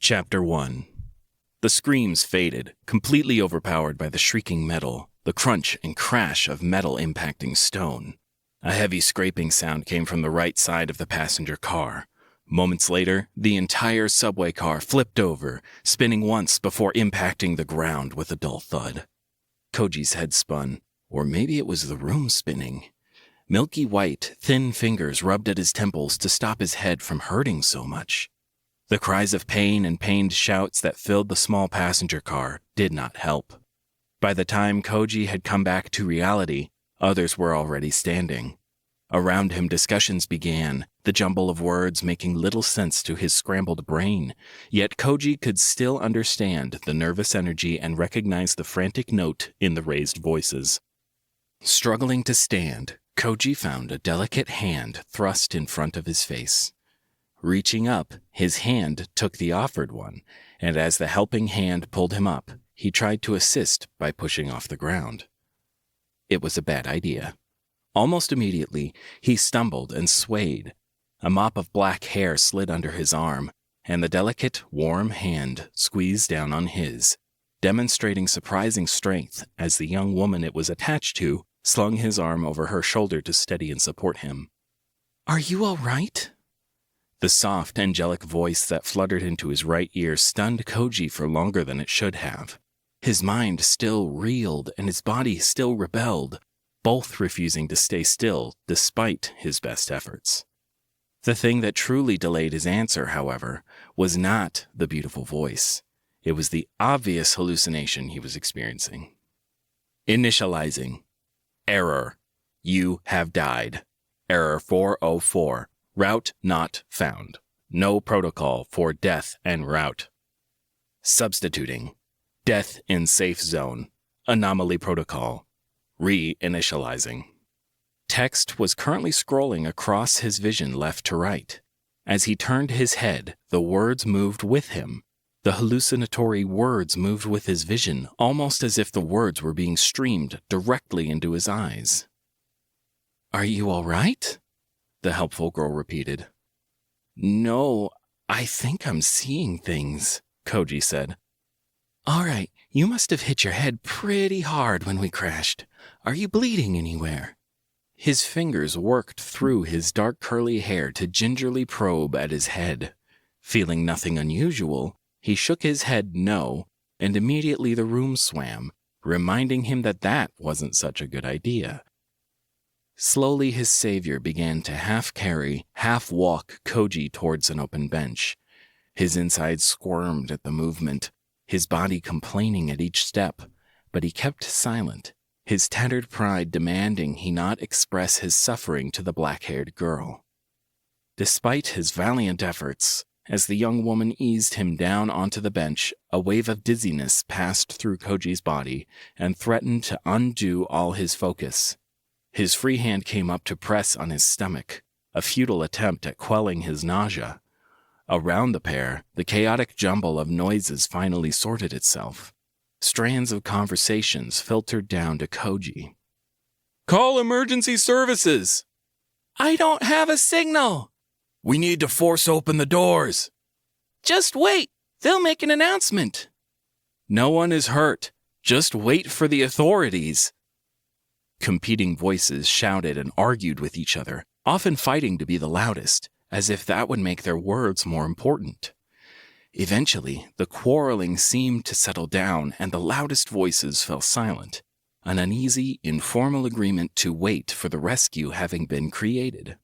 Chapter 1. The screams faded, completely overpowered by the shrieking metal, the crunch and crash of metal impacting stone. A heavy scraping sound came from the right side of the passenger car. Moments later, the entire subway car flipped over, spinning once before impacting the ground with a dull thud. Koji's head spun, or maybe it was the room spinning. Milky white, thin fingers rubbed at his temples to stop his head from hurting so much. The cries of pain and pained shouts that filled the small passenger car did not help. By the time Koji had come back to reality, others were already standing. Around him, discussions began, the jumble of words making little sense to his scrambled brain, yet Koji could still understand the nervous energy and recognize the frantic note in the raised voices. Struggling to stand, Koji found a delicate hand thrust in front of his face. Reaching up, his hand took the offered one, and as the helping hand pulled him up, he tried to assist by pushing off the ground. It was a bad idea. Almost immediately, he stumbled and swayed. A mop of black hair slid under his arm, and the delicate, warm hand squeezed down on his, demonstrating surprising strength as the young woman it was attached to slung his arm over her shoulder to steady and support him. "Are you all right?" The soft, angelic voice that fluttered into his right ear stunned Koji for longer than it should have. His mind still reeled and his body still rebelled, both refusing to stay still despite his best efforts. The thing that truly delayed his answer, however, was not the beautiful voice. It was the obvious hallucination he was experiencing. Initializing. Error. You have died. Error 404. Route not found. No protocol for death en route. Substituting. Death in safe zone. Anomaly protocol. Reinitializing. Text was currently scrolling across his vision left to right. As he turned his head, the words moved with him. The hallucinatory words moved with his vision, almost as if the words were being streamed directly into his eyes. "Are you all right?" the helpful girl repeated. "No, I think I'm seeing things," Koji said. "All right, you must have hit your head pretty hard when we crashed. Are you bleeding anywhere?" His fingers worked through his dark curly hair to gingerly probe at his head. Feeling nothing unusual, he shook his head no, and immediately the room swam, reminding him that wasn't such a good idea. Slowly his savior began to half-carry, half-walk Koji towards an open bench. His insides squirmed at the movement, his body complaining at each step, but he kept silent, his tattered pride demanding he not express his suffering to the black-haired girl. Despite his valiant efforts, as the young woman eased him down onto the bench, a wave of dizziness passed through Koji's body and threatened to undo all his focus. His free hand came up to press on his stomach, a futile attempt at quelling his nausea. Around the pair, the chaotic jumble of noises finally sorted itself. Strands of conversations filtered down to Koji. "Call emergency services!" "I don't have a signal!" "We need to force open the doors!" "Just wait! They'll make an announcement!" "No one is hurt. Just wait for the authorities!" Competing voices shouted and argued with each other, often fighting to be the loudest, as if that would make their words more important. Eventually, the quarreling seemed to settle down and the loudest voices fell silent, an uneasy, informal agreement to wait for the rescue having been created.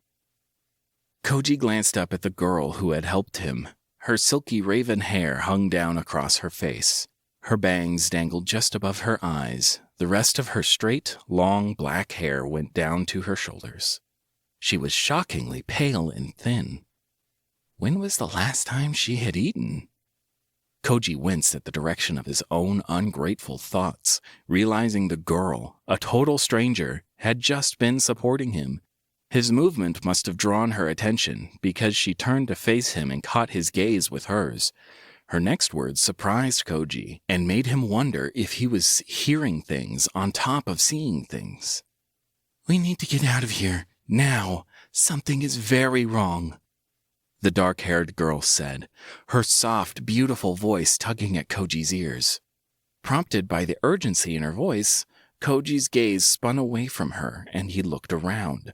Koji glanced up at the girl who had helped him. Her silky raven hair hung down across her face. Her bangs dangled just above her eyes. The rest of her straight, long black hair went down to her shoulders. She was shockingly pale and thin. When was the last time she had eaten? Koji winced at the direction of his own ungrateful thoughts, realizing the girl, a total stranger, had just been supporting him. His movement must have drawn her attention because she turned to face him and caught his gaze with hers. Her next words surprised Koji and made him wonder if he was hearing things on top of seeing things. "We need to get out of here, now. Something is very wrong." the dark-haired girl said, her soft, beautiful voice tugging at Koji's ears. Prompted by the urgency in her voice, Koji's gaze spun away from her and he looked around.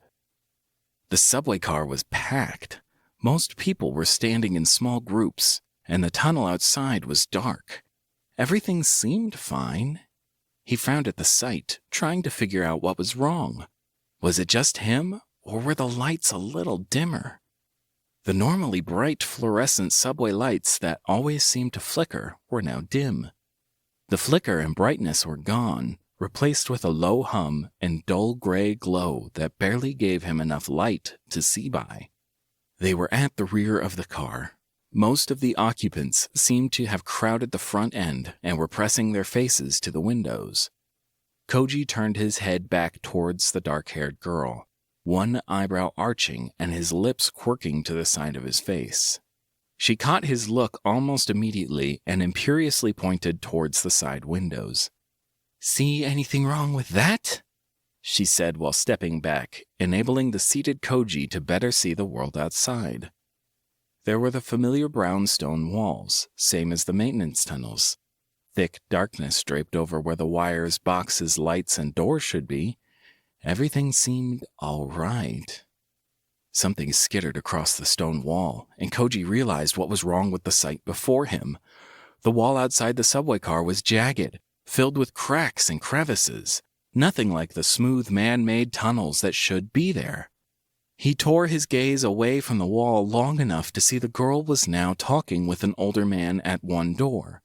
The subway car was packed. Most people were standing in small groups, and the tunnel outside was dark. Everything seemed fine. He frowned at the sight, trying to figure out what was wrong. Was it just him, or were the lights a little dimmer? The normally bright fluorescent subway lights that always seemed to flicker were now dim. The flicker and brightness were gone, replaced with a low hum and dull gray glow that barely gave him enough light to see by. They were at the rear of the car. Most of the occupants seemed to have crowded the front end and were pressing their faces to the windows. Koji turned his head back towards the dark-haired girl, one eyebrow arching and his lips quirking to the side of his face. She caught his look almost immediately and imperiously pointed towards the side windows. "See anything wrong with that?" she said while stepping back, enabling the seated Koji to better see the world outside. There were the familiar brownstone walls, same as the maintenance tunnels. Thick darkness draped over where the wires, boxes, lights, and doors should be. Everything seemed all right. Something skittered across the stone wall, and Koji realized what was wrong with the sight before him. The wall outside the subway car was jagged, filled with cracks and crevices, nothing like the smooth man-made tunnels that should be there. He tore his gaze away from the wall long enough to see the girl was now talking with an older man at one door.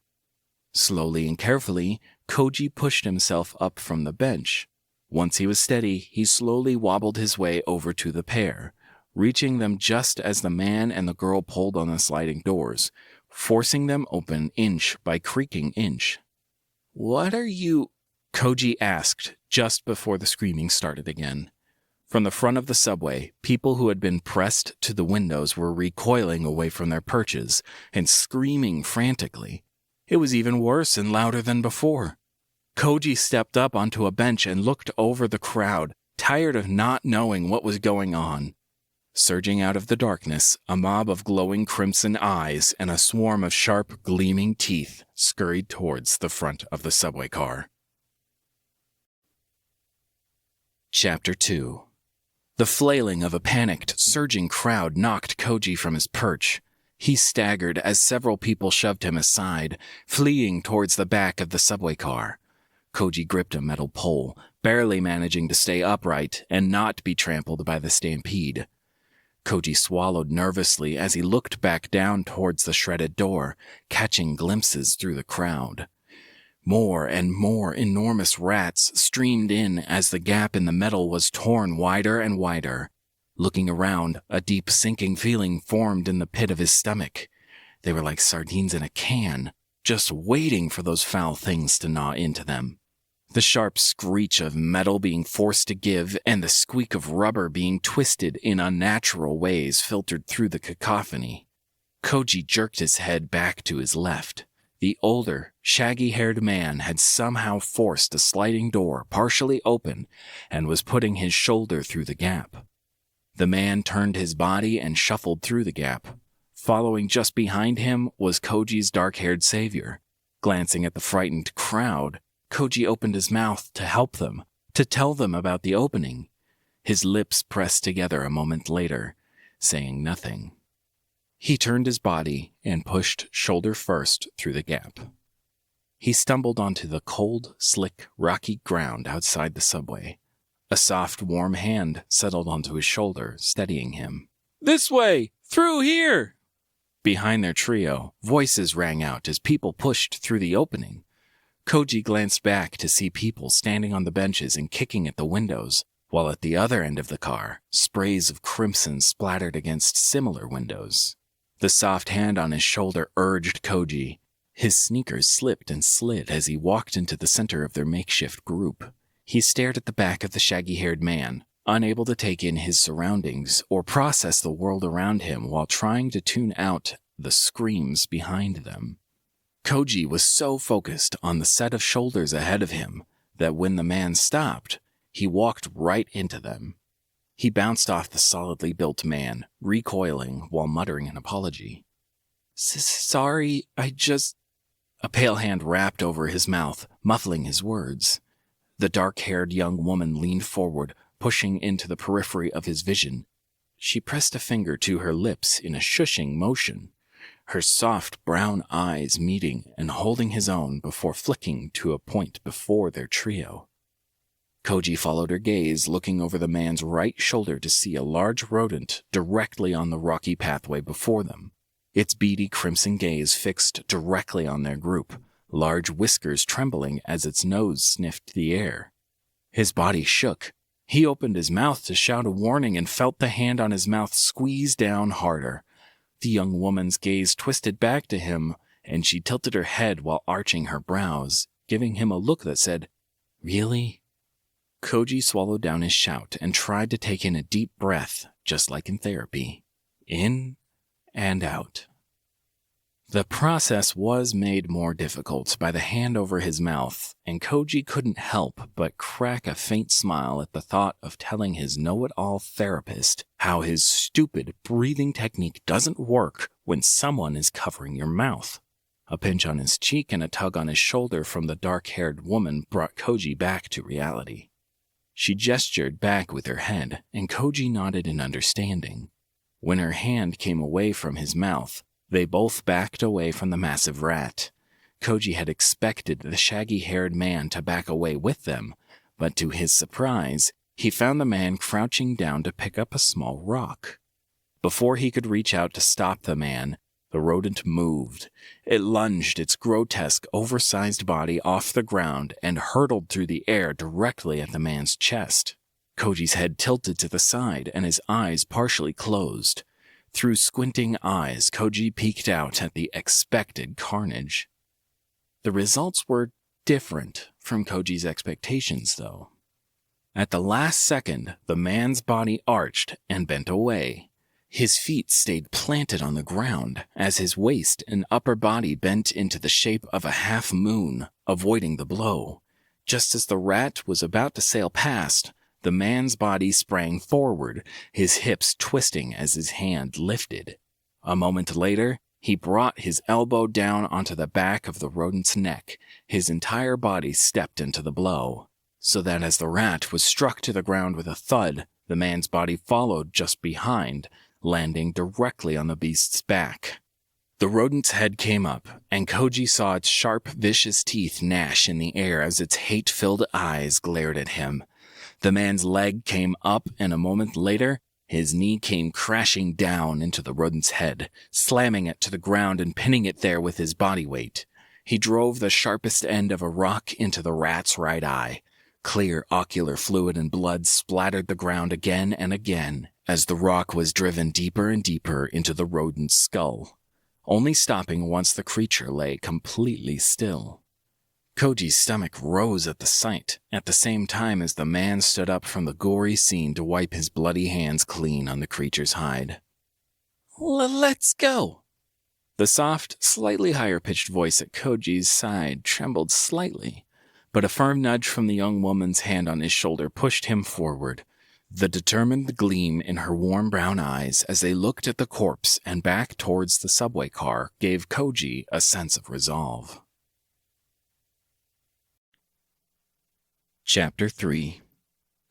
Slowly and carefully, Koji pushed himself up from the bench. Once he was steady, he slowly wobbled his way over to the pair, reaching them just as the man and the girl pulled on the sliding doors, forcing them open inch by creaking inch. "What are you?" Koji asked just before the screaming started again. From the front of the subway, people who had been pressed to the windows were recoiling away from their perches and screaming frantically. It was even worse and louder than before. Koji stepped up onto a bench and looked over the crowd, tired of not knowing what was going on. Surging out of the darkness, a mob of glowing crimson eyes and a swarm of sharp, gleaming teeth scurried towards the front of the subway car. Chapter 2. The flailing of a panicked, surging crowd knocked Koji from his perch. He staggered as several people shoved him aside, fleeing towards the back of the subway car. Koji gripped a metal pole, barely managing to stay upright and not be trampled by the stampede. Koji swallowed nervously as he looked back down towards the shredded door, catching glimpses through the crowd. More and more enormous rats streamed in as the gap in the metal was torn wider and wider. Looking around, a deep sinking feeling formed in the pit of his stomach. They were like sardines in a can, just waiting for those foul things to gnaw into them. The sharp screech of metal being forced to give and the squeak of rubber being twisted in unnatural ways filtered through the cacophony. Koji jerked his head back to his left. The older, shaggy-haired man had somehow forced a sliding door partially open and was putting his shoulder through the gap. The man turned his body and shuffled through the gap. Following just behind him was Koji's dark-haired savior. Glancing at the frightened crowd, Koji opened his mouth to help them, to tell them about the opening. His lips pressed together a moment later, saying nothing. He turned his body and pushed shoulder first through the gap. He stumbled onto the cold, slick, rocky ground outside the subway. A soft, warm hand settled onto his shoulder, steadying him. "This way! Through here!" Behind their trio, voices rang out as people pushed through the opening. Koji glanced back to see people standing on the benches and kicking at the windows, while at the other end of the car, sprays of crimson splattered against similar windows. The soft hand on his shoulder urged Koji. His sneakers slipped and slid as he walked into the center of their makeshift group. He stared at the back of the shaggy-haired man, unable to take in his surroundings or process the world around him while trying to tune out the screams behind them. Koji was so focused on the set of shoulders ahead of him that when the man stopped, he walked right into them. He bounced off the solidly built man, recoiling while muttering an apology. Sorry, I just... A pale hand wrapped over his mouth, muffling his words. The dark-haired young woman leaned forward, pushing into the periphery of his vision. She pressed a finger to her lips in a shushing motion, her soft brown eyes meeting and holding his own before flicking to a point before their trio. Koji followed her gaze, looking over the man's right shoulder to see a large rodent directly on the rocky pathway before them, its beady crimson gaze fixed directly on their group, large whiskers trembling as its nose sniffed the air. His body shook. He opened his mouth to shout a warning and felt the hand on his mouth squeeze down harder. The young woman's gaze twisted back to him, and she tilted her head while arching her brows, giving him a look that said, "Really?" Koji swallowed down his shout and tried to take in a deep breath, just like in therapy. In and out. The process was made more difficult by the hand over his mouth, and Koji couldn't help but crack a faint smile at the thought of telling his know-it-all therapist how his stupid breathing technique doesn't work when someone is covering your mouth. A pinch on his cheek and a tug on his shoulder from the dark-haired woman brought Koji back to reality. She gestured back with her head, and Koji nodded in understanding. When her hand came away from his mouth, they both backed away from the massive rat. Koji had expected the shaggy-haired man to back away with them, but to his surprise, he found the man crouching down to pick up a small rock. Before he could reach out to stop the man, the rodent moved. It lunged its grotesque, oversized body off the ground and hurtled through the air directly at the man's chest. Koji's head tilted to the side and his eyes partially closed. Through squinting eyes, Koji peeked out at the expected carnage. The results were different from Koji's expectations, though. At the last second, the man's body arched and bent away. His feet stayed planted on the ground as his waist and upper body bent into the shape of a half-moon, avoiding the blow. Just as the rat was about to sail past, the man's body sprang forward, his hips twisting as his hand lifted. A moment later, he brought his elbow down onto the back of the rodent's neck. His entire body stepped into the blow, so that as the rat was struck to the ground with a thud, the man's body followed just behind, landing directly on the beast's back. The rodent's head came up, and Koji saw its sharp, vicious teeth gnash in the air as its hate-filled eyes glared at him. The man's leg came up, and a moment later, his knee came crashing down into the rodent's head, slamming it to the ground and pinning it there with his body weight. He drove the sharpest end of a rock into the rat's right eye. Clear ocular fluid and blood splattered the ground again and again as the rock was driven deeper and deeper into the rodent's skull, only stopping once the creature lay completely still. Koji's stomach rose at the sight, at the same time as the man stood up from the gory scene to wipe his bloody hands clean on the creature's hide. Let's go! The soft, slightly higher-pitched voice at Koji's side trembled slightly, but a firm nudge from the young woman's hand on his shoulder pushed him forward, the determined gleam in her warm brown eyes as they looked at the corpse and back towards the subway car gave Koji a sense of resolve. Chapter 3.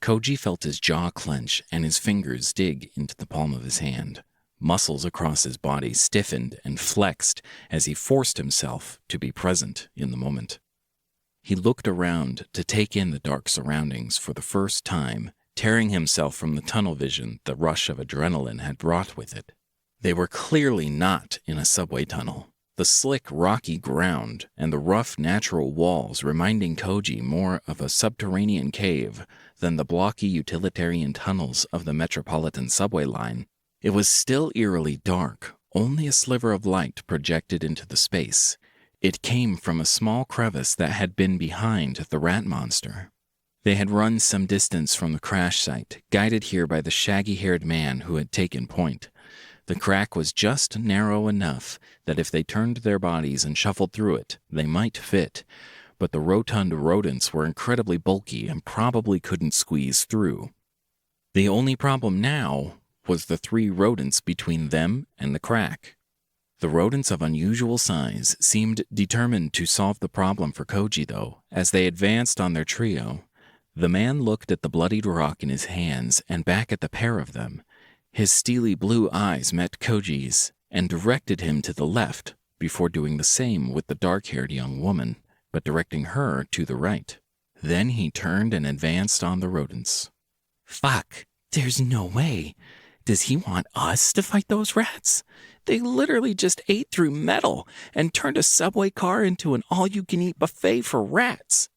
Koji felt his jaw clench and his fingers dig into the palm of his hand. Muscles across his body stiffened and flexed as he forced himself to be present in the moment. He looked around to take in the dark surroundings for the first time, tearing himself from the tunnel vision the rush of adrenaline had brought with it. They were clearly not in a subway tunnel. The slick, rocky ground and the rough, natural walls reminding Koji more of a subterranean cave than the blocky utilitarian tunnels of the metropolitan subway line. It was still eerily dark, only a sliver of light projected into the space. It came from a small crevice that had been behind the rat monster. They had run some distance from the crash site, guided here by the shaggy-haired man who had taken point. The crack was just narrow enough that if they turned their bodies and shuffled through it, they might fit, but the rotund rodents were incredibly bulky and probably couldn't squeeze through. The only problem now was the 3 rodents between them and the crack. The rodents of unusual size seemed determined to solve the problem for Koji, though. As they advanced on their trio, the man looked at the bloodied rock in his hands and back at the pair of them. His steely blue eyes met Koji's and directed him to the left before doing the same with the dark-haired young woman, but directing her to the right. Then he turned and advanced on the rodents. Fuck, there's no way. Does he want us to fight those rats? They literally just ate through metal and turned a subway car into an all-you-can-eat buffet for rats.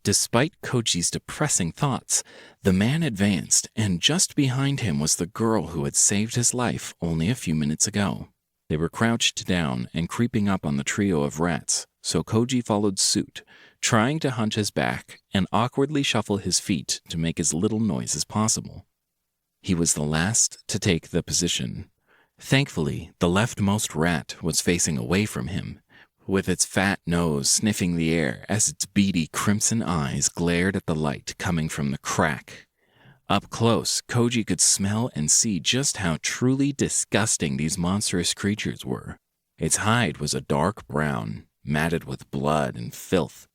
Despite Koji's depressing thoughts, the man advanced, and just behind him was the girl who had saved his life only a few minutes ago. They were crouched down and creeping up on the trio of rats, so Koji followed suit, trying to hunch his back and awkwardly shuffle his feet to make as little noise as possible. He was the last to take the position. Thankfully, the leftmost rat was facing away from him, with its fat nose sniffing the air as its beady crimson eyes glared at the light coming from the crack. Up close, Koji could smell and see just how truly disgusting these monstrous creatures were. Its hide was a dark brown, matted with blood and filth.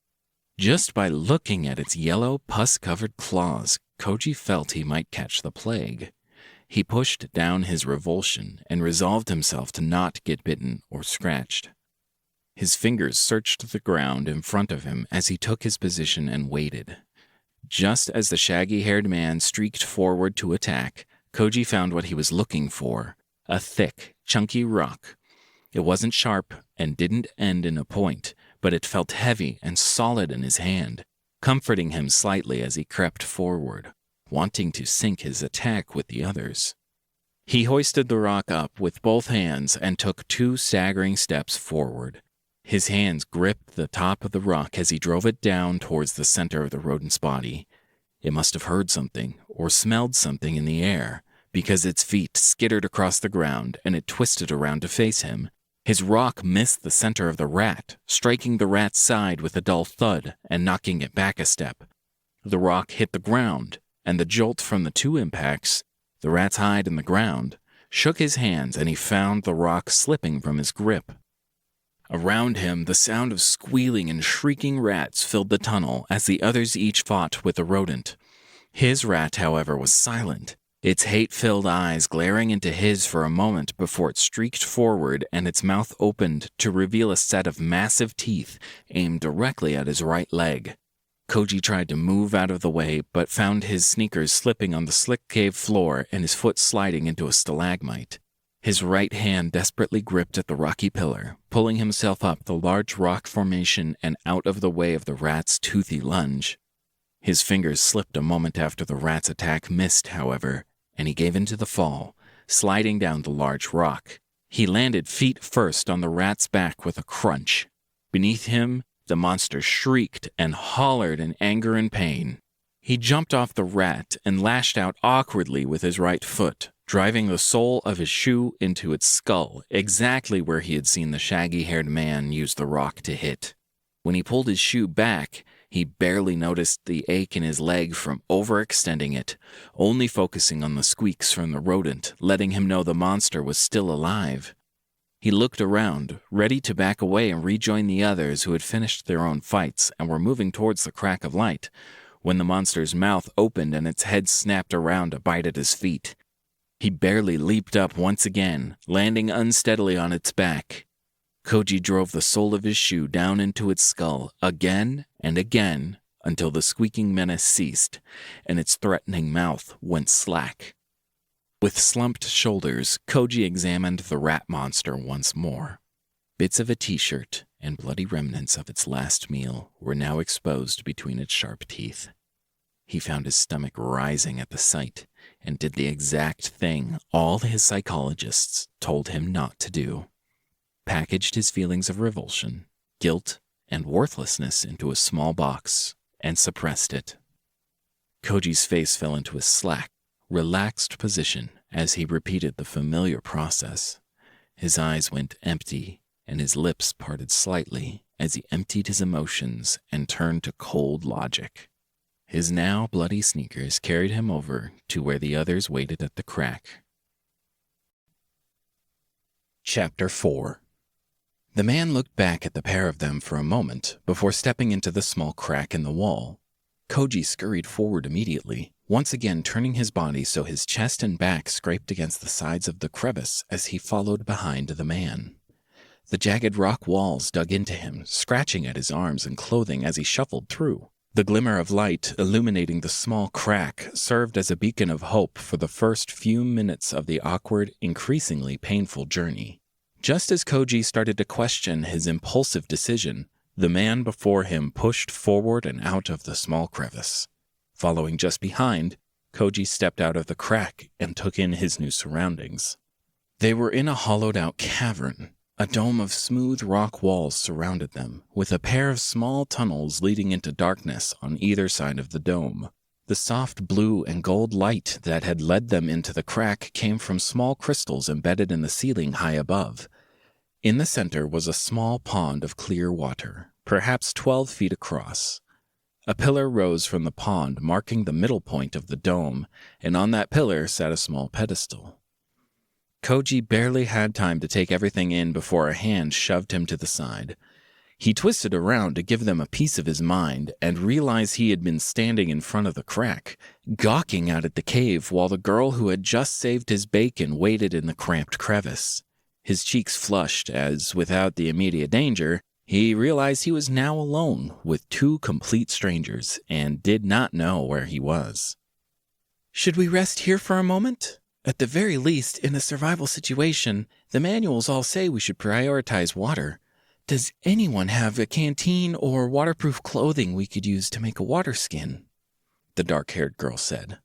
Just by looking at its yellow, pus-covered claws, Koji felt he might catch the plague. He pushed down his revulsion and resolved himself to not get bitten or scratched. His fingers searched the ground in front of him as he took his position and waited. Just as the shaggy-haired man streaked forward to attack, Koji found what he was looking for, a thick, chunky rock. It wasn't sharp and didn't end in a point, but it felt heavy and solid in his hand, comforting him slightly as he crept forward, wanting to sync his attack with the others. He hoisted the rock up with both hands and took 2 staggering steps forward. His hands gripped the top of the rock as he drove it down towards the center of the rodent's body. It must have heard something or smelled something in the air, because its feet skittered across the ground and it twisted around to face him. His rock missed the center of the rat, striking the rat's side with a dull thud and knocking it back a step. The rock hit the ground, and the jolt from the 2 impacts, the rat's hide and the ground, shook his hands and he found the rock slipping from his grip. Around him, the sound of squealing and shrieking rats filled the tunnel as the others each fought with the rodent. His rat, however, was silent, its hate-filled eyes glaring into his for a moment before it streaked forward and its mouth opened to reveal a set of massive teeth aimed directly at his right leg. Koji tried to move out of the way, but found his sneakers slipping on the slick cave floor and his foot sliding into a stalagmite. His right hand desperately gripped at the rocky pillar, pulling himself up the large rock formation and out of the way of the rat's toothy lunge. His fingers slipped a moment after the rat's attack missed, however, and he gave into the fall, sliding down the large rock. He landed feet first on the rat's back with a crunch. Beneath him, the monster shrieked and hollered in anger and pain. He jumped off the rat and lashed out awkwardly with his right foot, driving the sole of his shoe into its skull, exactly where he had seen the shaggy-haired man use the rock to hit. When he pulled his shoe back, he barely noticed the ache in his leg from overextending it, only focusing on the squeaks from the rodent, letting him know the monster was still alive. He looked around, ready to back away and rejoin the others who had finished their own fights and were moving towards the crack of light, when the monster's mouth opened and its head snapped around to bite at his feet. He barely leaped up once again, landing unsteadily on its back. Koji drove the sole of his shoe down into its skull again and again until the squeaking menace ceased and its threatening mouth went slack. With slumped shoulders, Koji examined the rat monster once more. Bits of a t-shirt and bloody remnants of its last meal were now exposed between its sharp teeth. He found his stomach rising at the sight and did the exact thing all his psychologists told him not to do. Packaged his feelings of revulsion, guilt, and worthlessness into a small box and suppressed it. Koji's face fell into a slack, relaxed position as he repeated the familiar process. His eyes went empty and his lips parted slightly as he emptied his emotions and turned to cold logic. His now bloody sneakers carried him over to where the others waited at the crack. Chapter 4. The man looked back at the pair of them for a moment before stepping into the small crack in the wall. Koji scurried forward immediately, once again turning his body so his chest and back scraped against the sides of the crevice as he followed behind the man. The jagged rock walls dug into him, scratching at his arms and clothing as he shuffled through. The glimmer of light illuminating the small crack served as a beacon of hope for the first few minutes of the awkward, increasingly painful journey. Just as Koji started to question his impulsive decision, the man before him pushed forward and out of the small crevice. Following just behind, Koji stepped out of the crack and took in his new surroundings. They were in a hollowed-out cavern. A dome of smooth rock walls surrounded them, with a pair of small tunnels leading into darkness on either side of the dome. The soft blue and gold light that had led them into the crack came from small crystals embedded in the ceiling high above. In the center was a small pond of clear water, perhaps 12 feet across. A pillar rose from the pond, marking the middle point of the dome, and on that pillar sat a small pedestal. Koji barely had time to take everything in before a hand shoved him to the side. He twisted around to give them a piece of his mind and realized he had been standing in front of the crack, gawking out at the cave while the girl who had just saved his bacon waited in the cramped crevice. His cheeks flushed as, without the immediate danger, he realized he was now alone with two complete strangers and did not know where he was. "Should we rest here for a moment? At the very least, in a survival situation, the manuals all say we should prioritize water. Does anyone have a canteen or waterproof clothing we could use to make a water skin?" the dark-haired girl said.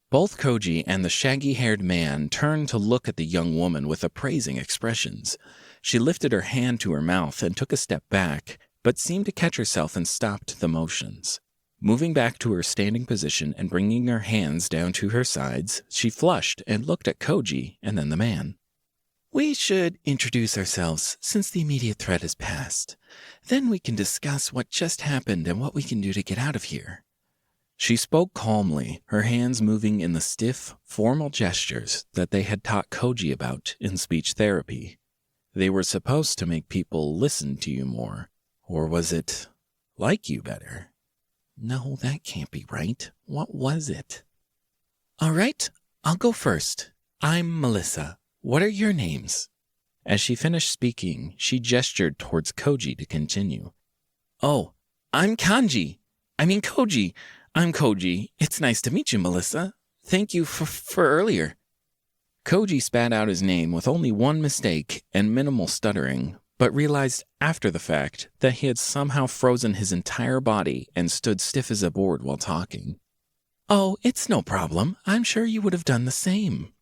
Both Koji and the shaggy-haired man turned to look at the young woman with appraising expressions. She lifted her hand to her mouth and took a step back, but seemed to catch herself and stopped the motions. Moving back to her standing position and bringing her hands down to her sides, she flushed and looked at Koji and then the man. "We should introduce ourselves since the immediate threat has passed. Then we can discuss what just happened and what we can do to get out of here." She spoke calmly, her hands moving in the stiff, formal gestures that they had taught Koji about in speech therapy. They were supposed to make people listen to you more. Or was it like you better? No, that can't be right. What was it? "All right, I'll go first. I'm Melissa. What are your names?" As she finished speaking, she gestured towards Koji to continue. "Oh, I'm Koji. I'm Koji. It's nice to meet you, Melissa. Thank you for earlier." Koji spat out his name with only one mistake and minimal stuttering, but realized after the fact that he had somehow frozen his entire body and stood stiff as a board while talking. "Oh, it's no problem. I'm sure you would have done the same."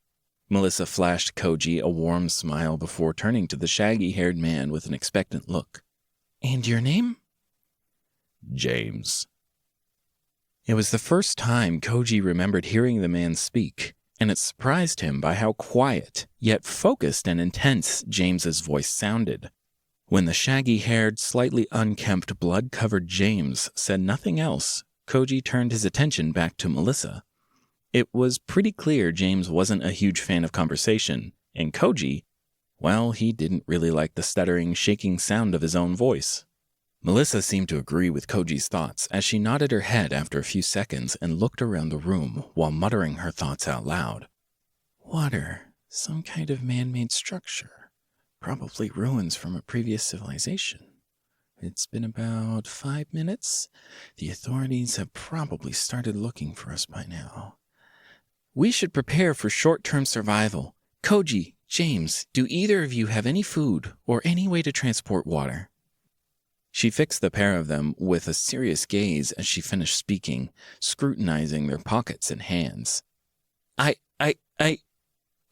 Melissa flashed Koji a warm smile before turning to the shaggy-haired man with an expectant look. "And your name?" "James." It was the first time Koji remembered hearing the man speak, and it surprised him by how quiet, yet focused and intense James's voice sounded. When the shaggy-haired, slightly unkempt, blood-covered James said nothing else, Koji turned his attention back to Melissa. It was pretty clear James wasn't a huge fan of conversation, and Koji, well, he didn't really like the stuttering, shaking sound of his own voice. Melissa seemed to agree with Koji's thoughts as she nodded her head after a few seconds and looked around the room while muttering her thoughts out loud. "Water, some kind of man-made structure. Probably ruins from a previous civilization. It's been about 5 minutes. The authorities have probably started looking for us by now. We should prepare for short-term survival. Koji, James, do either of you have any food or any way to transport water?" She fixed the pair of them with a serious gaze as she finished speaking, scrutinizing their pockets and hands.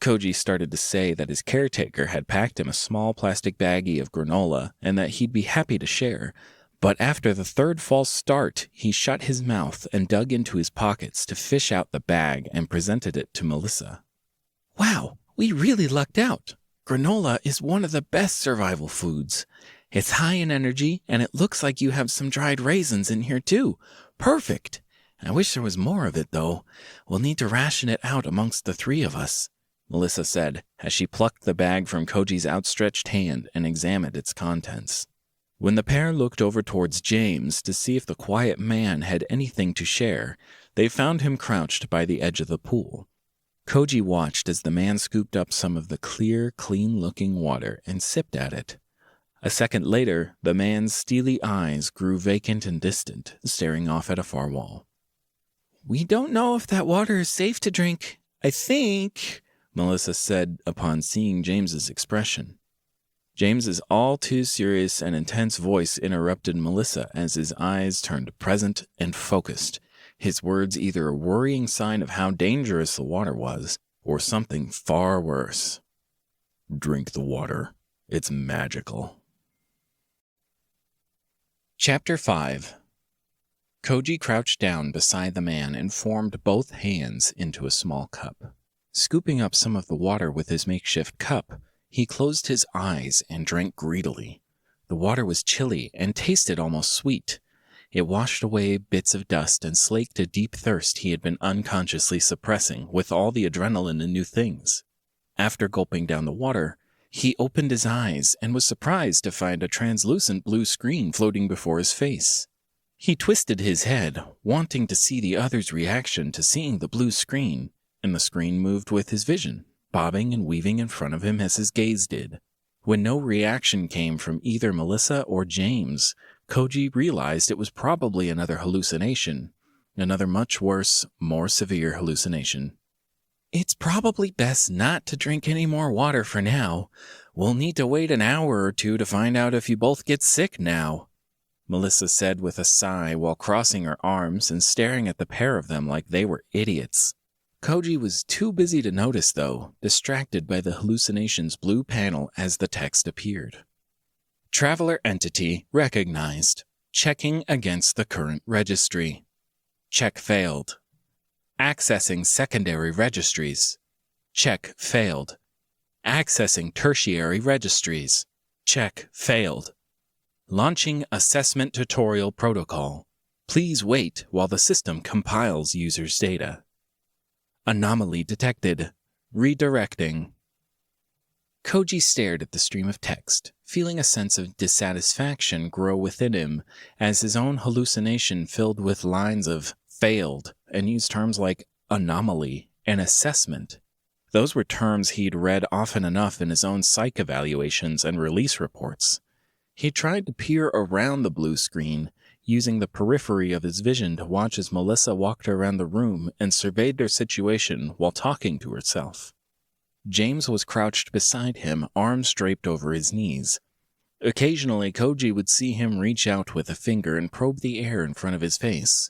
Koji started to say that his caretaker had packed him a small plastic baggie of granola and that he'd be happy to share, but after the third false start, he shut his mouth and dug into his pockets to fish out the bag and presented it to Melissa. "Wow, we really lucked out. Granola is one of the best survival foods. It's high in energy, and it looks like you have some dried raisins in here too. Perfect. I wish there was more of it, though. We'll need to ration it out amongst the three of us, Melissa said as she plucked the bag from Koji's outstretched hand and examined its contents. When the pair looked over towards James to see if the quiet man had anything to share, they found him crouched by the edge of the pool. Koji watched as the man scooped up some of the clear, clean-looking water and sipped at it. A second later, the man's steely eyes grew vacant and distant, staring off at a far wall. "We don't know if that water is safe to drink, I think," Melissa said upon seeing James's expression. James's all too serious and intense voice interrupted Melissa as his eyes turned present and focused, his words either a worrying sign of how dangerous the water was or something far worse. "Drink the water. It's magical." Chapter 5. Koji crouched down beside the man and formed both hands into a small cup. Scooping up some of the water with his makeshift cup, he closed his eyes and drank greedily. The water was chilly and tasted almost sweet. It washed away bits of dust and slaked a deep thirst he had been unconsciously suppressing with all the adrenaline and new things. After gulping down the water, he opened his eyes and was surprised to find a translucent blue screen floating before his face. He twisted his head, wanting to see the other's reaction to seeing the blue screen, and the screen moved with his vision, bobbing and weaving in front of him as his gaze did. When no reaction came from either Melissa or James, Koji realized it was probably another hallucination, another much worse, more severe hallucination. "It's probably best not to drink any more water for now. We'll need to wait an hour or two to find out if you both get sick now," Melissa said with a sigh while crossing her arms and staring at the pair of them like they were idiots. Koji was too busy to notice, though, distracted by the hallucination's blue panel as the text appeared. Traveler entity recognized. Checking against the current registry. Check failed. Accessing secondary registries. Check failed. Accessing tertiary registries. Check failed. Launching assessment tutorial protocol. Please wait while the system compiles user's data. Anomaly detected. Redirecting. Koji stared at the stream of text, feeling a sense of dissatisfaction grow within him as his own hallucination filled with lines of failed and used terms like anomaly and assessment. Those were terms he'd read often enough in his own psych evaluations and release reports. He tried to peer around the blue screen, using the periphery of his vision to watch as Melissa walked around the room and surveyed their situation while talking to herself. James was crouched beside him, arms draped over his knees. Occasionally, Koji would see him reach out with a finger and probe the air in front of his face.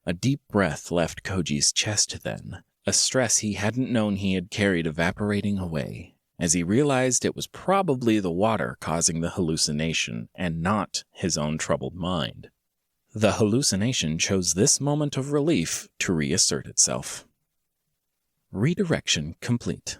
A deep breath left Koji's chest then, a stress he hadn't known he had carried evaporating away, as he realized it was probably the water causing the hallucination and not his own troubled mind. The hallucination chose this moment of relief to reassert itself. Redirection complete.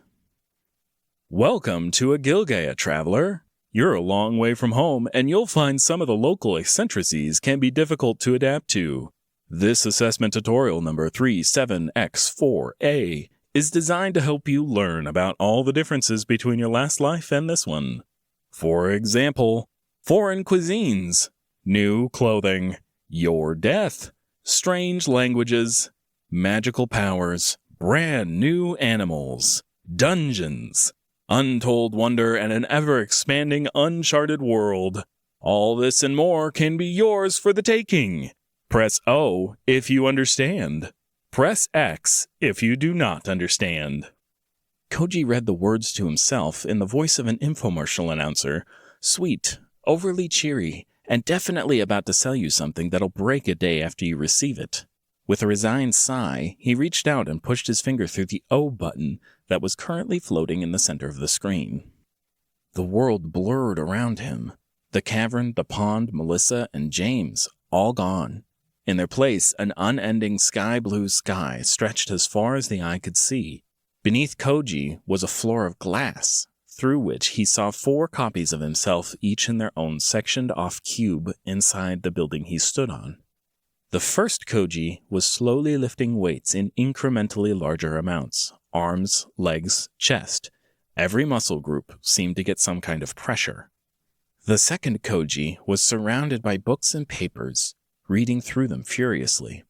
Welcome to Agilgea, traveler. You're a long way from home, and you'll find some of the local eccentricities can be difficult to adapt to. This assessment tutorial number 37X4A is designed to help you learn about all the differences between your last life and this one. For example, foreign cuisines, new clothing, your death, strange languages, magical powers, brand new animals, dungeons, untold wonder, and an ever-expanding uncharted world. All this and more can be yours for the taking. Press O if you understand. Press X if you do not understand. Koji read the words to himself in the voice of an infomercial announcer, sweet, overly cheery, and definitely about to sell you something that'll break a day after you receive it. With a resigned sigh, he reached out and pushed his finger through the O button that was currently floating in the center of the screen. The world blurred around him. The cavern, the pond, Melissa, and James, all gone. In their place, an unending sky-blue sky stretched as far as the eye could see. Beneath Koji was a floor of glass, through which he saw 4 copies of himself, each in their own sectioned-off cube inside the building he stood on. The first Koji was slowly lifting weights in incrementally larger amounts. Arms, legs, chest. Every muscle group seemed to get some kind of pressure. The second Koji was surrounded by books and papers, reading through them furiously.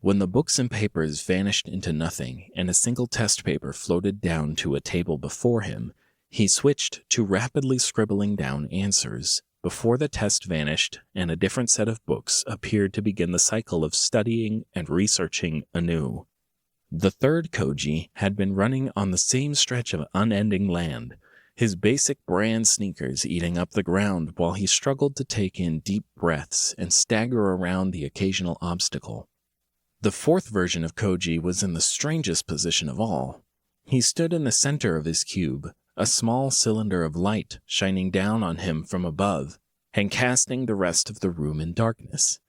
When the books and papers vanished into nothing and a single test paper floated down to a table before him, he switched to rapidly scribbling down answers before the test vanished and a different set of books appeared to begin the cycle of studying and researching anew. The third Koji had been running on the same stretch of unending land, his basic brand sneakers eating up the ground while he struggled to take in deep breaths and stagger around the occasional obstacle. The fourth version of Koji was in the strangest position of all. He stood in the center of his cube, a small cylinder of light shining down on him from above and casting the rest of the room in darkness.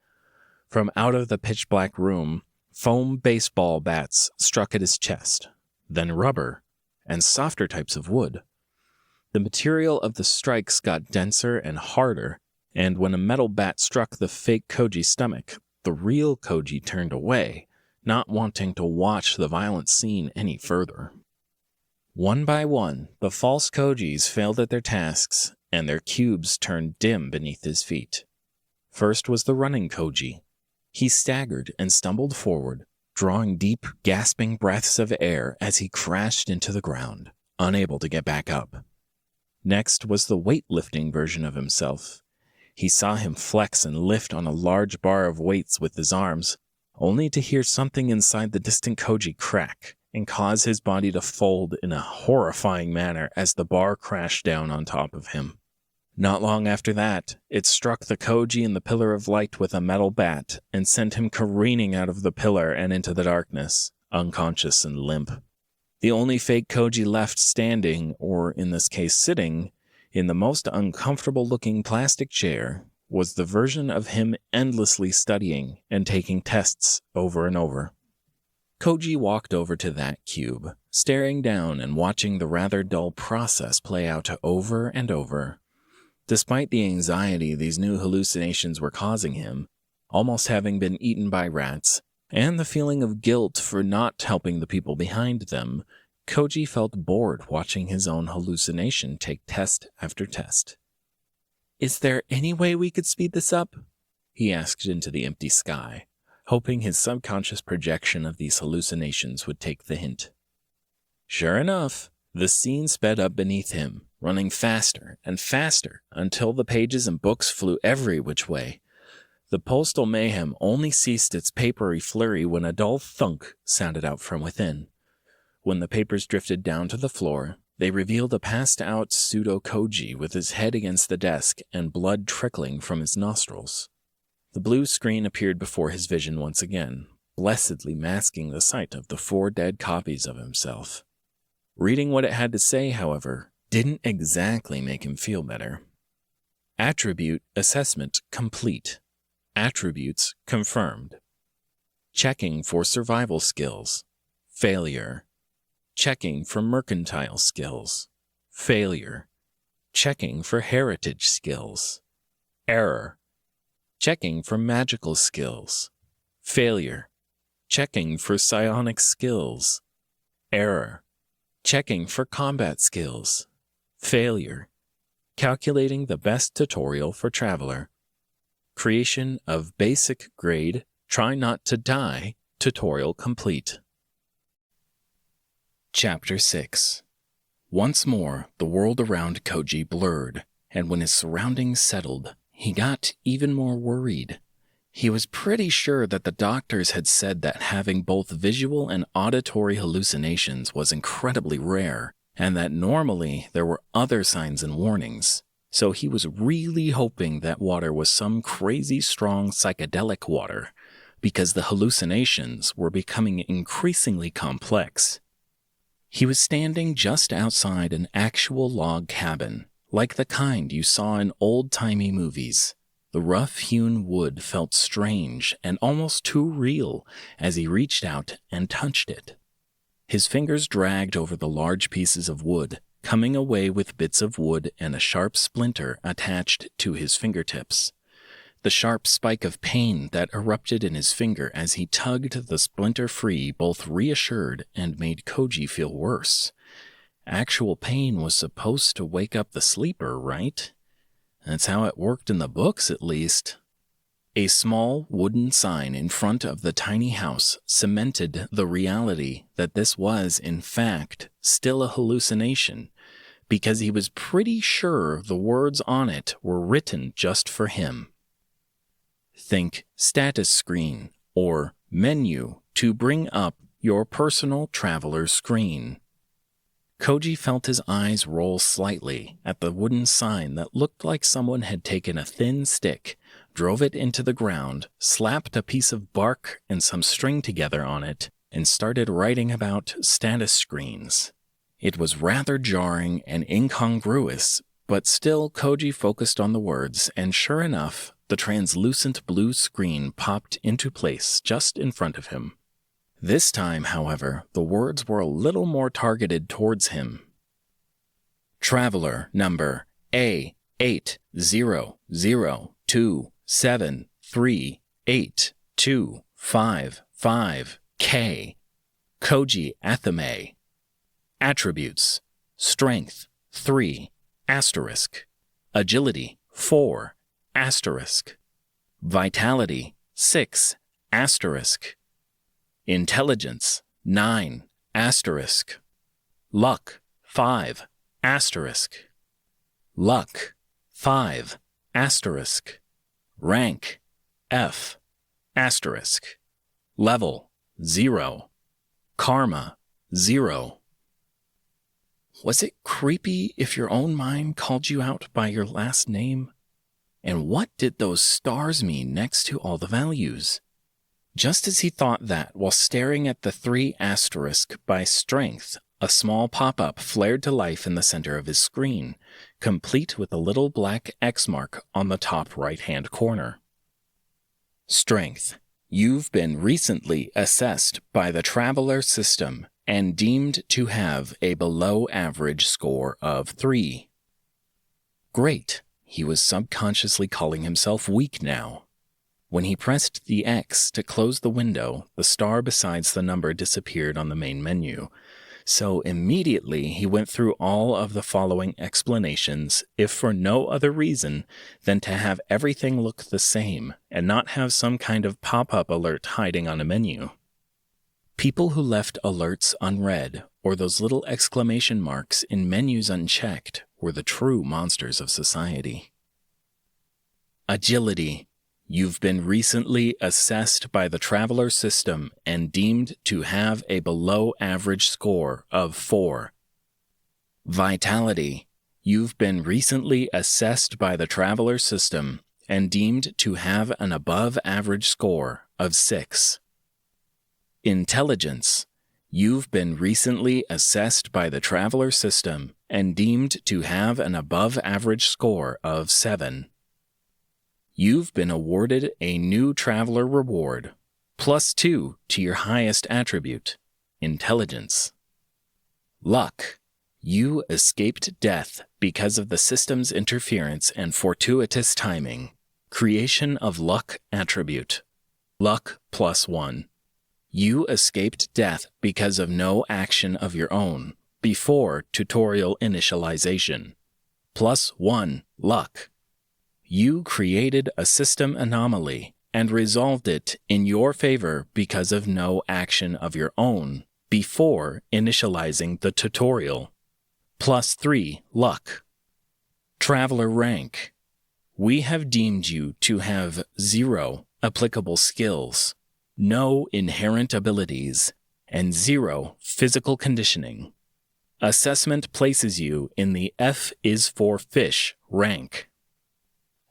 From out of the pitch-black room, foam baseball bats struck at his chest, then rubber, and softer types of wood. The material of the strikes got denser and harder, and when a metal bat struck the fake Koji's stomach, the real Koji turned away, not wanting to watch the violent scene any further. One by one, the false Kojis failed at their tasks, and their cubes turned dim beneath his feet. First was the running Koji. He staggered and stumbled forward, drawing deep, gasping breaths of air as he crashed into the ground, unable to get back up. Next was the weightlifting version of himself. He saw him flex and lift on a large bar of weights with his arms, only to hear something inside the distant Koji crack and cause his body to fold in a horrifying manner as the bar crashed down on top of him. Not long after that, it struck the Koji in the pillar of light with a metal bat and sent him careening out of the pillar and into the darkness, unconscious and limp. The only fake Koji left standing, or in this case sitting, in the most uncomfortable-looking plastic chair was the version of him endlessly studying and taking tests over and over. Koji walked over to that cube, staring down and watching the rather dull process play out over and over. Despite the anxiety these new hallucinations were causing him, almost having been eaten by rats, and the feeling of guilt for not helping the people behind them, Koji felt bored watching his own hallucination take test after test. "Is there any way we could speed this up?" he asked into the empty sky, hoping his subconscious projection of these hallucinations would take the hint. Sure enough, the scene sped up beneath him, running faster and faster until the pages and books flew every which way. The postal mayhem only ceased its papery flurry when a dull thunk sounded out from within. When the papers drifted down to the floor, they revealed a passed-out pseudo-Koji with his head against the desk and blood trickling from his nostrils. The blue screen appeared before his vision once again, blessedly masking the sight of the 4 dead copies of himself. Reading what it had to say, however, didn't exactly make him feel better. Attribute assessment complete. Attributes confirmed. Checking for survival skills. Failure. Checking for mercantile skills. Failure. Checking for heritage skills. Error. Checking for magical skills. Failure. Checking for psionic skills. Error. Checking for combat skills. Failure. Calculating the best tutorial for traveler. Creation of basic grade Try Not to Die tutorial complete. Chapter 6. Once more, the world around Koji blurred, and when his surroundings settled, he got even more worried. He was pretty sure that the doctors had said that having both visual and auditory hallucinations was incredibly rare, and that normally there were other signs and warnings. So he was really hoping that water was some crazy strong psychedelic water, because the hallucinations were becoming increasingly complex. He was standing just outside an actual log cabin, like the kind you saw in old-timey movies. The rough-hewn wood felt strange and almost too real as he reached out and touched it. His fingers dragged over the large pieces of wood, coming away with bits of wood and a sharp splinter attached to his fingertips. The sharp spike of pain that erupted in his finger as he tugged the splinter free both reassured and made Koji feel worse. Actual pain was supposed to wake up the sleeper, right? That's how it worked in the books, at least. A small wooden sign in front of the tiny house cemented the reality that this was, in fact, still a hallucination, because he was pretty sure the words on it were written just for him. Think status screen or menu to bring up your personal traveler screen. Koji felt his eyes roll slightly at the wooden sign that looked like someone had taken a thin stick, drove it into the ground, slapped a piece of bark and some string together on it, and started writing about status screens. It was rather jarring and incongruous, but still Koji focused on the words, and sure enough, the translucent blue screen popped into place just in front of him. This time, however, the words were a little more targeted towards him. Traveler number A8002738255K. Koji Athame. Attributes: Strength 3 asterisk, Agility 4 asterisk, Vitality 6 asterisk, Intelligence 9 asterisk, Luck 5 asterisk, Luck 5 asterisk, Rank F asterisk, Level 0, Karma 0. Was it creepy if your own mind called you out by your last name? And what did those stars mean next to all the values? Just as he thought that, while staring at the 3 asterisk by strength, a small pop-up flared to life in the center of his screen, complete with a little black X mark on the top right-hand corner. Strength. You've been recently assessed by the Traveler system and deemed to have a below-average score of 3. Great. He was subconsciously calling himself weak now. When he pressed the X to close the window, the star besides the number disappeared on the main menu. So immediately he went through all of the following explanations, if for no other reason than to have everything look the same and not have some kind of pop-up alert hiding on a menu. People who left alerts unread or those little exclamation marks in menus unchecked were the true monsters of society. Agility. You've been recently assessed by the Traveler system and deemed to have a below-average score of 4. Vitality. You've been recently assessed by the Traveler system and deemed to have an above-average score of 6. Intelligence. You've been recently assessed by the Traveler system and deemed to have an above-average score of 7. You've been awarded a new Traveler reward, +2 to your highest attribute, Intelligence. Luck. You escaped death because of the system's interference and fortuitous timing. Creation of Luck attribute, Luck +1. You escaped death because of no action of your own, before tutorial initialization. +1 Luck. You created a system anomaly and resolved it in your favor because of no action of your own before initializing the tutorial. +3 Luck. Traveler rank. We have deemed you to have 0 applicable skills, no inherent abilities, and 0 physical conditioning. Assessment places you in the F is for fish rank.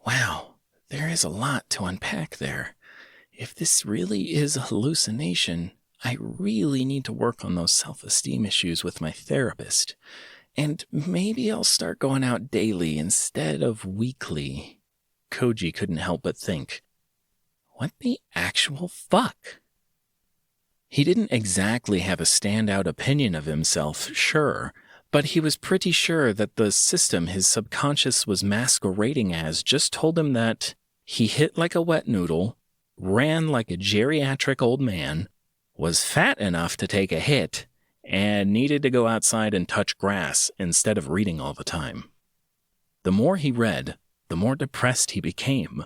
Wow, there is a lot to unpack there. If this really is a hallucination, I really need to work on those self-esteem issues with my therapist. And maybe I'll start going out daily instead of weekly. Koji couldn't help but think, what the actual fuck? He didn't exactly have a standout opinion of himself, sure, but he was pretty sure that the system his subconscious was masquerading as just told him that He hit like a wet noodle, ran like a geriatric old man, was fat enough to take a hit, and needed to go outside and touch grass instead of reading all the time. The more he read, the more depressed he became.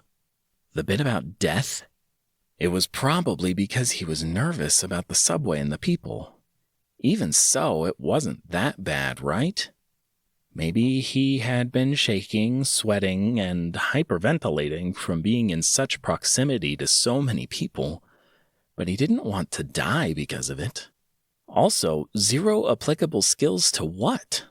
The bit about death? It was probably because he was nervous about the subway and the people. Even so, it wasn't that bad, right? Maybe he had been shaking, sweating, and hyperventilating from being in such proximity to so many people, but he didn't want to die because of it. Also, 0 applicable skills to what?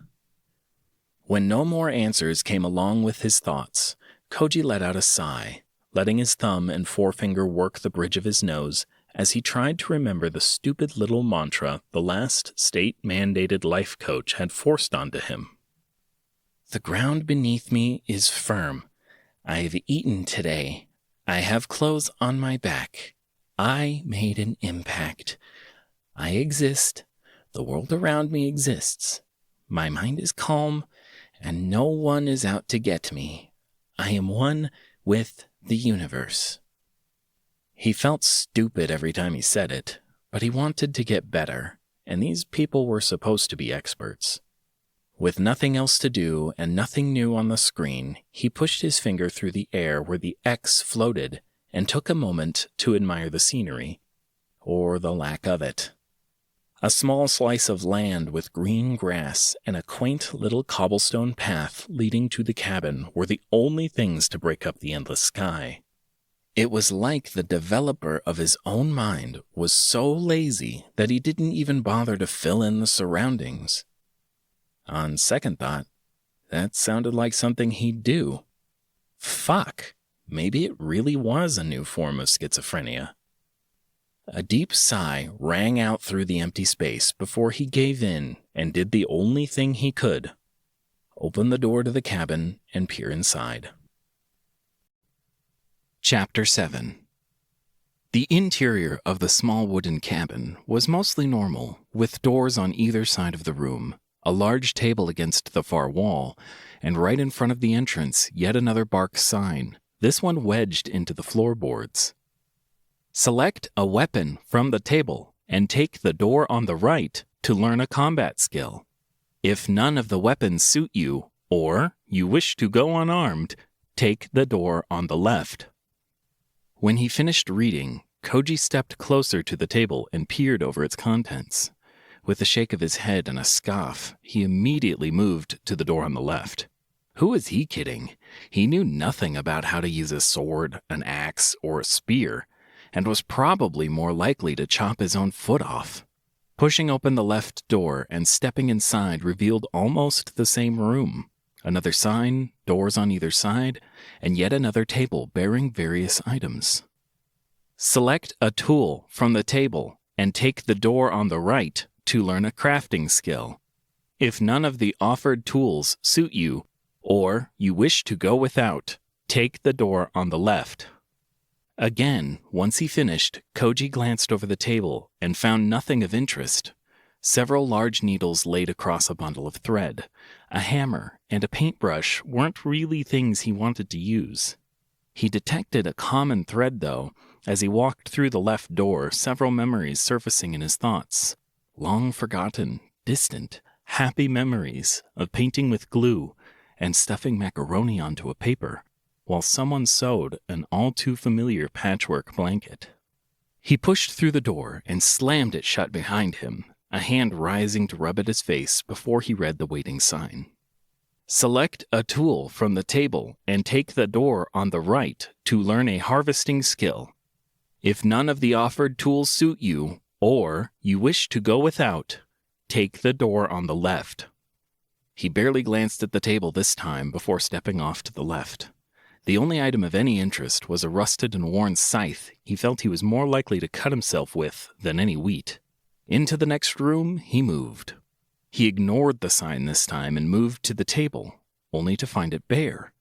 When no more answers came along with his thoughts, Koji let out a sigh, letting his thumb and forefinger work the bridge of his nose as he tried to remember the stupid little mantra the last state-mandated life coach had forced onto him. The ground beneath me is firm. I have eaten today. I have clothes on my back. I made an impact. I exist. The world around me exists. My mind is calm, and no one is out to get me. I am one with the universe. He felt stupid every time he said it, but he wanted to get better, and these people were supposed to be experts. With nothing else to do and nothing new on the screen, he pushed his finger through the air where the X floated and took a moment to admire the scenery, or the lack of it. A small slice of land with green grass and a quaint little cobblestone path leading to the cabin were the only things to break up the endless sky. It was like the developer of his own mind was so lazy that he didn't even bother to fill in the surroundings. On second thought, that sounded like something he'd do. Fuck, maybe it really was a new form of schizophrenia. A deep sigh rang out through the empty space before he gave in and did the only thing he could: open the door to the cabin and peer inside. Chapter 7. The interior of the small wooden cabin was mostly normal, with doors on either side of the room, a large table against the far wall, and right in front of the entrance, yet another bark sign, this one wedged into the floorboards. Select a weapon from the table and take the door on the right to learn a combat skill. If none of the weapons suit you, or you wish to go unarmed, take the door on the left. When he finished reading, Koji stepped closer to the table and peered over its contents. With a shake of his head and a scoff, he immediately moved to the door on the left. Who was he kidding? He knew nothing about how to use a sword, an axe, or a spear, and was probably more likely to chop his own foot off. Pushing open the left door and stepping inside revealed almost the same room. Another sign, doors on either side, and yet another table bearing various items. Select a tool from the table and take the door on the right to learn a crafting skill. If none of the offered tools suit you, or you wish to go without, take the door on the left. Again, once he finished, Koji glanced over the table and found nothing of interest. Several large needles laid across a bundle of thread, a hammer, and a paintbrush weren't really things he wanted to use. He detected a common thread, though, as he walked through the left door, several memories surfacing in his thoughts. Long forgotten, distant, happy memories of painting with glue and stuffing macaroni onto a paper, while someone sewed an all-too-familiar patchwork blanket. He pushed through the door and slammed it shut behind him, a hand rising to rub at his face before he read the waiting sign. Select a tool from the table and take the door on the right to learn a harvesting skill. If none of the offered tools suit you, or you wish to go without, take the door on the left. He barely glanced at the table this time before stepping off to the left. The only item of any interest was a rusted and worn scythe he felt he was more likely to cut himself with than any wheat. Into the next room he moved. He ignored the sign this time and moved to the table, only to find it bare.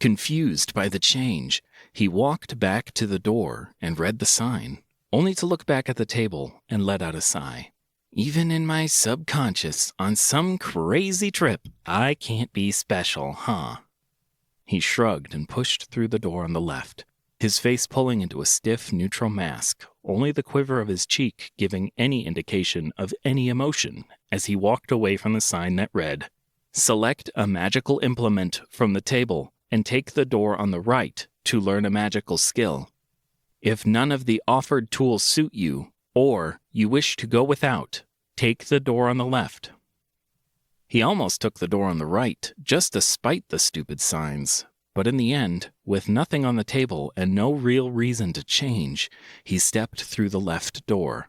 Confused by the change, he walked back to the door and read the sign, only to look back at the table and let out a sigh. Even in my subconscious, on some crazy trip, I can't be special, huh? He shrugged and pushed through the door on the left, his face pulling into a stiff, neutral mask, only the quiver of his cheek giving any indication of any emotion as he walked away from the sign that read, "Select a magical implement from the table and take the door on the right to learn a magical skill. If none of the offered tools suit you, or you wish to go without, take the door on the left." He almost took the door on the right, just to spite the stupid signs, but in the end, with nothing on the table and no real reason to change, he stepped through the left door.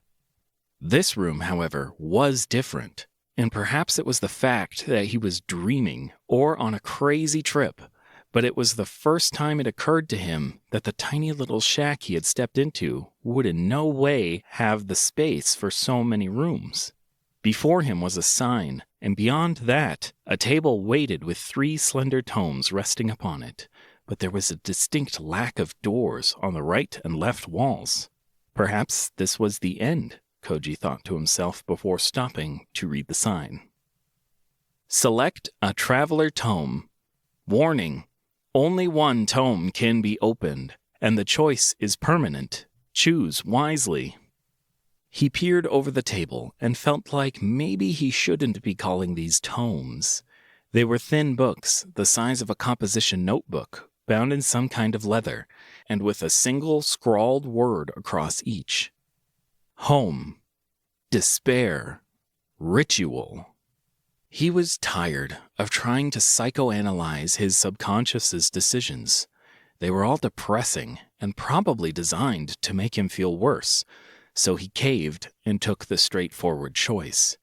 This room, however, was different, and perhaps it was the fact that he was dreaming or on a crazy trip, but it was the first time it occurred to him that the tiny little shack he had stepped into would in no way have the space for so many rooms. Before him was a sign, and beyond that, a table weighted with 3 slender tomes resting upon it, but there was a distinct lack of doors on the right and left walls. Perhaps this was the end, Koji thought to himself before stopping to read the sign. Select a traveler tome. Warning: only one tome can be opened, and the choice is permanent. Choose wisely. He peered over the table and felt like maybe he shouldn't be calling these tomes. They were thin books, the size of a composition notebook, bound in some kind of leather, and with a single scrawled word across each. Home. Despair. Ritual. He was tired of trying to psychoanalyze his subconscious's decisions. They were all depressing and probably designed to make him feel worse, so he caved and took the straightforward choice.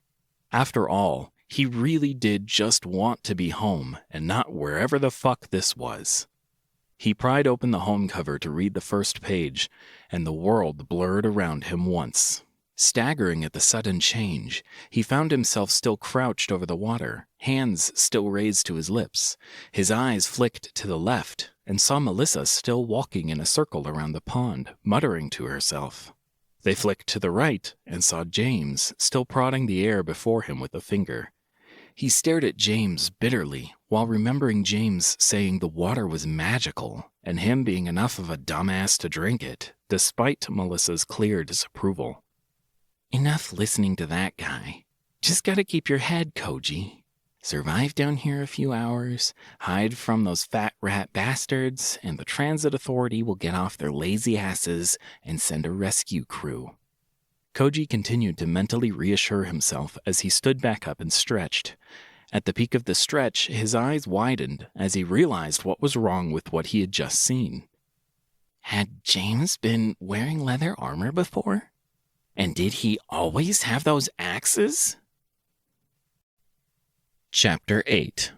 After all, he really did just want to be home and not wherever the fuck this was. He pried open the home cover to read the first page, and the world blurred around him once. Staggering at the sudden change, he found himself still crouched over the water, hands still raised to his lips. His eyes flicked to the left and saw Melissa still walking in a circle around the pond, muttering to herself. They flicked to the right and saw James still prodding the air before him with a finger. He stared at James bitterly while remembering James saying the water was magical and him being enough of a dumbass to drink it, despite Melissa's clear disapproval. Enough listening to that guy. Just gotta keep your head, Koji. Survive down here a few hours, hide from those fat rat bastards, and the transit authority will get off their lazy asses and send a rescue crew. Koji continued to mentally reassure himself as he stood back up and stretched. At the peak of the stretch, his eyes widened as he realized what was wrong with what he had just seen. Had James been wearing leather armor before? And did he always have those axes? Chapter 8.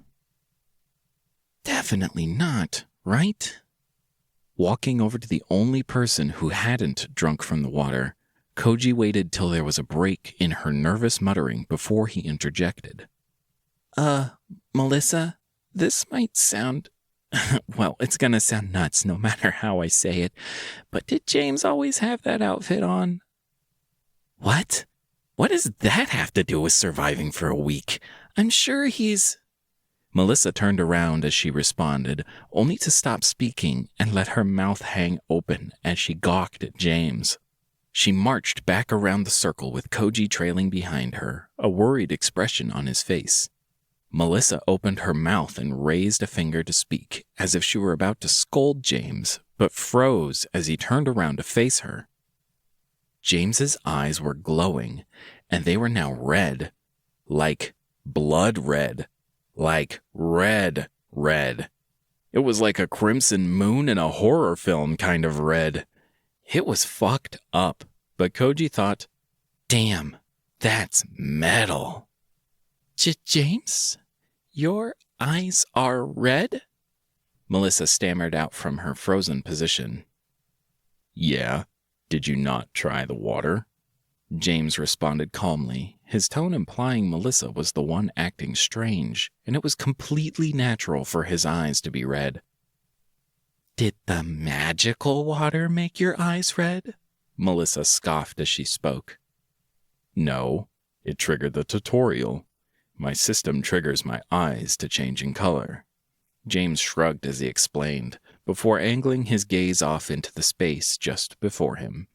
Definitely not, right? Walking over to the only person who hadn't drunk from the water, Koji waited till there was a break in her nervous muttering before he interjected. Melissa, this might sound... well, it's gonna sound nuts no matter how I say it, but did James always have that outfit on? What? What does that have to do with surviving for a week? I'm sure he's... Melissa turned around as she responded, only to stop speaking and let her mouth hang open as she gawked at James. She marched back around the circle with Koji trailing behind her, a worried expression on his face. Melissa opened her mouth and raised a finger to speak, as if she were about to scold James, but froze as he turned around to face her. James's eyes were glowing, and they were now red, like blood red, like red. It was like a crimson moon in a horror film kind of red. It was fucked up, but Koji thought, damn, that's metal. James, your eyes are red? Melissa stammered out from her frozen position. Yeah, did you not try the water? James responded calmly, his tone implying Melissa was the one acting strange, and it was completely natural for his eyes to be red. Did the magical water make your eyes red? Melissa scoffed as she spoke. No, it triggered the tutorial. My system triggers my eyes to change in color. James shrugged as he explained, before angling his gaze off into the space just before him.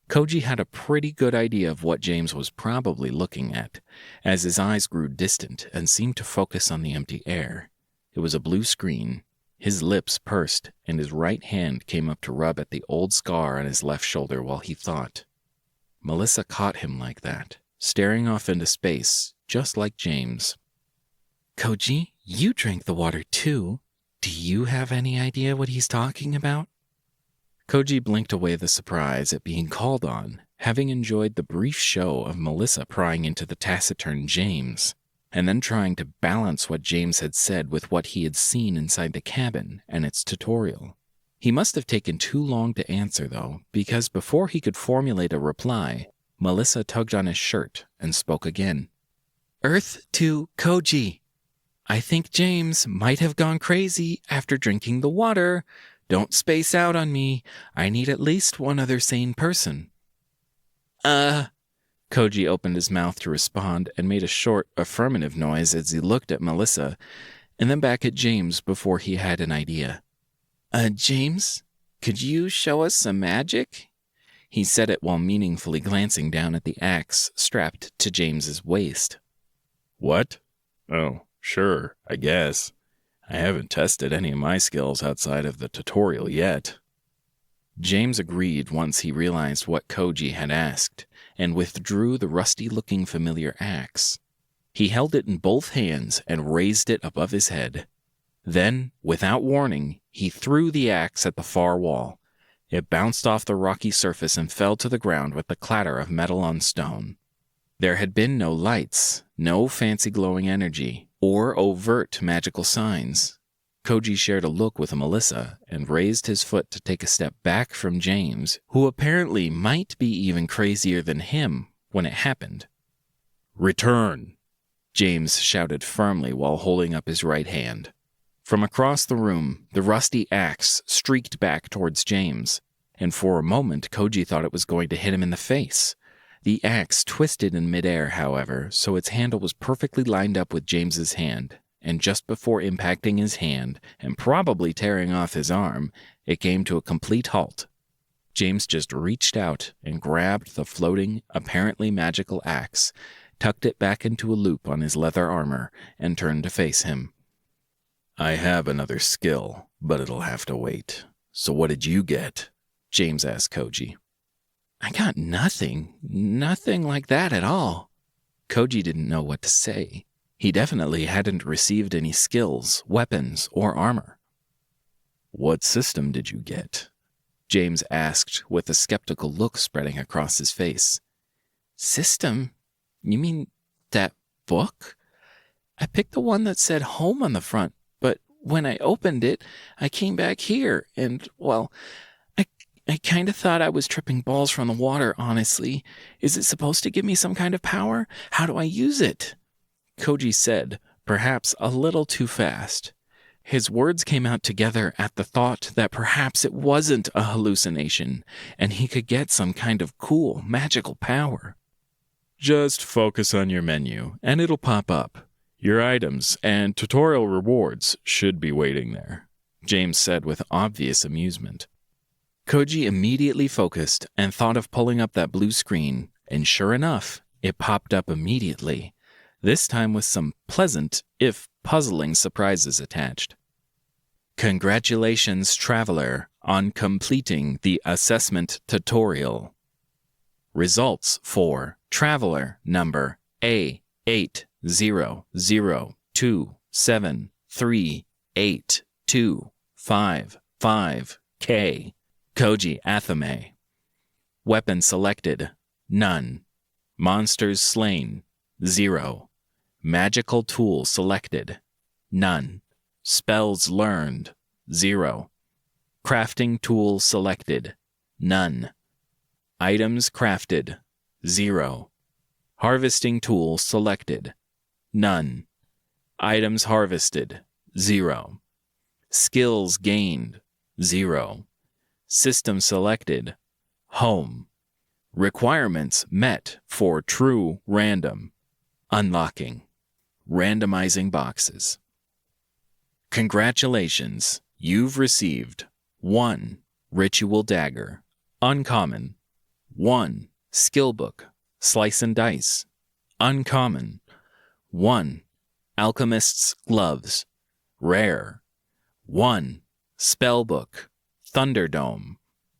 Koji had a pretty good idea of what James was probably looking at, as his eyes grew distant and seemed to focus on the empty air. It was a blue screen. His lips pursed, and his right hand came up to rub at the old scar on his left shoulder while he thought. Melissa caught him like that, staring off into space, just like James. Koji, you drank the water too. Do you have any idea what he's talking about? Koji blinked away the surprise at being called on, having enjoyed the brief show of Melissa prying into the taciturn James, and then trying to balance what James had said with what he had seen inside the cabin and its tutorial. He must have taken too long to answer, though, because before he could formulate a reply, Melissa tugged on his shirt and spoke again. Earth to Koji. I think James might have gone crazy after drinking the water. Don't space out on me. I need at least one other sane person. Koji opened his mouth to respond and made a short, affirmative noise as he looked at Melissa and then back at James before he had an idea. James, could you show us some magic? He said it while meaningfully glancing down at the axe strapped to James's waist. What? Oh, sure, I guess. I haven't tested any of my skills outside of the tutorial yet. James agreed once he realized what Koji had asked, and withdrew the rusty-looking familiar axe. He held it in both hands and raised it above his head. Then, without warning, he threw the axe at the far wall. It bounced off the rocky surface and fell to the ground with the clatter of metal on stone. There had been no lights, no fancy glowing energy, or overt magical signs. Koji shared a look with Melissa and raised his foot to take a step back from James, who apparently might be even crazier than him when it happened. Return, James shouted firmly while holding up his right hand. From across the room, the rusty axe streaked back towards James, and for a moment Koji thought it was going to hit him in the face. The axe twisted in midair, however, so its handle was perfectly lined up with James's hand, and just before impacting his hand and probably tearing off his arm, it came to a complete halt. James just reached out and grabbed the floating, apparently magical axe, tucked it back into a loop on his leather armor, and turned to face him. I have another skill, but it'll have to wait. So what did you get? James asked Koji. I got nothing like that at all. Koji didn't know what to say. He definitely hadn't received any skills, weapons, or armor. What system did you get? James asked with a skeptical look spreading across his face. System? You mean that book? I picked the one that said home on the front, but when I opened it, I came back here, and, well, I kind of thought I was tripping balls from the water, honestly. Is it supposed to give me some kind of power? How do I use it? Koji said, perhaps a little too fast. His words came out together at the thought that perhaps it wasn't a hallucination, and he could get some kind of cool, magical power. Just focus on your menu, and it'll pop up. Your items and tutorial rewards should be waiting there, James said with obvious amusement. Koji immediately focused and thought of pulling up that blue screen, and sure enough, it popped up immediately, this time with some pleasant, if puzzling, surprises attached. Congratulations, traveler, on completing the assessment tutorial. Results for traveler number A8002738255K. Koji Athame. Weapon selected, none. Monsters slain, 0. Magical tool selected, none. Spells learned, 0. Crafting tool selected, none. Items crafted, 0. Harvesting tool selected, none. Items harvested, 0. Skills gained, 0. System selected, home. Requirements met for true random. Unlocking. Randomizing boxes. Congratulations, you've received 1 Ritual Dagger, uncommon, 1 Skill Book, Slice and Dice, uncommon, 1 Alchemist's Gloves, rare, 1 Spell Book, Thunderdome,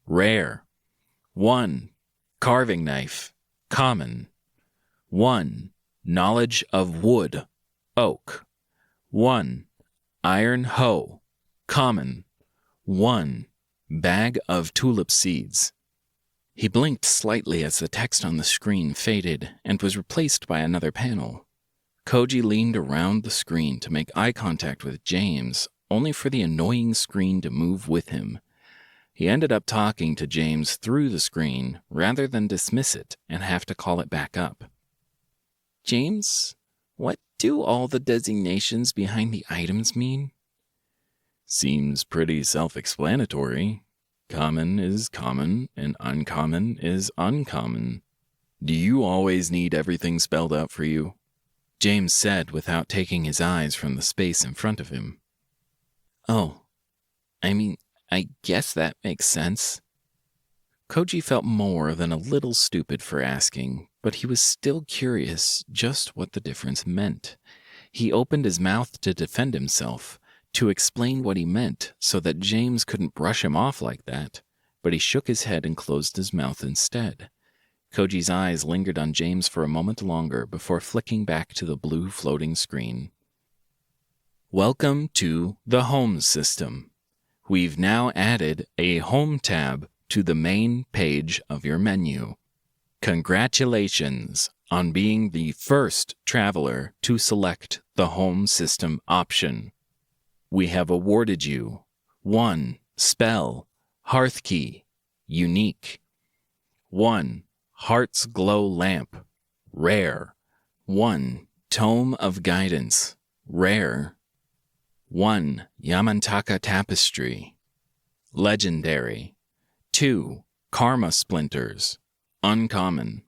rare, 1 Carving Knife, common, 1 Knowledge of Wood, oak, 1 Iron Hoe, common, 1 Bag of Tulip Seeds. He blinked slightly as the text on the screen faded and was replaced by another panel. Koji leaned around the screen to make eye contact with James, only for the annoying screen to move with him. He ended up talking to James through the screen rather than dismiss it and have to call it back up. James, what do all the designations behind the items mean? Seems pretty self-explanatory. Common is common, and uncommon is uncommon. Do you always need everything spelled out for you? James said without taking his eyes from the space in front of him. Oh, I guess that makes sense. Koji felt more than a little stupid for asking, but he was still curious just what the difference meant. He opened his mouth to defend himself, to explain what he meant so that James couldn't brush him off like that, but he shook his head and closed his mouth instead. Koji's eyes lingered on James for a moment longer before flicking back to the blue floating screen. Welcome to the Home system. We've now added a Home tab to the main page of your menu. Congratulations on being the first traveler to select the Home system option. We have awarded you 1 Spell, Hearth Key, unique, 1 Heart's Glow Lamp, rare, 1 Tome of Guidance, rare, 1 Yamantaka Tapestry, legendary, 2 Karma Splinters, uncommon.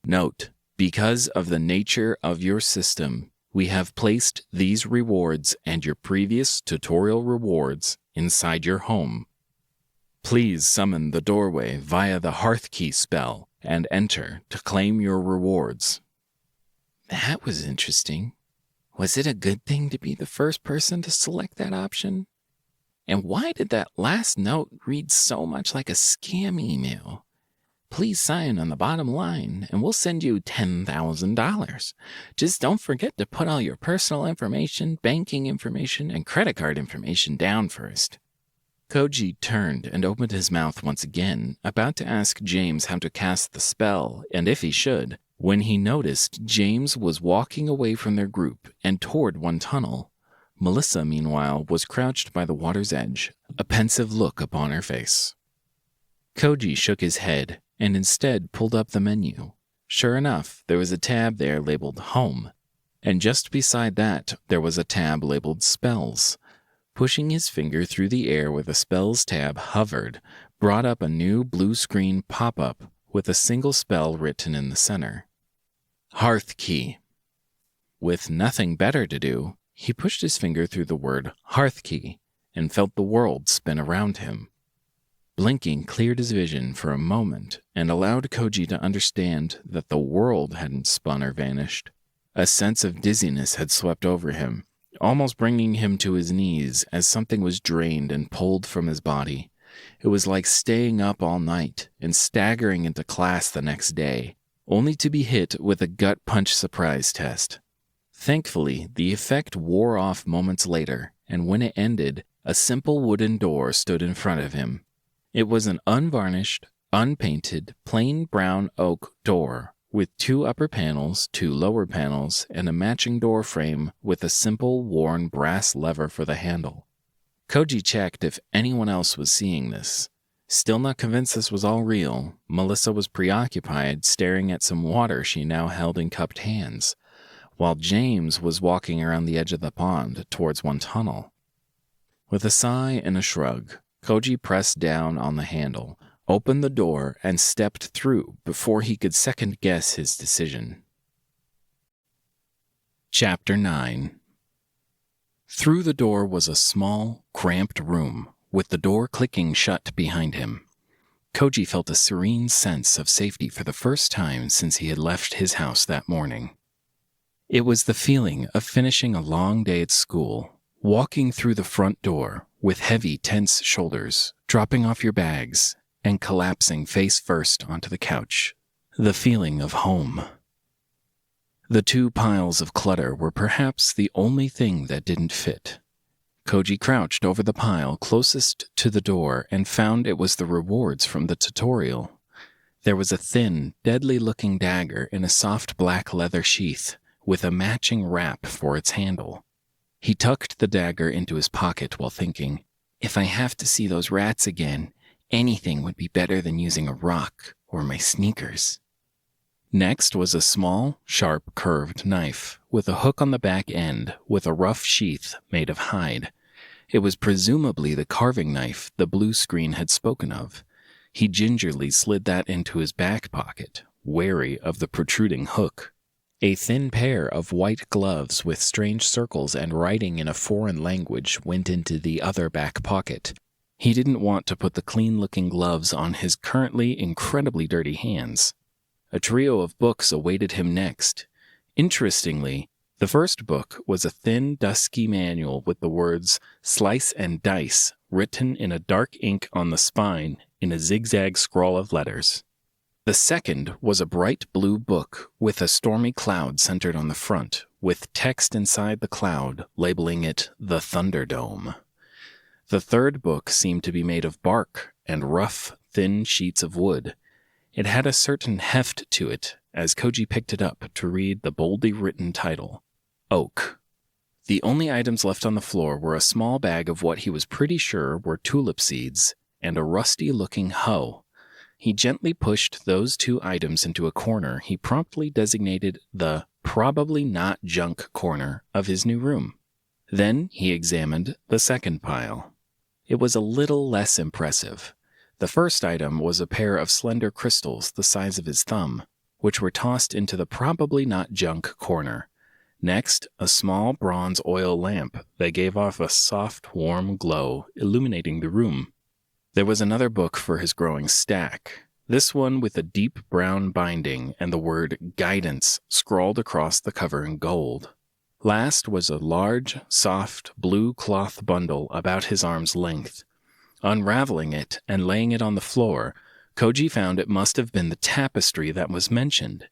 Note, because of the nature of your system, we have placed these rewards and your previous tutorial rewards inside your home. Please summon the doorway via the Hearth Key spell and enter to claim your rewards. That was interesting. Was it a good thing to be the first person to select that option? And why did that last note read so much like a scam email? Please sign on the bottom line, and we'll send you $10,000. Just don't forget to put all your personal information, banking information, and credit card information down first. Koji turned and opened his mouth once again, about to ask James how to cast the spell, and if he should, when he noticed James was walking away from their group and toward one tunnel. Melissa, meanwhile, was crouched by the water's edge, a pensive look upon her face. Koji shook his head and instead pulled up the menu. Sure enough, there was a tab there labeled Home, and just beside that, there was a tab labeled Spells. Pushing his finger through the air where the Spells tab hovered, brought up a new blue screen pop-up with a single spell written in the center. Hearth Key. With nothing better to do, he pushed his finger through the word Hearth Key and felt the world spin around him. Blinking cleared his vision for a moment and allowed Koji to understand that the world hadn't spun or vanished. A sense of dizziness had swept over him, almost bringing him to his knees as something was drained and pulled from his body. It was like staying up all night and staggering into class the next day, only to be hit with a gut punch surprise test. Thankfully, the effect wore off moments later, and when it ended, a simple wooden door stood in front of him. It was an unvarnished, unpainted, plain brown oak door with 2 upper panels, 2 lower panels, and a matching door frame with a simple worn brass lever for the handle. Koji checked if anyone else was seeing this. Still not convinced this was all real, Melissa was preoccupied staring at some water she now held in cupped hands, while James was walking around the edge of the pond towards one tunnel. With a sigh and a shrug, Koji pressed down on the handle, opened the door, and stepped through before he could second-guess his decision. Chapter 9. Through the door was a small, cramped room, with the door clicking shut behind him. Koji felt a serene sense of safety for the first time since he had left his house that morning. It was the feeling of finishing a long day at school, walking through the front door with heavy, tense shoulders, dropping off your bags, and collapsing face first onto the couch. The feeling of home. The two piles of clutter were perhaps the only thing that didn't fit. Koji crouched over the pile closest to the door and found it was the rewards from the tutorial. There was a thin, deadly-looking dagger in a soft black leather sheath, with a matching wrap for its handle. He tucked the dagger into his pocket while thinking, "If I have to see those rats again, anything would be better than using a rock or my sneakers." Next was a small, sharp, curved knife, with a hook on the back end, with a rough sheath made of hide. It was presumably the carving knife the blue screen had spoken of. He gingerly slid that into his back pocket, wary of the protruding hook. A thin pair of white gloves with strange circles and writing in a foreign language went into the other back pocket. He didn't want to put the clean-looking gloves on his currently incredibly dirty hands. A trio of books awaited him next. Interestingly, the first book was a thin, dusky manual with the words "Slice and Dice" written in a dark ink on the spine in a zigzag scrawl of letters. The second was a bright blue book with a stormy cloud centered on the front, with text inside the cloud labeling it the Thunderdome. The third book seemed to be made of bark and rough, thin sheets of wood. It had a certain heft to it as Koji picked it up to read the boldly written title, Oak. The only items left on the floor were a small bag of what he was pretty sure were tulip seeds and a rusty-looking hoe. He gently pushed those two items into a corner he promptly designated the probably not junk corner of his new room. Then he examined the second pile. It was a little less impressive. The first item was a pair of slender crystals the size of his thumb, which were tossed into the probably not junk corner. Next, a small bronze oil lamp that gave off a soft, warm glow, illuminating the room. There was another book for his growing stack, this one with a deep brown binding and the word Guidance scrawled across the cover in gold. Last was a large, soft, blue cloth bundle about his arm's length. Unraveling it and laying it on the floor, Koji found it must have been the tapestry that was mentioned.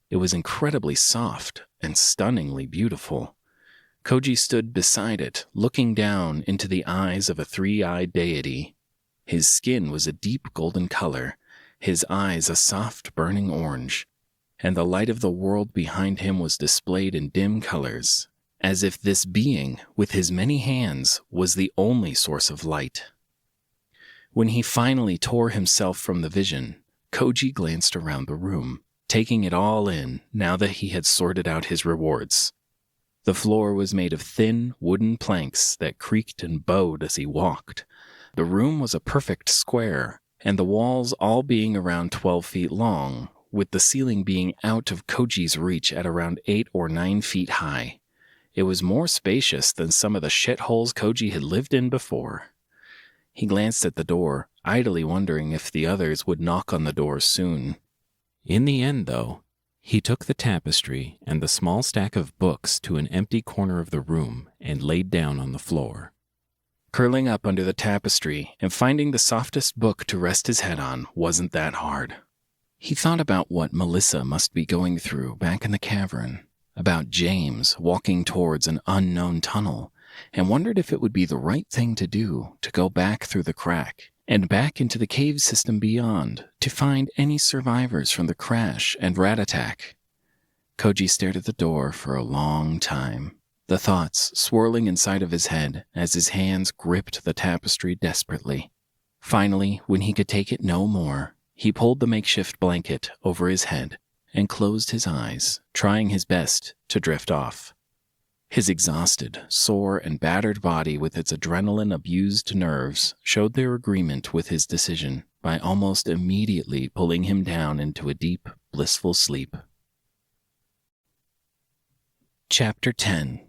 It was incredibly soft and stunningly beautiful. Koji stood beside it, looking down into the eyes of a three-eyed deity. His skin was a deep golden color, his eyes a soft burning orange, and the light of the world behind him was displayed in dim colors, as if this being, with his many hands, was the only source of light. When he finally tore himself from the vision, Koji glanced around the room, taking it all in now that he had sorted out his rewards. The floor was made of thin, wooden planks that creaked and bowed as he walked. The room was a perfect square, and the walls all being around 12 feet long, with the ceiling being out of Koji's reach at around 8 or 9 feet high. It was more spacious than some of the shitholes Koji had lived in before. He glanced at the door, idly wondering if the others would knock on the door soon. In the end, though, he took the tapestry and the small stack of books to an empty corner of the room and laid down on the floor. Curling up under the tapestry and finding the softest book to rest his head on wasn't that hard. He thought about what Melissa must be going through back in the cavern, about James walking towards an unknown tunnel, and wondered if it would be the right thing to do to go back through the crack and back into the cave system beyond to find any survivors from the crash and rat attack. Koji stared at the door for a long time, the thoughts swirling inside of his head as his hands gripped the tapestry desperately. Finally, when he could take it no more, he pulled the makeshift blanket over his head and closed his eyes, trying his best to drift off. His exhausted, sore, and battered body with its adrenaline-abused nerves showed their agreement with his decision by almost immediately pulling him down into a deep, blissful sleep. Chapter 10.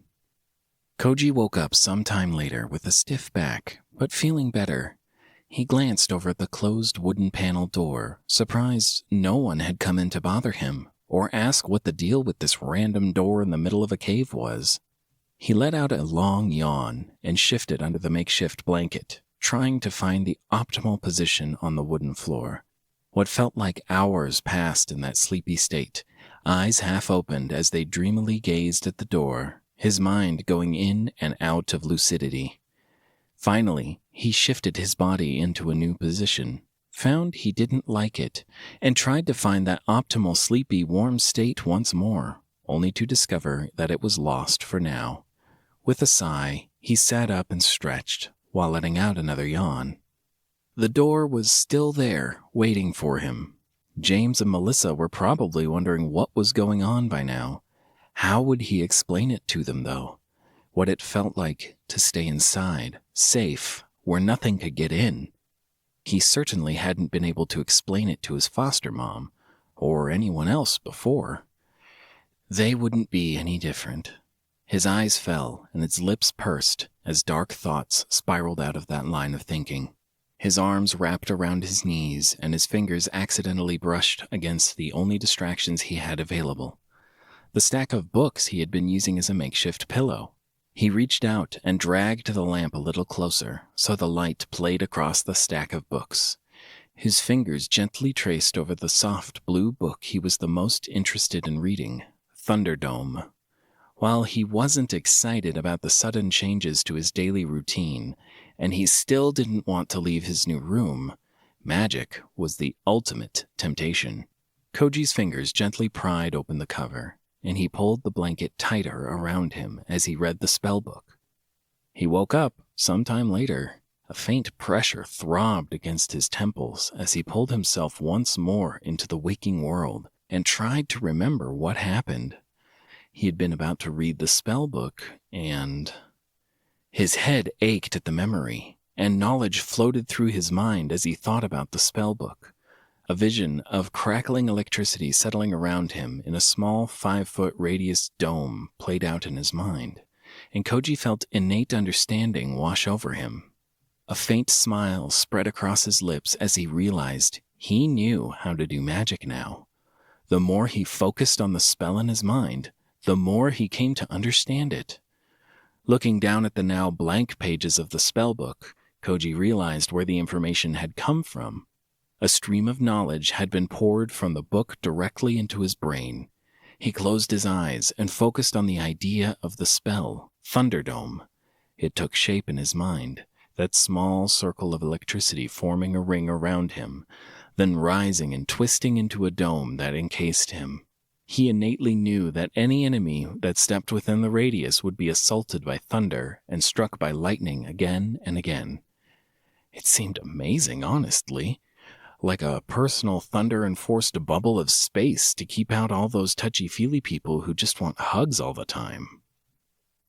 Koji woke up some time later with a stiff back, but feeling better. He glanced over at the closed wooden panel door, surprised no one had come in to bother him or ask what the deal with this random door in the middle of a cave was. He let out a long yawn and shifted under the makeshift blanket, trying to find the optimal position on the wooden floor. What felt like hours passed in that sleepy state, eyes half opened as they dreamily gazed at the door, his mind going in and out of lucidity. Finally, he shifted his body into a new position, found he didn't like it, and tried to find that optimal sleepy, warm state once more, only to discover that it was lost for now. With a sigh, he sat up and stretched, while letting out another yawn. The door was still there, waiting for him. James and Melissa were probably wondering what was going on by now. How would he explain it to them, though? What it felt like to stay inside, safe, where nothing could get in. He certainly hadn't been able to explain it to his foster mom, or anyone else before. They wouldn't be any different. His eyes fell, and his lips pursed as dark thoughts spiraled out of that line of thinking. His arms wrapped around his knees, and his fingers accidentally brushed against the only distractions he had available. The stack of books he had been using as a makeshift pillow. He reached out and dragged the lamp a little closer, so the light played across the stack of books. His fingers gently traced over the soft blue book he was the most interested in reading, Thunderdome. While he wasn't excited about the sudden changes to his daily routine, and he still didn't want to leave his new room, magic was the ultimate temptation. Koji's fingers gently pried open the cover, and he pulled the blanket tighter around him as he read the spellbook. He woke up some time later. A faint pressure throbbed against his temples as he pulled himself once more into the waking world and tried to remember what happened. He had been about to read the spellbook, and his head ached at the memory, and knowledge floated through his mind as he thought about the spellbook. A vision of crackling electricity settling around him in a small 5-foot radius dome played out in his mind, and Koji felt innate understanding wash over him. A faint smile spread across his lips as he realized he knew how to do magic now. The more he focused on the spell in his mind, the more he came to understand it. Looking down at the now blank pages of the spellbook, Koji realized where the information had come from. A stream of knowledge had been poured from the book directly into his brain. He closed his eyes and focused on the idea of the spell, Thunderdome. It took shape in his mind, that small circle of electricity forming a ring around him, then rising and twisting into a dome that encased him. He innately knew that any enemy that stepped within the radius would be assaulted by thunder and struck by lightning again and again. It seemed amazing, honestly. Like a personal thunder-enforced bubble of space to keep out all those touchy-feely people who just want hugs all the time.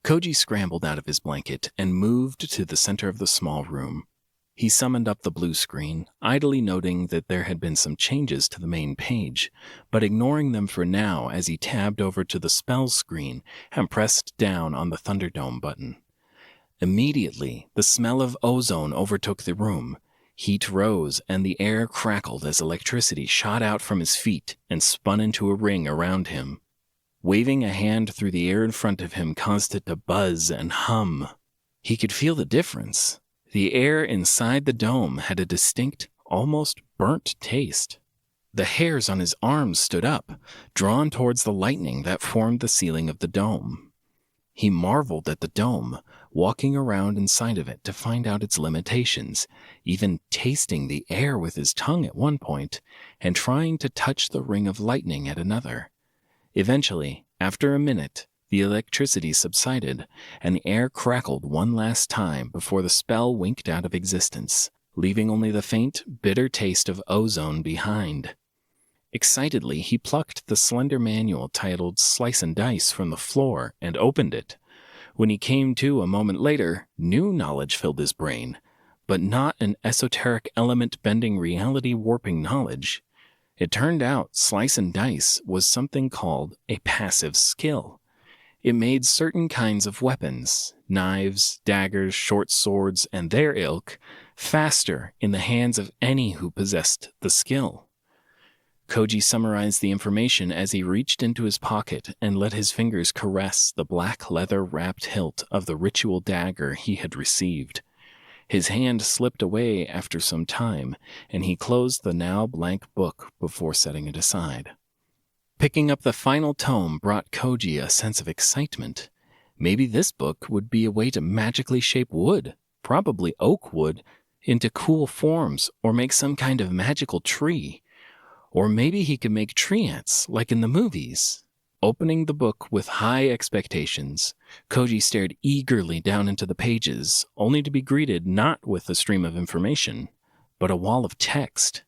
Koji scrambled out of his blanket and moved to the center of the small room. He summoned up the blue screen, idly noting that there had been some changes to the main page, but ignoring them for now as he tabbed over to the spells screen and pressed down on the Thunderdome button. Immediately, the smell of ozone overtook the room. Heat rose, and the air crackled as electricity shot out from his feet and spun into a ring around him. Waving a hand through the air in front of him caused it to buzz and hum. He could feel the difference. The air inside the dome had a distinct, almost burnt taste. The hairs on his arms stood up, drawn towards the lightning that formed the ceiling of the dome. He marveled at the dome, walking around inside of it to find out its limitations, even tasting the air with his tongue at one point, and trying to touch the ring of lightning at another. Eventually, after a minute, the electricity subsided, and the air crackled one last time before the spell winked out of existence, leaving only the faint, bitter taste of ozone behind. Excitedly, he plucked the slender manual titled Slice and Dice from the floor and opened it. When he came to a moment later, new knowledge filled his brain, but not an esoteric element-bending reality-warping knowledge. It turned out Slice and Dice was something called a passive skill. It made certain kinds of weapons, knives, daggers, short swords, and their ilk, faster in the hands of any who possessed the skill. Koji summarized the information as he reached into his pocket and let his fingers caress the black leather-wrapped hilt of the ritual dagger he had received. His hand slipped away after some time, and he closed the now blank book before setting it aside. Picking up the final tome brought Koji a sense of excitement. Maybe this book would be a way to magically shape wood, probably oak wood, into cool forms or make some kind of magical tree. Or maybe he could make tree ants, like in the movies. Opening the book with high expectations, Koji stared eagerly down into the pages, only to be greeted not with a stream of information, but a wall of text.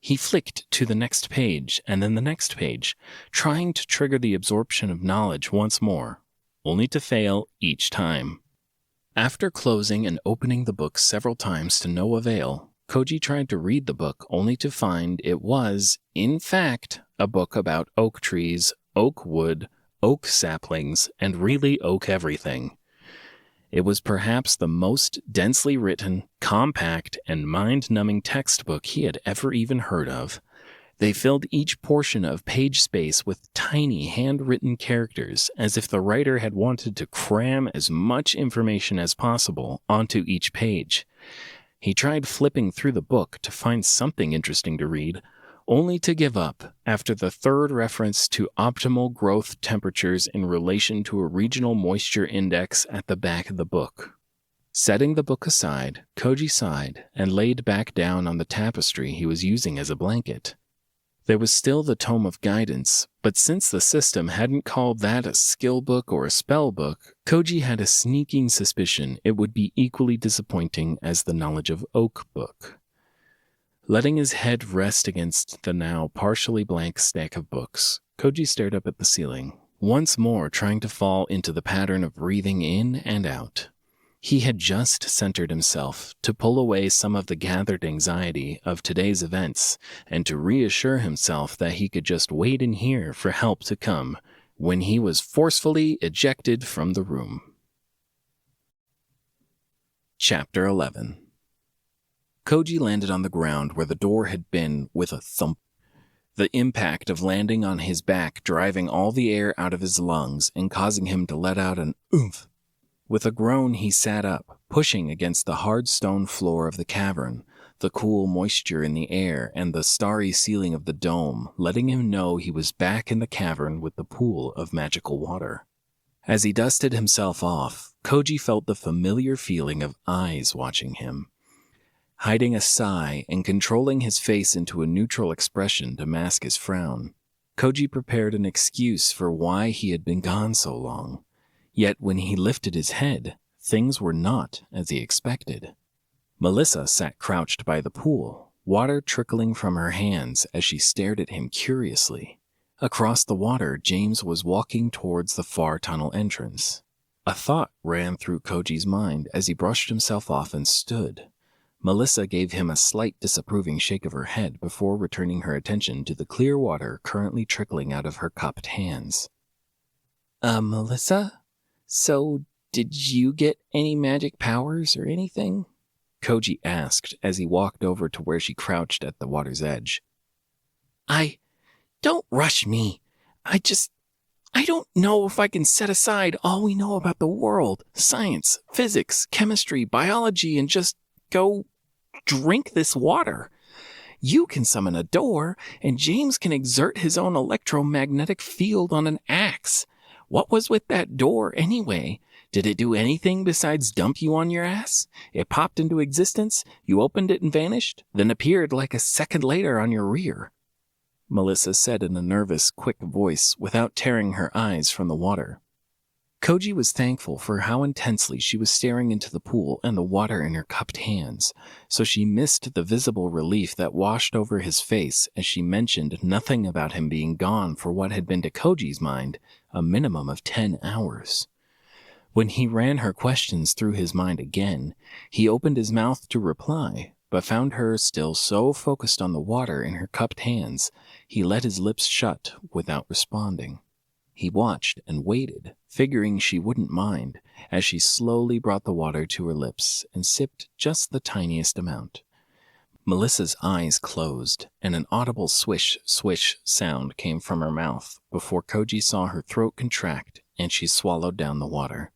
He flicked to the next page and then the next page, trying to trigger the absorption of knowledge once more, only to fail each time. After closing and opening the book several times to no avail, Koji tried to read the book only to find it was, in fact, a book about oak trees, oak wood, oak saplings, and really oak everything. It was perhaps the most densely written, compact, and mind-numbing textbook he had ever even heard of. They filled each portion of page space with tiny handwritten characters, as if the writer had wanted to cram as much information as possible onto each page. He tried flipping through the book to find something interesting to read, only to give up after the third reference to optimal growth temperatures in relation to a regional moisture index at the back of the book. Setting the book aside, Koji sighed and laid back down on the tapestry he was using as a blanket. There was still the Tome of Guidance, but since the system hadn't called that a skill book or a spell book, Koji had a sneaking suspicion it would be equally disappointing as the Knowledge of Oak book. Letting his head rest against the now partially blank stack of books, Koji stared up at the ceiling, once more trying to fall into the pattern of breathing in and out. He had just centered himself to pull away some of the gathered anxiety of today's events and to reassure himself that he could just wait in here for help to come when he was forcefully ejected from the room. Chapter 11. Koji landed on the ground where the door had been with a thump. The impact of landing on his back driving all the air out of his lungs and causing him to let out an oomph. With a groan, he sat up, pushing against the hard stone floor of the cavern, the cool moisture in the air and the starry ceiling of the dome, letting him know he was back in the cavern with the pool of magical water. As he dusted himself off, Koji felt the familiar feeling of eyes watching him. Hiding a sigh and controlling his face into a neutral expression to mask his frown, Koji prepared an excuse for why he had been gone so long. Yet when he lifted his head, things were not as he expected. Melissa sat crouched by the pool, water trickling from her hands as she stared at him curiously. Across the water, James was walking towards the far tunnel entrance. A thought ran through Koji's mind as he brushed himself off and stood. Melissa gave him a slight disapproving shake of her head before returning her attention to the clear water currently trickling out of her cupped hands. Melissa? So, did you get any magic powers or anything? Koji asked as he walked over to where she crouched at the water's edge. Don't rush me. I don't know if I can set aside all we know about the world, science, physics, chemistry, biology, and just go drink this water. You can summon a door, and James can exert his own electromagnetic field on an axe. What was with that door, anyway? Did it do anything besides dump you on your ass? It popped into existence, you opened it and vanished, then appeared like a second later on your rear. Melissa said in a nervous, quick voice without tearing her eyes from the water. Koji was thankful for how intensely she was staring into the pool and the water in her cupped hands, so she missed the visible relief that washed over his face as she mentioned nothing about him being gone for what had been to Koji's mind a minimum of 10 hours. When he ran her questions through his mind again, he opened his mouth to reply, but found her still so focused on the water in her cupped hands, he let his lips shut without responding. He watched and waited, figuring she wouldn't mind, as she slowly brought the water to her lips and sipped just the tiniest amount. Melissa's eyes closed, and an audible swish, swish sound came from her mouth before Koji saw her throat contract and she swallowed down the water.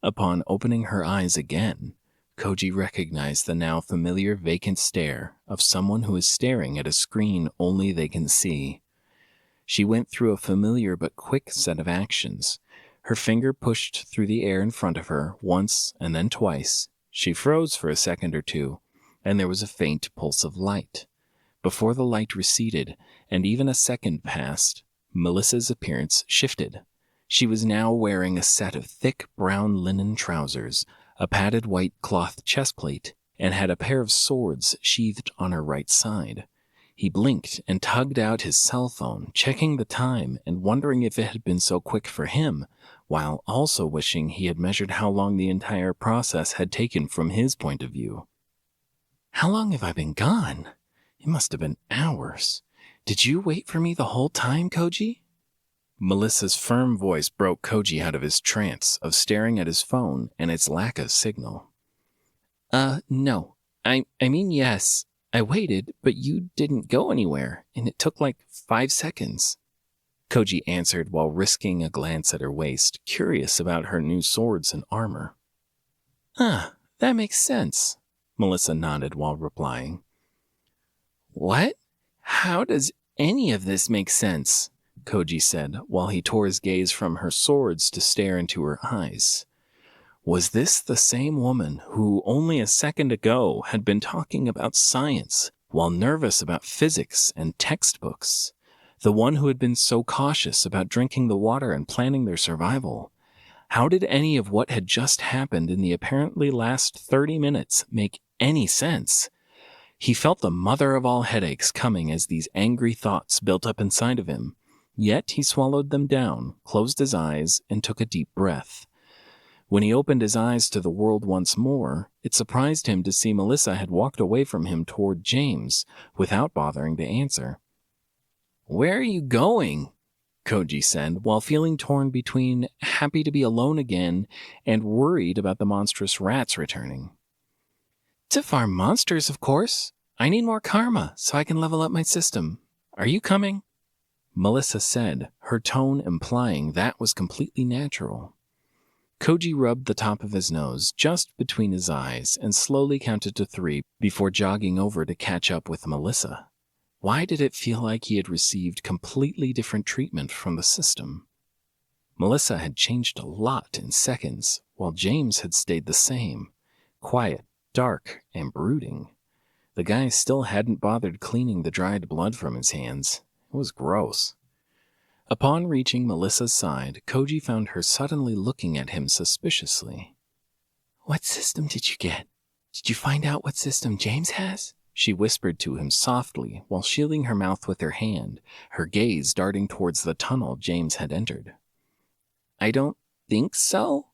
Upon opening her eyes again, Koji recognized the now familiar vacant stare of someone who is staring at a screen only they can see. She went through a familiar but quick set of actions. Her finger pushed through the air in front of her once and then twice. She froze for a second or two, and there was a faint pulse of light. Before the light receded, and even a second passed, Melissa's appearance shifted. She was now wearing a set of thick brown linen trousers, a padded white cloth chestplate, and had a pair of swords sheathed on her right side. He blinked and tugged out his cell phone, checking the time and wondering if it had been so quick for him, while also wishing he had measured how long the entire process had taken from his point of view. "How long have I been gone? It must have been hours. Did you wait for me the whole time, Koji?" Melissa's firm voice broke Koji out of his trance of staring at his phone and its lack of signal. No. I mean, yes. I waited, but you didn't go anywhere, and it took like 5 seconds. Koji answered while risking a glance at her waist, curious about her new swords and armor. That makes sense, Melissa nodded while replying. What? How does any of this make sense? Koji said while he tore his gaze from her swords to stare into her eyes. Was this the same woman who only a second ago had been talking about science while nervous about physics and textbooks? The one who had been so cautious about drinking the water and planning their survival? How did any of what had just happened in the apparently last 30 minutes make any sense? He felt the mother of all headaches coming as these angry thoughts built up inside of him. Yet he swallowed them down, closed his eyes, and took a deep breath. When he opened his eyes to the world once more, it surprised him to see Melissa had walked away from him toward James, without bothering to answer. "Where are you going?" Koji said, while feeling torn between happy to be alone again and worried about the monstrous rats returning. "To farm monsters, of course. I need more karma so I can level up my system. Are you coming?" Melissa said, her tone implying that was completely natural. Koji rubbed the top of his nose just between his eyes and slowly counted to 3 before jogging over to catch up with Melissa. Why did it feel like he had received completely different treatment from the system? Melissa had changed a lot in seconds, while James had stayed the same, quiet, dark, and brooding. The guy still hadn't bothered cleaning the dried blood from his hands. It was gross. Upon reaching Melissa's side, Koji found her suddenly looking at him suspiciously. "What system did you get? Did you find out what system James has?" She whispered to him softly while shielding her mouth with her hand, her gaze darting towards the tunnel James had entered. "I don't think so.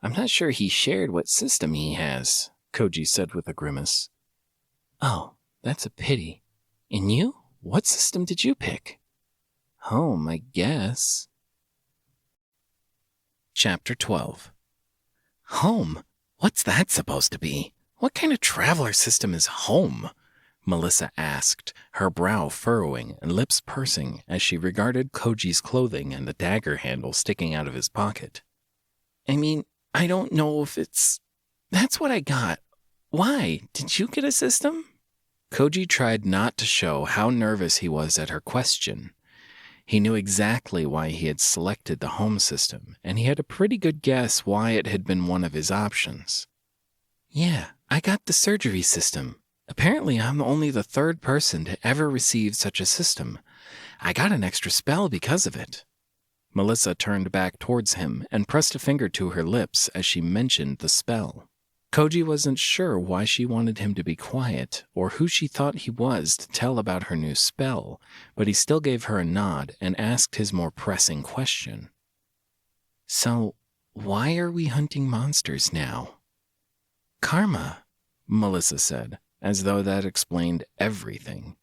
I'm not sure he shared what system he has," Koji said with a grimace. "Oh, that's a pity. And you? What system did you pick?" "Home, I guess." Chapter 12. Home? What's that supposed to be? What kind of traveler system is home? Melissa asked, her brow furrowing and lips pursing as she regarded Koji's clothing and the dagger handle sticking out of his pocket. "I mean, I don't know if it's... That's what I got. Why? Did you get a system?" Koji tried not to show how nervous he was at her question. He knew exactly why he had selected the home system, and he had a pretty good guess why it had been one of his options. "Yeah, I got the surgery system. Apparently I'm only the 3rd person to ever receive such a system. I got an extra spell because of it." Melissa turned back towards him and pressed a finger to her lips as she mentioned the spell. Koji wasn't sure why she wanted him to be quiet or who she thought he was to tell about her new spell, but he still gave her a nod and asked his more pressing question. "So, why are we hunting monsters now?" "Karma," Melissa said, as though that explained everything.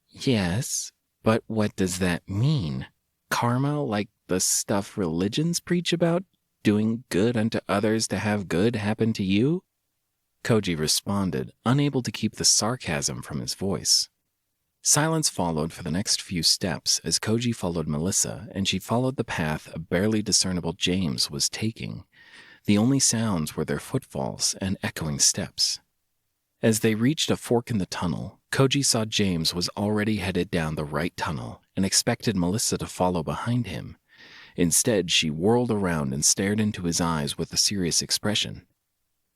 "Yes, but what does that mean?" Karma, like the stuff religions preach about? Doing good unto others to have good happen to you? Koji responded, unable to keep the sarcasm from his voice. Silence followed for the next few steps as Koji followed Melissa, and she followed the path a barely discernible James was taking. The only sounds were their footfalls and echoing steps. As they reached a fork in the tunnel, Koji saw James was already headed down the right tunnel and expected Melissa to follow behind him. Instead, she whirled around and stared into his eyes with a serious expression.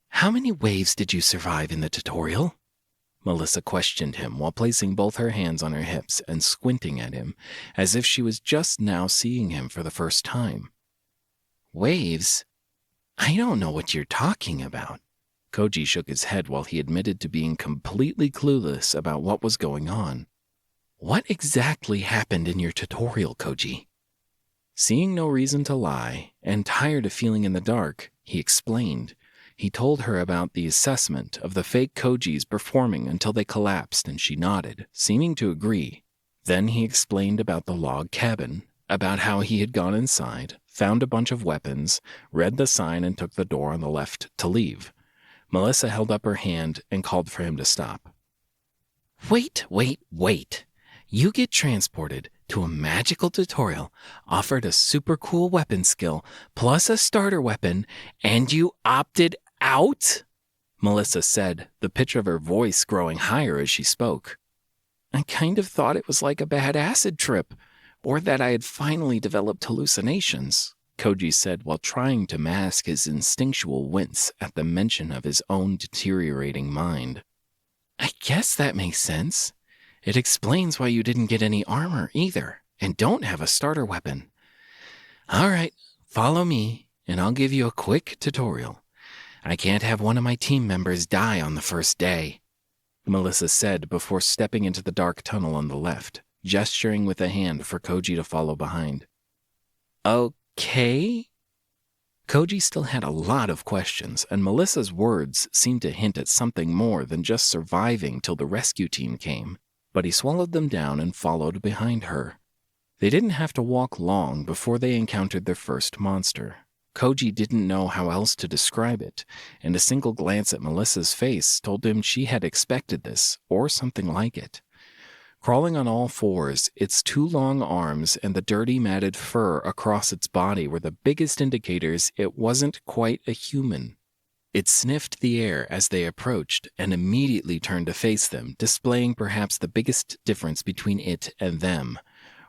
"How many waves did you survive in the tutorial?" Melissa questioned him while placing both her hands on her hips and squinting at him, as if she was just now seeing him for the first time. "Waves? I don't know what you're talking about." Koji shook his head while he admitted to being completely clueless about what was going on. "What exactly happened in your tutorial, Koji?" Seeing no reason to lie, and tired of feeling in the dark, he explained. He told her about the assessment of the fake Kojis performing until they collapsed, and she nodded, seeming to agree. Then he explained about the log cabin, about how he had gone inside, found a bunch of weapons, read the sign, and took the door on the left to leave. Melissa held up her hand and called for him to stop. Wait. You get transported to a magical tutorial, offered a super cool weapon skill, plus a starter weapon, and you opted out? Melissa said, the pitch of her voice growing higher as she spoke. I kind of thought it was like a bad acid trip, or that I had finally developed hallucinations, Koji said while trying to mask his instinctual wince at the mention of his own deteriorating mind. I guess that makes sense. It explains why you didn't get any armor either, and don't have a starter weapon. All right, follow me, and I'll give you a quick tutorial. I can't have one of my team members die on the first day, Melissa said before stepping into the dark tunnel on the left, gesturing with a hand for Koji to follow behind. Okay? Koji still had a lot of questions, and Melissa's words seemed to hint at something more than just surviving till the rescue team came, but he swallowed them down and followed behind her. They didn't have to walk long before they encountered their first monster. Koji didn't know how else to describe it, and a single glance at Melissa's face told him she had expected this, or something like it. Crawling on all fours, its two long arms and the dirty matted fur across its body were the biggest indicators it wasn't quite a human. It sniffed the air as they approached and immediately turned to face them, displaying perhaps the biggest difference between it and them.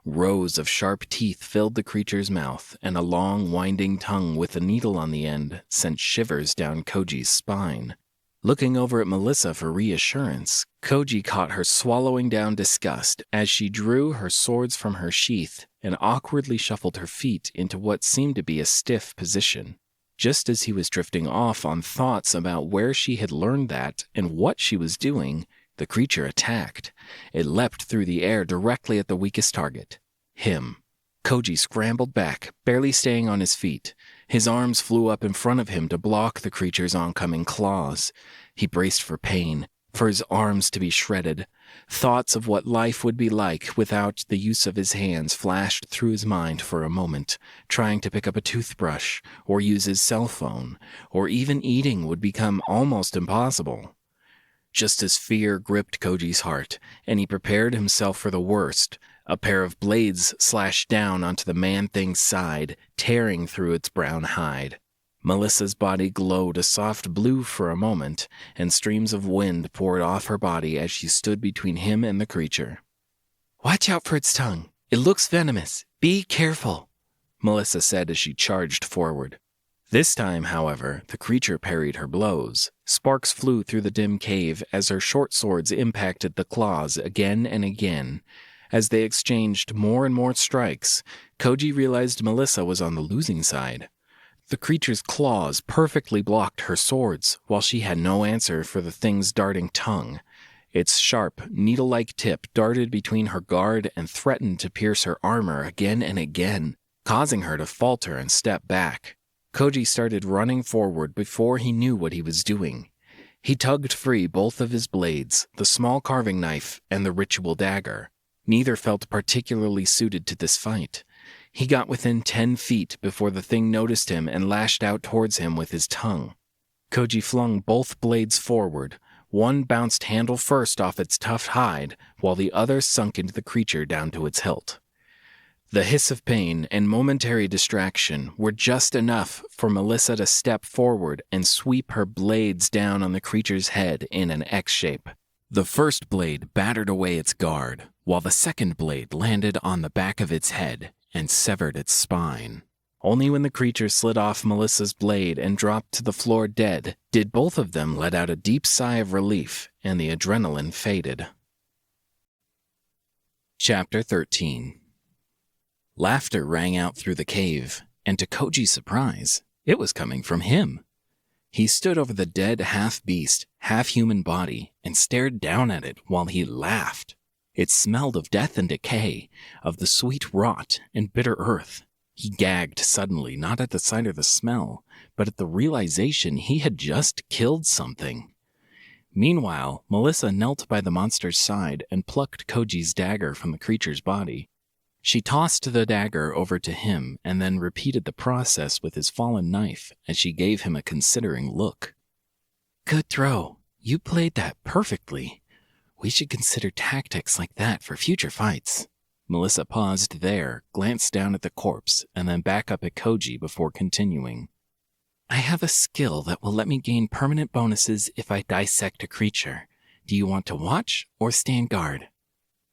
Rows of sharp teeth filled the creature's mouth, and a long, winding tongue with a needle on the end sent shivers down Koji's spine. Looking over at Melissa for reassurance, Koji caught her swallowing down disgust as she drew her swords from her sheath and awkwardly shuffled her feet into what seemed to be a stiff position. Just as he was drifting off on thoughts about where she had learned that and what she was doing, the creature attacked. It leapt through the air directly at the weakest target, him. Koji scrambled back, barely staying on his feet. His arms flew up in front of him to block the creature's oncoming claws. He braced for pain, for his arms to be shredded. Thoughts of what life would be like without the use of his hands flashed through his mind for a moment. Trying to pick up a toothbrush, or use his cell phone, or even eating would become almost impossible. Just as fear gripped Koji's heart, and he prepared himself for the worst, a pair of blades slashed down onto the man-thing's side, tearing through its brown hide. Melissa's body glowed a soft blue for a moment, and streams of wind poured off her body as she stood between him and the creature. Watch out for its tongue. It looks venomous. Be careful, Melissa said as she charged forward. This time, however, the creature parried her blows. Sparks flew through the dim cave as her short swords impacted the claws again and again. As they exchanged more and more strikes, Koji realized Melissa was on the losing side. The creature's claws perfectly blocked her swords, while she had no answer for the thing's darting tongue. Its sharp, needle-like tip darted between her guard and threatened to pierce her armor again and again, causing her to falter and step back. Koji started running forward before he knew what he was doing. He tugged free both of his blades, the small carving knife and the ritual dagger. Neither felt particularly suited to this fight. He got within 10 feet before the thing noticed him and lashed out towards him with his tongue. Koji flung both blades forward. One bounced handle first off its tough hide, while the other sunk into the creature down to its hilt. The hiss of pain and momentary distraction were just enough for Melissa to step forward and sweep her blades down on the creature's head in an X shape. The first blade battered away its guard, while the second blade landed on the back of its head and severed its spine. Only when the creature slid off Melissa's blade and dropped to the floor dead did both of them let out a deep sigh of relief, and the adrenaline faded. Chapter 13. Laughter rang out through the cave, and to Koji's surprise, it was coming from him. He stood over the dead half-beast, half-human body and stared down at it while he laughed. It smelled of death and decay, of the sweet rot and bitter earth. He gagged suddenly, not at the sight of the smell, but at the realization he had just killed something. Meanwhile, Melissa knelt by the monster's side and plucked Koji's dagger from the creature's body. She tossed the dagger over to him and then repeated the process with his fallen knife as she gave him a considering look. "Good throw. You played that perfectly. We should consider tactics like that for future fights." Melissa paused there, glanced down at the corpse, and then back up at Koji before continuing. "I have a skill that will let me gain permanent bonuses if I dissect a creature. Do you want to watch or stand guard?"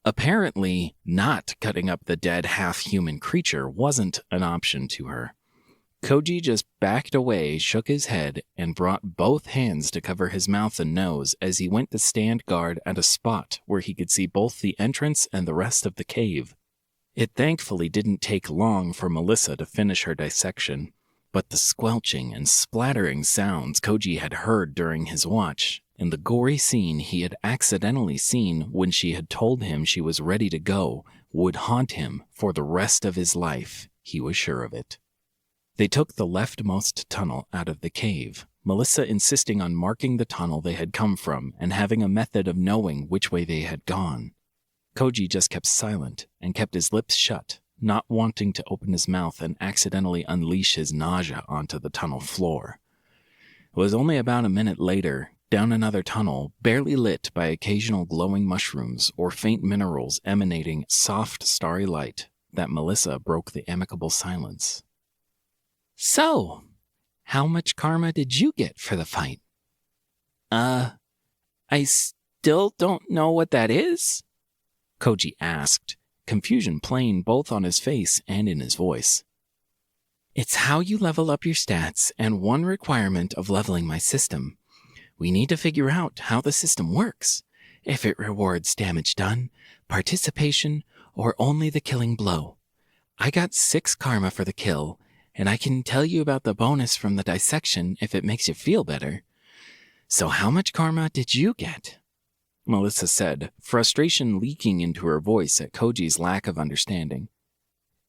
Apparently, not cutting up the dead half-human creature wasn't an option to her. Koji just backed away, shook his head, and brought both hands to cover his mouth and nose as he went to stand guard at a spot where he could see both the entrance and the rest of the cave. It thankfully didn't take long for Melissa to finish her dissection, but the squelching and splattering sounds Koji had heard during his watch, and the gory scene he had accidentally seen when she had told him she was ready to go, would haunt him for the rest of his life, he was sure of it. They took the leftmost tunnel out of the cave, Melissa insisting on marking the tunnel they had come from and having a method of knowing which way they had gone. Koji just kept silent and kept his lips shut, not wanting to open his mouth and accidentally unleash his nausea onto the tunnel floor. It was only about a minute later, down another tunnel, barely lit by occasional glowing mushrooms or faint minerals emanating soft, starry light, that Melissa broke the amicable silence. "So, how much karma did you get for the fight?" I still don't know what that is," Koji asked, confusion plain both on his face and in his voice. "It's how you level up your stats and one requirement of leveling my system. We need to figure out how the system works, if it rewards damage done, participation, or only the killing blow. I got 6 karma for the kill, and I can tell you about the bonus from the dissection if it makes you feel better. So how much karma did you get?" Melissa said, frustration leaking into her voice at Koji's lack of understanding.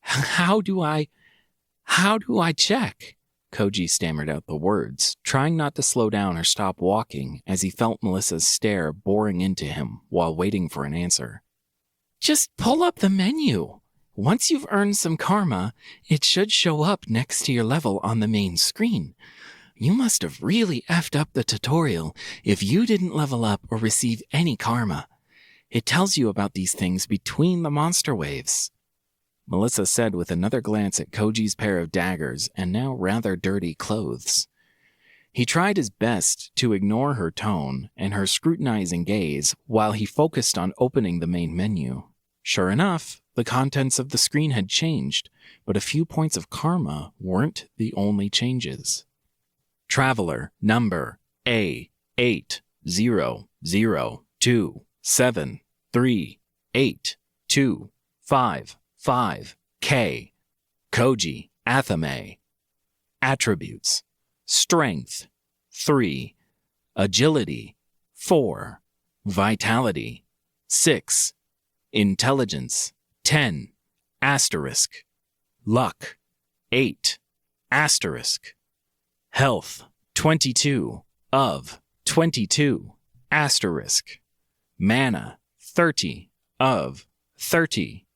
How do I check?" Koji stammered out the words, trying not to slow down or stop walking as he felt Melissa's stare boring into him while waiting for an answer. "Just pull up the menu. Once you've earned some karma, it should show up next to your level on the main screen. You must have really effed up the tutorial if you didn't level up or receive any karma. It tells you about these things between the monster waves," Melissa said with another glance at Koji's pair of daggers and now rather dirty clothes. He tried his best to ignore her tone and her scrutinizing gaze while he focused on opening the main menu. Sure enough, the contents of the screen had changed, but a few points of karma weren't the only changes. Traveler number A8002738255K. Koji Athame. Attributes: Strength 3, Agility 4, Vitality 6, Intelligence 10, asterisk, Luck 8, asterisk, Health 22 of 22, asterisk, Mana 30 of 30,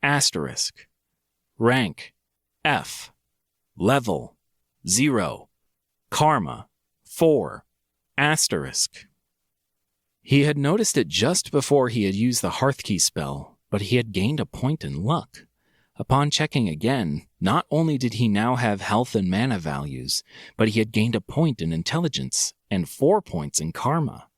asterisk, Rank, F. Level, 0. Karma, 4. Asterisk. He had noticed it just before he had used the Hearthkey spell, but he had gained a point in luck. Upon checking again, not only did he now have health and mana values, but he had gained a point in intelligence and 4 points in karma.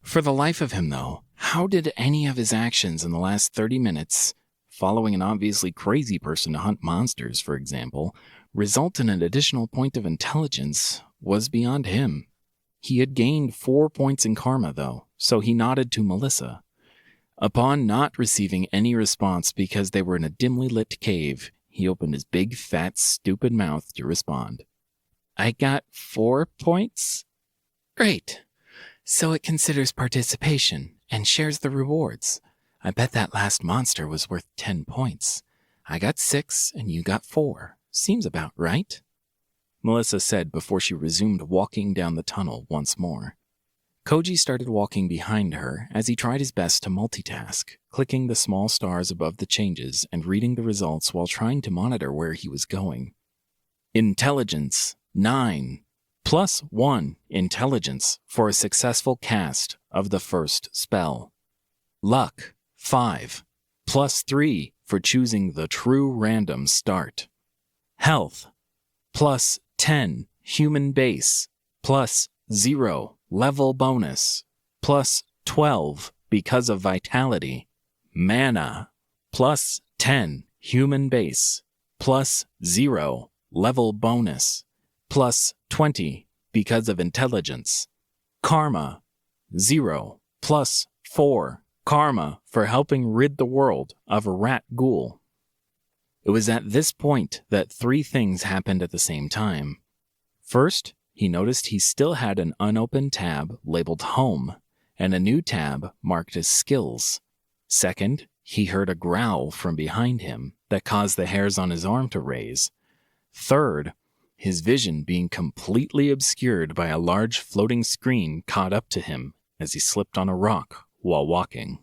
For the life of him, though, how did any of his actions in the last 30 minutes, following an obviously crazy person to hunt monsters, for example, result in an additional point of intelligence was beyond him. He had gained 4 points in karma, though, so he nodded to Melissa. Upon not receiving any response because they were in a dimly lit cave, he opened his big, fat, stupid mouth to respond. I got 4 points? Great. So it considers participation and shares the rewards. I bet that last monster was worth 10 points. I got 6 and you got 4. Seems about right, Melissa said before she resumed walking down the tunnel once more. Koji started walking behind her as he tried his best to multitask, clicking the small stars above the changes and reading the results while trying to monitor where he was going. Intelligence, 9. +1 intelligence for a successful cast of the first spell. Luck, 5. +3 for choosing the true random start. Health, +10 human base, +0 level bonus, +12 because of vitality. Mana, +10 human base, +0 level bonus, +20 because of intelligence. Karma, 0 +4 karma for helping rid the world of a rat ghoul. It was at this point that 3 things happened at the same time. First, he noticed he still had an unopened tab labeled Home and a new tab marked as Skills. Second, he heard a growl from behind him that caused the hairs on his arm to raise. Third, his vision being completely obscured by a large floating screen caught up to him as he slipped on a rock while walking.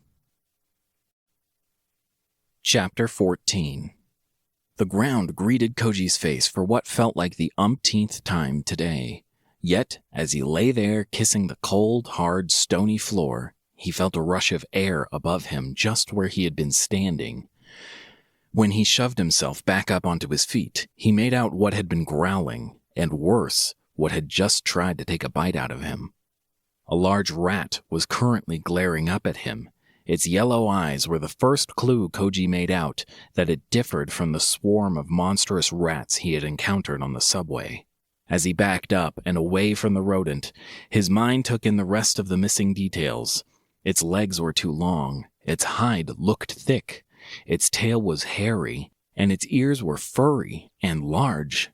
Chapter 14. The ground greeted Koji's face for what felt like the umpteenth time today. Yet, as he lay there kissing the cold, hard, stony floor, he felt a rush of air above him just where he had been standing. When he shoved himself back up onto his feet, he made out what had been growling, and worse, what had just tried to take a bite out of him. A large rat was currently glaring up at him. Its yellow eyes were the first clue Koji made out that it differed from the swarm of monstrous rats he had encountered on the subway. As he backed up and away from the rodent, his mind took in the rest of the missing details. Its legs were too long, its hide looked thick, its tail was hairy, and its ears were furry and large.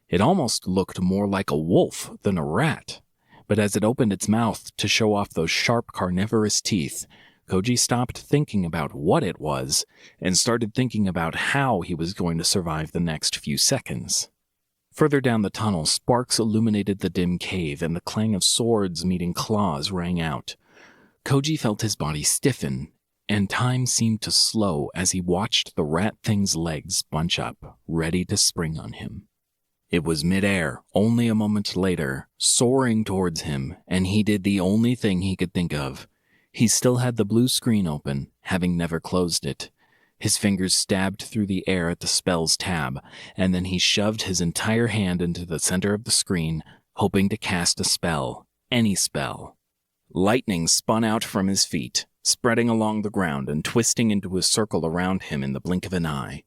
It almost looked more like a wolf than a rat. But as it opened its mouth to show off those sharp carnivorous teeth, Koji stopped thinking about what it was and started thinking about how he was going to survive the next few seconds. Further down the tunnel, sparks illuminated the dim cave and the clang of swords meeting claws rang out. Koji felt his body stiffen, and time seemed to slow as he watched the rat thing's legs bunch up, ready to spring on him. It was midair, only a moment later, soaring towards him, and he did the only thing he could think of. He still had the blue screen open, having never closed it. His fingers stabbed through the air at the spells tab, and then he shoved his entire hand into the center of the screen, hoping to cast a spell, any spell. Lightning spun out from his feet, spreading along the ground and twisting into a circle around him in the blink of an eye.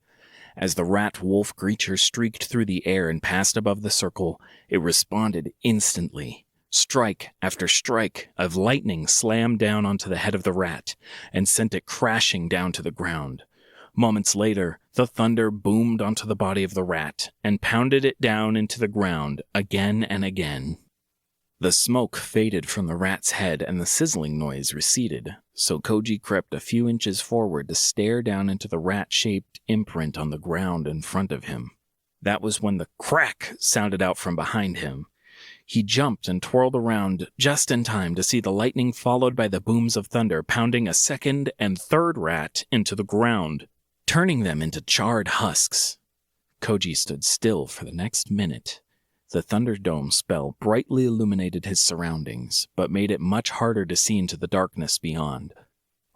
As the rat-wolf creature streaked through the air and passed above the circle, it responded instantly. Strike after strike of lightning slammed down onto the head of the rat and sent it crashing down to the ground. Moments later, the thunder boomed onto the body of the rat and pounded it down into the ground again and again. The smoke faded from the rat's head and the sizzling noise receded, so Koji crept a few inches forward to stare down into the rat-shaped imprint on the ground in front of him. That was when the crack sounded out from behind him. He jumped and twirled around just in time to see the lightning followed by the booms of thunder pounding a second and third rat into the ground, turning them into charred husks. Koji stood still for the next minute. The Thunderdome spell brightly illuminated his surroundings, but made it much harder to see into the darkness beyond.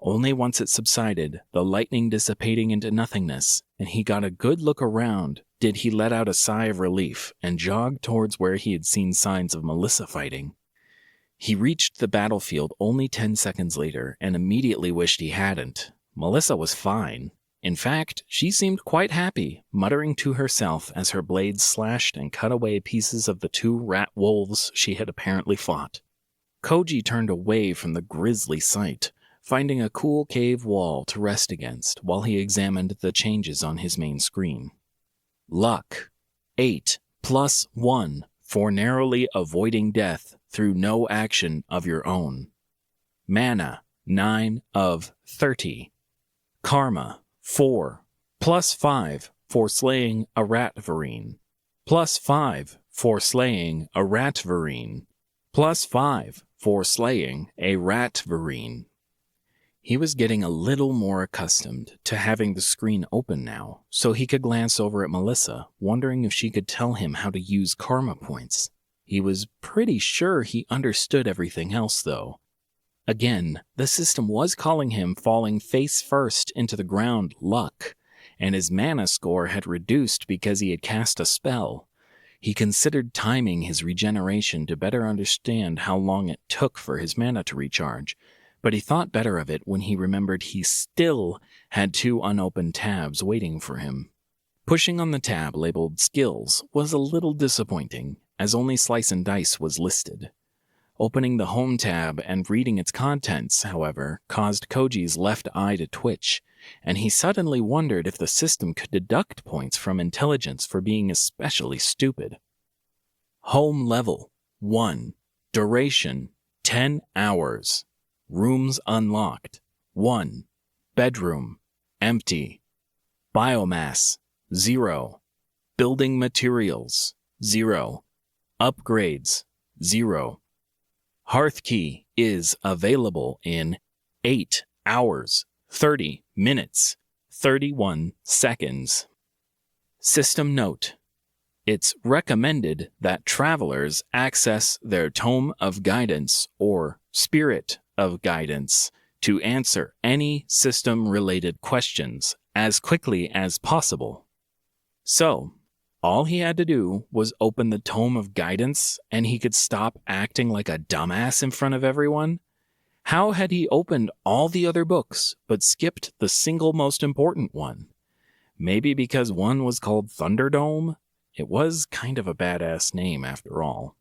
Only once it subsided, the lightning dissipating into nothingness, and he got a good look around, did he let out a sigh of relief and jog towards where he had seen signs of Melissa fighting. He reached the battlefield only 10 seconds later and immediately wished he hadn't. Melissa was fine. In fact, she seemed quite happy, muttering to herself as her blades slashed and cut away pieces of the 2 rat wolves she had apparently fought. Koji turned away from the grisly sight, finding a cool cave wall to rest against while he examined the changes on his main screen. Luck, 8 + 1 for narrowly avoiding death through no action of your own. Mana, 9 of 30. Karma, 4 + 5 for slaying a ratvarine. +5 for slaying a ratvarine. +5 for slaying a ratvarine. He was getting a little more accustomed to having the screen open now, so he could glance over at Melissa, wondering if she could tell him how to use karma points. He was pretty sure he understood everything else, though. Again, the system was calling him falling face first into the ground luck, and his mana score had reduced because he had cast a spell. He considered timing his regeneration to better understand how long it took for his mana to recharge, but he thought better of it when he remembered he still had 2 unopened tabs waiting for him. Pushing on the tab labeled Skills was a little disappointing, as only Slice and Dice was listed. Opening the Home tab and reading its contents, however, caused Koji's left eye to twitch, and he suddenly wondered if the system could deduct points from intelligence for being especially stupid. Home level, 1. Duration, 10 hours. Rooms unlocked, 1. Bedroom, empty. Biomass, 0. Building materials, 0. Upgrades, 0. Hearth key is available in 8 hours, 30 minutes, 31 seconds. System note: it's recommended that travelers access their Tome of Guidance or Spirit of Guidance to answer any system-related questions as quickly as possible. So, all he had to do was open the Tome of Guidance and he could stop acting like a dumbass in front of everyone? How had he opened all the other books but skipped the single most important one? Maybe because one was called Thunderdome? It was kind of a badass name after all.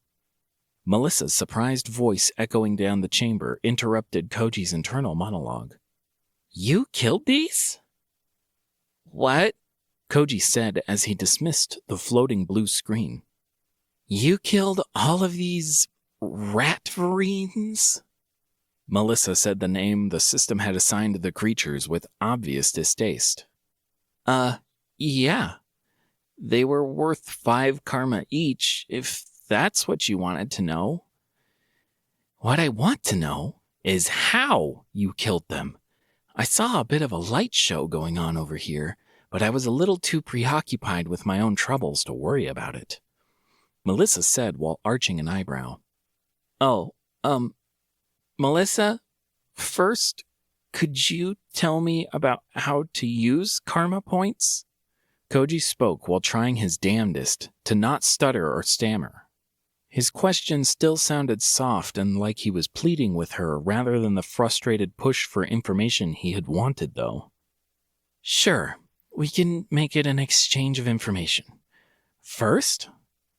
Melissa's surprised voice echoing down the chamber interrupted Koji's internal monologue. "You killed these?" "What?" Koji said as he dismissed the floating blue screen. "You killed all of these ratvarines?" Melissa said the name the system had assigned the creatures with obvious distaste. Yeah. They were worth 5 karma each, if that's what you wanted to know. What I want to know is how you killed them. I saw a bit of a light show going on over here, but I was a little too preoccupied with my own troubles to worry about it. Melissa said while arching an eyebrow. Oh, Melissa, first, could you tell me about how to use karma points? Koji spoke while trying his damnedest to not stutter or stammer. His question still sounded soft and like he was pleading with her rather than the frustrated push for information he had wanted, though. Sure, we can make it an exchange of information. First,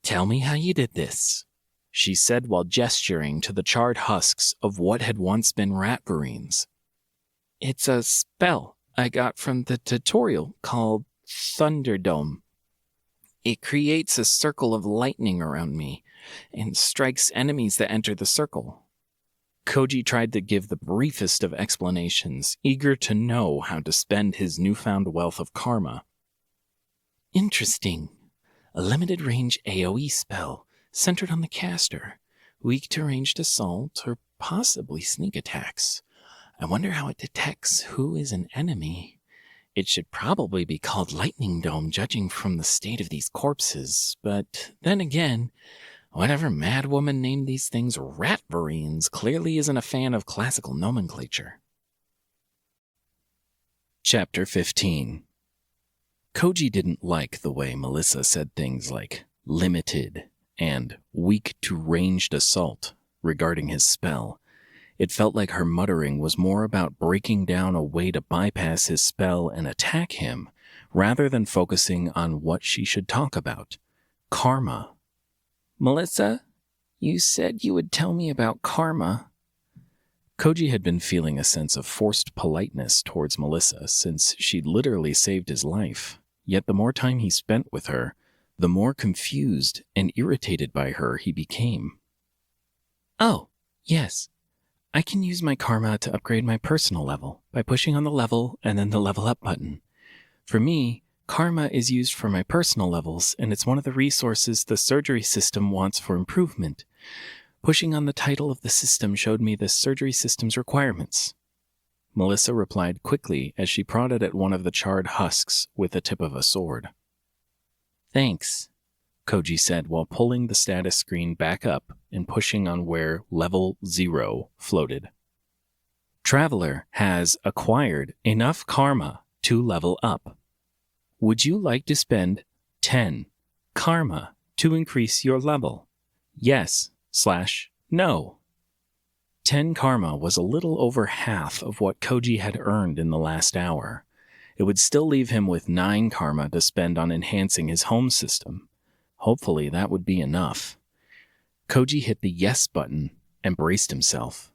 tell me how you did this, she said while gesturing to the charred husks of what had once been ratvarines. It's a spell I got from the tutorial called Thunderdome. It creates a circle of lightning around me and strikes enemies that enter the circle. Koji tried to give the briefest of explanations, eager to know how to spend his newfound wealth of karma. Interesting. A limited-range AoE spell, centered on the caster, weak to ranged assault or possibly sneak attacks. I wonder how it detects who is an enemy. It should probably be called Lightning Dome, judging from the state of these corpses. But then again, whatever madwoman named these things Ratverines clearly isn't a fan of classical nomenclature. Chapter 15. Koji didn't like the way Melissa said things like limited and weak to ranged assault regarding his spell. It felt like her muttering was more about breaking down a way to bypass his spell and attack him, rather than focusing on what she should talk about: karma. Melissa, you said you would tell me about karma. Koji had been feeling a sense of forced politeness towards Melissa since she'd literally saved his life, yet the more time he spent with her, the more confused and irritated by her he became. Oh, yes. I can use my karma to upgrade my personal level by pushing on the level and then the level up button. For me, karma is used for my personal levels, and it's one of the resources the surgery system wants for improvement. Pushing on the title of the system showed me the surgery system's requirements. Melissa replied quickly as she prodded at one of the charred husks with the tip of a sword. Thanks, Koji said while pulling the status screen back up and pushing on where level 0 floated. Traveler has acquired enough karma to level up. Would you like to spend 10 karma to increase your level? Yes/no. 10 karma was a little over half of what Koji had earned in the last hour. It would still leave him with 9 karma to spend on enhancing his home system. Hopefully that would be enough. Koji hit the yes button and braced himself.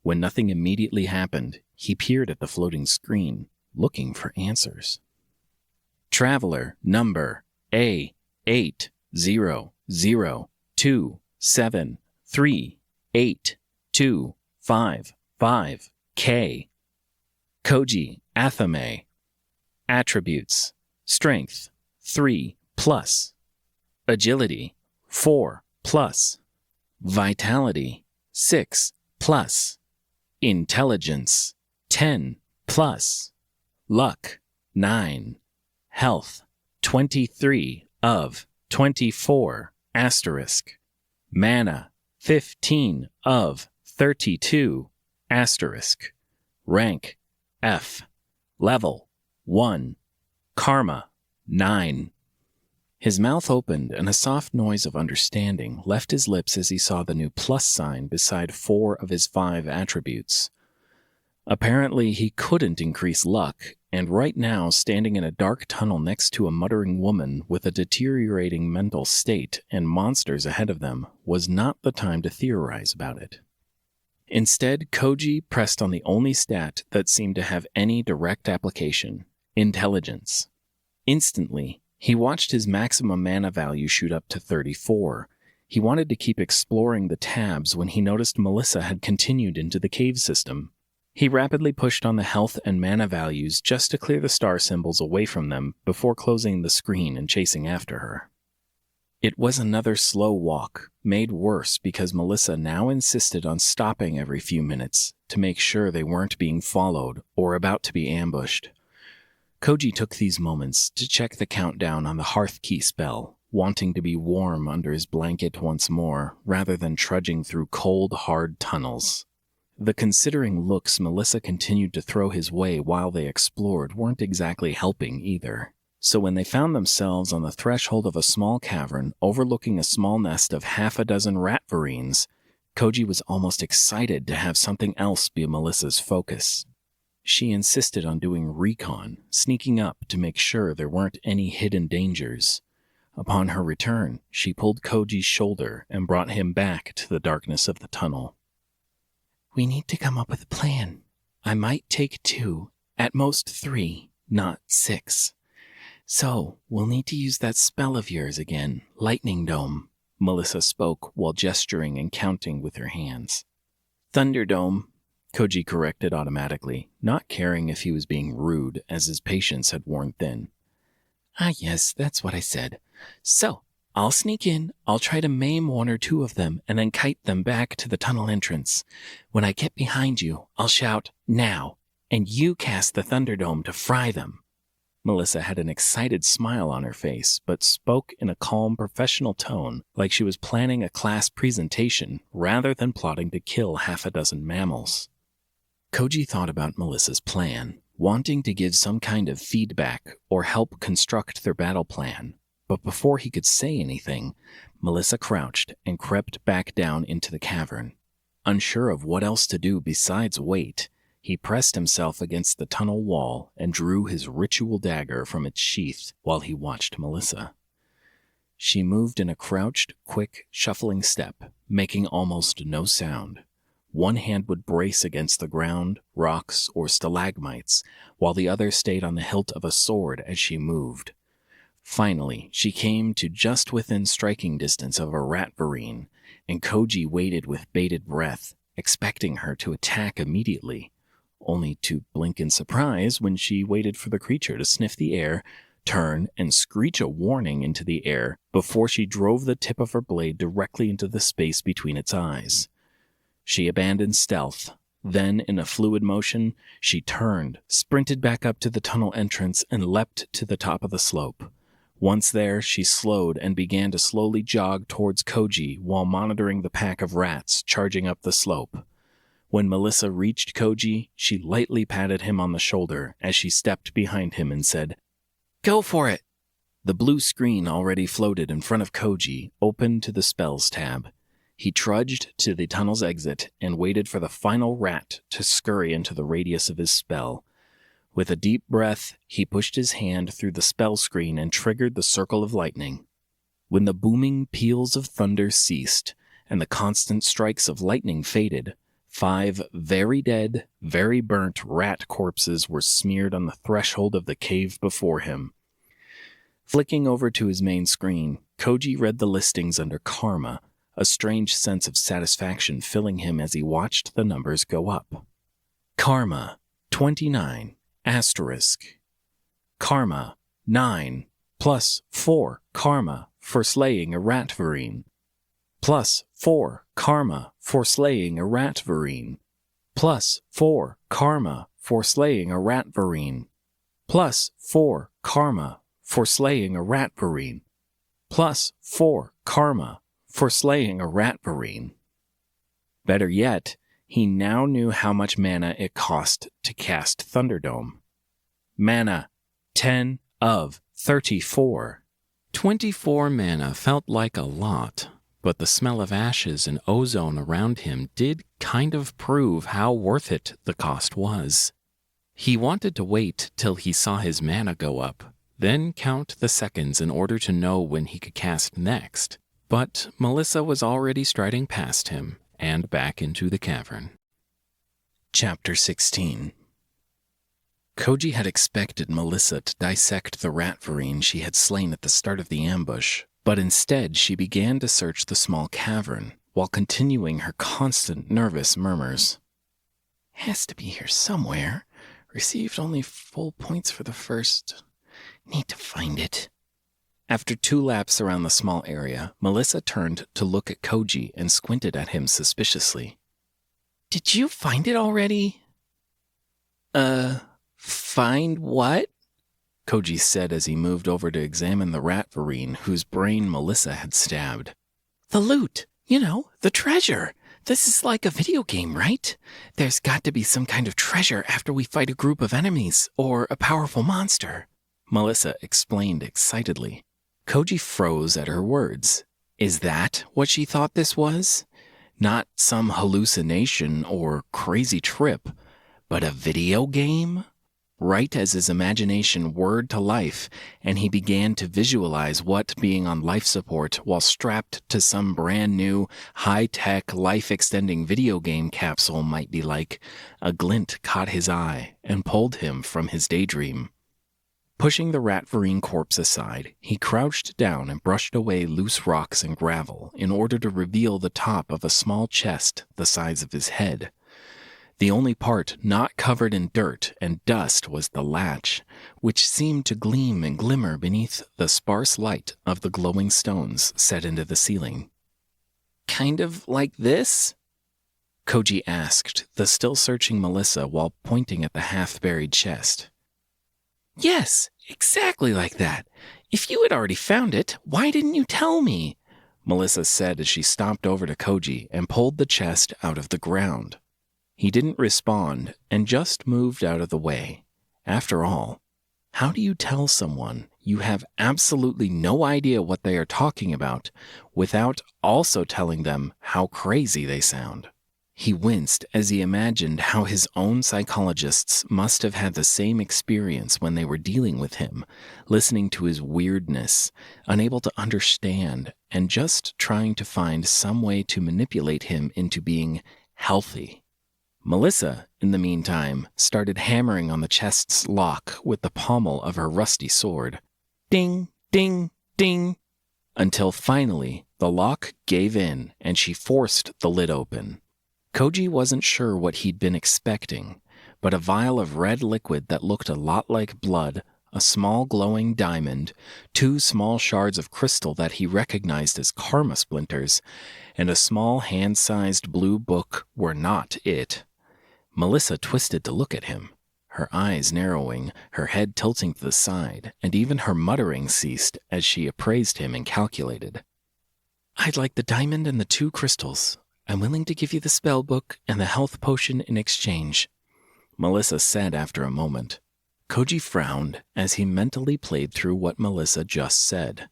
When nothing immediately happened, he peered at the floating screen, looking for answers. Traveler number A8002738255K. Koji Athame. Attributes: Strength 3+. Agility 4+. Vitality 6+. Intelligence 10+. Luck 9. Health 23 of 24 *. Mana 15 of 32 *. Rank F. Level 1. Karma 9. His mouth opened and a soft noise of understanding left his lips as he saw the new plus sign beside 4 of his 5 attributes. Apparently he couldn't increase luck, and right now, standing in a dark tunnel next to a muttering woman with a deteriorating mental state and monsters ahead of them, was not the time to theorize about it. Instead, Koji pressed on the only stat that seemed to have any direct application: intelligence. Instantly, he watched his maximum mana value shoot up to 34. He wanted to keep exploring the tabs when he noticed Melissa had continued into the cave system. He rapidly pushed on the health and mana values just to clear the star symbols away from them before closing the screen and chasing after her. It was another slow walk, made worse because Melissa now insisted on stopping every few minutes to make sure they weren't being followed or about to be ambushed. Koji took these moments to check the countdown on the hearth key spell, wanting to be warm under his blanket once more, rather than trudging through cold, hard tunnels. The considering looks Melissa continued to throw his way while they explored weren't exactly helping either. So when they found themselves on the threshold of a small cavern overlooking a small nest of 6 Ratverines, Koji was almost excited to have something else be Melissa's focus. She insisted on doing recon, sneaking up to make sure there weren't any hidden dangers. Upon her return, she pulled Koji's shoulder and brought him back to the darkness of the tunnel. We need to come up with a plan. I might take 2, at most 3, not 6. So, we'll need to use that spell of yours again, Lightning Dome, Melissa spoke while gesturing and counting with her hands. Thunderdome, Koji corrected automatically, not caring if he was being rude as his patience had worn thin. Ah yes, that's what I said. So, I'll sneak in, I'll try to maim 1 or 2 of them, and then kite them back to the tunnel entrance. When I get behind you, I'll shout, now, and you cast the Thunderdome to fry them. Melissa had an excited smile on her face, but spoke in a calm, professional tone, like she was planning a class presentation rather than plotting to kill half a dozen mammals. Koji thought about Melissa's plan, wanting to give some kind of feedback or help construct their battle plan. But before he could say anything, Melissa crouched and crept back down into the cavern. Unsure of what else to do besides wait, he pressed himself against the tunnel wall and drew his ritual dagger from its sheath while he watched Melissa. She moved in a crouched, quick, shuffling step, making almost no sound. One hand would brace against the ground, rocks, or stalagmites, while the other stayed on the hilt of a sword as she moved. Finally, she came to just within striking distance of a rat-varine, and Koji waited with bated breath, expecting her to attack immediately, only to blink in surprise when she waited for the creature to sniff the air, turn, and screech a warning into the air before she drove the tip of her blade directly into the space between its eyes. She abandoned stealth. Then, in a fluid motion, she turned, sprinted back up to the tunnel entrance, and leapt to the top of the slope. Once there, she slowed and began to slowly jog towards Koji while monitoring the pack of rats charging up the slope. When Melissa reached Koji, she lightly patted him on the shoulder as she stepped behind him and said, "Go for it!" The blue screen already floated in front of Koji opened to the Spells tab. He trudged to the tunnel's exit and waited for the final rat to scurry into the radius of his spell. With a deep breath, he pushed his hand through the spell screen and triggered the circle of lightning. When the booming peals of thunder ceased and the constant strikes of lightning faded, 5 very dead, very burnt rat corpses were smeared on the threshold of the cave before him. Flicking over to his main screen, Koji read the listings under Karma, a strange sense of satisfaction filling him as he watched the numbers go up. Karma, 29, asterisk. Karma, 9, plus 4 karma for slaying a rat-varine. Plus 4 karma for slaying a rat-varine. Plus 4 karma for slaying a rat-varine. Plus 4 karma for slaying a rat-varine. Plus 4 karma for slaying a rat-varine. Better yet, he now knew how much mana it cost to cast Thunderdome. Mana, 10 of 34. 24 mana felt like a lot, but the smell of ashes and ozone around him did kind of prove how worth it the cost was. He wanted to wait till he saw his mana go up, then count the seconds in order to know when he could cast next. But Melissa was already striding past him and back into the cavern. Chapter 16. Koji had expected Melissa to dissect the rat-varine she had slain at the start of the ambush, but instead she began to search the small cavern, while continuing her constant nervous murmurs. "Has to be here somewhere. Received only full points for the first. Need to find it." After 2 laps around the small area, Melissa turned to look at Koji and squinted at him suspiciously. "Did you find it already?" Find what?" Koji said as he moved over to examine the rat-varine whose brain Melissa had stabbed. "The loot. You know, the treasure. This is like a video game, right? There's got to be some kind of treasure after we fight a group of enemies or a powerful monster," Melissa explained excitedly. Koji froze at her words. Is that what she thought this was? Not some hallucination or crazy trip, but a video game? Right as his imagination whirred to life, and he began to visualize what being on life support while strapped to some brand new, high-tech, life-extending video game capsule might be like, a glint caught his eye and pulled him from his daydream. Pushing the rat-varine corpse aside, he crouched down and brushed away loose rocks and gravel in order to reveal the top of a small chest the size of his head. The only part not covered in dirt and dust was the latch, which seemed to gleam and glimmer beneath the sparse light of the glowing stones set into the ceiling. "Kind of like this?" Koji asked, the still searching Melissa while pointing at the half-buried chest. "Yes, Exactly like that. If you had already found it, why didn't you tell me? Melissa said as she stomped over to Koji and pulled the chest out of the ground. He didn't respond and just moved out of the way. After all, how do you tell someone you have absolutely no idea what they are talking about without also telling them how crazy they sound? He winced as he imagined how his own psychologists must have had the same experience when they were dealing with him, listening to his weirdness, unable to understand, and just trying to find some way to manipulate him into being healthy. Melissa, in the meantime, started hammering on the chest's lock with the pommel of her rusty sword. Ding, ding, ding, until finally the lock gave in and she forced the lid open. Koji wasn't sure what he'd been expecting, but a vial of red liquid that looked a lot like blood, a small glowing diamond, 2 small shards of crystal that he recognized as karma splinters, and a small hand-sized blue book were not it. Melissa twisted to look at him, her eyes narrowing, her head tilting to the side, and even her muttering ceased as she appraised him and calculated. "I'd like the diamond and the 2 crystals. I'm willing to give you the spell book and the health potion in exchange," Melissa said after a moment. Koji frowned as he mentally played through what Melissa just said.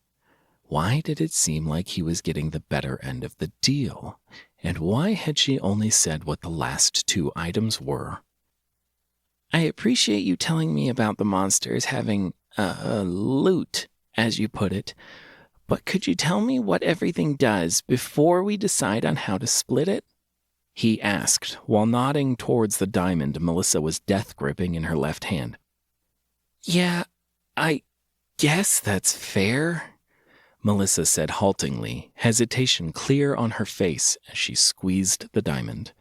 Why did it seem like he was getting the better end of the deal? And why had she only said what the last 2 items were? "I appreciate you telling me about the monsters having, loot, as you put it. But could you tell me what everything does before we decide on how to split it?" he asked, while nodding towards the diamond Melissa was death-gripping in her left hand. "Yeah, I guess that's fair," Melissa said haltingly, hesitation clear on her face as she squeezed the diamond.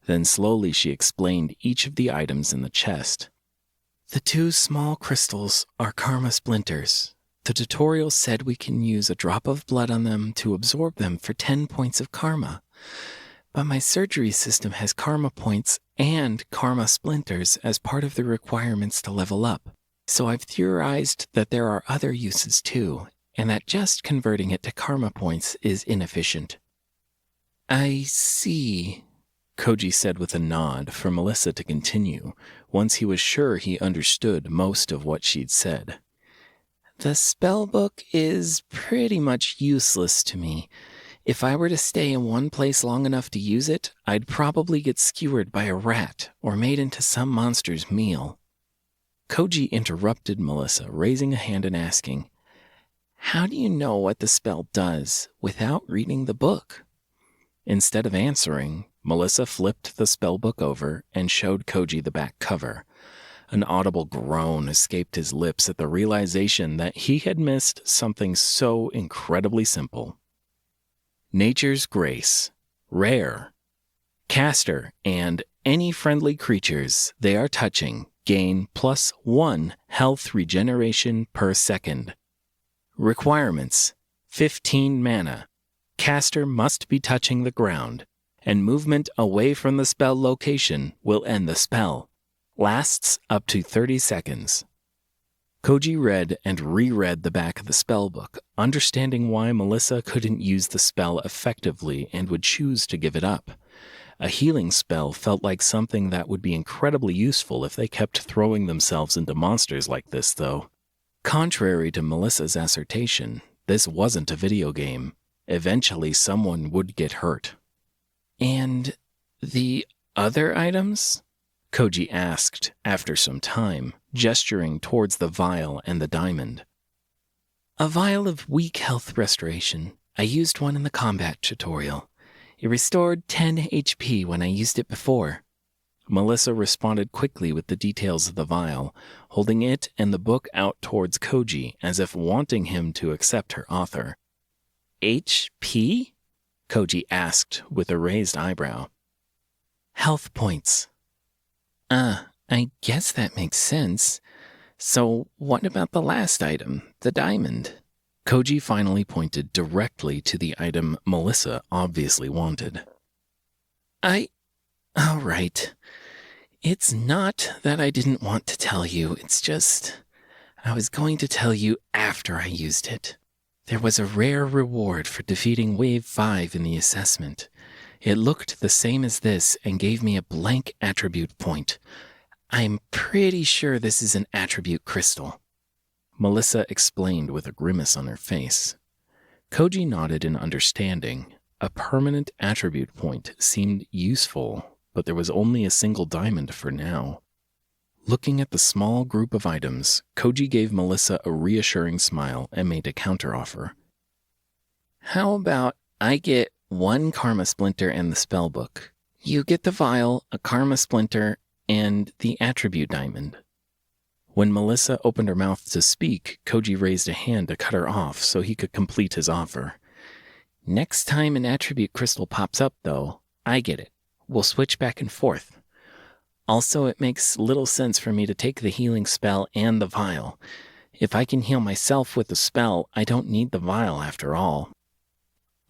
Then slowly she explained each of the items in the chest. "The 2 small crystals are karma splinters. The tutorial said we can use a drop of blood on them to absorb them for 10 points of karma. But my surgery system has karma points and karma splinters as part of the requirements to level up. So I've theorized that there are other uses too, and that just converting it to karma points is inefficient." "I see," Koji said with a nod for Melissa to continue, once he was sure he understood most of what she'd said. "The spellbook is pretty much useless to me. If I were to stay in one place long enough to use it, I'd probably get skewered by a rat or made into some monster's meal." Koji interrupted Melissa, raising a hand and asking, "How do you know what the spell does without reading the book?" Instead of answering, Melissa flipped the spellbook over and showed Koji the back cover. An audible groan escaped his lips at the realization that he had missed something so incredibly simple. Nature's Grace. Rare. Caster and any friendly creatures they are touching gain +1 health regeneration per second. Requirements: 15 mana. Caster must be touching the ground, and movement away from the spell location will end the spell. Lasts up to 30 seconds. Koji read and reread the back of the spellbook, understanding why Melissa couldn't use the spell effectively and would choose to give it up. A healing spell felt like something that would be incredibly useful if they kept throwing themselves into monsters like this, though. Contrary to Melissa's assertion, this wasn't a video game. Eventually, someone would get hurt. "And the other items?" Koji asked after some time, gesturing towards the vial and the diamond. "A vial of weak health restoration. I used one in the combat tutorial. It restored 10 HP when I used it before." Melissa responded quickly with the details of the vial, holding it and the book out towards Koji as if wanting him to accept her offer. "HP?" Koji asked with a raised eyebrow. "Health points." I guess that makes sense. So what about the last item, the diamond?" Koji finally pointed directly to the item Melissa obviously wanted. All right. It's not that I didn't want to tell you, it's just, I was going to tell you after I used it. There was a rare reward for defeating Wave 5 in the assessment. It looked the same as this and gave me a blank attribute point. I'm pretty sure this is an attribute crystal. Melissa explained with a grimace on her face. Koji nodded in understanding. A permanent attribute point seemed useful, but there was only a single diamond for now. Looking at the small group of items, Koji gave Melissa a reassuring smile and made a counteroffer. How about I get 1 karma splinter and the spellbook? You get the vial, a karma splinter, and the attribute diamond. When Melissa opened her mouth to speak, Koji raised a hand to cut her off so he could complete his offer. Next time an attribute crystal pops up, though, I get it. We'll switch back and forth. Also, it makes little sense for me to take the healing spell and the vial. If I can heal myself with the spell, I don't need the vial after all.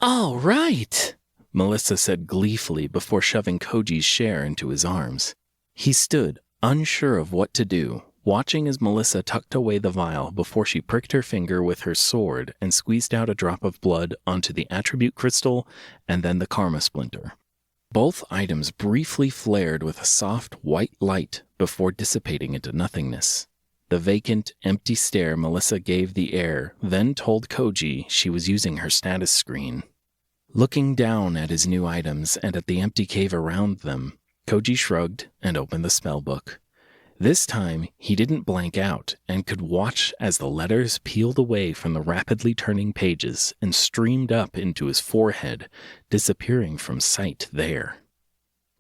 All right, Melissa said gleefully before shoving Koji's share into his arms. He stood, unsure of what to do, watching as Melissa tucked away the vial before she pricked her finger with her sword and squeezed out a drop of blood onto the attribute crystal and then the karma splinter. Both items briefly flared with a soft white light before dissipating into nothingness. The vacant, empty stare Melissa gave the air then told Koji she was using her status screen. Looking down at his new items and at the empty cave around them, Koji shrugged and opened the spellbook. This time, he didn't blank out and could watch as the letters peeled away from the rapidly turning pages and streamed up into his forehead, disappearing from sight there.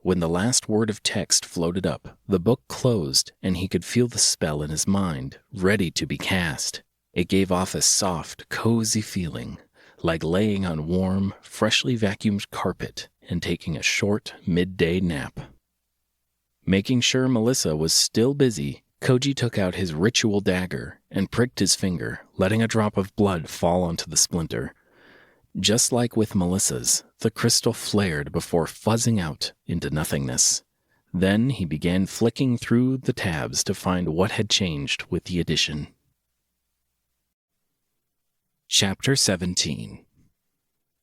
When the last word of text floated up, the book closed and he could feel the spell in his mind, ready to be cast. It gave off a soft, cozy feeling, like laying on warm, freshly vacuumed carpet and taking a short, midday nap. Making sure Melissa was still busy, Koji took out his ritual dagger and pricked his finger, letting a drop of blood fall onto the splinter. Just like with Melissa's, the crystal flared before fuzzing out into nothingness. Then he began flicking through the tabs to find what had changed with the addition. Chapter 17.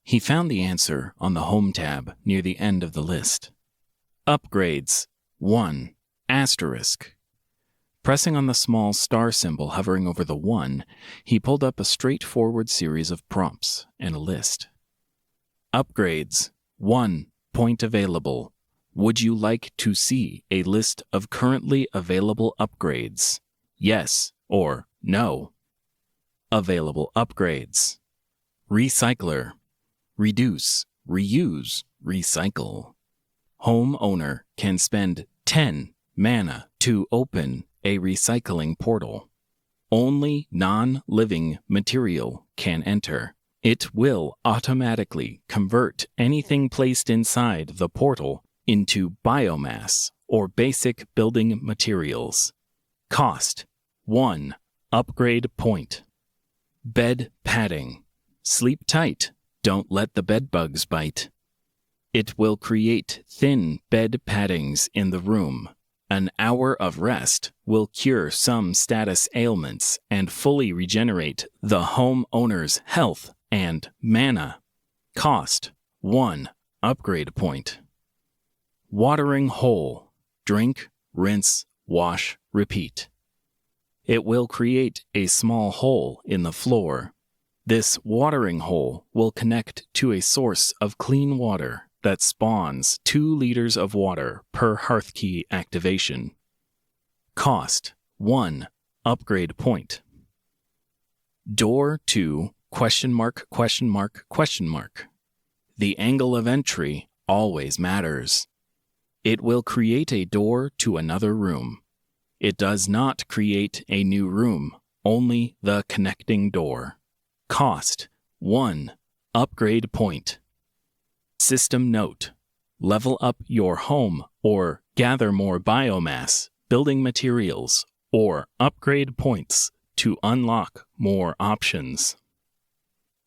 He found the answer on the Home tab near the end of the list. Upgrades. 1. Asterisk. Pressing on the small star symbol hovering over the 1, he pulled up a straightforward series of prompts and a list. Upgrades. 1. Point available. Would you like to see a list of currently available upgrades? Yes or no. Available upgrades. Recycler. Reduce, reuse, recycle. Homeowner can spend 10 mana to open a recycling portal. Only non-living material can enter. It will automatically convert anything placed inside the portal into biomass or basic building materials. Cost. 1 upgrade point. Bed padding. Sleep tight. Don't let the bed bugs bite. It will create thin bed paddings in the room. An hour of rest will cure some status ailments and fully regenerate the homeowner's health and mana. Cost. 1 upgrade point. Watering hole. Drink, rinse, wash, repeat. It will create a small hole in the floor. This watering hole will connect to a source of clean water that spawns 2 liters of water per hearth key activation. Cost. 1 upgrade point. Door to ... The angle of entry always matters. It will create a door to another room. It does not create a new room, only the connecting door. Cost. 1 upgrade point. System note. Level up your home or gather more biomass, building materials, or upgrade points to unlock more options.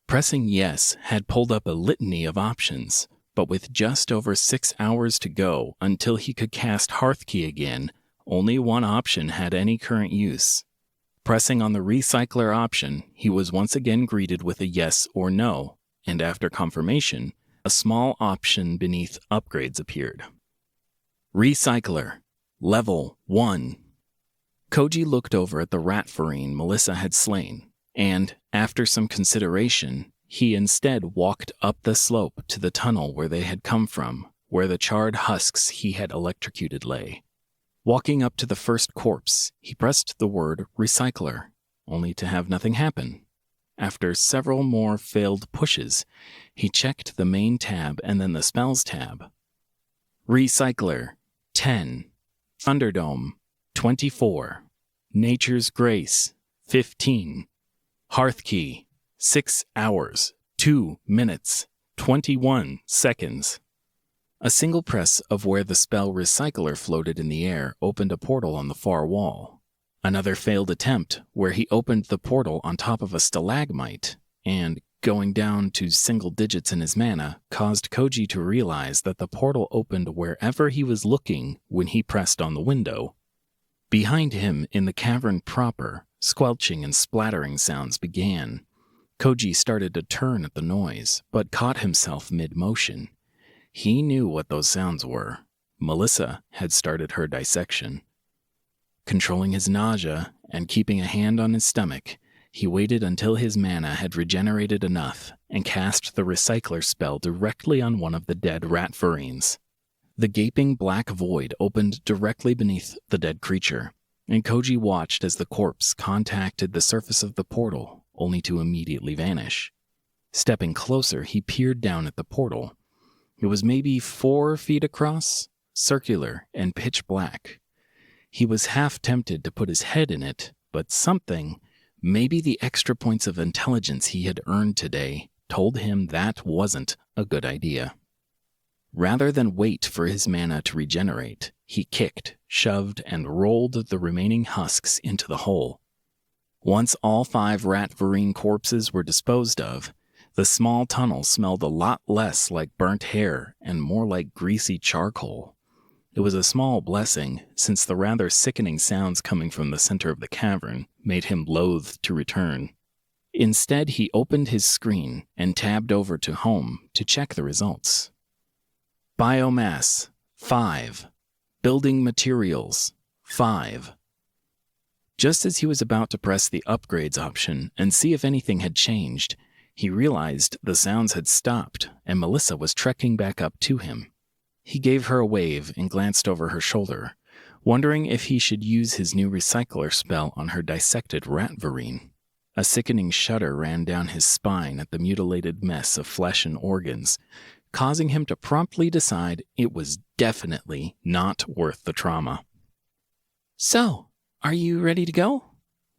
Pressing yes had pulled up a litany of options, but with just over 6 hours to go until he could cast Hearthkey again, only one option had any current use. Pressing on the recycler option, he was once again greeted with a yes or no, and after confirmation, a small option beneath upgrades appeared. Recycler, Level 1. Koji looked over at the rat farine Melissa had slain, and, after some consideration, he instead walked up the slope to the tunnel where they had come from, where the charred husks he had electrocuted lay. Walking up to the first corpse, he pressed the word recycler, only to have nothing happen. After several more failed pushes, he checked the main tab and then the spells tab. Recycler, 10. Thunderdome, 24. Nature's Grace, 15. Hearthkey, 6 hours, 2 minutes, 21 seconds. A single press of where the spell recycler floated in the air opened a portal on the far wall. Another failed attempt, where he opened the portal on top of a stalagmite, and, going down to single digits in his mana, caused Koji to realize that the portal opened wherever he was looking when he pressed on the window. Behind him, in the cavern proper, squelching and splattering sounds began. Koji started to turn at the noise, but caught himself mid-motion. He knew what those sounds were. Melissa had started her dissection. Controlling his nausea and keeping a hand on his stomach, he waited until his mana had regenerated enough and cast the recycler spell directly on one of the dead rat farines. The gaping black void opened directly beneath the dead creature, and Koji watched as the corpse contacted the surface of the portal, only to immediately vanish. Stepping closer, he peered down at the portal. It was maybe 4 feet across, circular and pitch black. He was half tempted to put his head in it, but something, maybe the extra points of intelligence he had earned today, told him that wasn't a good idea. Rather than wait for his mana to regenerate, he kicked, shoved, and rolled the remaining husks into the hole. Once all 5 rat farine corpses were disposed of, the small tunnel smelled a lot less like burnt hair and more like greasy charcoal. It was a small blessing, since the rather sickening sounds coming from the center of the cavern made him loath to return. Instead, he opened his screen and tabbed over to Home to check the results. Biomass, 5. Building materials, 5. Just as he was about to press the upgrades option and see if anything had changed, he realized the sounds had stopped and Melissa was trekking back up to him. He gave her a wave and glanced over her shoulder, wondering if he should use his new recycler spell on her dissected rat farine. A sickening shudder ran down his spine at the mutilated mess of flesh and organs, causing him to promptly decide it was definitely not worth the trauma. So, are you ready to go?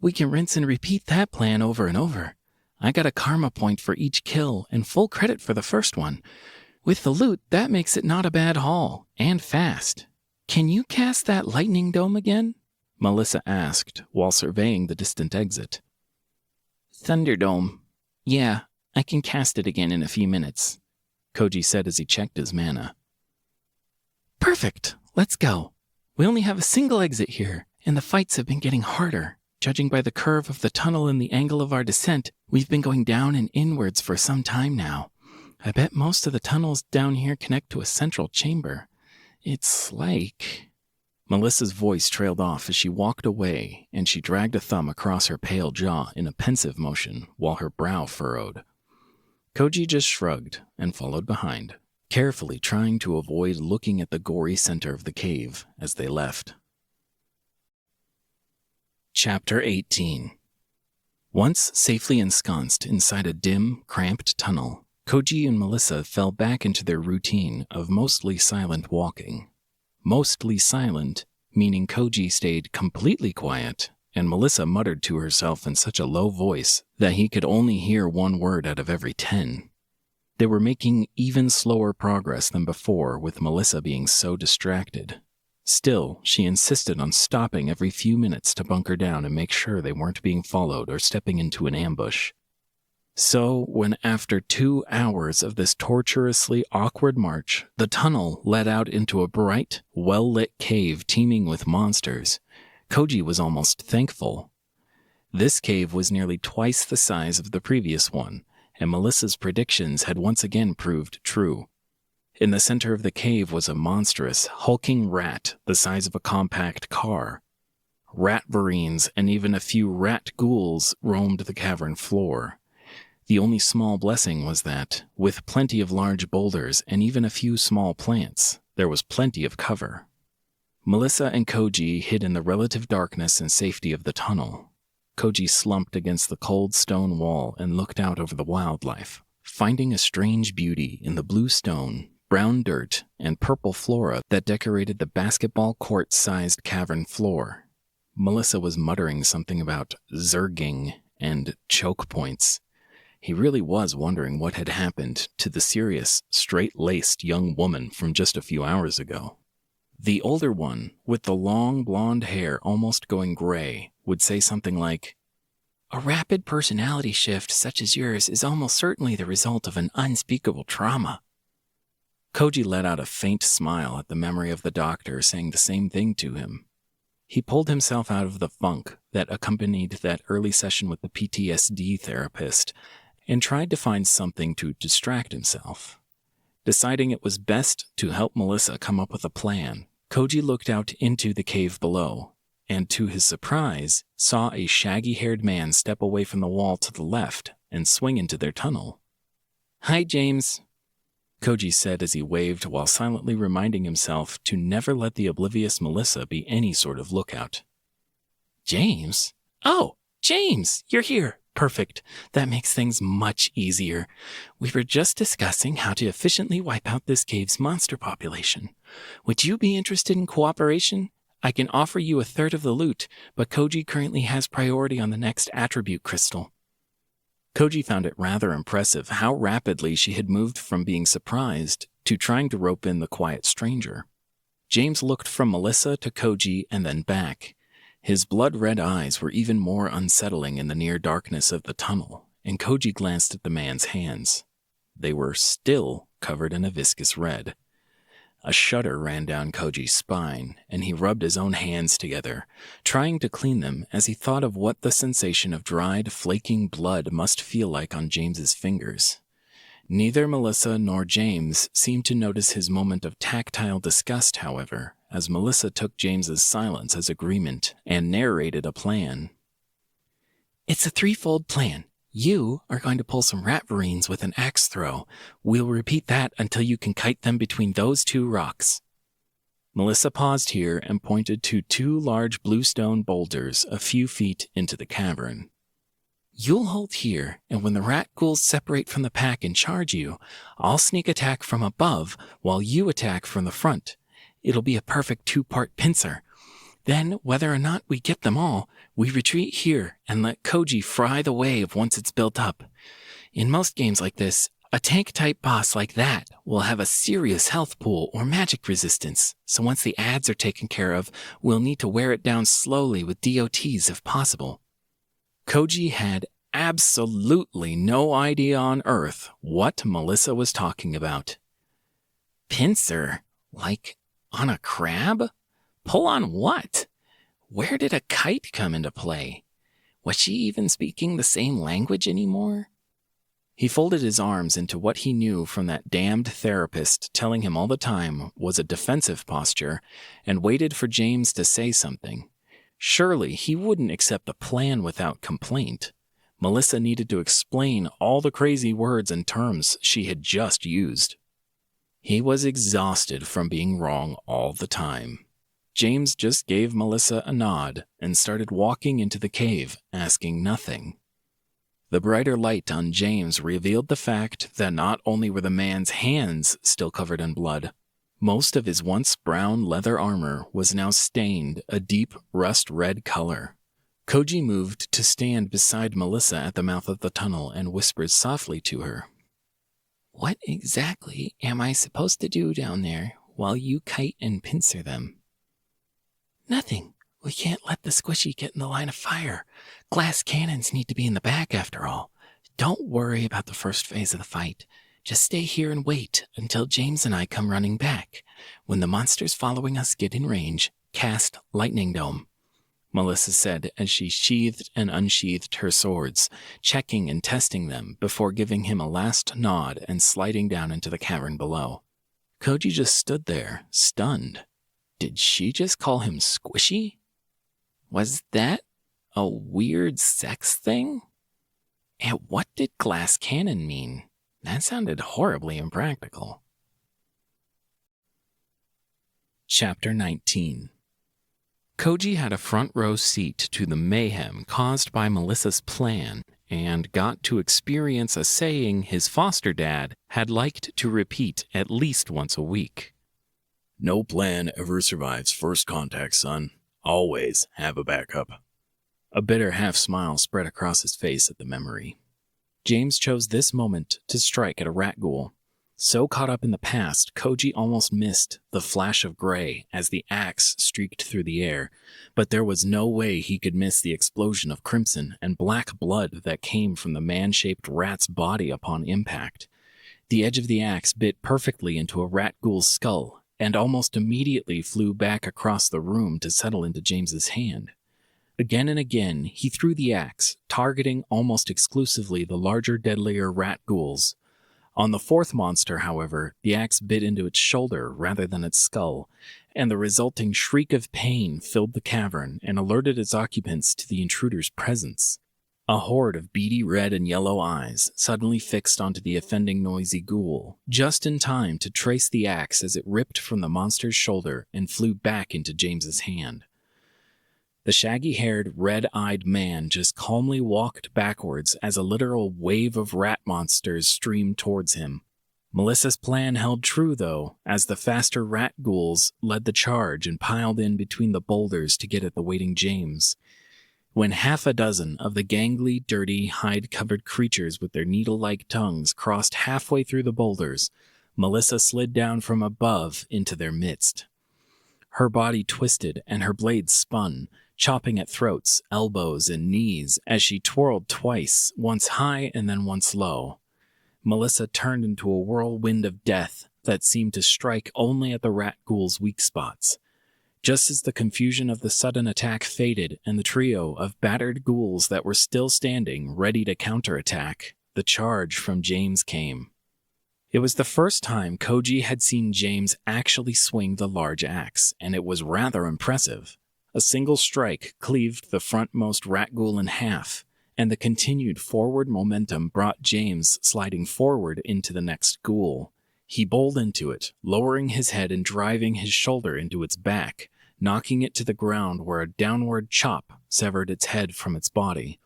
We can rinse and repeat that plan over and over. I got a karma point for each kill and full credit for the first one. With the loot, that makes it not a bad haul, and fast. Can you cast that lightning dome again? Melissa asked while surveying the distant exit. Thunderdome. Yeah, I can cast it again in a few minutes, Koji said as he checked his mana. Perfect, let's go. We only have a single exit here, and the fights have been getting harder. Judging by the curve of the tunnel and the angle of our descent, we've been going down and inwards for some time now. I bet most of the tunnels down here connect to a central chamber. It's like... Melissa's voice trailed off as she walked away, and she dragged a thumb across her pale jaw in a pensive motion while her brow furrowed. Koji just shrugged and followed behind, carefully trying to avoid looking at the gory center of the cave as they left. Chapter 18. Once safely ensconced inside a dim, cramped tunnel, Koji and Melissa fell back into their routine of mostly silent walking. Mostly silent, meaning Koji stayed completely quiet, and Melissa muttered to herself in such a low voice that he could only hear 1 word out of every 10. They were making even slower progress than before, with Melissa being so distracted. Still, she insisted on stopping every few minutes to bunker down and make sure they weren't being followed or stepping into an ambush. So, when after 2 hours of this tortuously awkward march, the tunnel led out into a bright, well-lit cave teeming with monsters, Koji was almost thankful. This cave was nearly twice the size of the previous one, and Melissa's predictions had once again proved true. In the center of the cave was a monstrous, hulking rat the size of a compact car. Rat varines and even a few rat ghouls roamed the cavern floor. The only small blessing was that, with plenty of large boulders and even a few small plants, there was plenty of cover. Melissa and Koji hid in the relative darkness and safety of the tunnel. Koji slumped against the cold stone wall and looked out over the wildlife, finding a strange beauty in the blue stone, brown dirt, and purple flora that decorated the basketball court-sized cavern floor. Melissa was muttering something about zerging and choke points. He really was wondering what had happened to the serious, straight-laced young woman from just a few hours ago. The older one, with the long blonde hair almost going gray, would say something like, "A rapid personality shift such as yours is almost certainly the result of an unspeakable trauma." Koji let out a faint smile at the memory of the doctor saying the same thing to him. He pulled himself out of the funk that accompanied that early session with the PTSD therapist and tried to find something to distract himself. Deciding it was best to help Melissa come up with a plan, Koji looked out into the cave below, and to his surprise, saw a shaggy-haired man step away from the wall to the left and swing into their tunnel. "Hi, James," Koji said as he waved while silently reminding himself to never let the oblivious Melissa be any sort of lookout. "James? Oh, James, you're here. Perfect. That makes things much easier. We were just discussing how to efficiently wipe out this cave's monster population. Would you be interested in cooperation? I can offer you a third of the loot, but Koji currently has priority on the next attribute crystal." Koji found it rather impressive how rapidly she had moved from being surprised to trying to rope in the quiet stranger. James looked from Melissa to Koji and then back. His blood-red eyes were even more unsettling in the near darkness of the tunnel, and Koji glanced at the man's hands. They were still covered in a viscous red. A shudder ran down Koji's spine, and he rubbed his own hands together, trying to clean them as he thought of what the sensation of dried, flaking blood must feel like on James's fingers. Neither Melissa nor James seemed to notice his moment of tactile disgust, however, as Melissa took James's silence as agreement and narrated a plan. "It's a threefold plan. You are going to pull some rat varines with an axe throw. We'll repeat that until you can kite them between those two rocks." Melissa paused here and pointed to two large bluestone boulders a few feet into the cavern. "You'll hold here, and when the rat ghouls separate from the pack and charge you, I'll sneak attack from above while you attack from the front. It'll be a perfect two-part pincer. Then, whether or not we get them all, we retreat here and let Koji fry the wave once it's built up. In most games like this, a tank-type boss like that will have a serious health pool or magic resistance, so once the ads are taken care of, we'll need to wear it down slowly with DOTs if possible." Koji had absolutely no idea on earth what Melissa was talking about. Pincer? Like on a crab? Pull on what? Where did a kite come into play? Was she even speaking the same language anymore? He folded his arms into what he knew from that damned therapist telling him all the time was a defensive posture and waited for James to say something. Surely he wouldn't accept the plan without complaint. Melissa needed to explain all the crazy words and terms she had just used. He was exhausted from being wrong all the time. James just gave Melissa a nod and started walking into the cave, asking nothing. The brighter light on James revealed the fact that not only were the man's hands still covered in blood, most of his once brown leather armor was now stained a deep rust-red color. Koji moved to stand beside Melissa at the mouth of the tunnel and whispered softly to her. "What exactly am I supposed to do down there while you kite and pincer them?" "Nothing. We can't let the squishy get in the line of fire. Glass cannons need to be in the back after all. Don't worry about the first phase of the fight. Just stay here and wait until James and I come running back. When the monsters following us get in range, cast Lightning Dome. Melissa said as she sheathed and unsheathed her swords, checking and testing them before giving him a last nod and sliding down into the cavern below. Koji just stood there, stunned. Did she just call him squishy? Was that a weird sex thing? And what did glass cannon mean? That sounded horribly impractical. Chapter 19. Koji had a front row seat to the mayhem caused by Melissa's plan and got to experience a saying his foster dad had liked to repeat at least once a week. No plan ever survives first contact, son. Always have a backup. A bitter half-smile spread across his face at the memory. James chose this moment to strike at a rat ghoul. So caught up in the past, Koji almost missed the flash of gray as the axe streaked through the air, but there was no way he could miss the explosion of crimson and black blood that came from the man-shaped rat's body upon impact. The edge of the axe bit perfectly into a rat ghoul's skull, and almost immediately flew back across the room to settle into James's hand. Again and again, he threw the axe, targeting almost exclusively the larger, deadlier rat ghouls. On the fourth monster, however, the axe bit into its shoulder rather than its skull, and the resulting shriek of pain filled the cavern and alerted its occupants to the intruder's presence. A horde of beady red and yellow eyes suddenly fixed onto the offending noisy ghoul, just in time to trace the axe as it ripped from the monster's shoulder and flew back into James's hand. The shaggy-haired, red-eyed man just calmly walked backwards as a literal wave of rat monsters streamed towards him. Melissa's plan held true, though, as the faster rat ghouls led the charge and piled in between the boulders to get at the waiting James. When half a dozen of the gangly, dirty, hide-covered creatures with their needle-like tongues crossed halfway through the boulders, Melissa slid down from above into their midst. Her body twisted and her blades spun, chopping at throats, elbows, and knees as she twirled twice, once high and then once low. Melissa turned into a whirlwind of death that seemed to strike only at the rat ghoul's weak spots. Just as the confusion of the sudden attack faded and the trio of battered ghouls that were still standing, ready to counterattack, the charge from James came. It was the first time Koji had seen James actually swing the large axe, and it was rather impressive. A single strike cleaved the frontmost rat ghoul in half, and the continued forward momentum brought James sliding forward into the next ghoul. He bowled into it, lowering his head and driving his shoulder into its back, knocking it to the ground where a downward chop severed its head from its body.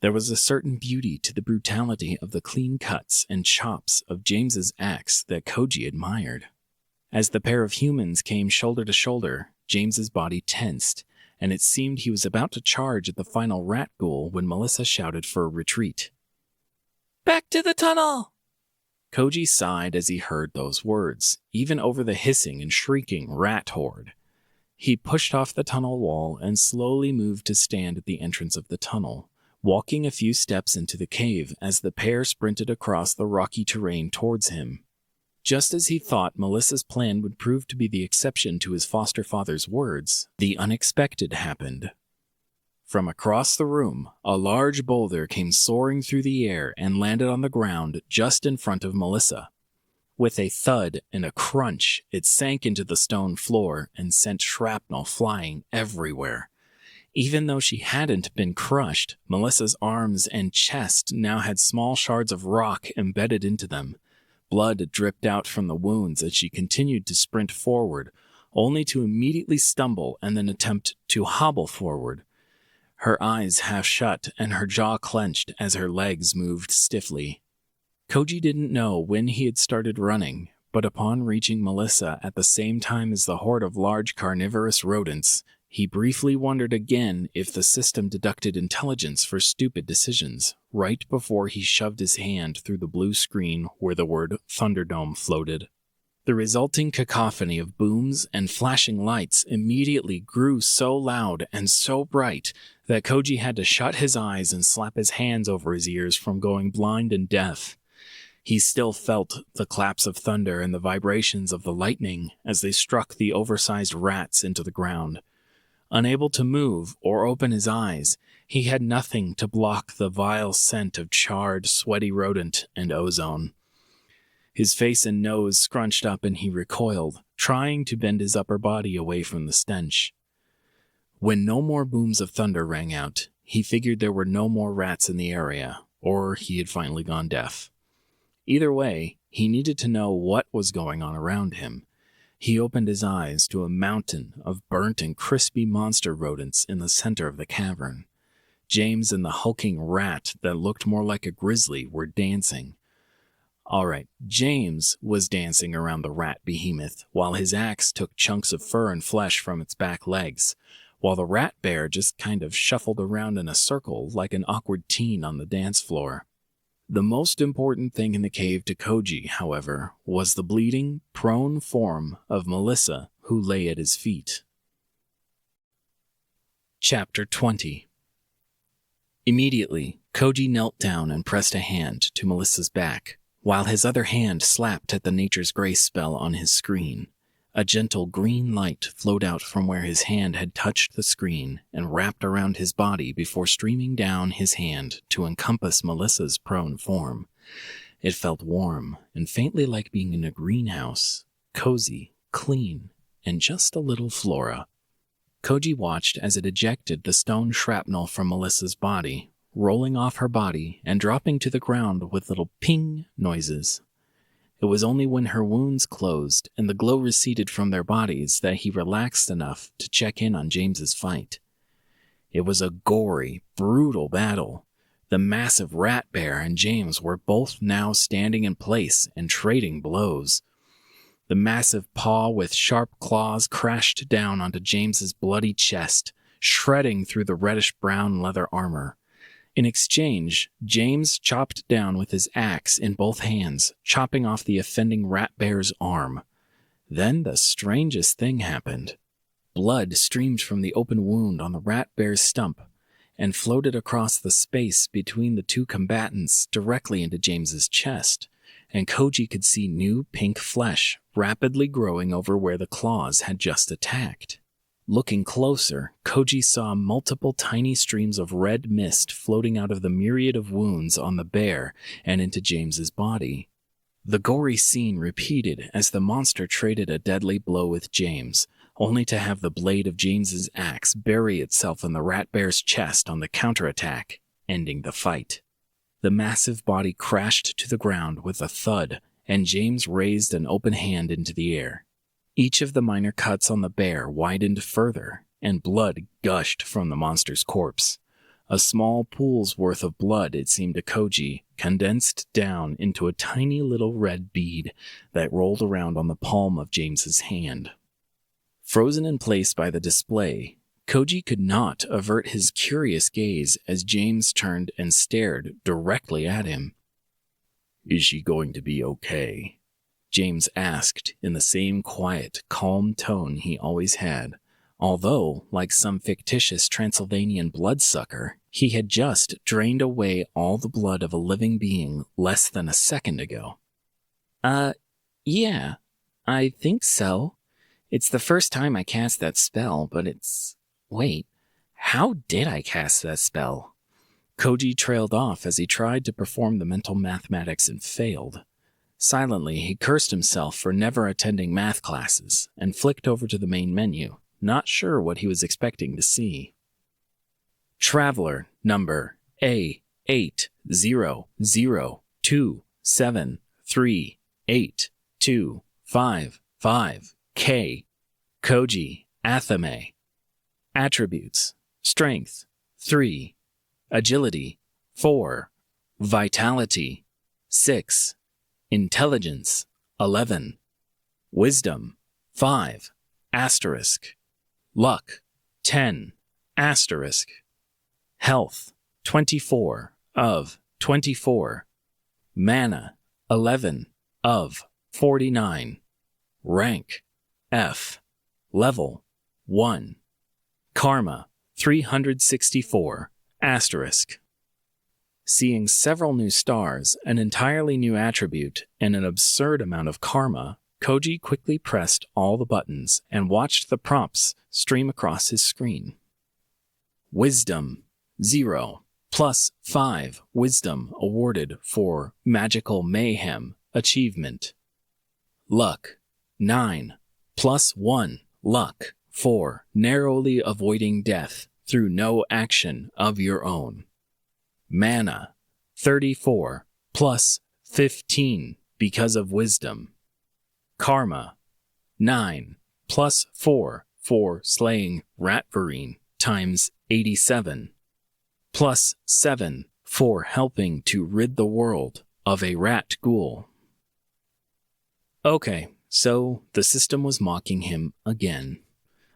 There was a certain beauty to the brutality of the clean cuts and chops of James's axe that Koji admired. As the pair of humans came shoulder to shoulder, James's body tensed, and it seemed he was about to charge at the final rat ghoul when Melissa shouted for a retreat. "Back to the tunnel!" Koji sighed as he heard those words, even over the hissing and shrieking rat horde. He pushed off the tunnel wall and slowly moved to stand at the entrance of the tunnel, walking a few steps into the cave as the pair sprinted across the rocky terrain towards him. Just as he thought Melissa's plan would prove to be the exception to his foster father's words, the unexpected happened. From across the room, a large boulder came soaring through the air and landed on the ground just in front of Melissa. With a thud and a crunch, it sank into the stone floor and sent shrapnel flying everywhere. Even though she hadn't been crushed, Melissa's arms and chest now had small shards of rock embedded into them. Blood dripped out from the wounds as she continued to sprint forward, only to immediately stumble and then attempt to hobble forward. Her eyes half shut and her jaw clenched as her legs moved stiffly. Koji didn't know when he had started running, but upon reaching Melissa at the same time as the horde of large carnivorous rodents, he briefly wondered again if the system deducted intelligence for stupid decisions, right before he shoved his hand through the blue screen where the word Thunderdome floated. The resulting cacophony of booms and flashing lights immediately grew so loud and so bright that Koji had to shut his eyes and slap his hands over his ears from going blind and deaf. He still felt the claps of thunder and the vibrations of the lightning as they struck the oversized rats into the ground. Unable to move or open his eyes, he had nothing to block the vile scent of charred, sweaty rodent and ozone. His face and nose scrunched up and he recoiled, trying to bend his upper body away from the stench. When no more booms of thunder rang out, he figured there were no more rats in the area, or he had finally gone deaf. Either way, he needed to know what was going on around him. He opened his eyes to a mountain of burnt and crispy monster rodents in the center of the cavern. James and the hulking rat that looked more like a grizzly were dancing. All right, James was dancing around the rat behemoth while his axe took chunks of fur and flesh from its back legs, while the rat bear just kind of shuffled around in a circle like an awkward teen on the dance floor. The most important thing in the cave to Koji, however, was the bleeding, prone form of Melissa who lay at his feet. Chapter 20. Immediately, Koji knelt down and pressed a hand to Melissa's back, while his other hand slapped at the Nature's Grace spell on his screen. A gentle green light flowed out from where his hand had touched the screen and wrapped around his body before streaming down his hand to encompass Melissa's prone form. It felt warm and faintly like being in a greenhouse, cozy, clean, and just a little flora. Koji watched as it ejected the stone shrapnel from Melissa's body, rolling off her body and dropping to the ground with little ping noises. It was only when her wounds closed and the glow receded from their bodies that he relaxed enough to check in on James's fight. It was a gory, brutal battle. The massive rat bear and James were both now standing in place and trading blows. The massive paw with sharp claws crashed down onto James's bloody chest, shredding through the reddish-brown leather armor. In exchange, James chopped down with his axe in both hands, chopping off the offending rat bear's arm. Then the strangest thing happened. Blood streamed from the open wound on the rat bear's stump and floated across the space between the two combatants directly into James's chest, and Koji could see new pink flesh rapidly growing over where the claws had just attacked. Looking closer, Koji saw multiple tiny streams of red mist floating out of the myriad of wounds on the bear and into James's body. The gory scene repeated as the monster traded a deadly blow with James, only to have the blade of James's axe bury itself in the rat bear's chest on the counterattack, ending the fight. The massive body crashed to the ground with a thud, and James raised an open hand into the air. Each of the minor cuts on the bear widened further, and blood gushed from the monster's corpse. A small pool's worth of blood, it seemed to Koji, condensed down into a tiny little red bead that rolled around on the palm of James's hand. Frozen in place by the display, Koji could not avert his curious gaze as James turned and stared directly at him. "Is she going to be okay?" James asked in the same quiet, calm tone he always had, although, like some fictitious Transylvanian bloodsucker, he had just drained away all the blood of a living being less than a second ago. Yeah, I think so. It's the first time I cast that spell, but Wait, how did I cast that spell? Koji trailed off as he tried to perform the mental mathematics and failed. Silently, he cursed himself for never attending math classes and flicked over to the main menu, not sure what he was expecting to see. Traveler number A8002738255K. Koji Athame. Attributes: Strength 3, Agility 4, Vitality 6, Intelligence 11, Wisdom 5, asterisk, Luck 10, asterisk, Health 24 of 24, Mana 11 of 49, Rank F, Level 1, Karma 364, asterisk. Seeing several new stars, an entirely new attribute, and an absurd amount of karma, Koji quickly pressed all the buttons and watched the prompts stream across his screen. Wisdom, 0, plus 5 wisdom awarded for Magical Mayhem achievement. Luck, 9, plus 1 luck for narrowly avoiding death through no action of your own. Mana, 34, plus 15 because of wisdom. Karma, 9, plus 4 for slaying Ratverine times 87, plus 7 for helping to rid the world of a rat ghoul. Okay, so the system was mocking him again.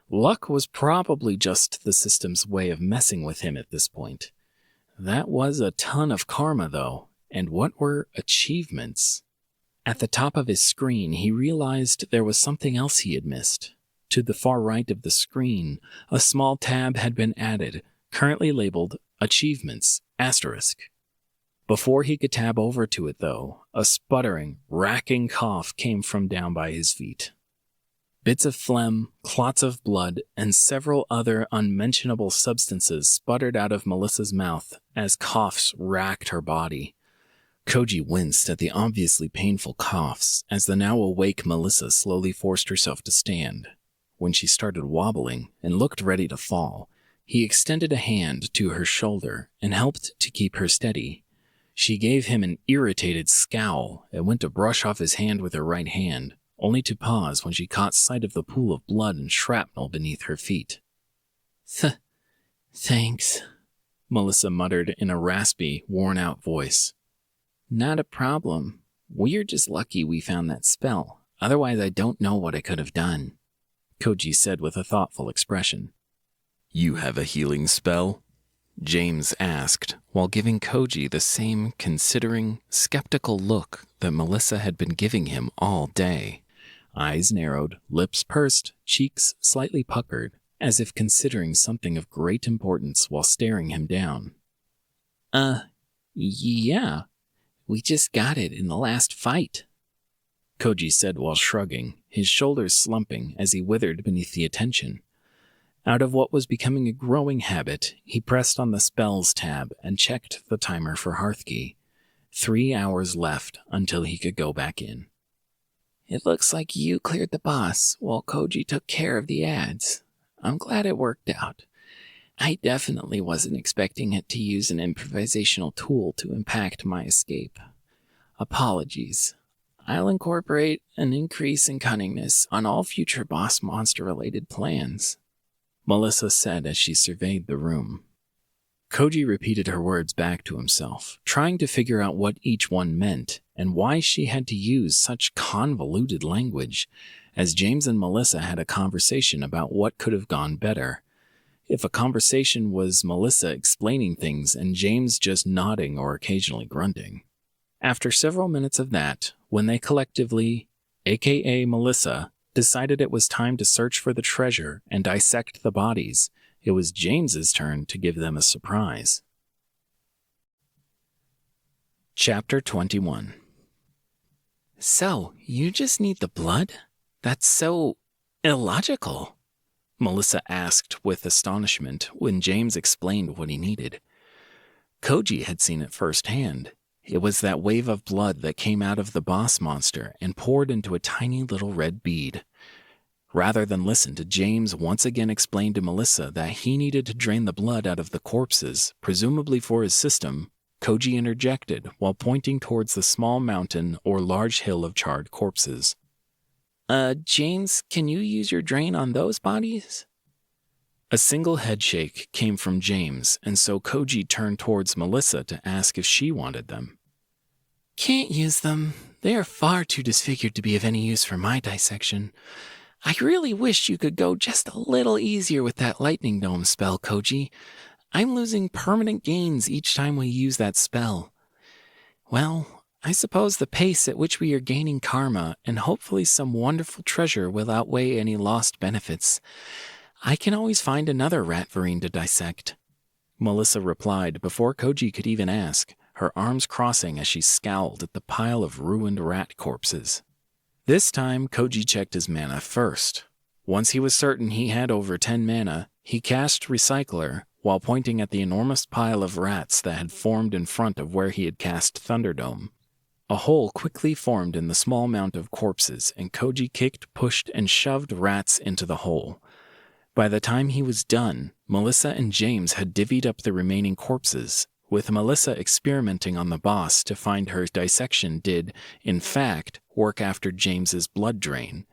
Luck was probably just the system's way of messing with him at this point. That was a ton of karma, though, and what were achievements? At the top of his screen, he realized there was something else he had missed. To the far right of the screen, a small tab had been added, currently labeled Achievements, *. Before he could tab over to it, though, a sputtering, racking cough came from down by his feet. Bits of phlegm, clots of blood, and several other unmentionable substances sputtered out of Melissa's mouth as coughs racked her body. Koji winced at the obviously painful coughs as the now awake Melissa slowly forced herself to stand. When she started wobbling and looked ready to fall, he extended a hand to her shoulder and helped to keep her steady. She gave him an irritated scowl and went to brush off his hand with her right hand, only to pause when she caught sight of the pool of blood and shrapnel beneath her feet. Thanks, Melissa muttered in a raspy, worn-out voice. Not a problem. We're just lucky we found that spell. Otherwise, I don't know what I could have done, Koji said with a thoughtful expression. You have a healing spell? James asked, while giving Koji the same considering, skeptical look that Melissa had been giving him all day. Eyes narrowed, lips pursed, cheeks slightly puckered, as if considering something of great importance while staring him down. Yeah. We just got it in the last fight, Koji said while shrugging, his shoulders slumping as he withered beneath the attention. Out of what was becoming a growing habit, he pressed on the Spells tab and checked the timer for Hearthkey. 3 hours left until he could go back in. It looks like you cleared the boss while Koji took care of the ads. I'm glad it worked out. I definitely wasn't expecting it to use an improvisational tool to impact my escape. Apologies. I'll incorporate an increase in cunningness on all future boss monster-related plans, Melissa said as she surveyed the room. Koji repeated her words back to himself, trying to figure out what each one meant and why she had to use such convoluted language, as James and Melissa had a conversation about what could have gone better. If a conversation was Melissa explaining things and James just nodding or occasionally grunting. After several minutes of that, when they collectively, aka Melissa, decided it was time to search for the treasure and dissect the bodies, it was James's turn to give them a surprise. Chapter 21. So, you just need the blood? That's so illogical, Melissa asked with astonishment when James explained what he needed. Koji had seen it firsthand. It was that wave of blood that came out of the boss monster and poured into a tiny little red bead. Rather than listen to James once again explain to Melissa that he needed to drain the blood out of the corpses, presumably for his system, Koji interjected while pointing towards the small mountain or large hill of charred corpses. James, can you use your drain on those bodies? A single headshake came from James, and so Koji turned towards Melissa to ask if she wanted them. Can't use them. They are far too disfigured to be of any use for my dissection. I really wish you could go just a little easier with that lightning dome spell, Koji. I'm losing permanent gains each time we use that spell. Well, I suppose the pace at which we are gaining karma and hopefully some wonderful treasure will outweigh any lost benefits. I can always find another Ratverine to dissect, Melissa replied before Koji could even ask, her arms crossing as she scowled at the pile of ruined rat corpses. This time, Koji checked his mana first. Once he was certain he had over 10 mana, he cast Recycler while pointing at the enormous pile of rats that had formed in front of where he had cast Thunderdome. A hole quickly formed in the small mound of corpses, and Koji kicked, pushed, and shoved rats into the hole. By the time he was done, Melissa and James had divvied up the remaining corpses, with Melissa experimenting on the boss to find her dissection did, in fact, work after James's blood drain.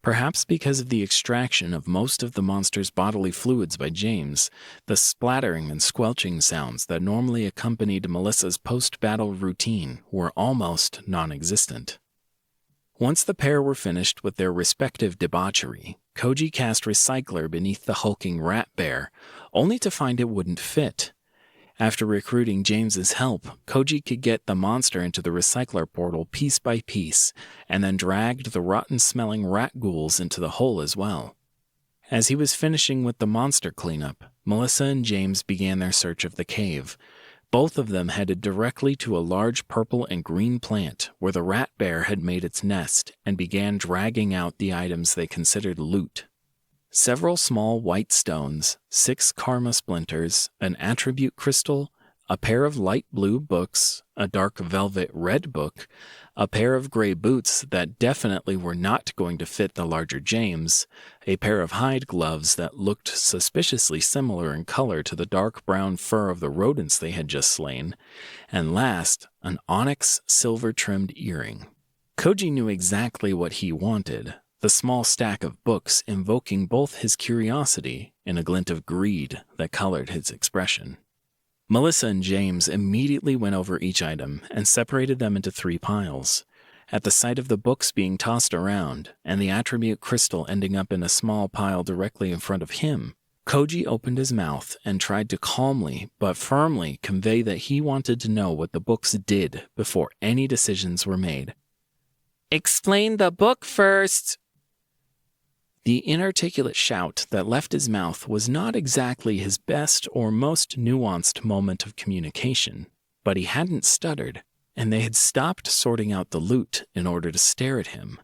Perhaps because of the extraction of most of the monster's bodily fluids by James, the splattering and squelching sounds that normally accompanied Melissa's post-battle routine were almost non-existent. Once the pair were finished with their respective debauchery, Koji cast Recycler beneath the hulking rat bear, only to find it wouldn't fit. After recruiting James's help, Koji could get the monster into the recycler portal piece by piece, and then dragged the rotten-smelling rat ghouls into the hole as well. As he was finishing with the monster cleanup, Melissa and James began their search of the cave. Both of them headed directly to a large purple and green plant where the rat bear had made its nest and began dragging out the items they considered loot. Several small white stones, 6 karma splinters, an attribute crystal, a pair of light blue books, a dark velvet red book, a pair of gray boots that definitely were not going to fit the larger James, a pair of hide gloves that looked suspiciously similar in color to the dark brown fur of the rodents they had just slain, and last, an onyx silver-trimmed earring. Koji knew exactly what he wanted, the small stack of books invoking both his curiosity and a glint of greed that colored his expression. Melissa and James immediately went over each item and separated them into 3 piles. At the sight of the books being tossed around and the attribute crystal ending up in a small pile directly in front of him, Koji opened his mouth and tried to calmly but firmly convey that he wanted to know what the books did before any decisions were made. "Explain the book first!" The inarticulate shout that left his mouth was not exactly his best or most nuanced moment of communication, but he hadn't stuttered, and they had stopped sorting out the loot in order to stare at him.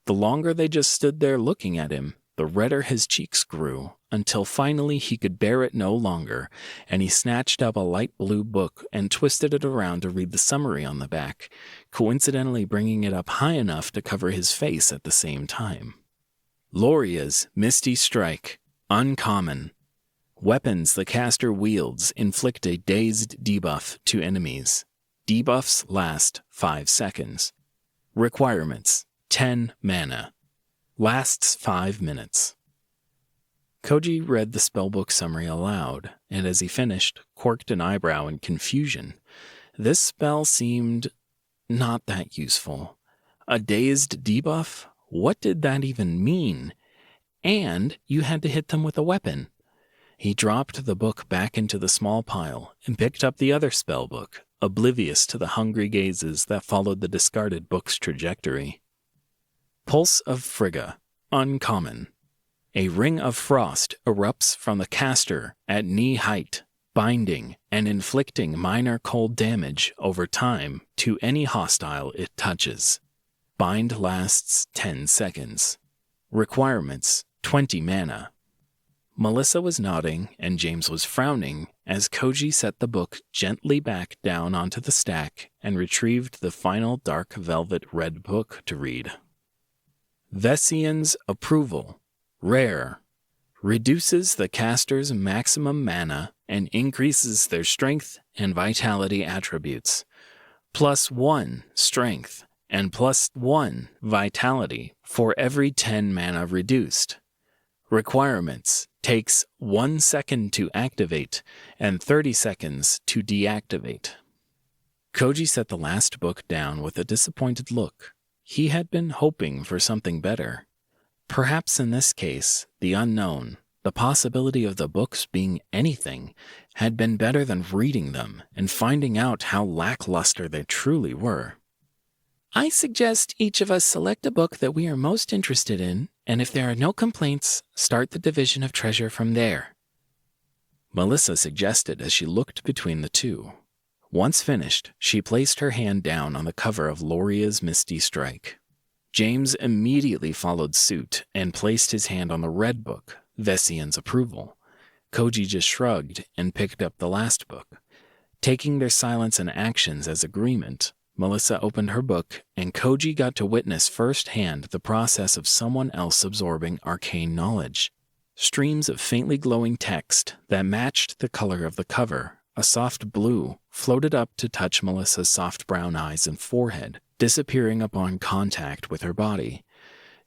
The longer they just stood there looking at him, the redder his cheeks grew, until finally he could bear it no longer, and he snatched up a light blue book and twisted it around to read the summary on the back, coincidentally bringing it up high enough to cover his face at the same time. Loria's Misty Strike, Uncommon. Weapons the caster wields inflict a dazed debuff to enemies. Debuffs last 5 seconds. Requirements: 10 mana. Lasts 5 minutes. Koji read the spellbook summary aloud, and as he finished, quirked an eyebrow in confusion. This spell seemed not that useful. A dazed debuff? What did that even mean? And you had to hit them with a weapon. He dropped the book back into the small pile and picked up the other spellbook, oblivious to the hungry gazes that followed the discarded book's trajectory. Pulse of Frigga, Uncommon. A ring of frost erupts from the caster at knee height, binding and inflicting minor cold damage over time to any hostile it touches. Bind lasts 10 seconds. Requirements: 20 mana. Melissa was nodding and James was frowning as Koji set the book gently back down onto the stack and retrieved the final dark velvet red book to read. Vessian's Approval. Rare. Reduces the caster's maximum mana and increases their strength and vitality attributes. +1 strength and +1 vitality for every 10 mana reduced. Requirements: takes 1 second to activate and 30 seconds to deactivate. Koji set the last book down with a disappointed look. He had been hoping for something better. Perhaps in this case, the unknown, the possibility of the books being anything, had been better than reading them and finding out how lackluster they truly were. "I suggest each of us select a book that we are most interested in, and if there are no complaints, start the division of treasure from there," Melissa suggested as she looked between the two. Once finished, she placed her hand down on the cover of Loria's Misty Strike. James immediately followed suit and placed his hand on the red book, Vessian's approval. Koji just shrugged and picked up the last book. Taking their silence and actions as agreement, Melissa opened her book, and Koji got to witness firsthand the process of someone else absorbing arcane knowledge. Streams of faintly glowing text that matched the color of the cover, a soft blue, floated up to touch Melissa's soft brown eyes and forehead, disappearing upon contact with her body.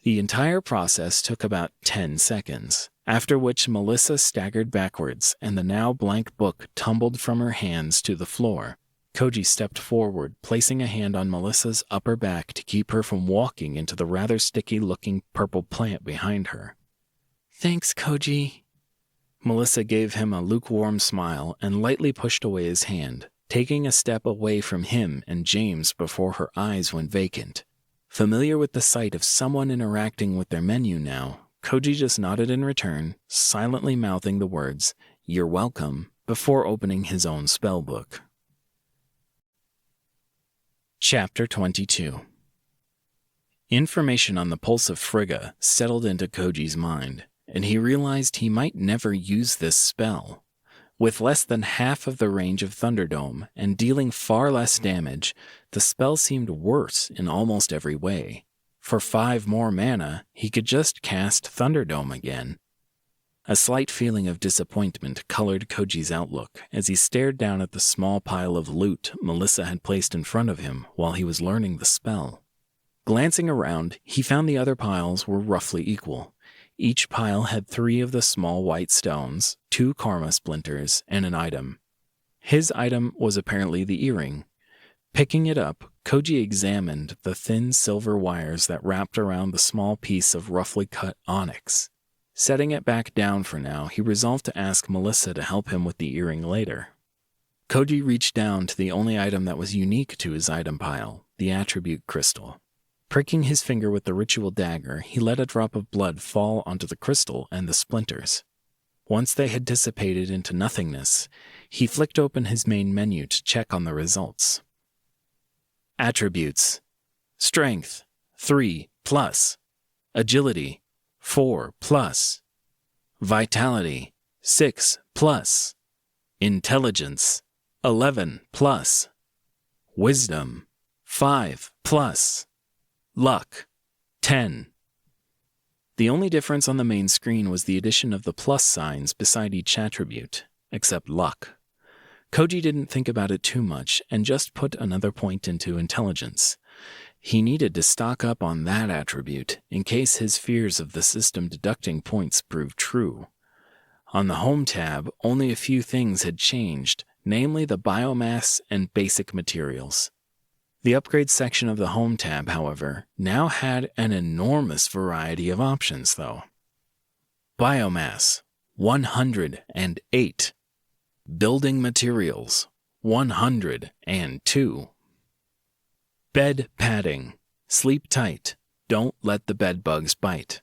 The entire process took about 10 seconds, after which Melissa staggered backwards and the now blank book tumbled from her hands to the floor. Koji stepped forward, placing a hand on Melissa's upper back to keep her from walking into the rather sticky-looking purple plant behind her. "Thanks, Koji." Melissa gave him a lukewarm smile and lightly pushed away his hand, taking a step away from him and James before her eyes went vacant. Familiar with the sight of someone interacting with their menu now, Koji just nodded in return, silently mouthing the words, "You're welcome," before opening his own spellbook. Chapter 22. Information on the pulse of Frigga settled into Koji's mind, and he realized he might never use this spell. With less than half of the range of Thunderdome and dealing far less damage, the spell seemed worse in almost every way. For 5 more mana, he could just cast Thunderdome again. A slight feeling of disappointment colored Koji's outlook as he stared down at the small pile of loot Melissa had placed in front of him while he was learning the spell. Glancing around, he found the other piles were roughly equal. Each pile had 3 of the small white stones, 2 karma splinters, and an item. His item was apparently the earring. Picking it up, Koji examined the thin silver wires that wrapped around the small piece of roughly cut onyx. Setting it back down for now, he resolved to ask Melissa to help him with the earring later. Koji reached down to the only item that was unique to his item pile, the attribute crystal. Pricking his finger with the ritual dagger, he let a drop of blood fall onto the crystal and the splinters. Once they had dissipated into nothingness, he flicked open his main menu to check on the results. Attributes: Strength, 3+. Agility, 4+. Vitality, 6+. Intelligence, 11+. Wisdom, 5+. Luck, 10. The only difference on the main screen was the addition of the plus signs beside each attribute, except luck. Koji didn't think about it too much and just put another point into intelligence. He needed to stock up on that attribute in case his fears of the system deducting points proved true. On the Home tab, only a few things had changed, namely the biomass and basic materials. The upgrade section of the Home tab, however, now had an enormous variety of options, though. Biomass, 108. Building materials, 102. Bed padding, sleep tight, don't let the bed bugs bite.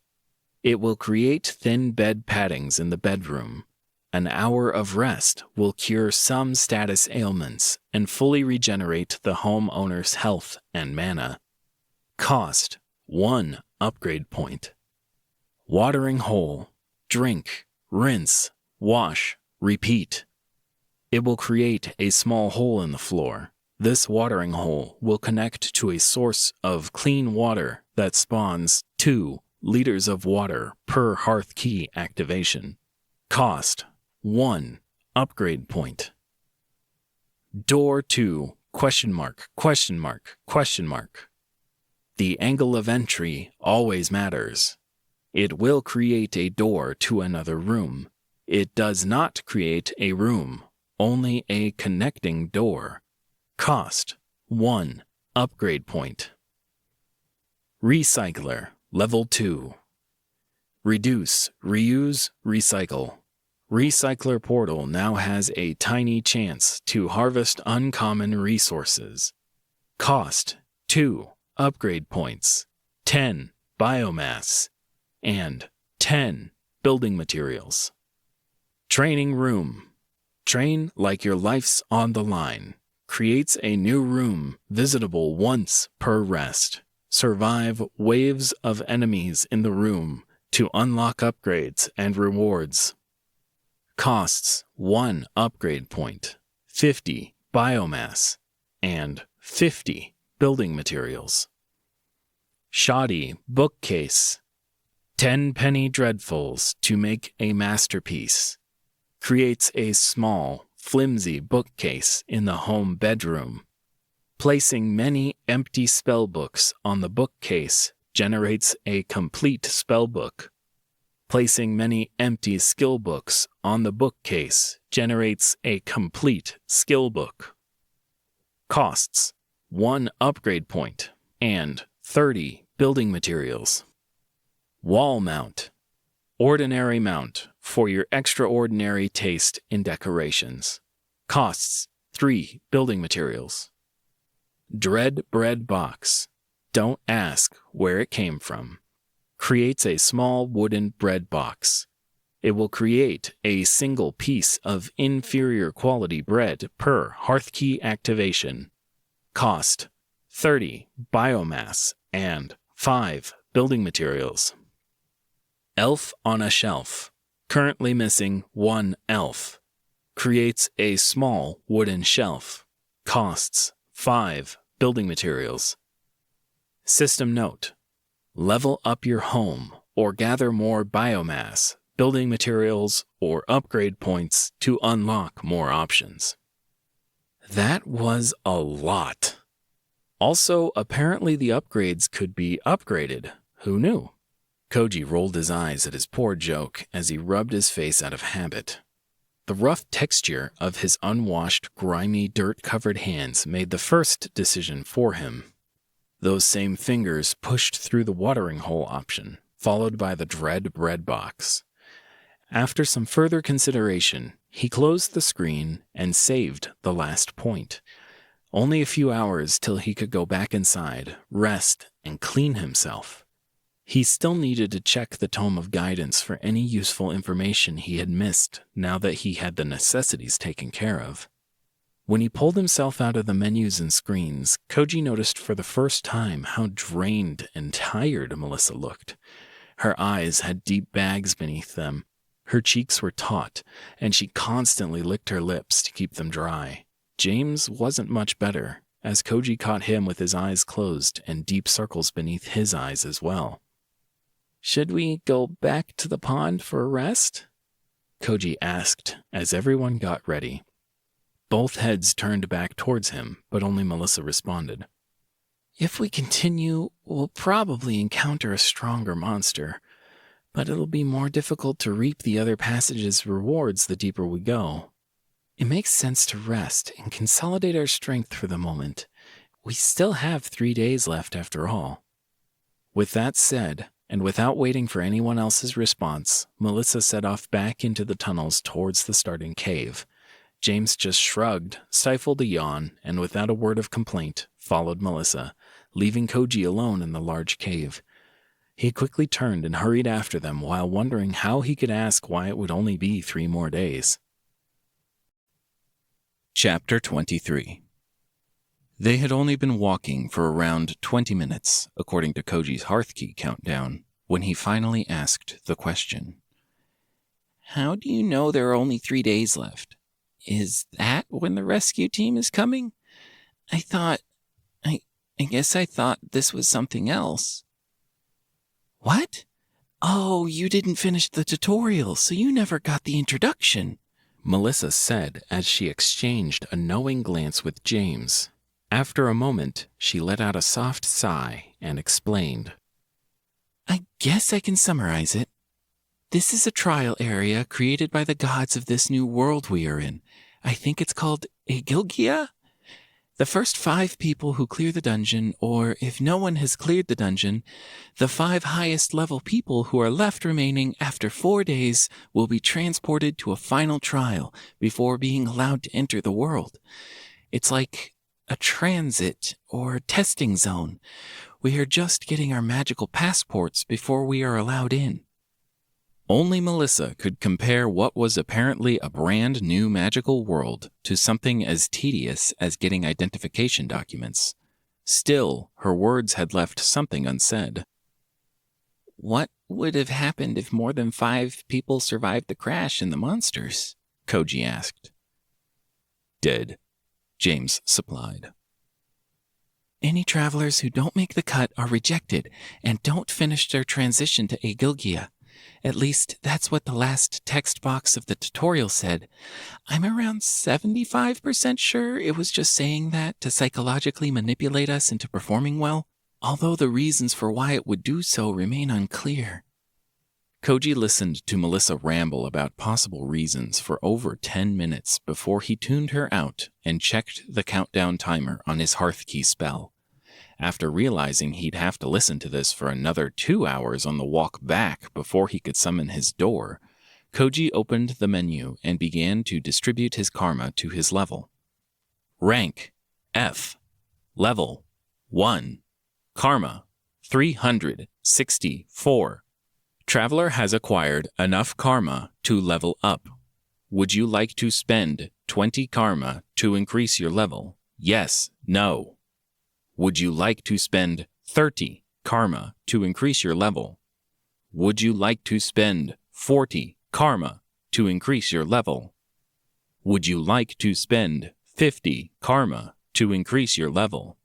It will create thin bed paddings in the bedroom. An hour of rest will cure some status ailments and fully regenerate the homeowner's health and mana. Cost, 1 upgrade point. Watering hole, drink, rinse, wash, repeat. It will create a small hole in the floor. This watering hole will connect to a source of clean water that spawns 2 liters of water per hearth key activation. Cost, 1 upgrade point. Door to ... The angle of entry always matters. It will create a door to another room. It does not create a room, only a connecting door. Cost, 1 upgrade point. Recycler, level 2. Reduce, reuse, recycle. Recycler Portal now has a tiny chance to harvest uncommon resources. Cost, 2 upgrade points, 10 biomass, and 10 building materials. Training room. Train like your life's on the line. Creates a new room visitable once per rest. survive waves of enemies in the room to unlock upgrades and rewards. Costs 1 upgrade point, 50 biomass, and 50 building materials. Shoddy bookcase. 10 penny dreadfuls to make a masterpiece. Creates a small, flimsy bookcase in the home bedroom. Placing many empty spellbooks on the bookcase generates a complete spellbook. Placing many empty skill books on the bookcase generates a complete skill book. Costs 1 upgrade point and 30 building materials. Wall mount. Ordinary mount for your extraordinary taste in decorations. Costs 3 building materials. Dread bread box. Don't ask where it came from. Creates a small wooden bread box. It will create a single piece of inferior quality bread per hearth key activation. Cost 30 biomass and 5 building materials. Elf on a shelf. Currently missing 1 elf. Creates a small wooden shelf. Costs 5 building materials. System note. Level up your home or gather more biomass, building materials, or upgrade points to unlock more options. That was a lot. Also, apparently the upgrades could be upgraded. Who knew? Koji rolled his eyes at his poor joke as he rubbed his face out of habit. The rough texture of his unwashed, grimy, dirt-covered hands made the first decision for him. Those same fingers pushed through the watering hole option, followed by the dread bread box. After some further consideration, he closed the screen and saved the last point. Only a few hours till he could go back inside, rest, and clean himself. He still needed to check the tome of guidance for any useful information he had missed now that he had the necessities taken care of. When he pulled himself out of the menus and screens, Koji noticed for the first time how drained and tired Melissa looked. Her eyes had deep bags beneath them. Her cheeks were taut, and she constantly licked her lips to keep them dry. James wasn't much better, as Koji caught him with his eyes closed and deep circles beneath his eyes as well. "Should we go back to the pond for a rest?" Koji asked as everyone got ready. Both heads turned back towards him, but only Melissa responded. "If we continue, we'll probably encounter a stronger monster, but it'll be more difficult to reap the other passage's rewards the deeper we go. It makes sense to rest and consolidate our strength for the moment. We still have 3 days left after all." With that said, and without waiting for anyone else's response, Melissa set off back into the tunnels towards the starting cave. James just shrugged, stifled a yawn, and without a word of complaint, followed Melissa, leaving Koji alone in the large cave. He quickly turned and hurried after them while wondering how he could ask why it would only be 3 more days. Chapter 23. They had only been walking for around 20 minutes, according to Koji's hearthkey countdown, when he finally asked the question. "How do you know there are only 3 days left? Is that when the rescue team is coming? I guess I thought this was something else." "What? Oh, you didn't finish the tutorial, so you never got the introduction," Melissa said as she exchanged a knowing glance with James. After a moment, she let out a soft sigh and explained. "I guess I can summarize it. This is a trial area created by the gods of this new world we are in. I think it's called Agilgia? The first 5 people who clear the dungeon, or if no one has cleared the dungeon, the 5 highest level people who are left remaining after 4 days will be transported to a final trial before being allowed to enter the world. It's like a transit or testing zone. We are just getting our magical passports before we are allowed in." Only Melissa could compare what was apparently a brand new magical world to something as tedious as getting identification documents. Still, her words had left something unsaid. What would have happened if more than 5 people survived the crash and the monsters? Koji asked. Dead, James supplied. Any travelers who don't make the cut are rejected and don't finish their transition to Agilgia. At least that's what the last text box of the tutorial said. I'm around 75% sure it was just saying that to psychologically manipulate us into performing well, although the reasons for why it would do so remain unclear. Koji listened to Melissa ramble about possible reasons for over 10 minutes before he tuned her out and checked the countdown timer on his Hearthkey spell. After realizing he'd have to listen to this for another 2 hours on the walk back before he could summon his door, Koji opened the menu and began to distribute his karma to his level. Rank F. Level 1. Karma 364. Traveler has acquired enough karma to level up. Would you like to spend 20 karma to increase your level? Yes, no. Would you like to spend 30 karma to increase your level? Would you like to spend 40 karma to increase your level? Would you like to spend 50 karma to increase your level?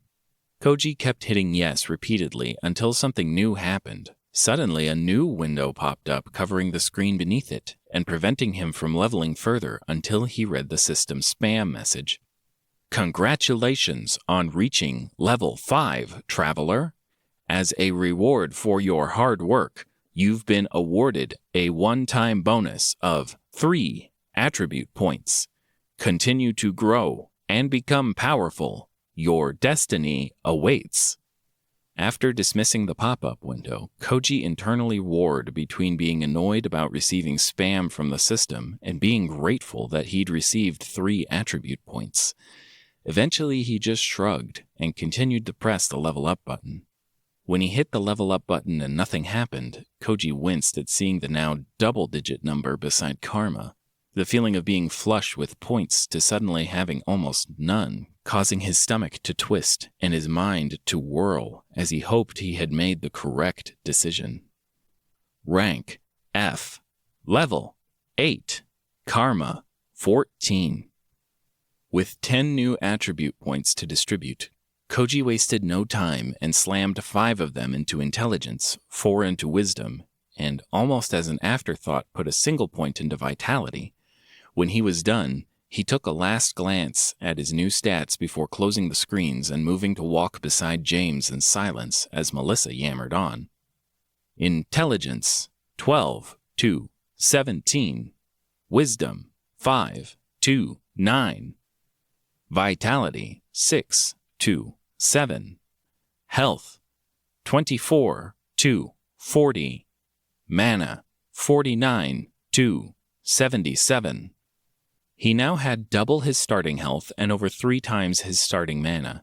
Koji kept hitting yes repeatedly until something new happened. Suddenly, a new window popped up covering the screen beneath it and preventing him from leveling further until he read the system spam message. Congratulations on reaching level 5, traveler. As a reward for your hard work, you've been awarded a one-time bonus of 3 attribute points. Continue to grow and become powerful. Your destiny awaits. After dismissing the pop-up window, Koji internally warred between being annoyed about receiving spam from the system and being grateful that he'd received 3 attribute points. Eventually, he just shrugged and continued to press the level up button. When he hit the level up button and nothing happened, Koji winced at seeing the now double-digit number beside karma. The feeling of being flush with points to suddenly having almost none, causing his stomach to twist and his mind to whirl as he hoped he had made the correct decision. Rank F. Level 8. Karma 14. With 10 new attribute points to distribute, Koji wasted no time and slammed 5 of them into intelligence, 4 into wisdom, and almost as an afterthought put a single point into vitality. When he was done, he took a last glance at his new stats before closing the screens and moving to walk beside James in silence as Melissa yammered on. Intelligence 12 to 17. Wisdom 5 to 9. Vitality 6 to 7. Health 24 to 40. Mana 49 to 77. He now had double his starting health and over 3 times his starting mana.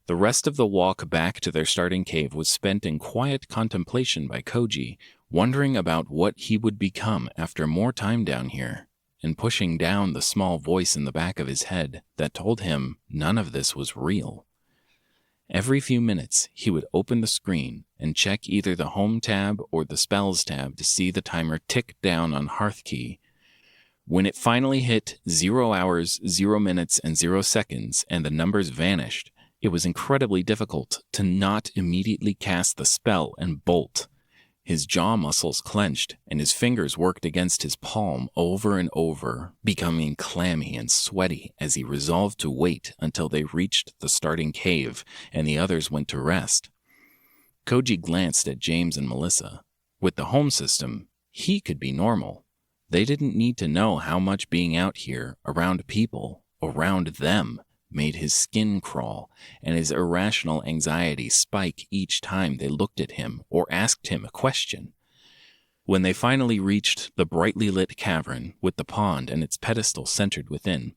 The rest of the walk back to their starting cave was spent in quiet contemplation by Koji, wondering about what he would become after more time down here, and pushing down the small voice in the back of his head that told him none of this was real. Every few minutes, he would open the screen and check either the Home tab or the Spells tab to see the timer tick down on Hearthkey. When it finally hit 0 hours, 0 minutes, and 0 seconds, and the numbers vanished, it was incredibly difficult to not immediately cast the spell and bolt. His jaw muscles clenched, and his fingers worked against his palm over and over, becoming clammy and sweaty as he resolved to wait until they reached the starting cave and the others went to rest. Koji glanced at James and Melissa. With the home system, he could be normal. They didn't need to know how much being out here, around people, around them, made his skin crawl and his irrational anxiety spike each time they looked at him or asked him a question. When they finally reached the brightly lit cavern with the pond and its pedestal centered within,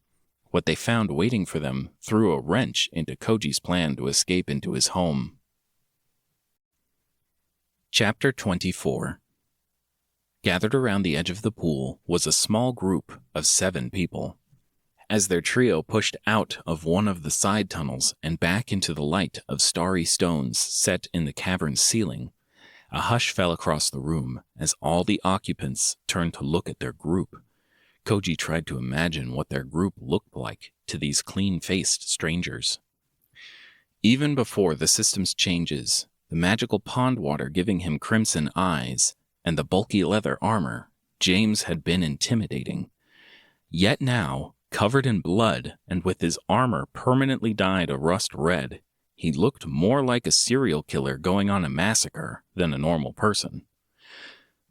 what they found waiting for them threw a wrench into Koji's plan to escape into his home. Chapter 24. Gathered around the edge of the pool was a small group of 7 people. As their trio pushed out of one of the side tunnels and back into the light of starry stones set in the cavern's ceiling, a hush fell across the room as all the occupants turned to look at their group. Koji tried to imagine what their group looked like to these clean-faced strangers. Even before the system's changes, the magical pond water giving him crimson eyes, and the bulky leather armor, James had been intimidating. Yet now, covered in blood and with his armor permanently dyed a rust red, he looked more like a serial killer going on a massacre than a normal person.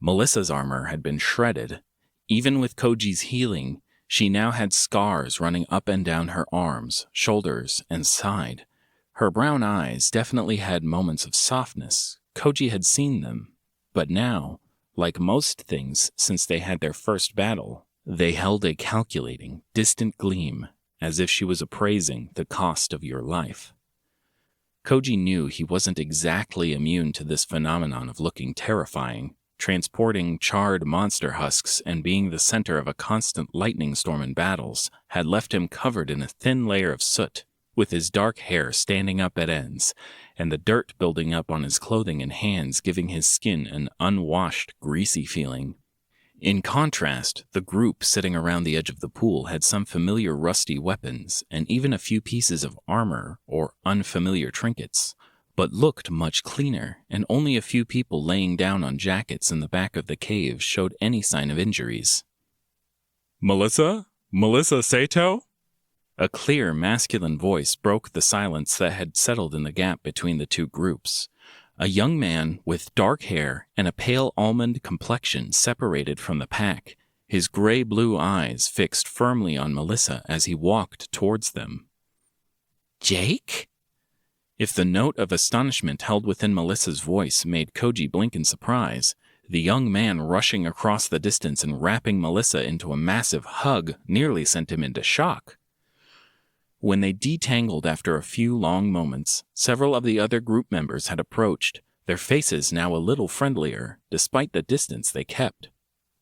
Melissa's armor had been shredded. Even with Koji's healing, she now had scars running up and down her arms, shoulders, and side. Her brown eyes definitely had moments of softness. Koji had seen them. But now, like most things since they had their first battle, they held a calculating, distant gleam, as if she was appraising the cost of your life. Koji knew he wasn't exactly immune to this phenomenon of looking terrifying. Transporting charred monster husks and being the center of a constant lightning storm in battles had left him covered in a thin layer of soot, with his dark hair standing up at ends, and the dirt building up on his clothing and hands giving his skin an unwashed, greasy feeling. In contrast, the group sitting around the edge of the pool had some familiar rusty weapons and even a few pieces of armor or unfamiliar trinkets, but looked much cleaner, and only a few people laying down on jackets in the back of the cave showed any sign of injuries. Melissa? Melissa Sato? A clear, masculine voice broke the silence that had settled in the gap between the two groups. A young man with dark hair and a pale almond complexion separated from the pack, his gray-blue eyes fixed firmly on Melissa as he walked towards them. Jake? If the note of astonishment held within Melissa's voice made Koji blink in surprise, the young man rushing across the distance and wrapping Melissa into a massive hug nearly sent him into shock. When they detangled after a few long moments, several of the other group members had approached, their faces now a little friendlier, despite the distance they kept.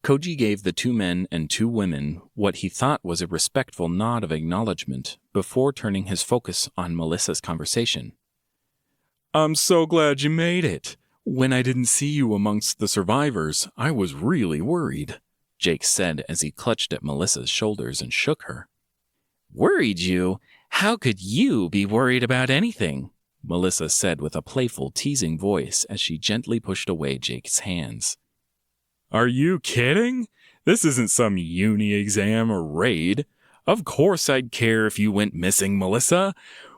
Koji gave the 2 men and 2 women what he thought was a respectful nod of acknowledgement before turning his focus on Melissa's conversation. I'm so glad you made it. When I didn't see you amongst the survivors, I was really worried, Jake said as he clutched at Melissa's shoulders and shook her. Worried you? How could you be worried about anything? Melissa said with a playful, teasing voice as she gently pushed away Jake's hands. Are you kidding? This isn't some uni exam or raid. Of course I'd care if you went missing, Melissa.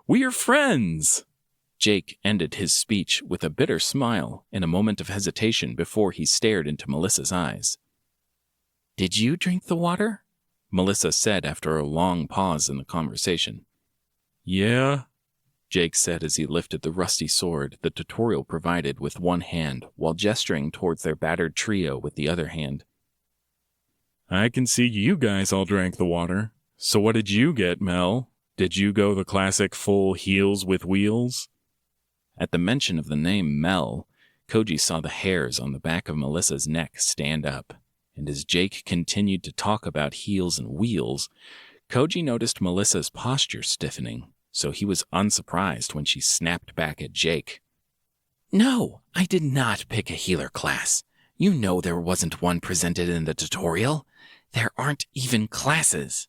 We're friends. Jake ended his speech with a bitter smile and a moment of hesitation before he stared into Melissa's eyes. Did you drink the water? Melissa said after a long pause in the conversation. Yeah, Jake said as he lifted the rusty sword the tutorial provided with one hand while gesturing towards their battered trio with the other hand. I can see you guys all drank the water. So what did you get, Mel? Did you go the classic full heels with wheels? At the mention of the name Mel, Koji saw the hairs on the back of Melissa's neck stand up, and as Jake continued to talk about heels and wheels, Koji noticed Melissa's posture stiffening, so he was unsurprised when she snapped back at Jake. No, I did not pick a healer class. You know there wasn't one presented in the tutorial. There aren't even classes.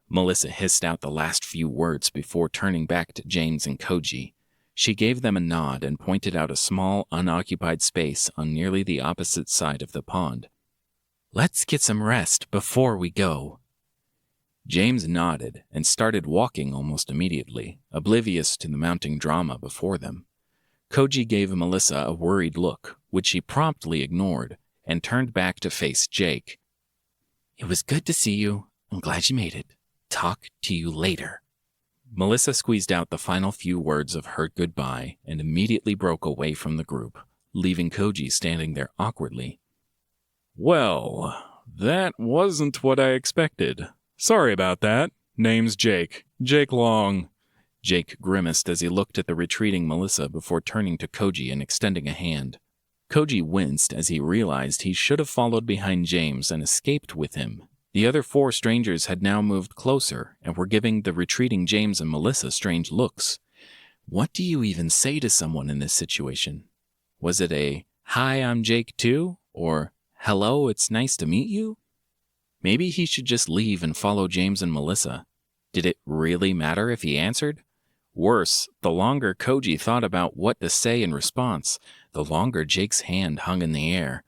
Melissa hissed out the last few words before turning back to James and Koji. She gave them a nod and pointed out a small, unoccupied space on nearly the opposite side of the pond. Let's get some rest before we go. James nodded and started walking almost immediately, oblivious to the mounting drama before them. Koji gave Melissa a worried look, which she promptly ignored, and turned back to face Jake. It was good to see you. I'm glad you made it. Talk to you later. Melissa squeezed out the final few words of her goodbye and immediately broke away from the group, leaving Koji standing there awkwardly. Well, that wasn't what I expected. Sorry about that. Name's Jake. Jake Long. Jake grimaced as he looked at the retreating Melissa before turning to Koji and extending a hand. Koji winced as he realized he should have followed behind James and escaped with him. The other 4 strangers had now moved closer and were giving the retreating James and Melissa strange looks. What do you even say to someone in this situation? Was it a, "Hi, I'm Jake too," or "Hello, it's nice to meet you"? Maybe he should just leave and follow James and Melissa. Did it really matter if he answered? Worse, the longer Koji thought about what to say in response, the longer Jake's hand hung in the air.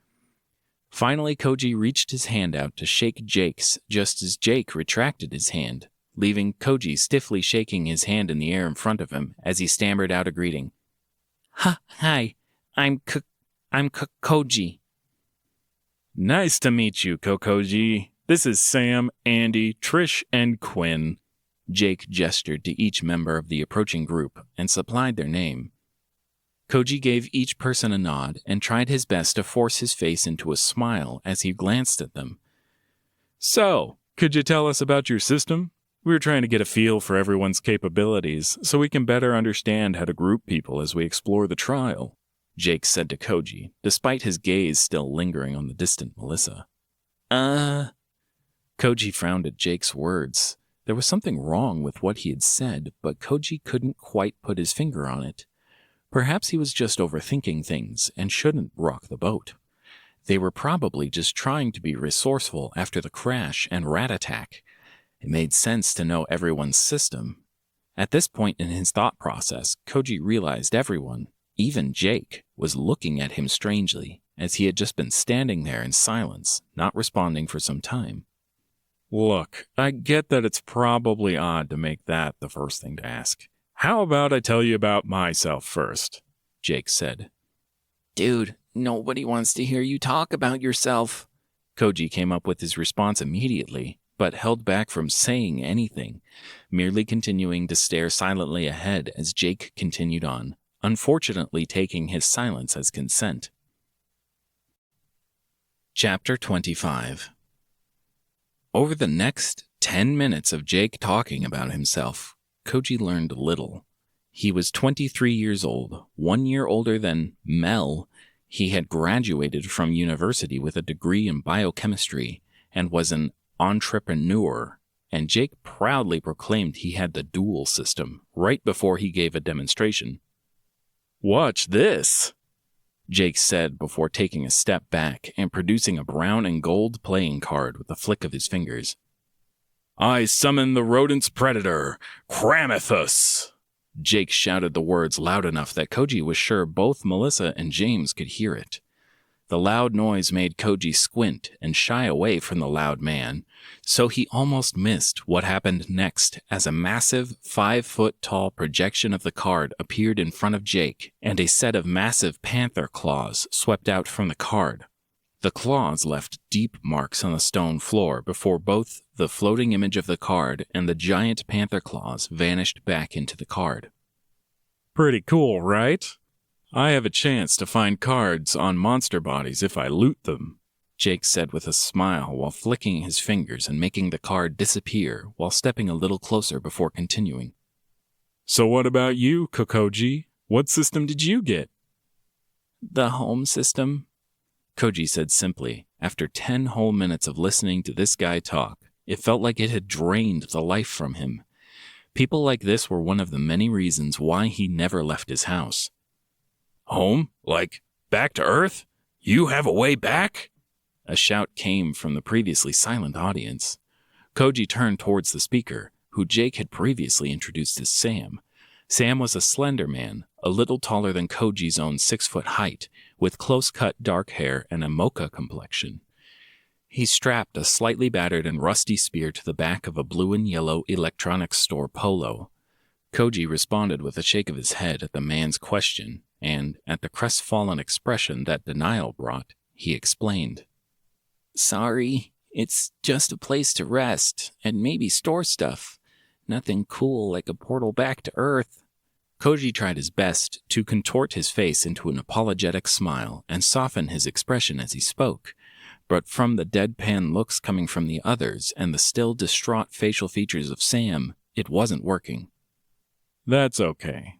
Finally, Koji reached his hand out to shake Jake's just as Jake retracted his hand, leaving Koji stiffly shaking his hand in the air in front of him as he stammered out a greeting. Hi, I'm Koji. Nice to meet you, Kokoji. This is Sam, Andy, Trish, and Quinn. Jake gestured to each member of the approaching group and supplied their name. Koji gave each person a nod and tried his best to force his face into a smile as he glanced at them. So, could you tell us about your system? We're trying to get a feel for everyone's capabilities so we can better understand how to group people as we explore the trial, Jake said to Koji, despite his gaze still lingering on the distant Melissa. Koji frowned at Jake's words. There was something wrong with what he had said, but Koji couldn't quite put his finger on it. Perhaps he was just overthinking things and shouldn't rock the boat. They were probably just trying to be resourceful after the crash and rat attack. It made sense to know everyone's system. At this point in his thought process, Koji realized everyone, even Jake, was looking at him strangely, as he had just been standing there in silence, not responding for some time. Look, I get that it's probably odd to make that the first thing to ask. How about I tell you about myself first? Jake said. Dude, nobody wants to hear you talk about yourself. Koji came up with his response immediately, but held back from saying anything, merely continuing to stare silently ahead as Jake continued on, unfortunately taking his silence as consent. Chapter 25. Over the next 10 minutes of Jake talking about himself, Koji learned little. He was 23 years old, 1 year older than Mel. He had graduated from university with a degree in biochemistry and was an entrepreneur, and Jake proudly proclaimed he had the dual system right before he gave a demonstration. "Watch this," Jake said before taking a step back and producing a brown and gold playing card with a flick of his fingers. "I summon the rodent's predator, Kramithus." Jake shouted the words loud enough that Koji was sure both Melissa and James could hear it. The loud noise made Koji squint and shy away from the loud man, so he almost missed what happened next as a massive 5-foot-tall projection of the card appeared in front of Jake, and a set of massive panther claws swept out from the card. The claws left deep marks on the stone floor before both the floating image of the card and the giant panther claws vanished back into the card. Pretty cool, right? I have a chance to find cards on monster bodies if I loot them, Jake said with a smile while flicking his fingers and making the card disappear while stepping a little closer before continuing. So what about you, Kokoji? What system did you get? The home system, Koji said simply. After 10 whole minutes of listening to this guy talk, it felt like it had drained the life from him. People like this were one of the many reasons why he never left his house. Home? Like, back to Earth? You have a way back? A shout came from the previously silent audience. Koji turned towards the speaker, who Jake had previously introduced as Sam. Sam was a slender man, a little taller than Koji's own 6-foot height, with close-cut dark hair and a mocha complexion. He strapped a slightly battered and rusty spear to the back of a blue and yellow electronics store polo. Koji responded with a shake of his head at the man's question, and, at the crestfallen expression that denial brought, he explained. Sorry, it's just a place to rest, and maybe store stuff. Nothing cool like a portal back to Earth. Koji tried his best to contort his face into an apologetic smile and soften his expression as he spoke, but from the deadpan looks coming from the others and the still distraught facial features of Sam, it wasn't working. That's okay.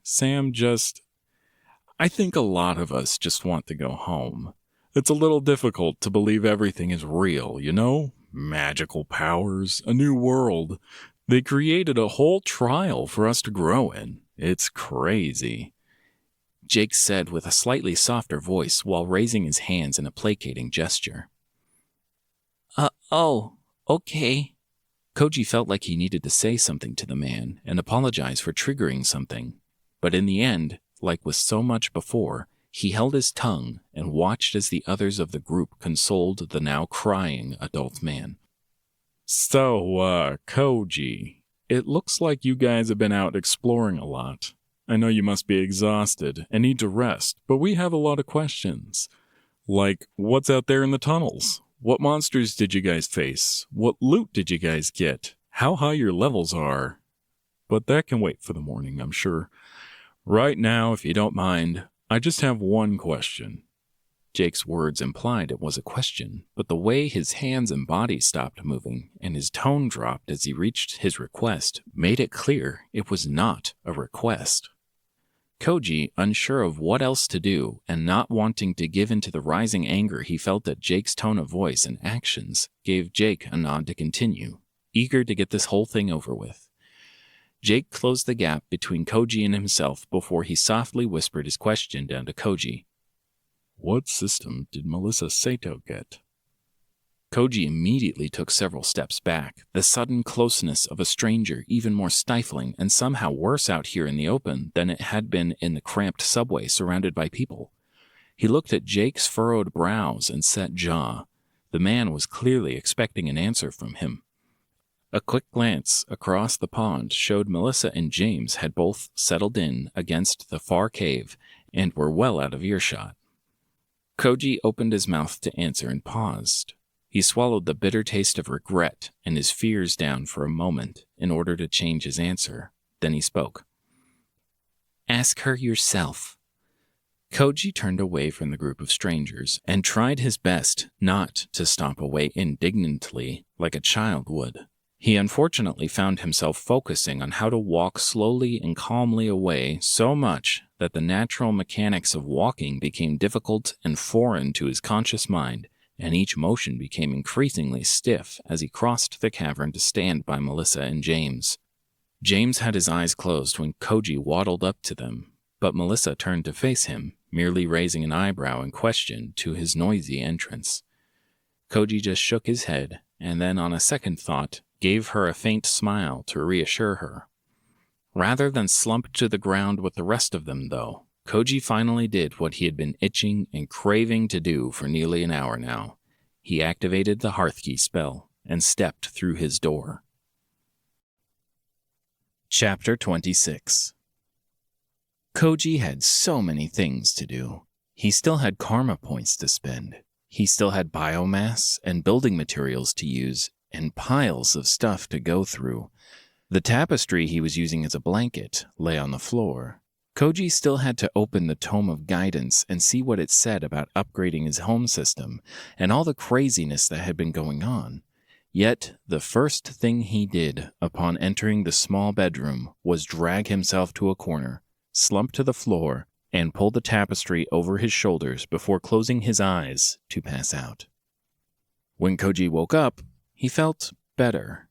I think a lot of us just want to go home. It's a little difficult to believe everything is real, you know? magical powers, a new world. They created a whole trial for us to grow in. It's crazy. Jake said with a slightly softer voice while raising his hands in a placating gesture. Okay. Koji felt like he needed to say something to the man and apologize for triggering something. But in the end, like with so much before, he held his tongue and watched as the others of the group consoled the now crying adult man. So, Koji, it looks like you guys have been out exploring a lot. I know you must be exhausted and need to rest, but we have a lot of questions. Like, what's out there in the tunnels? What monsters did you guys face? What loot did you guys get? How high your levels are? But that can wait for the morning, I'm sure. Right now, if you don't mind, I just have one question. Jake's words implied it was a question, but the way his hands and body stopped moving and his tone dropped as he reached his request made it clear it was not a request. Koji, unsure of what else to do and not wanting to give in to the rising anger he felt at Jake's tone of voice and actions, gave Jake a nod to continue, eager to get this whole thing over with. Jake closed the gap between Koji and himself before he softly whispered his question down to Koji. What system did Melissa Sato get? Koji immediately took several steps back, the sudden closeness of a stranger even more stifling and somehow worse out here in the open than it had been in the cramped subway surrounded by people. He looked at Jake's furrowed brows and set jaw. The man was clearly expecting an answer from him. A quick glance across the pond showed Melissa and James had both settled in against the far cave and were well out of earshot. Koji opened his mouth to answer and paused. He swallowed the bitter taste of regret and his fears down for a moment in order to change his answer. Then he spoke. Ask her yourself. Koji turned away from the group of strangers and tried his best not to stomp away indignantly like a child would. He unfortunately found himself focusing on how to walk slowly and calmly away so much that the natural mechanics of walking became difficult and foreign to his conscious mind, and each motion became increasingly stiff as he crossed the cavern to stand by Melissa and James. James had his eyes closed when Koji waddled up to them, but Melissa turned to face him, merely raising an eyebrow in question to his noisy entrance. Koji just shook his head, and then on a second thought, gave her a faint smile to reassure her. Rather than slump to the ground with the rest of them, though, Koji finally did what he had been itching and craving to do for nearly an hour now. He activated the Hearthkey spell and stepped through his door. Chapter 26. Koji had so many things to do. He still had karma points to spend. He still had biomass and building materials to use, and piles of stuff to go through. The tapestry he was using as a blanket lay on the floor. Koji still had to open the Tome of Guidance and see what it said about upgrading his home system and all the craziness that had been going on. Yet, the first thing he did upon entering the small bedroom was drag himself to a corner, slump to the floor, and pull the tapestry over his shoulders before closing his eyes to pass out. When Koji woke up, he felt better.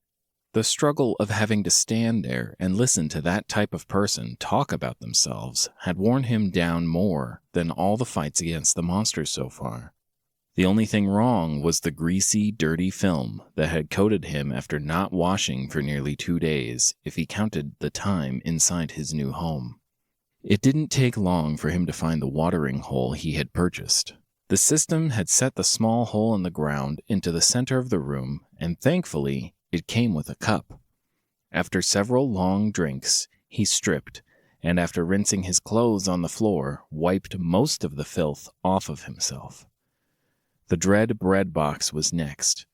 The struggle of having to stand there and listen to that type of person talk about themselves had worn him down more than all the fights against the monsters so far. The only thing wrong was the greasy, dirty film that had coated him after not washing for nearly 2 days, if he counted the time inside his new home. It didn't take long for him to find the watering hole he had purchased. The system had set the small hole in the ground into the center of the room, and thankfully, it came with a cup. After several long drinks, he stripped, and after rinsing his clothes on the floor, wiped most of the filth off of himself. The dread bread box was next.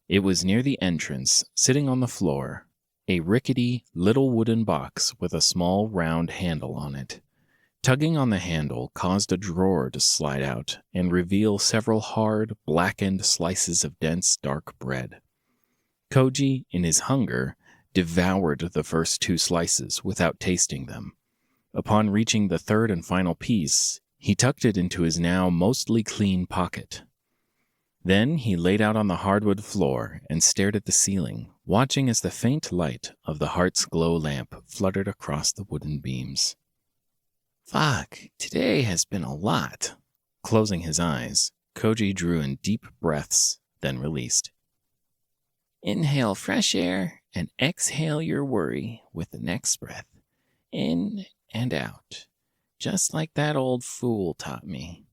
It was near the entrance, sitting on the floor, a rickety little wooden box with a small round handle on it. Tugging on the handle caused a drawer to slide out and reveal several hard, blackened slices of dense, dark bread. Koji, in his hunger, devoured the first 2 slices without tasting them. Upon reaching the third and final piece, he tucked it into his now mostly clean pocket. Then he laid out on the hardwood floor and stared at the ceiling, watching as the faint light of the heart's glow lamp fluttered across the wooden beams. Fuck, today has been a lot. Closing his eyes, Koji drew in deep breaths, then released. Inhale fresh air and exhale your worry with the next breath. In and out, just like that old fool taught me.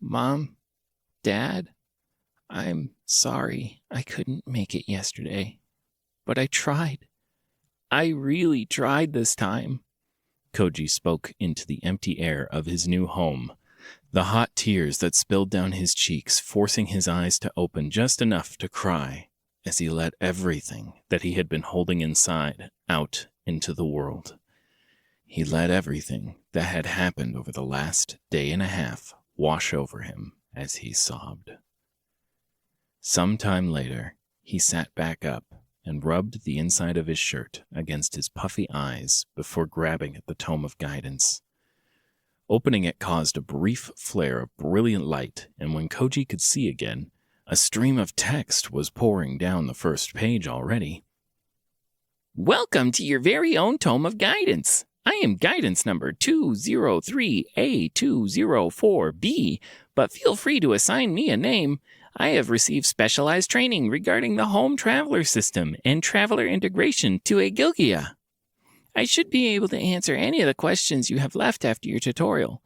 Mom, Dad, I'm sorry I couldn't make it yesterday, but I tried. I really tried this time. Koji spoke into the empty air of his new home, the hot tears that spilled down his cheeks, forcing his eyes to open just enough to cry as he let everything that he had been holding inside out into the world. He let everything that had happened over the last day and a half wash over him as he sobbed. Some time later, he sat back up and rubbed the inside of his shirt against his puffy eyes before grabbing at the Tome of Guidance. Opening it caused a brief flare of brilliant light, and when Koji could see again, a stream of text was pouring down the first page already. Welcome to your very own Tome of Guidance. I am guidance number 203A204B, but feel free to assign me a name. I have received specialized training regarding the home traveler system and traveler integration to Agilgia. I should be able to answer any of the questions you have left after your tutorial.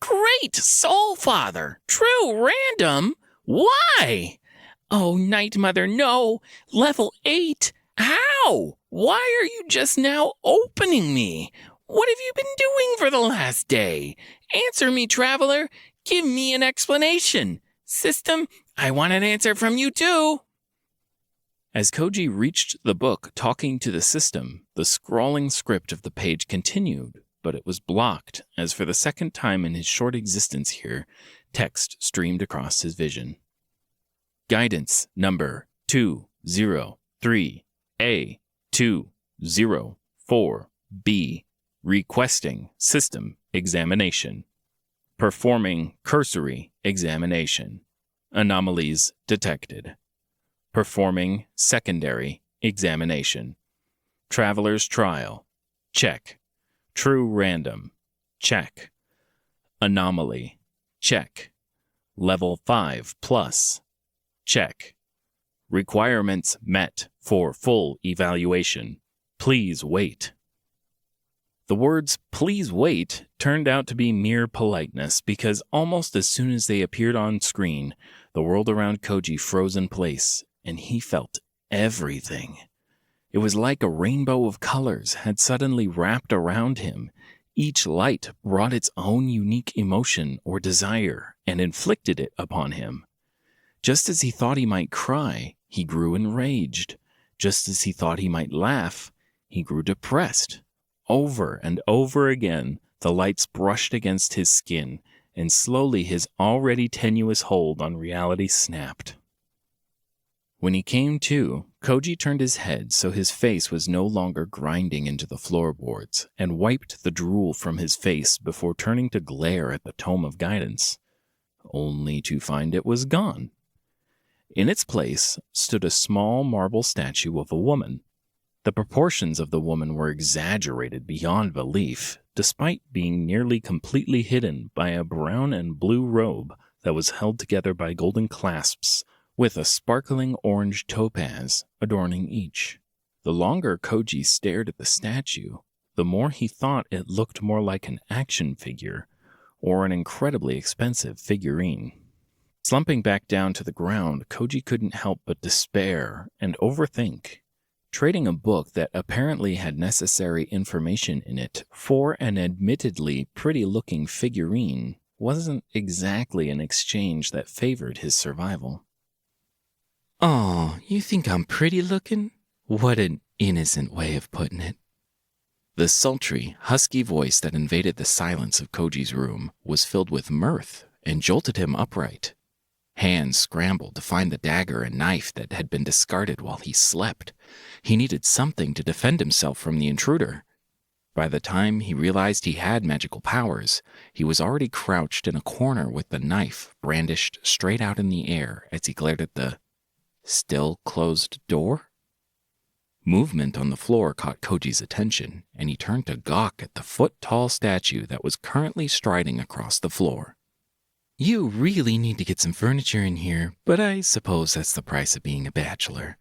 Great Soul Father! True random? Why? Oh, Night Mother, no! Level 8! How? Why are you just now opening me? What have you been doing for the last day? Answer me, traveler. Give me an explanation. System, I want an answer from you too. As Koji reached the book talking to the system, the scrawling script of the page continued, but it was blocked as for the second time in his short existence here, text streamed across his vision. Guidance number 203A204B. Requesting system examination. Performing cursory examination. Anomalies detected. Performing secondary examination. Traveler's trial. Check. True random. Check. Anomaly. Check. Level 5+. Check. Requirements met for full evaluation. Please wait. The words, please wait, turned out to be mere politeness because almost as soon as they appeared on screen, the world around Koji froze in place, and he felt everything. It was like a rainbow of colors had suddenly wrapped around him. Each light brought its own unique emotion or desire and inflicted it upon him. Just as he thought he might cry, he grew enraged. Just as he thought he might laugh, he grew depressed. Over and over again, the lights brushed against his skin, and slowly his already tenuous hold on reality snapped. When he came to, Koji turned his head so his face was no longer grinding into the floorboards, and wiped the drool from his face before turning to glare at the Tome of Guidance, only to find it was gone. In its place stood a small marble statue of a woman. The proportions of the woman were exaggerated beyond belief, despite being nearly completely hidden by a brown and blue robe that was held together by golden clasps, with a sparkling orange topaz adorning each. The longer Koji stared at the statue, the more he thought it looked more like an action figure or an incredibly expensive figurine. Slumping back down to the ground, Koji couldn't help but despair and overthink. Trading a book that apparently had necessary information in it for an admittedly pretty-looking figurine wasn't exactly an exchange that favored his survival. Oh, you think I'm pretty looking? What an innocent way of putting it. The sultry, husky voice that invaded the silence of Koji's room was filled with mirth and jolted him upright. Hands scrambled to find the dagger and knife that had been discarded while he slept. He needed something to defend himself from the intruder. By the time he realized he had magical powers, he was already crouched in a corner with the knife brandished straight out in the air as he glared at the still closed door. Movement on the floor caught Koji's attention, and he turned to gawk at the foot-tall statue that was currently striding across the floor. You really need to get some furniture in here, but I suppose that's the price of being a bachelor.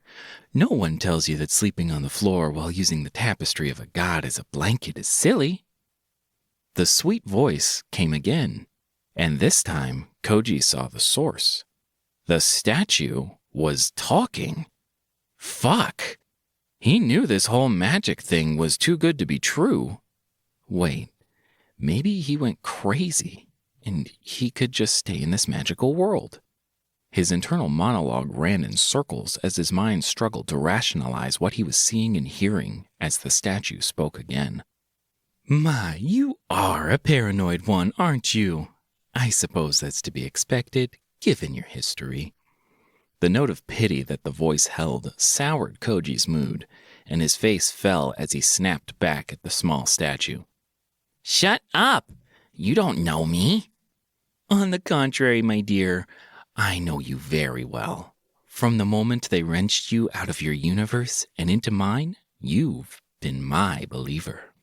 No one tells you that sleeping on the floor while using the tapestry of a god as a blanket is silly. The sweet voice came again, and this time Koji saw the source. The statue was talking. Fuck! He knew this whole magic thing was too good to be true. Wait, maybe he went crazy, and he could just stay in this magical world. His internal monologue ran in circles as his mind struggled to rationalize what he was seeing and hearing as the statue spoke again. My, you are a paranoid one, aren't you? I suppose that's to be expected, given your history. The note of pity that the voice held soured Koji's mood, and his face fell as he snapped back at the small statue. Shut up! You don't know me. On the contrary, my dear, I know you very well. From the moment they wrenched you out of your universe and into mine, you've been my believer.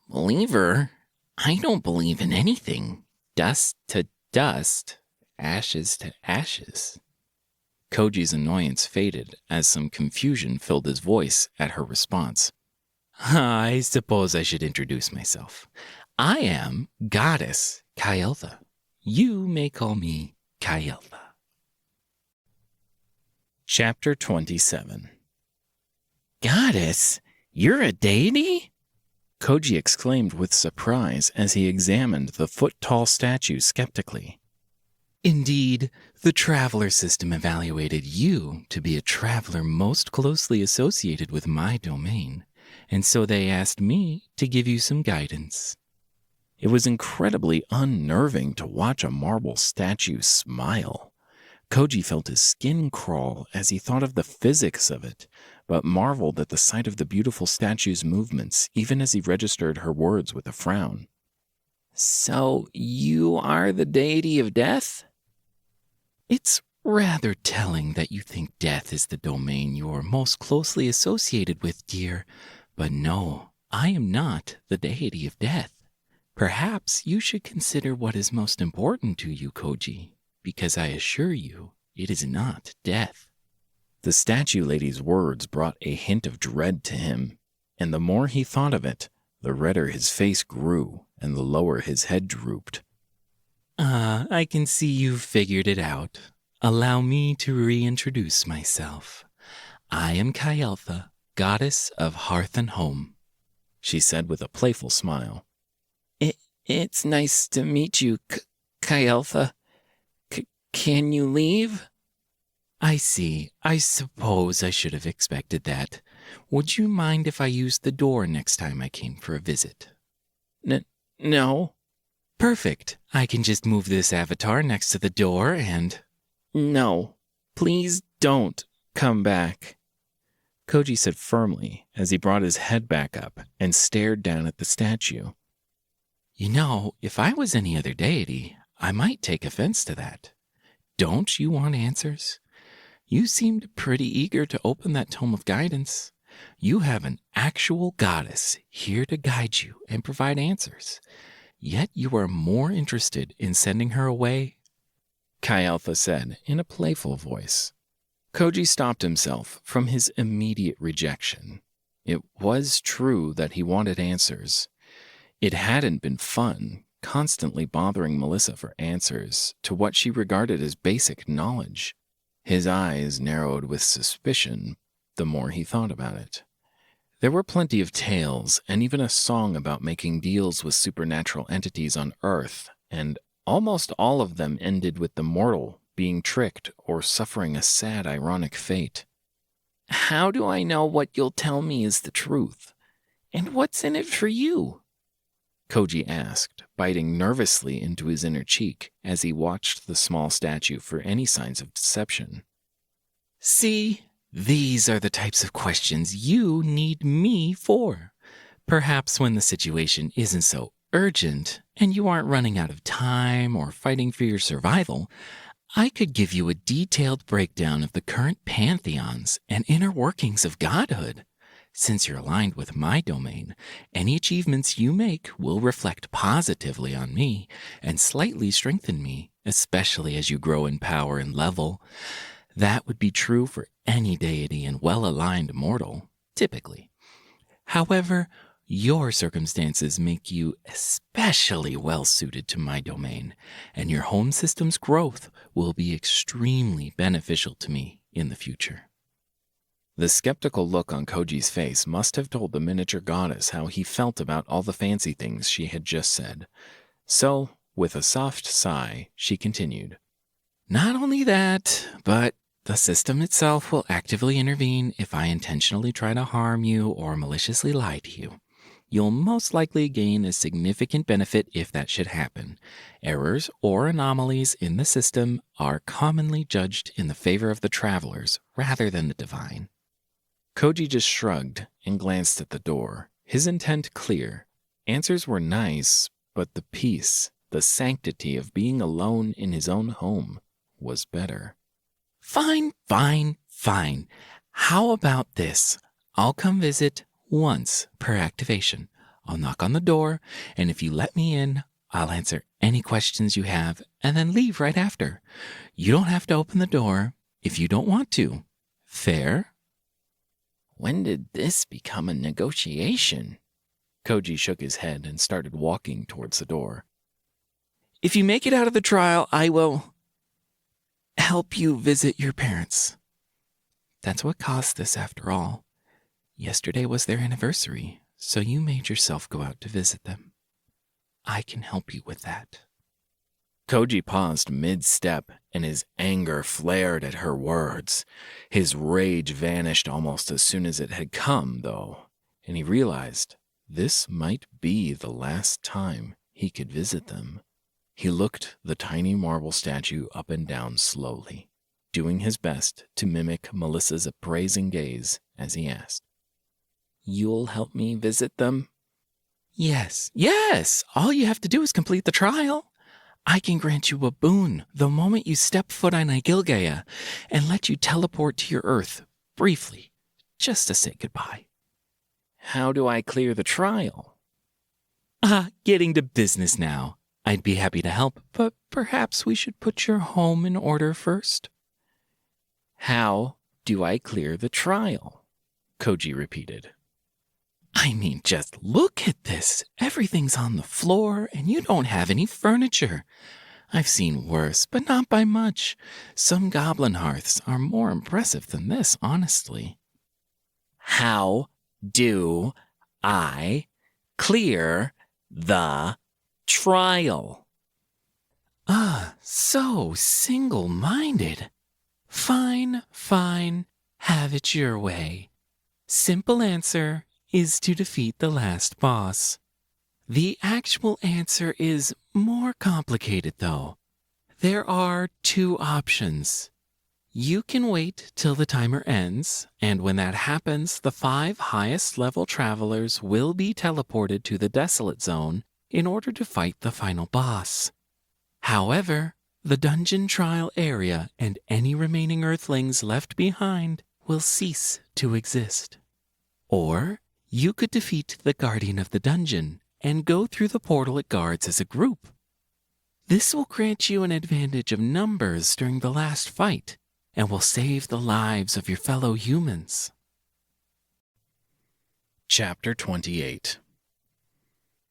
Believer? I don't believe in anything. Dust to dust, ashes to ashes. Koji's annoyance faded as some confusion filled his voice at her response. I suppose I should introduce myself. I am Goddess Kael'tha. You may call me Kael'tha. Chapter 27. Goddess? You're a deity? Koji exclaimed with surprise as he examined the foot-tall statue skeptically. Indeed, the traveler system evaluated you to be a traveler most closely associated with my domain, and so they asked me to give you some guidance. It was incredibly unnerving to watch a marble statue smile. Koji felt his skin crawl as he thought of the physics of it, but marveled at the sight of the beautiful statue's movements, even as he registered her words with a frown. So you are the deity of death? It's rather telling that you think death is the domain you are most closely associated with, dear. But no, I am not the deity of death. Perhaps you should consider what is most important to you, Koji, because I assure you, it is not death. The statue lady's words brought a hint of dread to him, and the more he thought of it, the redder his face grew and the lower his head drooped. I can see you've figured it out. Allow me to reintroduce myself. I am Kael'tha, goddess of hearth and home, she said with a playful smile. It's nice to meet you, Kael'tha. Can you leave? I see. I suppose I should have expected that. Would you mind if I used the door next time I came for a visit? No. Perfect. I can just move this avatar next to the door and... No. Please don't come back, Koji said firmly as he brought his head back up and stared down at the statue. You know, if I was any other deity, I might take offense to that. Don't you want answers? You seemed pretty eager to open that tome of guidance. You have an actual goddess here to guide you and provide answers. Yet you are more interested in sending her away, Kael'tha said in a playful voice. Koji stopped himself from his immediate rejection. It was true that he wanted answers. It hadn't been fun, constantly bothering Melissa for answers to what she regarded as basic knowledge. His eyes narrowed with suspicion the more he thought about it. There were plenty of tales and even a song about making deals with supernatural entities on Earth, and almost all of them ended with the mortal being tricked or suffering a sad, ironic fate. How do I know what you'll tell me is the truth? And what's in it for you? Koji asked, biting nervously into his inner cheek as he watched the small statue for any signs of deception. See, these are the types of questions you need me for. Perhaps when the situation isn't so urgent and you aren't running out of time or fighting for your survival, I could give you a detailed breakdown of the current pantheons and inner workings of godhood. Since you're aligned with my domain, any achievements you make will reflect positively on me and slightly strengthen me, especially as you grow in power and level. That would be true for any deity and well-aligned mortal, typically. However, your circumstances make you especially well-suited to my domain, and your home system's growth will be extremely beneficial to me in the future. The skeptical look on Koji's face must have told the miniature goddess how he felt about all the fancy things she had just said. So, with a soft sigh, she continued. Not only that, but the system itself will actively intervene if I intentionally try to harm you or maliciously lie to you. You'll most likely gain a significant benefit if that should happen. Errors or anomalies in the system are commonly judged in the favor of the travelers rather than the divine. Koji just shrugged and glanced at the door, his intent clear. Answers were nice, but the peace, the sanctity of being alone in his own home was better. Fine. How about this? I'll come visit once per activation. I'll knock on the door, and if you let me in, I'll answer any questions you have and then leave right after. You don't have to open the door if you don't want to. Fair? When did this become a negotiation? Koji shook his head and started walking towards the door. If you make it out of the trial, I will help you visit your parents. That's what caused this after all. Yesterday was their anniversary, so you made yourself go out to visit them. I can help you with that. Koji paused mid-step, and his anger flared at her words. His rage vanished almost as soon as it had come, though, and he realized this might be the last time he could visit them. He looked the tiny marble statue up and down slowly, doing his best to mimic Melissa's appraising gaze as he asked, "You'll help me visit them?" Yes. All you have to do is complete the trial. I can grant you a boon the moment you step foot on Igilgaia and let you teleport to your Earth briefly, just to say goodbye. How do I clear the trial? Getting to business now. I'd be happy to help, but perhaps we should put your home in order first. How do I clear the trial? Koji repeated. I mean, just look at this. Everything's on the floor, and you don't have any furniture. I've seen worse, but not by much. Some goblin hearths are more impressive than this, honestly. How do I clear the trial? So single-minded. Fine. Have it your way. Simple answer is to defeat the last boss. The actual answer is more complicated, though. There are 2 options. You can wait till the timer ends, and when that happens, the 5 highest level travelers will be teleported to the Desolate Zone in order to fight the final boss. However, the dungeon trial area and any remaining Earthlings left behind will cease to exist. Or you could defeat the guardian of the dungeon and go through the portal it guards as a group. This will grant you an advantage of numbers during the last fight and will save the lives of your fellow humans. Chapter 28.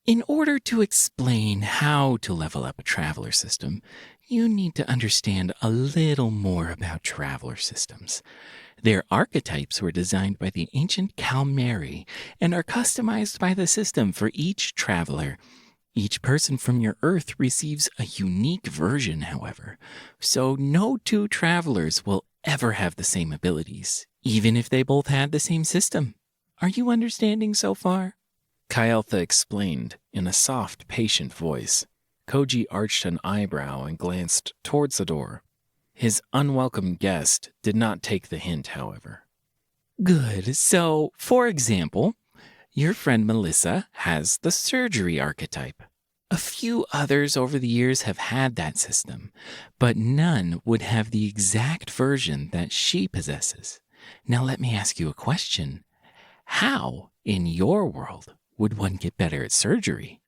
In order to explain how to level up a traveler system, you need to understand a little more about traveler systems. Their archetypes were designed by the ancient Kalmari and are customized by the system for each traveler. Each person from your Earth receives a unique version, however, so no 2 travelers will ever have the same abilities, even if they both had the same system. Are you understanding so far? Kyeltha explained in a soft, patient voice. Koji arched an eyebrow and glanced towards the door. His unwelcome guest did not take the hint, however. Good. So, for example, Your friend Melissa has the surgery archetype. A few others over the years have had that system, but none would have the exact version that she possesses. Now let me ask you a question. How, in your world, would one get better at surgery?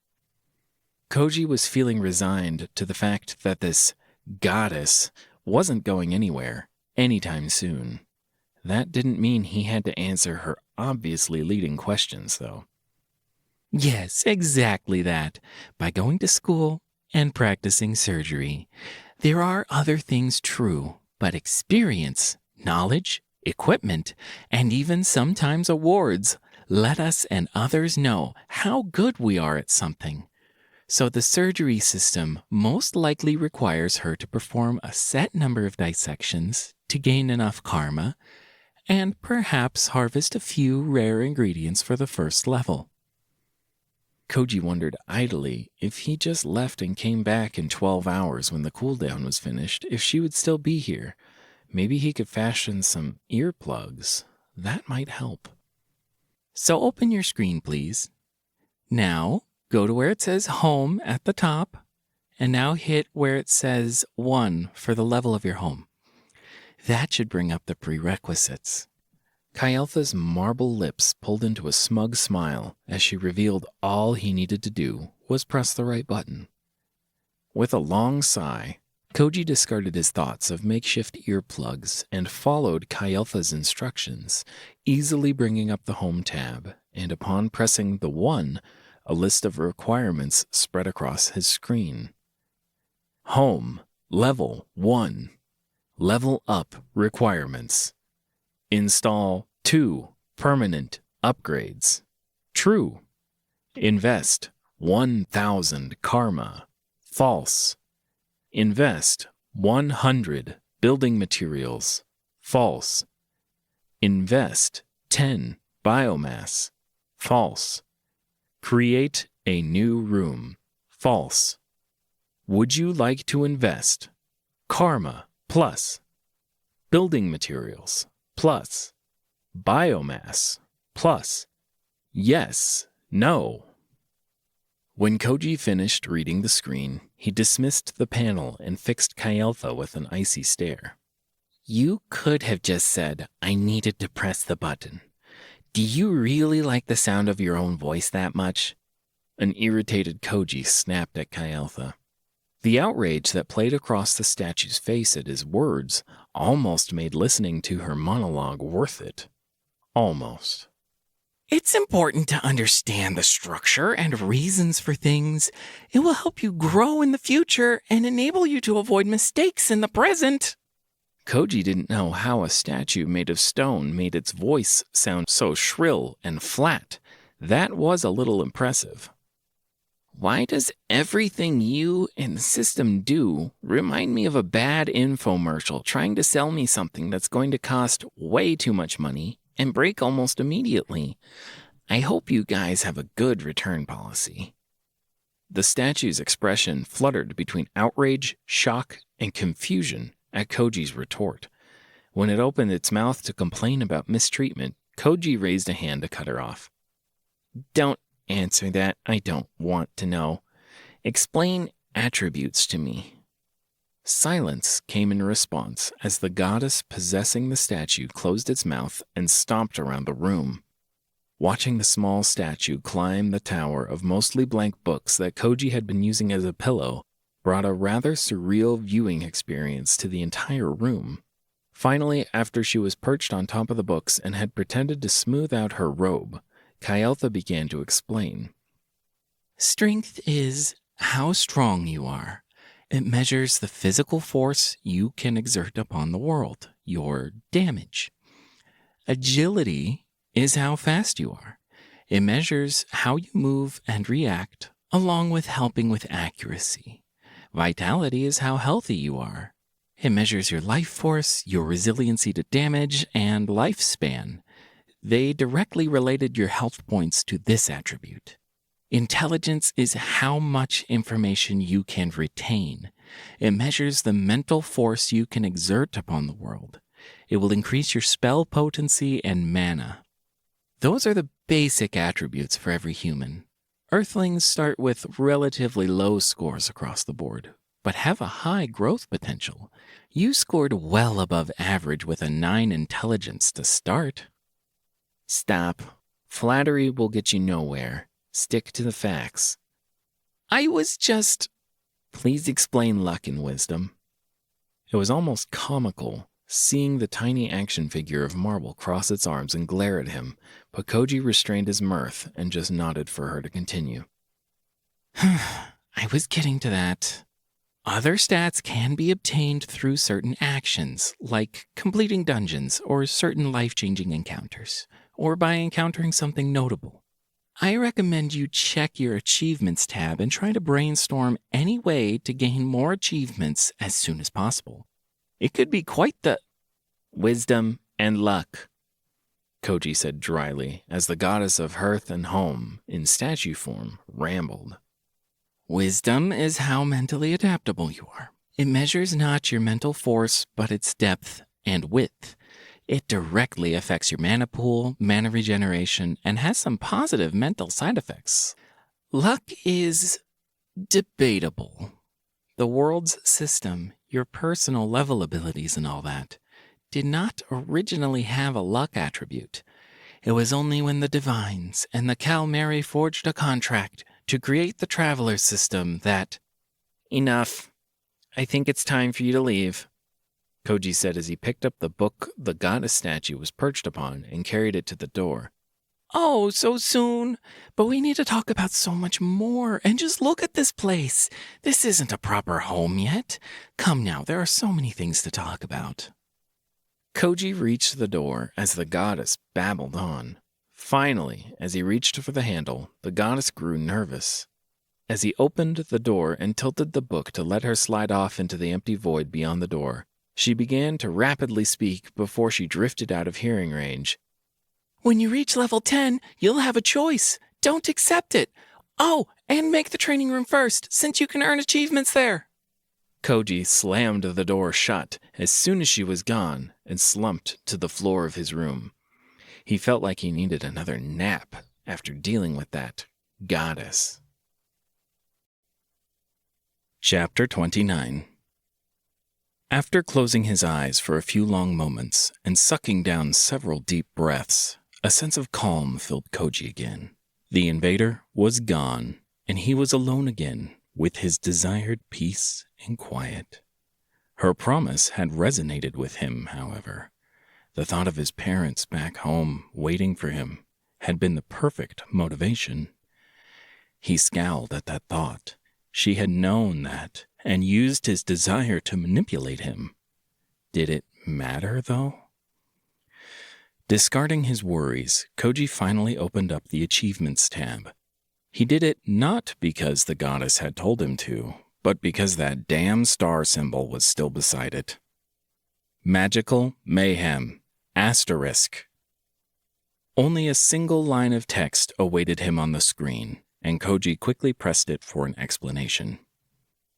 Koji was feeling resigned to the fact that this goddess wasn't going anywhere anytime soon. That didn't mean he had to answer her obviously leading questions, though. Yes, exactly that. By going to school and practicing surgery. There are other things true, but experience, knowledge, equipment, and even sometimes awards let us and others know how good we are at something. So the surgery system most likely requires her to perform a set number of dissections to gain enough karma, and perhaps harvest a few rare ingredients for the first level. Koji wondered idly if he just left and came back in 12 hours when the cooldown was finished, if she would still be here. Maybe he could fashion some earplugs. That might help. So open your screen, please. Now, go to where it says Home at the top, and now hit where it says 1 for the level of your home. That should bring up the prerequisites. Kyeltha's marble lips pulled into a smug smile as she revealed all he needed to do was press the right button. With a long sigh, Koji discarded his thoughts of makeshift earplugs and followed Kyeltha's instructions, easily bringing up the Home tab, and upon pressing the 1, a list of requirements spread across his screen. Home, Level 1. Level Up Requirements. Install 2 permanent upgrades. True. Invest 1,000 karma. False. Invest 100 building materials. False. Invest 10 biomass. False. Create a new room. False. Would you like to invest karma plus building materials plus biomass plus yes, no? When Koji finished reading the screen, he dismissed the panel and fixed Kyeltha with an icy stare. You could have just said, I needed to press the button. Do you really like the sound of your own voice that much? An irritated Koji snapped at Kyeltha. The outrage that played across the statue's face at his words almost made listening to her monologue worth it. Almost. It's important to understand the structure and reasons for things. It will help you grow in the future and enable you to avoid mistakes in the present. Koji didn't know how a statue made of stone made its voice sound so shrill and flat. That was a little impressive. Why does everything you and the system do remind me of a bad infomercial trying to sell me something that's going to cost way too much money and break almost immediately? I hope you guys have a good return policy. The statue's expression fluttered between outrage, shock, and confusion at Koji's retort. When it opened its mouth to complain about mistreatment, Koji raised a hand to cut her off. Don't answer that. I don't want to know. Explain attributes to me. Silence came in response as the goddess possessing the statue closed its mouth and stomped around the room. Watching the small statue climb the tower of mostly blank books that Koji had been using as a pillow brought a rather surreal viewing experience to the entire room. Finally, after she was perched on top of the books and had pretended to smooth out her robe, Kyeltha began to explain. Strength is how strong you are. It measures the physical force you can exert upon the world, your damage. Agility is how fast you are. It measures how you move and react, along with helping with accuracy. Vitality is how healthy you are. It measures your life force, your resiliency to damage, and lifespan. They directly related your health points to this attribute. Intelligence is how much information you can retain. It measures the mental force you can exert upon the world. It will increase your spell potency and mana. Those are the basic attributes for every human. Earthlings start with relatively low scores across the board, but have a high growth potential. You scored well above average with a 9 intelligence to start. Stop. Flattery will get you nowhere. Stick to the facts. I was just... Please explain luck and wisdom. It was almost comical, seeing the tiny action figure of marble cross its arms and glare at him, but Koji restrained his mirth and just nodded for her to continue. I was getting to that. Other stats can be obtained through certain actions, like completing dungeons or certain life-changing encounters, or by encountering something notable. I recommend you check your achievements tab and try to brainstorm any way to gain more achievements as soon as possible. It could be quite the... Wisdom and luck, Koji said dryly as the goddess of hearth and home, in statue form, rambled. Wisdom is how mentally adaptable you are. It measures not your mental force, but its depth and width. It directly affects your mana pool, mana regeneration, and has some positive mental side effects. Luck is debatable. The world's system, your personal level abilities and all that, did not originally have a luck attribute. It was only when the Divines and the Calmari forged a contract to create the Traveler system that... Enough. I think it's time for you to leave, Koji said as he picked up the book the goddess statue was perched upon and carried it to the door. Oh, so soon? But we need to talk about so much more, and just look at this place. This isn't a proper home yet. Come now, there are so many things to talk about. Koji reached the door as the goddess babbled on. Finally, as he reached for the handle, the goddess grew nervous. As he opened the door and tilted the book to let her slide off into the empty void beyond the door, she began to rapidly speak before she drifted out of hearing range. When you reach level 10, you'll have a choice. Don't accept it. Oh, and make the training room first, since you can earn achievements there. Koji slammed the door shut as soon as she was gone and slumped to the floor of his room. He felt like he needed another nap after dealing with that goddess. Chapter 29. After closing his eyes for a few long moments and sucking down several deep breaths, a sense of calm filled Koji again. The invader was gone, and he was alone again with his desired peace and quiet. Her promise had resonated with him, however. The thought of his parents back home waiting for him had been the perfect motivation. He scowled at that thought. She had known that and used his desire to manipulate him. Did it matter, though? Discarding his worries, Koji finally opened up the Achievements tab. He did it not because the goddess had told him to, but because that damn star symbol was still beside it. Magical Mayhem, asterisk. Only a single line of text awaited him on the screen, and Koji quickly pressed it for an explanation.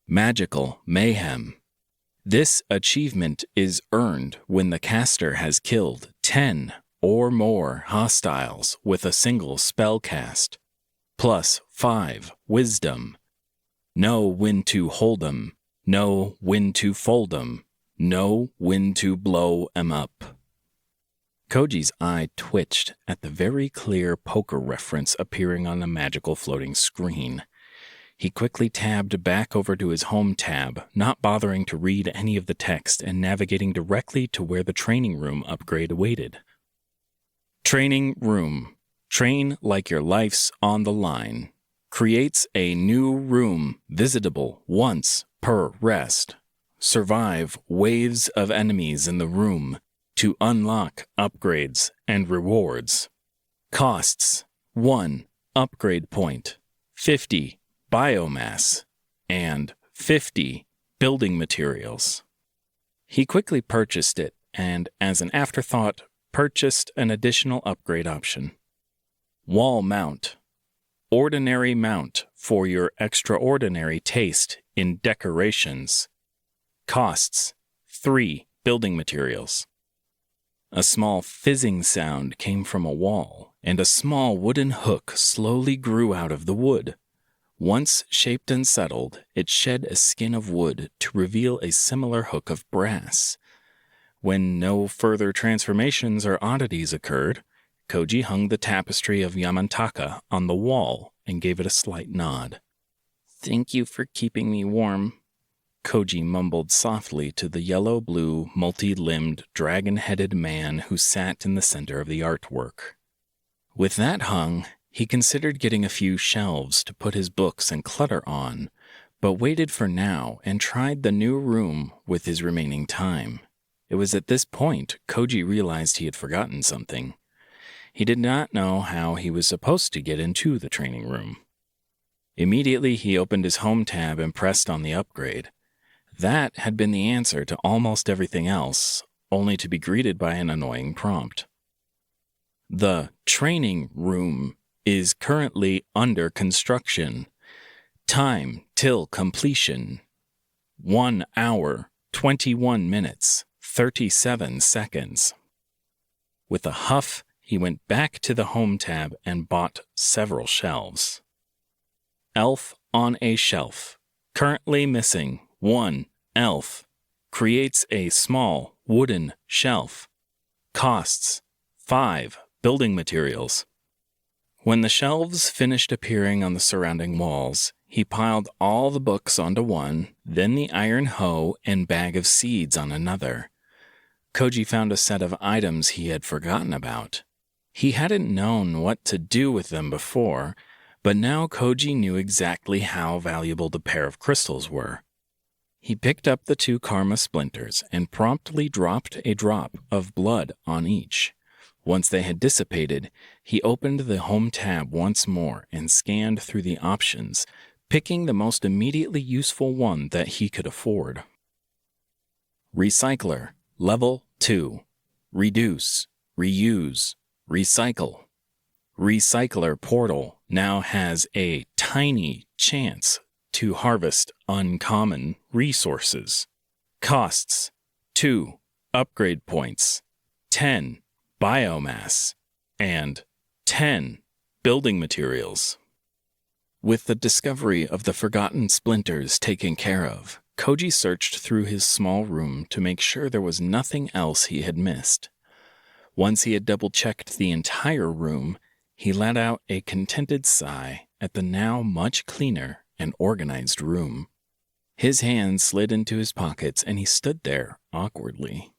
Magical Mayhem. This achievement is earned when the caster has killed 10 or more hostiles with a single spell cast. Plus 5 wisdom. Know when to hold 'em. Know when to fold 'em. Know when to blow 'em up. Koji's eye twitched at the very clear poker reference appearing on the magical floating screen. He quickly tabbed back over to his home tab, not bothering to read any of the text and navigating directly to where the training room upgrade awaited. Training room. Train like your life's on the line. Creates a new room visitable once per rest. Survive waves of enemies in the room to unlock upgrades and rewards. Costs 1 upgrade point, 50 biomass, and 50 building materials. He quickly purchased it and, as an afterthought, purchased an additional upgrade option. Wall mount. Ordinary mount for your extraordinary taste in decorations. Costs 3 building materials. A small fizzing sound came from a wall, and a small wooden hook slowly grew out of the wood. Once shaped and settled, it shed a skin of wood to reveal a similar hook of brass. When no further transformations or oddities occurred, Koji hung the tapestry of Yamantaka on the wall and gave it a slight nod. "Thank you for keeping me warm," Koji mumbled softly to the yellow-blue, multi-limbed, dragon-headed man who sat in the center of the artwork. With that hung, he considered getting a few shelves to put his books and clutter on, but waited for now and tried the new room with his remaining time. It was at this point Koji realized he had forgotten something. He did not know how he was supposed to get into the training room. Immediately, he opened his home tab and pressed on the upgrade. That had been the answer to almost everything else, only to be greeted by an annoying prompt. The training room is currently under construction. Time till completion: 1 hour, 21 minutes, 37 seconds. With a huff, he went back to the home tab and bought several shelves. Elf on a shelf. Currently missing 1 elf. Creates a small wooden shelf. Costs 5 building materials. When the shelves finished appearing on the surrounding walls, he piled all the books onto one, then the iron hoe and bag of seeds on another. Koji found a set of items he had forgotten about. He hadn't known what to do with them before, but now Koji knew exactly how valuable the pair of crystals were. He picked up the 2 karma splinters and promptly dropped a drop of blood on each. Once they had dissipated, he opened the home tab once more and scanned through the options, picking the most immediately useful one that he could afford. Recycler, Level 2. Reduce, Reuse, Recycle. Recycler Portal now has a tiny chance to harvest uncommon resources. Costs 2 upgrade points, 10 biomass, and 10 building materials. With the discovery of the forgotten splinters taken care of, Koji searched through his small room to make sure there was nothing else he had missed. Once he had double-checked the entire room, he let out a contented sigh at the now much cleaner and organized room. His hands slid into his pockets and he stood there awkwardly.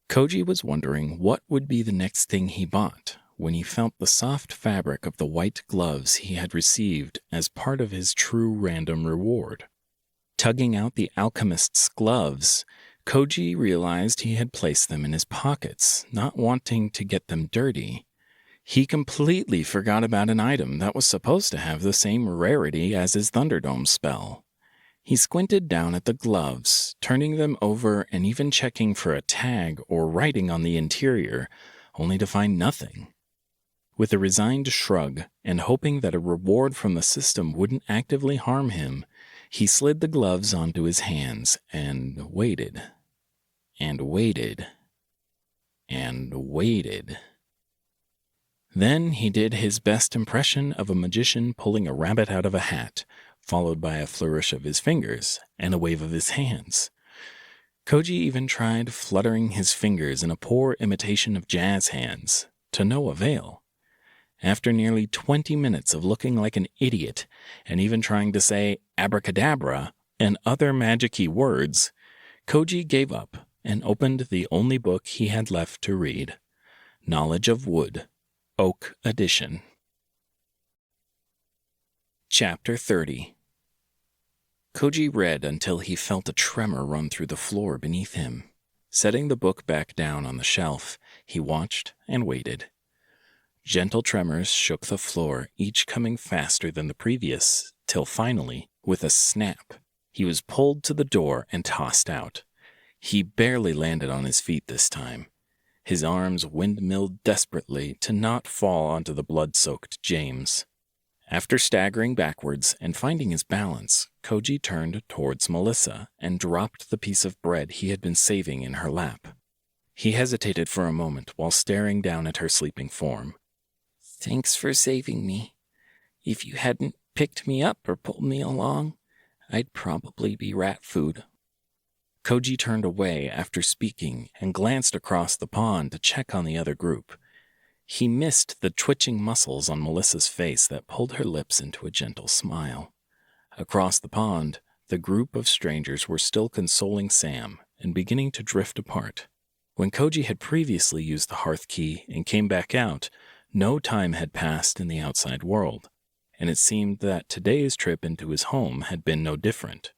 Koji was wondering what would be the next thing he bought when he felt the soft fabric of the white gloves he had received as part of his true random reward. Tugging out the alchemist's gloves, Koji realized he had placed them in his pockets, not wanting to get them dirty. He completely forgot about an item that was supposed to have the same rarity as his Thunderdome spell. He squinted down at the gloves, turning them over and even checking for a tag or writing on the interior, only to find nothing. With a resigned shrug and hoping that a reward from the system wouldn't actively harm him, he slid the gloves onto his hands and waited, and waited, and waited. Then he did his best impression of a magician pulling a rabbit out of a hat, followed by a flourish of his fingers and a wave of his hands. Koji even tried fluttering his fingers in a poor imitation of jazz hands, to no avail. After nearly 20 minutes of looking like an idiot and even trying to say abracadabra and other magic-y words, Koji gave up and opened the only book he had left to read, Knowledge of Wood, Oak Edition. Chapter 30. Koji read until he felt a tremor run through the floor beneath him. Setting the book back down on the shelf, he watched and waited. Gentle tremors shook the floor, each coming faster than the previous, till finally, with a snap, he was pulled to the door and tossed out. He barely landed on his feet this time. His arms windmilled desperately to not fall onto the blood-soaked James. After staggering backwards and finding his balance, Koji turned towards Melissa and dropped the piece of bread he had been saving in her lap. He hesitated for a moment while staring down at her sleeping form. Thanks for saving me. If you hadn't picked me up or pulled me along, I'd probably be rat food. Koji turned away after speaking and glanced across the pond to check on the other group. He missed the twitching muscles on Melissa's face that pulled her lips into a gentle smile. Across the pond, the group of strangers were still consoling Sam and beginning to drift apart. When Koji had previously used the hearth key and came back out, no time had passed in the outside world, and it seemed that today's trip into his home had been no different.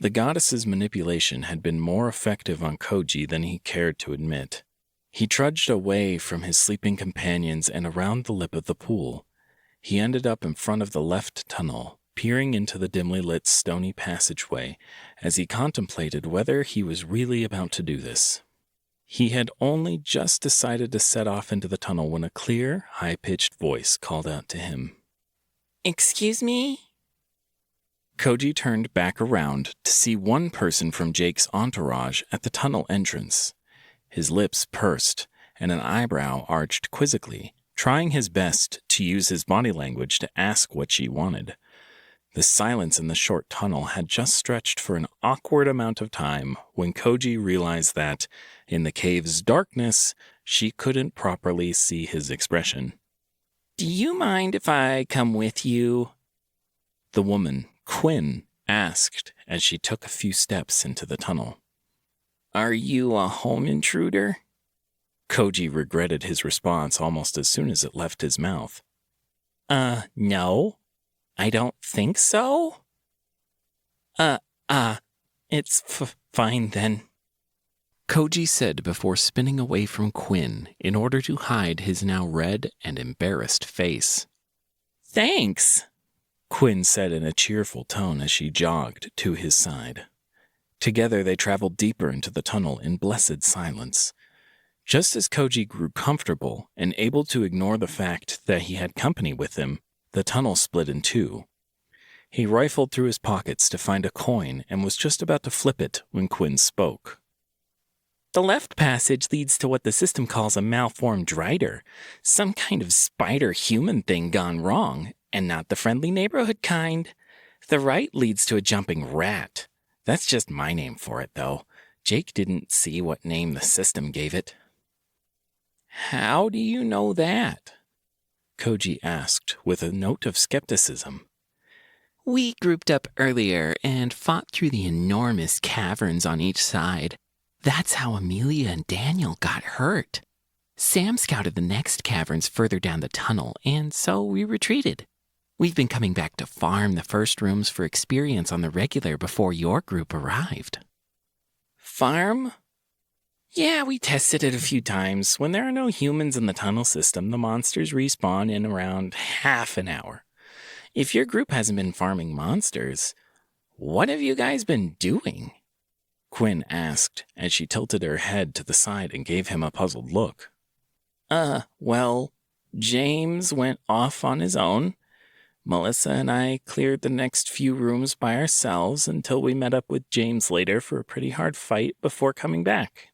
The goddess's manipulation had been more effective on Koji than he cared to admit. He trudged away from his sleeping companions and around the lip of the pool. He ended up in front of the left tunnel, peering into the dimly lit stony passageway as he contemplated whether he was really about to do this. He had only just decided to set off into the tunnel when a clear, high-pitched voice called out to him. Excuse me? Koji turned back around to see one person from Jake's entourage at the tunnel entrance. His lips pursed and an eyebrow arched quizzically, trying his best to use his body language to ask what she wanted. The silence in the short tunnel had just stretched for an awkward amount of time when Koji realized that, in the cave's darkness, she couldn't properly see his expression. Do you mind if I come with you? The woman, Quinn, asked as she took a few steps into the tunnel. Are you a home intruder? Koji regretted his response almost as soon as it left his mouth. No. I don't think so. It's fine then. Koji said before spinning away from Quinn in order to hide his now red and embarrassed face. Thanks, Quinn said in a cheerful tone as she jogged to his side. Together they traveled deeper into the tunnel in blessed silence. Just as Koji grew comfortable and able to ignore the fact that he had company with him, the tunnel split in two. He rifled through his pockets to find a coin and was just about to flip it when Quinn spoke. The left passage leads to what the system calls a malformed drider, some kind of spider-human thing gone wrong, and not the friendly neighborhood kind. The right leads to a jumping rat. That's just my name for it, though. Jake didn't see what name the system gave it. How do you know that? Koji asked with a note of skepticism. We grouped up earlier and fought through the enormous caverns on each side. That's how Amelia and Daniel got hurt. Sam scouted the next caverns further down the tunnel, and so we retreated. We've been coming back to farm the first rooms for experience on the regular before your group arrived. Farm? Yeah, we tested it a few times. When there are no humans in the tunnel system, the monsters respawn in around half an hour. If your group hasn't been farming monsters, what have you guys been doing? Quinn asked as she tilted her head to the side and gave him a puzzled look. Well, James went off on his own. Melissa and I cleared the next few rooms by ourselves until we met up with James later for a pretty hard fight before coming back.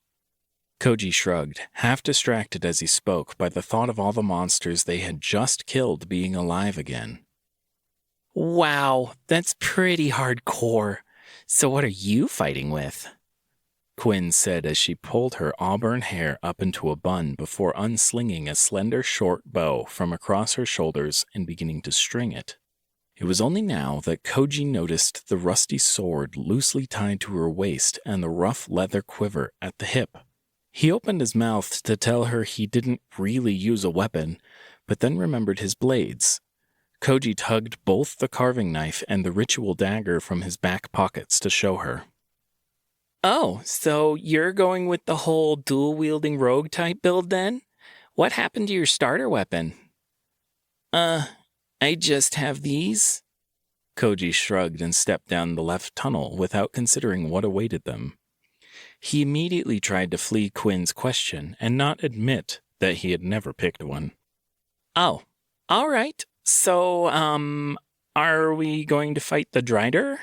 Koji shrugged, half distracted as he spoke by the thought of all the monsters they had just killed being alive again. Wow, that's pretty hardcore. So what are you fighting with? Quinn said as she pulled her auburn hair up into a bun before unslinging a slender short bow from across her shoulders and beginning to string it. It was only now that Koji noticed the rusty sword loosely tied to her waist and the rough leather quiver at the hip. He opened his mouth to tell her he didn't really use a weapon, but then remembered his blades. Koji tugged both the carving knife and the ritual dagger from his back pockets to show her. Oh, so you're going with the whole dual-wielding rogue type build then? What happened to your starter weapon? I just have these. Koji shrugged and stepped down the left tunnel without considering what awaited them. He immediately tried to flee Quinn's question and not admit that he had never picked one. Oh, all right. So, are we going to fight the Drider?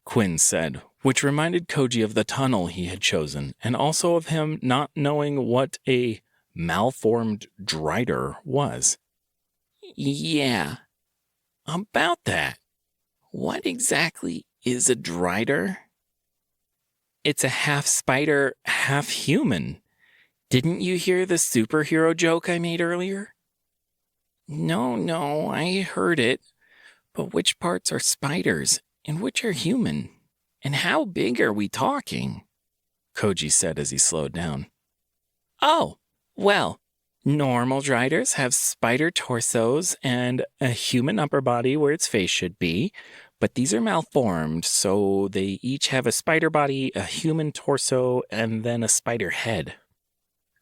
Quinn said, which reminded Koji of the tunnel he had chosen, and also of him not knowing what a malformed Drider was. Yeah, about that. What exactly is a drider? It's a half spider, half human. Didn't you hear the superhero joke I made earlier? No, I heard it. But which parts are spiders and which are human? And how big are we talking? Koji said as he slowed down. Oh, well, normal driders have spider torsos and a human upper body where its face should be, but these are malformed, so they each have a spider body, a human torso, and then a spider head.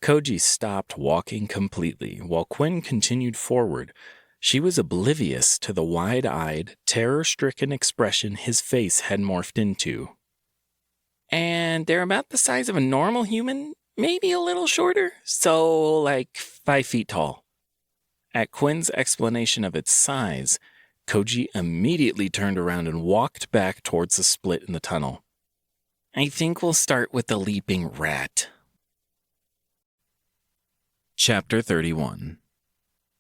Koji stopped walking completely while Quinn continued forward. She was oblivious to the wide-eyed, terror-stricken expression his face had morphed into. And they're about the size of a normal human, maybe a little shorter, so like 5 feet tall. At Quinn's explanation of its size, Koji immediately turned around and walked back towards the split in the tunnel. I think we'll start with the leaping rat. Chapter 31.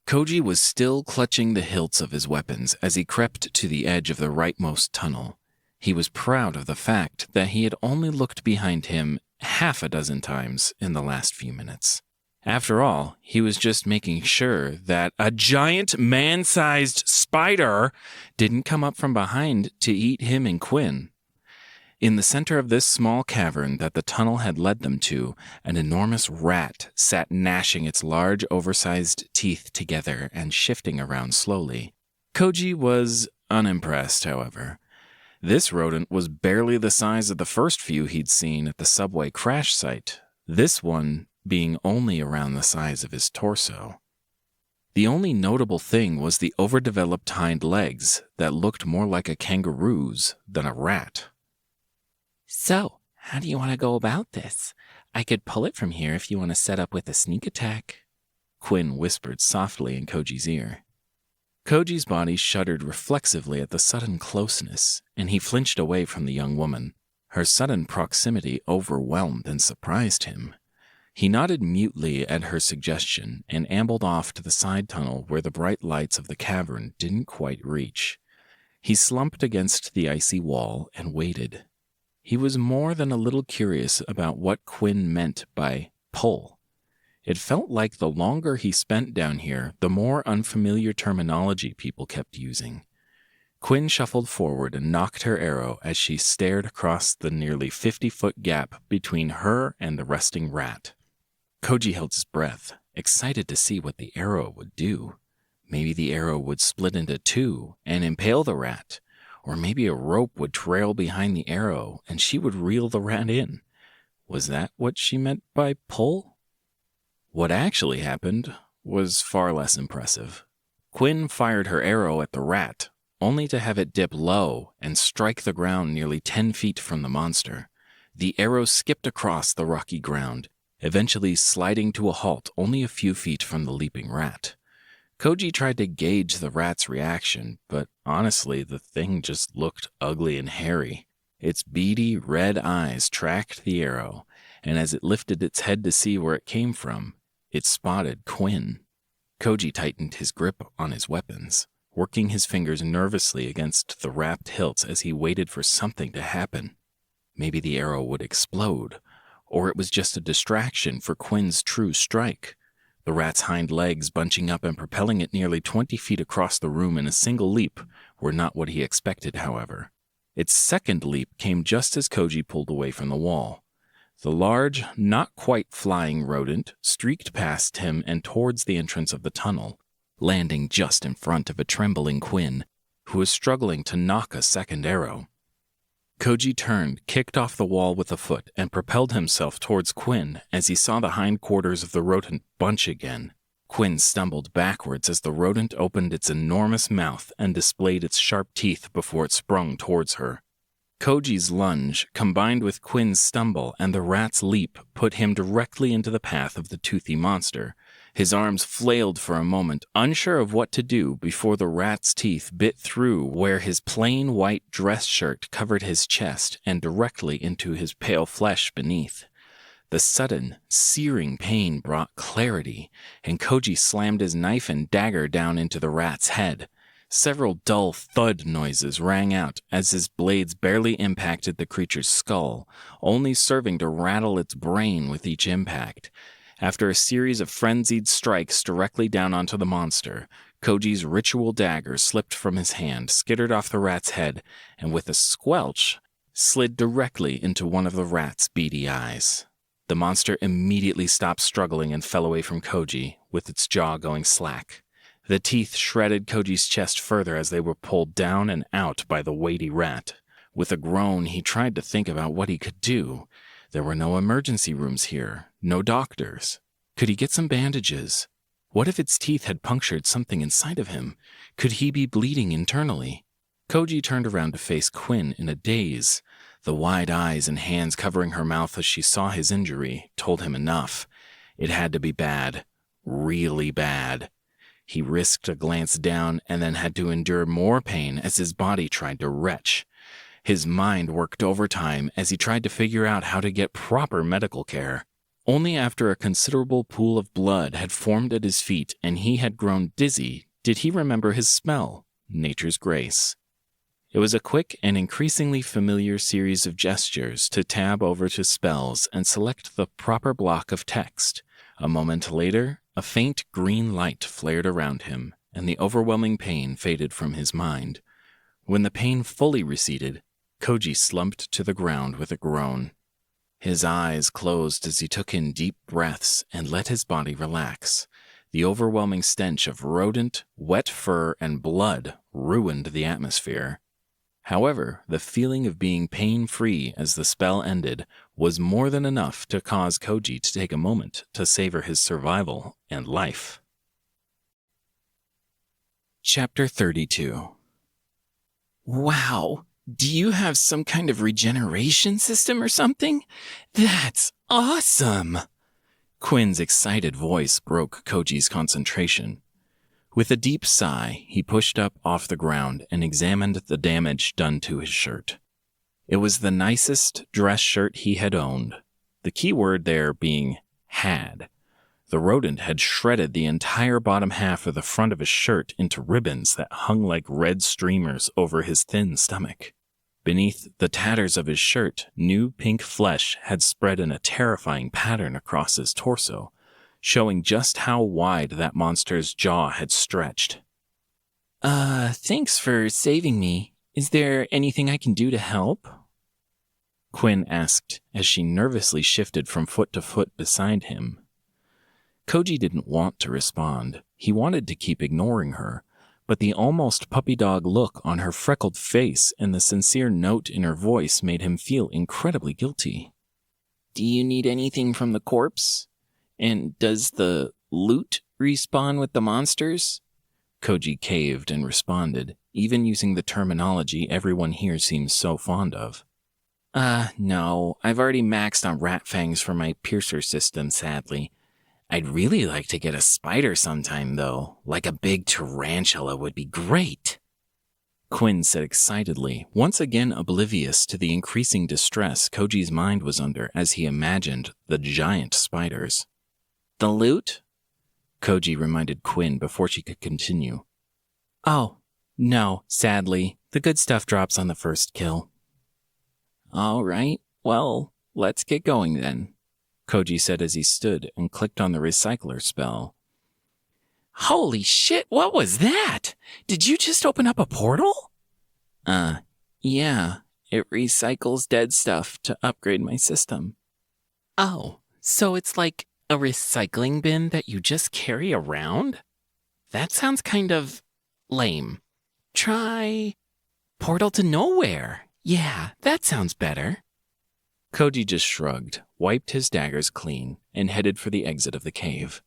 Koji was still clutching the hilts of his weapons as he crept to the edge of the rightmost tunnel. He was proud of the fact that he had only looked behind him half a dozen times in the last few minutes. After all, he was just making sure that a giant man-sized spider didn't come up from behind to eat him and Quinn. In the center of this small cavern that the tunnel had led them to, an enormous rat sat gnashing its large, oversized teeth together and shifting around slowly. Koji was unimpressed, however. This rodent was barely the size of the first few he'd seen at the subway crash site, this one being only around the size of his torso. The only notable thing was the overdeveloped hind legs that looked more like a kangaroo's than a rat. So, how do you want to go about this? I could pull it from here if you want to set up with a sneak attack, Quinn whispered softly in Koji's ear. Koji's body shuddered reflexively at the sudden closeness, and he flinched away from the young woman. Her sudden proximity overwhelmed and surprised him. He nodded mutely at her suggestion and ambled off to the side tunnel where the bright lights of the cavern didn't quite reach. He slumped against the icy wall and waited. He was more than a little curious about what Quinn meant by pull. It felt like the longer he spent down here, the more unfamiliar terminology people kept using. Quinn shuffled forward and knocked her arrow as she stared across the nearly 50-foot gap between her and the resting rat. Koji held his breath, excited to see what the arrow would do. Maybe the arrow would split into two and impale the rat. Or maybe a rope would trail behind the arrow and she would reel the rat in. Was that what she meant by pull? What actually happened was far less impressive. Quinn fired her arrow at the rat, only to have it dip low and strike the ground nearly 10 feet from the monster. The arrow skipped across the rocky ground, eventually sliding to a halt only a few feet from the leaping rat. Koji tried to gauge the rat's reaction, but honestly, the thing just looked ugly and hairy. Its beady, red eyes tracked the arrow, and as it lifted its head to see where it came from, it spotted Quinn. Koji tightened his grip on his weapons, working his fingers nervously against the wrapped hilts as he waited for something to happen. Maybe the arrow would explode, or it was just a distraction for Quinn's true strike. The rat's hind legs bunching up and propelling it nearly 20 feet across the room in a single leap were not what he expected, however. Its second leap came just as Koji pulled away from the wall. The large, not quite flying rodent streaked past him and towards the entrance of the tunnel, landing just in front of a trembling Quinn, who was struggling to knock a second arrow. Koji turned, kicked off the wall with a foot, and propelled himself towards Quinn as he saw the hindquarters of the rodent bunch again. Quinn stumbled backwards as the rodent opened its enormous mouth and displayed its sharp teeth before it sprung towards her. Koji's lunge, combined with Quinn's stumble and the rat's leap, put him directly into the path of the toothy monster. His arms flailed for a moment, unsure of what to do before the rat's teeth bit through where his plain white dress shirt covered his chest and directly into his pale flesh beneath. The sudden, searing pain brought clarity, and Koji slammed his knife and dagger down into the rat's head. Several dull thud noises rang out as his blades barely impacted the creature's skull, only serving to rattle its brain with each impact. After a series of frenzied strikes directly down onto the monster, Koji's ritual dagger slipped from his hand, skittered off the rat's head, and with a squelch, slid directly into one of the rat's beady eyes. The monster immediately stopped struggling and fell away from Koji, with its jaw going slack. The teeth shredded Koji's chest further as they were pulled down and out by the weighty rat. With a groan, he tried to think about what he could do. There were no emergency rooms here, no doctors. Could he get some bandages? What if its teeth had punctured something inside of him? Could he be bleeding internally? Koji turned around to face Quinn in a daze. The wide eyes and hands covering her mouth as she saw his injury told him enough. It had to be bad. Really bad. He risked a glance down and then had to endure more pain as his body tried to retch. His mind worked overtime as he tried to figure out how to get proper medical care. Only after a considerable pool of blood had formed at his feet and he had grown dizzy did he remember his spell, Nature's Grace. It was a quick and increasingly familiar series of gestures to tab over to spells and select the proper block of text. A moment later, a faint green light flared around him, and the overwhelming pain faded from his mind. When the pain fully receded, Koji slumped to the ground with a groan. His eyes closed as he took in deep breaths and let his body relax. The overwhelming stench of rodent, wet fur, and blood ruined the atmosphere. However, the feeling of being pain-free as the spell ended was more than enough to cause Koji to take a moment to savor his survival and life. Chapter 32. Wow, do you have some kind of regeneration system or something? That's awesome! Quinn's excited voice broke Koji's concentration. With a deep sigh, he pushed up off the ground and examined the damage done to his shirt. It was the nicest dress shirt he had owned, the key word there being had. The rodent had shredded the entire bottom half of the front of his shirt into ribbons that hung like red streamers over his thin stomach. Beneath the tatters of his shirt, new pink flesh had spread in a terrifying pattern across his torso, showing just how wide that monster's jaw had stretched. Thanks for saving me. Is there anything I can do to help? Quinn asked as she nervously shifted from foot to foot beside him. Koji didn't want to respond. He wanted to keep ignoring her, but the almost puppy dog look on her freckled face and the sincere note in her voice made him feel incredibly guilty. Do you need anything from the corpse? And does the loot respawn with the monsters? Koji caved and responded, even using the terminology everyone here seems so fond of. No, I've already maxed on rat fangs for my piercer system, sadly. I'd really like to get a spider sometime, though. Like a big tarantula would be great. Quinn said excitedly, once again oblivious to the increasing distress Koji's mind was under as he imagined the giant spiders. The loot? Koji reminded Quinn before she could continue. Oh, no, sadly. The good stuff drops on the first kill. All right, well, let's get going then, Koji said as he stood and clicked on the recycler spell. Holy shit, what was that? Did you just open up a portal? Yeah, it recycles dead stuff to upgrade my system. Oh, so it's like a recycling bin that you just carry around? That sounds kind of lame. Try Portal to Nowhere. Yeah, that sounds better. Koji just shrugged, wiped his daggers clean, and headed for the exit of the cave.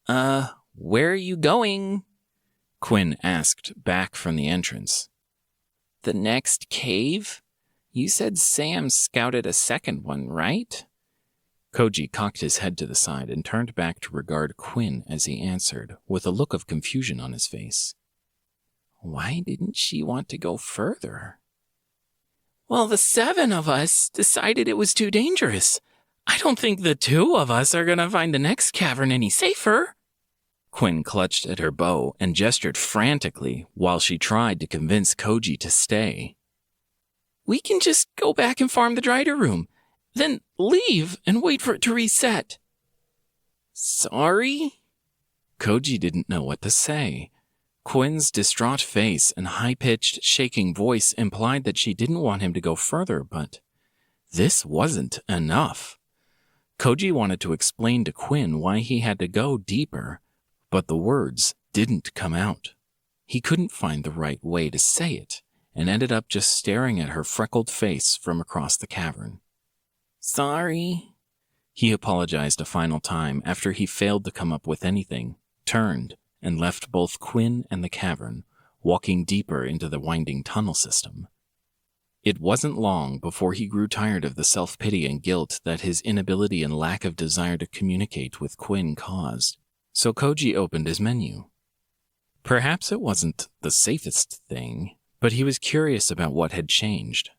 Where are you going? Quinn asked back from the entrance. The next cave? You said Sam scouted a second one, right? Koji cocked his head to the side and turned back to regard Quinn as he answered, with a look of confusion on his face. Why didn't she want to go further? Well, the 7 of us decided it was too dangerous. I don't think the two of us are gonna find the next cavern any safer. Quinn clutched at her bow and gestured frantically while she tried to convince Koji to stay. We can just go back and farm the Drider room, then leave and wait for it to reset. Sorry? Koji didn't know what to say. Quinn's distraught face and high-pitched, shaking voice implied that she didn't want him to go further, but this wasn't enough. Koji wanted to explain to Quinn why he had to go deeper, but the words didn't come out. He couldn't find the right way to say it, and ended up just staring at her freckled face from across the cavern. Sorry. He apologized a final time after he failed to come up with anything, turned, and left both Quinn and the cavern, walking deeper into the winding tunnel system. It wasn't long before he grew tired of the self-pity and guilt that his inability and lack of desire to communicate with Quinn caused, so Koji opened his menu. Perhaps it wasn't the safest thing, but he was curious about what had changed.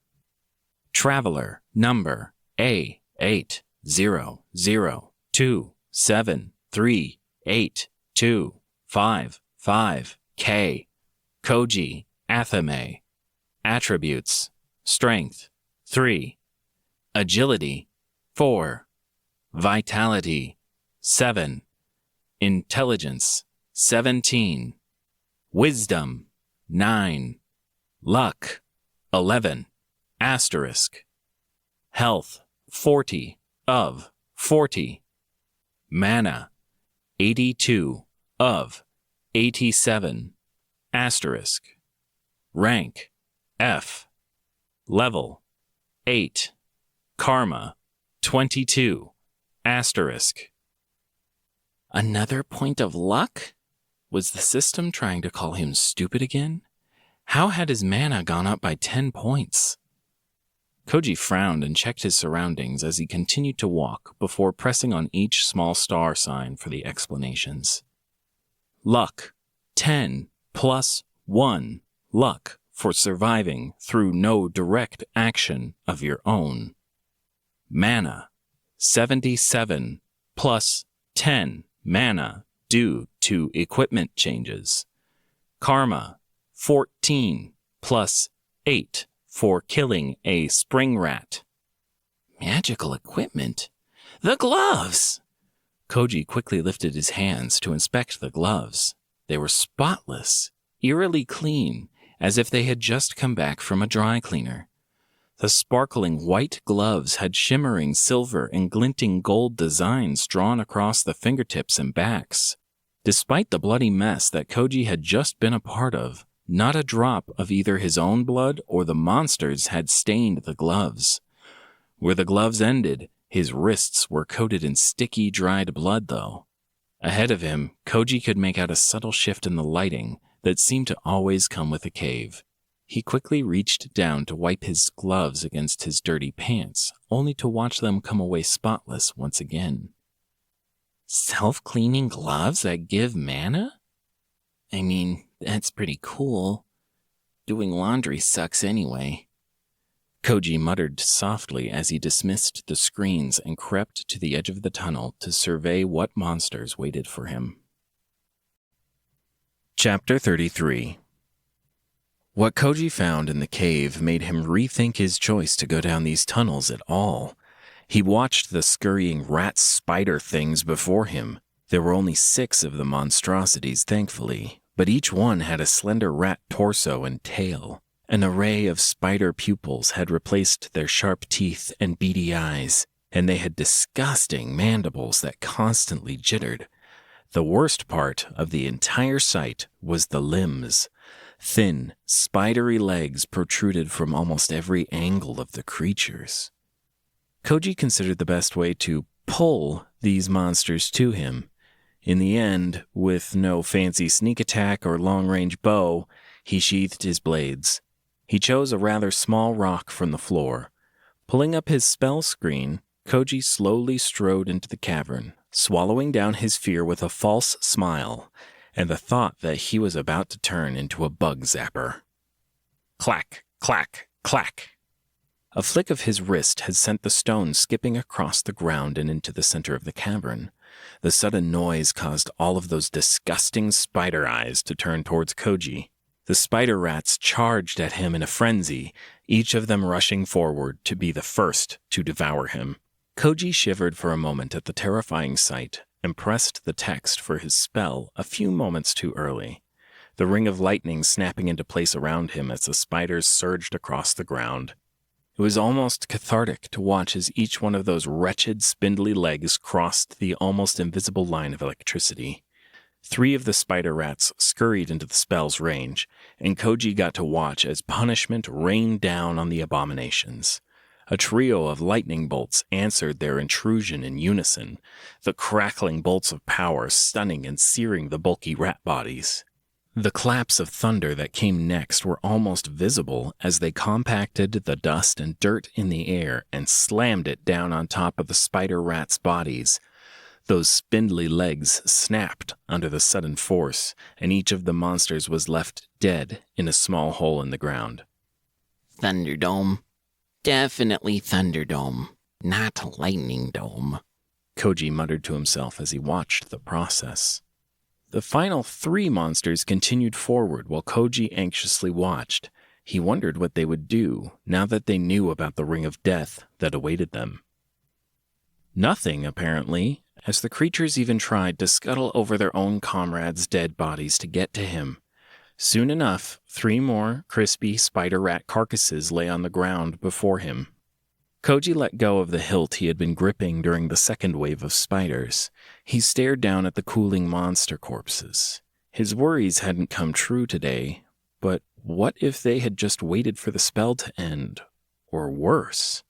Traveler number A80027382555K. Koji Athame. Attributes: Strength 3, Agility 4, Vitality 7, Intelligence 17, Wisdom 9, Luck 11, asterisk, Health 40 of 40, Mana 82 of 87, asterisk, Rank F, Level 8, Karma 22, asterisk. Another point of luck? Was the system trying to call him stupid again? How had his mana gone up by 10 points? Koji frowned and checked his surroundings as he continued to walk before pressing on each small star sign for the explanations. Luck 10 plus 1 luck for surviving through no direct action of your own. Mana 77 plus 10 mana due to equipment changes. Karma 14 plus 8 for killing a spring rat. Magical equipment? The gloves! Koji quickly lifted his hands to inspect the gloves. They were spotless, eerily clean, as if they had just come back from a dry cleaner. The sparkling white gloves had shimmering silver and glinting gold designs drawn across the fingertips and backs. Despite the bloody mess that Koji had just been a part of, not a drop of either his own blood or the monster's had stained the gloves. Where the gloves ended, his wrists were coated in sticky, dried blood, though. Ahead of him, Koji could make out a subtle shift in the lighting that seemed to always come with a cave. He quickly reached down to wipe his gloves against his dirty pants, only to watch them come away spotless once again. Self-cleaning gloves that give mana? I mean, that's pretty cool. Doing laundry sucks anyway. Koji muttered softly as he dismissed the screens and crept to the edge of the tunnel to survey what monsters waited for him. Chapter 33. What Koji found in the cave made him rethink his choice to go down these tunnels at all. He watched the scurrying rat-spider things before him. There were only 6 of the monstrosities, thankfully, but each one had a slender rat torso and tail. An array of spider pupils had replaced their sharp teeth and beady eyes, and they had disgusting mandibles that constantly jittered. The worst part of the entire sight was the limbs. Thin, spidery legs protruded from almost every angle of the creatures. Koji considered the best way to pull these monsters to him. In the end, with no fancy sneak attack or long-range bow, he sheathed his blades. He chose a rather small rock from the floor. Pulling up his spell screen, Koji slowly strode into the cavern, swallowing down his fear with a false smile and the thought that he was about to turn into a bug zapper. Clack, clack, clack. A flick of his wrist had sent the stone skipping across the ground and into the center of the cavern. The sudden noise caused all of those disgusting spider eyes to turn towards Koji. The spider rats charged at him in a frenzy, each of them rushing forward to be the first to devour him. Koji shivered for a moment at the terrifying sight and pressed the text for his spell a few moments too early, the ring of lightning snapping into place around him as the spiders surged across the ground. It was almost cathartic to watch as each one of those wretched, spindly legs crossed the almost invisible line of electricity. 3 of the spider rats scurried into the spell's range, and Koji got to watch as punishment rained down on the abominations. A trio of lightning bolts answered their intrusion in unison, the crackling bolts of power stunning and searing the bulky rat bodies. The claps of thunder that came next were almost visible as they compacted the dust and dirt in the air and slammed it down on top of the spider rats' bodies. Those spindly legs snapped under the sudden force, and each of the monsters was left dead in a small hole in the ground. Thunderdome. Definitely Thunderdome, not Lightning Dome, Koji muttered to himself as he watched the process. The final 3 monsters continued forward while Koji anxiously watched. He wondered what they would do now that they knew about the ring of death that awaited them. Nothing, apparently, as the creatures even tried to scuttle over their own comrades' dead bodies to get to him. Soon enough, 3 more crispy spider rat carcasses lay on the ground before him. Koji let go of the hilt he had been gripping during the second wave of spiders. He stared down at the cooling monster corpses. His worries hadn't come true today, but what if they had just waited for the spell to end? Or worse?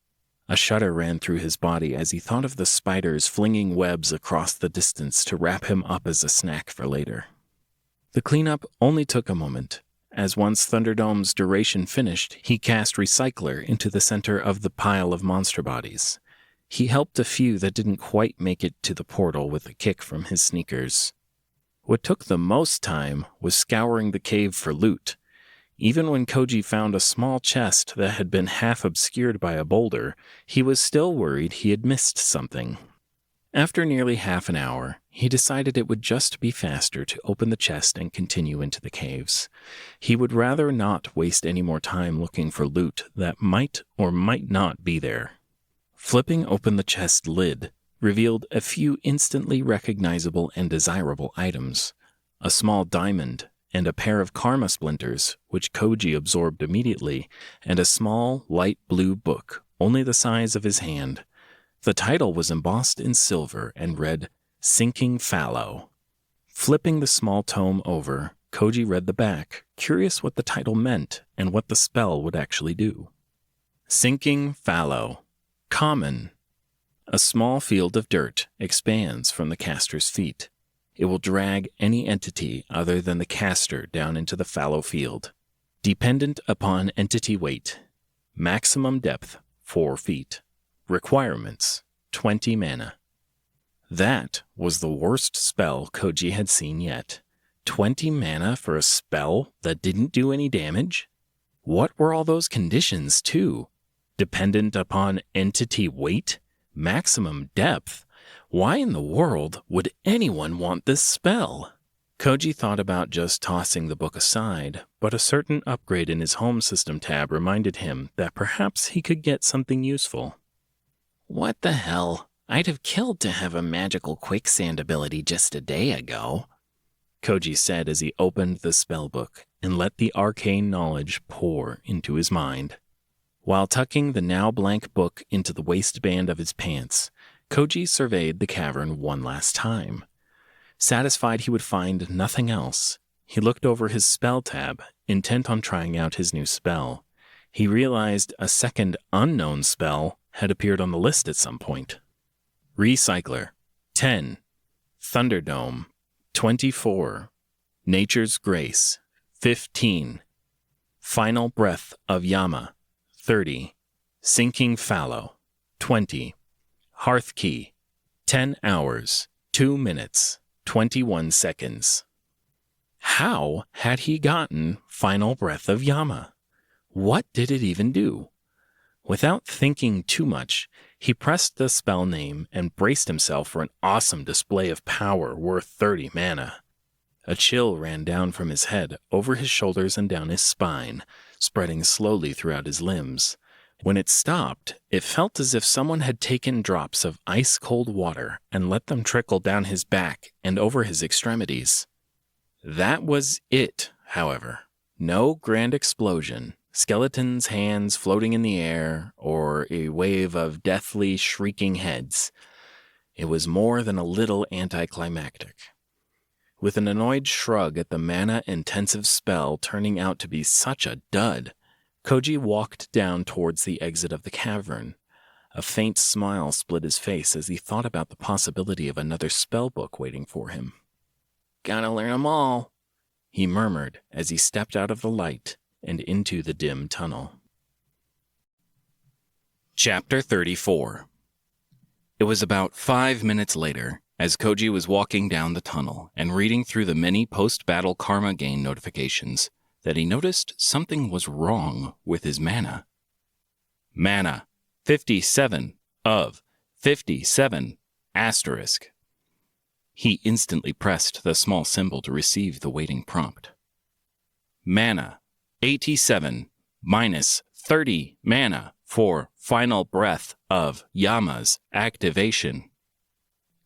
A shudder ran through his body as he thought of the spiders flinging webs across the distance to wrap him up as a snack for later. The cleanup only took a moment, as once Thunderdome's duration finished, he cast Recycler into the center of the pile of monster bodies. He helped a few that didn't quite make it to the portal with a kick from his sneakers. What took the most time was scouring the cave for loot. Even when Koji found a small chest that had been half obscured by a boulder, he was still worried he had missed something. After nearly half an hour, he decided it would just be faster to open the chest and continue into the caves. He would rather not waste any more time looking for loot that might or might not be there. Flipping open the chest lid revealed a few instantly recognizable and desirable items: a small diamond and a pair of karma splinters, which Koji absorbed immediately, and a small, light blue book, only the size of his hand. The title was embossed in silver and read, Sinking Fallow. Flipping the small tome over, Koji read the back, curious what the title meant and what the spell would actually do. Sinking Fallow. Common. A small field of dirt expands from the caster's feet. It will drag any entity other than the caster down into the fallow field. Dependent upon entity weight. Maximum depth, 4 feet. Requirements, 20 mana. That was the worst spell Koji had seen yet. 20 mana for a spell that didn't do any damage? What were all those conditions, too? Dependent upon entity weight? Maximum depth? Why in the world would anyone want this spell? Koji thought about just tossing the book aside, but a certain upgrade in his home system tab reminded him that perhaps he could get something useful. What the hell? I'd have killed to have a magical quicksand ability just a day ago, Koji said as he opened the spellbook and let the arcane knowledge pour into his mind. While tucking the now blank book into the waistband of his pants, Koji surveyed the cavern one last time. Satisfied he would find nothing else, he looked over his spell tab, intent on trying out his new spell. He realized a second unknown spell had appeared on the list at some point. Recycler, 10. Thunderdome, 24. Nature's Grace, 15. Final Breath of Yama, 30. Sinking Fallow, 20. Hearth Key, 10 hours, 2 minutes, 21 seconds. How had he gotten Final Breath of Yama? What did it even do? Without thinking too much, he pressed the spell name and braced himself for an awesome display of power worth 30 mana. A chill ran down from his head, over his shoulders and down his spine, spreading slowly throughout his limbs. When it stopped, it felt as if someone had taken drops of ice-cold water and let them trickle down his back and over his extremities. That was it, however. No grand explosion, skeletons' hands floating in the air, or a wave of deathly shrieking heads. It was more than a little anticlimactic. With an annoyed shrug at the mana-intensive spell turning out to be such a dud, Koji walked down towards the exit of the cavern. A faint smile split his face as he thought about the possibility of another spellbook waiting for him. "Gotta learn 'em all," he murmured as he stepped out of the light and into the dim tunnel. Chapter 34. It was about 5 minutes later, as Koji was walking down the tunnel and reading through the many post-battle karma gain notifications, that he noticed something was wrong with his mana. Mana, 57 of 57, asterisk. He instantly pressed the small symbol to receive the waiting prompt. Mana, 87 minus 30 mana for final breath of Yama's activation.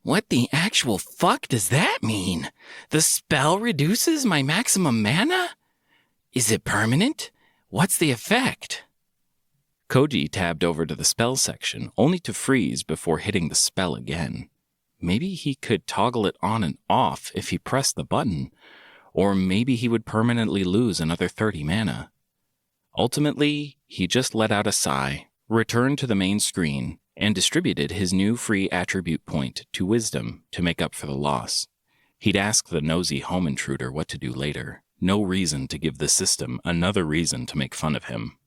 What the actual fuck does that mean? The spell reduces my maximum mana? Is it permanent? What's the effect? Koji tabbed over to the spell section, only to freeze before hitting the spell again. Maybe he could toggle it on and off if he pressed the button, or maybe he would permanently lose another 30 mana. Ultimately, he just let out a sigh, returned to the main screen, and distributed his new free attribute point to Wisdom to make up for the loss. He'd ask the nosy home intruder what to do later. No reason to give the system another reason to make fun of him.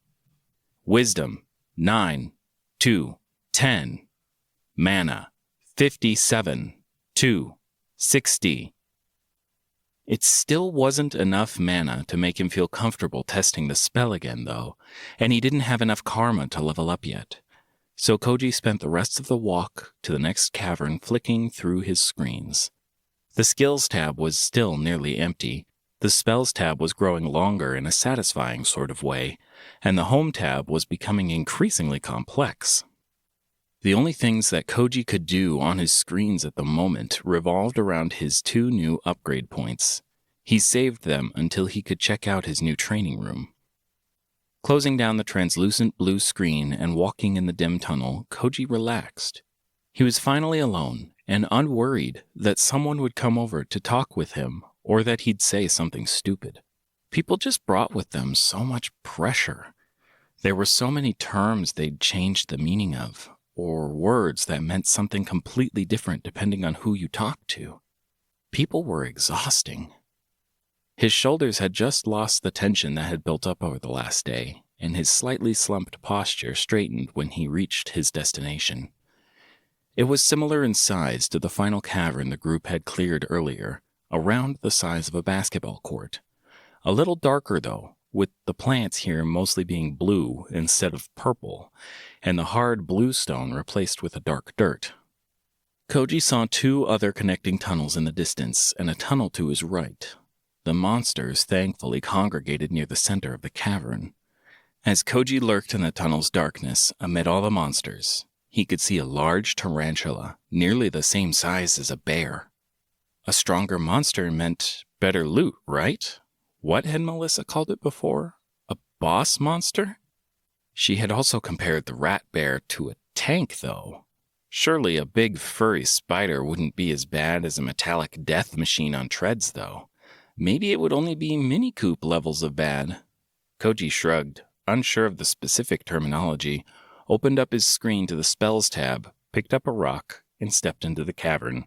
Wisdom, 9, 2, 10. Mana, 57, 2, 60. It still wasn't enough mana to make him feel comfortable testing the spell again, though, and he didn't have enough karma to level up yet. So Koji spent the rest of the walk to the next cavern flicking through his screens. The skills tab was still nearly empty. The spells tab was growing longer in a satisfying sort of way, and the home tab was becoming increasingly complex. The only things that Koji could do on his screens at the moment revolved around his 2 new upgrade points. He saved them until he could check out his new training room. Closing down the translucent blue screen and walking in the dim tunnel, Koji relaxed. He was finally alone and unworried that someone would come over to talk with him or that he'd say something stupid. People just brought with them so much pressure. There were so many terms they'd changed the meaning of, or words that meant something completely different depending on who you talked to. People were exhausting. His shoulders had just lost the tension that had built up over the last day, and his slightly slumped posture straightened when he reached his destination. It was similar in size to the final cavern the group had cleared earlier, around the size of a basketball court. A little darker, though, with the plants here mostly being blue instead of purple, and the hard blue stone replaced with a dark dirt. Koji saw 2 other connecting tunnels in the distance and a tunnel to his right. The monsters thankfully congregated near the center of the cavern. As Koji lurked in the tunnel's darkness amid all the monsters, he could see a large tarantula, nearly the same size as a bear. A stronger monster meant better loot, right? What had Melissa called it before? A boss monster? She had also compared the rat bear to a tank, though. Surely a big furry spider wouldn't be as bad as a metallic death machine on treads, though. Maybe it would only be Mini Coop levels of bad. Koji shrugged, unsure of the specific terminology, opened up his screen to the spells tab, picked up a rock, and stepped into the cavern.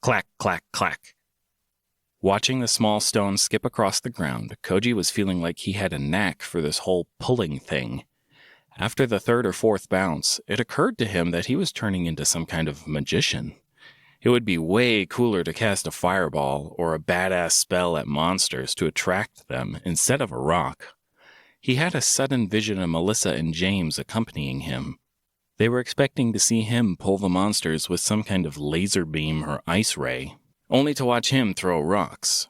Clack, clack, clack. Watching the small stone skip across the ground, Koji was feeling like he had a knack for this whole pulling thing. After the 3rd or 4th bounce, it occurred to him that he was turning into some kind of magician. It would be way cooler to cast a fireball or a badass spell at monsters to attract them instead of a rock. He had a sudden vision of Melissa and James accompanying him. They were expecting to see him pull the monsters with some kind of laser beam or ice ray, only to watch him throw rocks.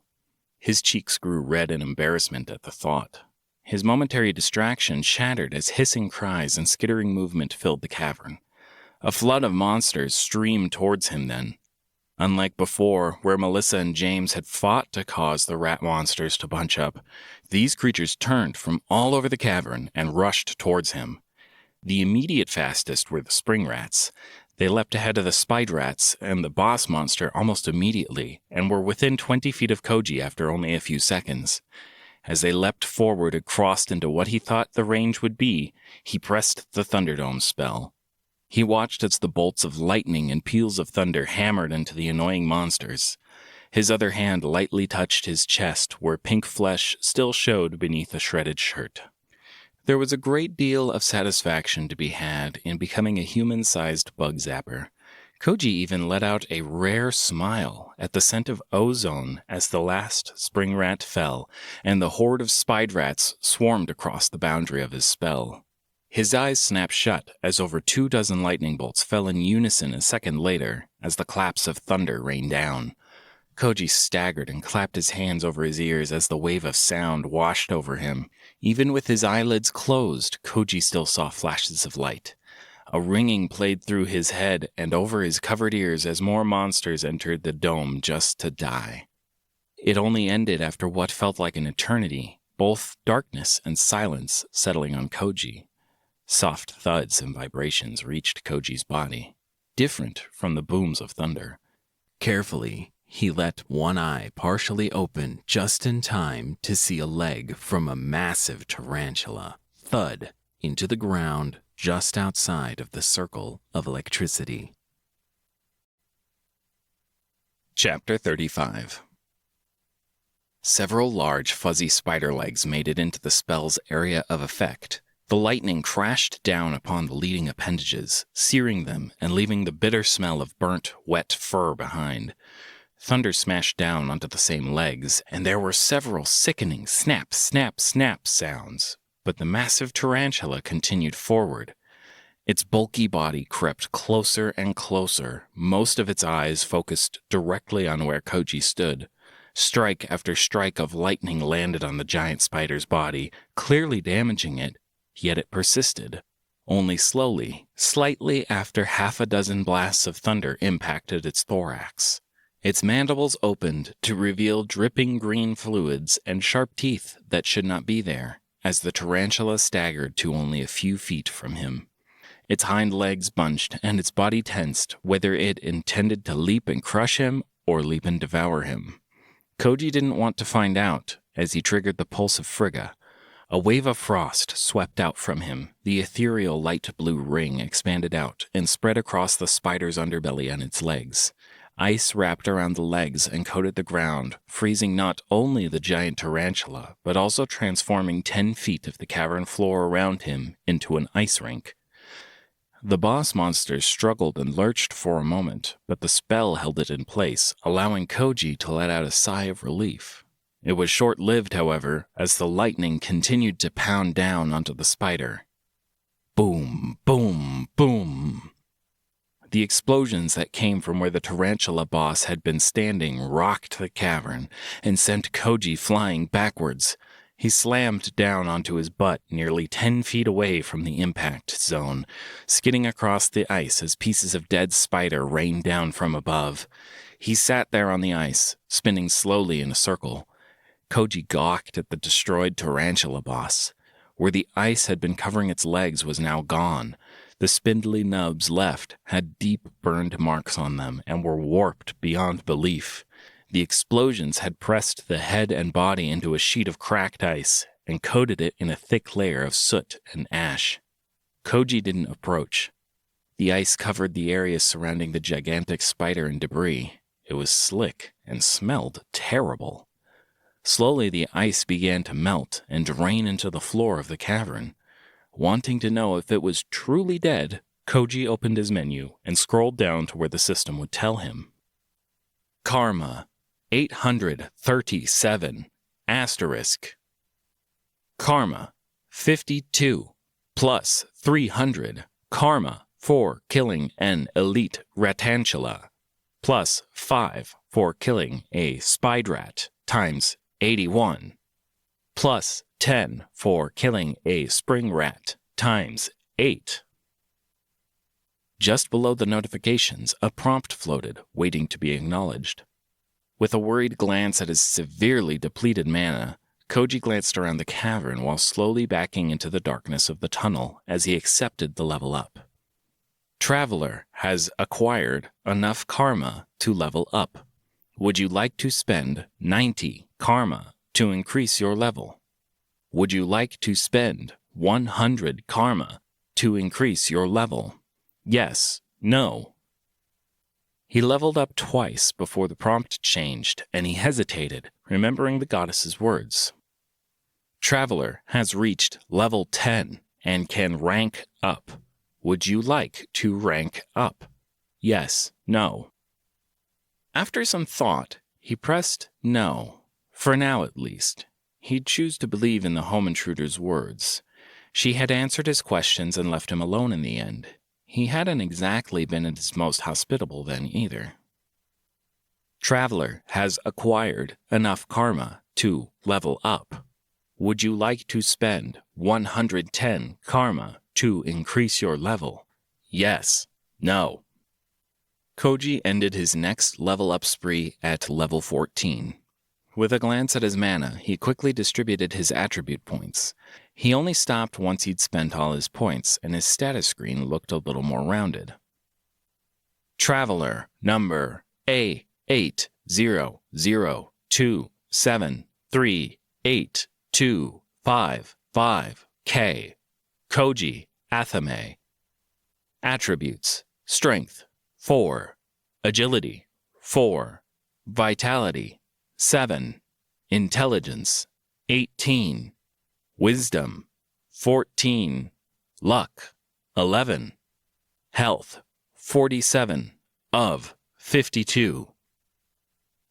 His cheeks grew red in embarrassment at the thought. His momentary distraction shattered as hissing cries and skittering movement filled the cavern. A flood of monsters streamed towards him then. Unlike before, where Melissa and James had fought to cause the rat monsters to bunch up, these creatures turned from all over the cavern and rushed towards him. The immediate fastest were the spring rats. They leapt ahead of the spider rats and the boss monster almost immediately, and were within 20 feet of Koji after only a few seconds. As they leapt forward and crossed into what he thought the range would be, he pressed the Thunderdome spell. He watched as the bolts of lightning and peals of thunder hammered into the annoying monsters. His other hand lightly touched his chest, where pink flesh still showed beneath a shredded shirt. There was a great deal of satisfaction to be had in becoming a human-sized bug zapper. Koji even let out a rare smile at the scent of ozone as the last spring rat fell, and the horde of spide rats swarmed across the boundary of his spell. His eyes snapped shut as over 24 lightning bolts fell in unison a second later as the claps of thunder rained down. Koji staggered and clapped his hands over his ears as the wave of sound washed over him. Even with his eyelids closed, Koji still saw flashes of light. A ringing played through his head and over his covered ears as more monsters entered the dome just to die. It only ended after what felt like an eternity, both darkness and silence settling on Koji. Soft thuds and vibrations reached Koji's body, different from the booms of thunder. Carefully, he let one eye partially open just in time to see a leg from a massive tarantula thud into the ground just outside of the circle of electricity. Chapter 35. Several large fuzzy spider legs made it into the spell's area of effect. The lightning crashed down upon the leading appendages, searing them and leaving the bitter smell of burnt, wet fur behind. Thunder smashed down onto the same legs, and there were several sickening snap, snap, snap sounds. But the massive tarantula continued forward. Its bulky body crept closer and closer, most of its eyes focused directly on where Koji stood. Strike after strike of lightning landed on the giant spider's body, clearly damaging it. Yet it persisted. Only slowly, slightly after 6 blasts of thunder impacted its thorax. Its mandibles opened to reveal dripping green fluids and sharp teeth that should not be there, as the tarantula staggered to only a few feet from him. Its hind legs bunched and its body tensed, whether it intended to leap and crush him or leap and devour him. Koji didn't want to find out as he triggered the pulse of Frigga. A wave of frost swept out from him. The ethereal light blue ring expanded out and spread across the spider's underbelly and its legs. Ice wrapped around the legs and coated the ground, freezing not only the giant tarantula, but also transforming 10 feet of the cavern floor around him into an ice rink. The boss monster struggled and lurched for a moment, but the spell held it in place, allowing Koji to let out a sigh of relief. It was short-lived, however, as the lightning continued to pound down onto the spider. Boom, boom, boom. The explosions that came from where the tarantula boss had been standing rocked the cavern and sent Koji flying backwards. He slammed down onto his butt nearly 10 feet away from the impact zone, skidding across the ice as pieces of dead spider rained down from above. He sat there on the ice, spinning slowly in a circle. Koji gawked at the destroyed tarantula boss. Where the ice had been covering its legs was now gone. The spindly nubs left had deep burned marks on them and were warped beyond belief. The explosions had pressed the head and body into a sheet of cracked ice and coated it in a thick layer of soot and ash. Koji didn't approach. The ice covered the areas surrounding the gigantic spider and debris. It was slick and smelled terrible. Slowly the ice began to melt and drain into the floor of the cavern. Wanting to know if it was truly dead, Koji opened his menu and scrolled down to where the system would tell him. Karma, 837, *. Karma, 52 plus 300 karma for killing an elite ratantula, plus 5 for killing a spide rat times 81, plus 10 for killing a spring rat times 8. Just below the notifications, a prompt floated, waiting to be acknowledged. With a worried glance at his severely depleted mana, Koji glanced around the cavern while slowly backing into the darkness of the tunnel as he accepted the level up. Traveler has acquired enough karma to level up. Would you like to spend 90 karma to increase your level? Would you like to spend 100 karma to increase your level? Yes, no. He leveled up twice before the prompt changed, and he hesitated, remembering the goddess's words. Traveler has reached level 10 and can rank up. Would you like to rank up? Yes, no. After some thought, he pressed no. For now, at least. He'd choose to believe in the home intruder's words. She had answered his questions and left him alone in the end. He hadn't exactly been at his most hospitable then either. Traveler has acquired enough karma to level up. Would you like to spend 110 karma to increase your level? Yes, no. Koji ended his next level up spree at level 14. With a glance at his mana, he quickly distributed his attribute points. He only stopped once he'd spent all his points, and his status screen looked a little more rounded. Traveler number A8002738255K. Koji Athame. Attributes: Strength 4, Agility 4, Vitality 7, Intelligence 18, Wisdom 14, Luck 11, Health 47 of 52,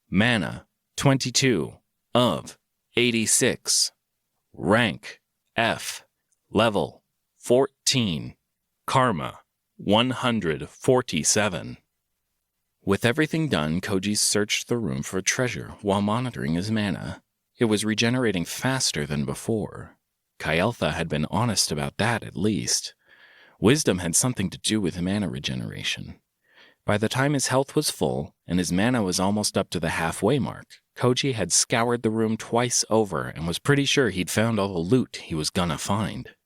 Mana 22 of 86, Rank F, Level 14, Karma 147. With everything done, Koji searched the room for treasure while monitoring his mana. It was regenerating faster than before. Kael'tha had been honest about that, at least. Wisdom had something to do with mana regeneration. By the time his health was full and his mana was almost up to the halfway mark, Koji had scoured the room twice over and was pretty sure he'd found all the loot he was gonna find.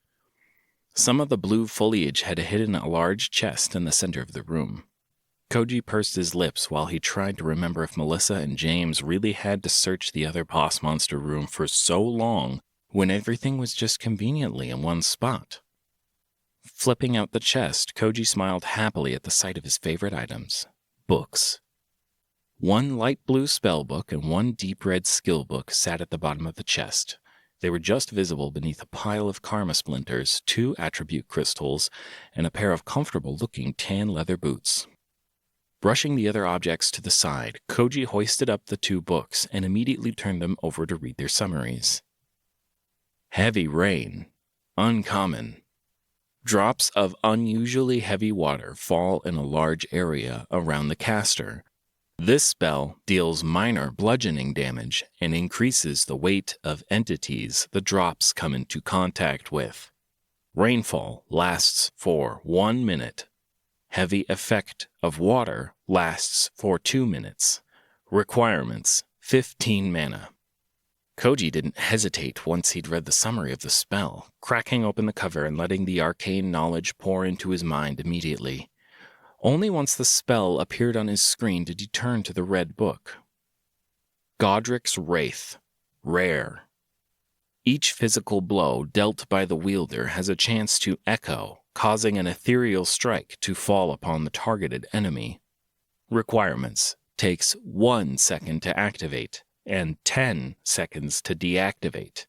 Some of the blue foliage had hidden a large chest in the center of the room. Koji pursed his lips while he tried to remember if Melissa and James really had to search the other boss monster room for so long when everything was just conveniently in one spot. Flipping out the chest, Koji smiled happily at the sight of his favorite items: books. One light blue spell book and one deep red skill book sat at the bottom of the chest. They were just visible beneath a pile of karma splinters, 2 attribute crystals, and a pair of comfortable-looking tan leather boots. Brushing the other objects to the side, Koji hoisted up the 2 books and immediately turned them over to read their summaries. Heavy rain. Uncommon. Drops of unusually heavy water fall in a large area around the caster. This spell deals minor bludgeoning damage and increases the weight of entities the drops come into contact with. Rainfall lasts for 1 minute. Heavy effect of water lasts for 2 minutes. Requirements: 15 mana. Koji didn't hesitate once he'd read the summary of the spell, cracking open the cover and letting the arcane knowledge pour into his mind immediately. Only once the spell appeared on his screen did he turn to the red book. Godric's Wraith. Rare. Each physical blow dealt by the wielder has a chance to echo, causing an ethereal strike to fall upon the targeted enemy. Requirements: takes 1 second to activate and 10 seconds to deactivate.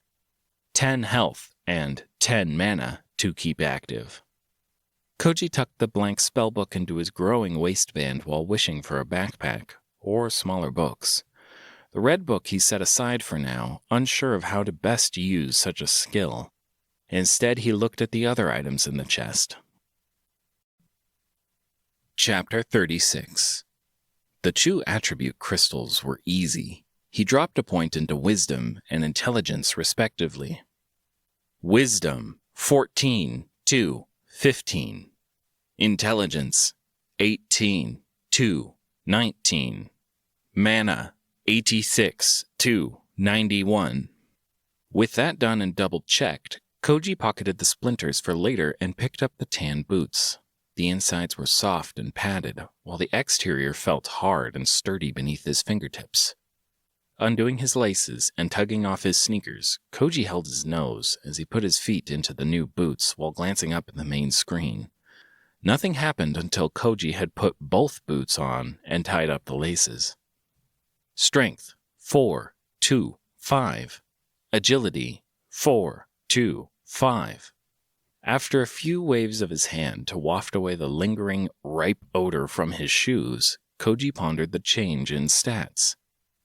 10 health and 10 mana to keep active. Koji tucked the blank spellbook into his growing waistband while wishing for a backpack, or smaller books. The red book he set aside for now, unsure of how to best use such a skill. Instead, he looked at the other items in the chest. Chapter 36. The 2 attribute crystals were easy. He dropped a point into wisdom and intelligence, respectively. Wisdom, 14, 2, 15. Intelligence, 18, 2, 19. Mana, 86, 2, 91. With that done and double-checked, Koji pocketed the splinters for later and picked up the tan boots. The insides were soft and padded, while the exterior felt hard and sturdy beneath his fingertips. Undoing his laces and tugging off his sneakers, Koji held his nose as he put his feet into the new boots while glancing up at the main screen. Nothing happened until Koji had put both boots on and tied up the laces. Strength, 4, 2, 5. Agility, 4, 2, 5. After a few waves of his hand to waft away the lingering, ripe odor from his shoes, Koji pondered the change in stats.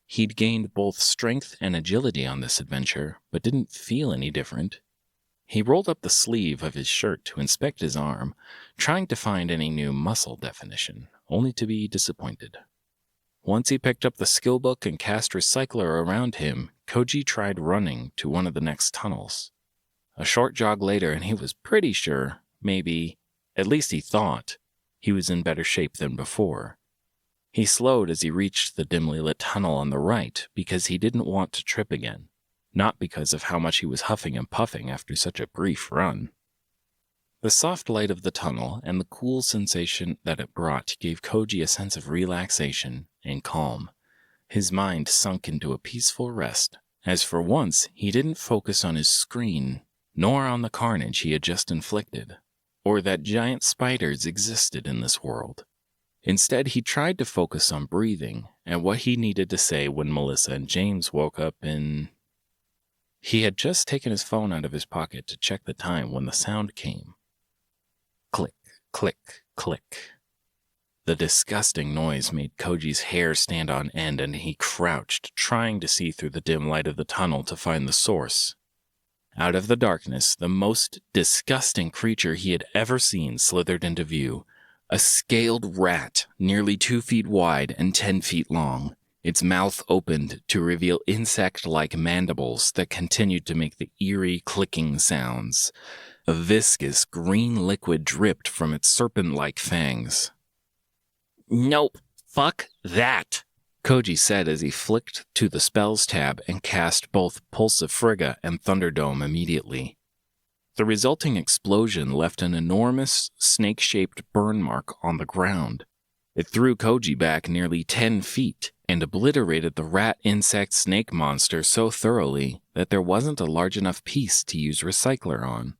He'd gained both strength and agility on this adventure, but didn't feel any different. He rolled up the sleeve of his shirt to inspect his arm, trying to find any new muscle definition, only to be disappointed. Once he picked up the skill book and cast Recycler around him, Koji tried running to one of the next tunnels. A short jog later, and he was pretty sure, maybe, at least he thought, he was in better shape than before. He slowed as he reached the dimly lit tunnel on the right because he didn't want to trip again, not because of how much he was huffing and puffing after such a brief run. The soft light of the tunnel and the cool sensation that it brought gave Koji a sense of relaxation and calm. His mind sunk into a peaceful rest, as for once he didn't focus on his screen, nor on the carnage he had just inflicted, or that giant spiders existed in this world. Instead, he tried to focus on breathing and what he needed to say when Melissa and James woke up in... He had just taken his phone out of his pocket to check the time when the sound came. Click, click, click. The disgusting noise made Koji's hair stand on end, and he crouched, trying to see through the dim light of the tunnel to find the source. Out of the darkness, the most disgusting creature he had ever seen slithered into view. A scaled rat, nearly 2 feet wide and 10 feet long. Its mouth opened to reveal insect-like mandibles that continued to make the eerie clicking sounds. A viscous green liquid dripped from its serpent-like fangs. "Nope, fuck that," Koji said as he flicked to the Spells tab and cast both Pulse of Frigga and Thunderdome immediately. The resulting explosion left an enormous, snake-shaped burn mark on the ground. It threw Koji back nearly 10 feet and obliterated the rat-insect-snake monster so thoroughly that there wasn't a large enough piece to use Recycler on.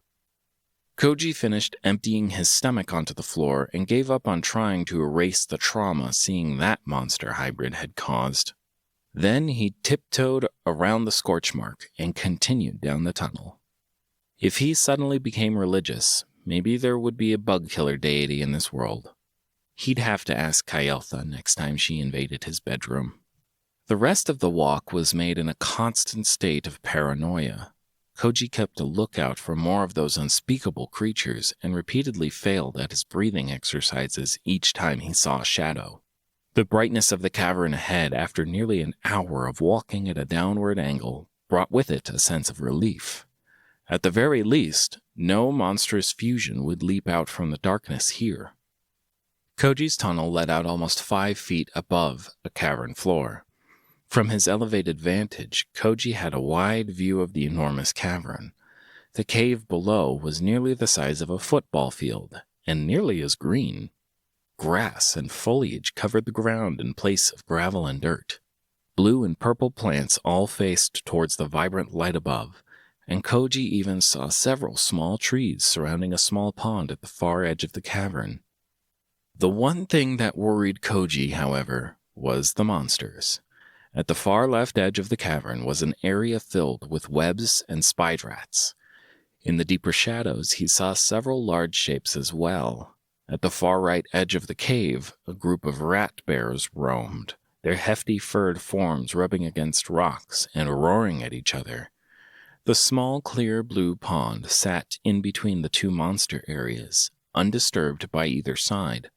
Koji finished emptying his stomach onto the floor and gave up on trying to erase the trauma seeing that monster hybrid had caused. Then he tiptoed around the scorch mark and continued down the tunnel. If he suddenly became religious, maybe there would be a bug killer deity in this world. He'd have to ask Kayeltha next time she invaded his bedroom. The rest of the walk was made in a constant state of paranoia. Koji kept a lookout for more of those unspeakable creatures and repeatedly failed at his breathing exercises each time he saw a shadow. The brightness of the cavern ahead, after nearly an hour of walking at a downward angle, brought with it a sense of relief. At the very least, no monstrous fusion would leap out from the darkness here. Koji's tunnel led out almost 5 feet above a cavern floor. From his elevated vantage, Koji had a wide view of the enormous cavern. The cave below was nearly the size of a football field, and nearly as green. Grass and foliage covered the ground in place of gravel and dirt. Blue and purple plants all faced towards the vibrant light above, and Koji even saw several small trees surrounding a small pond at the far edge of the cavern. The one thing that worried Koji, however, was the monsters. At the far left edge of the cavern was an area filled with webs and spider rats. In the deeper shadows, he saw several large shapes as well. At the far right edge of the cave, a group of rat bears roamed, their hefty furred forms rubbing against rocks and roaring at each other. The small, clear blue pond sat in between the two monster areas, undisturbed by either side.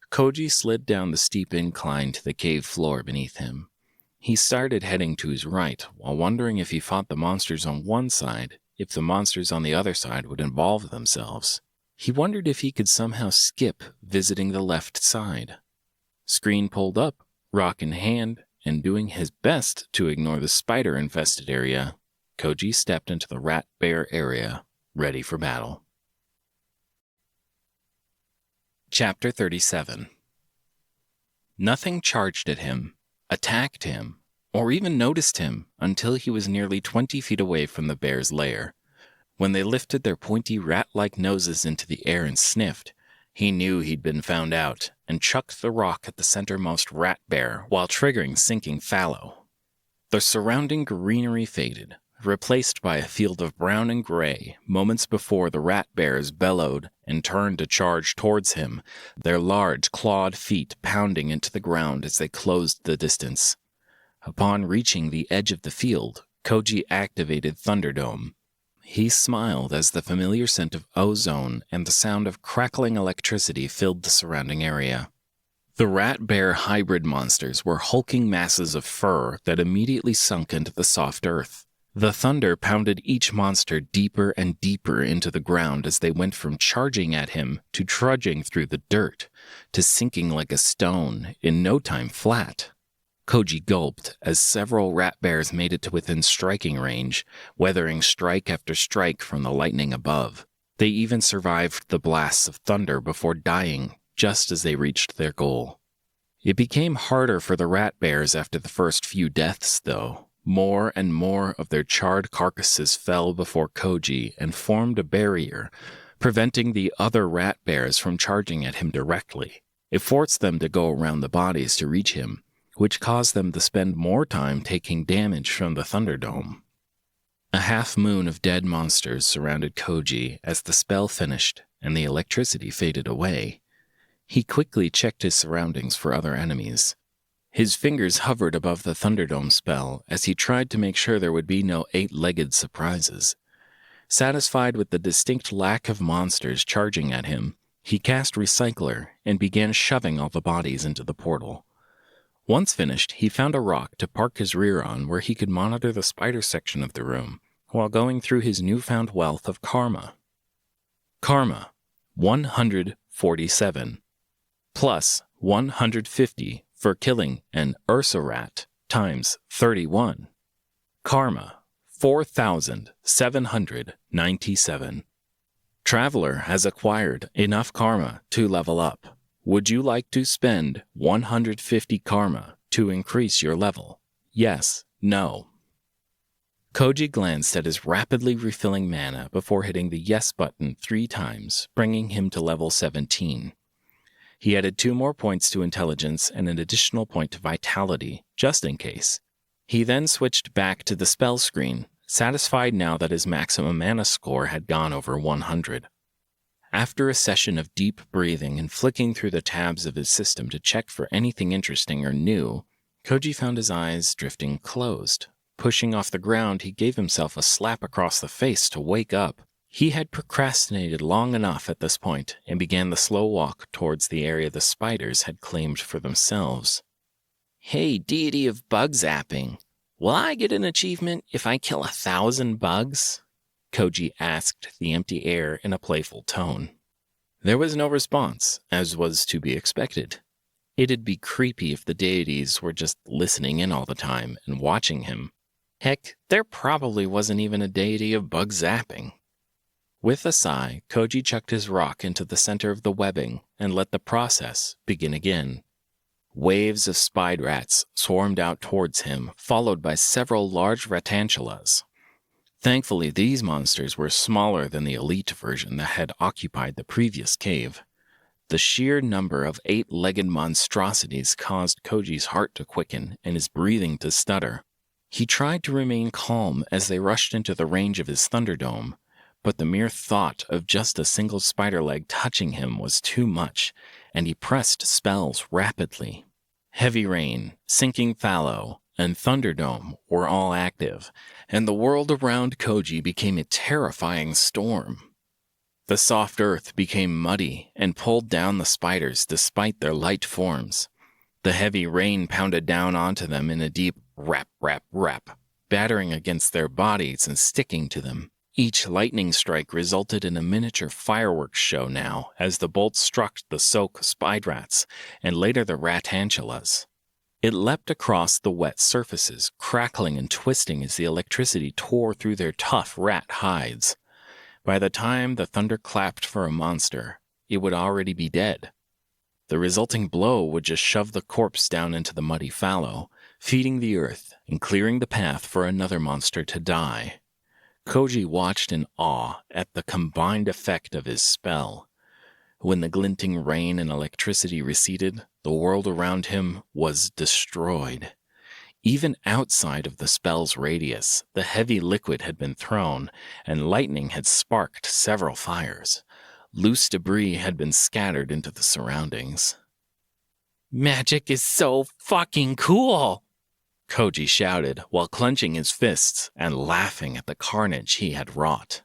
Koji slid down the steep incline to the cave floor beneath him. He started heading to his right, while wondering if he fought the monsters on one side, if the monsters on the other side would involve themselves. He wondered if he could somehow skip visiting the left side. Screen pulled up, rock in hand, and doing his best to ignore the spider-infested area, Koji stepped into the rat-bear area, ready for battle. Chapter 37. Nothing charged at him, attacked him, or even noticed him until he was nearly 20 feet away from the bear's lair. When they lifted their pointy rat-like noses into the air and sniffed, he knew he'd been found out and chucked the rock at the centermost rat bear while triggering sinking fallow. The surrounding greenery faded, replaced by a field of brown and gray moments before the rat bears bellowed and turned to charge towards him, their large clawed feet pounding into the ground as they closed the distance. Upon reaching the edge of the field, Koji activated Thunderdome. He smiled as the familiar scent of ozone and the sound of crackling electricity filled the surrounding area. The rat-bear hybrid monsters were hulking masses of fur that immediately sunk into the soft earth. The thunder pounded each monster deeper and deeper into the ground as they went from charging at him to trudging through the dirt, to sinking like a stone, in no time flat. Koji gulped as several rat bears made it to within striking range, weathering strike after strike from the lightning above. They even survived the blasts of thunder before dying just as they reached their goal. It became harder for the rat bears after the first few deaths, though. More and more of their charred carcasses fell before Koji and formed a barrier, preventing the other rat bears from charging at him directly. It forced them to go around the bodies to reach him, which caused them to spend more time taking damage from the Thunderdome. A half-moon of dead monsters surrounded Koji as the spell finished and the electricity faded away. He quickly checked his surroundings for other enemies. His fingers hovered above the Thunderdome spell as he tried to make sure there would be no eight-legged surprises. Satisfied with the distinct lack of monsters charging at him, he cast Recycler and began shoving all the bodies into the portal. Once finished, he found a rock to park his rear on where he could monitor the spider section of the room while going through his newfound wealth of karma. Karma, 147, plus 150 for killing an Ursa rat times 31. Karma, 4,797. Traveler has acquired enough karma to level up. Would you like to spend 150 karma to increase your level? Yes, no. Koji glanced at his rapidly refilling mana before hitting the yes button 3 times, bringing him to level 17. He added 2 more points to intelligence and an additional point to vitality, just in case. He then switched back to the spell screen, satisfied now that his maximum mana score had gone over 100. After a session of deep breathing and flicking through the tabs of his system to check for anything interesting or new, Koji found his eyes drifting closed. Pushing off the ground, he gave himself a slap across the face to wake up. He had procrastinated long enough at this point and began the slow walk towards the area the spiders had claimed for themselves. Hey, deity of bug zapping, will I get an achievement if I kill 1,000 bugs? Koji asked the empty air in a playful tone. There was no response, as was to be expected. It'd be creepy if the deities were just listening in all the time and watching him. Heck, there probably wasn't even a deity of bug zapping. With a sigh, Koji chucked his rock into the center of the webbing and let the process begin again. Waves of spider rats swarmed out towards him, followed by several large ratantulas. Thankfully, these monsters were smaller than the elite version that had occupied the previous cave. The sheer number of 8-legged monstrosities caused Koji's heart to quicken and his breathing to stutter. He tried to remain calm as they rushed into the range of his Thunderdome, but the mere thought of just a single spider leg touching him was too much, and he pressed spells rapidly. Heavy rain, sinking fallow, and Thunderdome were all active, and the world around Koji became a terrifying storm. The soft earth became muddy and pulled down the spiders despite their light forms. The heavy rain pounded down onto them in a deep rap, rap, rap, battering against their bodies and sticking to them. Each lightning strike resulted in a miniature fireworks show now as the bolts struck the soak spider rats and later the ratantulas. It leapt across the wet surfaces, crackling and twisting as the electricity tore through their tough rat hides. By the time the thunder clapped for a monster, it would already be dead. The resulting blow would just shove the corpse down into the muddy fallow, feeding the earth and clearing the path for another monster to die. Koji watched in awe at the combined effect of his spell. When the glinting rain and electricity receded, the world around him was destroyed. Even outside of the spell's radius, the heavy liquid had been thrown, and lightning had sparked several fires. Loose debris had been scattered into the surroundings. Magic is so fucking cool! Koji shouted while clenching his fists and laughing at the carnage he had wrought.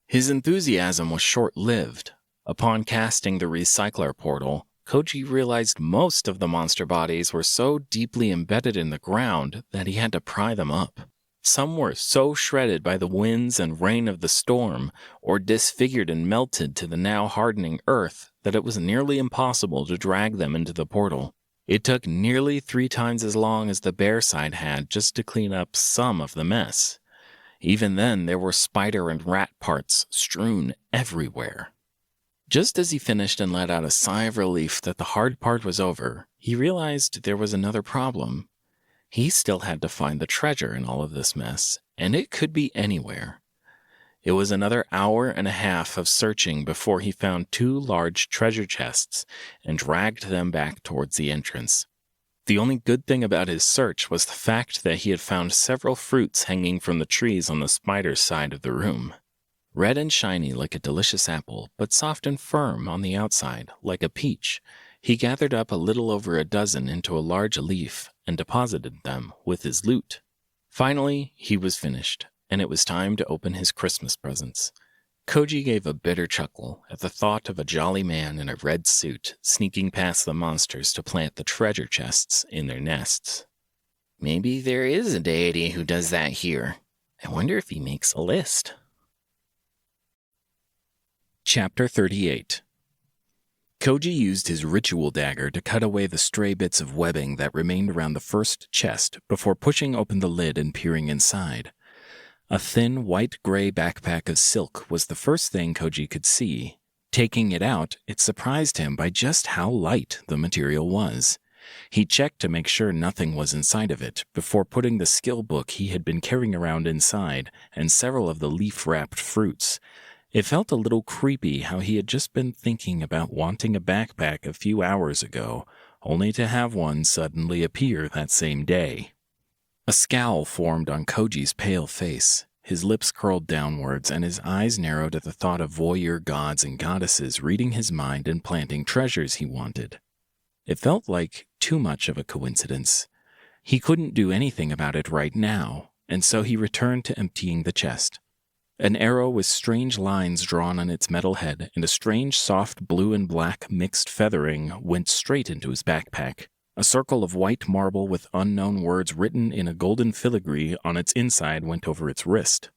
His enthusiasm was short-lived. Upon casting the recycler portal, Koji realized most of the monster bodies were so deeply embedded in the ground that he had to pry them up. Some were so shredded by the winds and rain of the storm, or disfigured and melted to the now hardening earth, that it was nearly impossible to drag them into the portal. It took nearly 3 times as long as the bear side had just to clean up some of the mess. Even then, there were spider and rat parts strewn everywhere. Just as he finished and let out a sigh of relief that the hard part was over, he realized there was another problem. He still had to find the treasure in all of this mess, and it could be anywhere. It was another hour and a half of searching before he found 2 large treasure chests and dragged them back towards the entrance. The only good thing about his search was the fact that he had found several fruits hanging from the trees on the spider's side of the room. Red and shiny like a delicious apple, but soft and firm on the outside, like a peach, he gathered up a little over a dozen into a large leaf and deposited them with his loot. Finally, he was finished, and it was time to open his Christmas presents. Koji gave a bitter chuckle at the thought of a jolly man in a red suit sneaking past the monsters to plant the treasure chests in their nests. Maybe there is a deity who does that here. I wonder if he makes a list. Chapter 38. Koji used his ritual dagger to cut away the stray bits of webbing that remained around the first chest before pushing open the lid and peering inside. A thin, white-gray backpack of silk was the first thing Koji could see. Taking it out, it surprised him by just how light the material was. He checked to make sure nothing was inside of it before putting the skill book he had been carrying around inside and several of the leaf-wrapped fruits. It felt a little creepy how he had just been thinking about wanting a backpack a few hours ago, only to have one suddenly appear that same day. A scowl formed on Koji's pale face. His lips curled downwards and his eyes narrowed at the thought of voyeur gods and goddesses reading his mind and planting treasures he wanted. It felt like too much of a coincidence. He couldn't do anything about it right now, and so he returned to emptying the chest. An arrow with strange lines drawn on its metal head and a strange soft blue and black mixed feathering went straight into his backpack. A circle of white marble with unknown words written in a golden filigree on its inside went over its wrist.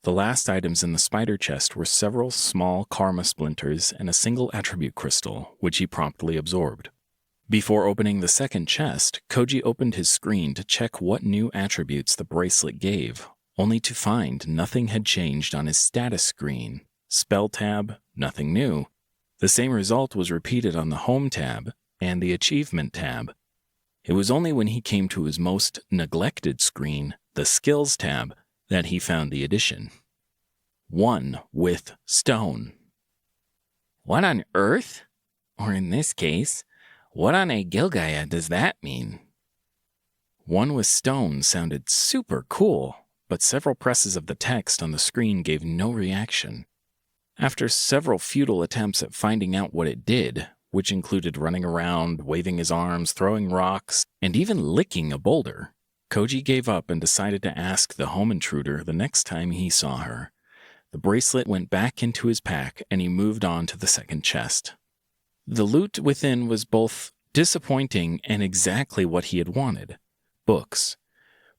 The last items in the spider chest were several small karma splinters and a single attribute crystal, which he promptly absorbed. Before opening the second chest, Koji opened his screen to check what new attributes the bracelet gave, only to find nothing had changed on his status screen. Spell tab, nothing new. The same result was repeated on the Home tab and the Achievement tab. It was only when he came to his most neglected screen, the Skills tab, that he found the addition. 1 with stone. What on earth? Or in this case, what on a Gilgaia does that mean? 1 with stone sounded super cool, but several presses of the text on the screen gave no reaction. After several futile attempts at finding out what it did, which included running around, waving his arms, throwing rocks, and even licking a boulder, Koji gave up and decided to ask the home intruder the next time he saw her. The bracelet went back into his pack, and he moved on to the second chest. The loot within was both disappointing and exactly what he had wanted. Books.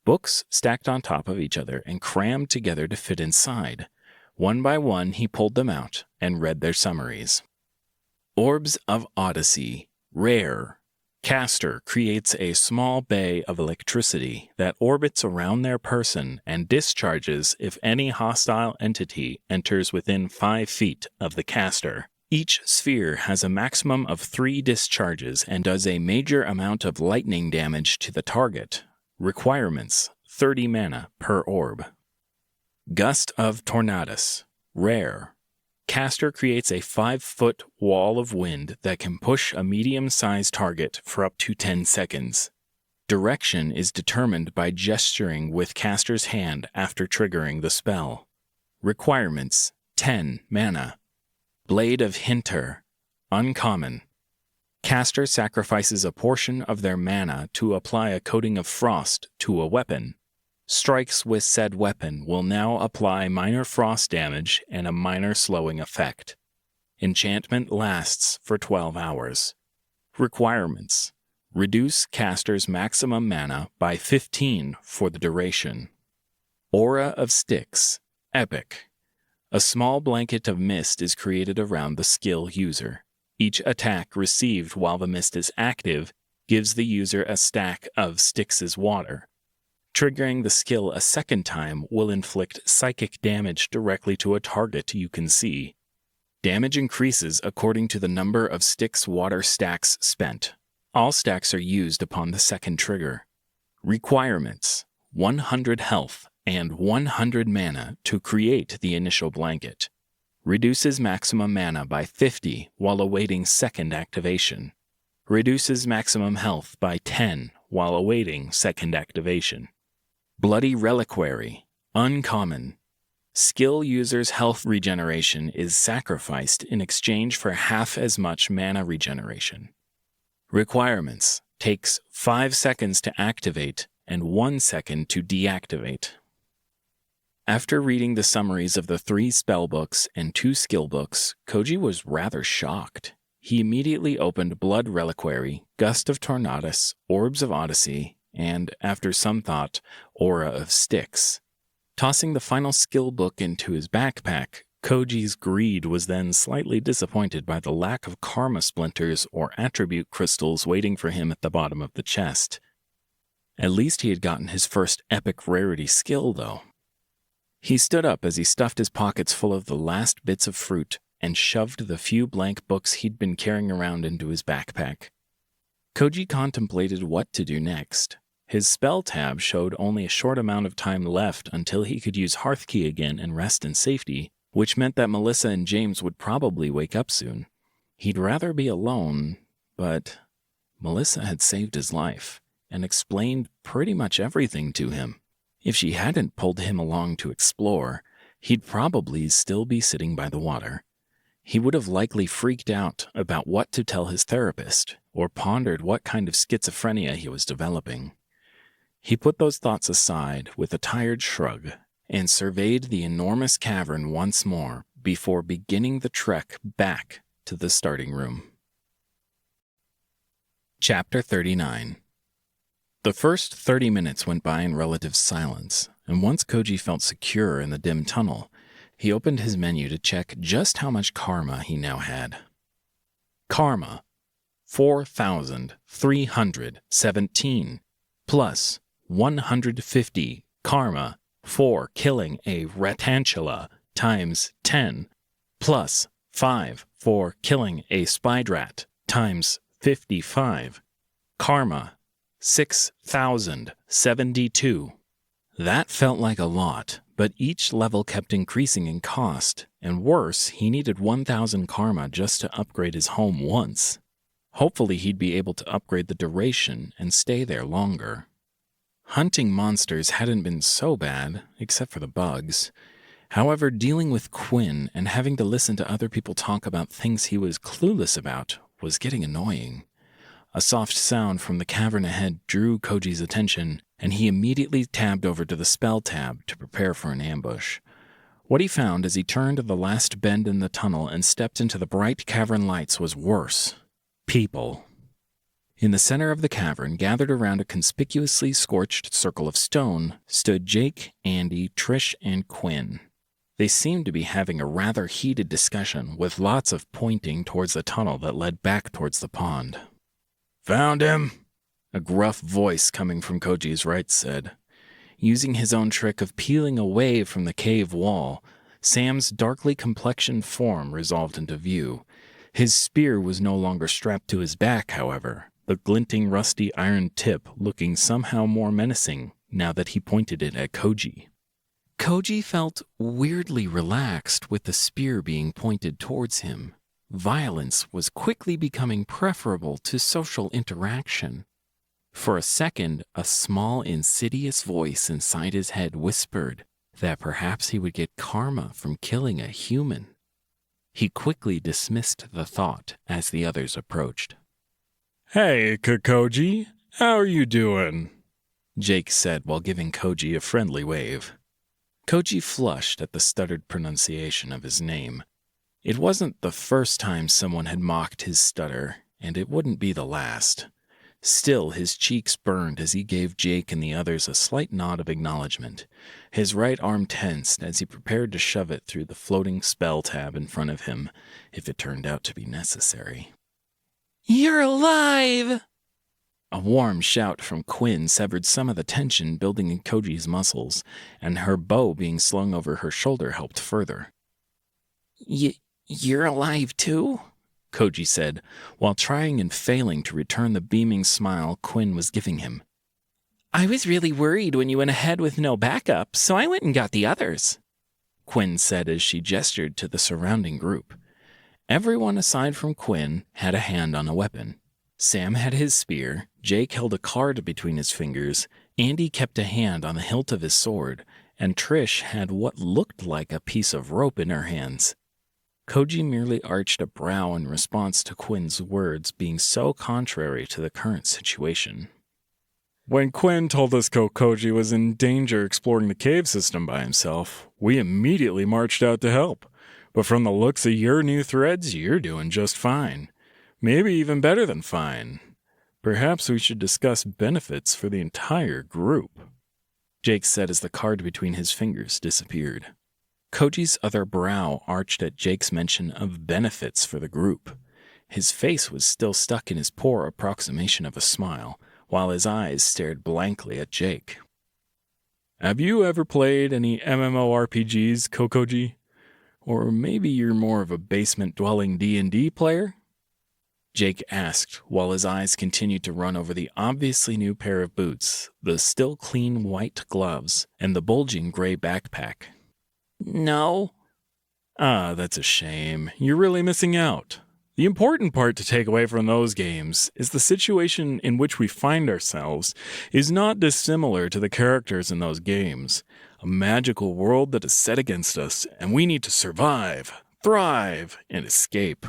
Books stacked on top of each other and crammed together to fit inside. One by one, he pulled them out and read their summaries. Orbs of Odyssey. Rare. Caster creates a small bay of electricity that orbits around their person and discharges if any hostile entity enters within 5 feet of the caster. Each sphere has a maximum of 3 discharges and does a major amount of lightning damage to the target. Requirements: 30 mana per orb. Gust of Tornadus. Rare. Caster creates a 5-foot wall of wind that can push a medium-sized target for up to 10 seconds. Direction is determined by gesturing with caster's hand after triggering the spell. Requirements: 10 mana. Blade of Hinter. Uncommon. Caster sacrifices a portion of their mana to apply a coating of frost to a weapon. Strikes with said weapon will now apply minor frost damage and a minor slowing effect. Enchantment lasts for 12 hours. Requirements: reduce caster's maximum mana by 15 for the duration. Aura of Styx. Epic. A small blanket of mist is created around the skill user. Each attack received while the mist is active gives the user a stack of Styx's water. Triggering the skill a second time will inflict psychic damage directly to a target you can see. Damage increases according to the number of Styx water stacks spent. All stacks are used upon the second trigger. Requirements: 100 health and 100 mana to create the initial blanket. Reduces maximum mana by 50 while awaiting second activation. Reduces maximum health by 10 while awaiting second activation. Bloody Reliquary. Uncommon. Skill user's health regeneration is sacrificed in exchange for half as much mana regeneration. Requirements: takes 5 seconds to activate and 1 second to deactivate. After reading the summaries of the 3 spellbooks and 2 skill books, Koji was rather shocked. He immediately opened Blood Reliquary, Gust of Tornadus, Orbs of Odyssey, and, after some thought, Aura of Styx. Tossing the final skill book into his backpack, Koji's greed was then slightly disappointed by the lack of karma splinters or attribute crystals waiting for him at the bottom of the chest. At least he had gotten his first epic rarity skill, though. He stood up as he stuffed his pockets full of the last bits of fruit and shoved the few blank books he'd been carrying around into his backpack. Koji contemplated what to do next. His spell tab showed only a short amount of time left until he could use Hearthkey again and rest in safety, which meant that Melissa and James would probably wake up soon. He'd rather be alone, but Melissa had saved his life and explained pretty much everything to him. If she hadn't pulled him along to explore, he'd probably still be sitting by the water. He would have likely freaked out about what to tell his therapist, or pondered what kind of schizophrenia he was developing. He put those thoughts aside with a tired shrug and surveyed the enormous cavern once more before beginning the trek back to the starting room. Chapter 39. The first 30 minutes went by in relative silence, and once Koji felt secure in the dim tunnel, he opened his menu to check just how much karma he now had. Karma, 4,317, plus 150 karma for killing a ratantula times 10, plus 5 for killing a spydrat times 55. Karma, 6,072. That felt like a lot, but each level kept increasing in cost, and worse, he needed 1,000 karma just to upgrade his home once. Hopefully he'd be able to upgrade the duration and stay there longer. Hunting monsters hadn't been so bad, except for the bugs. However, dealing with Quinn and having to listen to other people talk about things he was clueless about was getting annoying. A soft sound from the cavern ahead drew Koji's attention, and he immediately tabbed over to the spell tab to prepare for an ambush. What he found as he turned the last bend in the tunnel and stepped into the bright cavern lights was worse. People. In the center of the cavern, gathered around a conspicuously scorched circle of stone, stood Jake, Andy, Trish, and Quinn. They seemed to be having a rather heated discussion, with lots of pointing towards the tunnel that led back towards the pond. Found him, a gruff voice coming from Koji's right said. Using his own trick of peeling away from the cave wall, Sam's darkly complexioned form resolved into view. His spear was no longer strapped to his back, however, the glinting rusty iron tip looking somehow more menacing now that he pointed it at Koji. Koji felt weirdly relaxed with the spear being pointed towards him. Violence was quickly becoming preferable to social interaction. For a second, a small, insidious voice inside his head whispered that perhaps he would get karma from killing a human. He quickly dismissed the thought as the others approached. Hey, Koji, how are you doing? Jake said while giving Koji a friendly wave. Koji flushed at the stuttered pronunciation of his name. It wasn't the first time someone had mocked his stutter, and it wouldn't be the last. Still, his cheeks burned as he gave Jake and the others a slight nod of acknowledgement. His right arm tensed as he prepared to shove it through the floating spell tab in front of him, if it turned out to be necessary. You're alive! A warm shout from Quinn severed some of the tension building in Koji's muscles, and her bow being slung over her shoulder helped further. You're alive too? Koji said, while trying and failing to return the beaming smile Quinn was giving him. I was really worried when you went ahead with no backup, so I went and got the others, Quinn said as she gestured to the surrounding group. Everyone aside from Quinn had a hand on a weapon. Sam had his spear, Jake held a card between his fingers, Andy kept a hand on the hilt of his sword, and Trish had what looked like a piece of rope in her hands. Koji merely arched a brow in response to Quinn's words being so contrary to the current situation. When Quinn told us Koji was in danger exploring the cave system by himself, we immediately marched out to help. But from the looks of your new threads, you're doing just fine. Maybe even better than fine. Perhaps we should discuss benefits for the entire group, Jake said as the card between his fingers disappeared. Koji's other brow arched at Jake's mention of benefits for the group. His face was still stuck in his poor approximation of a smile, while his eyes stared blankly at Jake. Have you ever played any MMORPGs, Koji? Or maybe you're more of a basement-dwelling D&D player? Jake asked, while his eyes continued to run over the obviously new pair of boots, the still clean white gloves, and the bulging gray backpack. No. Ah, that's a shame. You're really missing out. The important part to take away from those games is the situation in which we find ourselves is not dissimilar to the characters in those games. A magical world that is set against us, and we need to survive, thrive, and escape.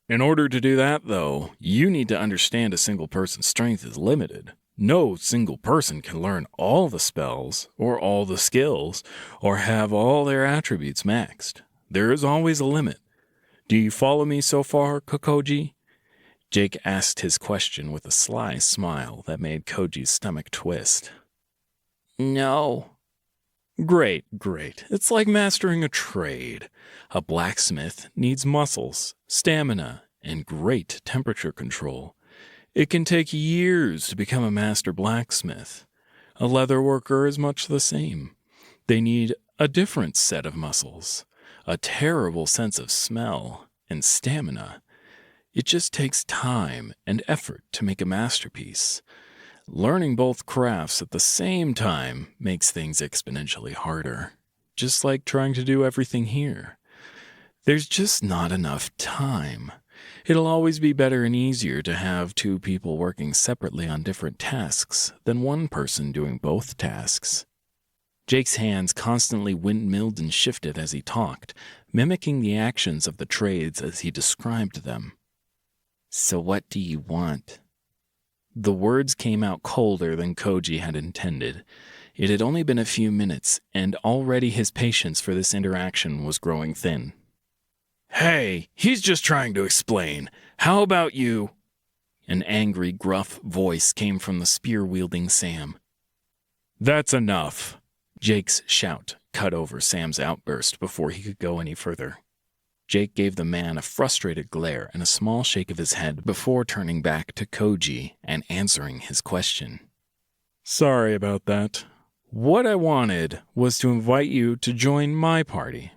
In order to do that, though, you need to understand a single person's strength is limited. No single person can learn all the spells, or all the skills, or have all their attributes maxed. There is always a limit. Do you follow me so far, Koji? Jake asked his question with a sly smile that made Koji's stomach twist. No. Great. It's like mastering a trade. A blacksmith needs muscles, stamina, and great temperature control. It can take years to become a master blacksmith. A leather worker is much the same. They need a different set of muscles, a terrible sense of smell, and stamina. It just takes time and effort to make a masterpiece. Learning both crafts at the same time makes things exponentially harder, just like trying to do everything here. There's just not enough time. It'll always be better and easier to have two people working separately on different tasks than one person doing both tasks. Jake's hands constantly windmilled and shifted as he talked, mimicking the actions of the trades as he described them. So what do you want? The words came out colder than Koji had intended. It had only been a few minutes, and already his patience for this interaction was growing thin. Hey, he's just trying to explain. How about you? An angry, gruff voice came from the spear-wielding Sam. That's enough. Jake's shout cut over Sam's outburst before he could go any further. Jake gave the man a frustrated glare and a small shake of his head before turning back to Koji and answering his question. Sorry about that. What I wanted was to invite you to join my party.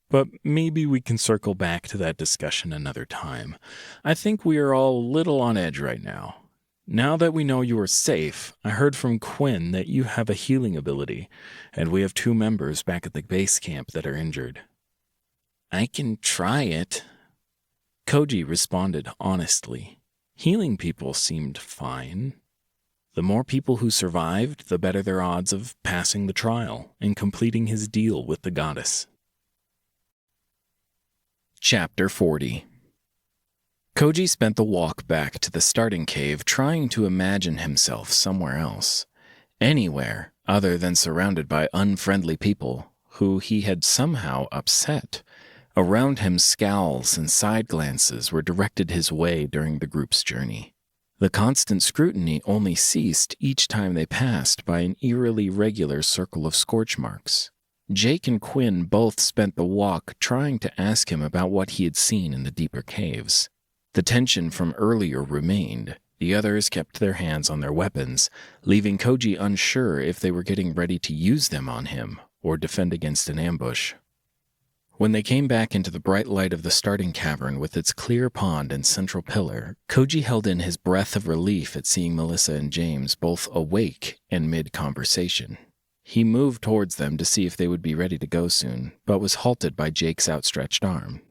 But maybe we can circle back to that discussion another time. I think we are all a little on edge right now. Now that we know you are safe, I heard from Quinn that you have a healing ability, and we have 2 members back at the base camp that are injured. I can try it. Koji responded honestly. Healing people seemed fine. The more people who survived, the better their odds of passing the trial and completing his deal with the goddess. Chapter 40. Koji spent the walk back to the starting cave trying to imagine himself somewhere else. Anywhere other than surrounded by unfriendly people who he had somehow upset. Around him, scowls and side glances were directed his way during the group's journey. The constant scrutiny only ceased each time they passed by an eerily regular circle of scorch marks. Jake and Quinn both spent the walk trying to ask him about what he had seen in the deeper caves. The tension from earlier remained. The others kept their hands on their weapons, leaving Koji unsure if they were getting ready to use them on him or defend against an ambush. When they came back into the bright light of the starting cavern with its clear pond and central pillar, Koji held in his breath of relief at seeing Melissa and James both awake and mid-conversation. He moved towards them to see if they would be ready to go soon, but was halted by Jake's outstretched arm.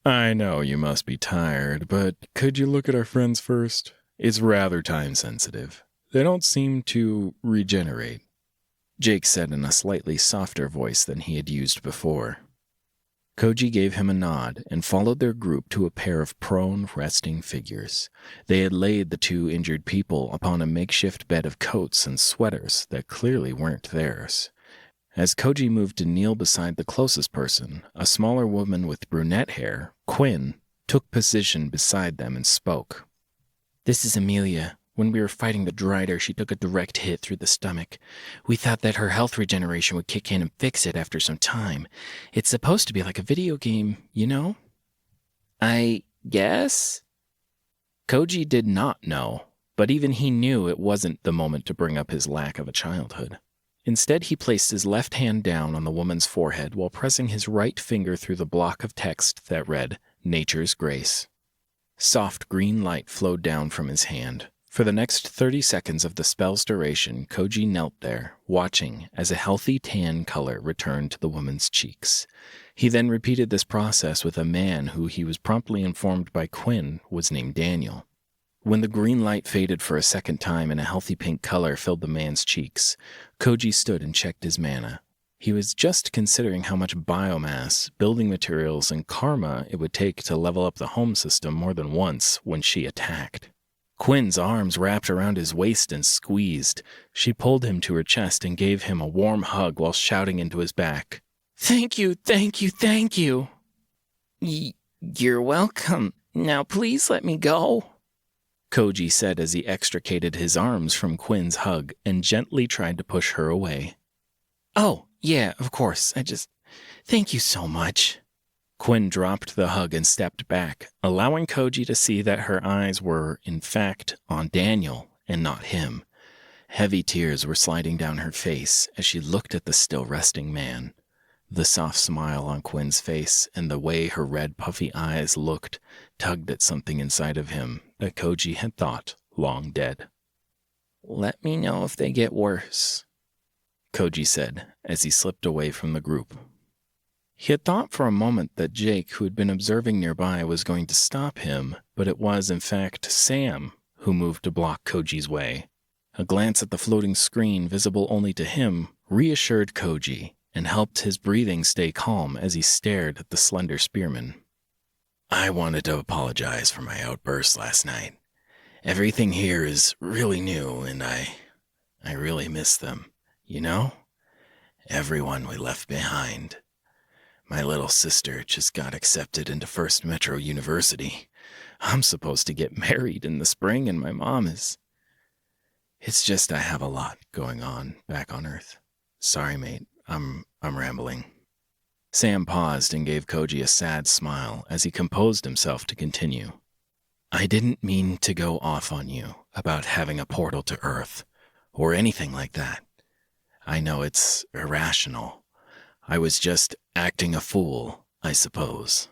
I know you must be tired, but could you look at our friends first? It's rather time-sensitive. They don't seem to regenerate, Jake said in a slightly softer voice than he had used before. Koji gave him a nod and followed their group to a pair of prone, resting figures. They had laid the 2 injured people upon a makeshift bed of coats and sweaters that clearly weren't theirs. As Koji moved to kneel beside the closest person, a smaller woman with brunette hair, Quinn, took position beside them and spoke. "This is Amelia. When we were fighting the Drider, she took a direct hit through the stomach. We thought that her health regeneration would kick in and fix it after some time. It's supposed to be like a video game, you know?" "I guess?" Koji did not know, but even he knew it wasn't the moment to bring up his lack of a childhood. Instead, he placed his left hand down on the woman's forehead while pressing his right finger through the block of text that read, "Nature's Grace." Soft green light flowed down from his hand. For the next 30 seconds of the spell's duration, Koji knelt there, watching as a healthy tan color returned to the woman's cheeks. He then repeated this process with a man who he was promptly informed by Quinn was named Daniel. When the green light faded for a second time and a healthy pink color filled the man's cheeks, Koji stood and checked his mana. He was just considering how much biomass, building materials, and karma it would take to level up the home system more than once when she attacked. Quinn's arms wrapped around his waist and squeezed. She pulled him to her chest and gave him a warm hug while shouting into his back, "Thank you, thank you, thank you." You're welcome. Now please let me go," Koji said as he extricated his arms from Quinn's hug and gently tried to push her away. "Oh, yeah, of course. Thank you so much." Quinn dropped the hug and stepped back, allowing Koji to see that her eyes were, in fact, on Daniel and not him. Heavy tears were sliding down her face as she looked at the still resting man. The soft smile on Quinn's face and the way her red puffy eyes looked tugged at something inside of him that Koji had thought long dead. "Let me know if they get worse," Koji said as he slipped away from the group. He had thought for a moment that Jake, who had been observing nearby, was going to stop him, but it was, in fact, Sam who moved to block Koji's way. A glance at the floating screen, visible only to him, reassured Koji and helped his breathing stay calm as he stared at the slender spearman. "I wanted to apologize for my outburst last night. Everything here is really new, and I really miss them. You know? Everyone we left behind. My little sister just got accepted into First Metro University. I'm supposed to get married in the spring, and my mom is... It's just I have a lot going on back on Earth. Sorry, mate. I'm rambling. Sam paused and gave Koji a sad smile as he composed himself to continue. I didn't mean to go off on you about having a portal to Earth, or anything like that. I know it's irrational. I was just acting a fool, I suppose.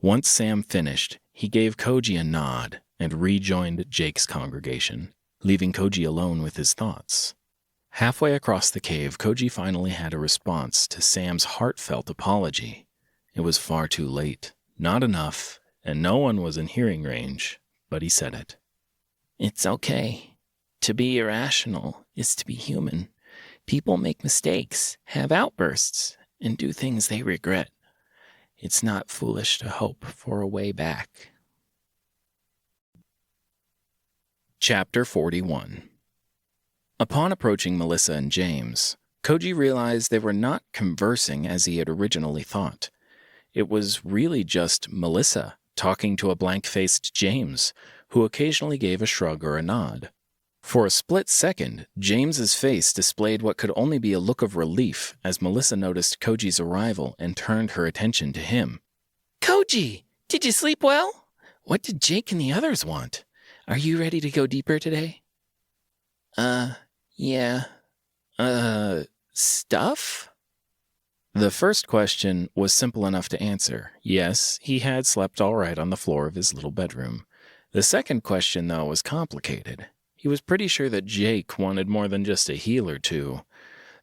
Once Sam finished, he gave Koji a nod and rejoined Jake's congregation, leaving Koji alone with his thoughts. Halfway across the cave, Koji finally had a response to Sam's heartfelt apology. It was far too late, not enough, and no one was in hearing range, but he said it. It's okay. To be irrational is to be human. People make mistakes, have outbursts, and do things they regret. It's not foolish to hope for a way back. Chapter 41. Upon approaching Melissa and James, Koji realized they were not conversing as he had originally thought. It was really just Melissa talking to a blank-faced James, who occasionally gave a shrug or a nod. For a split second, James's face displayed what could only be a look of relief as Melissa noticed Koji's arrival and turned her attention to him. Koji, did you sleep well? What did Jake and the others want? Are you ready to go deeper today? Yeah. Stuff? The first question was simple enough to answer. Yes, he had slept all right on the floor of his little bedroom. The second question, though, was complicated. He was pretty sure that Jake wanted more than just a heal or two.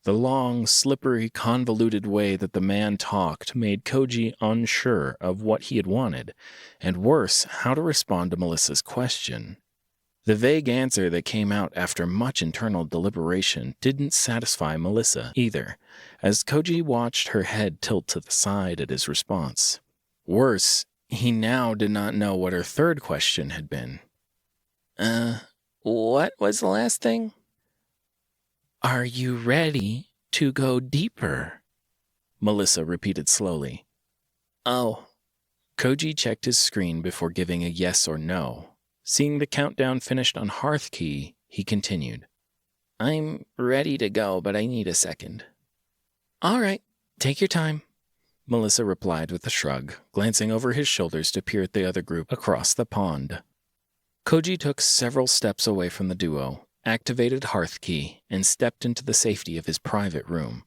The long, slippery, convoluted way that the man talked made Koji unsure of what he had wanted, and worse, how to respond to Melissa's question. The vague answer that came out after much internal deliberation didn't satisfy Melissa either, as Koji watched her head tilt to the side at his response. Worse, he now did not know what her third question had been. What was the last thing? Are you ready to go deeper? Melissa repeated slowly. Oh. Koji checked his screen before giving a yes or no. Seeing the countdown finished on Hearth key, he continued. I'm ready to go, but I need a second. All right, take your time, Melissa replied with a shrug, glancing over his shoulders to peer at the other group across the pond. Koji took several steps away from the duo, activated Hearth key, and stepped into the safety of his private room.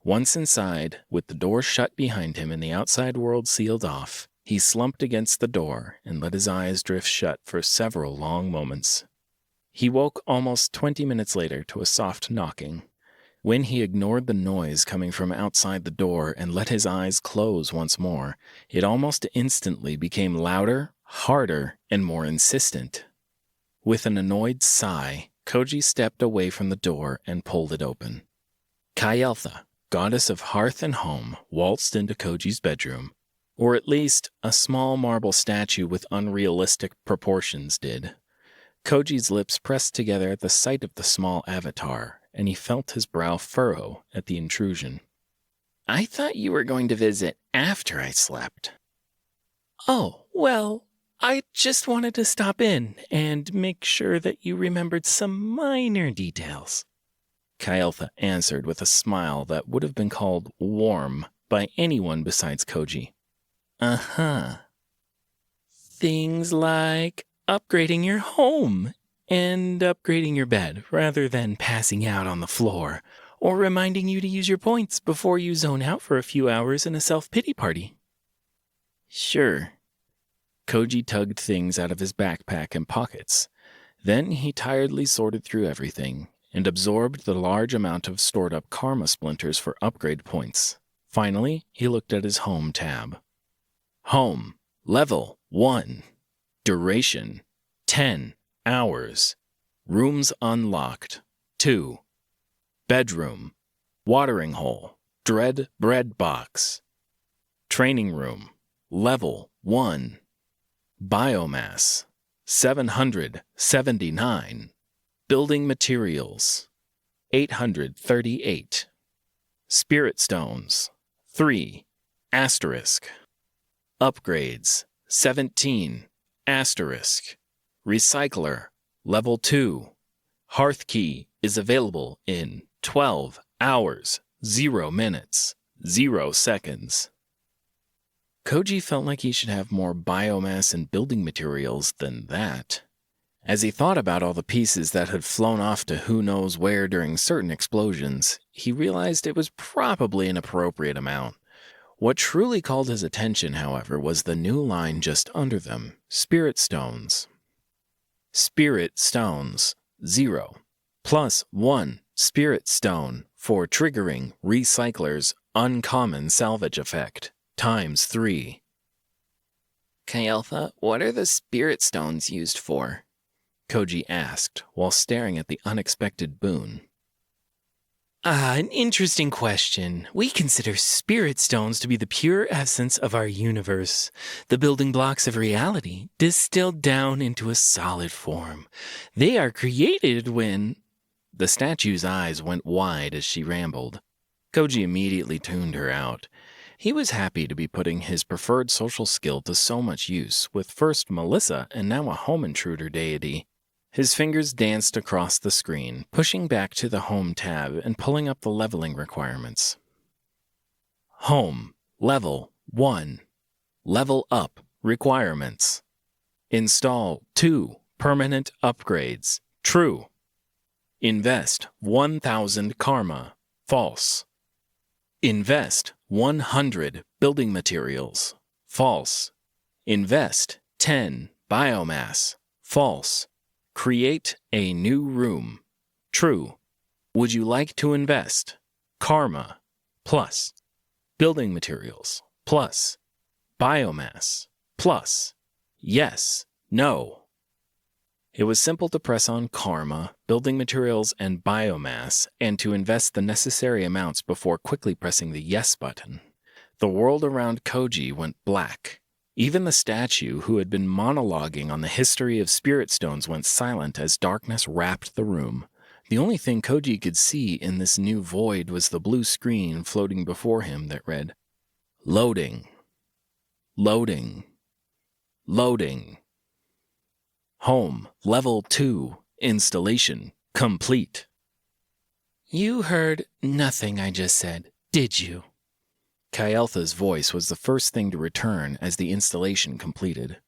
Once inside, with the door shut behind him and the outside world sealed off, he slumped against the door and let his eyes drift shut for several long moments. He woke almost 20 minutes later to a soft knocking. When he ignored the noise coming from outside the door and let his eyes close once more, it almost instantly became louder, harder, and more insistent. With an annoyed sigh, Koji stepped away from the door and pulled it open. Kayeltha, goddess of hearth and home, waltzed into Koji's bedroom. Or at least, a small marble statue with unrealistic proportions did. Koji's lips pressed together at the sight of the small avatar, and he felt his brow furrow at the intrusion. I thought you were going to visit after I slept. Oh, well, I just wanted to stop in and make sure that you remembered some minor details. Kayeltha answered with a smile that would have been called warm by anyone besides Koji. Uh-huh. Things like upgrading your home and upgrading your bed rather than passing out on the floor or reminding you to use your points before you zone out for a few hours in a self-pity party. Sure. Koji tugged things out of his backpack and pockets. Then he tiredly sorted through everything and absorbed the large amount of stored-up karma splinters for upgrade points. Finally, he looked at his home tab. Home, level 1. Duration, 10 hours. Rooms unlocked, 2. Bedroom, watering hole, dread bread box. Training room, level 1. Biomass, 779. Building materials, 838. Spirit stones, 3. Asterisk. Upgrades, 17. Asterisk. Recycler, level 2. Hearth key is available in 12 hours, 0 minutes, 0 seconds. Koji felt like he should have more biomass and building materials than that. As he thought about all the pieces that had flown off to who knows where during certain explosions, he realized it was probably an appropriate amount. What truly called his attention, however, was the new line just under them, Spirit Stones. Spirit Stones, 0. Plus 1 Spirit Stone for triggering Recycler's Uncommon Salvage Effect, times 3. Kael'tha, what are the spirit stones used for? Koji asked, while staring at the unexpected boon. An interesting question. We consider spirit stones to be the pure essence of our universe, the building blocks of reality, distilled down into a solid form. They are created when... The statue's eyes went wide as she rambled. Koji immediately tuned her out. He was happy to be putting his preferred social skill to so much use, with first Melissa and now a home intruder deity. His fingers danced across the screen, pushing back to the Home tab and pulling up the leveling requirements. Home, Level 1. Level Up Requirements. Install 2 permanent upgrades. True. Invest 1,000 karma. False. Invest 100 building materials. False. Invest 10 biomass. False. Create a new room. True. Would you like to invest? Karma. Plus. Building materials. Plus. Biomass. Plus. Yes. No. It was simple to press on karma, building materials, and biomass, and to invest the necessary amounts before quickly pressing the yes button. The world around Koji went black. Even the statue, who had been monologuing on the history of spirit stones, went silent as darkness wrapped the room. The only thing Koji could see in this new void was the blue screen floating before him that read, Loading. Loading. Loading. Home, Level 2, Installation, complete. You heard nothing I just said, did you? Kael'tha's voice was the first thing to return as the installation completed.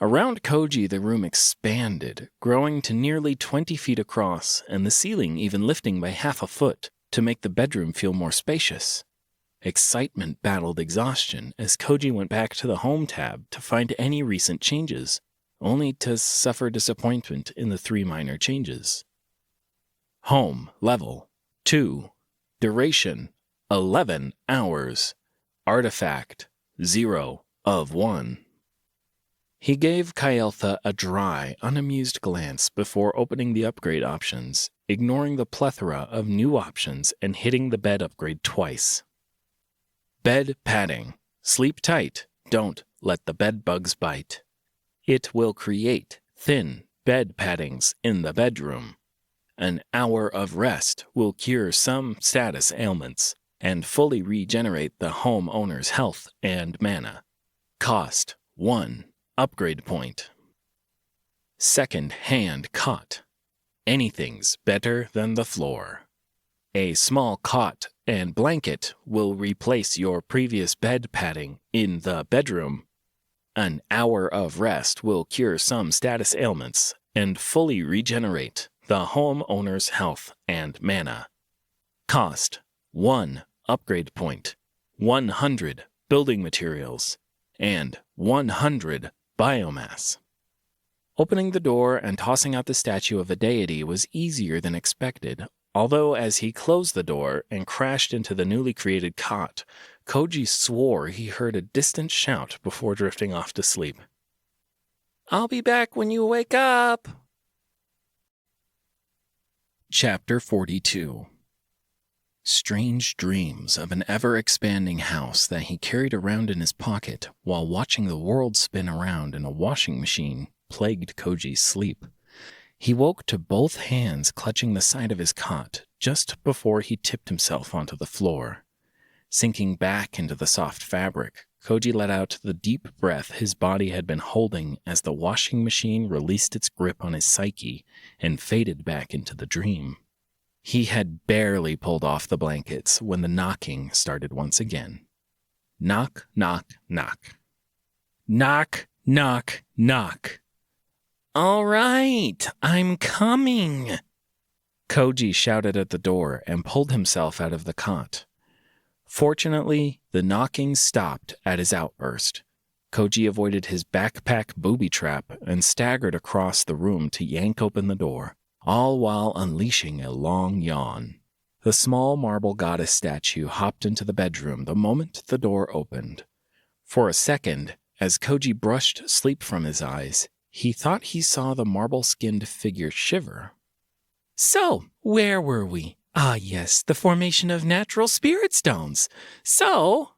Around Koji, the room expanded, growing to nearly 20 feet across, and the ceiling even lifting by half a foot to make the bedroom feel more spacious. Excitement battled exhaustion as Koji went back to the Home tab to find any recent changes, only to suffer disappointment in the 3 minor changes. Home, Level 2, Duration, 11 hours. Artifact, 0 of 1. He gave Kael'tha a dry, unamused glance before opening the upgrade options, ignoring the plethora of new options and hitting the bed upgrade twice. Bed padding. Sleep tight. Don't let the bed bugs bite. It will create thin bed paddings in the bedroom. An hour of rest will cure some status ailments and fully regenerate the home owner's health and mana. Cost 1 upgrade point. Second-hand cot. Anything's better than the floor. A small cot and blanket will replace your previous bed padding in the bedroom. An hour of rest will cure some status ailments and fully regenerate the home owner's health and mana. Cost 1 upgrade point, 100 building materials, and 100 biomass. Opening the door and tossing out the statue of a deity was easier than expected, although as he closed the door and crashed into the newly created cot, Koji swore he heard a distant shout before drifting off to sleep. I'll be back when you wake up. Chapter 42. Strange dreams of an ever-expanding house that he carried around in his pocket while watching the world spin around in a washing machine plagued Koji's sleep. He woke to both hands clutching the side of his cot just before he tipped himself onto the floor. Sinking back into the soft fabric, Koji let out the deep breath his body had been holding as the washing machine released its grip on his psyche and faded back into the dream. He had barely pulled off the blankets when the knocking started once again. Knock, knock, knock. Knock, knock, knock. "All right, I'm coming," Koji shouted at the door and pulled himself out of the cot. Fortunately, the knocking stopped at his outburst. Koji avoided his backpack booby trap and staggered across the room to yank open the door, all while unleashing a long yawn. The small marble goddess statue hopped into the bedroom the moment the door opened. For a second, as Koji brushed sleep from his eyes, he thought he saw the marble-skinned figure shiver. "So, where were we? Ah, yes, the formation of natural spirit stones. So..."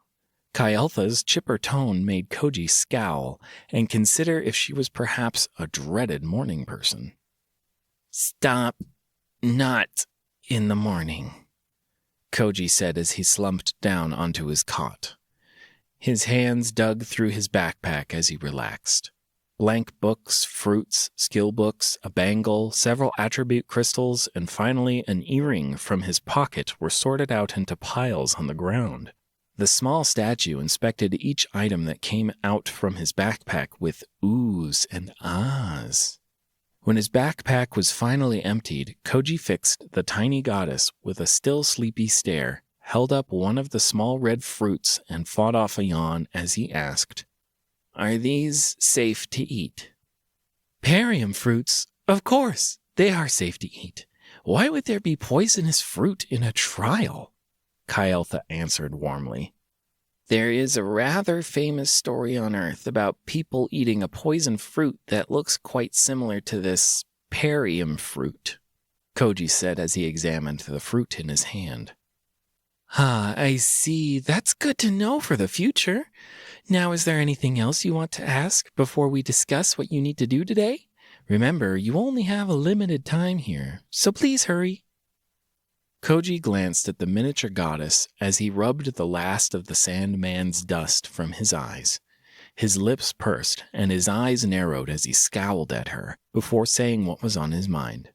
Kaieltha's chipper tone made Koji scowl and consider if she was perhaps a dreaded morning person. "Stop. Not in the morning," Koji said as he slumped down onto his cot. His hands dug through his backpack as he relaxed. Blank books, fruits, skill books, a bangle, several attribute crystals, and finally an earring from his pocket were sorted out into piles on the ground. The small statue inspected each item that came out from his backpack with oohs and ahs. When his backpack was finally emptied, Koji fixed the tiny goddess with a still sleepy stare, held up one of the small red fruits, and fought off a yawn as he asked, "Are these safe to eat?" "Perium fruits, of course, they are safe to eat. Why would there be poisonous fruit in a trial?" Kaieltha answered warmly. "There is a rather famous story on Earth about people eating a poison fruit that looks quite similar to this perium fruit," Koji said as he examined the fruit in his hand. "Ah, I see. That's good to know for the future. Now, is there anything else you want to ask before we discuss what you need to do today? Remember, you only have a limited time here, so please hurry." Koji glanced at the miniature goddess as he rubbed the last of the Sandman's dust from his eyes. His lips pursed and his eyes narrowed as he scowled at her before saying what was on his mind.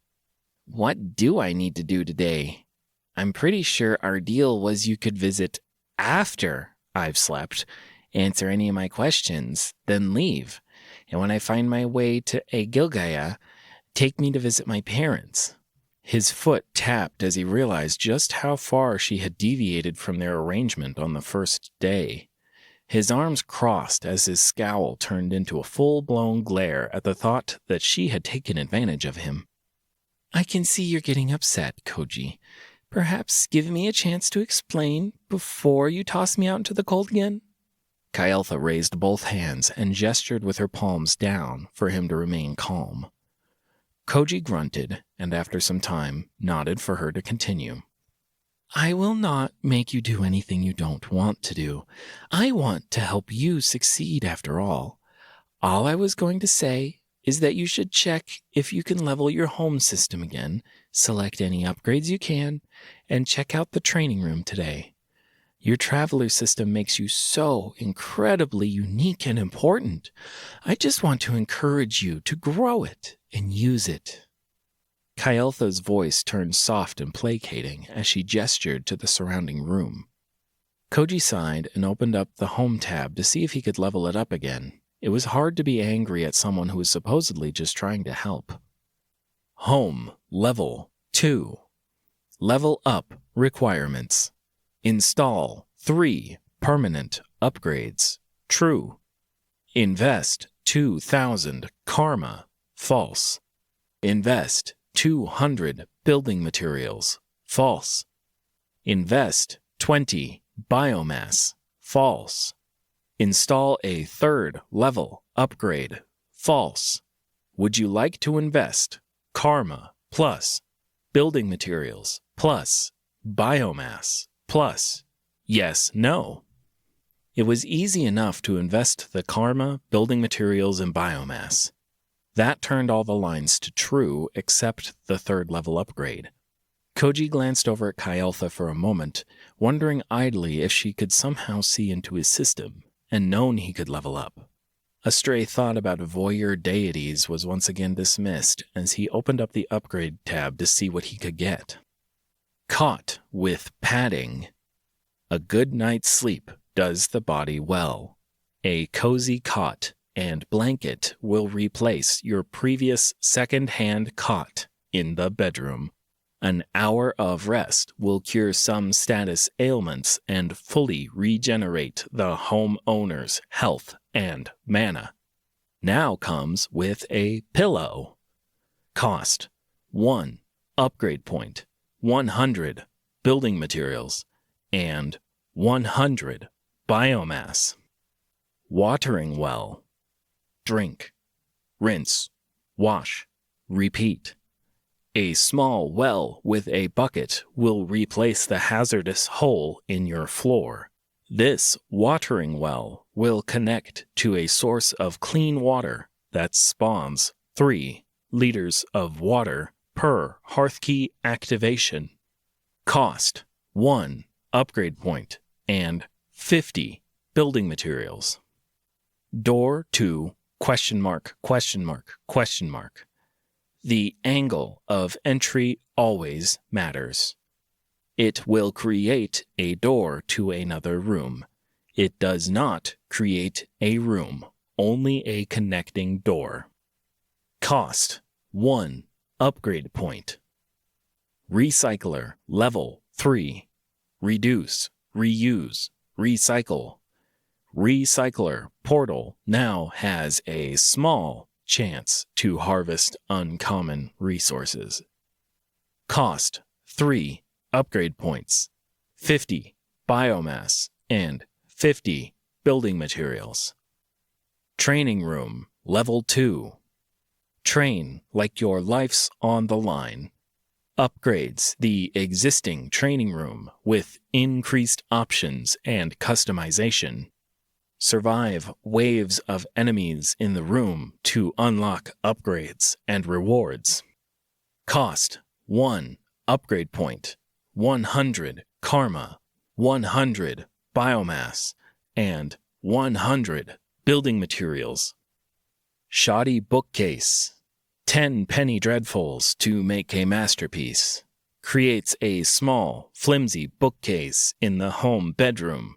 "What do I need to do today? I'm pretty sure our deal was you could visit after I've slept, answer any of my questions, then leave. And when I find my way to Agilgaia, take me to visit my parents." His foot tapped as he realized just how far she had deviated from their arrangement on the first day. His arms crossed as his scowl turned into a full-blown glare at the thought that she had taken advantage of him. "I can see you're getting upset, Koji. Perhaps give me a chance to explain before you toss me out into the cold again?" Kaieltha raised both hands and gestured with her palms down for him to remain calm. Koji grunted, and after some time, nodded for her to continue. "I will not make you do anything you don't want to do. I want to help you succeed after all. All I was going to say is that you should check if you can level your home system again, select any upgrades you can, and check out the training room today. Your traveler system makes you so incredibly unique and important. I just want to encourage you to grow it and use it." Kaieltha's voice turned soft and placating as she gestured to the surrounding room. Koji sighed and opened up the Home tab to see if he could level it up again. It was hard to be angry at someone who was supposedly just trying to help. Home, Level 2. Level Up Requirements. Install 3 permanent upgrades. True. Invest 2,000 karma. False. Invest 200 building materials. False. Invest 20 biomass. False. Install a 3rd level upgrade. False. Would you like to invest karma plus building materials plus biomass plus yes, no? It was easy enough to invest the karma, building materials, and biomass. That turned all the lines to true except the 3rd level upgrade. Koji glanced over at Kyeltha for a moment, wondering idly if she could somehow see into his system, and known he could level up. A stray thought about voyeur deities was once again dismissed as he opened up the upgrade tab to see what he could get. Cot with padding. A good night's sleep does the body well. A cozy cot and blanket will replace your previous second-hand cot in the bedroom. An hour of rest will cure some status ailments and fully regenerate the homeowner's health and mana. Now comes with a pillow. Cost: 1 upgrade point, 100 building materials, and 100 biomass. Watering well. Drink, rinse, wash, repeat. A small well with a bucket will replace the hazardous hole in your floor. This watering well will connect to a source of clean water that spawns 3 liters of water per hearthkey activation. Cost: 1 upgrade point and 50 building materials. Door to ... The angle of entry always matters. It will create a door to another room. It does not create a room, only a connecting door. Cost: 1 upgrade point. Recycler level 3. Reduce, reuse, recycle. Recycler portal now has a small chance to harvest uncommon resources. Cost: 3 upgrade points, 50 biomass, and 50 building materials. Training room level 2. Train like your life's on the line. Upgrades the existing training room with increased options and customization. Survive waves of enemies in the room to unlock upgrades and rewards. Cost: 1 upgrade point, 100 karma, 100 biomass, and 100 building materials. Shoddy bookcase. 10 penny dreadfuls to make a masterpiece. Creates a small, flimsy bookcase in the home bedroom.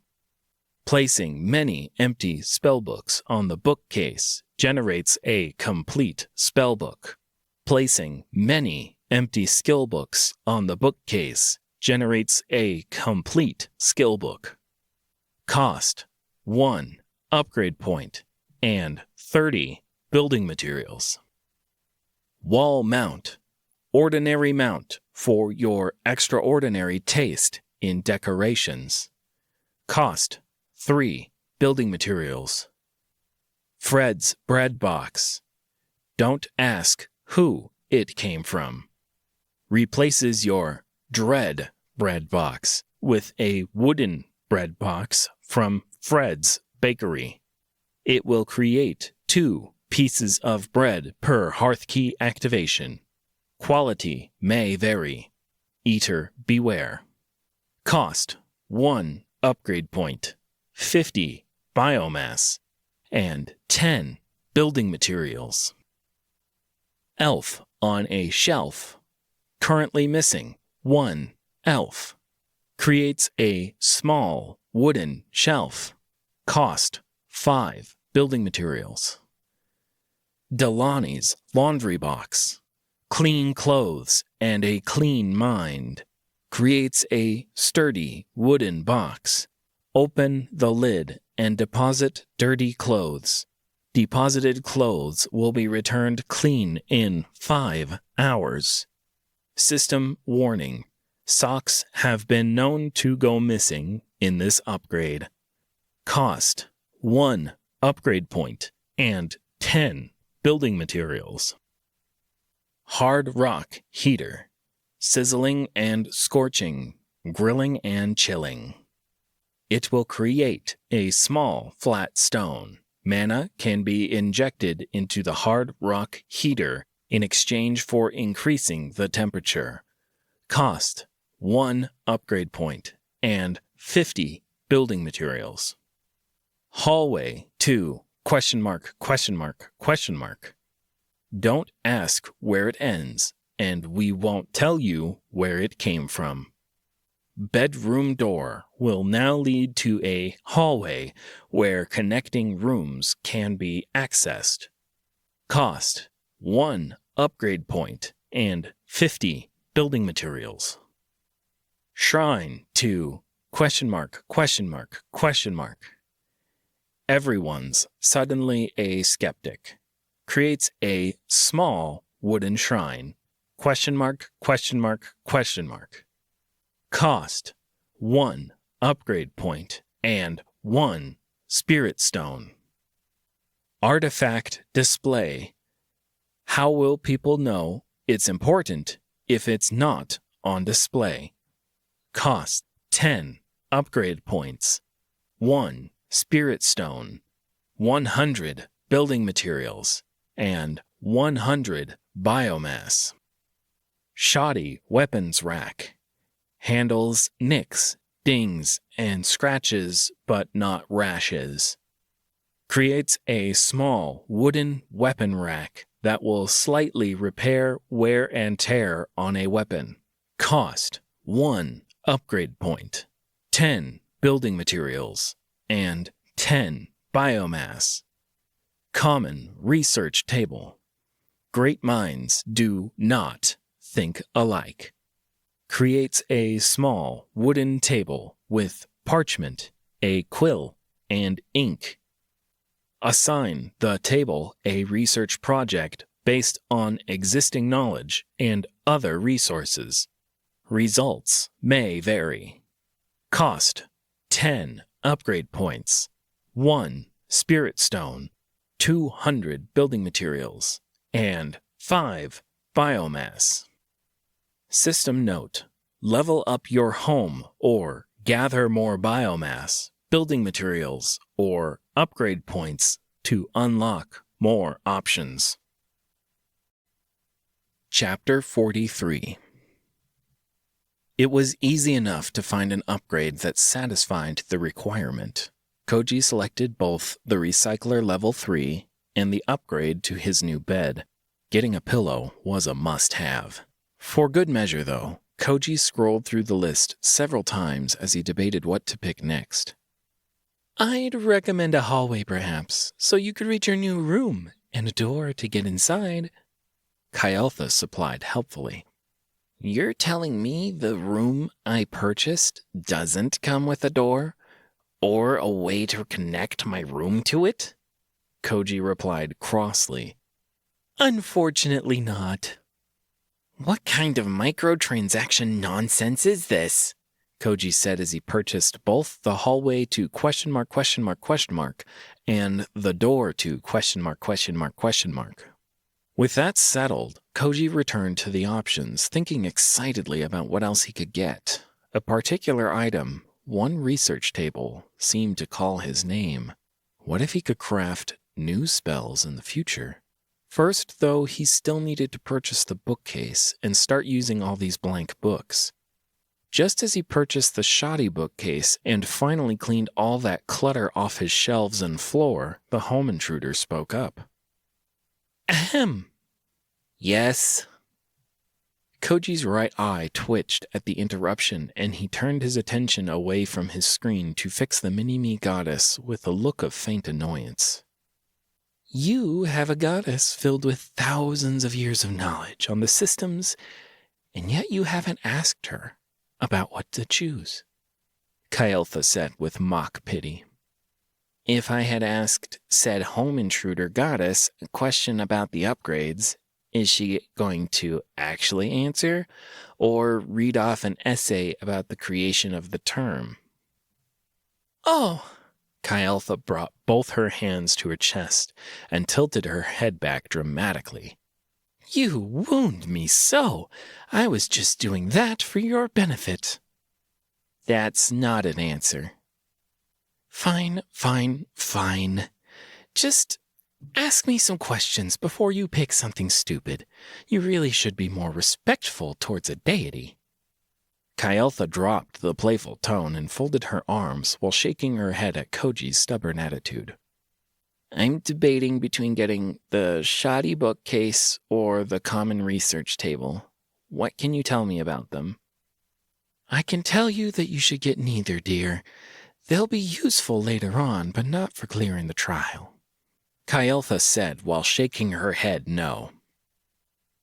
Placing many empty spellbooks on the bookcase generates a complete spellbook. Placing many empty skillbooks on the bookcase generates a complete skillbook. Cost: 1 upgrade point and 30 building materials. Wall mount. Ordinary mount for your extraordinary taste in decorations. Cost: 3 building materials. Fred's bread box. Don't ask who it came from. Replaces your dread bread box with a wooden bread box from Fred's bakery. It will create 2 pieces of bread per hearthkey activation. Quality may vary. Eater beware. Cost: 1 upgrade point, 50 biomass, and 10 building materials. Elf on a shelf. Currently missing 1 elf. Creates a small wooden shelf. Cost: 5 building materials. Delaney's laundry box. Clean clothes and a clean mind. Creates a sturdy wooden box. Open the lid and deposit dirty clothes. Deposited clothes will be returned clean in 5 hours. System warning. Socks have been known to go missing in this upgrade. Cost: 1 upgrade point and 10 building materials. Hard rock heater. Sizzling and scorching, grilling and chilling. It will create a small flat stone Mana can be injected into the hard rock heater in exchange for increasing the temperature. Cost: 1 upgrade point and 50 building materials. Hallway 2 ? Don't ask where it ends, and we won't tell you where it came from. Bedroom door will now lead to a hallway where connecting rooms can be accessed. Cost: 1 upgrade point and 50 building materials. Shrine 2 ? Everyone's suddenly a skeptic. Creates a small wooden shrine. ? Cost: 1 upgrade point and 1 spirit stone. Artifact display. How will people know it's important if it's not on display? Cost: 10 upgrade points, 1 spirit stone, 100 building materials, and 100 biomass. Shoddy weapons rack. Handles nicks, dings, and scratches, but not rashes. Creates a small wooden weapon rack that will slightly repair wear and tear on a weapon. Cost: 1 upgrade point, 10 building materials, and 10 biomass. Common research table. Great minds do not think alike. Creates a small wooden table with parchment, a quill, and ink. Assign the table a research project based on existing knowledge and other resources. Results may vary. Cost: 10 upgrade points, 1 spirit stone, 200 building materials, and 5 biomass. System note: level up your home or gather more biomass, building materials, or upgrade points to unlock more options. Chapter 43. It was easy enough to find an upgrade that satisfied the requirement. Koji selected both the recycler level 3 and the upgrade to his new bed. Getting a pillow was a must-have. For good measure, though, Koji scrolled through the list several times as he debated what to pick next. I'd recommend a hallway, perhaps, so you could reach your new room and a door to get inside. Kyeltha supplied helpfully. You're telling me the room I purchased doesn't come with a door? Or a way to connect my room to it? Koji replied crossly. Unfortunately not. What kind of microtransaction nonsense is this? Koji said as he purchased both the hallway to ? And the door to ? With that settled, Koji returned to the options, thinking excitedly about what else he could get. A particular item, one research table, seemed to call his name. What if he could craft new spells in the future? First, though, he still needed to purchase the bookcase and start using all these blank books. Just as he purchased the shoddy bookcase and finally cleaned all that clutter off his shelves and floor, the home intruder spoke up. Ahem. Yes. Koji's right eye twitched at the interruption, and he turned his attention away from his screen to fix the mini-me goddess with a look of faint annoyance. You have a goddess filled with thousands of years of knowledge on the systems, and yet you haven't asked her about what to choose, Kyeltha said with mock pity. If I had asked said home intruder goddess a question about the upgrades, is she going to actually answer, or read off an essay about the creation of the term? Oh! Kyeltha brought both her hands to her chest and tilted her head back dramatically. You wound me so! I was just doing that for your benefit. That's not an answer. Fine. Just ask me some questions before you pick something stupid. You really should be more respectful towards a deity. Kyeltha dropped the playful tone and folded her arms while shaking her head at Koji's stubborn attitude. I'm debating between getting the shoddy bookcase or the common research table. What can you tell me about them? I can tell you that you should get neither, dear. They'll be useful later on, but not for clearing the trial. Kyeltha said while shaking her head no.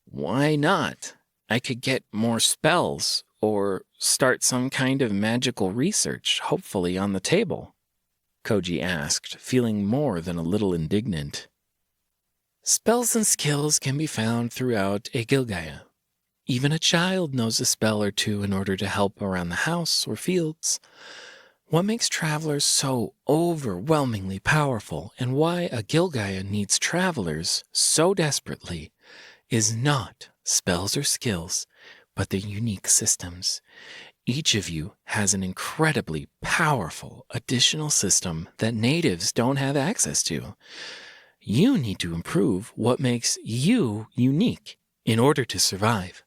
Why not? I could get more spells or start some kind of magical research, hopefully on the table, Koji asked, feeling more than a little indignant. Spells and skills can be found throughout Agilgaia. Even a child knows a spell or two in order to help around the house or fields. What makes travelers so overwhelmingly powerful and why Agilgaia needs travelers so desperately is not spells or skills, but their unique systems. Each of you has an incredibly powerful additional system that natives don't have access to. You need to improve what makes you unique in order to survive,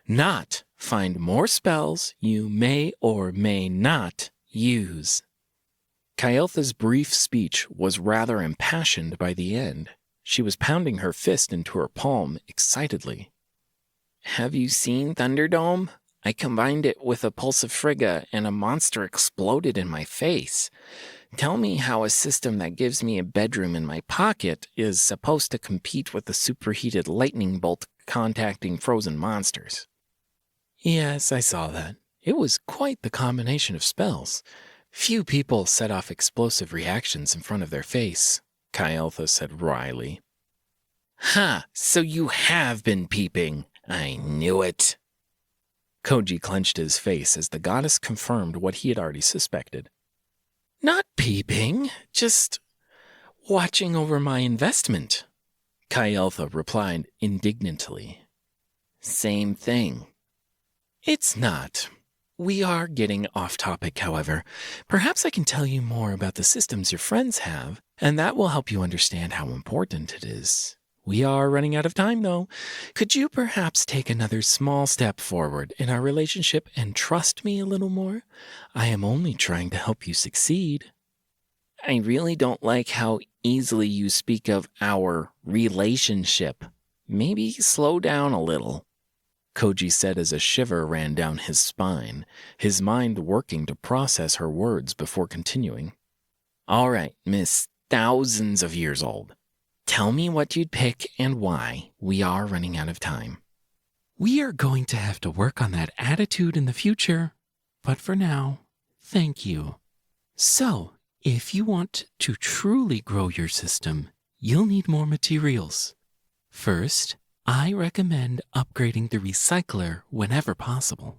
not find more spells you may or may not use. Kyeltha's brief speech was rather impassioned by the end. She was pounding her fist into her palm excitedly. Have you seen Thunderdome? I combined it with a pulse of Frigga and a monster exploded in my face. Tell me how a system that gives me a bedroom in my pocket is supposed to compete with a superheated lightning bolt contacting frozen monsters. Yes, I saw that. It was quite the combination of spells. Few people set off explosive reactions in front of their face, Kyeltha said wryly. Ha! So you have been peeping. I knew it. Koji clenched his face as the goddess confirmed what he had already suspected. Not peeping, just watching over my investment, Kyeltha replied indignantly. Same thing. It's not. We are getting off topic, however. Perhaps I can tell you more about the systems your friends have, and that will help you understand how important it is. We are running out of time, though. Could you perhaps take another small step forward in our relationship and trust me a little more? I am only trying to help you succeed. I really don't like how easily you speak of our relationship. Maybe slow down a little, Koji said as a shiver ran down his spine, his mind working to process her words before continuing. All right, Miss Thousands of Years Old. Tell me what you'd pick and why. We are running out of time. We are going to have to work on that attitude in the future. But for now, thank you. So, if you want to truly grow your system, you'll need more materials. First, I recommend upgrading the recycler whenever possible.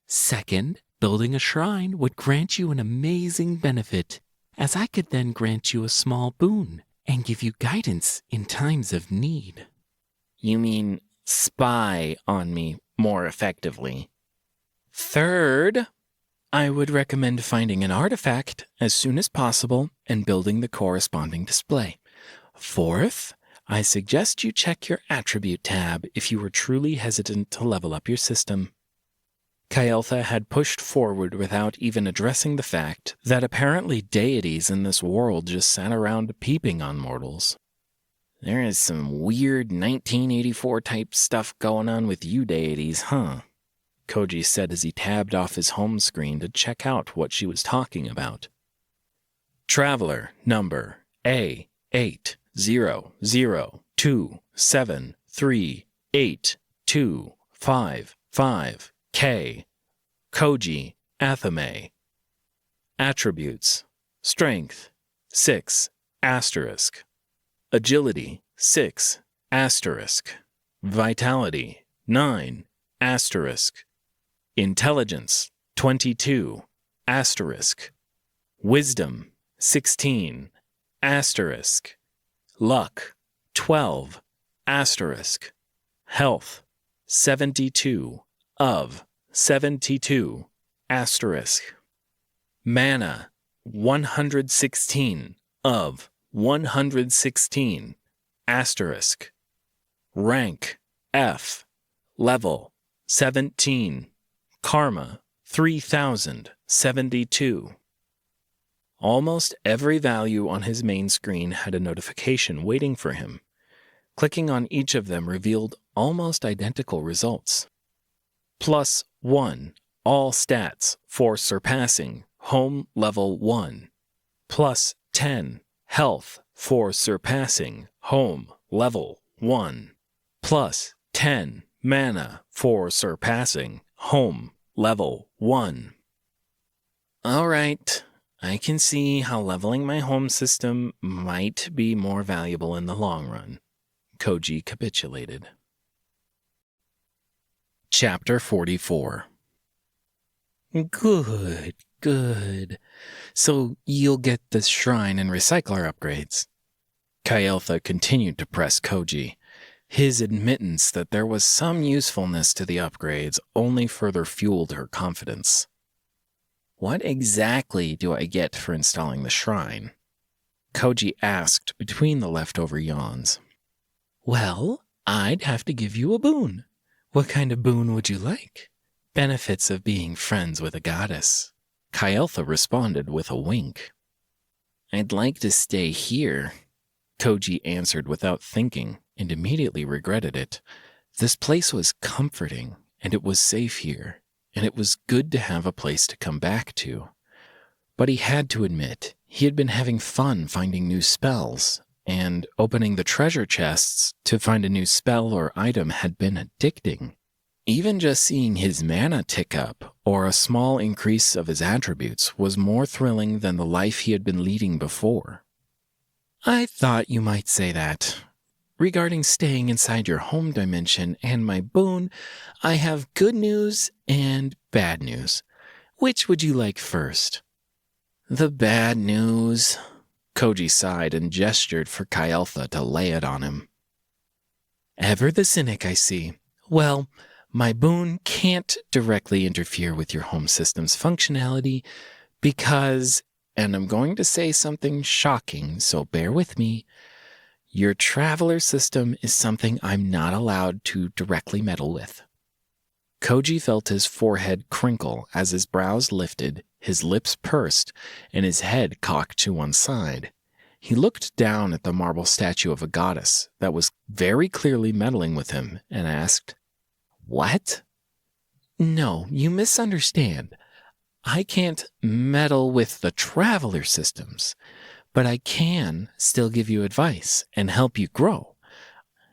Second, building a shrine would grant you an amazing benefit, as I could then grant you a small boon and give you guidance in times of need. You mean spy on me more effectively? Third, I would recommend finding an artifact as soon as possible and building the corresponding display. Fourth, I suggest you check your attribute tab if you were truly hesitant to level up your system. Kyeltha had pushed forward without even addressing the fact that apparently deities in this world just sat around peeping on mortals. There is some weird 1984 type stuff going on with you deities, huh? Koji said as he tabbed off his home screen to check out what she was talking about. Traveler number A8002738255K. Koji Athame. Attributes: Strength 6 asterisk. Agility 6 asterisk. Vitality 9 asterisk. Intelligence 22 asterisk. Wisdom 16 asterisk. Luck 12 asterisk. Health 72 of 72 asterisk. Mana 116 of 116, asterisk. Rank, F. Level, 17. Karma, 3072. Almost every value on his main screen had a notification waiting for him. Clicking on each of them revealed almost identical results. +1, all stats for surpassing, home level 1. +10, health for surpassing, home level 1. +10, mana for surpassing, home level 1. All right, I can see how leveling my home system might be more valuable in the long run. Koji capitulated. Chapter 44. Good. So you'll get the shrine and recycler upgrades. Kael'tha continued to press Koji. His admittance that there was some usefulness to the upgrades only further fueled her confidence. What exactly do I get for installing the shrine? Koji asked between the leftover yawns. Well, I'd have to give you a boon. What kind of boon would you like? Benefits of being friends with a goddess. Kael'tha responded with a wink. I'd like to stay here, Koji answered without thinking, and immediately regretted it. This place was comforting, and it was safe here, and it was good to have a place to come back to. But he had to admit, he had been having fun finding new spells, and opening the treasure chests to find a new spell or item had been addicting. Even just seeing his mana tick up, or a small increase of his attributes, was more thrilling than the life he had been leading before. I thought you might say that. Regarding staying inside your home dimension and my boon, I have good news and bad news. Which would you like first? The bad news. Koji sighed and gestured for Kael'tha to lay it on him. Ever the cynic, I see. Well, my boon can't directly interfere with your home system's functionality because, and I'm going to say something shocking, so bear with me, your traveler system is something I'm not allowed to directly meddle with. Koji felt his forehead crinkle as his brows lifted, his lips pursed, and his head cocked to one side. He looked down at the marble statue of a goddess that was very clearly meddling with him and asked, What? No, you misunderstand. I can't meddle with the traveler systems, but I can still give you advice and help you grow.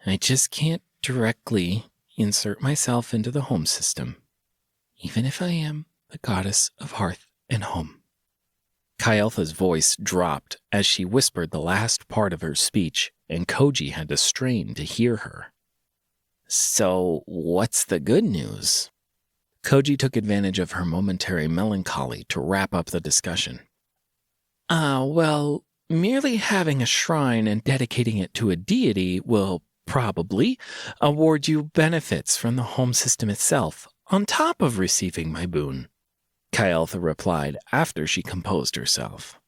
I just can't directly insert myself into the home system, even if I am the goddess of hearth and home. Kael'tha's voice dropped as she whispered the last part of her speech, and Koji had to strain to hear her. So, what's the good news? Koji took advantage of her momentary melancholy to wrap up the discussion. Well, merely having a shrine and dedicating it to a deity will probably award you benefits from the home system itself, on top of receiving my boon, Kael'tha replied after she composed herself.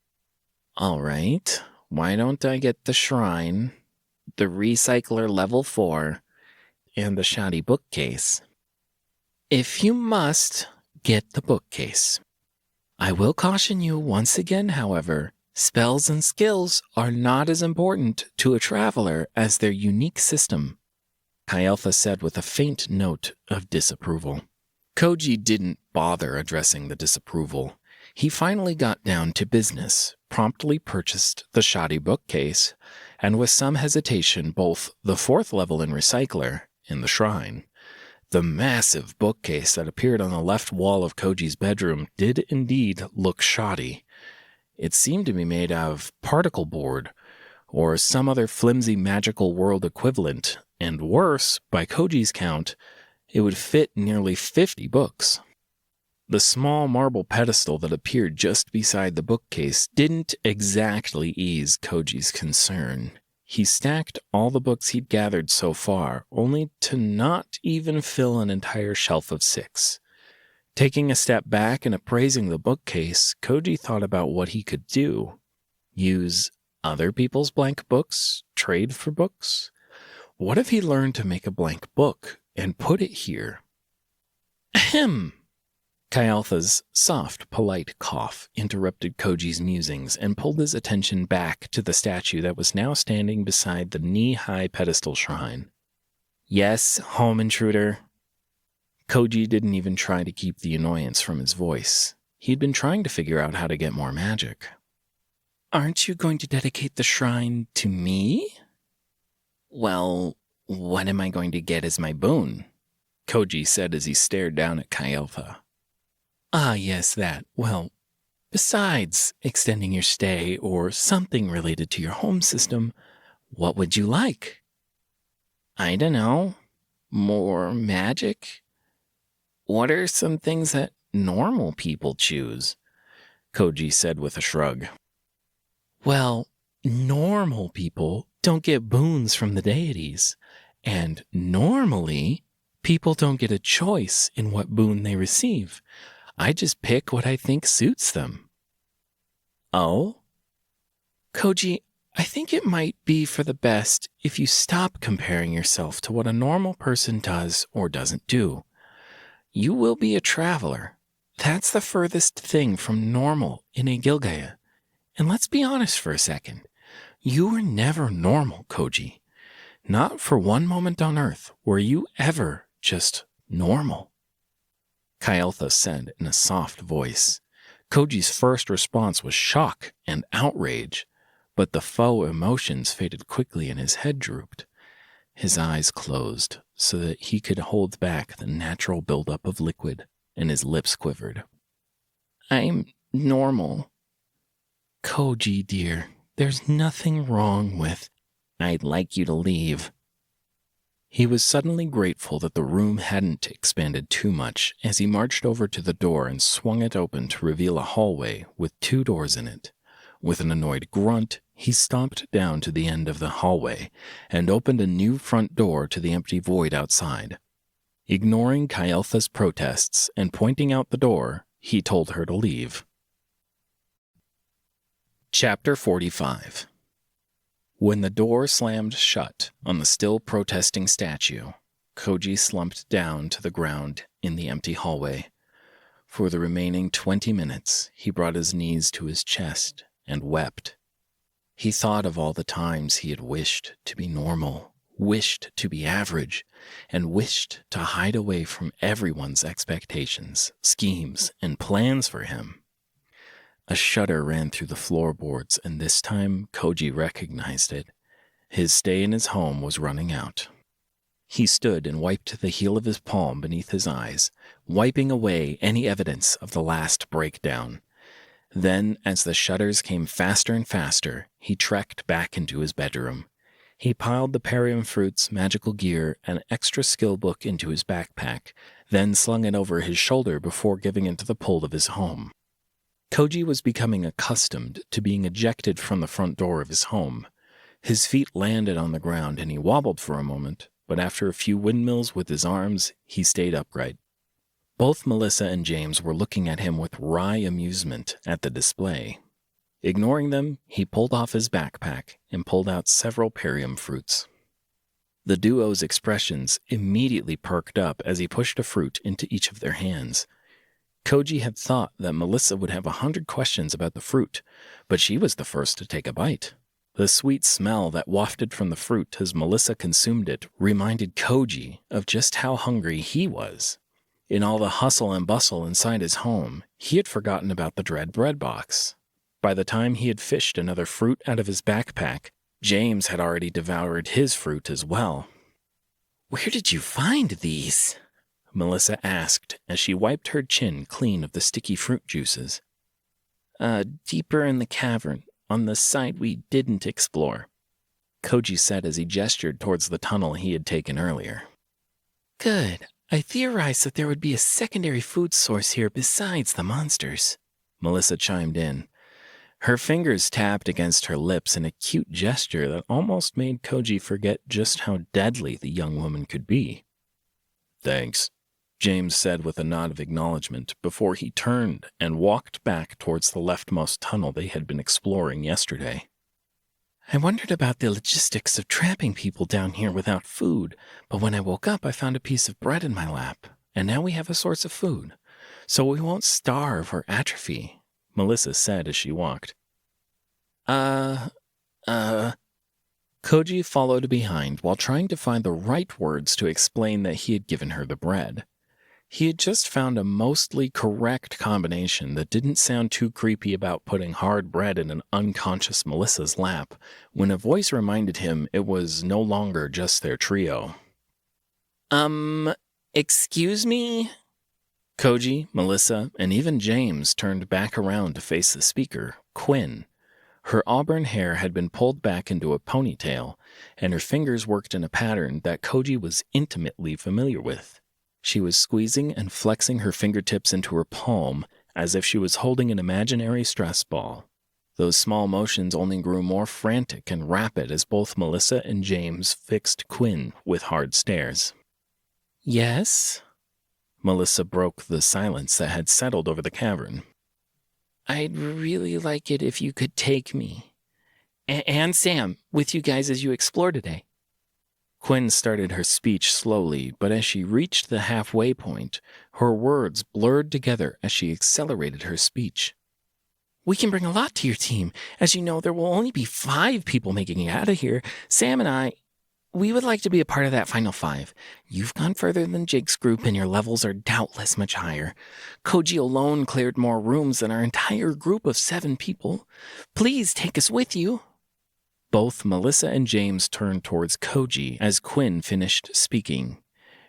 All right, why don't I get the shrine, the recycler level 4, and the shoddy bookcase? If you must, get the bookcase. I will caution you once again, however, spells and skills are not as important to a traveler as their unique system, Kael'tha said with a faint note of disapproval. Koji didn't bother addressing the disapproval. He finally got down to business, promptly purchased the shoddy bookcase, and with some hesitation both the 4th level in recycler and the shrine. The massive bookcase that appeared on the left wall of Koji's bedroom did indeed look shoddy. It seemed to be made of particle board, or some other flimsy magical world equivalent, and worse, by Koji's count, it would fit nearly 50 books. The small marble pedestal that appeared just beside the bookcase didn't exactly ease Koji's concern. He stacked all the books he'd gathered so far, only to not even fill an entire shelf of 6. Taking a step back and appraising the bookcase, Koji thought about what he could do. Use other people's blank books trade for books? What if he learned to make a blank book and put it here? Ahem! Kyaltha's soft, polite cough interrupted Koji's musings and pulled his attention back to the statue that was now standing beside the knee-high pedestal shrine. Yes, home intruder. Koji didn't even try to keep the annoyance from his voice. He'd been trying to figure out how to get more magic. Aren't you going to dedicate the shrine to me? Well, what am I going to get as my boon? Koji said as he stared down at Kyaltha. Ah, yes, that. Well, besides extending your stay or something related to your home system, what would you like? I don't know. More magic? What are some things that normal people choose? Koji said with a shrug. Well, normal people don't get boons from the deities, and normally people don't get a choice in what boon they receive. I just pick what I think suits them. Oh? Koji, I think it might be for the best if you stop comparing yourself to what a normal person does or doesn't do. You will be a traveler. That's the furthest thing from normal in a Gilgaya. And let's be honest for a second. You were never normal, Koji. Not for one moment on Earth were you ever just normal. Kyaltha said in a soft voice. Koji's first response was shock and outrage, but the faux emotions faded quickly and his head drooped. His eyes closed so that he could hold back the natural buildup of liquid, and his lips quivered. I'm normal. Koji, dear, there's nothing wrong with... I'd like you to leave. He was suddenly grateful that the room hadn't expanded too much as he marched over to the door and swung it open to reveal a hallway with 2 doors in it. With an annoyed grunt, he stomped down to the end of the hallway and opened a new front door to the empty void outside. Ignoring Kyaltha's protests and pointing out the door, he told her to leave. Chapter 45. When the door slammed shut on the still protesting statue, Koji slumped down to the ground in the empty hallway. For the remaining 20 minutes, he brought his knees to his chest and wept. He thought of all the times he had wished to be normal, wished to be average, and wished to hide away from everyone's expectations, schemes, and plans for him. A shudder ran through the floorboards, and this time Koji recognized it. His stay in his home was running out. He stood and wiped the heel of his palm beneath his eyes, wiping away any evidence of the last breakdown. Then, as the shudders came faster and faster, he trekked back into his bedroom. He piled the Perium fruits, magical gear, and extra skill book into his backpack, then slung it over his shoulder before giving into the pull of his home. Koji was becoming accustomed to being ejected from the front door of his home. His feet landed on the ground and he wobbled for a moment, but after a few windmills with his arms, he stayed upright. Both Melissa and James were looking at him with wry amusement at the display. Ignoring them, he pulled off his backpack and pulled out several Perium fruits. The duo's expressions immediately perked up as he pushed a fruit into each of their hands. Koji had thought that Melissa would have 100 questions about the fruit, but she was the first to take a bite. The sweet smell that wafted from the fruit as Melissa consumed it reminded Koji of just how hungry he was. In all the hustle and bustle inside his home, he had forgotten about the dread bread box. By the time he had fished another fruit out of his backpack, James had already devoured his fruit as well. "Where did you find these?" Melissa asked as she wiped her chin clean of the sticky fruit juices. Deeper in the cavern, on the side we didn't explore," Koji said as he gestured towards the tunnel he had taken earlier. "Good. I theorized that there would be a secondary food source here besides the monsters," Melissa chimed in. Her fingers tapped against her lips in a cute gesture that almost made Koji forget just how deadly the young woman could be. "Thanks," James said with a nod of acknowledgement before he turned and walked back towards the leftmost tunnel they had been exploring yesterday. I wondered about the logistics of trapping people down here without food, but when I woke up, I found a piece of bread in my lap, and now we have a source of food. So we won't starve or atrophy, Melissa said as she walked. Koji followed behind while trying to find the right words to explain that he had given her the bread. He had just found a mostly correct combination that didn't sound too creepy about putting hard bread in an unconscious Melissa's lap, when a voice reminded him it was no longer just their trio. Excuse me? Koji, Melissa, and even James turned back around to face the speaker, Quinn. Her auburn hair had been pulled back into a ponytail, and her fingers worked in a pattern that Koji was intimately familiar with. She was squeezing and flexing her fingertips into her palm as if she was holding an imaginary stress ball. Those small motions only grew more frantic and rapid as both Melissa and James fixed Quinn with hard stares. Yes? Melissa broke the silence that had settled over the cavern. I'd really like it if you could take me. And Sam, with you guys as you explore today. Quinn started her speech slowly, but as she reached the halfway point, her words blurred together as she accelerated her speech. We can bring a lot to your team. As you know, there will only be 5 people making it out of here. Sam and we would like to be a part of that final 5. You've gone further than Jake's group, and your levels are doubtless much higher. Koji alone cleared more rooms than our entire group of 7 people. Please take us with you. Both Melissa and James turned towards Koji as Quinn finished speaking.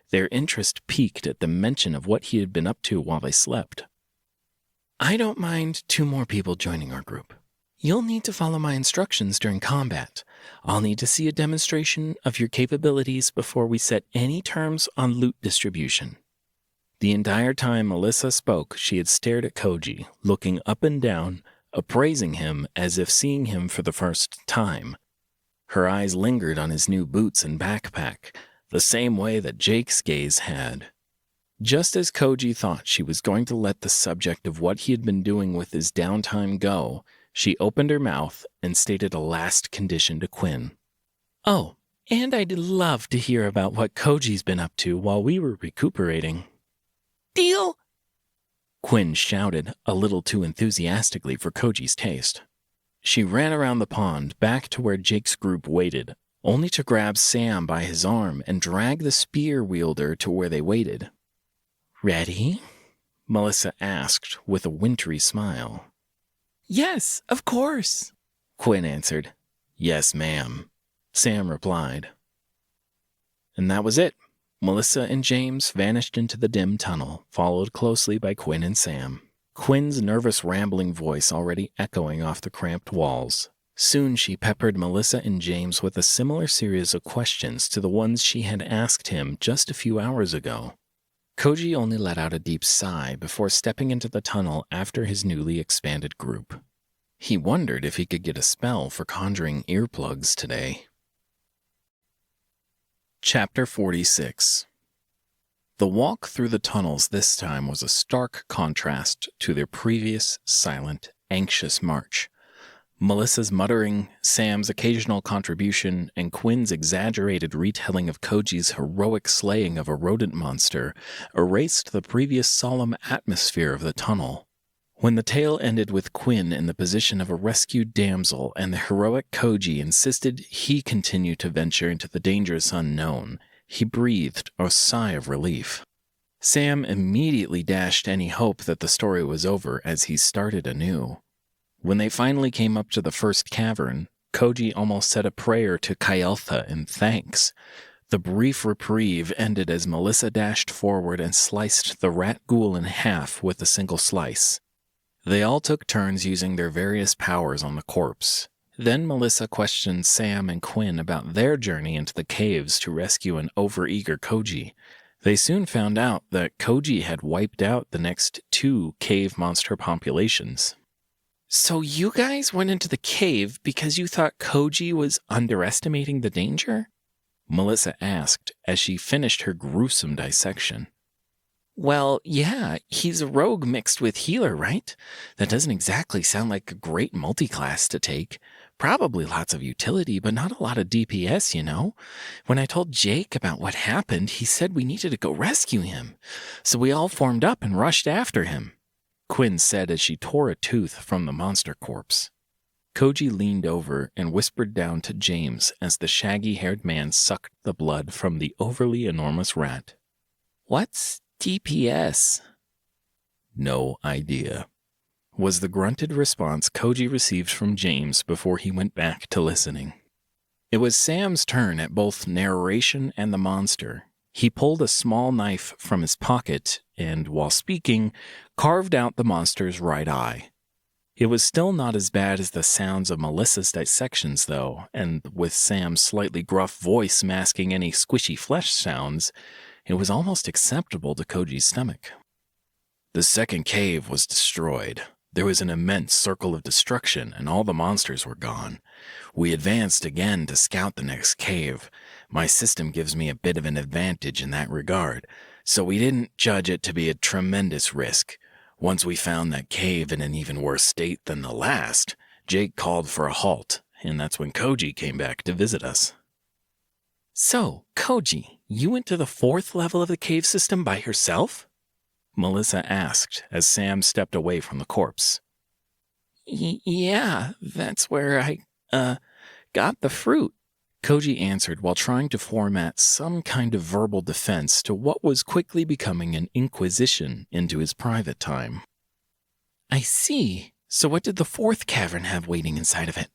Their interest peaked at the mention of what he had been up to while they slept. I don't mind 2 more people joining our group. You'll need to follow my instructions during combat. I'll need to see a demonstration of your capabilities before we set any terms on loot distribution. The entire time Melissa spoke, she had stared at Koji, looking up and down, appraising him as if seeing him for the first time. Her eyes lingered on his new boots and backpack, the same way that Jake's gaze had. Just as Koji thought she was going to let the subject of what he had been doing with his downtime go, she opened her mouth and stated a last condition to Quinn. Oh, and I'd love to hear about what Koji's been up to while we were recuperating. Deal? Quinn shouted, a little too enthusiastically for Koji's taste. She ran around the pond back to where Jake's group waited, only to grab Sam by his arm and drag the spear wielder to where they waited. Ready? Melissa asked with a wintry smile. Yes, of course, Quinn answered. Yes, ma'am, Sam replied. And that was it. Melissa and James vanished into the dim tunnel, followed closely by Quinn and Sam, Quinn's nervous rambling voice already echoing off the cramped walls. Soon she peppered Melissa and James with a similar series of questions to the ones she had asked him just a few hours ago. Koji only let out a deep sigh before stepping into the tunnel after his newly expanded group. He wondered if he could get a spell for conjuring earplugs today. Chapter 46. The walk through the tunnels this time was a stark contrast to their previous silent, anxious march. Melissa's muttering, Sam's occasional contribution, and Quinn's exaggerated retelling of Koji's heroic slaying of a rodent monster erased the previous solemn atmosphere of the tunnel. When the tale ended with Quinn in the position of a rescued damsel and the heroic Koji insisted he continue to venture into the dangerous unknown, he breathed a sigh of relief. Sam immediately dashed any hope that the story was over as he started anew. When they finally came up to the first cavern, Koji almost said a prayer to Kayeltha in thanks. The brief reprieve ended as Melissa dashed forward and sliced the rat ghoul in half with a single slice. They all took turns using their various powers on the corpse. Then Melissa questioned Sam and Quinn about their journey into the caves to rescue an overeager Koji. They soon found out that Koji had wiped out the next 2 cave monster populations. So you guys went into the cave because you thought Koji was underestimating the danger? Melissa asked as she finished her gruesome dissection. Well, yeah, he's a rogue mixed with healer, right? That doesn't exactly sound like a great multi-class to take. Probably lots of utility, but not a lot of DPS, you know? When I told Jake about what happened, he said we needed to go rescue him. So we all formed up and rushed after him, Quinn said as she tore a tooth from the monster corpse. Koji leaned over and whispered down to James as the shaggy-haired man sucked the blood from the overly enormous rat. What's DPS? No idea, was the grunted response Koji received from James before he went back to listening. It was Sam's turn at both narration and the monster. He pulled a small knife from his pocket and, while speaking, carved out the monster's right eye. It was still not as bad as the sounds of Melissa's dissections, though, and with Sam's slightly gruff voice masking any squishy flesh sounds, it was almost acceptable to Koji's stomach. The second cave was destroyed. There was an immense circle of destruction, and all the monsters were gone. We advanced again to scout the next cave. My system gives me a bit of an advantage in that regard, so we didn't judge it to be a tremendous risk. Once we found that cave in an even worse state than the last, Jake called for a halt, and that's when Koji came back to visit us. So, Koji, you went to the 4th level of the cave system by yourself? Melissa asked as Sam stepped away from the corpse. Yeah, that's where I, got the fruit, Koji answered while trying to format some kind of verbal defense to what was quickly becoming an inquisition into his private time. I see. So what did the 4th cavern have waiting inside of it?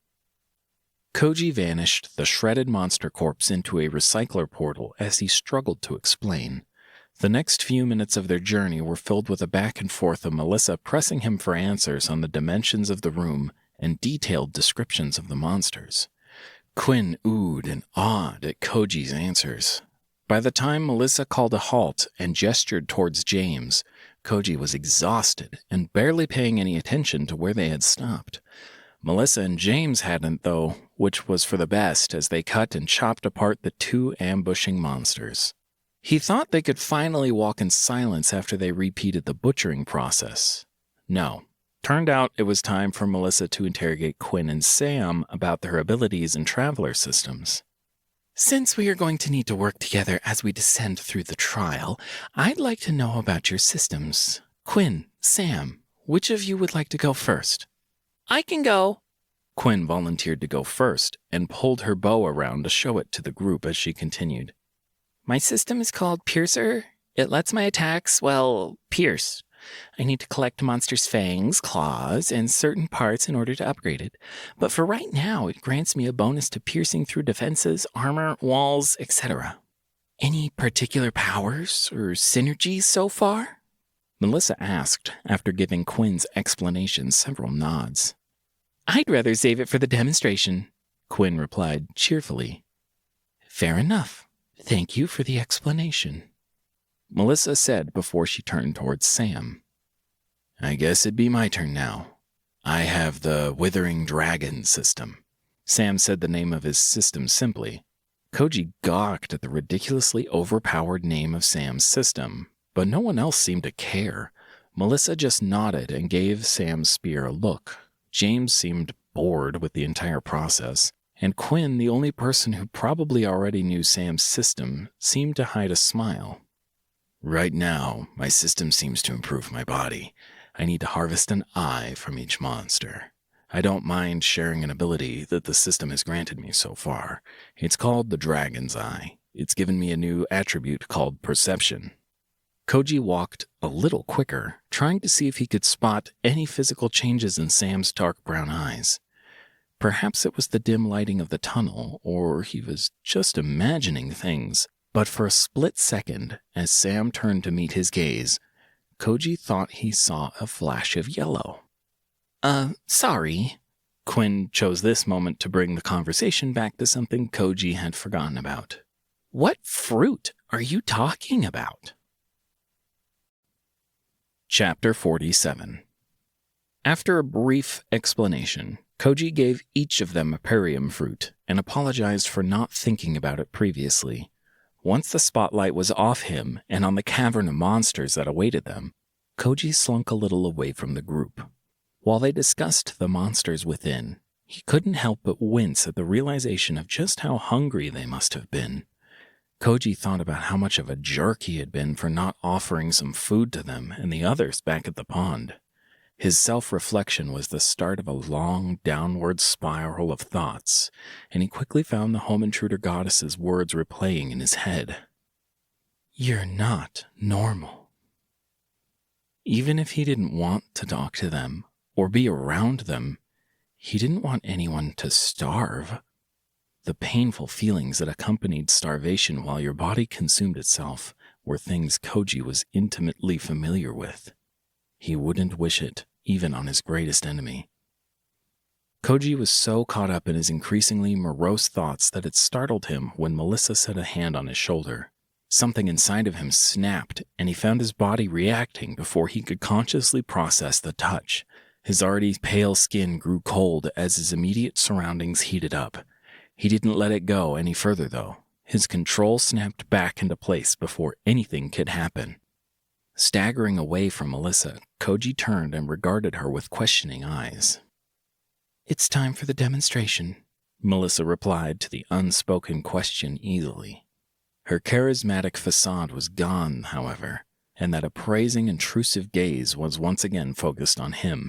Koji vanished the shredded monster corpse into a recycler portal as he struggled to explain. The next few minutes of their journey were filled with a back and forth of Melissa pressing him for answers on the dimensions of the room and detailed descriptions of the monsters. Quinn oohed and awed at Koji's answers. By the time Melissa called a halt and gestured towards James, Koji was exhausted and barely paying any attention to where they had stopped. Melissa and James hadn't, though, which was for the best as they cut and chopped apart the 2 ambushing monsters. He thought they could finally walk in silence after they repeated the butchering process. No. Turned out it was time for Melissa to interrogate Quinn and Sam about their abilities and traveler systems. Since we are going to need to work together as we descend through the trial, I'd like to know about your systems. Quinn, Sam, which of you would like to go first? I can go. Quinn volunteered to go first and pulled her bow around to show it to the group as she continued. My system is called Piercer. It lets my attacks, pierce. I need to collect monsters' fangs, claws, and certain parts in order to upgrade it. But for right now, it grants me a bonus to piercing through defenses, armor, walls, etc. Any particular powers or synergies so far? Melissa asked after giving Quinn's explanation several nods. I'd rather save it for the demonstration, Quinn replied cheerfully. Fair enough. Thank you for the explanation, Melissa said before she turned towards Sam. I guess it'd be my turn now. I have the Withering Dragon system. Sam said the name of his system simply. Koji gawked at the ridiculously overpowered name of Sam's system, but no one else seemed to care. Melissa just nodded and gave Sam's spear a look. James seemed bored with the entire process, and Quinn, the only person who probably already knew Sam's system, seemed to hide a smile. Right now, my system seems to improve my body. I need to harvest an eye from each monster. I don't mind sharing an ability that the system has granted me so far. It's called the Dragon's Eye. It's given me a new attribute called Perception. Koji walked a little quicker, trying to see if he could spot any physical changes in Sam's dark brown eyes. Perhaps it was the dim lighting of the tunnel, or he was just imagining things. But for a split second, as Sam turned to meet his gaze, Koji thought he saw a flash of yellow. Sorry. Quinn chose this moment to bring the conversation back to something Koji had forgotten about. What fruit are you talking about? Chapter 47. After a brief explanation, Koji gave each of them a perium fruit and apologized for not thinking about it previously. Once the spotlight was off him and on the cavern of monsters that awaited them, Koji slunk a little away from the group. While they discussed the monsters within, He couldn't help but wince at the realization of just how hungry they must have been. Koji thought about how much of a jerk he had been for not offering some food to them and the others back at the pond. His self-reflection was the start of a long, downward spiral of thoughts, and he quickly found the home intruder goddess's words replaying in his head. "You're not normal." Even if he didn't want to talk to them or be around them, he didn't want anyone to starve. The painful feelings that accompanied starvation while your body consumed itself were things Koji was intimately familiar with. He wouldn't wish it, even on his greatest enemy. Koji was so caught up in his increasingly morose thoughts that it startled him when Melissa set a hand on his shoulder. Something inside of him snapped, and he found his body reacting before he could consciously process the touch. His already pale skin grew cold as his immediate surroundings heated up. He didn't let it go any further, though. His control snapped back into place before anything could happen. Staggering away from Melissa, Koji turned and regarded her with questioning eyes. "It's time for the demonstration," Melissa replied to the unspoken question easily. Her charismatic facade was gone, however, and that appraising, intrusive gaze was once again focused on him.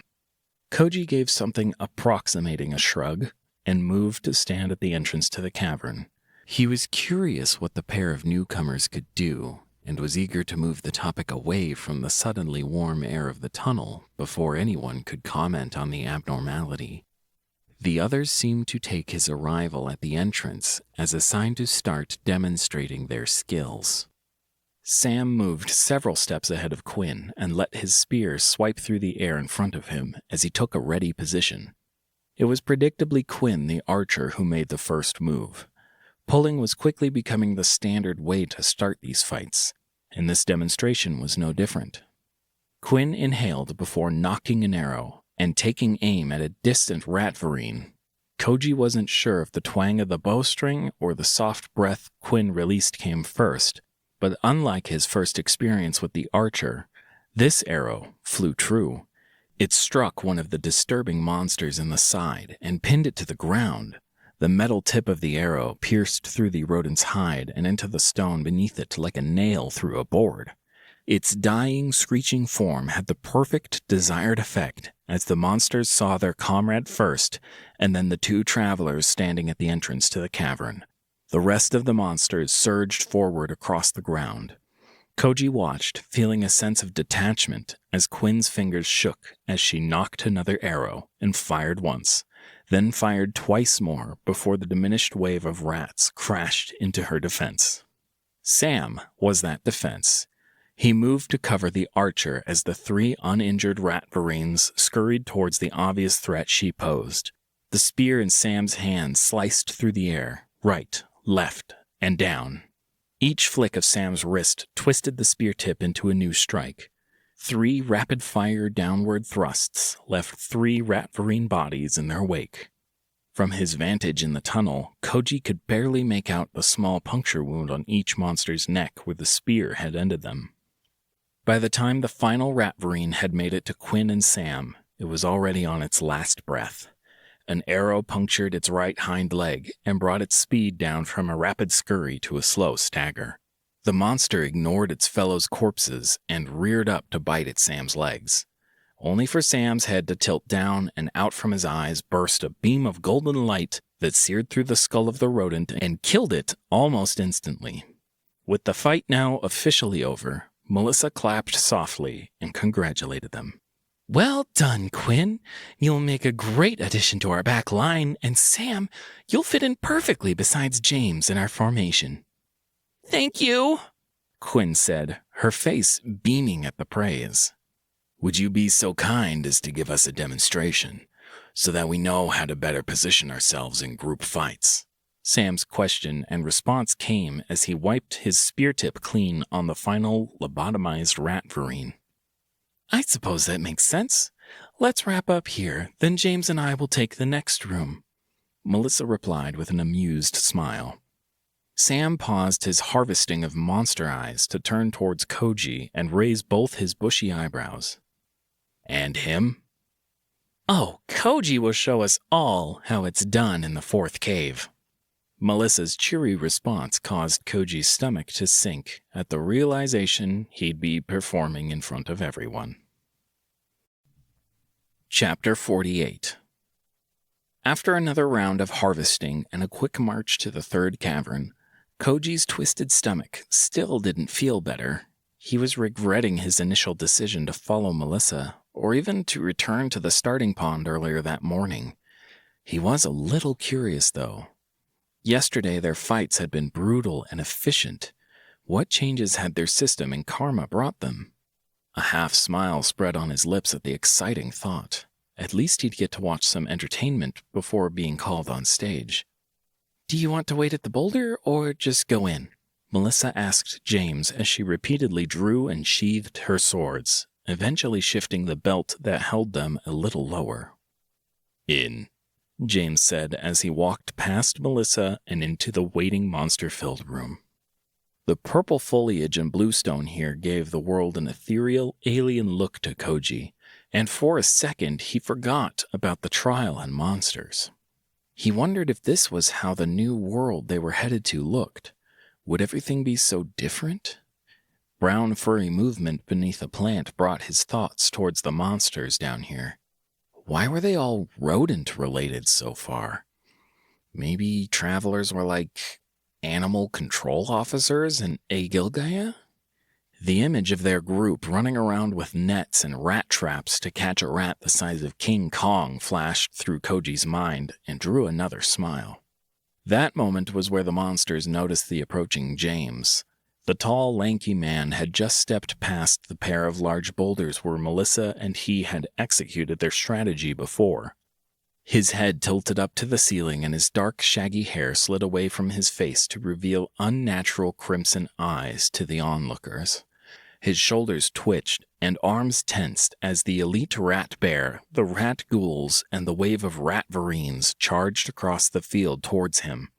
Koji gave something approximating a shrug and moved to stand at the entrance to the cavern. He was curious what the pair of newcomers could do, and was eager to move the topic away from the suddenly warm air of the tunnel before anyone could comment on the abnormality. The others seemed to take his arrival at the entrance as a sign to start demonstrating their skills. Sam moved several steps ahead of Quinn and let his spear swipe through the air in front of him as he took a ready position. It was predictably Quinn, the archer, who made the first move. Pulling was quickly becoming the standard way to start these fights, and this demonstration was no different. Quinn inhaled before nocking an arrow and taking aim at a distant rat-varine. Koji wasn't sure if the twang of the bowstring or the soft breath Quinn released came first, but unlike his first experience with the archer, this arrow flew true. It struck one of the disturbing monsters in the side and pinned it to the ground. The metal tip of the arrow pierced through the rodent's hide and into the stone beneath it like a nail through a board. Its dying, screeching form had the perfect desired effect as the monsters saw their comrade first and then the two travelers standing at the entrance to the cavern. The rest of the monsters surged forward across the ground. Koji watched, feeling a sense of detachment as Quinn's fingers shook as she knocked another arrow and fired once, then fired twice more before the diminished wave of rats crashed into her defense. Sam was that defense. He moved to cover the archer as the three uninjured rat-varines scurried towards the obvious threat she posed. The spear in Sam's hand sliced through the air, right, left, and down. Each flick of Sam's wrist twisted the spear tip into a new strike. 3 rapid-fire downward thrusts left 3 rat-varine bodies in their wake. From his vantage in the tunnel, Koji could barely make out the small puncture wound on each monster's neck where the spear had ended them. By the time the final rat-varine had made it to Quinn and Sam, it was already on its last breath. An arrow punctured its right hind leg and brought its speed down from a rapid scurry to a slow stagger. The monster ignored its fellows' corpses and reared up to bite at Sam's legs. Only for Sam's head to tilt down, and out from his eyes burst a beam of golden light that seared through the skull of the rodent and killed it almost instantly. With the fight now officially over, Melissa clapped softly and congratulated them. "Well done, Quinn. You'll make a great addition to our back line, and Sam, you'll fit in perfectly besides James in our formation." "Thank you," Quinn said, her face beaming at the praise. "Would you be so kind as to give us a demonstration, so that we know how to better position ourselves in group fights?" Sam's question and response came as he wiped his spear tip clean on the final lobotomized rat-varine. "I suppose that makes sense. Let's wrap up here, then James and I will take the next room," Melissa replied with an amused smile. Sam paused his harvesting of monster eyes to turn towards Koji and raise both his bushy eyebrows. "And him?" Oh, Koji will show us all how it's done in the fourth cave. Melissa's cheery response caused Koji's stomach to sink at the realization he'd be performing in front of everyone. Chapter 48. After another round of harvesting and a quick march to the third cavern, Koji's twisted stomach still didn't feel better. He was regretting his initial decision to follow Melissa, or even to return to the starting pond earlier that morning. He was a little curious, though. Yesterday, their fights had been brutal and efficient. What changes had their system and karma brought them? A half smile spread on his lips at the exciting thought. At least he'd get to watch some entertainment before being called on stage. "Do you want to wait at the boulder, or just go in?" Melissa asked James as she repeatedly drew and sheathed her swords, eventually shifting the belt that held them a little lower. "In," James said as he walked past Melissa and into the waiting monster-filled room. The purple foliage and bluestone here gave the world an ethereal, alien look to Koji, and for a second he forgot about the trial and monsters. He wondered if this was how the new world they were headed to looked. Would everything be so different? Brown furry movement beneath a plant brought his thoughts towards the monsters down here. Why were they all rodent-related so far? Maybe travelers were like animal control officers in Agilgaia? The image of their group running around with nets and rat traps to catch a rat the size of King Kong flashed through Koji's mind and drew another smile. That moment was where the monsters noticed the approaching James. The tall, lanky man had just stepped past the pair of large boulders where Melissa and he had executed their strategy before. His head tilted up to the ceiling and his dark, shaggy hair slid away from his face to reveal unnatural crimson eyes to the onlookers. His shoulders twitched and arms tensed as the elite rat bear, the rat ghouls, and the wave of rat varines charged across the field towards him.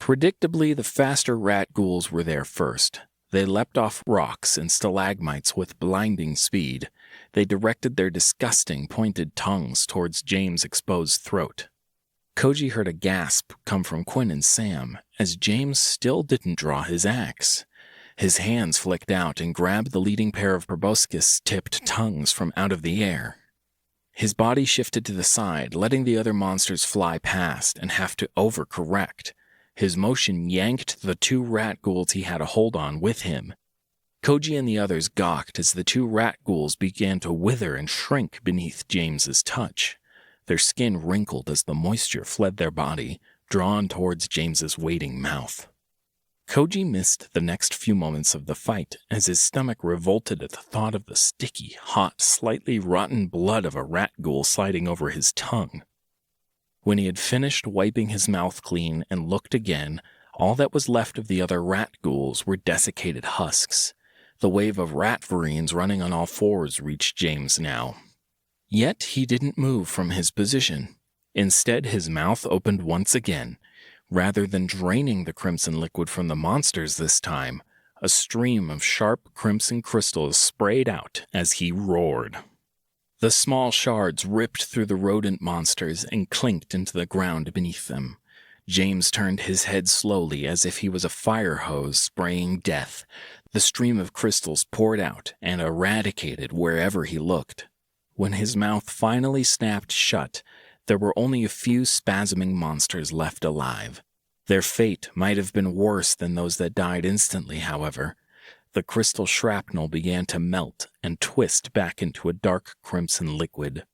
Predictably, the faster rat ghouls were there first. They leapt off rocks and stalagmites with blinding speed. They directed their disgusting, pointed tongues towards James' exposed throat. Koji heard a gasp come from Quinn and Sam as James still didn't draw his axe. His hands flicked out and grabbed the leading pair of proboscis-tipped tongues from out of the air. His body shifted to the side, letting the other monsters fly past and have to overcorrect. His motion yanked the two rat ghouls he had a hold on with him. Koji and the others gawked as the two rat ghouls began to wither and shrink beneath James's touch. Their skin wrinkled as the moisture fled their body, drawn towards James's waiting mouth. Koji missed the next few moments of the fight as his stomach revolted at the thought of the sticky, hot, slightly rotten blood of a rat ghoul sliding over his tongue. When he had finished wiping his mouth clean and looked again, all that was left of the other rat ghouls were desiccated husks. The wave of rat varines running on all fours reached James now. Yet he didn't move from his position. Instead, his mouth opened once again. Rather than draining the crimson liquid from the monsters this time, a stream of sharp crimson crystals sprayed out as he roared. The small shards ripped through the rodent monsters and clinked into the ground beneath them. James turned his head slowly as if he was a fire hose spraying death. The stream of crystals poured out and eradicated wherever he looked. When his mouth finally snapped shut, there were only a few spasming monsters left alive. Their fate might have been worse than those that died instantly, however. The crystal shrapnel began to melt and twist back into a dark crimson liquid.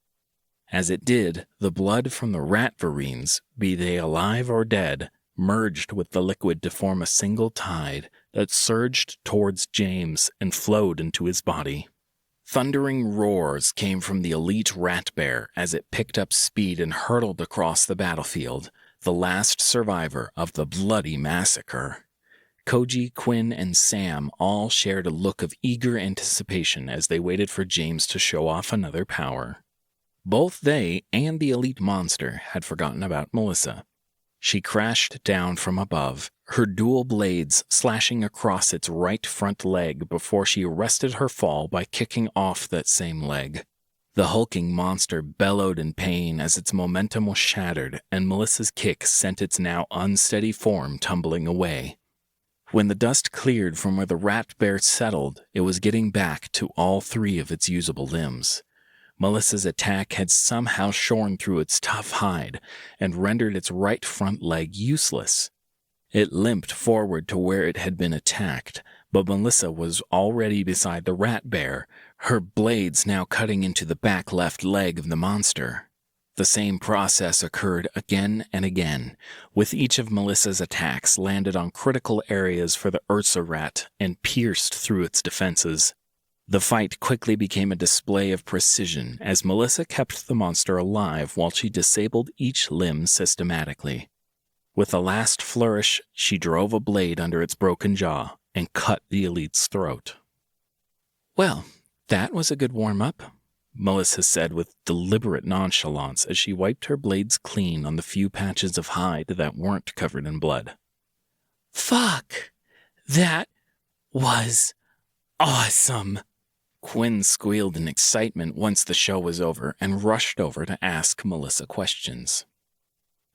As it did, the blood from the rat varines, be they alive or dead, merged with the liquid to form a single tide that surged towards James and flowed into his body. Thundering roars came from the elite rat bear as it picked up speed and hurtled across the battlefield, the last survivor of the bloody massacre. Koji, Quinn, and Sam all shared a look of eager anticipation as they waited for James to show off another power. Both they and the elite monster had forgotten about Melissa. She crashed down from above, her dual blades slashing across its right front leg before she arrested her fall by kicking off that same leg. The hulking monster bellowed in pain as its momentum was shattered, and Melissa's kick sent its now unsteady form tumbling away. When the dust cleared from where the rat bear settled, it was getting back to all 3 of its usable limbs. Melissa's attack had somehow shorn through its tough hide and rendered its right front leg useless. It limped forward to where it had been attacked, but Melissa was already beside the rat bear, her blades now cutting into the back left leg of the monster. The same process occurred again and again, with each of Melissa's attacks landed on critical areas for the Ursa rat and pierced through its defenses. The fight quickly became a display of precision as Melissa kept the monster alive while she disabled each limb systematically. With a last flourish, she drove a blade under its broken jaw and cut the elite's throat. "Well, that was a good warm-up," Melissa said with deliberate nonchalance as she wiped her blades clean on the few patches of hide that weren't covered in blood. "Fuck! That was awesome!" Quinn squealed in excitement once the show was over and rushed over to ask Melissa questions.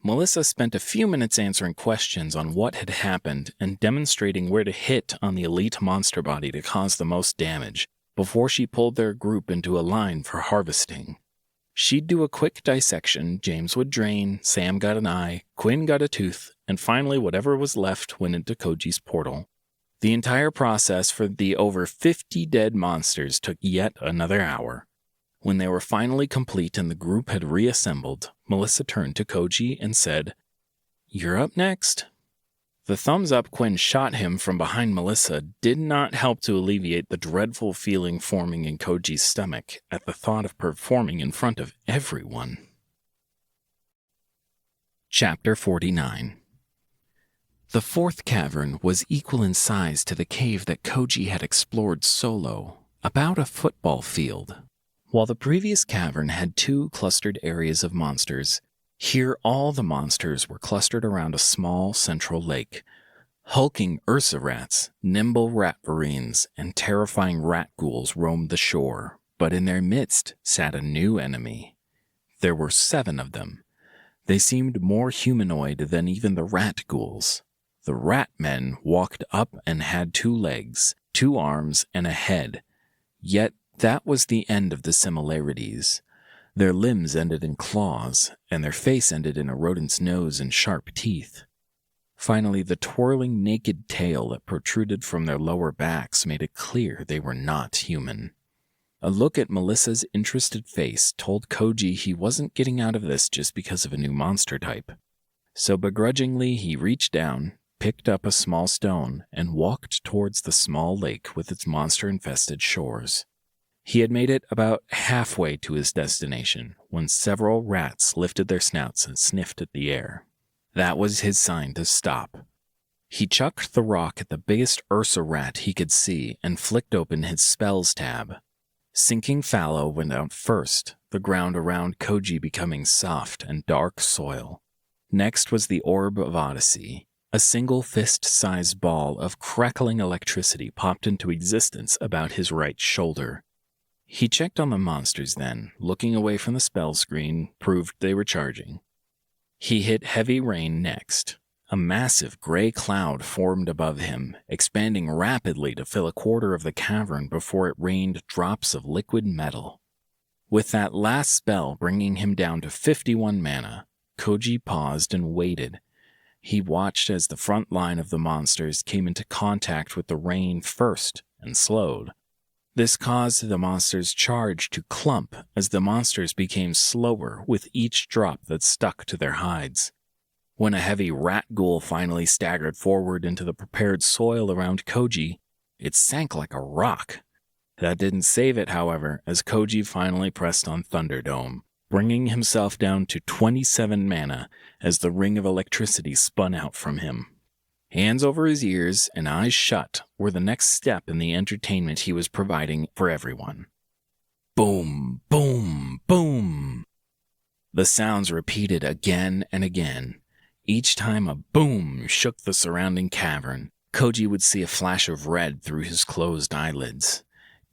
Melissa spent a few minutes answering questions on what had happened and demonstrating where to hit on the elite monster body to cause the most damage before she pulled their group into a line for harvesting. She'd do a quick dissection, James would drain, Sam got an eye, Quinn got a tooth, and finally whatever was left went into Koji's portal. The entire process for the over 50 dead monsters took yet another hour. When they were finally complete and the group had reassembled, Melissa turned to Koji and said, "You're up next." The thumbs up Quinn shot him from behind Melissa did not help to alleviate the dreadful feeling forming in Koji's stomach at the thought of performing in front of everyone. Chapter 49. The 4th cavern was equal in size to the cave that Koji had explored solo, about a football field. While the previous cavern had 2 clustered areas of monsters, here all the monsters were clustered around a small central lake. Hulking Ursa rats, nimble rat marines, and terrifying rat ghouls roamed the shore, but in their midst sat a new enemy. There were 7 of them. They seemed more humanoid than even the rat ghouls. The rat men walked up and had 2 legs, 2 arms, and a head. Yet that was the end of the similarities. Their limbs ended in claws, and their face ended in a rodent's nose and sharp teeth. Finally, the twirling naked tail that protruded from their lower backs made it clear they were not human. A look at Melissa's interested face told Koji he wasn't getting out of this just because of a new monster type. So begrudgingly, he reached down, picked up a small stone, and walked towards the small lake with its monster-infested shores. He had made it about halfway to his destination when several rats lifted their snouts and sniffed at the air. That was his sign to stop. He chucked the rock at the biggest Ursa rat he could see and flicked open his spells tab. Sinking fallow went out first, the ground around Koji becoming soft and dark soil. Next was the Orb of Odyssey. A single fist-sized ball of crackling electricity popped into existence about his right shoulder. He checked on the monsters then, looking away from the spell screen, proved they were charging. He hit Heavy Rain next. A massive gray cloud formed above him, expanding rapidly to fill a quarter of the cavern before it rained drops of liquid metal. With that last spell bringing him down to 51 mana, Koji paused and waited. He watched as the front line of the monsters came into contact with the rain first and slowed. This caused the monster's charge to clump as the monsters became slower with each drop that stuck to their hides. When a heavy rat ghoul finally staggered forward into the prepared soil around Koji, it sank like a rock. That didn't save it, however, as Koji finally pressed on Thunderdome, bringing himself down to 27 mana as the ring of electricity spun out from him. Hands over his ears and eyes shut were the next step in the entertainment he was providing for everyone. Boom, boom, boom. The sounds repeated again and again. Each time a boom shook the surrounding cavern, Koji would see a flash of red through his closed eyelids.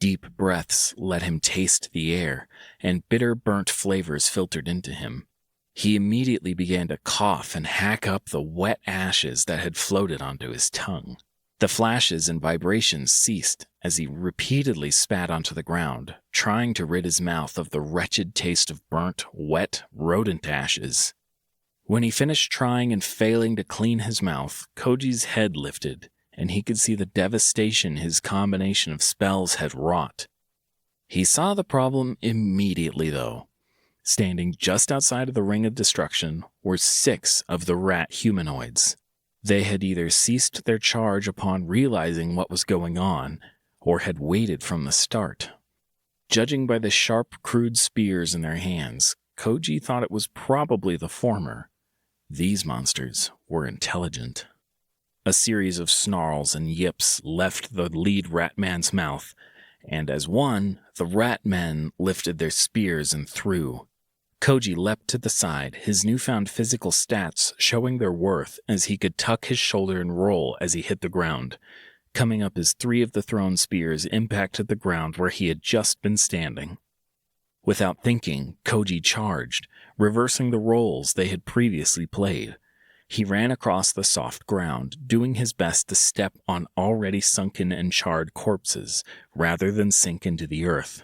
Deep breaths let him taste the air, and bitter burnt flavors filtered into him. He immediately began to cough and hack up the wet ashes that had floated onto his tongue. The flashes and vibrations ceased as he repeatedly spat onto the ground, trying to rid his mouth of the wretched taste of burnt, wet rodent ashes. When he finished trying and failing to clean his mouth, Koji's head lifted, and he could see the devastation his combination of spells had wrought. He saw the problem immediately, though. Standing just outside of the ring of destruction were 6 of the rat humanoids. They had either ceased their charge upon realizing what was going on, or had waited from the start. Judging by the sharp, crude spears in their hands, Koji thought it was probably the former. These monsters were intelligent. A series of snarls and yips left the lead Ratman's mouth, and as one, the Ratmen lifted their spears and threw. Koji leapt to the side, his newfound physical stats showing their worth as he could tuck his shoulder and roll as he hit the ground. Coming up as 3 of the thrown spears impacted the ground where he had just been standing. Without thinking, Koji charged, reversing the roles they had previously played. He ran across the soft ground, doing his best to step on already sunken and charred corpses, rather than sink into the earth.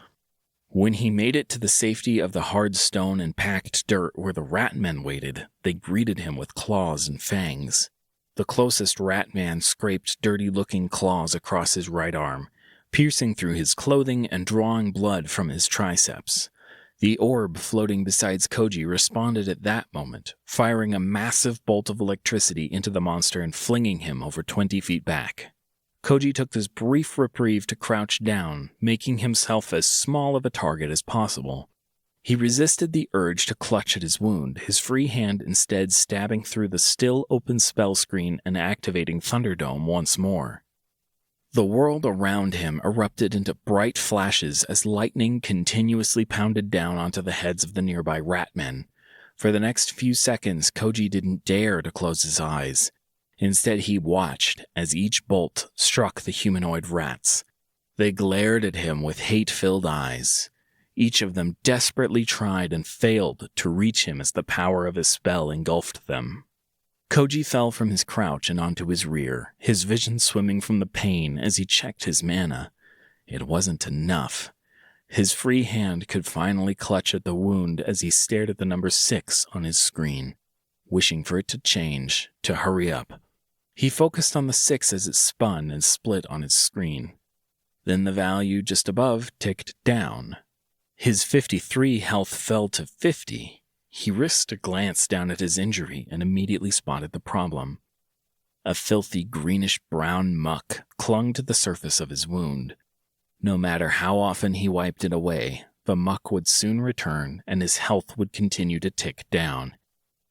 When he made it to the safety of the hard stone and packed dirt where the Ratmen waited, they greeted him with claws and fangs. The closest Ratman scraped dirty-looking claws across his right arm, piercing through his clothing and drawing blood from his triceps. The orb floating beside Koji responded at that moment, firing a massive bolt of electricity into the monster and flinging him over 20 feet back. Koji took this brief reprieve to crouch down, making himself as small of a target as possible. He resisted the urge to clutch at his wound, his free hand instead stabbing through the still open spell screen and activating Thunderdome once more. The world around him erupted into bright flashes as lightning continuously pounded down onto the heads of the nearby Ratmen. For the next few seconds, Koji didn't dare to close his eyes. Instead, he watched as each bolt struck the humanoid rats. They glared at him with hate-filled eyes. Each of them desperately tried and failed to reach him as the power of his spell engulfed them. Koji fell from his crouch and onto his rear, his vision swimming from the pain as he checked his mana. It wasn't enough. His free hand could finally clutch at the wound as he stared at the number 6 on his screen, wishing for it to change, to hurry up. He focused on the 6 as it spun and split on his screen. Then the value just above ticked down. His 53 health fell to 50. He risked a glance down at his injury and immediately spotted the problem. A filthy greenish-brown muck clung to the surface of his wound. No matter how often he wiped it away, the muck would soon return and his health would continue to tick down.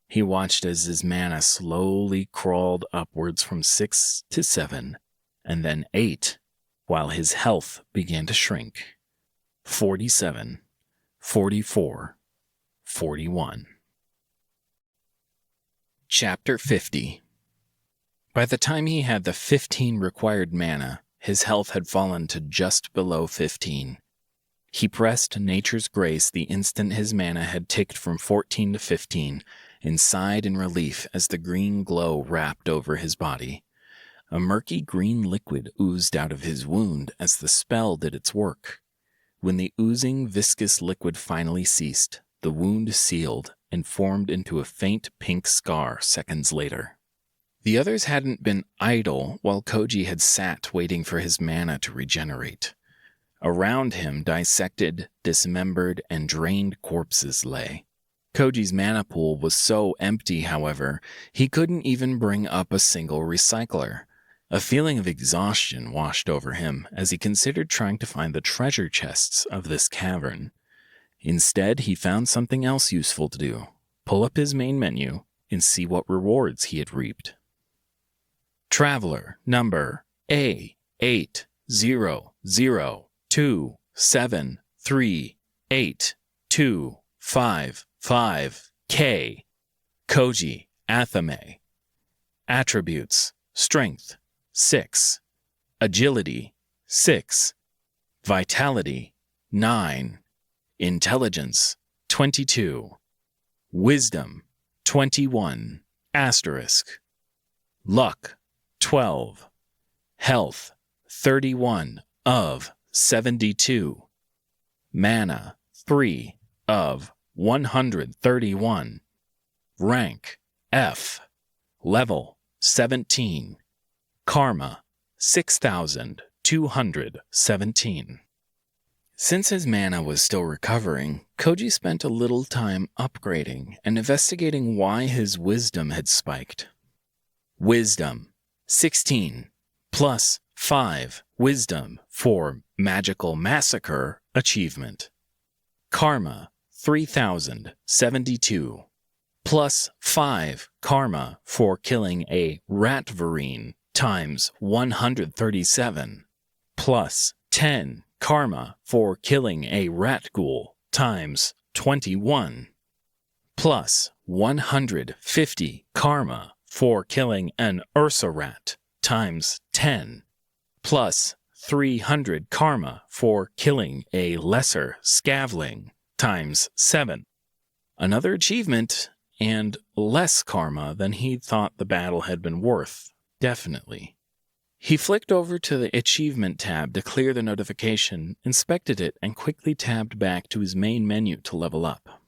He watched as his mana slowly crawled upwards from 6 to 7, and then 8, while his health began to shrink. 47, 44, 41. Chapter 50. By the time he had the 15 required mana, his health had fallen to just below 15. He pressed Nature's Grace the instant his mana had ticked from 14 to 15, and sighed in relief as the green glow wrapped over his body. A murky green liquid oozed out of his wound as the spell did its work. When the oozing, viscous liquid finally ceased, the wound sealed and formed into a faint pink scar seconds later. The others hadn't been idle while Koji had sat waiting for his mana to regenerate. Around him, dissected, dismembered, and drained corpses lay. Koji's mana pool was so empty, however, he couldn't even bring up a single recycler. A feeling of exhaustion washed over him as he considered trying to find the treasure chests of this cavern. Instead, he found something else useful to do: pull up his main menu and see what rewards he had reaped. Traveler number A8002738255K. Koji Athame. Attributes: Strength 6, Agility 6, Vitality, 9. Intelligence, 22. Wisdom, 21, asterisk. Luck, 12. Health, 31 of 72. Mana, 3 of 131. Rank, F. Level, 17. Karma, 6,217. Since his mana was still recovering, Koji spent a little time upgrading and investigating why his wisdom had spiked. Wisdom, 16, plus 5 wisdom for Magical Massacre achievement. Karma, 3,072, plus 5 karma for killing a ratvarine times 137, plus 10 karma for killing a rat ghoul times 21, plus 150 karma for killing an ursa rat times 10, plus 300 karma for killing a lesser scavling times 7. Another achievement and less karma than he'd thought the battle had been worth, definitely. He flicked over to the achievement tab to clear the notification, inspected it, and quickly tabbed back to his main menu to level up.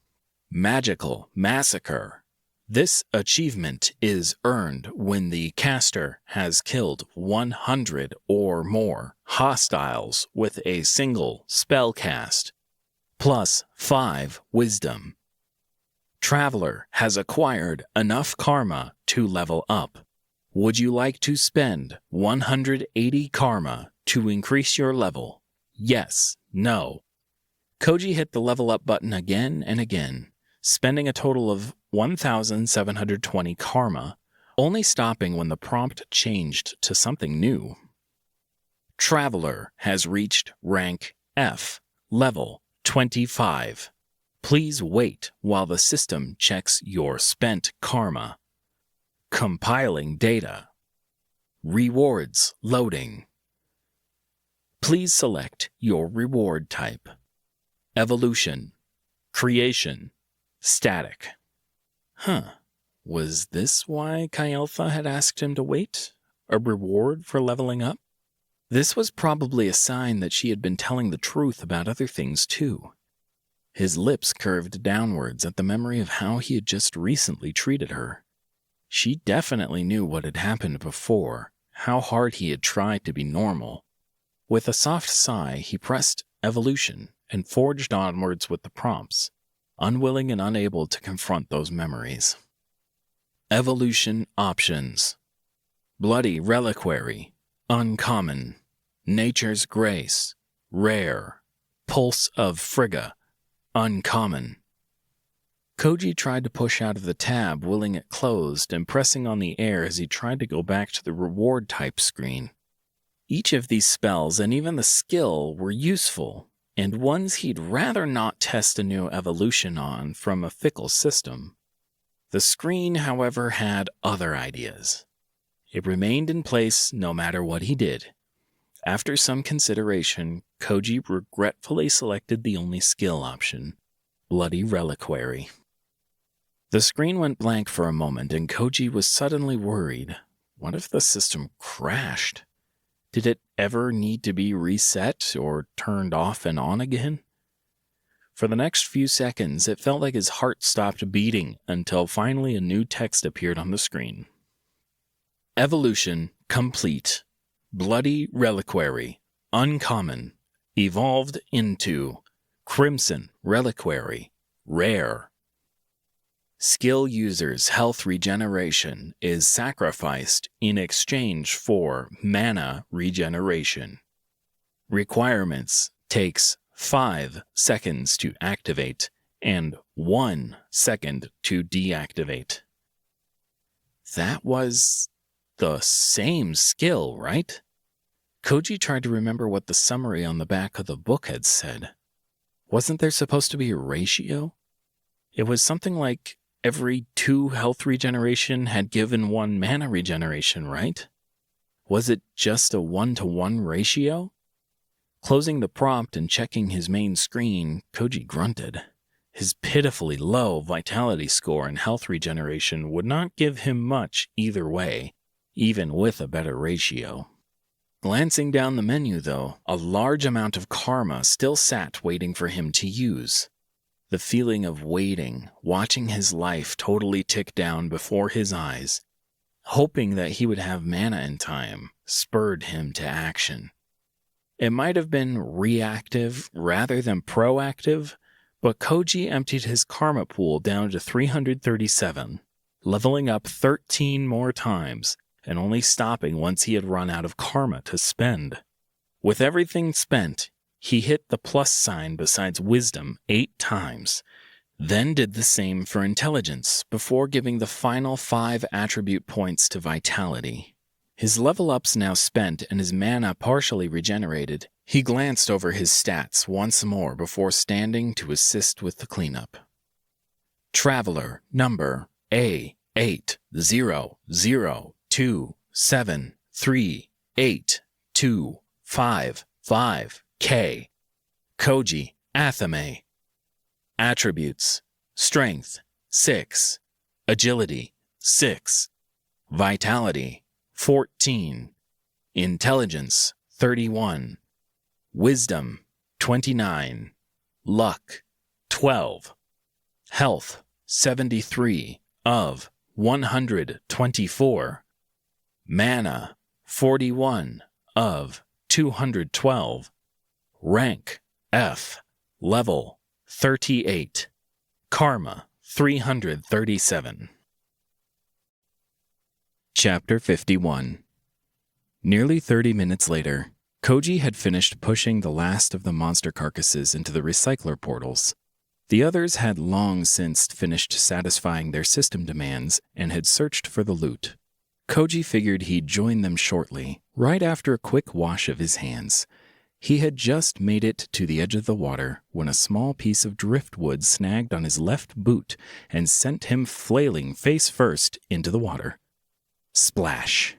Magical Massacre. This achievement is earned when the caster has killed 100 or more hostiles with a single spell cast, plus 5 wisdom. Traveler has acquired enough karma to level up. Would you like to spend 180 karma to increase your level? Yes, no. Koji hit the level up button again and again, spending a total of 1,720 karma, only stopping when the prompt changed to something new. Traveler has reached rank F, level 25. Please wait while the system checks your spent karma. Compiling data. Rewards loading. Please select your reward type. Evolution. Creation. Static. Was this why Kayeltha had asked him to wait? A reward for leveling up? This was probably a sign that she had been telling the truth about other things too. His lips curved downwards at the memory of how he had just recently treated her. She definitely knew what had happened before, how hard he had tried to be normal. With a soft sigh, he pressed evolution and forged onwards with the prompts, unwilling and unable to confront those memories. Evolution options. Bloody Reliquary, uncommon. Nature's Grace, rare. Pulse of Frigga, uncommon. Koji tried to push out of the tab, willing it closed and pressing on the air as he tried to go back to the reward type screen. Each of these spells and even the skill were useful, and ones he'd rather not test a new evolution on from a fickle system. The screen, however, had other ideas. It remained in place no matter what he did. After some consideration, Koji regretfully selected the only skill option, Bloody Reliquary. The screen went blank for a moment, and Koji was suddenly worried. What if the system crashed? Did it ever need to be reset or turned off and on again? For the next few seconds, it felt like his heart stopped beating until finally a new text appeared on the screen. Evolution complete. Bloody Reliquary, uncommon, evolved into Crimson Reliquary, rare. Skill user's health regeneration is sacrificed in exchange for mana regeneration. Requirements takes 5 seconds to activate and 1 second to deactivate. That was the same skill, right? Koji tried to remember what the summary on the back of the book had said. Wasn't there supposed to be a ratio? It was something like every 2 health regeneration had given 1 mana regeneration, right? Was it just a 1-to-1 ratio? Closing the prompt and checking his main screen, Koji grunted. His pitifully low vitality score and health regeneration would not give him much either way, even with a better ratio. Glancing down the menu, though, a large amount of karma still sat waiting for him to use. The feeling of waiting, watching his life totally tick down before his eyes, hoping that he would have mana in time, spurred him to action. It might have been reactive rather than proactive, but Koji emptied his karma pool down to 337, leveling up 13 more times, and only stopping once he had run out of karma to spend. With everything spent, he hit the plus sign besides wisdom 8 times, then did the same for intelligence before giving the final 5 attribute points to vitality. His level ups now spent and his mana partially regenerated, he glanced over his stats once more before standing to assist with the cleanup. Traveler number A8002738255K. Koji Athame. Attributes: Strength 6, Agility 6, Vitality 14, Intelligence 31, Wisdom 29, Luck 12, Health 73 of 124, Mana 41 of 212, Rank F, Level 38, Karma 337. Chapter 51. Nearly 30 minutes later, Koji had finished pushing the last of the monster carcasses into the recycler portals. The others had long since finished satisfying their system demands and had searched for the loot. Koji figured he'd join them shortly, right after a quick wash of his hands. He had just made it to the edge of the water when a small piece of driftwood snagged on his left boot and sent him flailing face first into the water. Splash.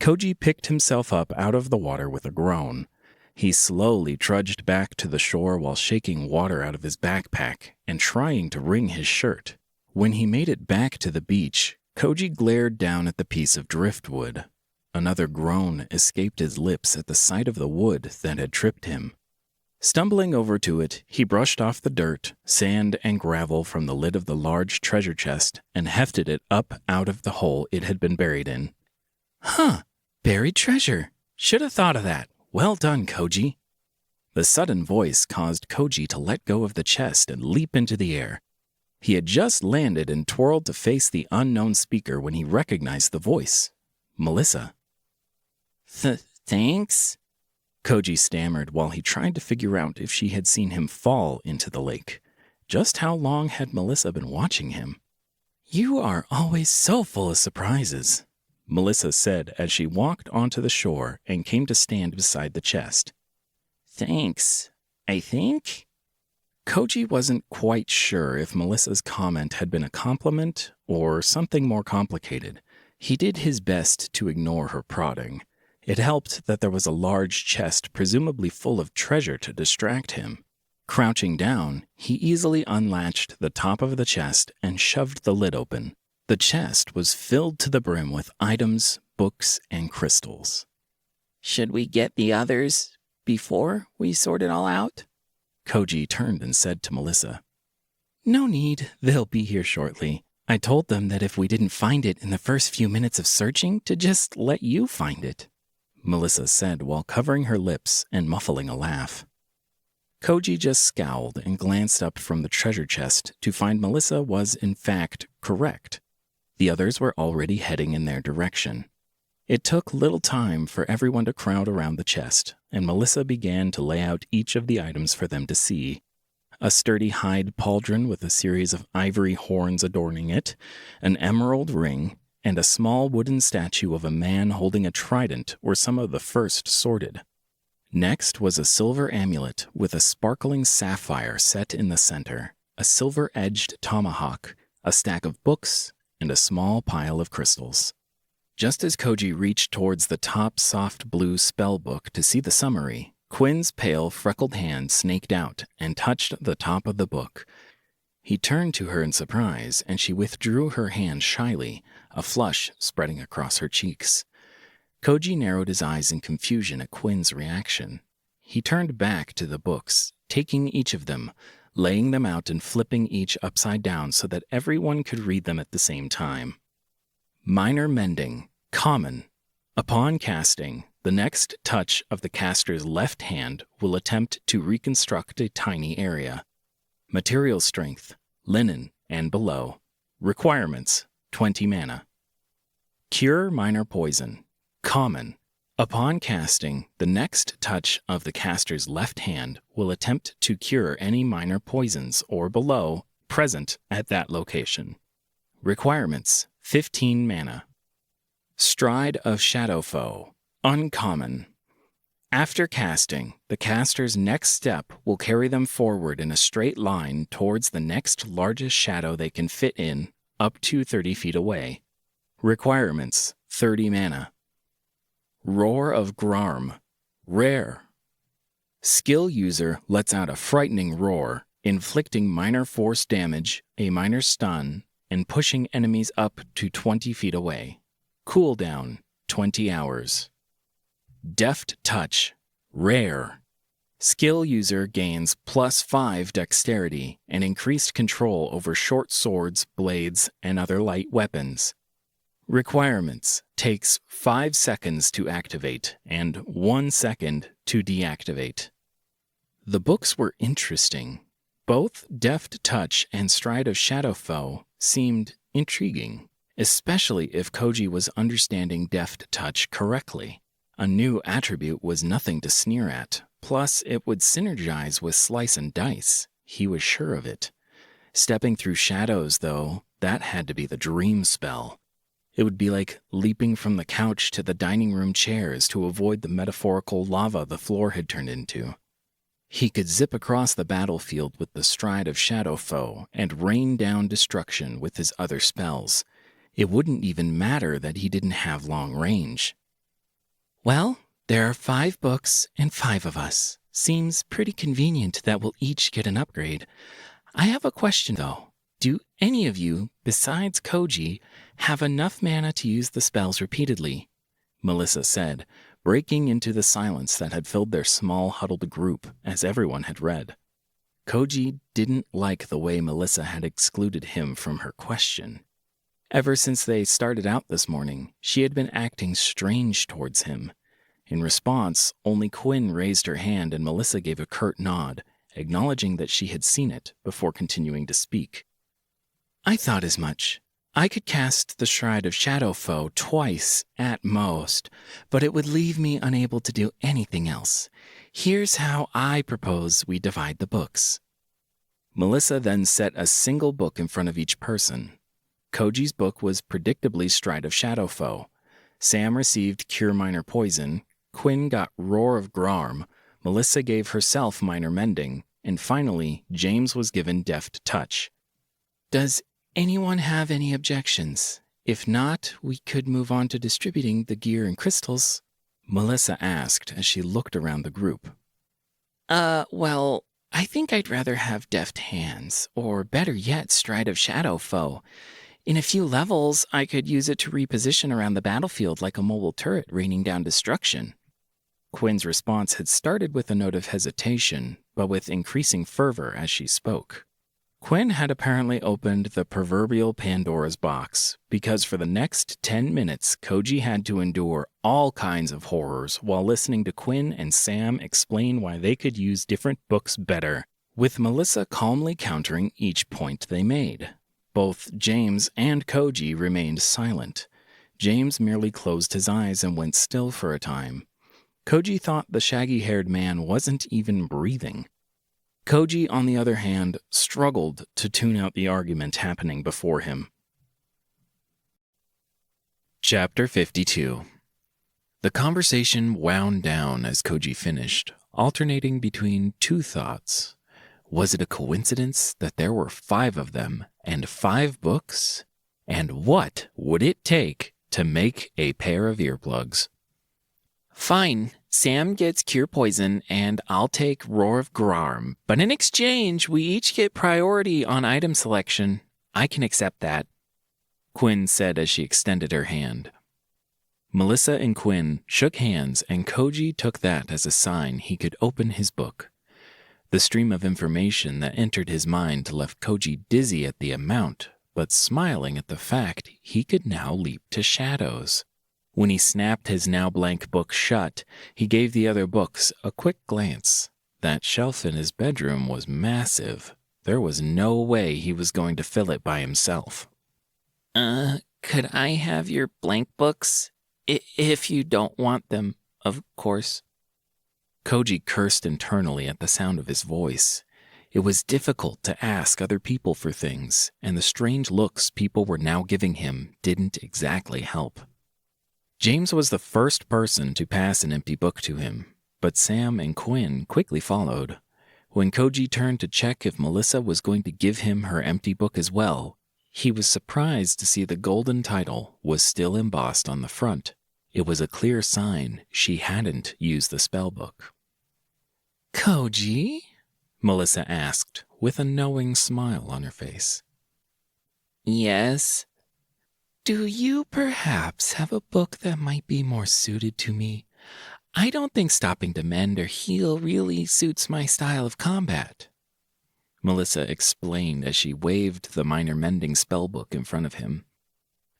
Koji picked himself up out of the water with a groan. He slowly trudged back to the shore while shaking water out of his backpack and trying to wring his shirt. When he made it back to the beach, Koji glared down at the piece of driftwood. Another groan escaped his lips at the sight of the wood that had tripped him. Stumbling over to it, he brushed off the dirt, sand, and gravel from the lid of the large treasure chest and hefted it up out of the hole it had been buried in. Huh, buried treasure. Should have thought of that. Well done, Koji. The sudden voice caused Koji to let go of the chest and leap into the air. He had just landed and twirled to face the unknown speaker when he recognized the voice. Melissa. Thanks? Koji stammered while he tried to figure out if she had seen him fall into the lake. Just how long had Melissa been watching him? You are always so full of surprises, Melissa said as she walked onto the shore and came to stand beside the chest. Thanks, I think? Koji wasn't quite sure if Melissa's comment had been a compliment or something more complicated. He did his best to ignore her prodding. It helped that there was a large chest presumably full of treasure to distract him. Crouching down, he easily unlatched the top of the chest and shoved the lid open. The chest was filled to the brim with items, books, and crystals. Should we get the others before we sort it all out? Koji turned and said to Melissa. No need, they'll be here shortly. I told them that if we didn't find it in the first few minutes of searching, to just let you find it, Melissa said while covering her lips and muffling a laugh. Koji just scowled and glanced up from the treasure chest to find Melissa was, in fact, correct. The others were already heading in their direction. It took little time for everyone to crowd around the chest, and Melissa began to lay out each of the items for them to see. A sturdy hide pauldron with a series of ivory horns adorning it, an emerald ring, and a small wooden statue of a man holding a trident were some of the first sorted. Next was a silver amulet with a sparkling sapphire set in the center, a silver-edged tomahawk, a stack of books, and a small pile of crystals. Just as Koji reached towards the top soft blue spell book to see the summary, Quinn's pale, freckled hand snaked out and touched the top of the book. He turned to her in surprise, and she withdrew her hand shyly, a flush spreading across her cheeks. Koji narrowed his eyes in confusion at Quinn's reaction. He turned back to the books, taking each of them, laying them out and flipping each upside down so that everyone could read them at the same time. Minor mending, common. Upon casting, the next touch of the caster's left hand will attempt to reconstruct a tiny area. Material strength, linen and below. Requirements, 20 mana. Cure minor poison, common. Upon casting, the next touch of the caster's left hand will attempt to cure any minor poisons or below present at that location. Requirements, 15 mana. Stride of Shadow Foe, uncommon. After casting, the caster's next step will carry them forward in a straight line towards the next largest shadow they can fit in, up to 30 feet away. Requirements, 30 mana. Roar of Grarm, rare. Skill user lets out a frightening roar, inflicting minor force damage, a minor stun, and pushing enemies up to 20 feet away. Cooldown, 20 hours. Deft Touch, rare. Skill user gains +5 dexterity and increased control over short swords, blades, and other light weapons. Requirements, takes 5 seconds to activate and 1 second to deactivate. The books were interesting. Both Deft Touch and Stride of Shadow Foe seemed intriguing, especially if Koji was understanding Deft Touch correctly. A new attribute was nothing to sneer at, plus it would synergize with Slice and Dice. He was sure of it. Stepping through shadows, though, that had to be the dream spell. It would be like leaping from the couch to the dining room chairs to avoid the metaphorical lava the floor had turned into. He could zip across the battlefield with the Stride of Shadow Foe and rain down destruction with his other spells. It wouldn't even matter that he didn't have long range. Well, there are 5 books and 5 of us. Seems pretty convenient that we'll each get an upgrade. I have a question, though. Do any of you, besides Koji, have enough mana to use the spells repeatedly? Melissa said, breaking into the silence that had filled their small, huddled group as everyone had read. Koji didn't like the way Melissa had excluded him from her question. Ever since they started out this morning, she had been acting strange towards him. In response, only Quinn raised her hand and Melissa gave a curt nod, acknowledging that she had seen it before continuing to speak. I thought as much. I could cast the Stride of Shadow Foe twice at most, but it would leave me unable to do anything else. Here's how I propose we divide the books. Melissa then set a single book in front of each person. Koji's book was predictably Stride of Shadow Foe. Sam received Cure Minor Poison, Quinn got Roar of Grarm, Melissa gave herself Minor Mending, and finally, James was given Deft Touch. Does anyone have any objections? If not, we could move on to distributing the gear and crystals, Melissa asked as she looked around the group. Well, I think I'd rather have Deft Hands, or better yet, Stride of Shadow Foe. In a few levels, I could use it to reposition around the battlefield like a mobile turret raining down destruction. Quinn's response had started with a note of hesitation, but with increasing fervor as she spoke. Quinn had apparently opened the proverbial Pandora's box, because for the next 10 minutes, Koji had to endure all kinds of horrors while listening to Quinn and Sam explain why they could use different books better, with Melissa calmly countering each point they made. Both James and Koji remained silent. James merely closed his eyes and went still for a time. Koji thought the shaggy-haired man wasn't even breathing. Koji, on the other hand, struggled to tune out the argument happening before him. Chapter 52. The conversation wound down as Koji finished, alternating between 2 thoughts. Was it a coincidence that there were 5 of them and 5 books? And what would it take to make a pair of earplugs? Fine, Sam gets Cure Poison, and I'll take Roar of Grarm. But in exchange, we each get priority on item selection. I can accept that, Quinn said as she extended her hand. Melissa and Quinn shook hands, and Koji took that as a sign he could open his book. The stream of information that entered his mind left Koji dizzy at the amount, but smiling at the fact he could now leap to shadows. When he snapped his now blank book shut, he gave the other books a quick glance. That shelf in his bedroom was massive. There was no way he was going to fill it by himself. Could I have your blank books? If you don't want them, of course. Koji cursed internally at the sound of his voice. It was difficult to ask other people for things, and the strange looks people were now giving him didn't exactly help. James was the first person to pass an empty book to him, but Sam and Quinn quickly followed. When Koji turned to check if Melissa was going to give him her empty book as well, he was surprised to see the golden title was still embossed on the front. It was a clear sign she hadn't used the spellbook. Koji? Melissa asked, with a knowing smile on her face. Yes? Do you perhaps have a book that might be more suited to me? I don't think stopping to mend or heal really suits my style of combat, Melissa explained as she waved the minor mending spellbook in front of him.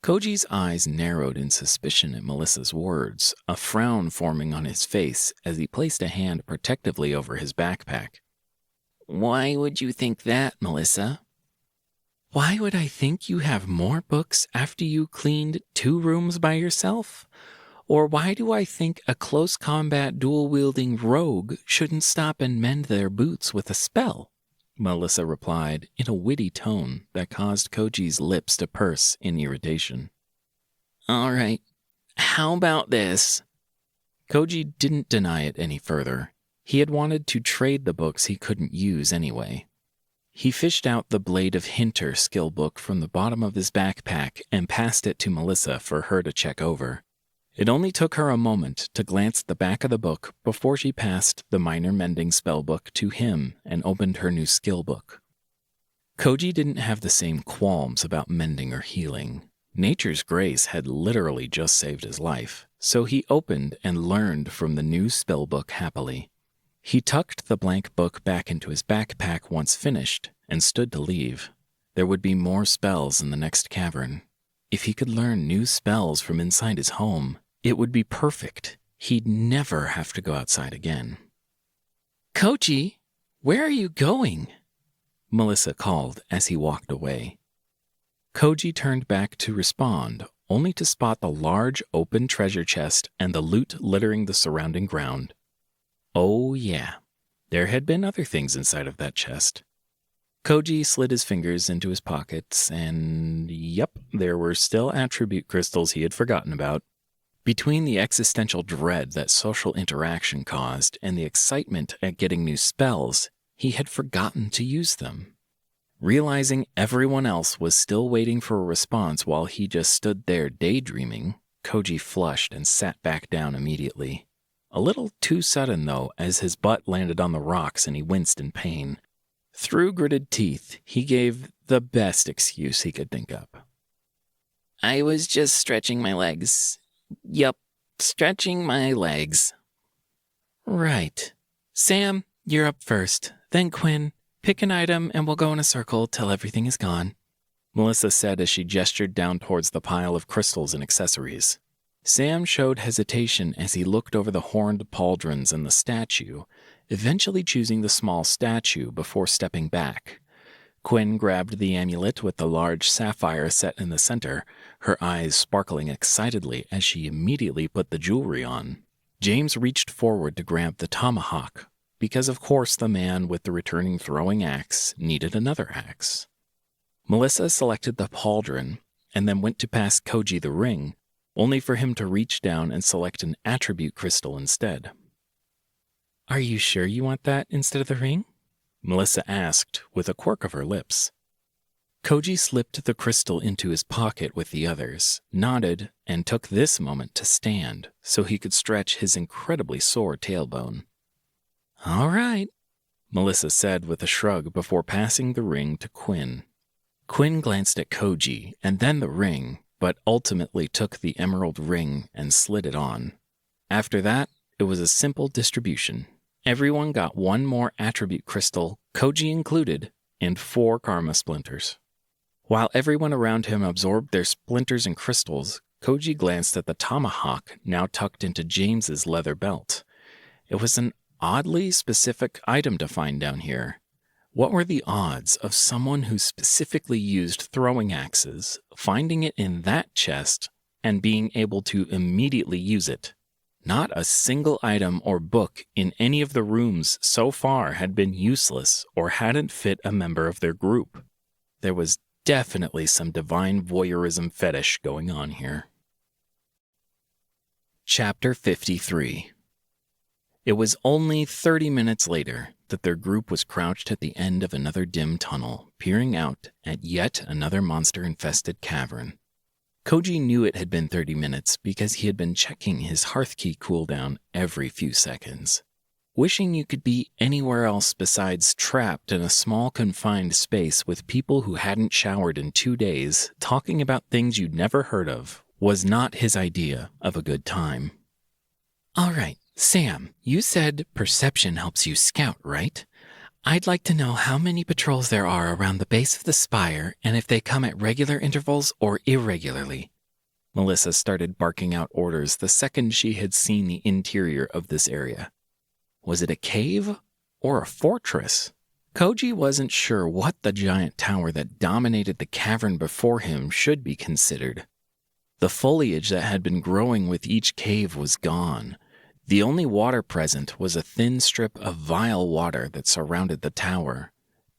Koji's eyes narrowed in suspicion at Melissa's words, a frown forming on his face as he placed a hand protectively over his backpack. Why would you think that, Melissa? Why would I think you have more books after you cleaned 2 rooms by yourself? Or why do I think a close combat dual-wielding rogue shouldn't stop and mend their boots with a spell? Melissa replied in a witty tone that caused Koji's lips to purse in irritation. All right, how about this? Koji didn't deny it any further. He had wanted to trade the books he couldn't use anyway. He fished out the Blade of Hinter skill book from the bottom of his backpack and passed it to Melissa for her to check over. It only took her a moment to glance at the back of the book before she passed the minor mending spellbook to him and opened her new skill book. Koji didn't have the same qualms about mending or healing. Nature's grace had literally just saved his life, so he opened and learned from the new spellbook happily. He tucked the blank book back into his backpack once finished and stood to leave. There would be more spells in the next cavern. If he could learn new spells from inside his home, it would be perfect. He'd never have to go outside again. Koji, where are you going? Melissa called as he walked away. Koji turned back to respond, only to spot the large open treasure chest and the loot littering the surrounding ground. Oh yeah, there had been other things inside of that chest. Koji slid his fingers into his pockets, and yep, there were still attribute crystals he had forgotten about. Between the existential dread that social interaction caused and the excitement at getting new spells, he had forgotten to use them. Realizing everyone else was still waiting for a response while he just stood there daydreaming, Koji flushed and sat back down immediately. A little too sudden, though, as his butt landed on the rocks and he winced in pain. Through gritted teeth, he gave the best excuse he could think up. I was just stretching my legs. Yup, stretching my legs. Right. Sam, you're up first. Then Quinn, pick an item and we'll go in a circle till everything is gone, Melissa said as she gestured down towards the pile of crystals and accessories. Sam showed hesitation as he looked over the horned pauldrons and the statue, eventually choosing the small statue before stepping back. Quinn grabbed the amulet with the large sapphire set in the center, her eyes sparkling excitedly as she immediately put the jewelry on. James reached forward to grab the tomahawk, because of course the man with the returning throwing axe needed another axe. Melissa selected the pauldron and then went to pass Koji the ring, only for him to reach down and select an attribute crystal instead. Are you sure you want that instead of the ring? Melissa asked with a quirk of her lips. Koji slipped the crystal into his pocket with the others, nodded, and took this moment to stand so he could stretch his incredibly sore tailbone. "All right," Melissa said with a shrug before passing the ring to Quinn. Quinn glanced at Koji and then the ring, but ultimately took the emerald ring and slid it on. After that, it was a simple distribution. Everyone got one more attribute crystal, Koji included, and 4 karma splinters. While everyone around him absorbed their splinters and crystals, Koji glanced at the tomahawk now tucked into James's leather belt. It was an oddly specific item to find down here. What were the odds of someone who specifically used throwing axes finding it in that chest and being able to immediately use it? Not a single item or book in any of the rooms so far had been useless or hadn't fit a member of their group. There was definitely some divine voyeurism fetish going on here. Chapter 53. It was only 30 minutes later that their group was crouched at the end of another dim tunnel, peering out at yet another monster-infested cavern. Koji knew it had been 30 minutes because he had been checking his hearth key cooldown every few seconds. Wishing you could be anywhere else besides trapped in a small confined space with people who hadn't showered in 2 days, talking about things you'd never heard of, was not his idea of a good time. "All right, Sam, you said perception helps you scout, right? I'd like to know how many patrols there are around the base of the spire and if they come at regular intervals or irregularly." Melissa started barking out orders the second she had seen the interior of this area. Was it a cave or a fortress? Koji wasn't sure what the giant tower that dominated the cavern before him should be considered. The foliage that had been growing with each cave was gone. The only water present was a thin strip of vile water that surrounded the tower.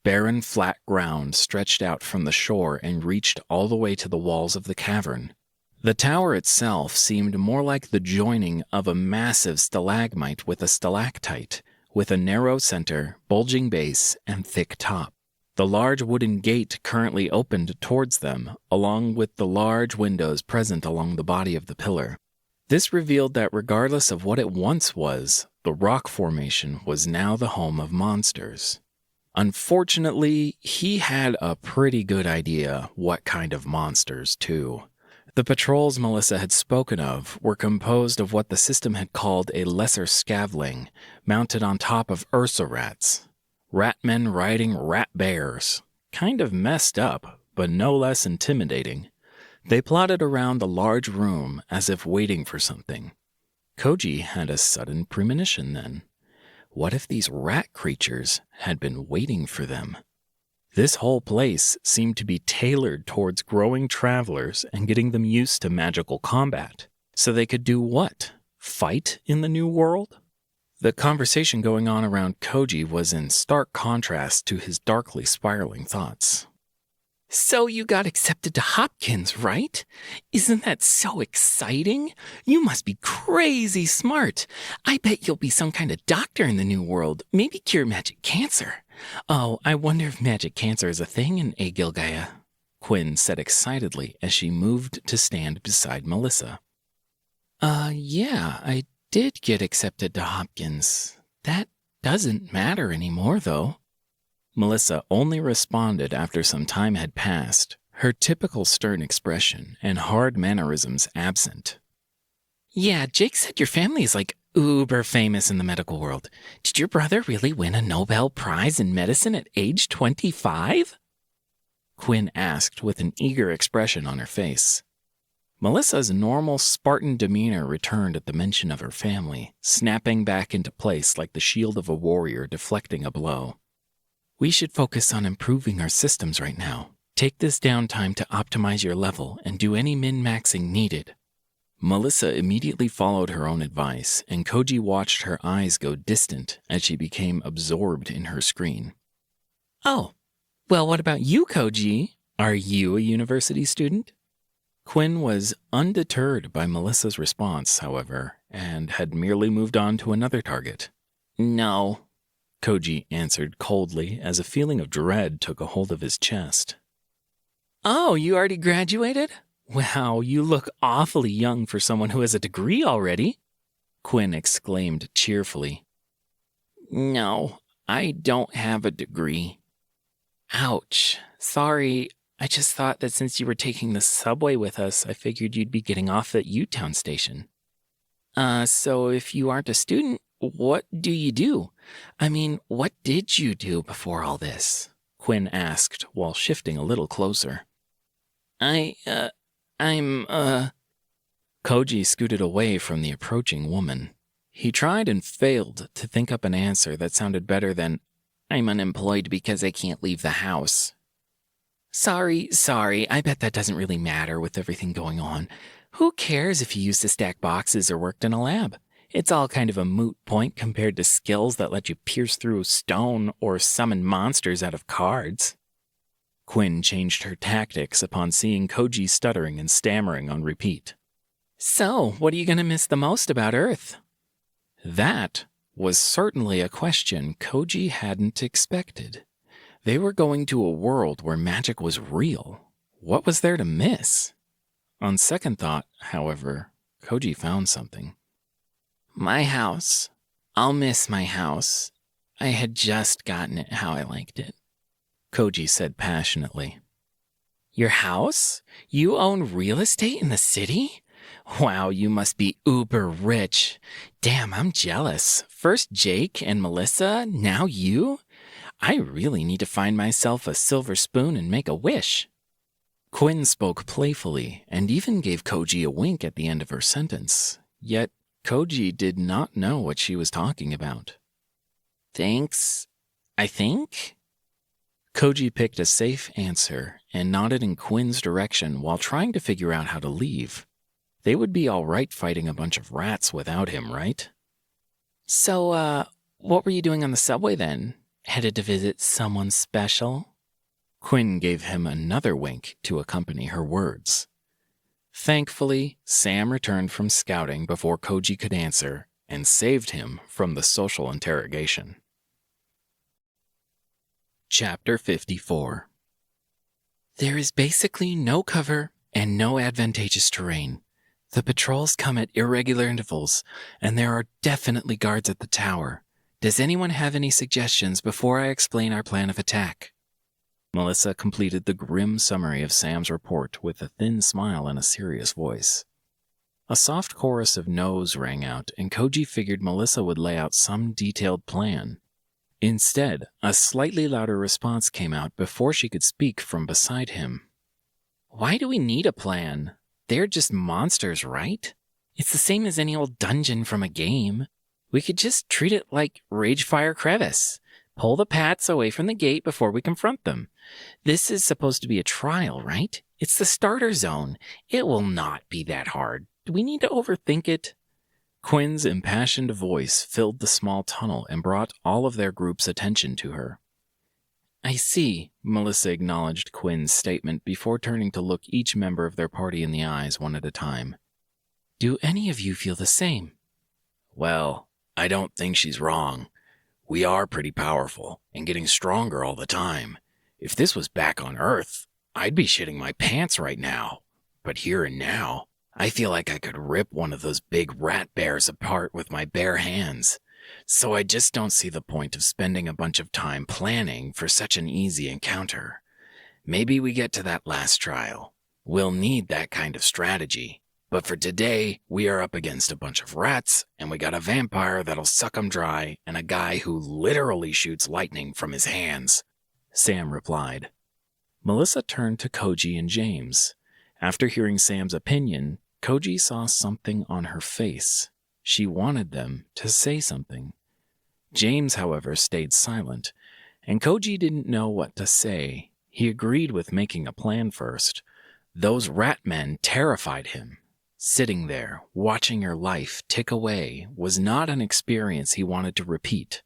Barren, flat ground stretched out from the shore and reached all the way to the walls of the cavern. The tower itself seemed more like the joining of a massive stalagmite with a stalactite, with a narrow center, bulging base, and thick top. The large wooden gate currently opened towards them, along with the large windows present along the body of the pillar. This revealed that regardless of what it once was, the rock formation was now the home of monsters. Unfortunately, he had a pretty good idea what kind of monsters, too. The patrols Melissa had spoken of were composed of what the system had called a lesser scavling, mounted on top of ursa rats. Ratmen riding rat bears. Kind of messed up, but no less intimidating. They plodded around the large room as if waiting for something. Koji had a sudden premonition then. What if these rat creatures had been waiting for them? This whole place seemed to be tailored towards growing travelers and getting them used to magical combat. So they could do what? Fight in the new world? The conversation going on around Koji was in stark contrast to his darkly spiraling thoughts. "So you got accepted to Hopkins, right? Isn't that so exciting? You must be crazy smart. I bet you'll be some kind of doctor in the new world, maybe cure magic cancer. Oh, I wonder if magic cancer is a thing in Agilgaia," Quinn said excitedly as she moved to stand beside Melissa. Yeah, I did get accepted to Hopkins. That doesn't matter anymore, though." Melissa only responded after some time had passed, her typical stern expression and hard mannerisms absent. "Yeah, Jake said your family is like uber famous in the medical world. Did your brother really win a Nobel Prize in medicine at age 25? Quinn asked with an eager expression on her face. Melissa's normal Spartan demeanor returned at the mention of her family, snapping back into place like the shield of a warrior deflecting a blow. "We should focus on improving our systems right now. Take this downtime to optimize your level and do any min-maxing needed." Melissa immediately followed her own advice, and Koji watched her eyes go distant as she became absorbed in her screen. "Oh, well, what about you, Koji? Are you a university student?" Quinn was undeterred by Melissa's response, however, and had merely moved on to another target. "No," Koji answered coldly as a feeling of dread took a hold of his chest. Oh, you already graduated? Wow, you look awfully young for someone who has a degree already, Quinn exclaimed cheerfully. No, I don't have a degree. Ouch. Sorry, I just thought that since you were taking the subway with us, I figured you'd be getting off at U-Town station. So if you aren't a student, what do you do? I mean, what did you do before all this? Quinn asked while shifting a little closer. Koji scooted away from the approaching woman. He tried and failed to think up an answer that sounded better than, I'm unemployed because I can't leave the house. Sorry, I bet that doesn't really matter with everything going on. Who cares if you used to stack boxes or worked in a lab? It's all kind of a moot point compared to skills that let you pierce through stone or summon monsters out of cards. Quinn changed her tactics upon seeing Koji stuttering and stammering on repeat. So, what are you going to miss the most about Earth? That was certainly a question Koji hadn't expected. They were going to a world where magic was real. What was there to miss? On second thought, however, Koji found something. My house. I'll miss my house. I had just gotten it how I liked it, Koji said passionately. Your house? You own real estate in the city? Wow, you must be uber rich. Damn, I'm jealous. First Jake and Melissa, now you? I really need to find myself a silver spoon and make a wish. Quinn spoke playfully and even gave Koji a wink at the end of her sentence, yet Koji did not know what she was talking about. Thanks, I think? Koji picked a safe answer and nodded in Quinn's direction while trying to figure out how to leave. They would be all right fighting a bunch of rats without him, right? So, what were you doing on the subway then? Headed to visit someone special? Quinn gave him another wink to accompany her words. Thankfully, Sam returned from scouting before Koji could answer and saved him from the social interrogation. Chapter 54. There is basically no cover and no advantageous terrain. The patrols come at irregular intervals, and there are definitely guards at the tower. Does anyone have any suggestions before I explain our plan of attack? Melissa completed the grim summary of Sam's report with a thin smile and a serious voice. A soft chorus of no's rang out, and Koji figured Melissa would lay out some detailed plan. Instead, a slightly louder response came out before she could speak from beside him. Why do we need a plan? They're just monsters, right? It's the same as any old dungeon from a game. We could just treat it like Ragefire Crevice. Pull the Pats away from the gate before we confront them. This is supposed to be a trial, right? It's the starter zone. It will not be that hard. Do we need to overthink it? Quinn's impassioned voice filled the small tunnel and brought all of their group's attention to her. I see, Melissa acknowledged Quinn's statement before turning to look each member of their party in the eyes one at a time. Do any of you feel the same? Well, I don't think she's wrong. We are pretty powerful and getting stronger all the time. If this was back on Earth, I'd be shitting my pants right now. But here and now, I feel like I could rip one of those big rat bears apart with my bare hands. So I just don't see the point of spending a bunch of time planning for such an easy encounter. Maybe we get to that last trial. We'll need that kind of strategy. But for today, we are up against a bunch of rats, and we got a vampire that'll suck 'em dry, and a guy who literally shoots lightning from his hands, Sam replied. Melissa turned to Koji and James. After hearing Sam's opinion, Koji saw something on her face. She wanted them to say something. James, however, stayed silent, and Koji didn't know what to say. He agreed with making a plan first. Those rat men terrified him. Sitting there, watching your life tick away, was not an experience he wanted to repeat,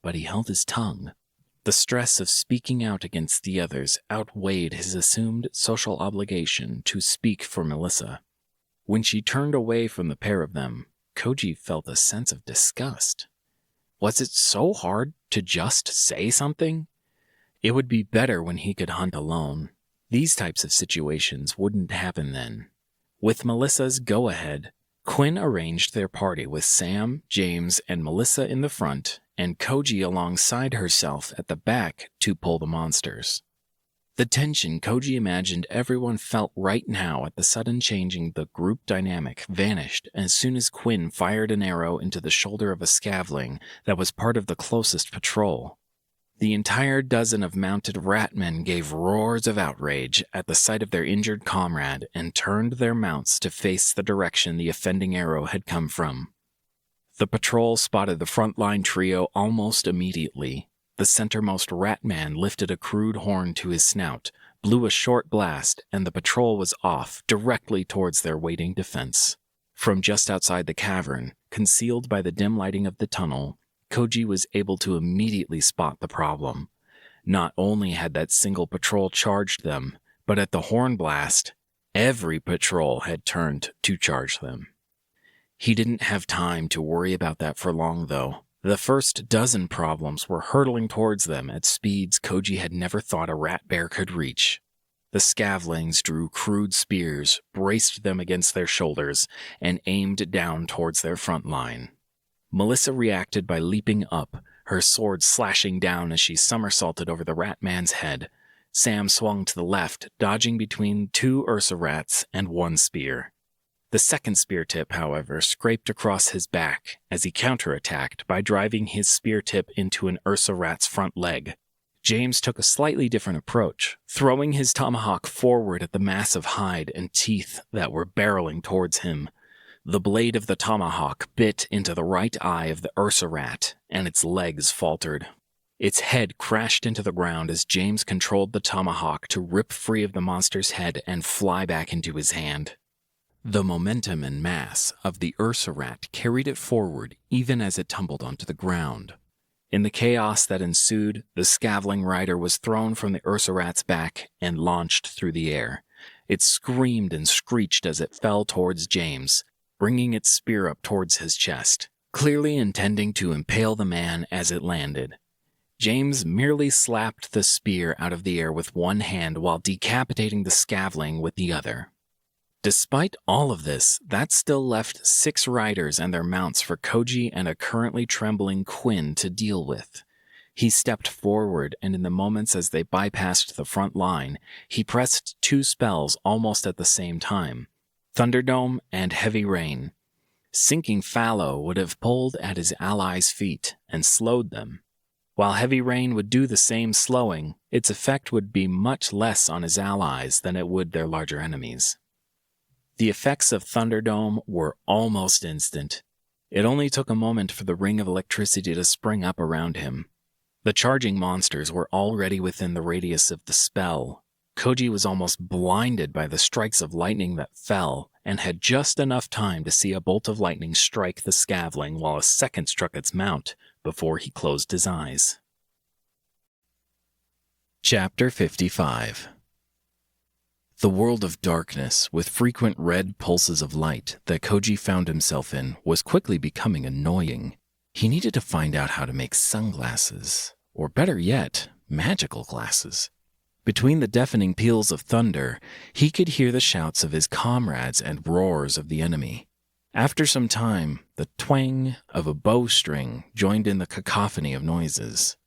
but he held his tongue. The stress of speaking out against the others outweighed his assumed social obligation to speak for Melissa. When she turned away from the pair of them, Koji felt a sense of disgust. Was it so hard to just say something? It would be better when he could hunt alone. These types of situations wouldn't happen then. With Melissa's go-ahead, Quinn arranged their party with Sam, James, and Melissa in the front, and Koji alongside herself at the back to pull the monsters. The tension Koji imagined everyone felt right now at the sudden changing the group dynamic vanished as soon as Quinn fired an arrow into the shoulder of a scavling that was part of the closest patrol. The entire dozen of mounted ratmen gave roars of outrage at the sight of their injured comrade and turned their mounts to face the direction the offending arrow had come from. The patrol spotted the frontline trio almost immediately. The centermost ratman lifted a crude horn to his snout, blew a short blast, and the patrol was off directly towards their waiting defense. From just outside the cavern, concealed by the dim lighting of the tunnel, Koji was able to immediately spot the problem. Not only had that single patrol charged them, but at the horn blast, every patrol had turned to charge them. He didn't have time to worry about that for long, though. The first dozen problems were hurtling towards them at speeds Koji had never thought a rat bear could reach. The scavlings drew crude spears, braced them against their shoulders, and aimed down towards their front line. Melissa reacted by leaping up, her sword slashing down as she somersaulted over the rat man's head. Sam swung to the left, dodging between 2 Ursa rats and 1 spear. The second spear tip, however, scraped across his back as he counterattacked by driving his spear tip into an Ursa rat's front leg. James took a slightly different approach, throwing his tomahawk forward at the massive hide and teeth that were barreling towards him. The blade of the tomahawk bit into the right eye of the Ursa rat, and its legs faltered. Its head crashed into the ground as James controlled the tomahawk to rip free of the monster's head and fly back into his hand. The momentum and mass of the Ursa rat carried it forward even as it tumbled onto the ground. In the chaos that ensued, the scavenging rider was thrown from the Ursa rat's back and launched through the air. It screamed and screeched as it fell towards James, bringing its spear up towards his chest, clearly intending to impale the man as it landed. James merely slapped the spear out of the air with one hand while decapitating the scavenging with the other. Despite all of this, that still left 6 riders and their mounts for Koji and a currently trembling Quinn to deal with. He stepped forward, and in the moments as they bypassed the front line, he pressed 2 spells almost at the same time: Thunderdome and Heavy Rain. Sinking Fallow would have pulled at his allies' feet and slowed them. While Heavy Rain would do the same slowing, its effect would be much less on his allies than it would their larger enemies. The effects of Thunderdome were almost instant. It only took a moment for the ring of electricity to spring up around him. The charging monsters were already within the radius of the spell. Koji was almost blinded by the strikes of lightning that fell, and had just enough time to see a bolt of lightning strike the scavenging while a second struck its mount before he closed his eyes. Chapter 55. The world of darkness, with frequent red pulses of light that Koji found himself in, was quickly becoming annoying. He needed to find out how to make sunglasses, or better yet, magical glasses. Between the deafening peals of thunder, he could hear the shouts of his comrades and roars of the enemy. After some time, the twang of a bowstring joined in the cacophony of noises.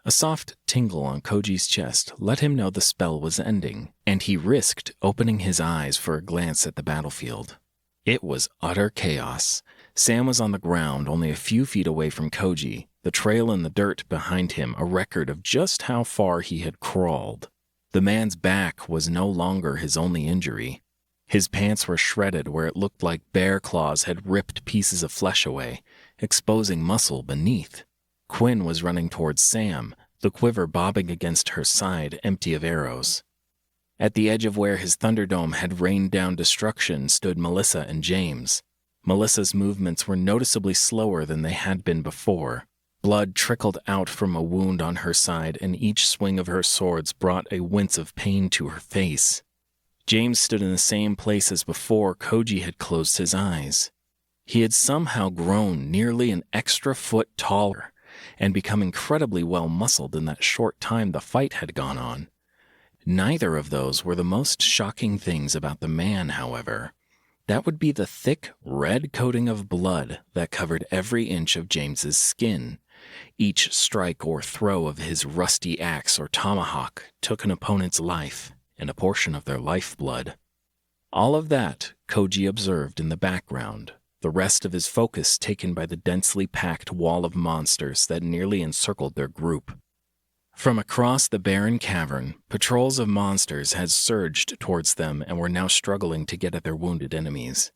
A soft tingle on Koji's chest let him know the spell was ending, and he risked opening his eyes for a glance at the battlefield. It was utter chaos. Sam was on the ground only a few feet away from Koji, the trail in the dirt behind him a record of just how far he had crawled. The man's back was no longer his only injury. His pants were shredded where it looked like bear claws had ripped pieces of flesh away, exposing muscle beneath. Quinn was running towards Sam, the quiver bobbing against her side, empty of arrows. At the edge of where his Thunderdome had rained down destruction stood Melissa and James. Melissa's movements were noticeably slower than they had been before. Blood trickled out from a wound on her side, and each swing of her swords brought a wince of pain to her face. James stood in the same place as before Koji had closed his eyes. He had somehow grown nearly an extra foot taller, and become incredibly well-muscled in that short time the fight had gone on. Neither of those were the most shocking things about the man, however. That would be the thick, red coating of blood that covered every inch of James's skin. Each strike or throw of his rusty axe or tomahawk took an opponent's life and a portion of their lifeblood. All of that Koji observed in the background, the rest of his focus taken by the densely packed wall of monsters that nearly encircled their group. From across the barren cavern, patrols of monsters had surged towards them and were now struggling to get at their wounded enemies.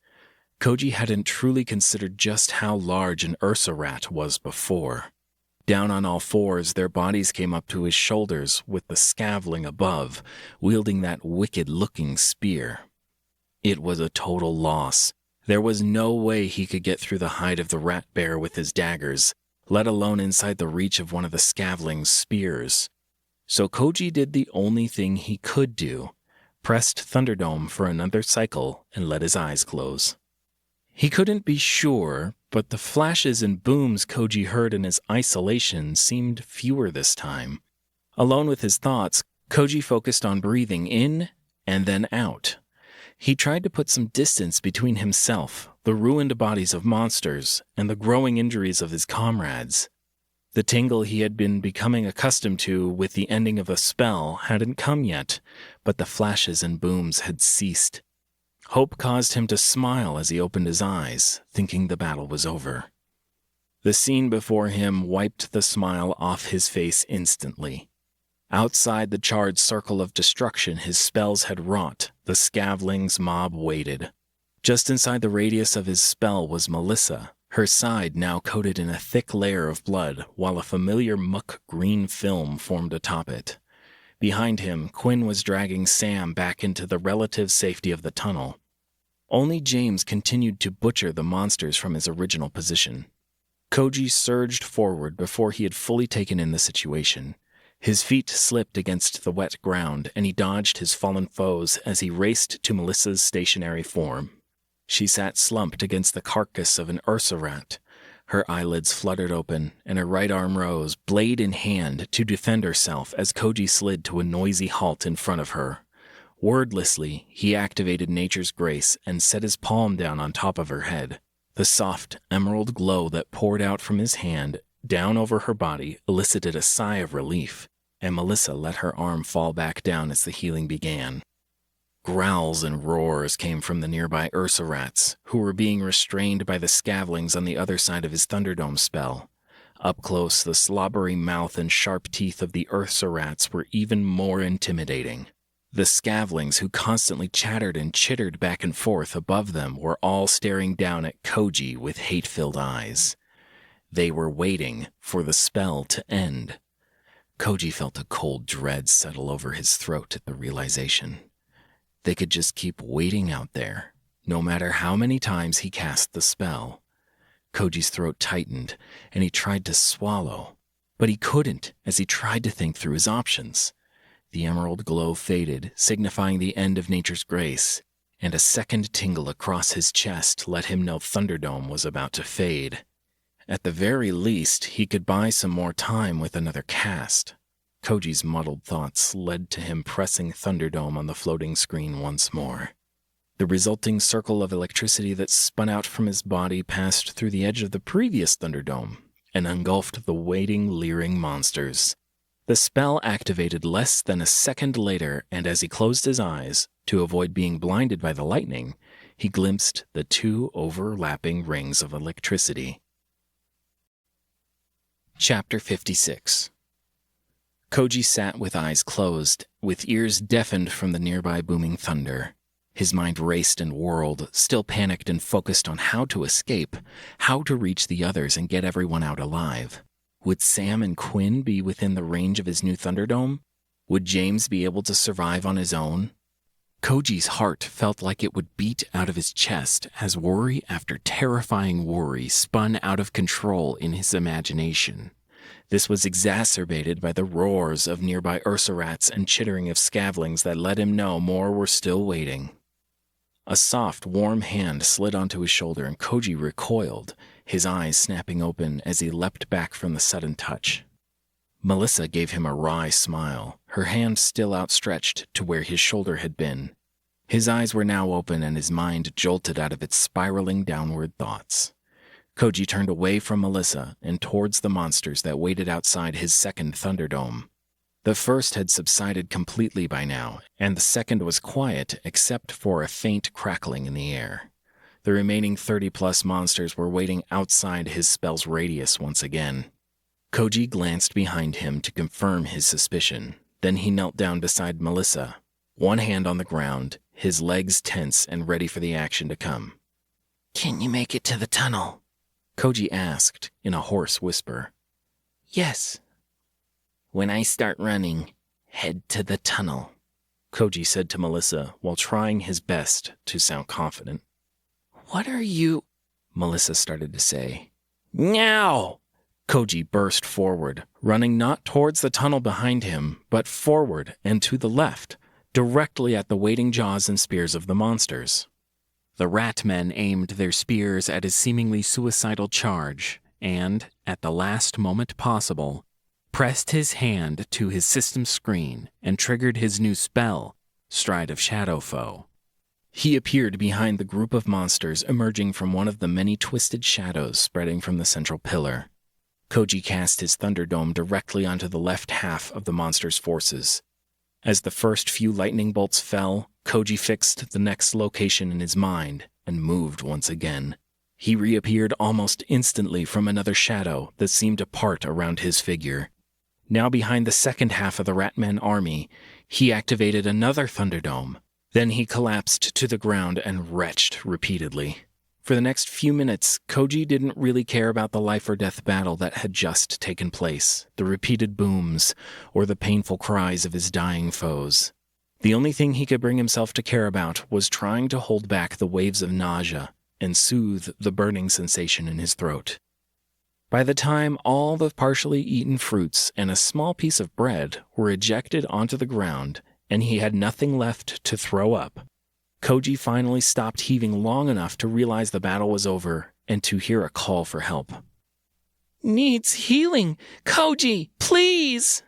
Koji hadn't truly considered just how large an Ursa rat was before. Down on all fours, their bodies came up to his shoulders with the scavling above, wielding that wicked-looking spear. It was a total loss. There was no way he could get through the hide of the rat bear with his daggers, let alone inside the reach of one of the scavling's spears. So Koji did the only thing he could do, pressed Thunderdome for another cycle and let his eyes close. He couldn't be sure, but the flashes and booms Koji heard in his isolation seemed fewer this time. Alone with his thoughts, Koji focused on breathing in and then out. He tried to put some distance between himself, the ruined bodies of monsters, and the growing injuries of his comrades. The tingle he had been becoming accustomed to with the ending of a spell hadn't come yet, but the flashes and booms had ceased. Hope caused him to smile as he opened his eyes, thinking the battle was over. The scene before him wiped the smile off his face instantly. Outside the charred circle of destruction his spells had wrought, the scavling's mob waited. Just inside the radius of his spell was Melissa, her side now coated in a thick layer of blood, while a familiar muck-green film formed atop it. Behind him, Quinn was dragging Sam back into the relative safety of the tunnel. Only James continued to butcher the monsters from his original position. Koji surged forward before he had fully taken in the situation. His feet slipped against the wet ground, and he dodged his fallen foes as he raced to Melissa's stationary form. She sat slumped against the carcass of an Ursa rat. Her eyelids fluttered open, and her right arm rose, blade in hand, to defend herself as Koji slid to a noisy halt in front of her. Wordlessly, he activated nature's grace and set his palm down on top of her head. The soft, emerald glow that poured out from his hand down over her body elicited a sigh of relief, and Melissa let her arm fall back down as the healing began. Growls and roars came from the nearby Ursa rats, who were being restrained by the scavlings on the other side of his Thunderdome spell. Up close, the slobbery mouth and sharp teeth of the Ursa rats were even more intimidating. The scavlings, who constantly chattered and chittered back and forth above them, were all staring down at Koji with hate-filled eyes. They were waiting for the spell to end. Koji felt a cold dread settle over his throat at the realization. They could just keep waiting out there, no matter how many times he cast the spell. Koji's throat tightened, and he tried to swallow, but he couldn't as he tried to think through his options. The emerald glow faded, signifying the end of nature's grace, and a second tingle across his chest let him know Thunderdome was about to fade. At the very least, he could buy some more time with another cast. Koji's muddled thoughts led to him pressing Thunderdome on the floating screen once more. The resulting circle of electricity that spun out from his body passed through the edge of the previous Thunderdome and engulfed the waiting, leering monsters. The spell activated less than a second later, and as he closed his eyes, to avoid being blinded by the lightning, he glimpsed the two overlapping rings of electricity. Chapter 56. Koji sat with eyes closed, with ears deafened from the nearby booming thunder. His mind raced and whirled, still panicked and focused on how to escape, how to reach the others and get everyone out alive. Would Sam and Quinn be within the range of his new Thunderdome? Would James be able to survive on his own? Koji's heart felt like it would beat out of his chest as worry after terrifying worry spun out of control in his imagination. This was exacerbated by the roars of nearby Ursa rats and chittering of scavlings that let him know more were still waiting. A soft, warm hand slid onto his shoulder and Koji recoiled, his eyes snapping open as he leapt back from the sudden touch. Melissa gave him a wry smile, her hand still outstretched to where his shoulder had been. His eyes were now open and his mind jolted out of its spiraling downward thoughts. Koji turned away from Melissa and towards the monsters that waited outside his second Thunderdome. The first had subsided completely by now, and the second was quiet except for a faint crackling in the air. The remaining 30-plus monsters were waiting outside his spell's radius once again. Koji glanced behind him to confirm his suspicion. Then he knelt down beside Melissa, one hand on the ground, his legs tense and ready for the action to come. "Can you make it to the tunnel?" Koji asked in a hoarse whisper. "Yes." "When I start running, head to the tunnel," Koji said to Melissa while trying his best to sound confident. "What are you—" Melissa started to say. "Now!" Koji burst forward, running not towards the tunnel behind him, but forward and to the left, directly at the waiting jaws and spears of the monsters. The rat men aimed their spears at his seemingly suicidal charge, and, at the last moment possible, pressed his hand to his system screen and triggered his new spell, Stride of Shadow Foe. He appeared behind the group of monsters emerging from one of the many twisted shadows spreading from the central pillar. Koji cast his Thunderdome directly onto the left half of the monster's forces. As the first few lightning bolts fell, Koji fixed the next location in his mind and moved once again. He reappeared almost instantly from another shadow that seemed to part around his figure. Now behind the second half of the Ratman army, he activated another Thunderdome. Then he collapsed to the ground and retched repeatedly. For the next few minutes, Koji didn't really care about the life-or-death battle that had just taken place, the repeated booms, or the painful cries of his dying foes. The only thing he could bring himself to care about was trying to hold back the waves of nausea and soothe the burning sensation in his throat. By the time all the partially eaten fruits and a small piece of bread were ejected onto the ground and he had nothing left to throw up, Koji finally stopped heaving long enough to realize the battle was over and to hear a call for help. "Needs healing! Koji, please!"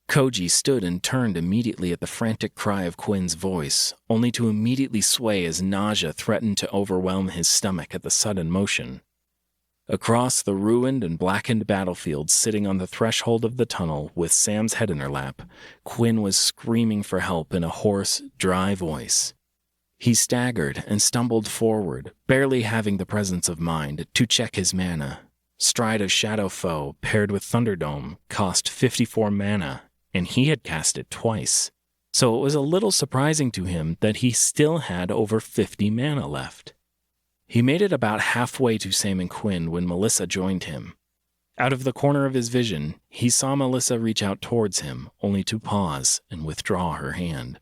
Koji stood and turned immediately at the frantic cry of Quinn's voice, only to immediately sway as nausea threatened to overwhelm his stomach at the sudden motion. Across the ruined and blackened battlefield, sitting on the threshold of the tunnel with Sam's head in her lap, Quinn was screaming for help in a hoarse, dry voice. He staggered and stumbled forward, barely having the presence of mind to check his mana. Stride of Shadow Foe paired with Thunderdome cost 54 mana, and he had cast it twice. So it was a little surprising to him that he still had over 50 mana left. He made it about halfway to Sam and Quinn when Melissa joined him. Out of the corner of his vision, he saw Melissa reach out towards him, only to pause and withdraw her hand.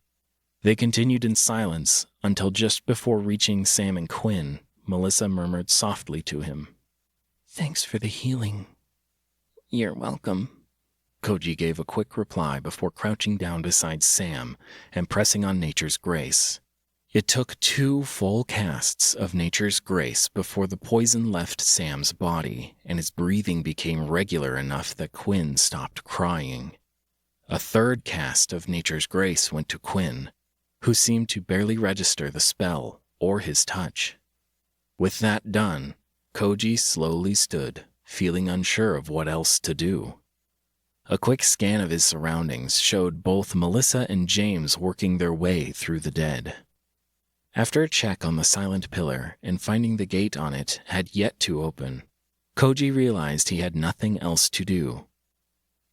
They continued in silence until just before reaching Sam and Quinn, Melissa murmured softly to him, "Thanks for the healing." "You're welcome." Koji gave a quick reply before crouching down beside Sam and pressing on Nature's Grace. It took 2 full casts of Nature's Grace before the poison left Sam's body and his breathing became regular enough that Quinn stopped crying. A 3rd cast of Nature's Grace went to Quinn, who seemed to barely register the spell or his touch. With that done, Koji slowly stood, feeling unsure of what else to do. A quick scan of his surroundings showed both Melissa and James working their way through the dead. After a check on the silent pillar and finding the gate on it had yet to open, Koji realized he had nothing else to do.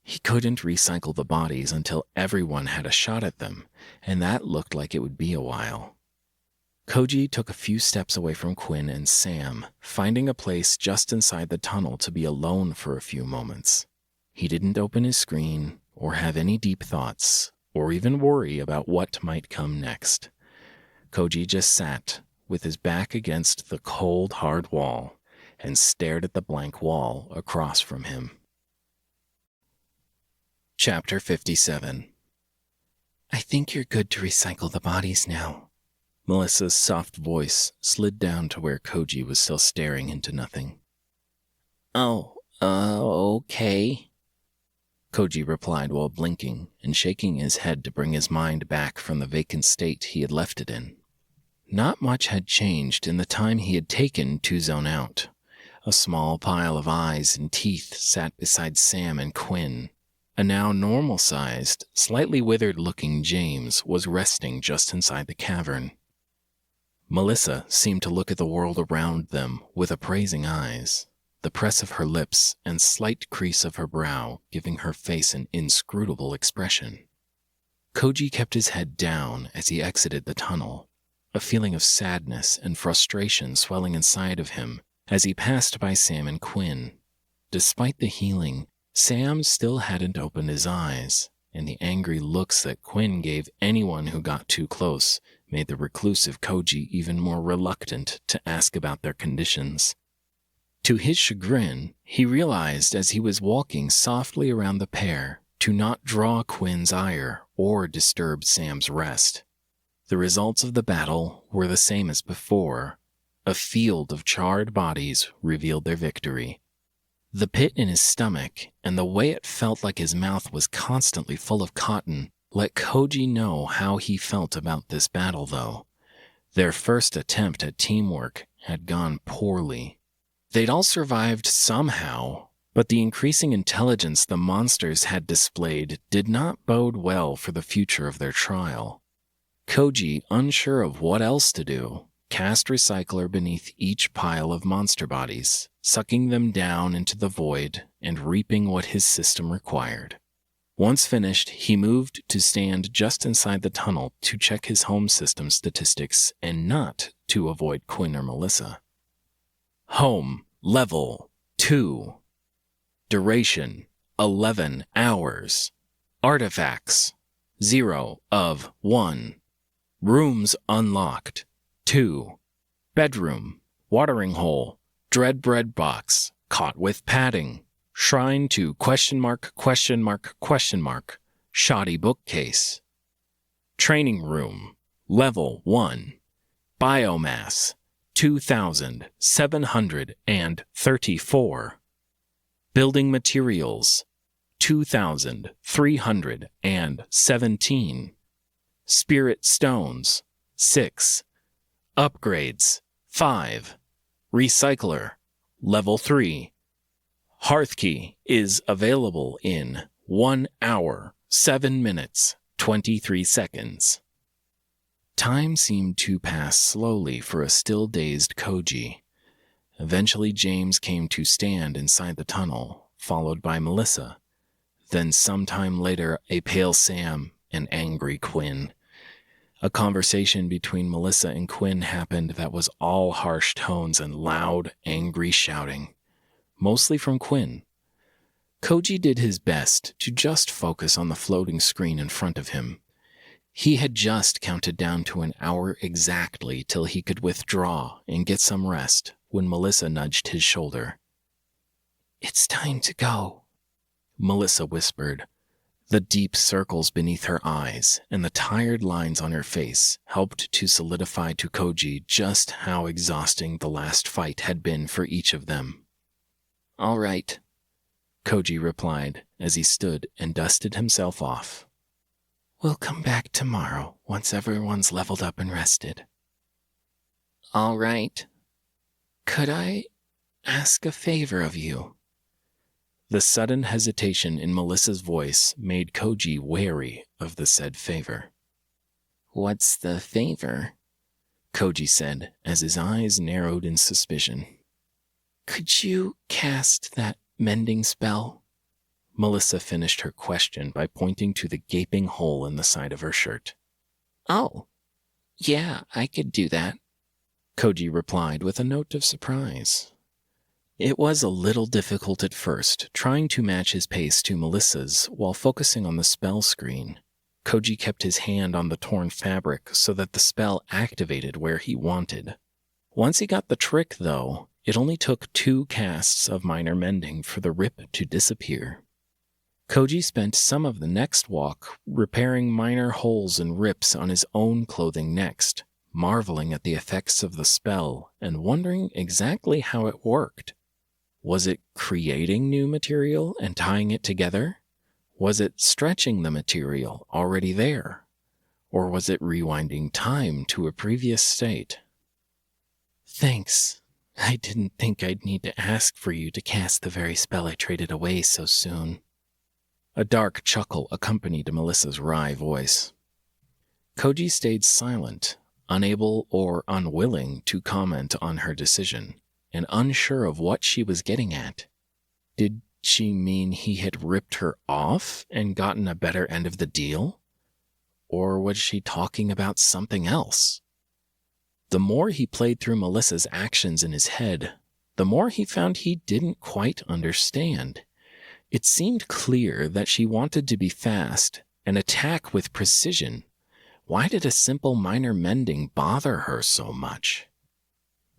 He couldn't recycle the bodies until everyone had a shot at them, and that looked like it would be a while. Koji took a few steps away from Quinn and Sam, finding a place just inside the tunnel to be alone for a few moments. He didn't open his screen or have any deep thoughts, or even worry about what might come next. Koji just sat, with his back against the cold, hard wall, and stared at the blank wall across from him. Chapter 57. "I think you're good to recycle the bodies now." Melissa's soft voice slid down to where Koji was still staring into nothing. Okay." Koji replied while blinking and shaking his head to bring his mind back from the vacant state he had left it in. Not much had changed in the time he had taken to zone out. A small pile of eyes and teeth sat beside Sam and Quinn. A now normal-sized, slightly withered-looking James was resting just inside the cavern. Melissa seemed to look at the world around them with appraising eyes, the press of her lips and slight crease of her brow giving her face an inscrutable expression. Koji kept his head down as he exited the tunnel, a feeling of sadness and frustration swelling inside of him as he passed by Sam and Quinn. Despite the healing, Sam still hadn't opened his eyes, and the angry looks that Quinn gave anyone who got too close made the reclusive Koji even more reluctant to ask about their conditions. To his chagrin, he realized as he was walking softly around the pair to not draw Quinn's ire or disturb Sam's rest. The results of the battle were the same as before. A field of charred bodies revealed their victory. The pit in his stomach and the way it felt like his mouth was constantly full of cotton let Koji know how he felt about this battle, though. Their first attempt at teamwork had gone poorly. They'd all survived somehow, but the increasing intelligence the monsters had displayed did not bode well for the future of their trial. Koji, unsure of what else to do, cast Recycler beneath each pile of monster bodies, sucking them down into the void and reaping what his system required. Once finished, he moved to stand just inside the tunnel to check his home system statistics and not to avoid Quinn or Melissa. Home, level 2. Duration, 11 hours. Artifacts, 0 of 1. Rooms unlocked, 2. Bedroom, watering hole, dread bread box, caught with padding, shrine to ? Shoddy bookcase. Training room, level 1. Biomass, 2,734. Building materials, 2,317. Spirit stones, 6. Upgrades, 5. Recycler, level 3. Hearthkey is available in 1 hour, 7 minutes, 23 seconds. Time seemed to pass slowly for a still dazed Koji. Eventually James came to stand inside the tunnel, followed by Melissa. Then sometime later, a pale Sam and angry Quinn. A conversation between Melissa and Quinn happened that was all harsh tones and loud, angry shouting. Mostly from Quinn. Koji did his best to just focus on the floating screen in front of him. He had just counted down to an hour exactly till he could withdraw and get some rest when Melissa nudged his shoulder. "It's time to go," Melissa whispered. The deep circles beneath her eyes and the tired lines on her face helped to solidify to Koji just how exhausting the last fight had been for each of them. "All right," Koji replied as he stood and dusted himself off. "We'll come back tomorrow once everyone's leveled up and rested." "All right. Could I ask a favor of you?" The sudden hesitation in Melissa's voice made Koji wary of the said favor. "What's the favor?" Koji said as his eyes narrowed in suspicion. "Could you cast that mending spell?" Melissa finished her question by pointing to the gaping hole in the side of her shirt. "Oh, yeah, I could do that," Koji replied with a note of surprise. It was a little difficult at first, trying to match his pace to Melissa's while focusing on the spell screen. Koji kept his hand on the torn fabric so that the spell activated where he wanted. Once he got the trick, though, it only took 2 casts of minor mending for the rip to disappear. Koji spent some of the next walk repairing minor holes and rips on his own clothing next, marveling at the effects of the spell and wondering exactly how it worked. Was it creating new material and tying it together? Was it stretching the material already there? Or was it rewinding time to a previous state? Thanks. I didn't think I'd need to ask for you to cast the very spell I traded away so soon. A dark chuckle accompanied Melissa's wry voice. Koji stayed silent, unable or unwilling to comment on her decision, and unsure of what she was getting at. Did she mean he had ripped her off and gotten a better end of the deal? Or was she talking about something else? The more he played through Melissa's actions in his head, the more he found he didn't quite understand. It seemed clear that she wanted to be fast and attack with precision. Why did a simple minor mending bother her so much?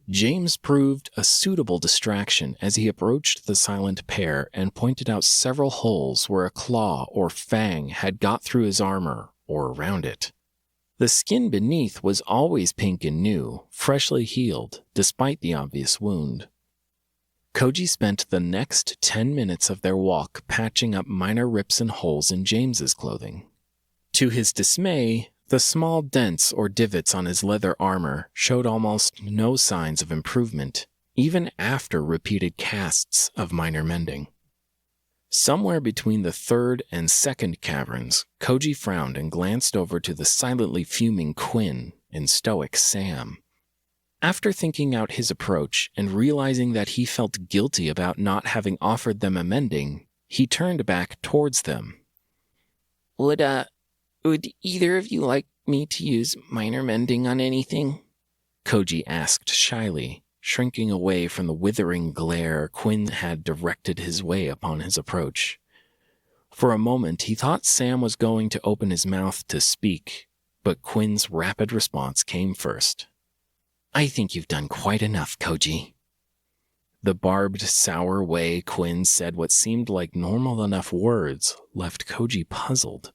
James proved a suitable distraction as he approached the silent pair and pointed out several holes where a claw or fang had got through his armor or around it. The skin beneath was always pink and new, freshly healed, despite the obvious wound. Koji spent the next 10 minutes of their walk patching up minor rips and holes in James's clothing. To his dismay, the small dents or divots on his leather armor showed almost no signs of improvement, even after repeated casts of minor mending. Somewhere between the third and second caverns, Koji frowned and glanced over to the silently fuming Quinn and stoic Sam. After thinking out his approach and realizing that he felt guilty about not having offered them a mending, he turned back towards them. Would either of you like me to use minor mending on anything? Koji asked shyly, shrinking away from the withering glare Quinn had directed his way upon his approach. For a moment, he thought Sam was going to open his mouth to speak, but Quinn's rapid response came first. I think you've done quite enough, Koji. The barbed, sour way Quinn said what seemed like normal enough words left Koji puzzled.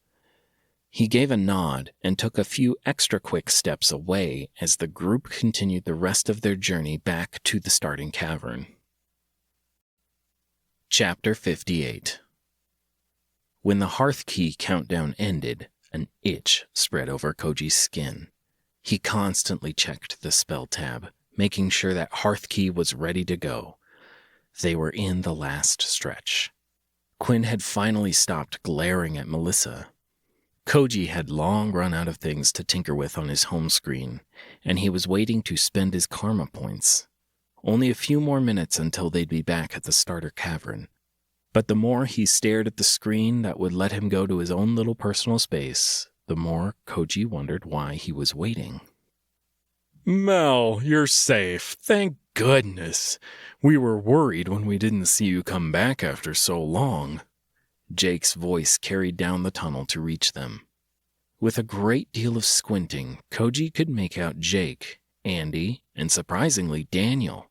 He gave a nod and took a few extra quick steps away as the group continued the rest of their journey back to the starting cavern. Chapter 58. When the hearth key countdown ended, an itch spread over Koji's skin. He constantly checked the spell tab, making sure that hearth key was ready to go. They were in the last stretch. Quinn had finally stopped glaring at Melissa. Koji had long run out of things to tinker with on his home screen, and he was waiting to spend his karma points. Only a few more minutes until they'd be back at the starter cavern. But the more he stared at the screen that would let him go to his own little personal space, the more Koji wondered why he was waiting. Mel, you're safe. Thank goodness. We were worried when we didn't see you come back after so long. Jake's voice carried down the tunnel to reach them. With a great deal of squinting, Koji could make out Jake, Andy, and surprisingly Daniel,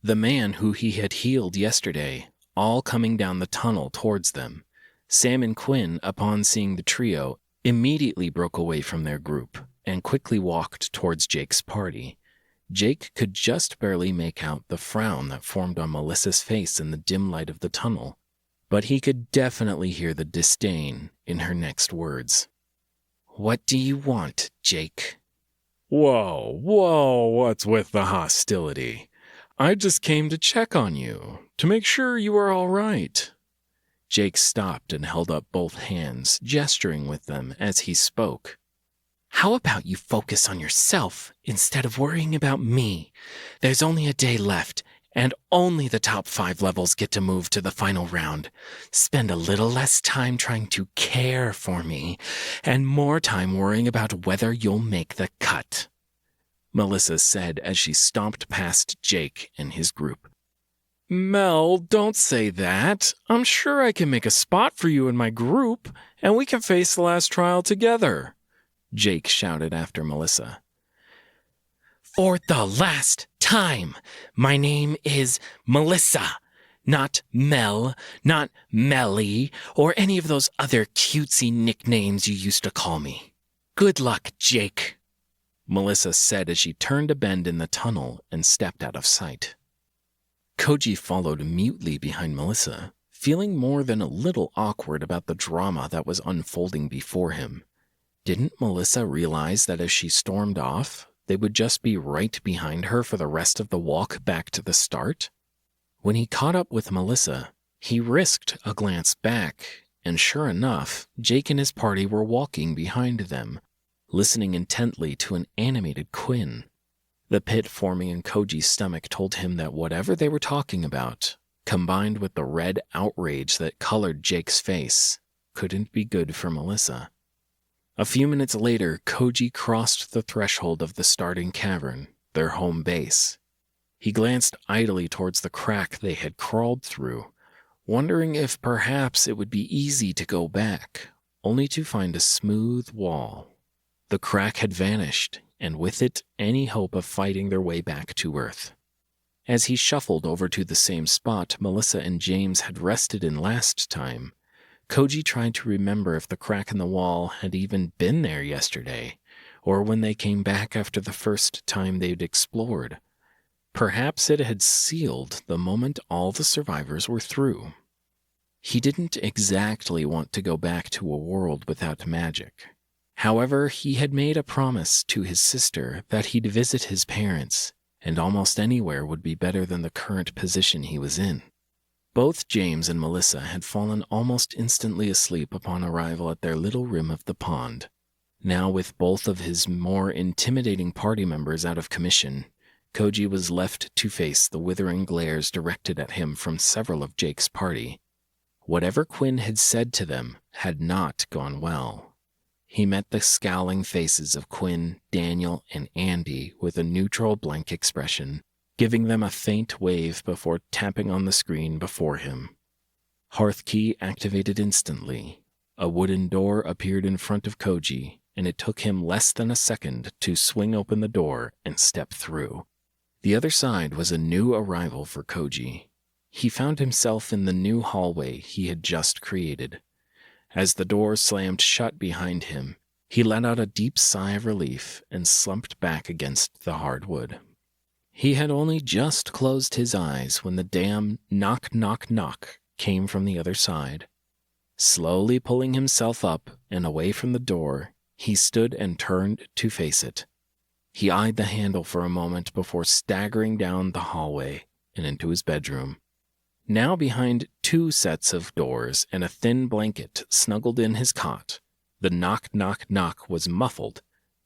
the man who he had healed yesterday, all coming down the tunnel towards them. Sam and Quinn, upon seeing the trio, immediately broke away from their group and quickly walked towards Jake's party. Jake could just barely make out the frown that formed on Melissa's face in the dim light of the tunnel, but he could definitely hear the disdain in her next words. "What do you want, Jake?" Whoa, what's with the hostility? I just came to check on you, to make sure you are all right. Jake stopped and held up both hands, gesturing with them as he spoke. How about you focus on yourself instead of worrying about me? There's only a day left, and only the top 5 levels get to move to the final round. Spend a little less time trying to care for me, and more time worrying about whether you'll make the cut, Melissa said as she stomped past Jake and his group. Mel, don't say that. I'm sure I can make a spot for you in my group, and we can face the last trial together, Jake shouted after Melissa. For the last time, my name is Melissa, not Mel, not Melly, or any of those other cutesy nicknames you used to call me. Good luck, Jake, Melissa said as she turned a bend in the tunnel and stepped out of sight. Koji followed mutely behind Melissa, feeling more than a little awkward about the drama that was unfolding before him. Didn't Melissa realize that as she stormed off, they would just be right behind her for the rest of the walk back to the start? When he caught up with Melissa, he risked a glance back, and sure enough, Jake and his party were walking behind them, listening intently to an animated Quinn. The pit forming in Koji's stomach told him that whatever they were talking about, combined with the red outrage that colored Jake's face, couldn't be good for Melissa. A few minutes later, Koji crossed the threshold of the starting cavern, their home base. He glanced idly towards the crack they had crawled through, wondering if perhaps it would be easy to go back, only to find a smooth wall. The crack had vanished, and with it any hope of fighting their way back to Earth. As he shuffled over to the same spot Melissa and James had rested in last time, Koji tried to remember if the crack in the wall had even been there yesterday, or when they came back after the first time they'd explored. Perhaps it had sealed the moment all the survivors were through. He didn't exactly want to go back to a world without magic. However, he had made a promise to his sister that he'd visit his parents, and almost anywhere would be better than the current position he was in. Both James and Melissa had fallen almost instantly asleep upon arrival at their little rim of the pond. Now, with both of his more intimidating party members out of commission, Koji was left to face the withering glares directed at him from several of Jake's party. Whatever Quinn had said to them had not gone well. He met the scowling faces of Quinn, Daniel, and Andy with a neutral blank expression, giving them a faint wave before tapping on the screen before him. Hearth key activated instantly. A wooden door appeared in front of Koji, and it took him less than a second to swing open the door and step through. The other side was a new arrival for Koji. He found himself in the new hallway he had just created. As the door slammed shut behind him, he let out a deep sigh of relief and slumped back against the hardwood. He had only just closed his eyes when the damn knock, knock, knock came from the other side. Slowly pulling himself up and away from the door, he stood and turned to face it. He eyed the handle for a moment before staggering down the hallway and into his bedroom. Now behind two sets of doors and a thin blanket snuggled in his cot, the knock, knock, knock was muffled,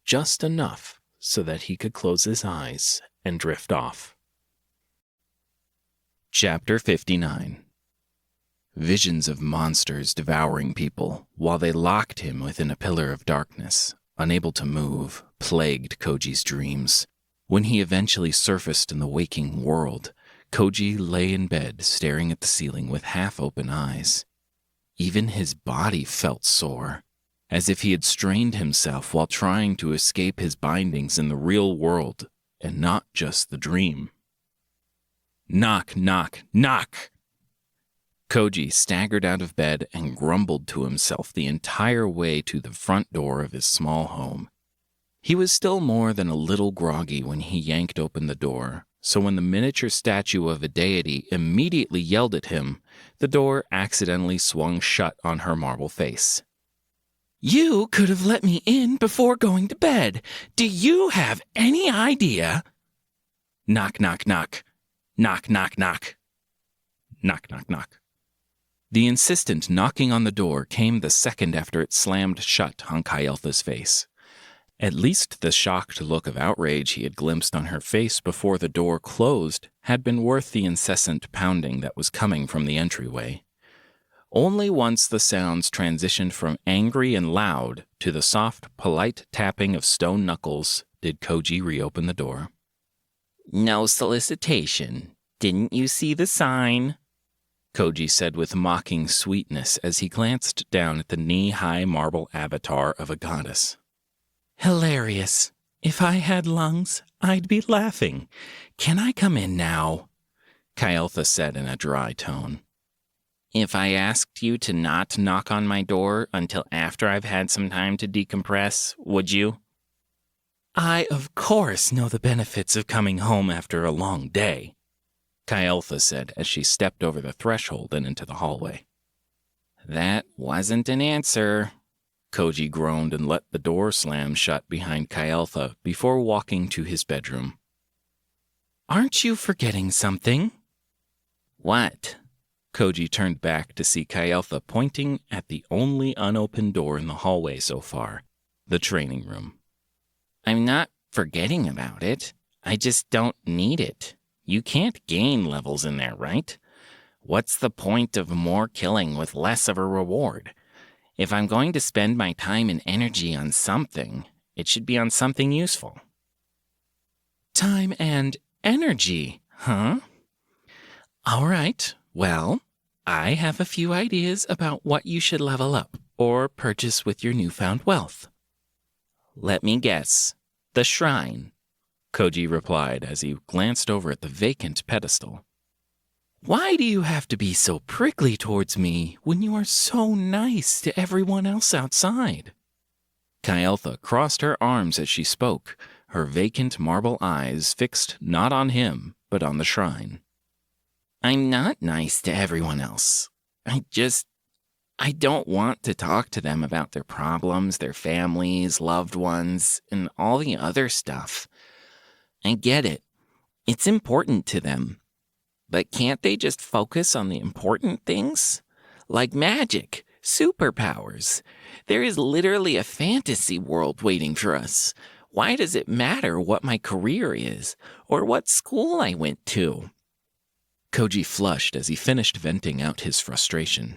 just enough so that he could close his eyes and drift off. Chapter 59. Visions of monsters devouring people while they locked him within a pillar of darkness, unable to move, plagued Koji's dreams. When he eventually surfaced in the waking world, Koji lay in bed staring at the ceiling with half-open eyes. Even his body felt sore, as if he had strained himself while trying to escape his bindings in the real world and not just the dream. Knock, knock, knock! Koji staggered out of bed and grumbled to himself the entire way to the front door of his small home. He was still more than a little groggy when he yanked open the door, so when the miniature statue of a deity immediately yelled at him, the door accidentally swung shut on her marble face. "You could have let me in before going to bed. Do you have any idea?" Knock, knock, knock. Knock, knock, knock. Knock, knock, knock. The insistent knocking on the door came the second after it slammed shut on Kyeltha's face. At least the shocked look of outrage he had glimpsed on her face before the door closed had been worth the incessant pounding that was coming from the entryway. Only once the sounds transitioned from angry and loud to the soft, polite tapping of stone knuckles did Koji reopen the door. "No solicitation. Didn't you see the sign?" Koji said with mocking sweetness as he glanced down at the knee-high marble avatar of a goddess. "Hilarious. If I had lungs, I'd be laughing. Can I come in now?" Kyeltha said in a dry tone. If I asked you to not knock on my door until after I've had some time to decompress, would you? "I, of course, know the benefits of coming home after a long day." Kyeltha said as she stepped over the threshold and into the hallway. That wasn't an answer. Koji groaned and let the door slam shut behind Kyeltha before walking to his bedroom. Aren't you forgetting something? What? Koji turned back to see Kyeltha pointing at the only unopened door in the hallway so far, the training room. I'm not forgetting about it. I just don't need it. You can't gain levels in there, right? What's the point of more killing with less of a reward? If I'm going to spend my time and energy on something, it should be on something useful. Time and energy, huh? All right, well, I have a few ideas about what you should level up or purchase with your newfound wealth. Let me guess. The shrine, Koji replied as he glanced over at the vacant pedestal. Why do you have to be so prickly towards me when you are so nice to everyone else outside? Kyeltha crossed her arms as she spoke, her vacant marble eyes fixed not on him, but on the shrine. I'm not nice to everyone else. I don't want to talk to them about their problems, their families, loved ones, and all the other stuff. I get it. It's important to them. But can't they just focus on the important things? Like magic, superpowers. There is literally a fantasy world waiting for us. Why does it matter what my career is, or what school I went to? Koji flushed as he finished venting out his frustration.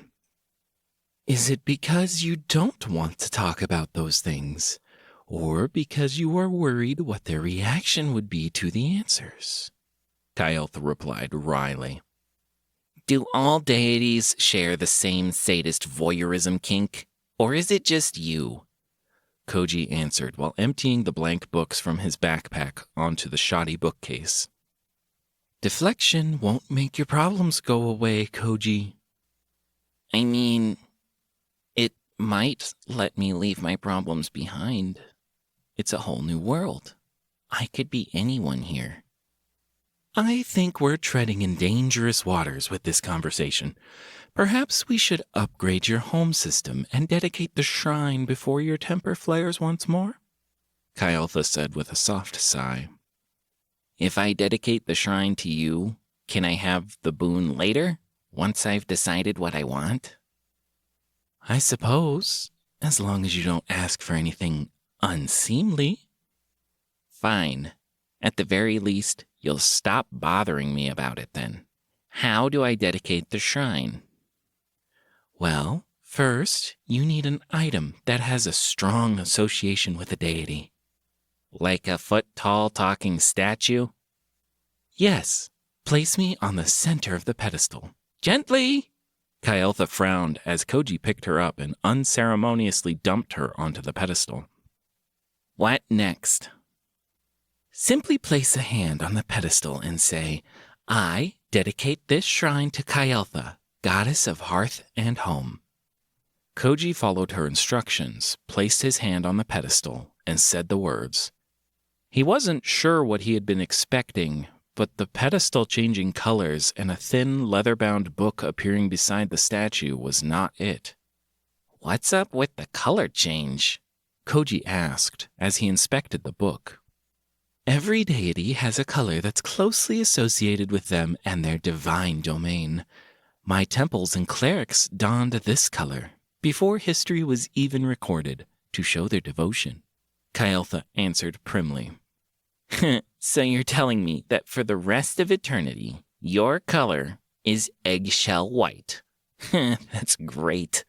Is it because you don't want to talk about those things, or because you are worried what their reaction would be to the answers? Kyeltha replied wryly. Do all deities share the same sadist voyeurism kink, or is it just you? Koji answered while emptying the blank books from his backpack onto the shoddy bookcase. Deflection won't make your problems go away, Koji. I mean, it might let me leave my problems behind. It's a whole new world. I could be anyone here. I think we're treading in dangerous waters with this conversation. Perhaps we should upgrade your home system and dedicate the shrine before your temper flares once more? Kyeltha said with a soft sigh. If I dedicate the shrine to you, can I have the boon later, once I've decided what I want? I suppose, as long as you don't ask for anything unseemly. Fine. At the very least, you'll stop bothering me about it then. How do I dedicate the shrine? Well, first, you need an item that has a strong association with a deity. Like a foot-tall talking statue? Yes. Place me on the center of the pedestal. Gently! Kyeltha frowned as Koji picked her up and unceremoniously dumped her onto the pedestal. What next? Simply place a hand on the pedestal and say, I dedicate this shrine to Kyeltha, goddess of hearth and home. Koji followed her instructions, placed his hand on the pedestal, and said the words. He wasn't sure what he had been expecting, but the pedestal changing colors and a thin leather-bound book appearing beside the statue was not it. What's up with the color change? Koji asked as he inspected the book. Every deity has a color that's closely associated with them and their divine domain. My temples and clerics donned this color before history was even recorded to show their devotion. Kyeltha answered primly. So you're telling me that for the rest of eternity, your color is eggshell white. That's great.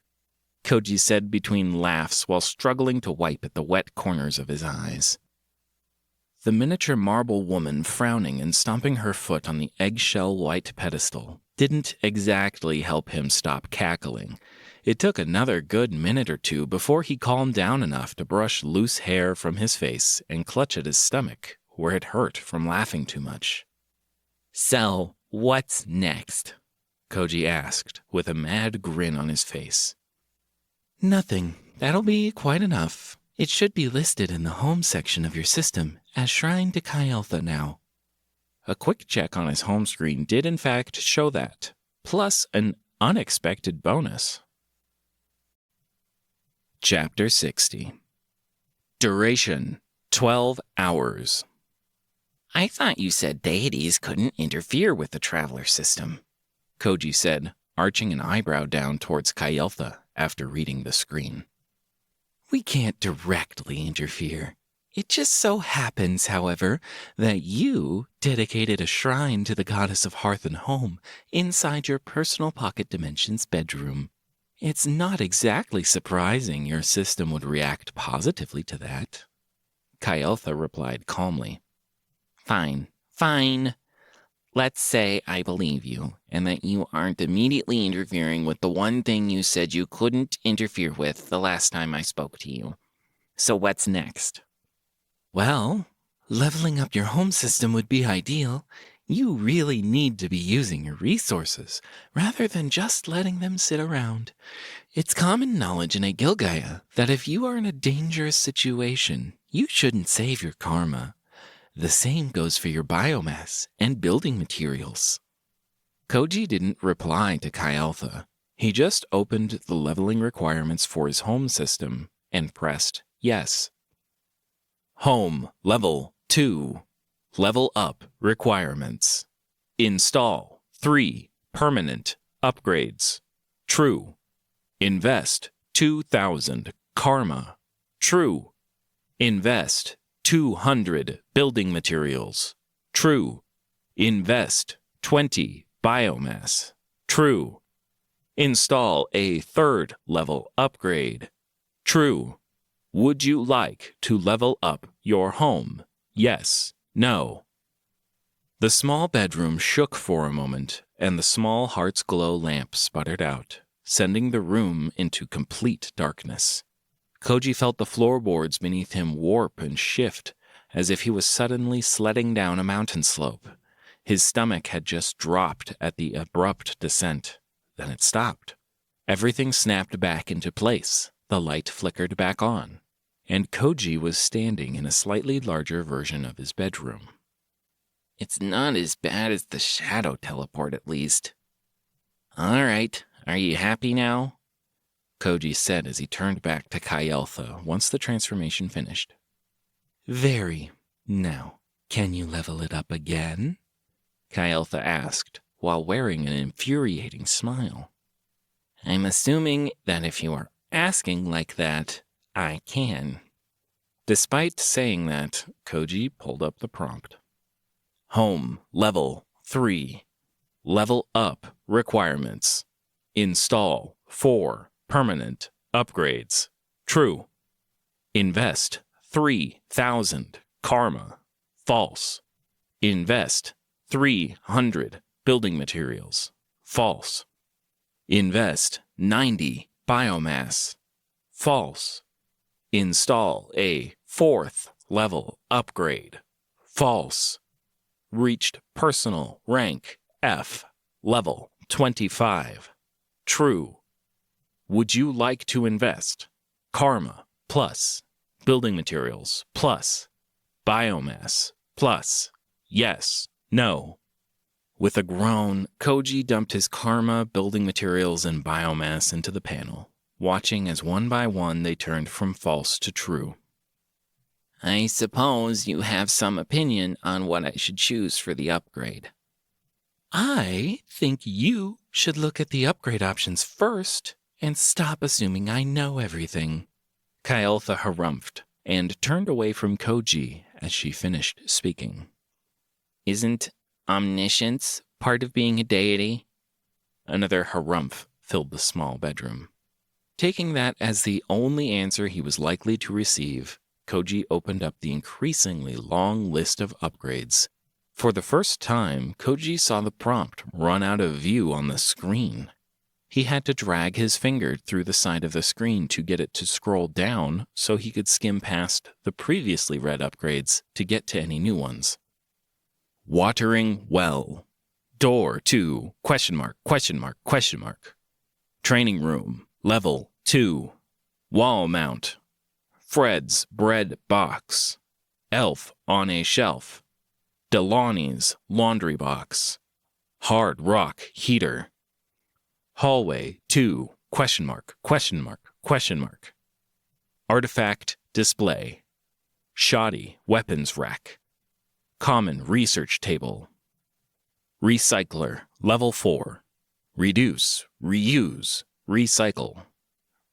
Koji said between laughs while struggling to wipe at the wet corners of his eyes. The miniature marble woman frowning and stomping her foot on the eggshell white pedestal didn't exactly help him stop cackling. It took another good minute or two before he calmed down enough to brush loose hair from his face and clutch at his stomach, where it hurt from laughing too much. So, what's next? Koji asked, with a mad grin on his face. Nothing. That'll be quite enough. It should be listed in the home section of your system as Shrine to Kyeltha now. A quick check on his home screen did in fact show that, plus an unexpected bonus. Chapter 60. Duration, 12 hours. I thought you said deities couldn't interfere with the traveler system, Koji said, arching an eyebrow down towards Kayeltha after reading the screen. We can't directly interfere. It just so happens, however, that you dedicated a shrine to the goddess of hearth and home inside your personal pocket dimension's bedroom. It's not exactly surprising your system would react positively to that. Kayeltha replied calmly. Fine. Let's say I believe you, and that you aren't immediately interfering with the one thing you said you couldn't interfere with the last time I spoke to you. So what's next? Well, leveling up your home system would be ideal. You really need to be using your resources, rather than just letting them sit around. It's common knowledge in Agilgaia that if you are in a dangerous situation, you shouldn't save your karma. The same goes for your biomass and building materials. Koji didn't reply to Kayeltha. He just opened the leveling requirements for his home system and pressed yes. Home, level 2. Level up requirements. Install 3 permanent upgrades. True. Invest 2,000 karma. True. Invest 200 building materials. True. Invest 20 biomass. True. Install a 3rd level upgrade. True. Would you like to level up your home? Yes. No. The small bedroom shook for a moment, and the small heart's glow lamp sputtered out, sending the room into complete darkness. Koji felt the floorboards beneath him warp and shift, as if he was suddenly sledding down a mountain slope. His stomach had just dropped at the abrupt descent. Then it stopped. Everything snapped back into place. The light flickered back on, and Koji was standing in a slightly larger version of his bedroom. It's not as bad as the shadow teleport, at least. All right, are you happy now? Koji said as he turned back to Kayeltha once the transformation finished. Very. Now, can you level it up again? Kayeltha asked, while wearing an infuriating smile. I'm assuming that if you are asking like that, I can. Despite saying that, Koji pulled up the prompt. Home, level 3. Level up requirements. Install 4 permanent upgrades. True. Invest 3,000 karma. False. Invest 300 building materials. False. Invest 90 biomass. False. Install a 4th level upgrade. False. Reached personal rank F, level 25. True. Would you like to invest karma plus building materials plus biomass plus yes, no? With a groan, Koji dumped his karma, building materials, and biomass into the panel, watching as one by one they turned from false to true. I suppose you have some opinion on what I should choose for the upgrade. I think you should look at the upgrade options first and stop assuming I know everything. Kayeltha harumphed and turned away from Koji as she finished speaking. Isn't omniscience part of being a deity? Another harumph filled the small bedroom. Taking that as the only answer he was likely to receive, Koji opened up the increasingly long list of upgrades. For the first time, Koji saw the prompt run out of view on the screen. He had to drag his finger through the side of the screen to get it to scroll down so he could skim past the previously read upgrades to get to any new ones. Watering well. Door to ... Training room, level 2. Wall mount. Fred's bread box. Elf on a shelf. Delawny's laundry box. Hard rock heater. Hallway 2, ? Artifact display. Shoddy weapons rack. Common research table. Recycler, level 4. Reduce, reuse, recycle.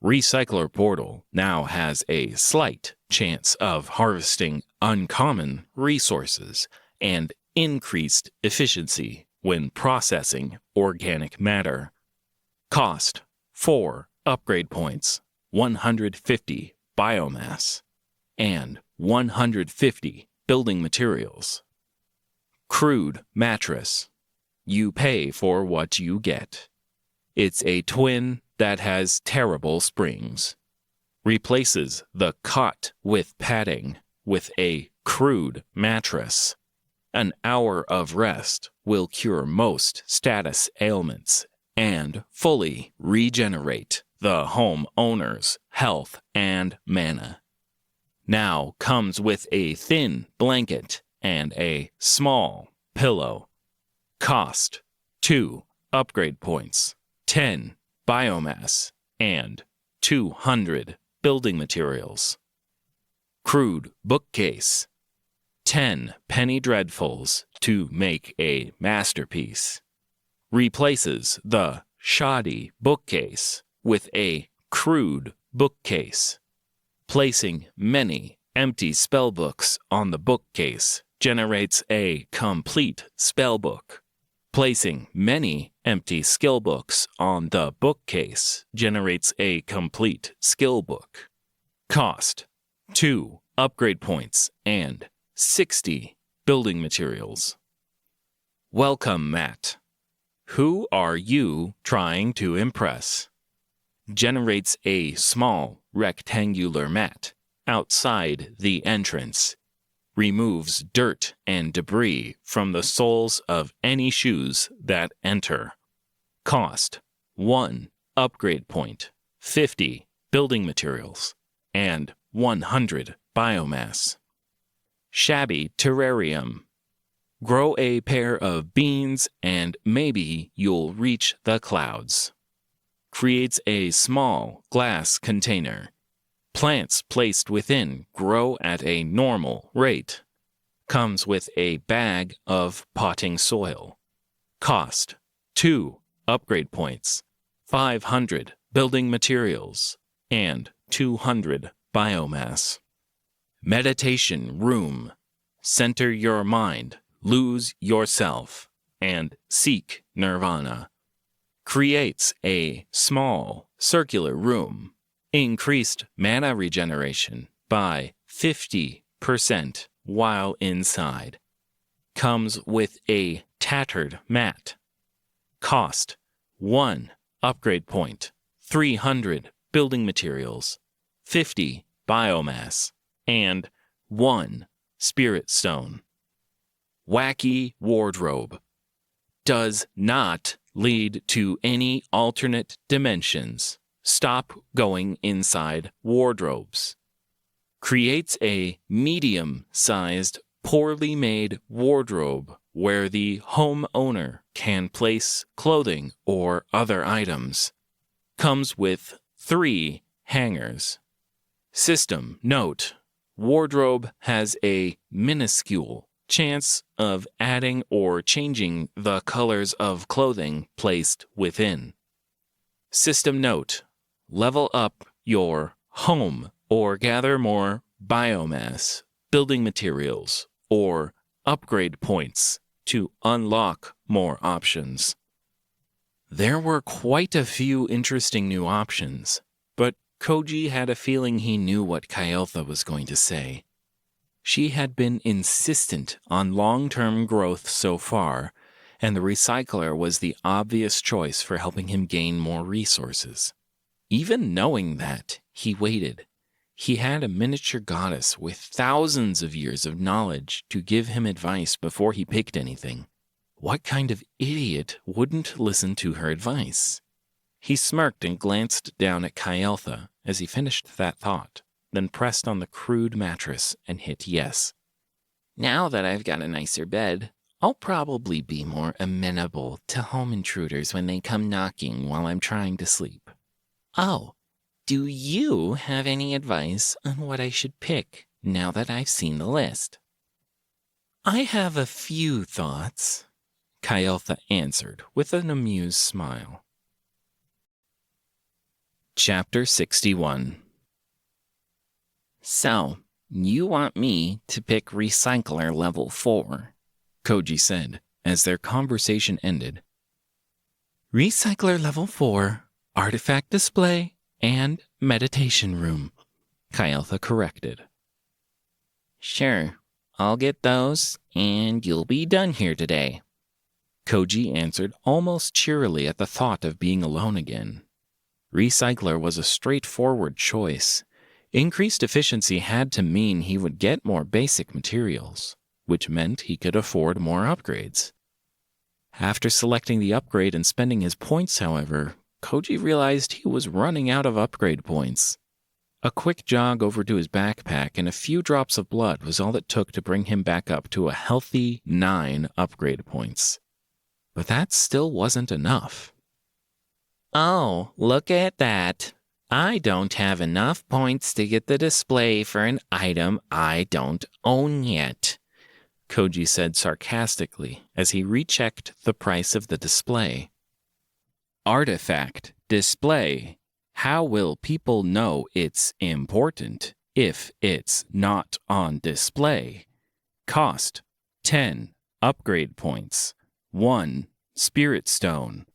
Recycler portal now has a slight chance of harvesting uncommon resources and increased efficiency when processing organic matter. Cost 4 upgrade points, 150 biomass, and 150 building materials. Crude mattress. You pay for what you get. It's a twin that has terrible springs. Replaces the cot with padding with a crude mattress. An hour of rest will cure most status ailments and fully regenerate the home owner's health and mana. Now comes with a thin blanket and a small pillow. Cost 2 upgrade points, 10 biomass, and 200 building materials. Crude bookcase. 10 penny dreadfuls to make a masterpiece. Replaces the shoddy bookcase with a crude bookcase. Placing many empty spellbooks on the bookcase generates a complete spellbook. Placing many empty skill books on the bookcase generates a complete skill book. Cost 2 upgrade points and 60 building materials. Welcome mat. Who are you trying to impress? Generates a small rectangular mat outside the entrance. Removes dirt and debris from the soles of any shoes that enter. Cost 1 upgrade point, 50 building materials, and 100 biomass. Shabby terrarium. Grow a pair of beans and maybe you'll reach the clouds. Creates a small glass container. Plants placed within grow at a normal rate. Comes with a bag of potting soil. Cost 2 upgrade points, 500 building materials, and 200 biomass. Meditation room. Center your mind, lose yourself, and seek nirvana. Creates a small circular room. Increased mana regeneration by 50% while inside. Comes with a tattered mat. Cost 1 upgrade point, 300 building materials, 50 biomass, and 1 spirit stone. Wacky wardrobe. Does not lead to any alternate dimensions. Stop going inside wardrobes. Creates a medium-sized, poorly made wardrobe where the homeowner can place clothing or other items. Comes with 3 hangers. System note: wardrobe has a minuscule chance of adding or changing the colors of clothing placed within. System note: level up your home or gather more biomass, building materials, or upgrade points to unlock more options. There were quite a few interesting new options, but Koji had a feeling he knew what Kael'tha was going to say. She had been insistent on long-term growth so far, and the recycler was the obvious choice for helping him gain more resources. Even knowing that, he waited. He had a miniature goddess with thousands of years of knowledge to give him advice before he picked anything. What kind of idiot wouldn't listen to her advice? He smirked and glanced down at Kael'tha as he finished that thought, then pressed on the crude mattress and hit yes. Now that I've got a nicer bed, I'll probably be more amenable to home intruders when they come knocking while I'm trying to sleep. Oh, do you have any advice on what I should pick now that I've seen the list? I have a few thoughts, Kyotha answered with an amused smile. Chapter 61. So, you want me to pick Recycler Level 4, Koji said as their conversation ended. Recycler Level 4, Artifact Display, and Meditation Room, Kyotha corrected. Sure, I'll get those, and you'll be done here today, Koji answered almost cheerily at the thought of being alone again. Recycler was a straightforward choice. Increased efficiency had to mean he would get more basic materials, which meant he could afford more upgrades. After selecting the upgrade and spending his points, however, Koji realized he was running out of upgrade points. A quick jog over to his backpack and a few drops of blood was all it took to bring him back up to a healthy 9 upgrade points. But that still wasn't enough. Oh, look at that. I don't have enough points to get the display for an item I don't own yet, Koji said sarcastically as he rechecked the price of the display. Artifact display. How will people know it's important if it's not on display? Cost 10 upgrade points, 1 spirit stone,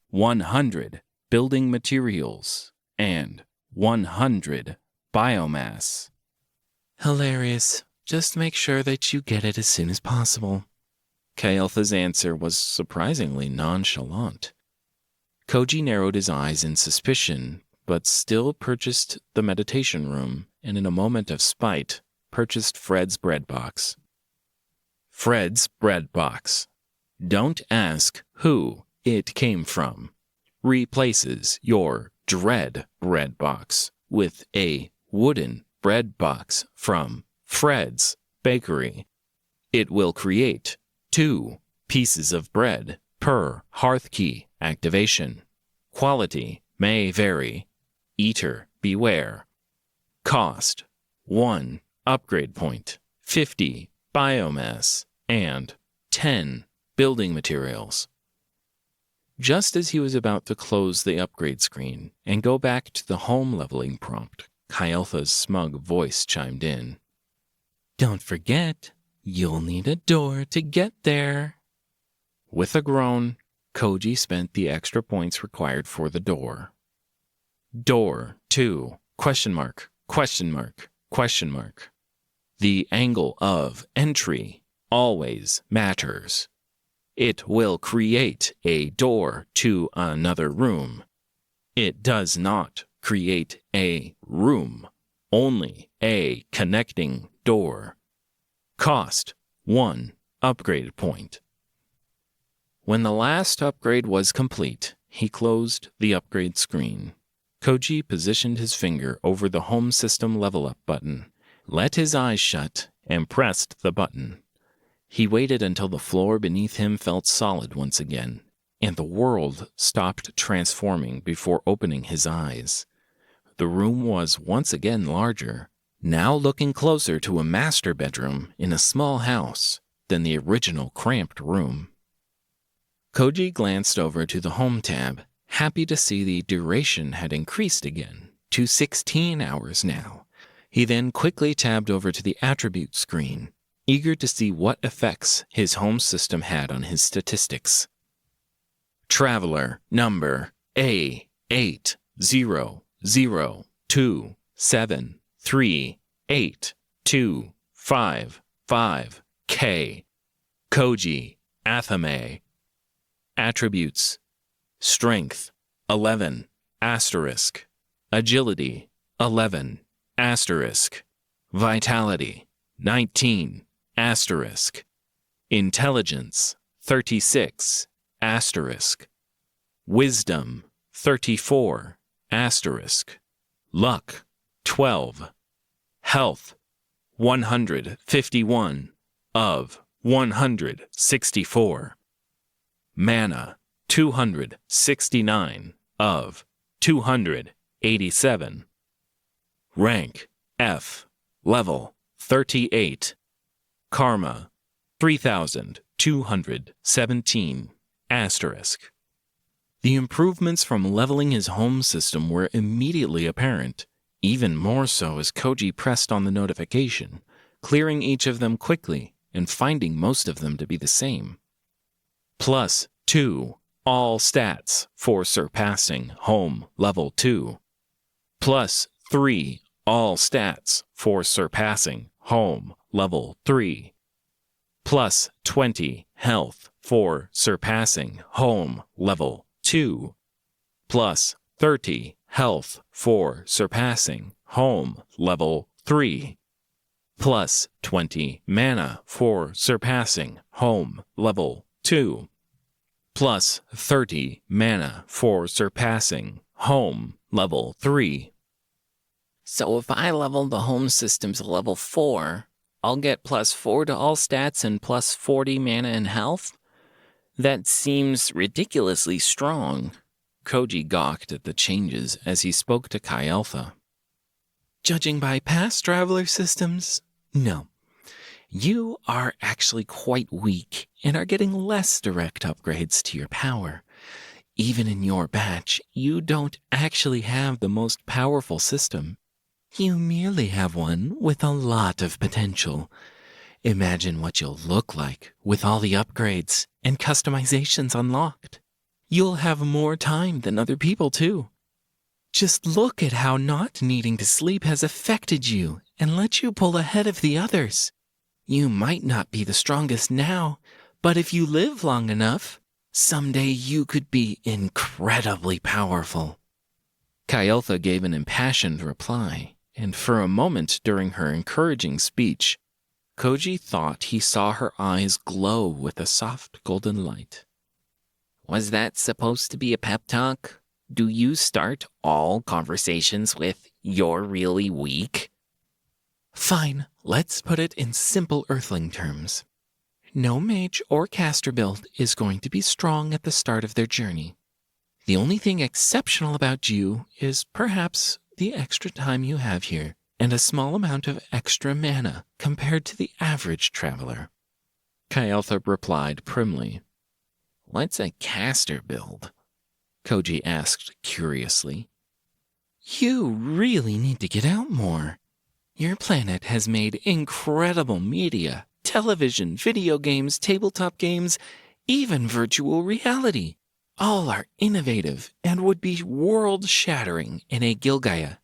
100 building materials, and 100 biomass. Hilarious. Just make sure that you get it as soon as possible. Kyotha's answer was surprisingly nonchalant. Koji narrowed his eyes in suspicion, but still purchased the meditation room, and in a moment of spite, purchased Fred's bread box. Fred's bread box. Don't ask who it came from. Replaces your dread bread box with a wooden bread box from Fred's Bakery. It will create 2 pieces of bread per hearth key activation. Quality may vary. Eater beware. Cost 1 upgrade point, 50 biomass, and 10 building materials. Just as he was about to close the upgrade screen and go back to the home leveling prompt, Kyotha's smug voice chimed in. Don't forget, you'll need a door to get there. With a groan, Koji spent the extra points required for the door. Door 2, question mark, question mark, question mark. The angle of entry always matters. It will create a door to another room. It does not create a room, only a connecting door. Cost 1 upgrade point. When the last upgrade was complete, he closed the upgrade screen. Koji positioned his finger over the home system level up button, let his eyes shut, and pressed the button. He waited until the floor beneath him felt solid once again, and the world stopped transforming before opening his eyes. The room was once again larger, now looking closer to a master bedroom in a small house than the original cramped room. Koji glanced over to the Home tab, happy to see the duration had increased again to 16 hours now. He then quickly tabbed over to the attribute screen, eager to see what effects his home system had on his statistics. Traveler number A8002738255K. Koji Athame. Attributes: Strength 11 asterisk, Agility 11 asterisk, Vitality 19 asterisk, Intelligence 36 asterisk, Wisdom 34 asterisk, Luck 12, Health 151 of 164. Mana 269 of 287. Rank F. Level 38. Karma 3,217 asterisk. The improvements from leveling his home system were immediately apparent, even more so as Koji pressed on the notification, clearing each of them quickly and finding most of them to be the same. +2 all stats for surpassing home level 2. +3 all stats for surpassing home level 3. +20 health for surpassing home level 2. +30 health for surpassing home level 3. +20 mana for surpassing home level 2. +30 mana for surpassing home level 3. So if I level the home system to level 4, I'll get +4 to all stats and +40 mana and health? That seems ridiculously strong. Koji gawked at the changes as he spoke to Kyeltha. Judging by past traveler systems, no. You are actually quite weak and are getting less direct upgrades to your power. Even in your batch, you don't actually have the most powerful system. You merely have one with a lot of potential. Imagine what you'll look like with all the upgrades and customizations unlocked. You'll have more time than other people, too. Just look at how not needing to sleep has affected you and let you pull ahead of the others. You might not be the strongest now, but if you live long enough, someday you could be incredibly powerful. Kyeltha gave an impassioned reply, and for a moment during her encouraging speech, Koji thought he saw her eyes glow with a soft golden light. Was that supposed to be a pep talk? Do you start all conversations with, "You're really weak"? Fine, let's put it in simple Earthling terms. No mage or caster build is going to be strong at the start of their journey. The only thing exceptional about you is perhaps the extra time you have here and a small amount of extra mana compared to the average traveler. Kyeltha replied primly. What's a caster build? Koji asked curiously. You really need to get out more. Your planet has made incredible media, television, video games, tabletop games, even virtual reality. All are innovative and would be world-shattering in a Gilgaia.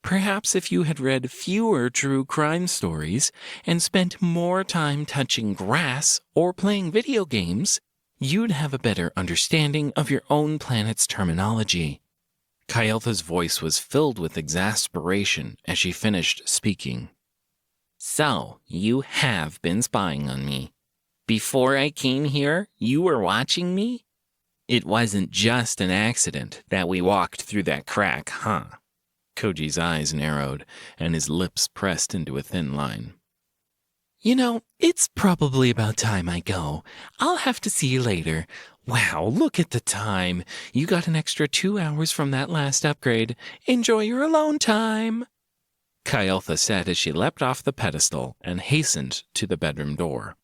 Perhaps if you had read fewer true crime stories and spent more time touching grass or playing video games, you'd have a better understanding of your own planet's terminology. Kyeltha's voice was filled with exasperation as she finished speaking. So, you have been spying on me. Before I came here, you were watching me? It wasn't just an accident that we walked through that crack, huh? Koji's eyes narrowed, and his lips pressed into a thin line. You know, it's probably about time I go. I'll have to see you later. Wow, look at the time. You got an extra 2 hours from that last upgrade. Enjoy your alone time. Kyeltha said as she leapt off the pedestal and hastened to the bedroom door.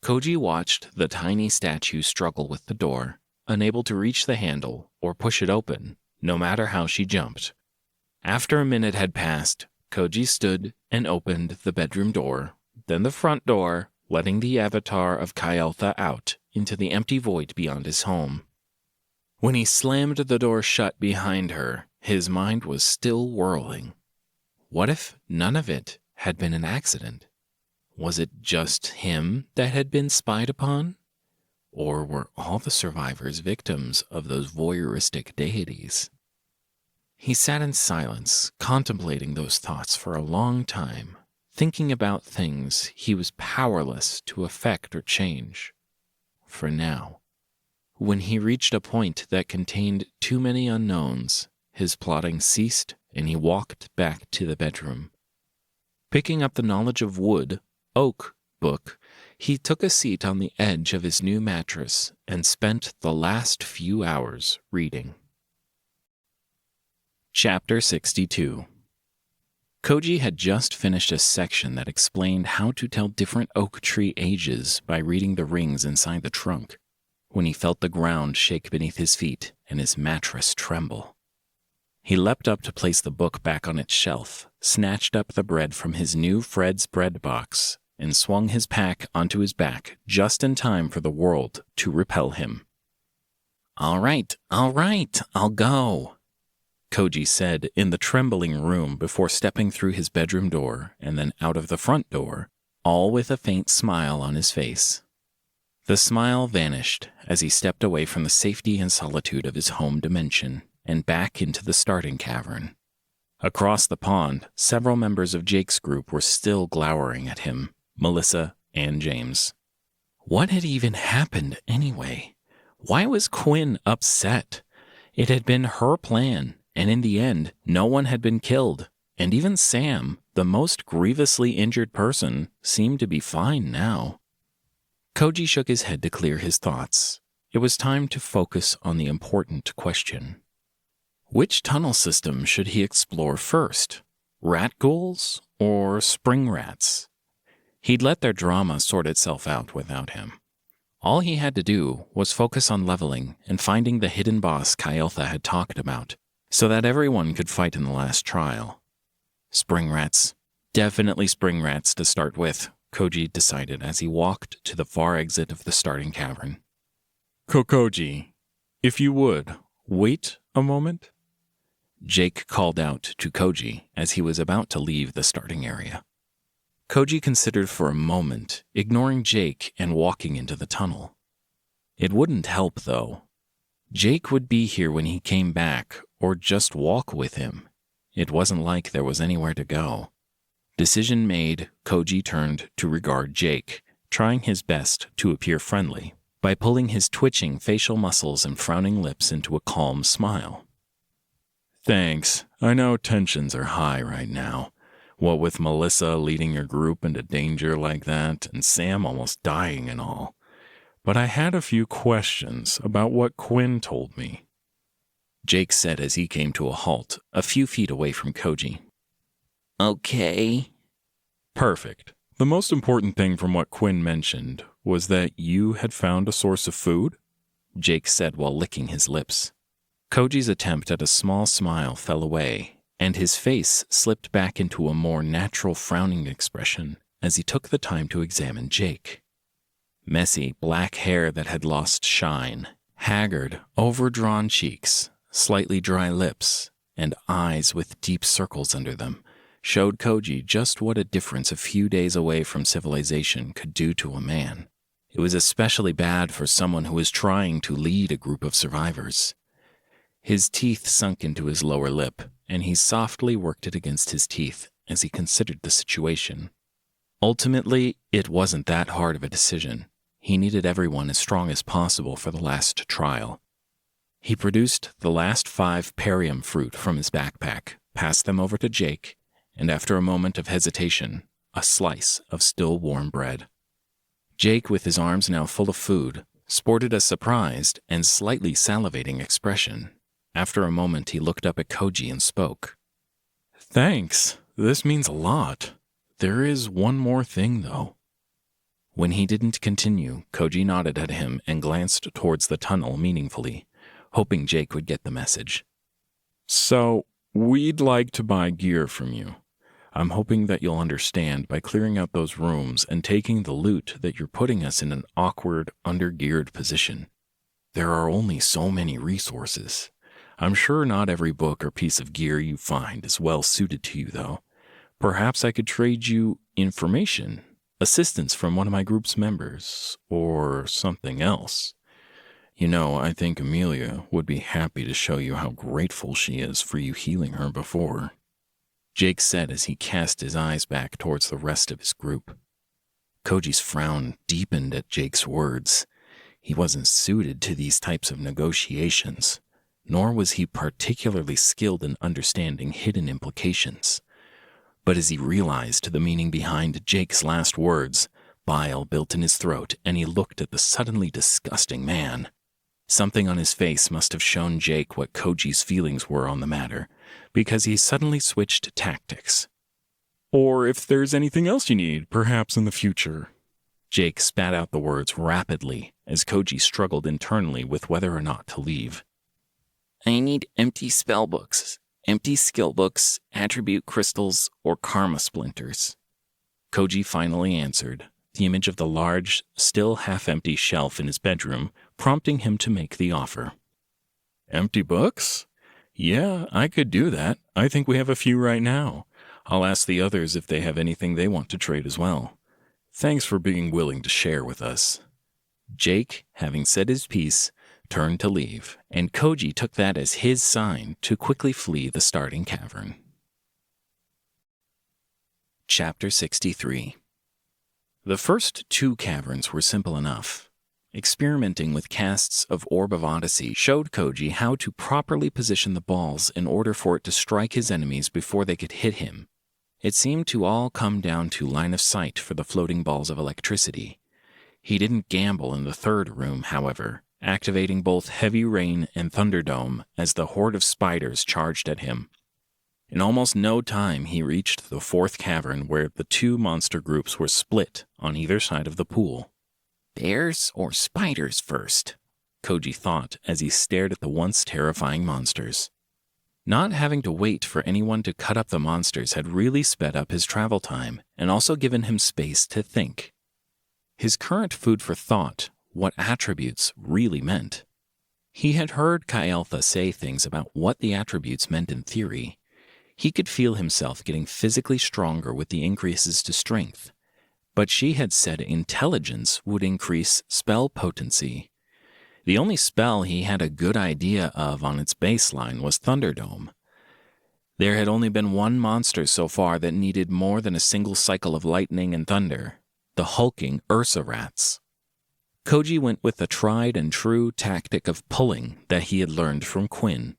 Koji watched the tiny statue struggle with the door, unable to reach the handle or push it open, no matter how she jumped. After a minute had passed, Koji stood and opened the bedroom door, then the front door, letting the avatar of Kyeltha out into the empty void beyond his home. When he slammed the door shut behind her, his mind was still whirling. What if none of it had been an accident? Was it just him that had been spied upon? Or were all the survivors victims of those voyeuristic deities? He sat in silence, contemplating those thoughts for a long time, thinking about things he was powerless to affect or change. For now, when he reached a point that contained too many unknowns, his plotting ceased and he walked back to the bedroom. Picking up the Knowledge of Wood, Oak book, He took a seat on the edge of his new mattress and spent the last few hours reading. Chapter 62. Koji had just finished a section that explained how to tell different oak tree ages by reading the rings inside the trunk, when he felt the ground shake beneath his feet and his mattress tremble. He leapt up to place the book back on its shelf, snatched up the bread from his new Fred's bread box, and swung his pack onto his back just in time for the world to repel him. All right, I'll go," Koji said in the trembling room before stepping through his bedroom door and then out of the front door, all with a faint smile on his face. The smile vanished as he stepped away from the safety and solitude of his home dimension and back into the starting cavern. Across the pond, several members of Jake's group were still glowering at him, Melissa and James. What had even happened anyway? Why was Quinn upset? It had been her plan, and in the end, no one had been killed, and even Sam, the most grievously injured person, seemed to be fine now. Koji shook his head to clear his thoughts. It was time to focus on the important question. Which tunnel system should he explore first? Rat ghouls or spring rats? He'd let their drama sort itself out without him. All he had to do was focus on leveling and finding the hidden boss Kyotha had talked about, so that everyone could fight in the last trial. Spring rats. Definitely spring rats to start with, Koji decided as he walked to the far exit of the starting cavern. Koji, if you would, wait a moment. Jake called out to Koji as he was about to leave the starting area. Koji considered for a moment, ignoring Jake and walking into the tunnel. It wouldn't help, though. Jake would be here when he came back, or just walk with him. It wasn't like there was anywhere to go. Decision made, Koji turned to regard Jake, trying his best to appear friendly by pulling his twitching facial muscles and frowning lips into a calm smile. Thanks. I know tensions are high right now. What with Melissa leading your group into danger like that, and Sam almost dying and all. But I had a few questions about what Quinn told me. Jake said as he came to a halt, a few feet away from Koji. Okay. Perfect. The most important thing from what Quinn mentioned was that you had found a source of food? Jake said while licking his lips. Koji's attempt at a small smile fell away, and his face slipped back into a more natural frowning expression as he took the time to examine Jake. Messy black hair that had lost shine, haggard, overdrawn cheeks, slightly dry lips, and eyes with deep circles under them showed Koji just what a difference a few days away from civilization could do to a man. It was especially bad for someone who was trying to lead a group of survivors. His teeth sunk into his lower lip, and he softly worked it against his teeth as he considered the situation. Ultimately, it wasn't that hard of a decision. He needed everyone as strong as possible for the last trial. He produced the last 5 perium fruit from his backpack, passed them over to Jake, and after a moment of hesitation, a slice of still warm bread. Jake, with his arms now full of food, sported a surprised and slightly salivating expression. After a moment, he looked up at Koji and spoke. Thanks. This means a lot. There is one more thing, though. When he didn't continue, Koji nodded at him and glanced towards the tunnel meaningfully, hoping Jake would get the message. So, we'd like to buy gear from you. I'm hoping that you'll understand by clearing out those rooms and taking the loot that you're putting us in an awkward, under-geared position. There are only so many resources. I'm sure not every book or piece of gear you find is well suited to you, though. Perhaps I could trade you information, assistance from one of my group's members, or something else. You know, I think Amelia would be happy to show you how grateful she is for you healing her before. Jake said as he cast his eyes back towards the rest of his group. Koji's frown deepened at Jake's words. He wasn't suited to these types of negotiations, nor was he particularly skilled in understanding hidden implications. But as he realized the meaning behind Jake's last words, bile built in his throat, and he looked at the suddenly disgusting man. Something on his face must have shown Jake what Koji's feelings were on the matter, because he suddenly switched tactics. Or if there's anything else you need, perhaps in the future. Jake spat out the words rapidly as Koji struggled internally with whether or not to leave. I need empty spell books, empty skill books, attribute crystals, or karma splinters. Koji finally answered, the image of the large, still half-empty shelf in his bedroom prompting him to make the offer. Empty books? Yeah, I could do that. I think we have a few right now. I'll ask the others if they have anything they want to trade as well. Thanks for being willing to share with us. Jake, having said his piece, turned to leave, and Koji took that as his sign to quickly flee the starting cavern. Chapter 63. The first 2 caverns were simple enough. Experimenting with casts of Orb of Odyssey showed Koji how to properly position the balls in order for it to strike his enemies before they could hit him. It seemed to all come down to line of sight for the floating balls of electricity. He didn't gamble in the 3rd room, however, activating both Heavy Rain and Thunderdome as the horde of spiders charged at him. In almost no time, he reached the 4th cavern where the 2 monster groups were split on either side of the pool. Bears or spiders first? Koji thought as he stared at the once terrifying monsters. Not having to wait for anyone to cut up the monsters had really sped up his travel time and also given him space to think. His current food for thought, what attributes really meant. He had heard Kael'tha say things about what the attributes meant in theory. He could feel himself getting physically stronger with the increases to strength. But she had said intelligence would increase spell potency. The only spell he had a good idea of on its baseline was Thunderdome. There had only been 1 monster so far that needed more than a single cycle of lightning and thunder, the hulking Ursa rats. Koji went with the tried and true tactic of pulling that he had learned from Quinn.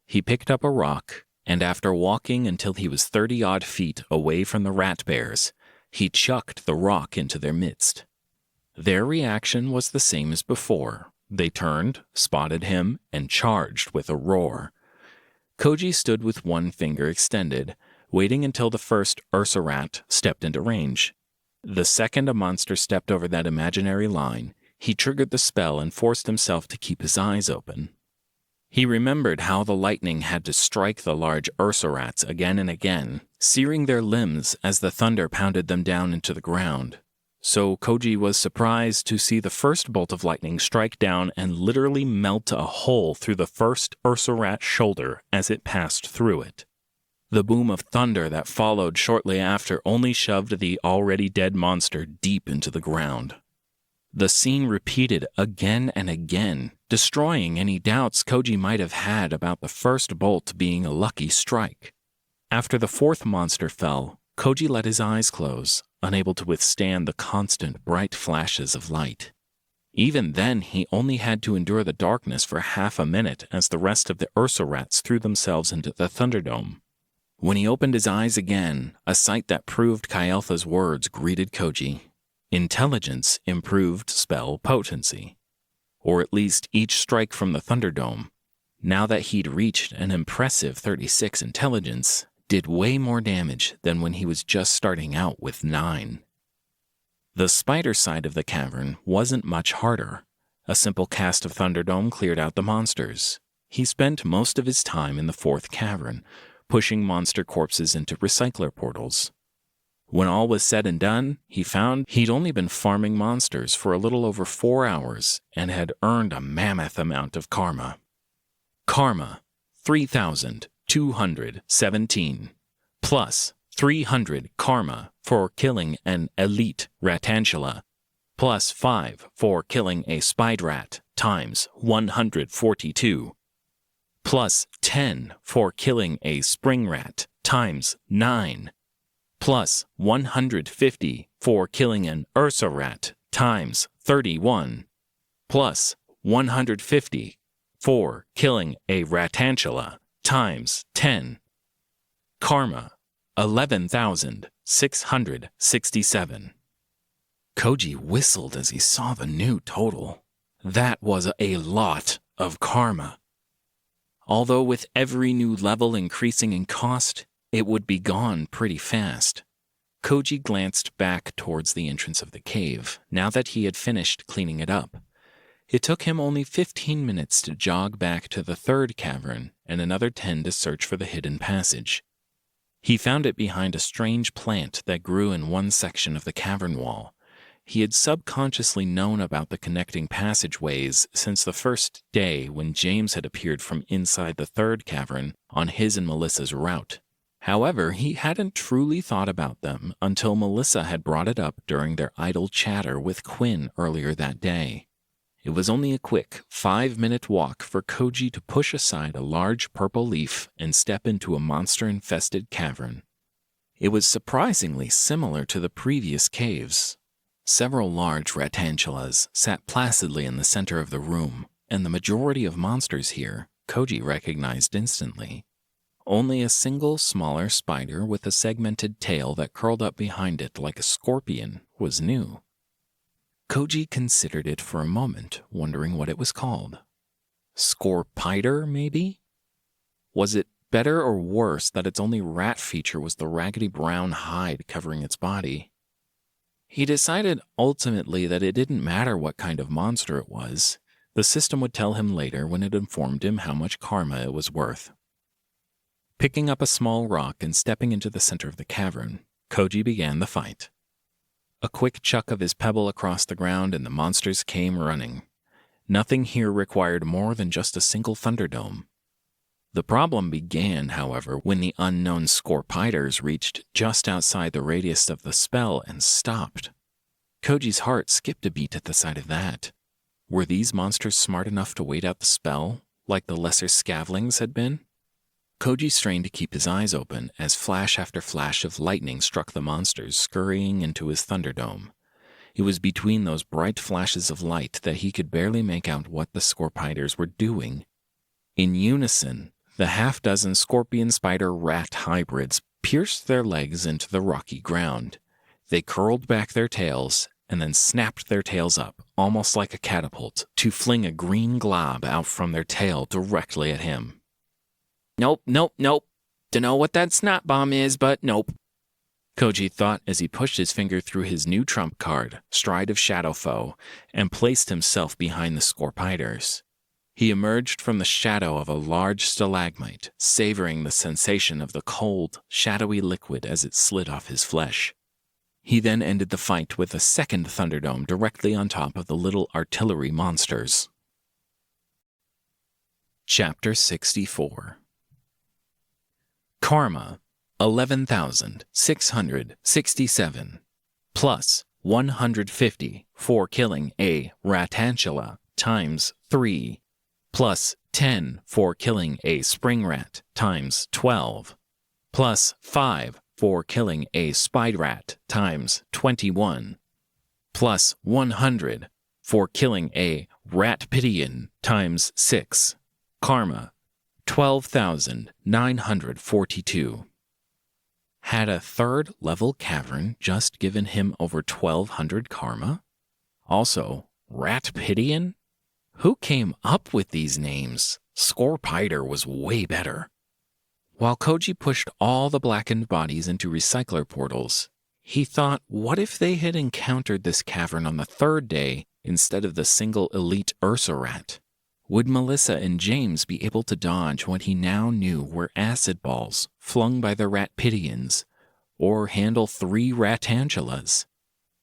He picked up a rock, and after walking until he was 30-odd feet away from the rat bears, he chucked the rock into their midst. Their reaction was the same as before. They turned, spotted him, and charged with a roar. Koji stood with one finger extended, waiting until the first Ursa rat stepped into range. The second a monster stepped over that imaginary line, he triggered the spell and forced himself to keep his eyes open. He remembered how the lightning had to strike the large Ursa rats again and again, searing their limbs as the thunder pounded them down into the ground. So Koji was surprised to see the first bolt of lightning strike down and literally melt a hole through the first Ursa rat's shoulder as it passed through it. The boom of thunder that followed shortly after only shoved the already dead monster deep into the ground. The scene repeated again and again, destroying any doubts Koji might have had about the first bolt being a lucky strike. After the 4th monster fell, Koji let his eyes close, unable to withstand the constant bright flashes of light. Even then, he only had to endure the darkness for half a minute as the rest of the Ursa rats threw themselves into the Thunderdome. When he opened his eyes again, a sight that proved Kael'tha's words greeted Koji. Intelligence improved spell potency. Or at least each strike from the Thunderdome, now that he'd reached an impressive 36 intelligence, did way more damage than when he was just starting out with 9. The spider side of the cavern wasn't much harder. A simple cast of Thunderdome cleared out the monsters. He spent most of his time in the 4th cavern, pushing monster corpses into recycler portals. When all was said and done, he found he'd only been farming monsters for a little over 4 hours and had earned a mammoth amount of karma. Karma, 3,217, plus 300 karma for killing an elite ratantula, plus 5 for killing a spide rat times 142, plus 10 for killing a spring rat times 9, plus 150 for killing an Ursa rat times 31, plus 150 for killing a ratantula times 10. Karma, 11,667. Koji whistled as he saw the new total. That was a lot of karma. Although with every new level increasing in cost, it would be gone pretty fast. Koji glanced back towards the entrance of the cave, now that he had finished cleaning it up. It took him only 15 minutes to jog back to the third cavern and another 10 to search for the hidden passage. He found it behind a strange plant that grew in one section of the cavern wall. He had subconsciously known about the connecting passageways since the first day when James had appeared from inside the third cavern on his and Melissa's route. However, he hadn't truly thought about them until Melissa had brought it up during their idle chatter with Quinn earlier that day. It was only a quick 5-minute walk for Koji to push aside a large purple leaf and step into a monster-infested cavern. It was surprisingly similar to the previous caves. Several large ratantulas sat placidly in the center of the room, and the majority of monsters here Koji recognized instantly. Only a single smaller spider with a segmented tail that curled up behind it like a scorpion was new. Koji considered it for a moment, wondering what it was called. Scorpider, maybe? Was it better or worse that its only rat feature was the raggedy brown hide covering its body? He decided ultimately that it didn't matter what kind of monster it was. The system would tell him later when it informed him how much karma it was worth. Picking up a small rock and stepping into the center of the cavern, Koji began the fight. A quick chuck of his pebble across the ground and the monsters came running. Nothing here required more than just a single Thunderdome. The problem began, however, when the unknown Scorpiders reached just outside the radius of the spell and stopped. Koji's heart skipped a beat at the sight of that. Were these monsters smart enough to wait out the spell, like the lesser Scavlings had been? Koji strained to keep his eyes open as flash after flash of lightning struck the monsters scurrying into his Thunderdome. It was between those bright flashes of light that he could barely make out what the Scorpiders were doing. In unison, the half-dozen scorpion-spider-rat hybrids pierced their legs into the rocky ground. They curled back their tails and then snapped their tails up, almost like a catapult, to fling a green glob out from their tail directly at him. Nope. Dunno what that snot bomb is, but nope. Koji thought as he pushed his finger through his new trump card, Stride of Shadow Foe, and placed himself behind the Scorpiders. He emerged from the shadow of a large stalagmite, savoring the sensation of the cold, shadowy liquid as it slid off his flesh. He then ended the fight with a second Thunderdome directly on top of the little artillery monsters. Chapter 64. Karma, 11,667, plus 150 for killing a ratantula times 3, plus 10 for killing a spring rat times 12, plus 5 for killing a spide rat times 21, plus 100 for killing a rat pidion times 6. Karma, 12,942. Had a third-level cavern just given him over 1,200 karma? Also, rat pidion? Who came up with these names? Scorpider was way better. While Koji pushed all the blackened bodies into recycler portals, he thought, what if they had encountered this cavern on the third day instead of the single elite Ursa rat? Would Melissa and James be able to dodge what he now knew were acid balls flung by the rat pidions, or handle 3 ratantulas?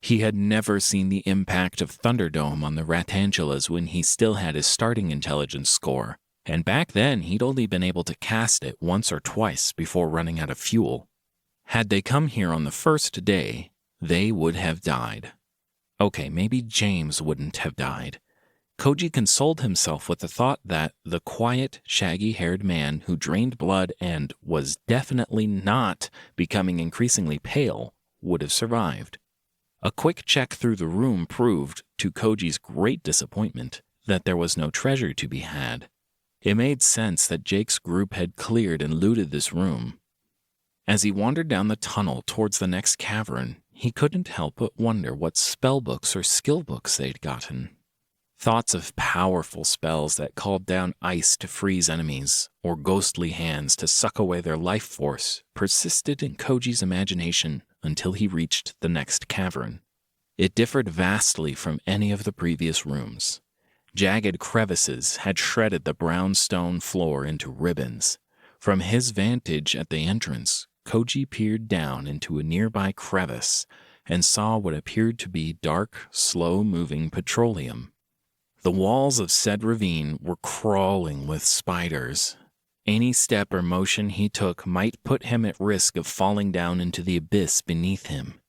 He had never seen the impact of Thunderdome on the ratantulas when he still had his starting intelligence score, and back then he'd only been able to cast it once or twice before running out of fuel. Had they come here on the first day, they would have died. Okay, maybe James wouldn't have died. Koji consoled himself with the thought that the quiet, shaggy-haired man who drained blood and was definitely not becoming increasingly pale would have survived. A quick check through the room proved, to Koji's great disappointment, that there was no treasure to be had. It made sense that Jake's group had cleared and looted this room. As he wandered down the tunnel towards the next cavern, he couldn't help but wonder what spell books or skill books they'd gotten. Thoughts of powerful spells that called down ice to freeze enemies, or ghostly hands to suck away their life force, persisted in Koji's imagination until he reached the next cavern. It differed vastly from any of the previous rooms. Jagged crevices had shredded the brown stone floor into ribbons. From his vantage at the entrance, Koji peered down into a nearby crevice and saw what appeared to be dark, slow-moving petroleum. The walls of said ravine were crawling with spiders. Any step or motion he took might put him at risk of falling down into the abyss beneath him.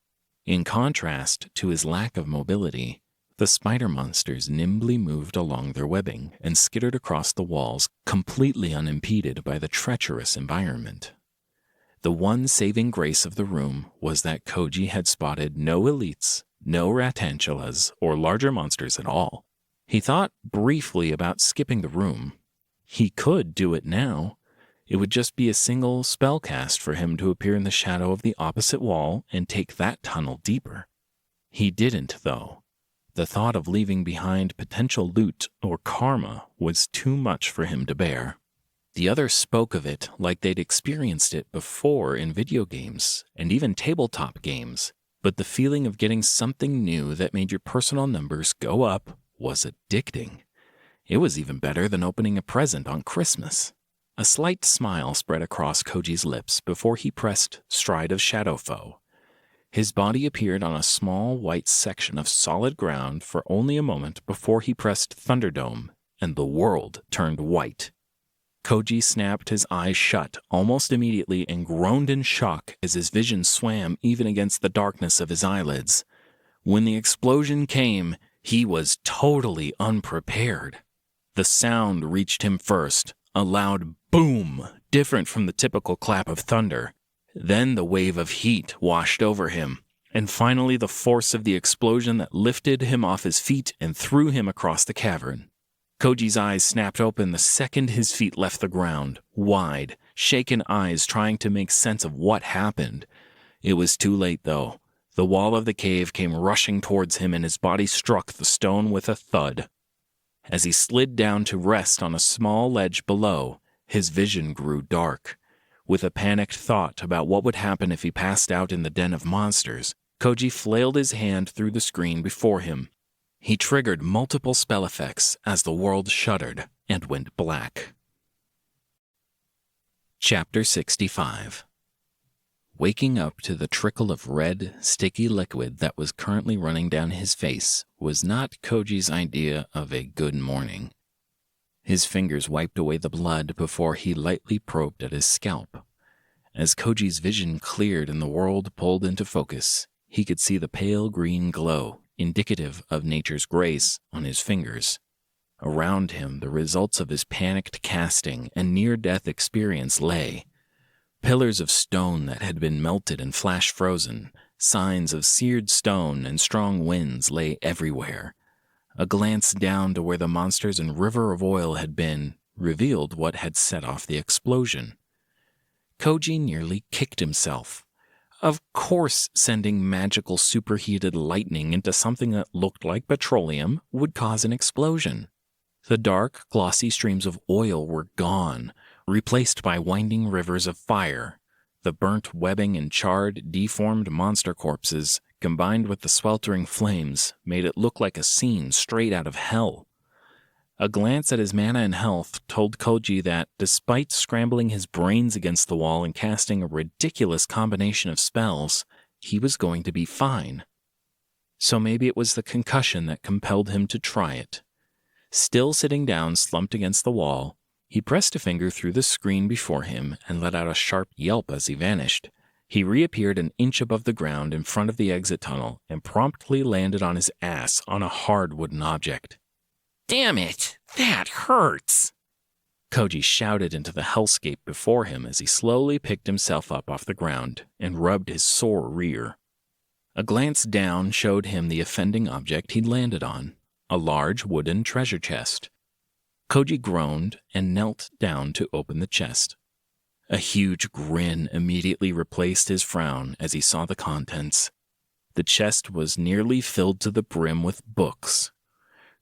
In contrast to his lack of mobility, the spider monsters nimbly moved along their webbing and skittered across the walls, completely unimpeded by the treacherous environment. The one saving grace of the room was that Koji had spotted no elites, no ratantulas, or larger monsters at all. He thought briefly about skipping the room. He could do it now. It would just be a single spell cast for him to appear in the shadow of the opposite wall and take that tunnel deeper. He didn't, though. The thought of leaving behind potential loot or karma was too much for him to bear. The others spoke of it like they'd experienced it before in video games and even tabletop games, but the feeling of getting something new that made your personal numbers go up was addicting. It was even better than opening a present on Christmas. A slight smile spread across Koji's lips before he pressed Stride of Shadowfoe. His body appeared on a small white section of solid ground for only a moment before he pressed Thunderdome, and the world turned white. Koji snapped his eyes shut almost immediately and groaned in shock as his vision swam even against the darkness of his eyelids. When the explosion came, he was totally unprepared. The sound reached him first, a loud boom, different from the typical clap of thunder. Then the wave of heat washed over him, and finally the force of the explosion that lifted him off his feet and threw him across the cavern. Koji's eyes snapped open the second his feet left the ground, wide, shaken eyes trying to make sense of what happened. It was too late, though. The wall of the cave came rushing towards him and his body struck the stone with a thud. As he slid down to rest on a small ledge below, his vision grew dark. With a panicked thought about what would happen if he passed out in the den of monsters, Koji flailed his hand through the screen before him. He triggered multiple spell effects as the world shuddered and went black. Chapter 65. Waking up to the trickle of red, sticky liquid that was currently running down his face was not Koji's idea of a good morning. His fingers wiped away the blood before he lightly probed at his scalp. As Koji's vision cleared and the world pulled into focus, he could see the pale green glow, indicative of nature's grace, on his fingers. Around him, the results of his panicked casting and near-death experience lay. Pillars of stone that had been melted and flash-frozen, signs of seared stone and strong winds lay everywhere. A glance down to where the monsters and river of oil had been revealed what had set off the explosion. Koji nearly kicked himself. Of course, sending magical superheated lightning into something that looked like petroleum would cause an explosion. The dark, glossy streams of oil were gone, replaced by winding rivers of fire. The burnt webbing and charred, deformed monster corpses, combined with the sweltering flames, made it look like a scene straight out of hell. A glance at his mana and health told Koji that, despite scrambling his brains against the wall and casting a ridiculous combination of spells, he was going to be fine. So maybe it was the concussion that compelled him to try it. Still sitting down slumped against the wall, he pressed a finger through the screen before him and let out a sharp yelp as he vanished. He reappeared an inch above the ground in front of the exit tunnel and promptly landed on his ass on a hard wooden object. Damn it, that hurts! Koji shouted into the hellscape before him as he slowly picked himself up off the ground and rubbed his sore rear. A glance down showed him the offending object he'd landed on, a large wooden treasure chest. Koji groaned and knelt down to open the chest. A huge grin immediately replaced his frown as he saw the contents. The chest was nearly filled to the brim with books.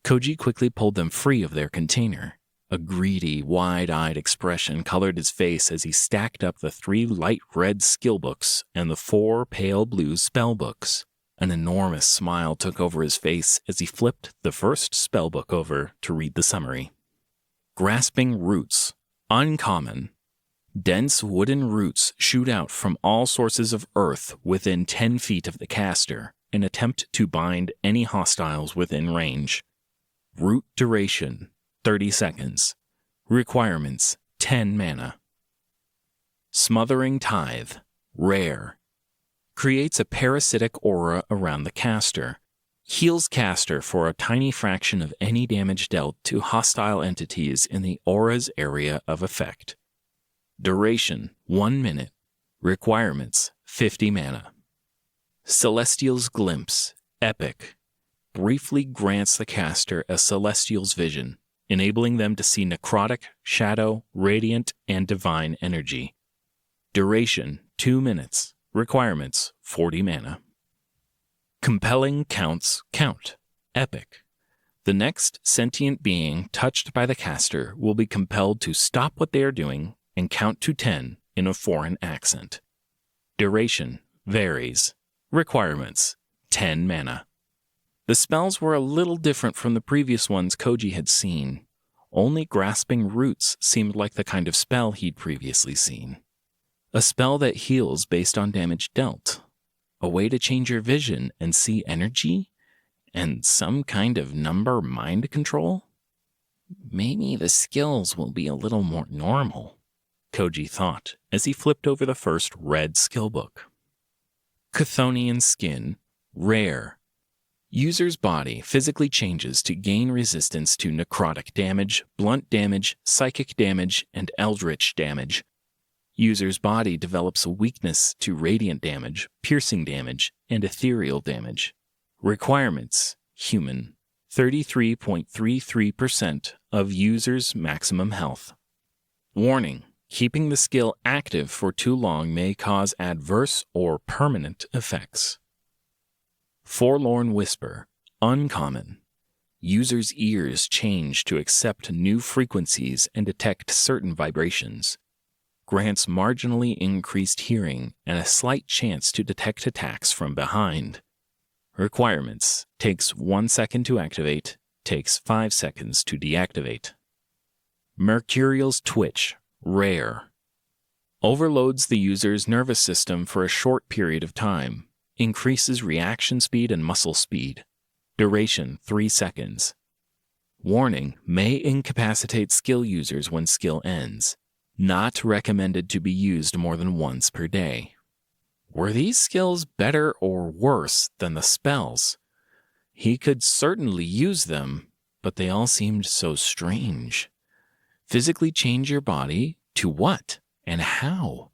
Koji quickly pulled them free of their container. A greedy, wide-eyed expression colored his face as he stacked up the 3 light red skill books and the 4 pale blue spell books. An enormous smile took over his face as he flipped the first spell book over to read the summary. Grasping roots. Uncommon. Dense wooden roots shoot out from all sources of earth within 10 feet of the caster, in attempt to bind any hostiles within range. Root duration, 30 seconds. Requirements, 10 mana. Smothering Tithe, rare. Creates a parasitic aura around the caster. Heals caster for a tiny fraction of any damage dealt to hostile entities in the aura's area of effect. Duration, 1 minute. Requirements, 50 mana. Celestial's Glimpse, epic. Briefly grants the caster a celestial's vision, enabling them to see necrotic, shadow, radiant, and divine energy. Duration, 2 minutes. Requirements, 40 mana. Compelling Counts Count, epic. The next sentient being touched by the caster will be compelled to stop what they are doing and count to 10 in a foreign accent. Duration varies. Requirements, 10 mana. The spells were a little different from the previous ones Koji had seen. Only Grasping Roots seemed like the kind of spell he'd previously seen. A spell that heals based on damage dealt. A way to change your vision and see energy? And some kind of number mind control? Maybe the skills will be a little more normal, Koji thought as he flipped over the first red skill book. Chthonian Skin, rare. User's body physically changes to gain resistance to necrotic damage, blunt damage, psychic damage, and eldritch damage. User's body develops a weakness to radiant damage, piercing damage, and ethereal damage. Requirements, human. 33.33% of user's maximum health. Warning. Keeping the skill active for too long may cause adverse or permanent effects. Forlorn Whisper, uncommon. User's ears change to accept new frequencies and detect certain vibrations. Grants marginally increased hearing and a slight chance to detect attacks from behind. Requirements, takes 1 second to activate, takes 5 seconds to deactivate. Mercurial's Twitch, rare. Overloads the user's nervous system for a short period of time. Increases reaction speed and muscle speed. Duration, 3 seconds. Warning, may incapacitate skill users when skill ends. Not recommended to be used more than once per day. Were these skills better or worse than the spells? He could certainly use them, but they all seemed so strange. Physically change your body to what and how?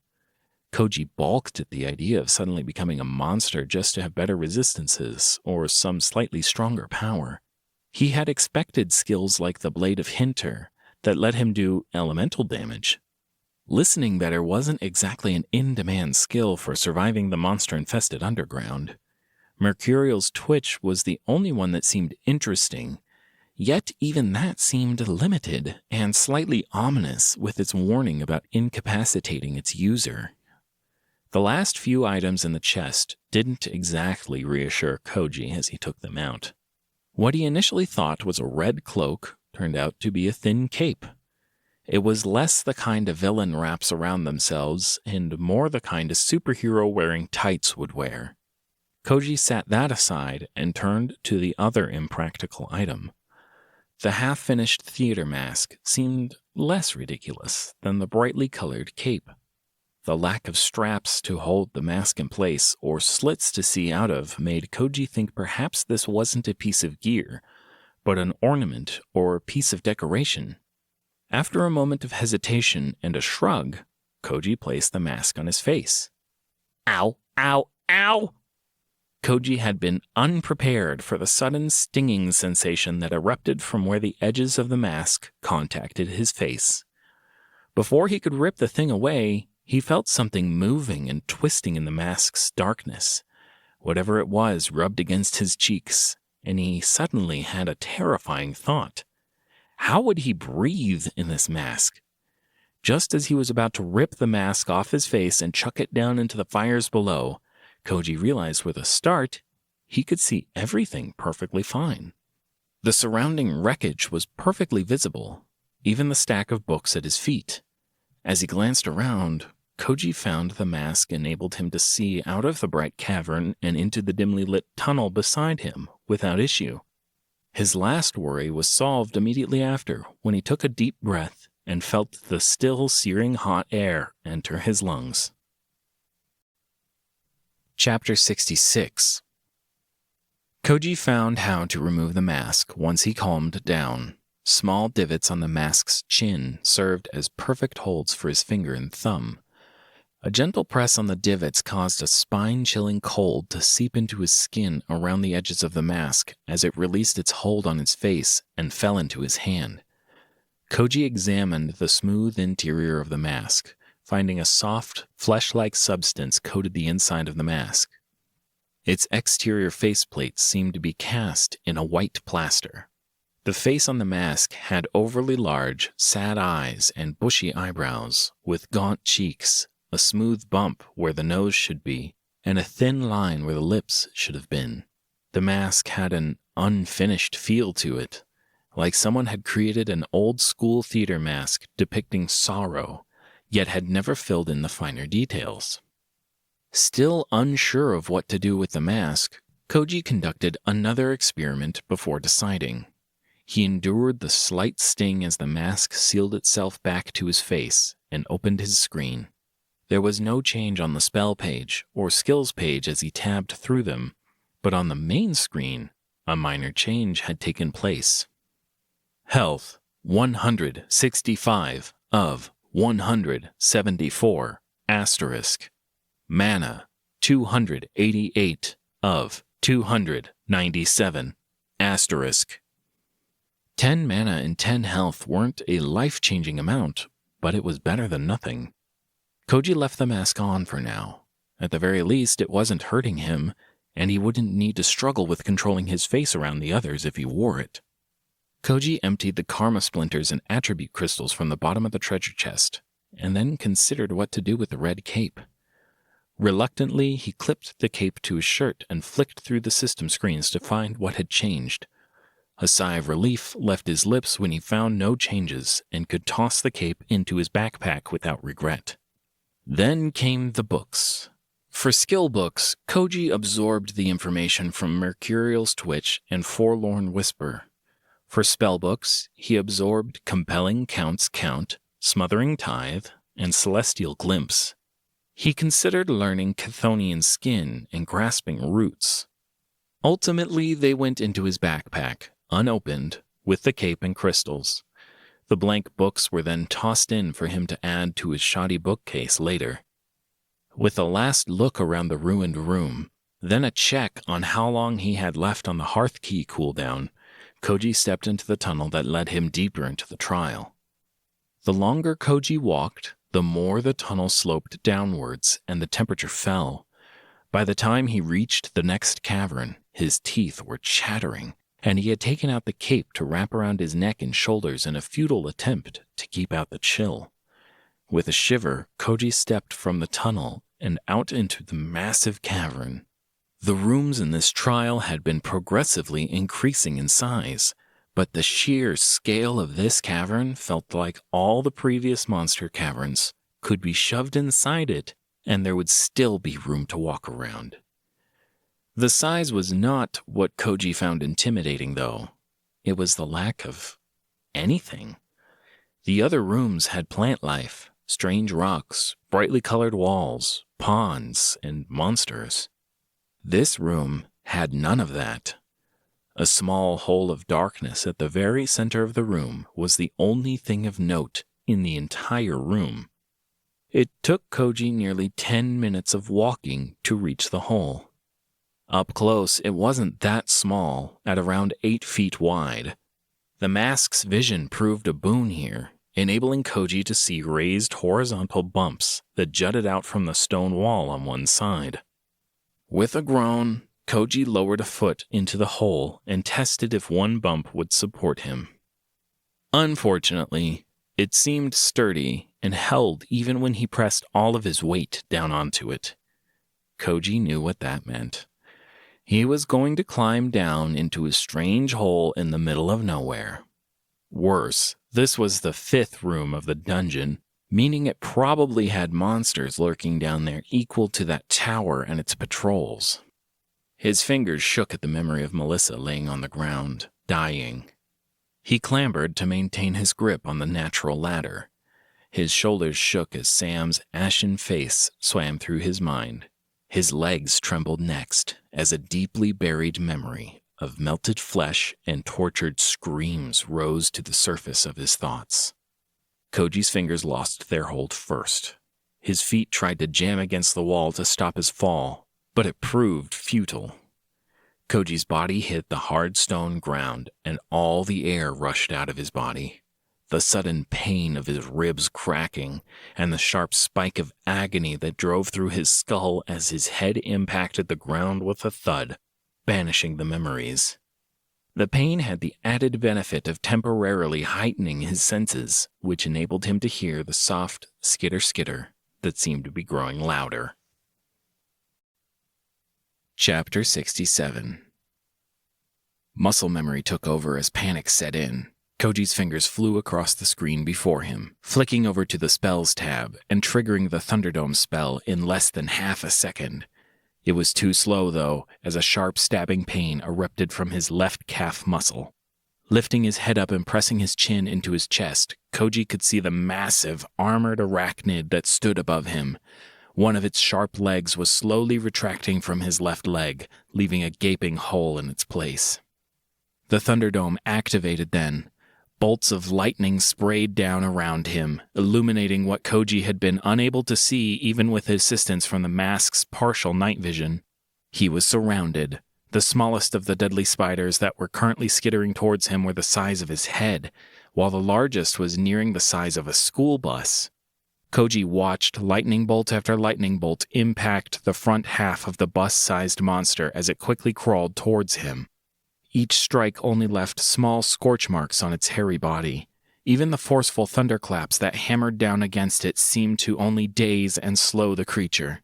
Koji balked at the idea of suddenly becoming a monster just to have better resistances or some slightly stronger power. He had expected skills like the Blade of Hinter that let him do elemental damage. Listening better wasn't exactly an in-demand skill for surviving the monster-infested underground. Mercurial's Twitch was the only one that seemed interesting, yet even that seemed limited and slightly ominous with its warning about incapacitating its user. The last few items in the chest didn't exactly reassure Koji as he took them out. What he initially thought was a red cloak turned out to be a thin cape. It was less the kind a villain wraps around themselves and more the kind a superhero wearing tights would wear. Koji sat that aside and turned to the other impractical item. The half-finished theater mask seemed less ridiculous than the brightly colored cape. The lack of straps to hold the mask in place or slits to see out of made Koji think perhaps this wasn't a piece of gear, but an ornament or piece of decoration. After a moment of hesitation and a shrug, Koji placed the mask on his face. Ow, ow, ow! Koji had been unprepared for the sudden stinging sensation that erupted from where the edges of the mask contacted his face. Before he could rip the thing away, he felt something moving and twisting in the mask's darkness. Whatever it was rubbed against his cheeks, and he suddenly had a terrifying thought. How would he breathe in this mask? Just as he was about to rip the mask off his face and chuck it down into the fires below, Koji realized with a start, he could see everything perfectly fine. The surrounding wreckage was perfectly visible, even the stack of books at his feet. As he glanced around, Koji found the mask enabled him to see out of the bright cavern and into the dimly lit tunnel beside him without issue. His last worry was solved immediately after, when he took a deep breath and felt the still searing hot air enter his lungs. Chapter 66. Koji found how to remove the mask once he calmed down. Small divots on the mask's chin served as perfect holds for his finger and thumb. A gentle press on the divots caused a spine-chilling cold to seep into his skin around the edges of the mask as it released its hold on his face and fell into his hand. Koji examined the smooth interior of the mask, finding a soft, flesh-like substance coated the inside of the mask. Its exterior faceplate seemed to be cast in a white plaster. The face on the mask had overly large, sad eyes and bushy eyebrows, with gaunt cheeks, a smooth bump where the nose should be, and a thin line where the lips should have been. The mask had an unfinished feel to it, like someone had created an old-school theater mask depicting sorrow, yet had never filled in the finer details. Still unsure of what to do with the mask, Koji conducted another experiment before deciding. He endured the slight sting as the mask sealed itself back to his face and opened his screen. There was no change on the spell page or skills page as he tabbed through them, but on the main screen, a minor change had taken place. Health, 165 of 174, asterisk. Mana, 288 of 297, asterisk. 10 mana and 10 health weren't a life-changing amount, but it was better than nothing. Koji left the mask on for now. At the very least, it wasn't hurting him, and he wouldn't need to struggle with controlling his face around the others if he wore it. Koji emptied the karma splinters and attribute crystals from the bottom of the treasure chest, and then considered what to do with the red cape. Reluctantly, he clipped the cape to his shirt and flicked through the system screens to find what had changed. A sigh of relief left his lips when he found no changes and could toss the cape into his backpack without regret. Then came the books. For skill books, Koji absorbed the information from Mercurial's Twitch and Forlorn Whisper. For spell books, he absorbed Compelling Count's Count, Smothering Tithe, and Celestial Glimpse. He considered learning Chthonian Skin and Grasping Roots. Ultimately, they went into his backpack, unopened, with the cape and crystals. The blank books were then tossed in for him to add to his shoddy bookcase later. With a last look around the ruined room, then a check on how long he had left on the hearth key cooldown, Koji stepped into the tunnel that led him deeper into the trial. The longer Koji walked, the more the tunnel sloped downwards and the temperature fell. By the time he reached the next cavern, his teeth were chattering, and he had taken out the cape to wrap around his neck and shoulders in a futile attempt to keep out the chill. With a shiver, Koji stepped from the tunnel and out into the massive cavern. The rooms in this trial had been progressively increasing in size, but the sheer scale of this cavern felt like all the previous monster caverns could be shoved inside it, and there would still be room to walk around. The size was not what Koji found intimidating, though. It was the lack of anything. The other rooms had plant life, strange rocks, brightly colored walls, ponds, and monsters. This room had none of that. A small hole of darkness at the very center of the room was the only thing of note in the entire room. It took Koji nearly 10 minutes of walking to reach the hole. Up close, it wasn't that small, at around 8 feet wide. The mask's vision proved a boon here, enabling Koji to see raised horizontal bumps that jutted out from the stone wall on one side. With a groan, Koji lowered a foot into the hole and tested if one bump would support him. Unfortunately, it seemed sturdy and held even when he pressed all of his weight down onto it. Koji knew what that meant. He was going to climb down into a strange hole in the middle of nowhere. Worse, this was the 5th room of the dungeon, meaning it probably had monsters lurking down there equal to that tower and its patrols. His fingers shook at the memory of Melissa laying on the ground, dying. He clambered to maintain his grip on the natural ladder. His shoulders shook as Sam's ashen face swam through his mind. His legs trembled next as a deeply buried memory of melted flesh and tortured screams rose to the surface of his thoughts. Koji's fingers lost their hold first. His feet tried to jam against the wall to stop his fall, but it proved futile. Koji's body hit the hard stone ground, and all the air rushed out of his body. The sudden pain of his ribs cracking, and the sharp spike of agony that drove through his skull as his head impacted the ground with a thud, banishing the memories. The pain had the added benefit of temporarily heightening his senses, which enabled him to hear the soft skitter-skitter that seemed to be growing louder. Chapter 67. Muscle memory took over as panic set in. Koji's fingers flew across the screen before him, flicking over to the Spells tab and triggering the Thunderdome spell in less than half a second. It was too slow, though, as a sharp stabbing pain erupted from his left calf muscle. Lifting his head up and pressing his chin into his chest, Koji could see the massive, armored arachnid that stood above him. One of its sharp legs was slowly retracting from his left leg, leaving a gaping hole in its place. The Thunderdome activated then. Bolts of lightning sprayed down around him, illuminating what Koji had been unable to see even with assistance from the mask's partial night vision. He was surrounded. The smallest of the deadly spiders that were currently skittering towards him were the size of his head, while the largest was nearing the size of a school bus. Koji watched lightning bolt after lightning bolt impact the front half of the bus-sized monster as it quickly crawled towards him. Each strike only left small scorch marks on its hairy body. Even the forceful thunderclaps that hammered down against it seemed to only daze and slow the creature.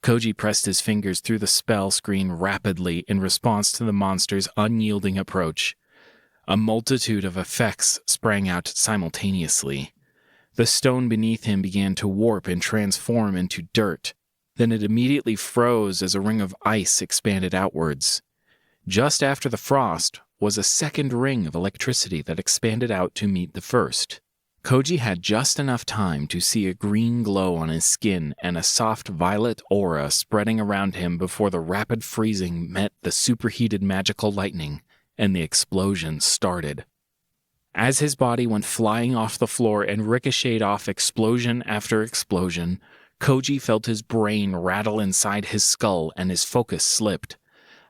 Koji pressed his fingers through the spell screen rapidly in response to the monster's unyielding approach. A multitude of effects sprang out simultaneously. The stone beneath him began to warp and transform into dirt. Then it immediately froze as a ring of ice expanded outwards. Just after the frost was a second ring of electricity that expanded out to meet the first. Koji had just enough time to see a green glow on his skin and a soft violet aura spreading around him before the rapid freezing met the superheated magical lightning, and the explosion started. As his body went flying off the floor and ricocheted off explosion after explosion, Koji felt his brain rattle inside his skull and his focus slipped.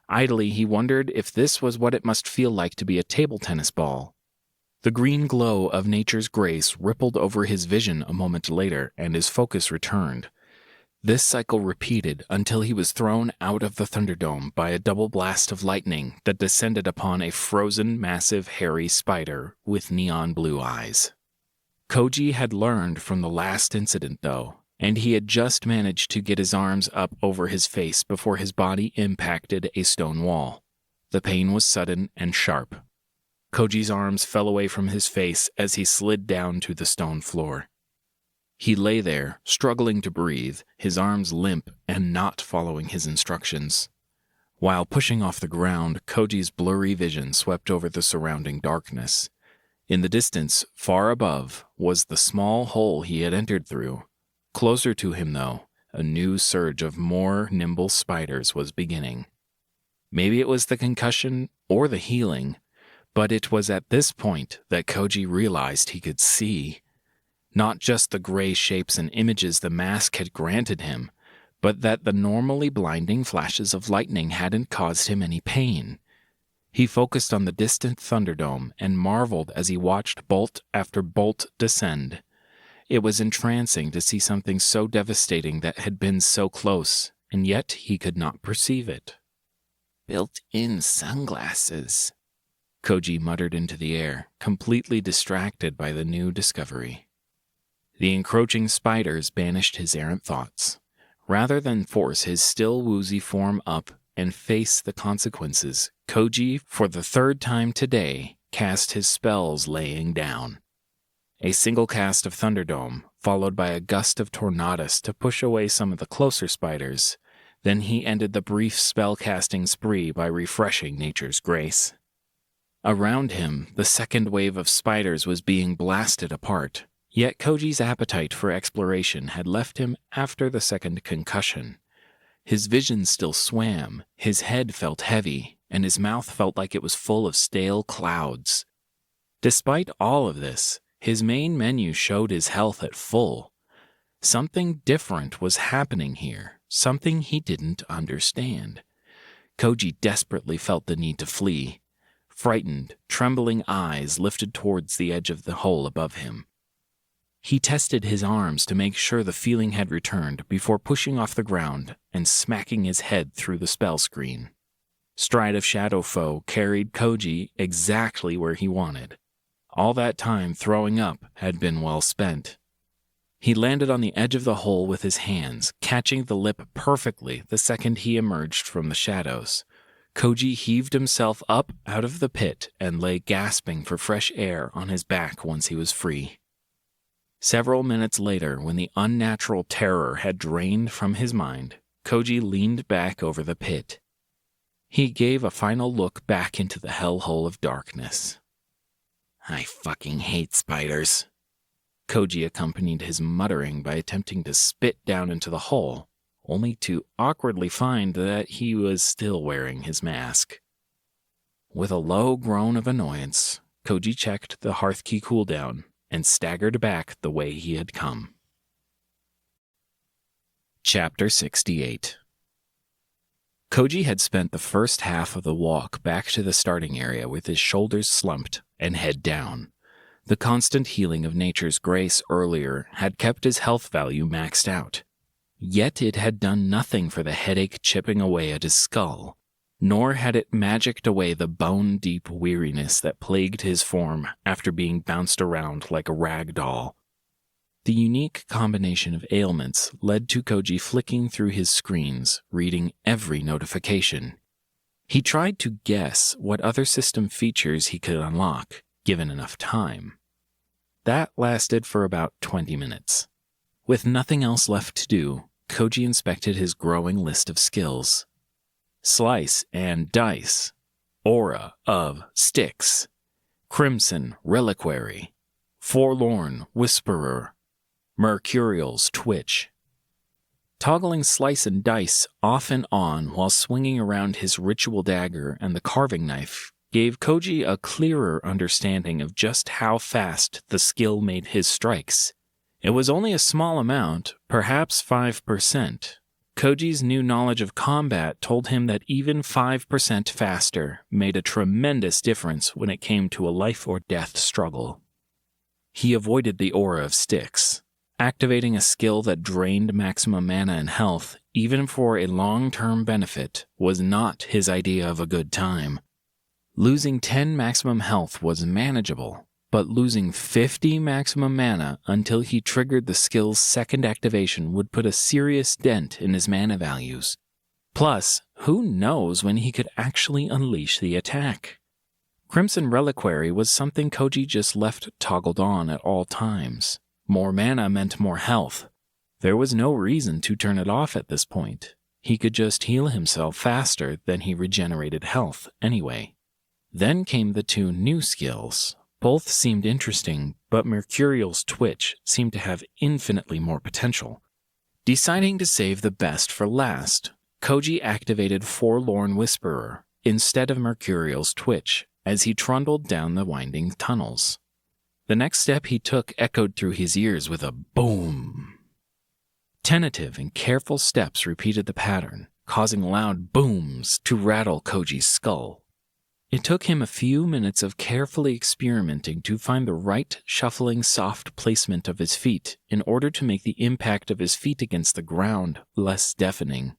Idly, he wondered if this was what it must feel like to be a table tennis ball. The green glow of nature's grace rippled over his vision a moment later, and his focus returned. This cycle repeated until he was thrown out of the Thunderdome by a double blast of lightning that descended upon a frozen, massive, hairy spider with neon blue eyes. Koji had learned from the last incident, though, and he had just managed to get his arms up over his face before his body impacted a stone wall. The pain was sudden and sharp. Koji's arms fell away from his face as he slid down to the stone floor. He lay there, struggling to breathe, his arms limp and not following his instructions. While pushing off the ground, Koji's blurry vision swept over the surrounding darkness. In the distance, far above, was the small hole he had entered through. Closer to him, though, a new surge of more nimble spiders was beginning. Maybe it was the concussion or the healing, but it was at this point that Koji realized he could see. Not just the gray shapes and images the mask had granted him, but that the normally blinding flashes of lightning hadn't caused him any pain. He focused on the distant Thunderdome and marveled as he watched bolt after bolt descend. It was entrancing to see something so devastating that had been so close and yet he could not perceive it. Built-in sunglasses. Koji muttered into the air, completely distracted by the new discovery. The encroaching spiders banished his errant thoughts. Rather than force his still woozy form up and face the consequences, Koji, for the third time today, cast his spells laying down. A single cast of Thunderdome, followed by a gust of Tornadus to push away some of the closer spiders. Then he ended the brief spell-casting spree by refreshing nature's grace. Around him, the second wave of spiders was being blasted apart, yet Koji's appetite for exploration had left him after the second concussion. His vision still swam, his head felt heavy, and his mouth felt like it was full of stale clouds. Despite all of this, his main menu showed his health at full. Something different was happening here, something he didn't understand. Koji desperately felt the need to flee. Frightened, trembling eyes lifted towards the edge of the hole above him. He tested his arms to make sure the feeling had returned before pushing off the ground and smacking his head through the spell screen. Stride of Shadow Foe carried Koji exactly where he wanted. All that time throwing up had been well spent. He landed on the edge of the hole with his hands, catching the lip perfectly the second he emerged from the shadows. Koji heaved himself up out of the pit and lay gasping for fresh air on his back once he was free. Several minutes later, when the unnatural terror had drained from his mind, Koji leaned back over the pit. He gave a final look back into the hellhole of darkness. "I fucking hate spiders." Koji accompanied his muttering by attempting to spit down into the hole, only to awkwardly find that he was still wearing his mask. With a low groan of annoyance, Koji checked the hearth key cooldown and staggered back the way he had come. Chapter 68. Koji had spent the first half of the walk back to the starting area with his shoulders slumped and head down. The constant healing of nature's grace earlier had kept his health value maxed out. Yet it had done nothing for the headache chipping away at his skull, nor had it magicked away the bone-deep weariness that plagued his form after being bounced around like a rag doll. The unique combination of ailments led to Koji flicking through his screens, reading every notification. He tried to guess what other system features he could unlock, given enough time. That lasted for about 20 minutes. With nothing else left to do, Koji inspected his growing list of skills. Slice and Dice, Aura of Styx, Crimson Reliquary, Forlorn Whisperer, Mercurial's Twitch. Toggling Slice and Dice off and on while swinging around his ritual dagger and the carving knife gave Koji a clearer understanding of just how fast the skill made his strikes. It was only a small amount, perhaps 5%. Koji's new knowledge of combat told him that even 5% faster made a tremendous difference when it came to a life-or-death struggle. He avoided the Aura of Styx. Activating a skill that drained maximum mana and health, even for a long-term benefit, was not his idea of a good time. Losing 10 maximum health was manageable, but losing 50 maximum mana until he triggered the skill's second activation would put a serious dent in his mana values. Plus, who knows when he could actually unleash the attack? Crimson Reliquary was something Koji just left toggled on at all times. More mana meant more health. There was no reason to turn it off at this point. He could just heal himself faster than he regenerated health anyway. Then came the two new skills. Both seemed interesting, but Mercurial's Twitch seemed to have infinitely more potential. Deciding to save the best for last, Koji activated Forlorn Whisperer instead of Mercurial's Twitch as he trundled down the winding tunnels. The next step he took echoed through his ears with a boom. Tentative and careful steps repeated the pattern, causing loud booms to rattle Koji's skull. It took him a few minutes of carefully experimenting to find the right shuffling soft placement of his feet in order to make the impact of his feet against the ground less deafening.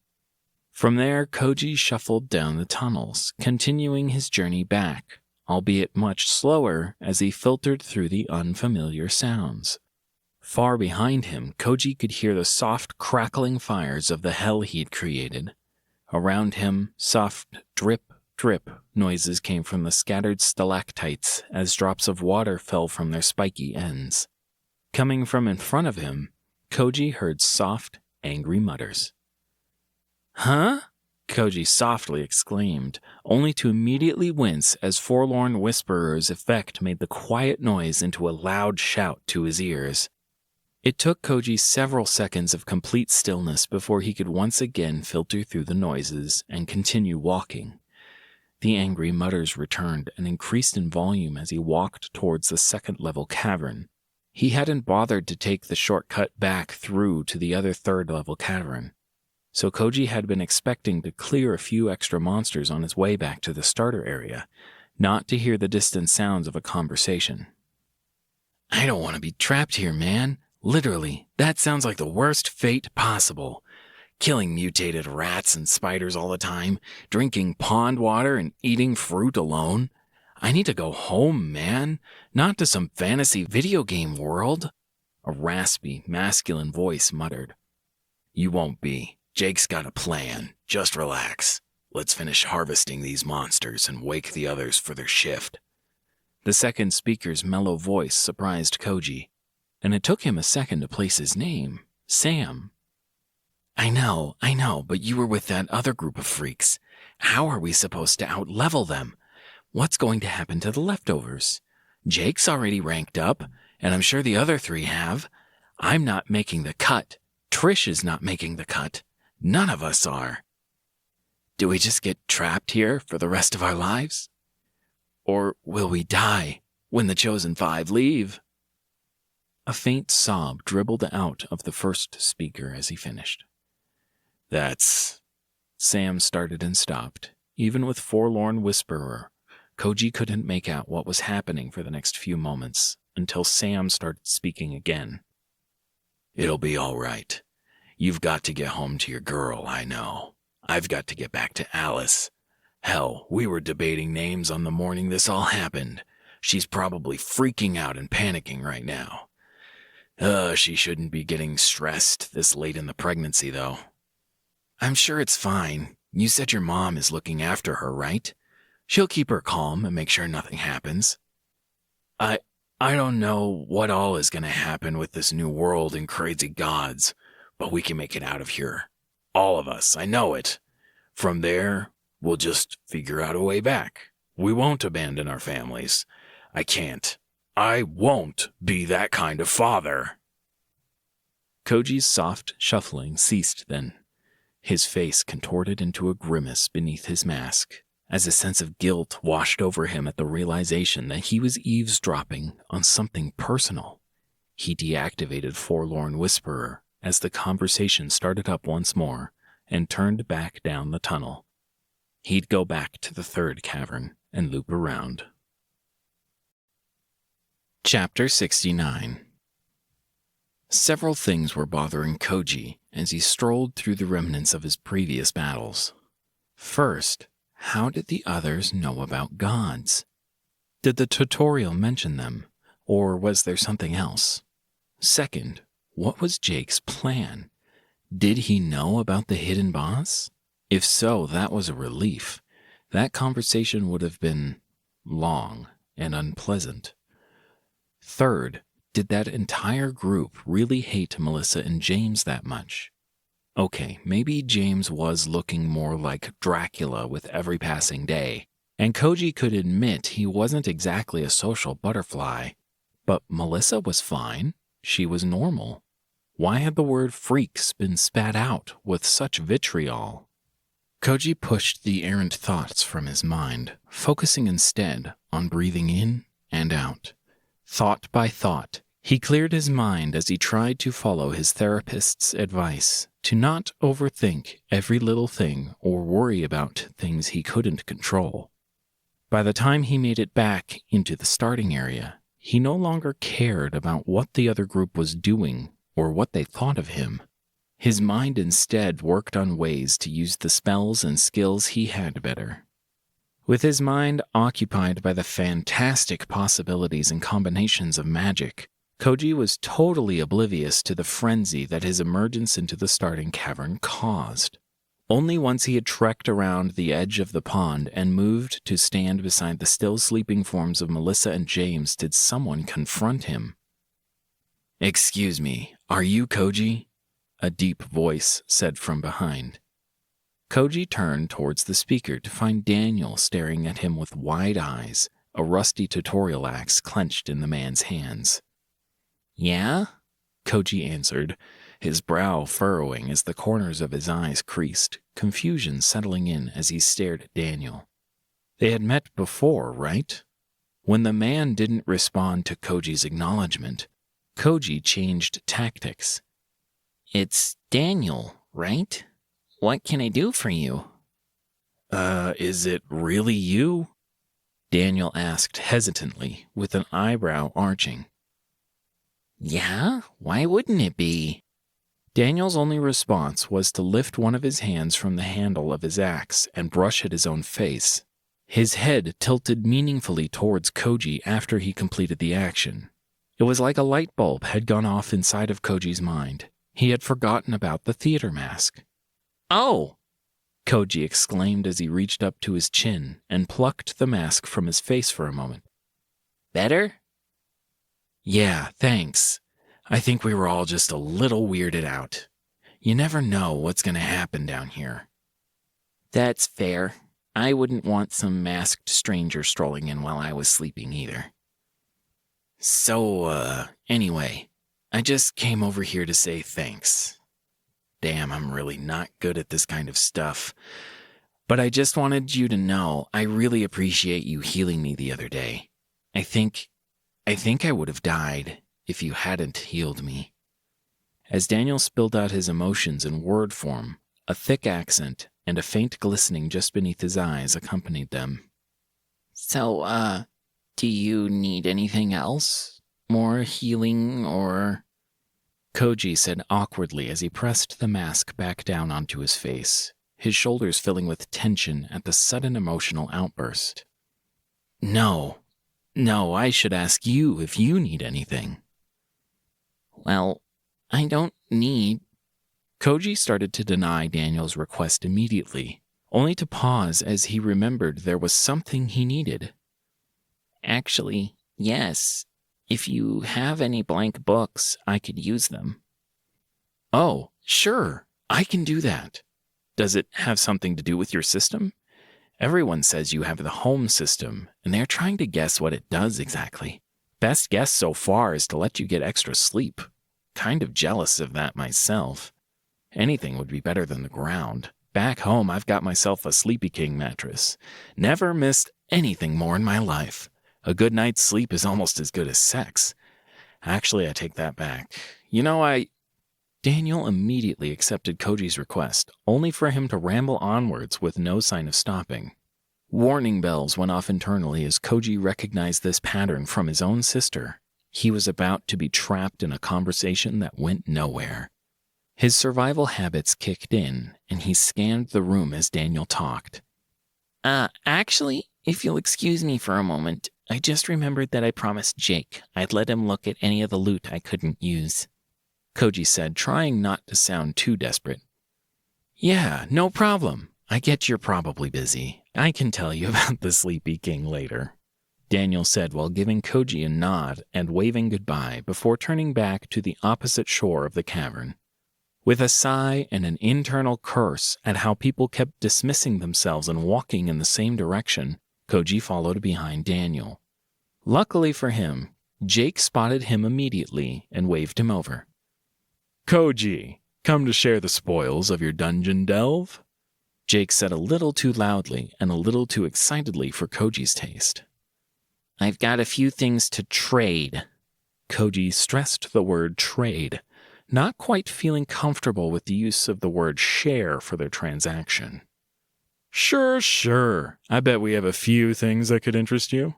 From there, Koji shuffled down the tunnels, continuing his journey back, albeit much slower as he filtered through the unfamiliar sounds. Far behind him, Koji could hear the soft, crackling fires of the hell he'd created. Around him, soft drip, drip noises came from the scattered stalactites as drops of water fell from their spiky ends. Coming from in front of him, Koji heard soft, angry mutters. "Huh?" Koji softly exclaimed, only to immediately wince as Forlorn Whisperer's effect made the quiet noise into a loud shout to his ears. It took Koji several seconds of complete stillness before he could once again filter through the noises and continue walking. The angry mutters returned and increased in volume as he walked towards the second-level cavern. He hadn't bothered to take the shortcut back through to the other third-level cavern, so Koji had been expecting to clear a few extra monsters on his way back to the starter area, not to hear the distant sounds of a conversation. "I don't want to be trapped here, man. Literally, that sounds like the worst fate possible. Killing mutated rats and spiders all the time, drinking pond water and eating fruit alone. I need to go home, man, not to some fantasy video game world," a raspy, masculine voice muttered. "You won't be. Jake's got a plan. Just relax. Let's finish harvesting these monsters and wake the others for their shift." The second speaker's mellow voice surprised Koji, and it took him a second to place his name, Sam. I know, but you were with that other group of freaks. How are we supposed to outlevel them? What's going to happen to the leftovers? Jake's already ranked up, and I'm sure the other three have. I'm not making the cut. Trish is not making the cut. None of us are. Do we just get trapped here for the rest of our lives? Or will we die when the Chosen Five leave? A faint sob dribbled out of the first speaker as he finished. Sam started and stopped. Even with Forlorn Whisperer, Koji couldn't make out what was happening for the next few moments until Sam started speaking again. "It'll be all right. You've got to get home to your girl, I know. I've got to get back to Alice. Hell, we were debating names on the morning this all happened. She's probably freaking out and panicking right now. She shouldn't be getting stressed this late in the pregnancy, though. I'm sure it's fine. You said your mom is looking after her, right? She'll keep her calm and make sure nothing happens. I don't know what all is going to happen with this new world and crazy gods, but we can make it out of here. All of us, I know it. From there, we'll just figure out a way back. We won't abandon our families. I won't be that kind of father." Koji's soft shuffling ceased then. His face contorted into a grimace beneath his mask, as a sense of guilt washed over him at the realization that he was eavesdropping on something personal. He deactivated Forlorn Whisperer as the conversation started up once more and turned back down the tunnel. He'd go back to the third cavern and loop around. Chapter 69. Several things were bothering Koji as he strolled through the remnants of his previous battles. First, how did the others know about gods? Did the tutorial mention them, or was there something else? Second, what was Jake's plan? Did he know about the hidden boss? If so, that was a relief. That conversation would have been long and unpleasant. Third, did that entire group really hate Melissa and James that much? Okay, maybe James was looking more like Dracula with every passing day, and Koji could admit he wasn't exactly a social butterfly, but Melissa was fine. She was normal. Why had the word freaks been spat out with such vitriol? Koji pushed the errant thoughts from his mind, focusing instead on breathing in and out. Thought by thought, he cleared his mind as he tried to follow his therapist's advice to not overthink every little thing or worry about things he couldn't control. By the time he made it back into the starting area, he no longer cared about what the other group was doing or what they thought of him. His mind instead worked on ways to use the spells and skills he had better. With his mind occupied by the fantastic possibilities and combinations of magic, Koji was totally oblivious to the frenzy that his emergence into the starting cavern caused. Only once he had trekked around the edge of the pond and moved to stand beside the still sleeping forms of Melissa and James did someone confront him. "Excuse me, are you Koji?" a deep voice said from behind. Koji turned towards the speaker to find Daniel staring at him with wide eyes, a rusty tutorial axe clenched in the man's hands. "Yeah?" Koji answered, his brow furrowing as the corners of his eyes creased, confusion settling in as he stared at Daniel. They had met before, right? When the man didn't respond to Koji's acknowledgement, Koji changed tactics. "It's Daniel, right? What can I do for you?" Is it really you?" Daniel asked hesitantly, with an eyebrow arching. "Yeah? Why wouldn't it be?" Daniel's only response was to lift one of his hands from the handle of his axe and brush at his own face. His head tilted meaningfully towards Koji after he completed the action. It was like a light bulb had gone off inside of Koji's mind. He had forgotten about the theater mask. "Oh!" Koji exclaimed as he reached up to his chin and plucked the mask from his face for a moment. "Better?" "Yeah, thanks. I think we were all just a little weirded out. You never know what's going to happen down here." "That's fair. I wouldn't want some masked stranger strolling in while I was sleeping either." Anyway, I just came over here to say thanks. Damn, I'm really not good at this kind of stuff. But I just wanted you to know I really appreciate you healing me the other day. I think I would have died if you hadn't healed me." As Daniel spilled out his emotions in word form, a thick accent and a faint glistening just beneath his eyes accompanied them. "So, do you need anything else? More healing or—" Koji said awkwardly as he pressed the mask back down onto his face, his shoulders filling with tension at the sudden emotional outburst. No, I should ask you if you need anything." "Well, I don't need—" Koji started to deny Daniel's request immediately, only to pause as he remembered there was something he needed. "Actually, yes. If you have any blank books, I could use them." "Oh, sure, I can do that. Does it have something to do with your system? Everyone says you have the home system, and they're trying to guess what it does exactly. Best guess so far is to let you get extra sleep. Kind of jealous of that myself. Anything would be better than the ground. Back home, I've got myself a Sleepy King mattress. Never missed anything more in my life. A good night's sleep is almost as good as sex. Actually, I take that back. Daniel immediately accepted Koji's request, only for him to ramble onwards with no sign of stopping. Warning bells went off internally as Koji recognized this pattern from his own sister. He was about to be trapped in a conversation that went nowhere. His survival habits kicked in, and he scanned the room as Daniel talked. Actually, if you'll excuse me for a moment, I just remembered that I promised Jake I'd let him look at any of the loot I couldn't use," Koji said, trying not to sound too desperate. "Yeah, no problem. I get you're probably busy. I can tell you about the Sleepy King later," Daniel said while giving Koji a nod and waving goodbye before turning back to the opposite shore of the cavern. With a sigh and an internal curse at how people kept dismissing themselves and walking in the same direction, Koji followed behind Daniel. Luckily for him, Jake spotted him immediately and waved him over. "Koji, come to share the spoils of your dungeon delve?" Jake said a little too loudly and a little too excitedly for Koji's taste. "I've got a few things to trade." Koji stressed the word trade, not quite feeling comfortable with the use of the word share for their transaction. Sure. I bet we have a few things that could interest you."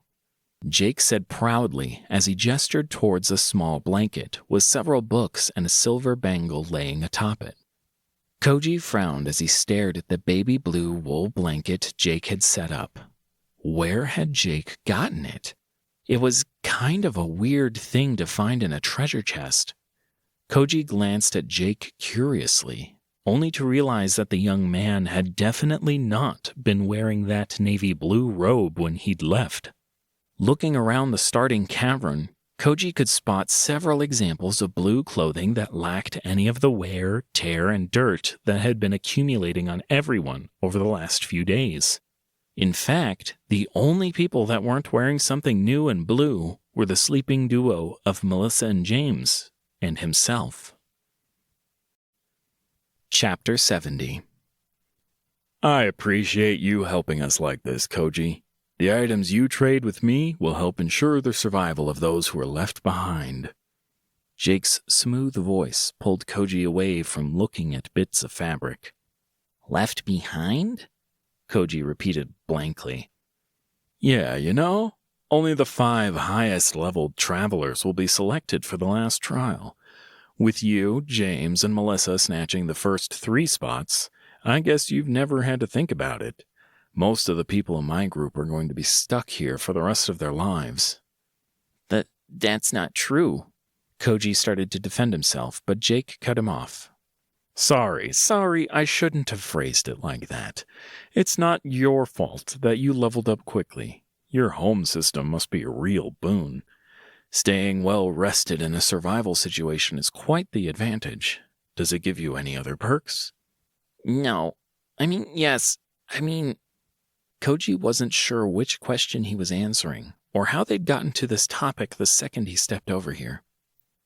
Jake said proudly as he gestured towards a small blanket with several books and a silver bangle laying atop it. Koji frowned as he stared at the baby blue wool blanket Jake had set up. Where had Jake gotten it? It was kind of a weird thing to find in a treasure chest. Koji glanced at Jake curiously, only to realize that the young man had definitely not been wearing that navy blue robe when he'd left. Looking around the starting cavern, Koji could spot several examples of blue clothing that lacked any of the wear, tear, and dirt that had been accumulating on everyone over the last few days. In fact, the only people that weren't wearing something new and blue were the sleeping duo of Melissa and James, and himself. Chapter 70. I appreciate you helping us like this, Koji. The items you trade with me will help ensure the survival of those who are left behind. Jake's smooth voice pulled Koji away from looking at bits of fabric. Left behind? Koji repeated blankly. Yeah, only the 5 highest-leveled travelers will be selected for the last trial. With you, James, and Melissa snatching the first 3 spots, I guess you've never had to think about it. Most of the people in my group are going to be stuck here for the rest of their lives. That's not true. Koji started to defend himself, but Jake cut him off. Sorry, I shouldn't have phrased it like that. It's not your fault that you leveled up quickly. Your home system must be a real boon. Staying well rested in a survival situation is quite the advantage. Does it give you any other perks? No. Yes. Koji wasn't sure which question he was answering, or how they'd gotten to this topic the second he stepped over here.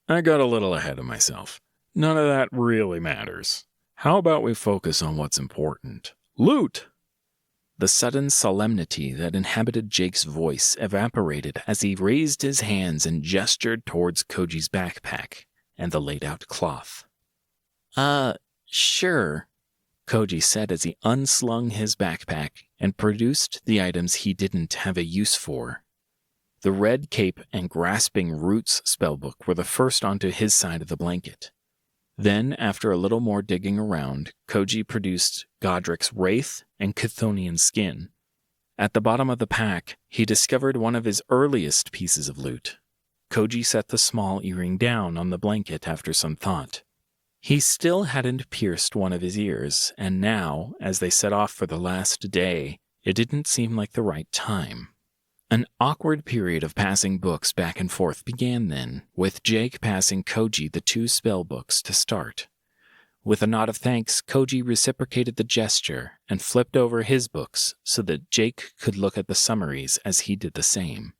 I got a little ahead of myself. None of that really matters. How about we focus on what's important? Loot! The sudden solemnity that inhabited Jake's voice evaporated as he raised his hands and gestured towards Koji's backpack and the laid-out cloth. Sure, Koji said as he unslung his backpack and produced the items he didn't have a use for. The Red Cape and Grasping Roots spellbook were the first onto his side of the blanket. Then, after a little more digging around, Koji produced Godric's Wraith and Chthonian Skin. At the bottom of the pack, he discovered one of his earliest pieces of loot. Koji set the small earring down on the blanket after some thought. He still hadn't pierced one of his ears, and now, as they set off for the last day, it didn't seem like the right time. An awkward period of passing books back and forth began then, with Jake passing Koji the 2 spell books to start. With a nod of thanks, Koji reciprocated the gesture and flipped over his books so that Jake could look at the summaries as he did the same.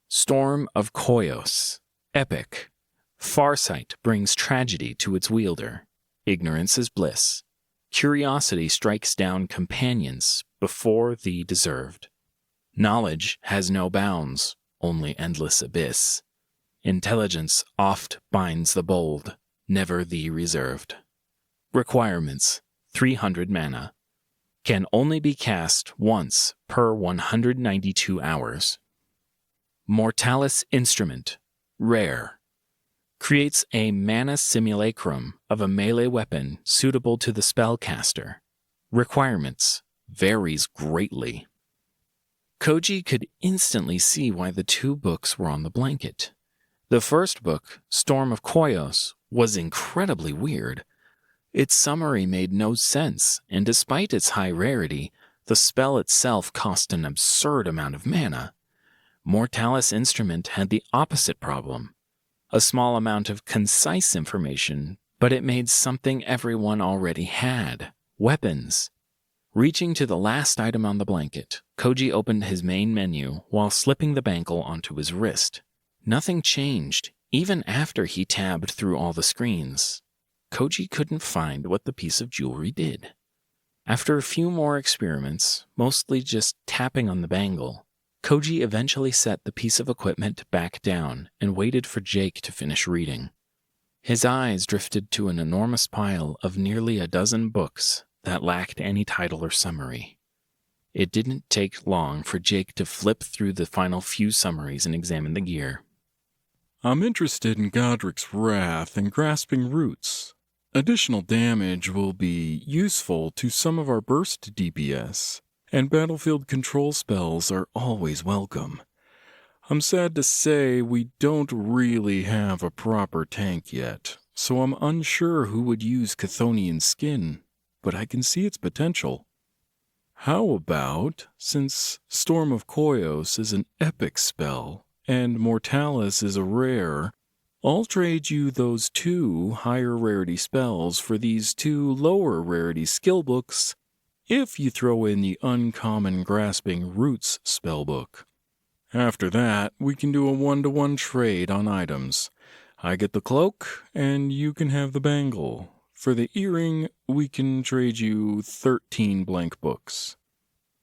Storm of Koios. Epic. Farsight brings tragedy to its wielder. Ignorance is bliss. Curiosity strikes down companions before thee deserved. Knowledge has no bounds, only endless abyss. Intelligence oft binds the bold, never thee reserved. Requirements: 300 mana. Can only be cast once per 192 hours. Mortalis Instrument. Rare. Creates a mana simulacrum of a melee weapon suitable to the spellcaster. Requirements: varies greatly. Koji could instantly see why the 2 books were on the blanket. The first book, Storm of Koios, was incredibly weird. Its summary made no sense, and despite its high rarity, the spell itself cost an absurd amount of mana. Mortalis Instrument had the opposite problem. A small amount of concise information, but it made something everyone already had: weapons. Reaching to the last item on the blanket, Koji opened his main menu while slipping the bangle onto his wrist. Nothing changed, even after he tabbed through all the screens. Koji couldn't find what the piece of jewelry did. After a few more experiments, mostly just tapping on the bangle, Koji eventually set the piece of equipment back down and waited for Jake to finish reading. His eyes drifted to an enormous pile of nearly a dozen books that lacked any title or summary. It didn't take long for Jake to flip through the final few summaries and examine the gear. I'm interested in Godric's Wrath and Grasping Roots. Additional damage will be useful to some of our burst DPS, and battlefield control spells are always welcome. I'm sad to say we don't really have a proper tank yet, so I'm unsure who would use Chthonian skin, but I can see its potential. How about, since Storm of Koios is an epic spell, and Mortalis is a rare, I'll trade you those 2 higher rarity spells for these 2 lower rarity skill books if you throw in the Uncommon Grasping Roots spellbook. After that, we can do a 1-to-1 trade on items. I get the cloak, and you can have the bangle. For the earring, we can trade you 13 blank books.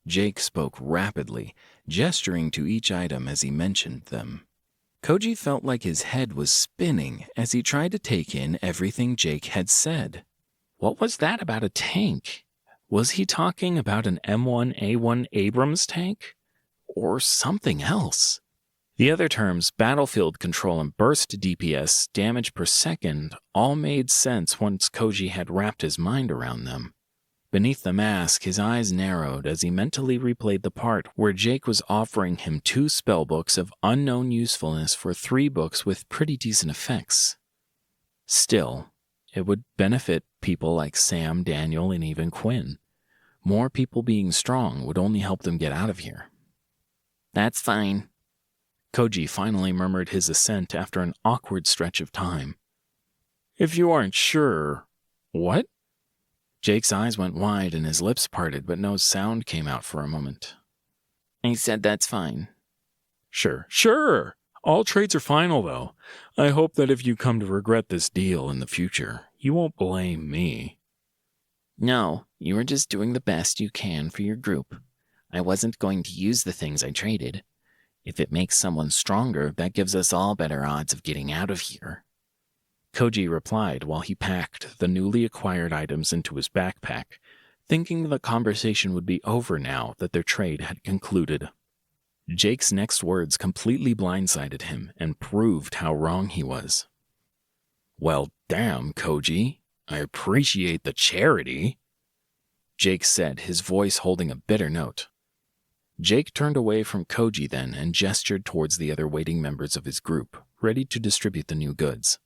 Jake spoke rapidly, gesturing to each item as he mentioned them. Koji felt like his head was spinning as he tried to take in everything Jake had said. What was that about a tank? Was he talking about an M1A1 Abrams tank? Or something else? The other terms, battlefield control and burst DPS, damage per second, all made sense once Koji had wrapped his mind around them. Beneath the mask, his eyes narrowed as he mentally replayed the part where Jake was offering him 2 spellbooks of unknown usefulness for 3 books with pretty decent effects. Still, it would benefit people like Sam, Daniel, and even Quinn. More people being strong would only help them get out of here. That's fine. Koji finally murmured his assent after an awkward stretch of time. If you aren't sure, what? Jake's eyes went wide and his lips parted, but no sound came out for a moment. I said that's fine. Sure. All trades are final, though. I hope that if you come to regret this deal in the future, you won't blame me. No, you were just doing the best you can for your group. I wasn't going to use the things I traded. If it makes someone stronger, that gives us all better odds of getting out of here. Koji replied while he packed the newly acquired items into his backpack, thinking the conversation would be over now that their trade had concluded. Jake's next words completely blindsided him and proved how wrong he was. Well, damn, Koji. I appreciate the charity, Jake said, his voice holding a bitter note. Jake turned away from Koji then and gestured towards the other waiting members of his group, ready to distribute the new goods.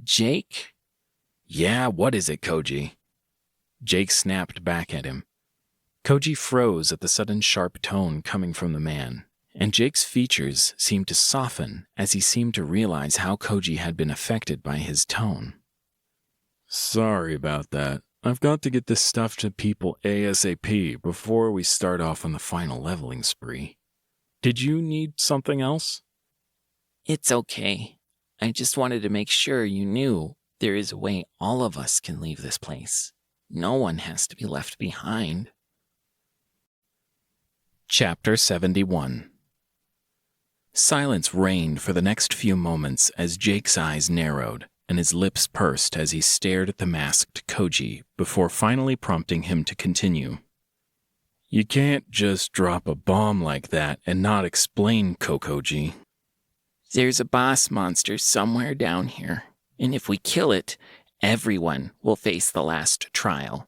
Jake? Yeah, what is it, Koji? Jake snapped back at him. Koji froze at the sudden sharp tone coming from the man, and Jake's features seemed to soften as he seemed to realize how Koji had been affected by his tone. Sorry about that. I've got to get this stuff to people ASAP before we start off on the final leveling spree. Did you need something else? It's okay. I just wanted to make sure you knew there is a way all of us can leave this place. No one has to be left behind. Chapter 71. Silence reigned for the next few moments as Jake's eyes narrowed and his lips pursed as he stared at the masked Koji before finally prompting him to continue. You can't just drop a bomb like that and not explain, Kokoji. There's a boss monster somewhere down here, and if we kill it, everyone will face the last trial.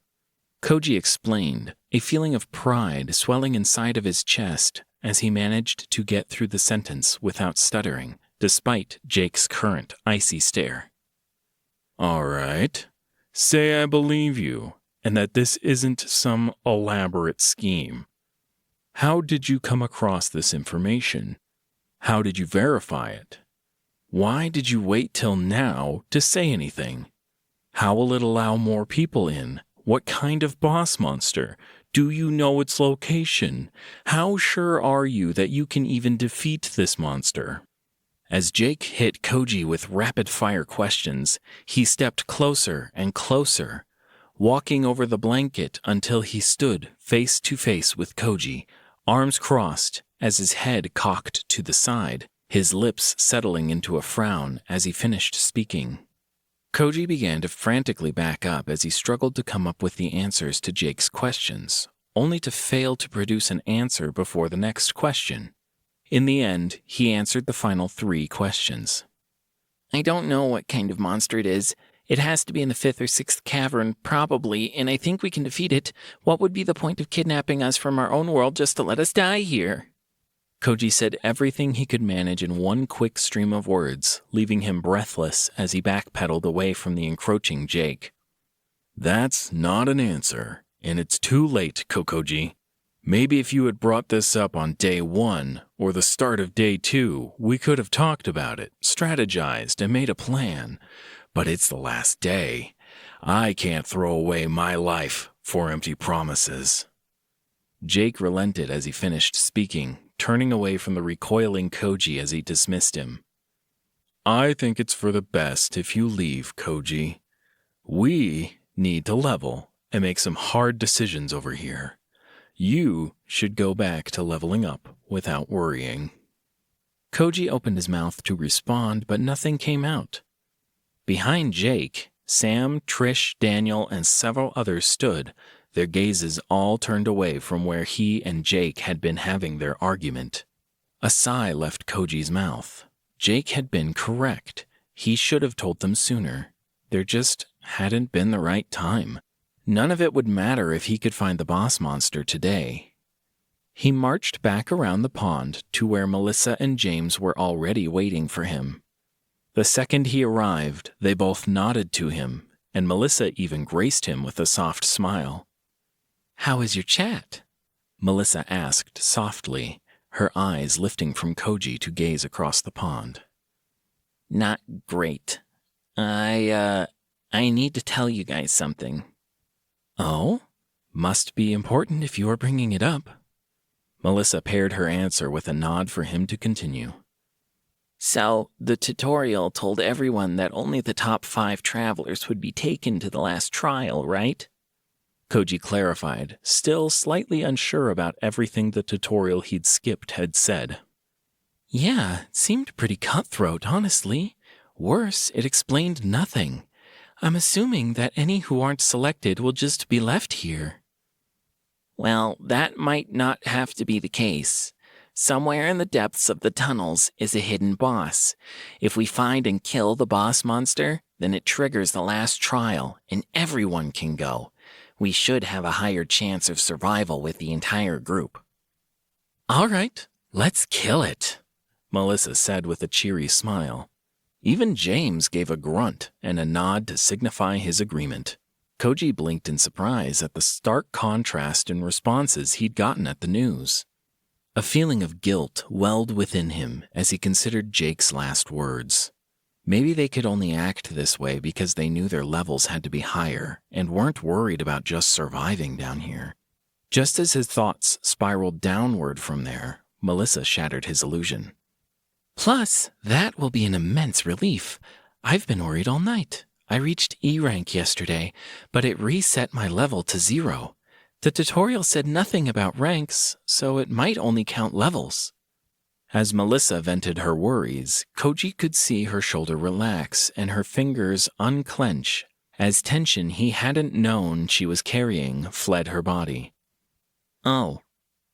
Koji explained, a feeling of pride swelling inside of his chest as he managed to get through the sentence without stuttering, despite Jake's current icy stare. All right. Say I believe you, and that this isn't some elaborate scheme. How did you come across this information? How did you verify it? Why did you wait till now to say anything? How will it allow more people in? What kind of boss monster? Do you know its location? How sure are you that you can even defeat this monster? As Jake hit Koji with rapid-fire questions, he stepped closer and closer, walking over the blanket until he stood face to face with Koji, arms crossed as his head cocked to the side, his lips settling into a frown as he finished speaking. Koji began to frantically back up as he struggled to come up with the answers to Jake's questions, only to fail to produce an answer before the next question. In the end, he answered the final 3 questions. I don't know what kind of monster it is. It has to be in the 5th or 6th cavern, probably, and I think we can defeat it. What would be the point of kidnapping us from our own world just to let us die here? Koji said everything he could manage in one quick stream of words, leaving him breathless as he backpedaled away from the encroaching Jake. That's not an answer, and it's too late, Kokoji. Maybe if you had brought this up on day 1 or the start of day 2, we could have talked about it, strategized, and made a plan. But it's the last day. I can't throw away my life for empty promises. Jake relented as he finished speaking, turning away from the recoiling Koji as he dismissed him. I think it's for the best if you leave, Koji. We need to level and make some hard decisions over here. You should go back to leveling up without worrying. Koji opened his mouth to respond, but nothing came out. Behind Jake, Sam, Trish, Daniel, and several others stood, their gazes all turned away from where he and Jake had been having their argument. A sigh left Koji's mouth. Jake had been correct. He should have told them sooner. There just hadn't been the right time. None of it would matter if he could find the boss monster today. He marched back around the pond to where Melissa and James were already waiting for him. The second he arrived, they both nodded to him, and Melissa even graced him with a soft smile. How is your chat? Melissa asked softly, her eyes lifting from Koji to gaze across the pond. Not great. I need to tell you guys something. Oh? Must be important if you are bringing it up. Melissa paired her answer with a nod for him to continue. So, the tutorial told everyone that only the top 5 travelers would be taken to the last trial, right? Koji clarified, still slightly unsure about everything the tutorial he'd skipped had said. Yeah, it seemed pretty cutthroat, honestly. Worse, it explained nothing. I'm assuming that any who aren't selected will just be left here. Well, that might not have to be the case. Somewhere in the depths of the tunnels is a hidden boss. If we find and kill the boss monster, then it triggers the last trial, and everyone can go. We should have a higher chance of survival with the entire group. All right, let's kill it, Melissa said with a cheery smile. Even James gave a grunt and a nod to signify his agreement. Koji blinked in surprise at the stark contrast in responses he'd gotten at the news. A feeling of guilt welled within him as he considered Jake's last words. Maybe they could only act this way because they knew their levels had to be higher and weren't worried about just surviving down here. Just as his thoughts spiraled downward from there, Melissa shattered his illusion. Plus, that will be an immense relief. I've been worried all night. I reached E rank yesterday, but it reset my level to 0. The tutorial said nothing about ranks, so it might only count levels. As Melissa vented her worries, Koji could see her shoulder relax and her fingers unclench as tension he hadn't known she was carrying fled her body. Oh,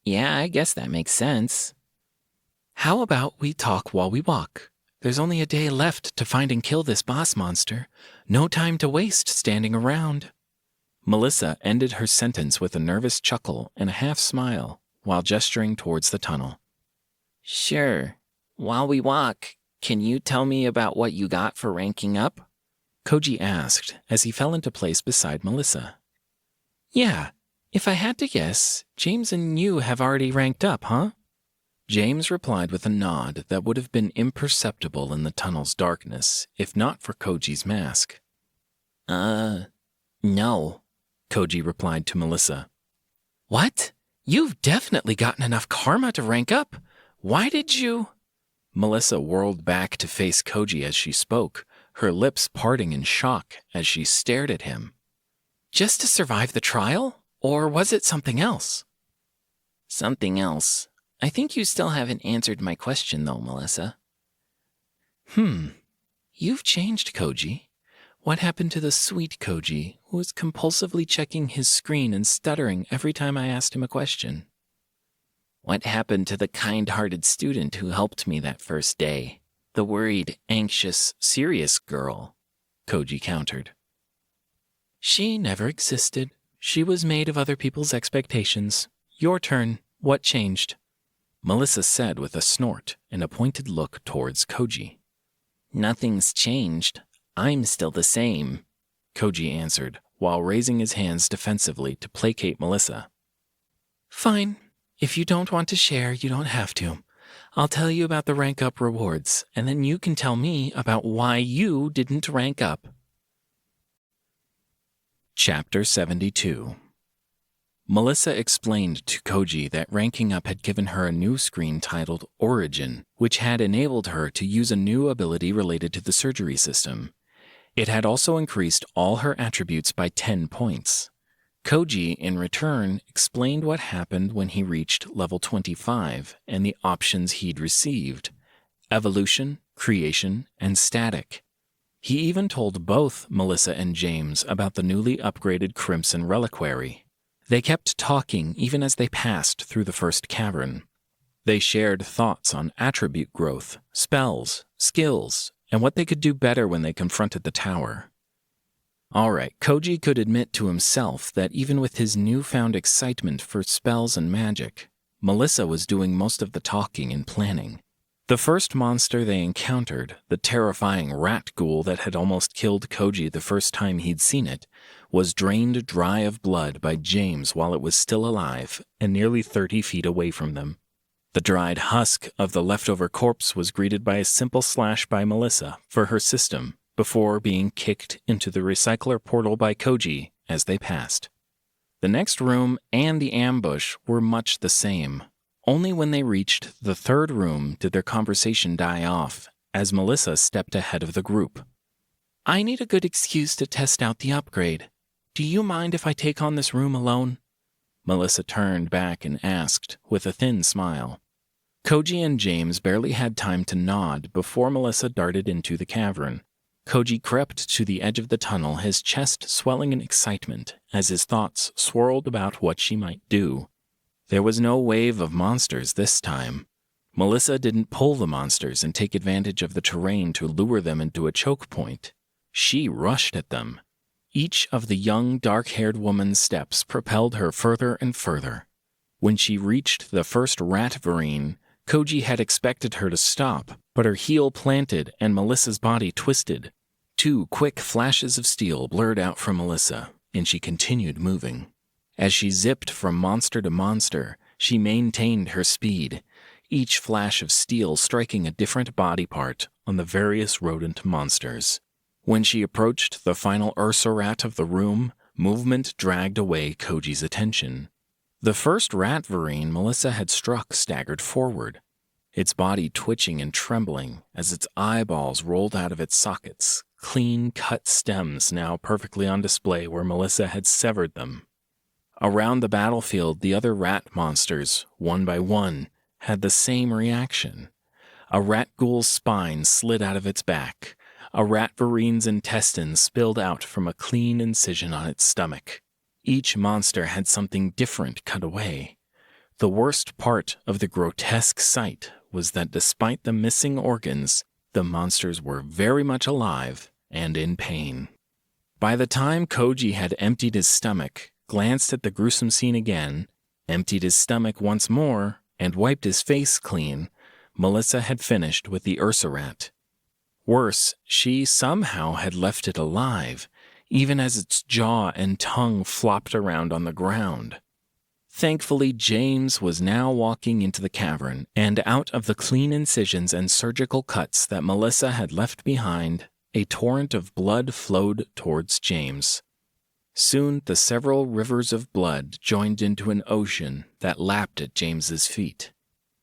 yeah, I guess that makes sense. How about we talk while we walk? There's only a day left to find and kill this boss monster. No time to waste standing around. Melissa ended her sentence with a nervous chuckle and a half smile while gesturing towards the tunnel. Sure. While we walk, can you tell me about what you got for ranking up? Koji asked as he fell into place beside Melissa. Yeah, if I had to guess, James and you have already ranked up, huh? James replied with a nod that would have been imperceptible in the tunnel's darkness if not for Koji's mask. No, Koji replied to Melissa. What? You've definitely gotten enough karma to rank up. Why did you? Melissa whirled back to face Koji as she spoke, her lips parting in shock as she stared at him. Just to survive the trial? Or was it something else? Something else. I think you still haven't answered my question, though, Melissa. You've changed, Koji. What happened to the sweet Koji who was compulsively checking his screen and stuttering every time I asked him a question? What happened to the kind-hearted student who helped me that first day? The worried, anxious, serious girl? Koji countered. She never existed. She was made of other people's expectations. Your turn. What changed? Melissa said with a snort and a pointed look towards Koji. Nothing's changed. I'm still the same, Koji answered, while raising his hands defensively to placate Melissa. Fine. If you don't want to share, you don't have to. I'll tell you about the rank up rewards, and then you can tell me about why you didn't rank up. Chapter 72. Melissa explained to Koji that ranking up had given her a new screen titled Origin, which had enabled her to use a new ability related to the surgery system. It had also increased all her attributes by 10 points. Koji, in return, explained what happened when he reached level 25 and the options he'd received: evolution, creation, and static. He even told both Melissa and James about the newly upgraded Crimson Reliquary. They kept talking even as they passed through the first cavern. They shared thoughts on attribute growth, spells, skills, and what they could do better when they confronted the tower. All right, Koji could admit to himself that even with his newfound excitement for spells and magic, Melissa was doing most of the talking and planning. The first monster they encountered, the terrifying rat ghoul that had almost killed Koji the first time he'd seen it, was drained dry of blood by James while it was still alive and nearly 30 feet away from them. The dried husk of the leftover corpse was greeted by a simple slash by Melissa for her system before being kicked into the recycler portal by Koji as they passed. The next room and the ambush were much the same. Only when they reached the third room did their conversation die off as Melissa stepped ahead of the group. I need a good excuse to test out the upgrade. Do you mind if I take on this room alone? Melissa turned back and asked with a thin smile. Koji and James barely had time to nod before Melissa darted into the cavern. Koji crept to the edge of the tunnel, his chest swelling in excitement as his thoughts swirled about what she might do. There was no wave of monsters this time. Melissa didn't pull the monsters and take advantage of the terrain to lure them into a choke point. She rushed at them. Each of the young, dark-haired woman's steps propelled her further and further. When she reached the first rat varine, Koji had expected her to stop, but her heel planted and Melissa's body twisted. 2 quick flashes of steel blurred out from Melissa, and she continued moving. As she zipped from monster to monster, she maintained her speed, each flash of steel striking a different body part on the various rodent monsters. When she approached the final Ursa-rat of the room, movement dragged away Koji's attention. The first rat varine Melissa had struck staggered forward, its body twitching and trembling as its eyeballs rolled out of its sockets, clean-cut stems now perfectly on display where Melissa had severed them. Around the battlefield, the other rat monsters, one by one, had the same reaction. A rat ghoul's spine slid out of its back. A rat varine's intestines spilled out from a clean incision on its stomach. Each monster had something different cut away. The worst part of the grotesque sight was that despite the missing organs, the monsters were very much alive and in pain. By the time Koji had emptied his stomach, glanced at the gruesome scene again, emptied his stomach once more, and wiped his face clean, Melissa had finished with the Ursa-rat. Worse, she somehow had left it alive, even as its jaw and tongue flopped around on the ground. Thankfully, James was now walking into the cavern, and out of the clean incisions and surgical cuts that Melissa had left behind, a torrent of blood flowed towards James. Soon the several rivers of blood joined into an ocean that lapped at James's feet.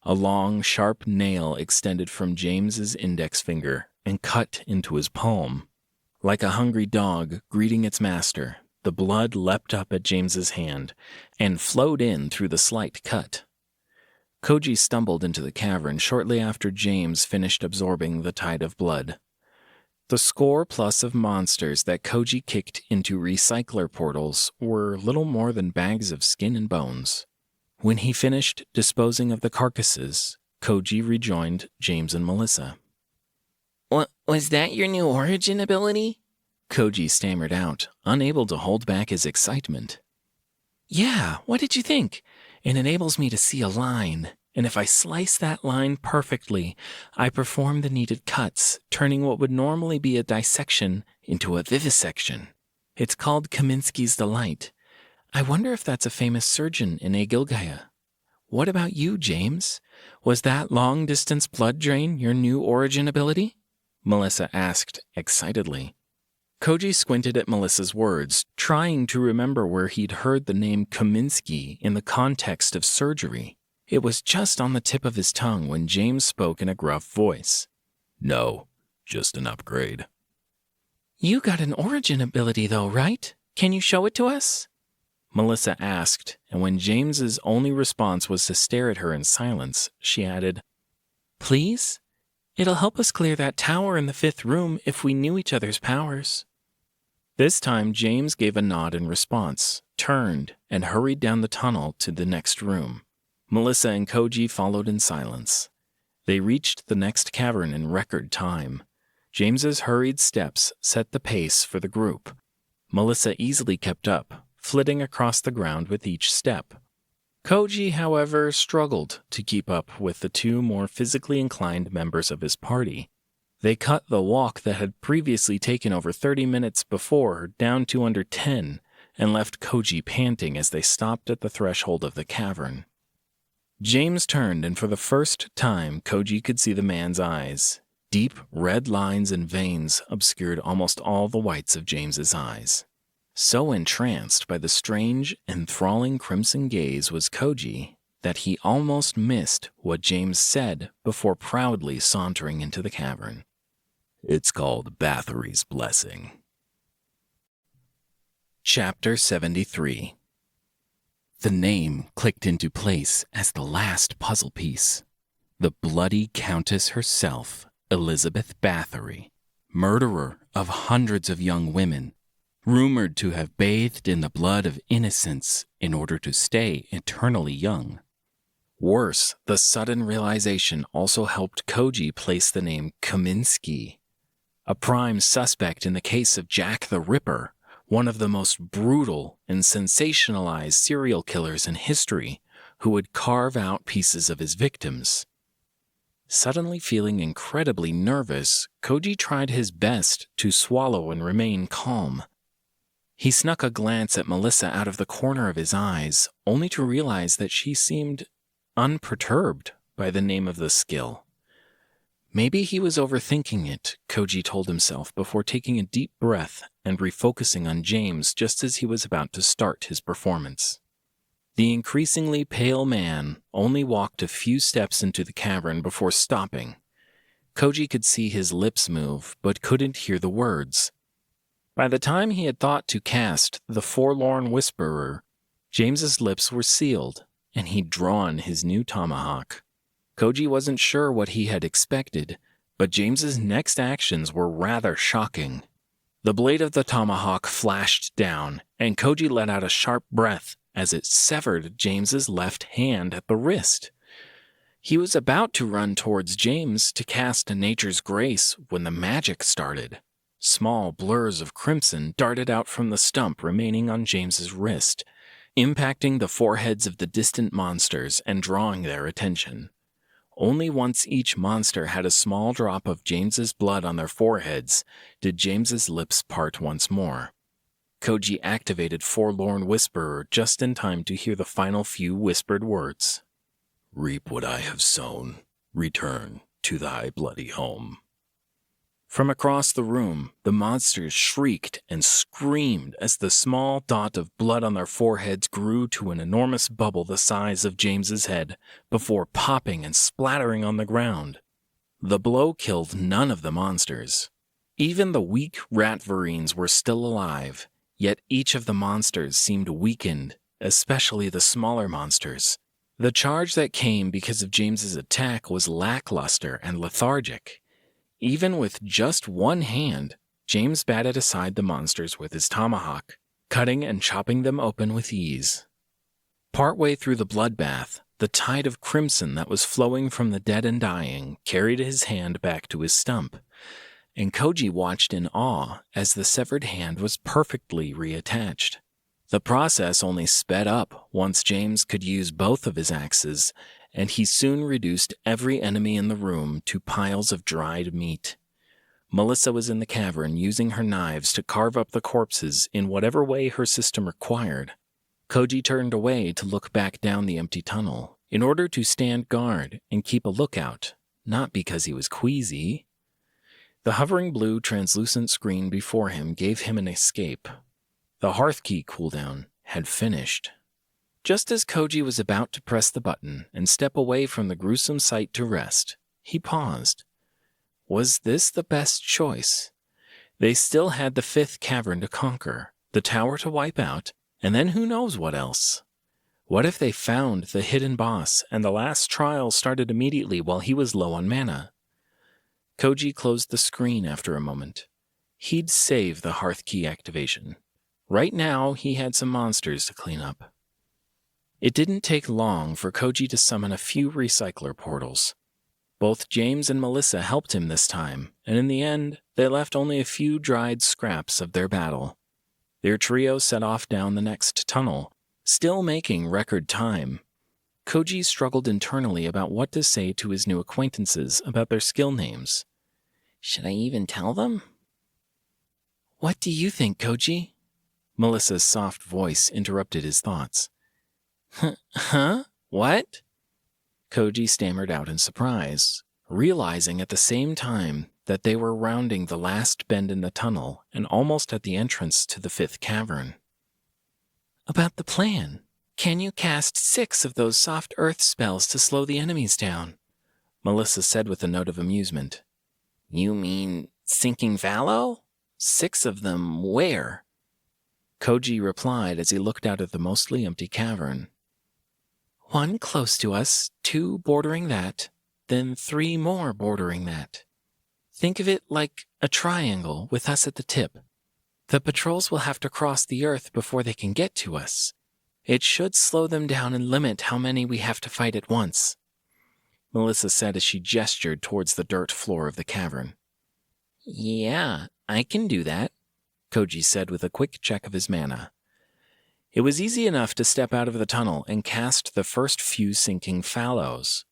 A long, sharp nail extended from James's index finger and cut into his palm. Like a hungry dog greeting its master, the blood leapt up at James's hand and flowed in through the slight cut. Koji stumbled into the cavern shortly after James finished absorbing the tide of blood. The score plus of monsters that Koji kicked into recycler portals were little more than bags of skin and bones. When he finished disposing of the carcasses, Koji rejoined James and Melissa. Was that your new origin ability? Koji stammered out, unable to hold back his excitement. Yeah, what did you think? It enables me to see a line, and if I slice that line perfectly, I perform the needed cuts, turning what would normally be a dissection into a vivisection. It's called Kaminsky's Delight. I wonder if that's a famous surgeon in Agilgaya. What about you, James? Was that long-distance blood drain your new origin ability? Melissa asked excitedly. Koji squinted at Melissa's words, trying to remember where he'd heard the name Kaminsky in the context of surgery. It was just on the tip of his tongue when James spoke in a gruff voice. No, just an upgrade. You got an origin ability though, right? Can you show it to us? Melissa asked, and when James's only response was to stare at her in silence, she added, Please? It'll help us clear that tower in the 5th room if we knew each other's powers. This time, James gave a nod in response, turned, and hurried down the tunnel to the next room. Melissa and Koji followed in silence. They reached the next cavern in record time. James's hurried steps set the pace for the group. Melissa easily kept up, flitting across the ground with each step. Koji, however, struggled to keep up with the 2 more physically inclined members of his party. They cut the walk that had previously taken over 30 minutes before down to under 10 and left Koji panting as they stopped at the threshold of the cavern. James turned, and for the first time, Koji could see the man's eyes. Deep red lines and veins obscured almost all the whites of James's eyes. So entranced by the strange, enthralling crimson gaze was Koji that he almost missed what James said before proudly sauntering into the cavern. It's called Bathory's Blessing. Chapter 73. The name clicked into place as the last puzzle piece. The bloody Countess herself, Elizabeth Bathory, murderer of hundreds of young women, rumored to have bathed in the blood of innocence in order to stay eternally young. Worse, the sudden realization also helped Koji place the name Kaminsky, a prime suspect in the case of Jack the Ripper, one of the most brutal and sensationalized serial killers in history, who would carve out pieces of his victims. Suddenly feeling incredibly nervous, Koji tried his best to swallow and remain calm. He snuck a glance at Melissa out of the corner of his eyes, only to realize that she seemed unperturbed by the name of the skill. Maybe he was overthinking it, Koji told himself before taking a deep breath and refocusing on James just as he was about to start his performance. The increasingly pale man only walked a few steps into the cavern before stopping. Koji could see his lips move, but couldn't hear the words. By the time he had thought to cast the Forlorn Whisperer, James's lips were sealed, and he'd drawn his new tomahawk. Koji wasn't sure what he had expected, but James's next actions were rather shocking. The blade of the tomahawk flashed down, and Koji let out a sharp breath as it severed James's left hand at the wrist. He was about to run towards James to cast Nature's Grace when the magic started. Small blurs of crimson darted out from the stump remaining on James's wrist, impacting the foreheads of the distant monsters and drawing their attention. Only once each monster had a small drop of James's blood on their foreheads did James's lips part once more. Koji activated Forlorn Whisperer just in time to hear the final few whispered words. Reap what I have sown. Return to thy bloody home. From across the room, the monsters shrieked and screamed as the small dot of blood on their foreheads grew to an enormous bubble the size of James's head before popping and splattering on the ground. The blow killed none of the monsters. Even the weak rat-verines were still alive, yet each of the monsters seemed weakened, especially the smaller monsters. The charge that came because of James's attack was lackluster and lethargic. Even with just one hand, James batted aside the monsters with his tomahawk, cutting and chopping them open with ease. Partway through the bloodbath, the tide of crimson that was flowing from the dead and dying carried his hand back to his stump. and Koji watched in awe as the severed hand was perfectly reattached. The process only sped up once James could use both of his axes, and he soon reduced every enemy in the room to piles of dried meat. Melissa was in the cavern using her knives to carve up the corpses in whatever way her system required. Koji turned away to look back down the empty tunnel in order to stand guard and keep a lookout, not because he was queasy. The hovering blue translucent screen before him gave him an escape. The hearth key cooldown had finished. Just as Koji was about to press the button and step away from the gruesome sight to rest, he paused. Was this the best choice? They still had the 5th cavern to conquer, the tower to wipe out, and then who knows what else? What if they found the hidden boss and the last trial started immediately while he was low on mana? Koji closed the screen after a moment. He'd save the hearth key activation. Right now, he had some monsters to clean up. It didn't take long for Koji to summon a few recycler portals. Both James and Melissa helped him this time, and in the end, they left only a few dried scraps of their battle. Their trio set off down the next tunnel, still making record time. Koji struggled internally about what to say to his new acquaintances about their skill names. Should I even tell them? What do you think, Koji? Melissa's soft voice interrupted his thoughts. Huh? What? Koji stammered out in surprise, realizing at the same time that they were rounding the last bend in the tunnel and almost at the entrance to the 5th cavern. About the plan. Can you cast 6 of those soft earth spells to slow the enemies down? Melissa said with a note of amusement. You mean sinking fallow? 6 of them where? Koji replied as he looked out at the mostly empty cavern. 1 close to us, 2 bordering that, then 3 more bordering that. Think of it like a triangle with us at the tip. The patrols will have to cross the earth before they can get to us. It should slow them down and limit how many we have to fight at once, Melissa said as she gestured towards the dirt floor of the cavern. Yeah, I can do that, Koji said with a quick check of his mana. It was easy enough to step out of the tunnel and cast the first few sinking fallows.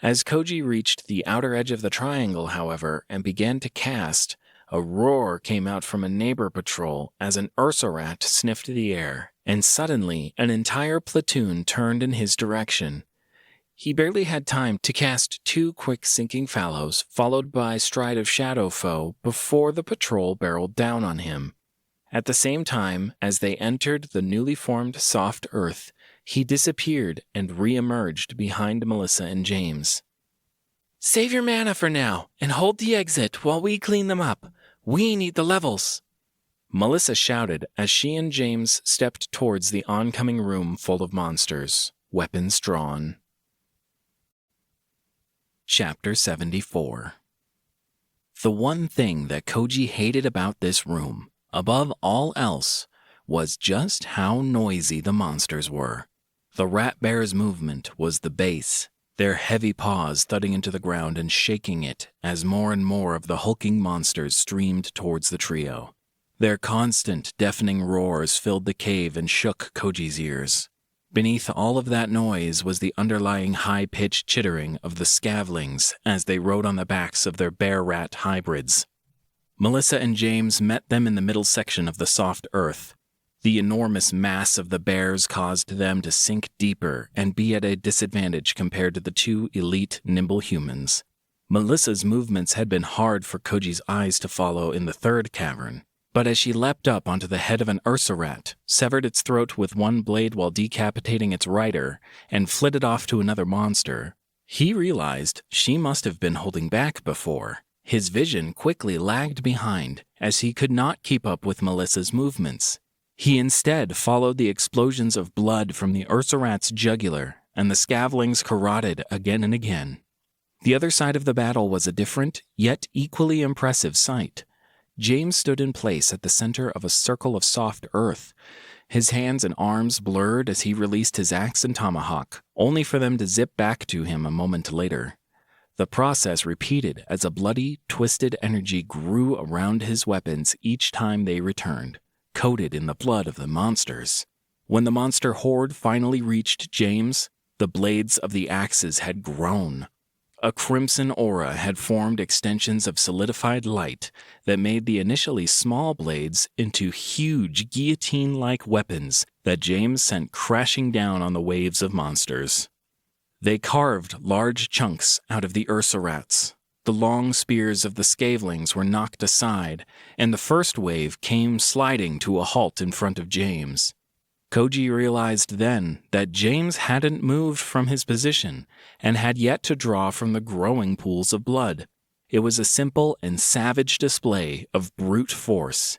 As Koji reached the outer edge of the triangle, however, and began to cast, a roar came out from a neighbor patrol as an Ursa rat sniffed the air, and suddenly an entire platoon turned in his direction. He barely had time to cast 2 quick sinking fallows, followed by Stride of Shadow Foe, before the patrol barreled down on him. At the same time, as they entered the newly formed soft earth, he disappeared and re-emerged behind Melissa and James. Save your mana for now, and hold the exit while we clean them up. We need the levels, Melissa shouted as she and James stepped towards the oncoming room full of monsters, weapons drawn. Chapter 74. The one thing that Koji hated about this room, above all else, was just how noisy the monsters were. The rat bear's movement was the bass, their heavy paws thudding into the ground and shaking it as more and more of the hulking monsters streamed towards the trio. Their constant, deafening roars filled the cave and shook Koji's ears. Beneath all of that noise was the underlying high-pitched chittering of the scavlings as they rode on the backs of their bear-rat hybrids. Melissa and James met them in the middle section of the soft earth. The enormous mass of the bears caused them to sink deeper and be at a disadvantage compared to the 2 elite, nimble humans. Melissa's movements had been hard for Koji's eyes to follow in the 3rd cavern, but as she leapt up onto the head of an Ursa rat, severed its throat with one blade while decapitating its rider, and flitted off to another monster, he realized she must have been holding back before. His vision quickly lagged behind as he could not keep up with Melissa's movements. He instead followed the explosions of blood from the Ursa rat's jugular, and the scavlings carotted again and again. The other side of the battle was a different, yet equally impressive sight. James stood in place at the center of a circle of soft earth, his hands and arms blurred as he released his axe and tomahawk, only for them to zip back to him a moment later. The process repeated as a bloody, twisted energy grew around his weapons each time they returned, coated in the blood of the monsters. When the monster horde finally reached James, the blades of the axes had grown. A crimson aura had formed extensions of solidified light that made the initially small blades into huge guillotine-like weapons that James sent crashing down on the waves of monsters. They carved large chunks out of the ursa-rats. The long spears of the scavelings were knocked aside, and the first wave came sliding to a halt in front of James. Koji realized then that James hadn't moved from his position and had yet to draw from the growing pools of blood. It was a simple and savage display of brute force.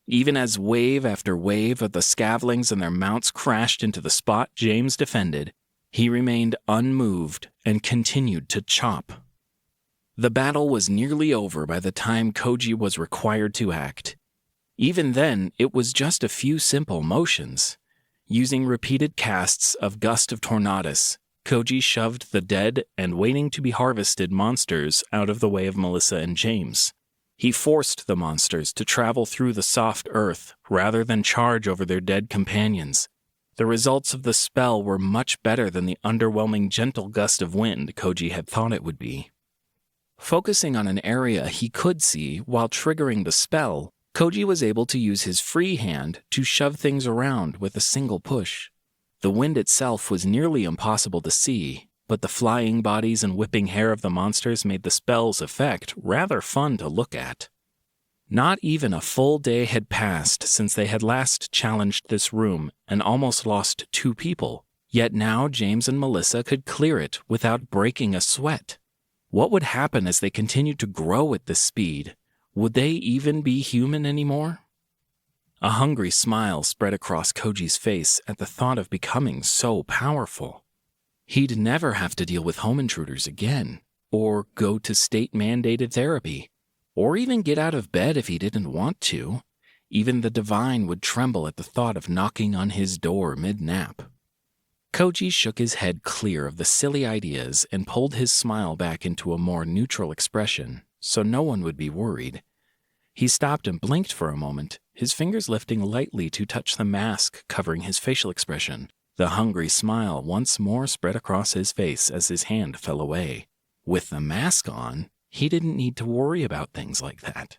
Even as wave after wave of the scavelings and their mounts crashed into the spot James defended, he remained unmoved and continued to chop. The battle was nearly over by the time Koji was required to act. Even then, it was just a few simple motions. Using repeated casts of Gust of Tornadus, Koji shoved the dead and waiting to be harvested monsters out of the way of Melissa and James. He forced the monsters to travel through the soft earth rather than charge over their dead companions. The results of the spell were much better than the underwhelming gentle gust of wind Koji had thought it would be. Focusing on an area he could see while triggering the spell, Koji was able to use his free hand to shove things around with a single push. The wind itself was nearly impossible to see, but the flying bodies and whipping hair of the monsters made the spell's effect rather fun to look at. Not even a full day had passed since they had last challenged this room and almost lost 2 people, yet now James and Melissa could clear it without breaking a sweat. What would happen as they continued to grow at this speed? Would they even be human anymore? A hungry smile spread across Koji's face at the thought of becoming so powerful. He'd never have to deal with home intruders again, or go to state-mandated therapy, or even get out of bed if he didn't want to. Even the divine would tremble at the thought of knocking on his door mid-nap. Koji shook his head clear of the silly ideas and pulled his smile back into a more neutral expression, so no one would be worried. He stopped and blinked for a moment, his fingers lifting lightly to touch the mask covering his facial expression. The hungry smile once more spread across his face as his hand fell away. With the mask on, he didn't need to worry about things like that.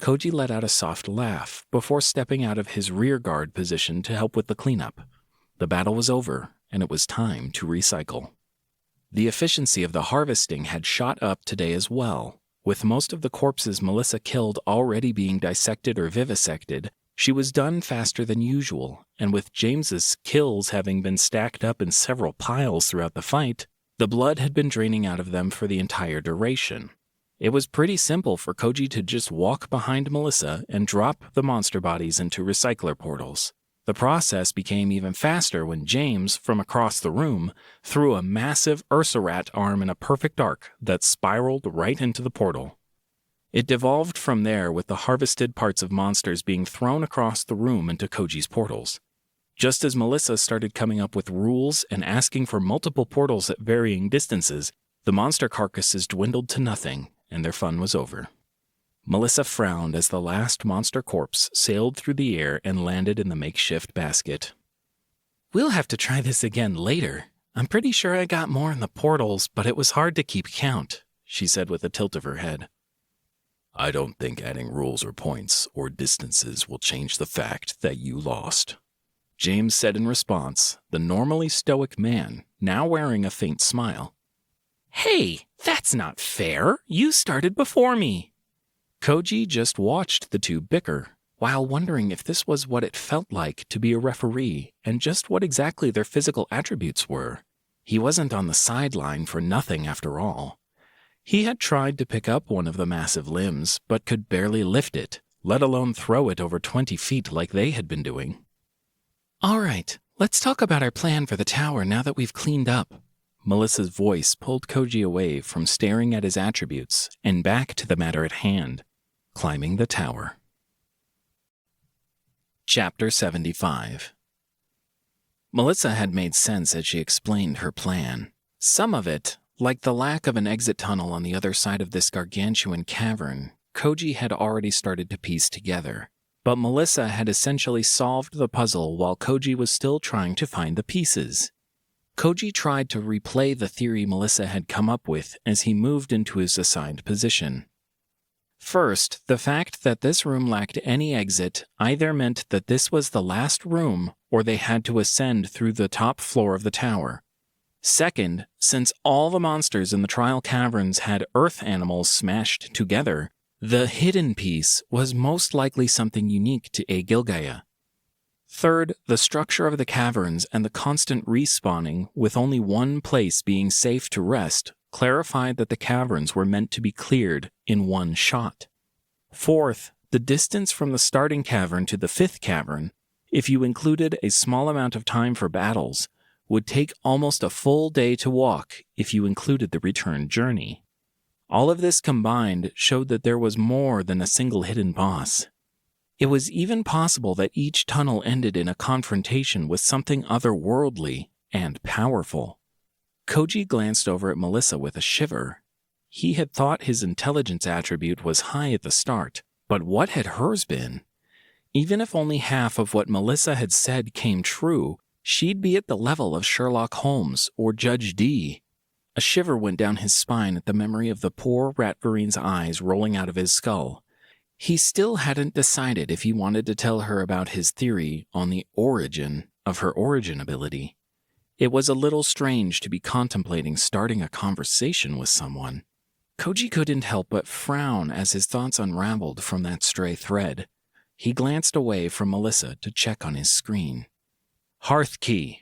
Koji let out a soft laugh before stepping out of his rearguard position to help with the cleanup. The battle was over, and it was time to recycle. The efficiency of the harvesting had shot up today as well. With most of the corpses Melissa killed already being dissected or vivisected, she was done faster than usual, and with James's kills having been stacked up in several piles throughout the fight, the blood had been draining out of them for the entire duration. It was pretty simple for Koji to just walk behind Melissa and drop the monster bodies into recycler portals. The process became even faster when James, from across the room, threw a massive ursa-rat arm in a perfect arc that spiraled right into the portal. It devolved from there with the harvested parts of monsters being thrown across the room into Koji's portals. Just as Melissa started coming up with rules and asking for multiple portals at varying distances, the monster carcasses dwindled to nothing, and their fun was over. Melissa frowned as the last monster corpse sailed through the air and landed in the makeshift basket. We'll have to try this again later. I'm pretty sure I got more in the portals, but it was hard to keep count, she said with a tilt of her head. I don't think adding rules or points or distances will change the fact that you lost, James said in response, the normally stoic man now wearing a faint smile. Hey, that's not fair. You started before me. Koji just watched the two bicker, while wondering if this was what it felt like to be a referee and just what exactly their physical attributes were. He wasn't on the sideline for nothing after all. He had tried to pick up one of the massive limbs, but could barely lift it, let alone throw it over 20 feet like they had been doing. All right, let's talk about our plan for the tower now that we've cleaned up. Melissa's voice pulled Koji away from staring at his attributes and back to the matter at hand. Climbing the tower. Chapter 75. Melissa had made sense as she explained her plan. Some of it, Like the lack of an exit tunnel on the other side of this gargantuan cavern, Koji had already started to piece together. But Melissa had essentially solved the puzzle while Koji was still trying to find the pieces. Koji tried to replay the theory Melissa had come up with as he moved into his assigned position. First, the fact that this room lacked any exit either meant that this was the last room or they had to ascend through the top floor of the tower. Second, since all the monsters in the trial caverns had earth animals smashed together, the hidden piece was most likely something unique to Gilgaia. Third, the structure of the caverns and the constant respawning, with only one place being safe to rest, clarified that the caverns were meant to be cleared in one shot. Fourth, the distance from the starting cavern to the fifth cavern, if you included a small amount of time for battles, would take almost a full day to walk if you included the return journey. All of this combined showed that there was more than a single hidden boss. It was even possible that each tunnel ended in a confrontation with something otherworldly and powerful. Koji glanced over at Melissa with a shiver. He had thought his intelligence attribute was high at the start, but what had hers been? Even if only half of what Melissa had said came true, she'd be at the level of Sherlock Holmes or Judge Dee. A shiver went down his spine at the memory of the poor Ratverine's eyes rolling out of his skull. He still hadn't decided if he wanted to tell her about his theory on the origin of her origin ability. It was a little strange to be contemplating starting a conversation with someone. Koji couldn't help but frown as his thoughts unraveled from that stray thread. He glanced away from Melissa to check on his screen. Hearth key.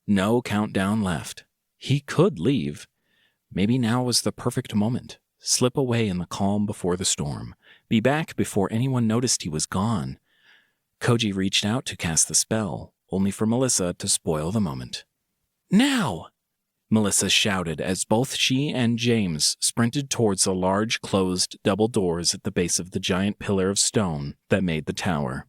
No countdown left. He could leave. Maybe now was the perfect moment. Slip away in the calm before the storm. Be back before anyone noticed he was gone. Koji reached out to cast the spell, only for Melissa to spoil the moment. Now! Melissa shouted as both she and James sprinted towards the large closed double doors at the base of the giant pillar of stone that made the tower.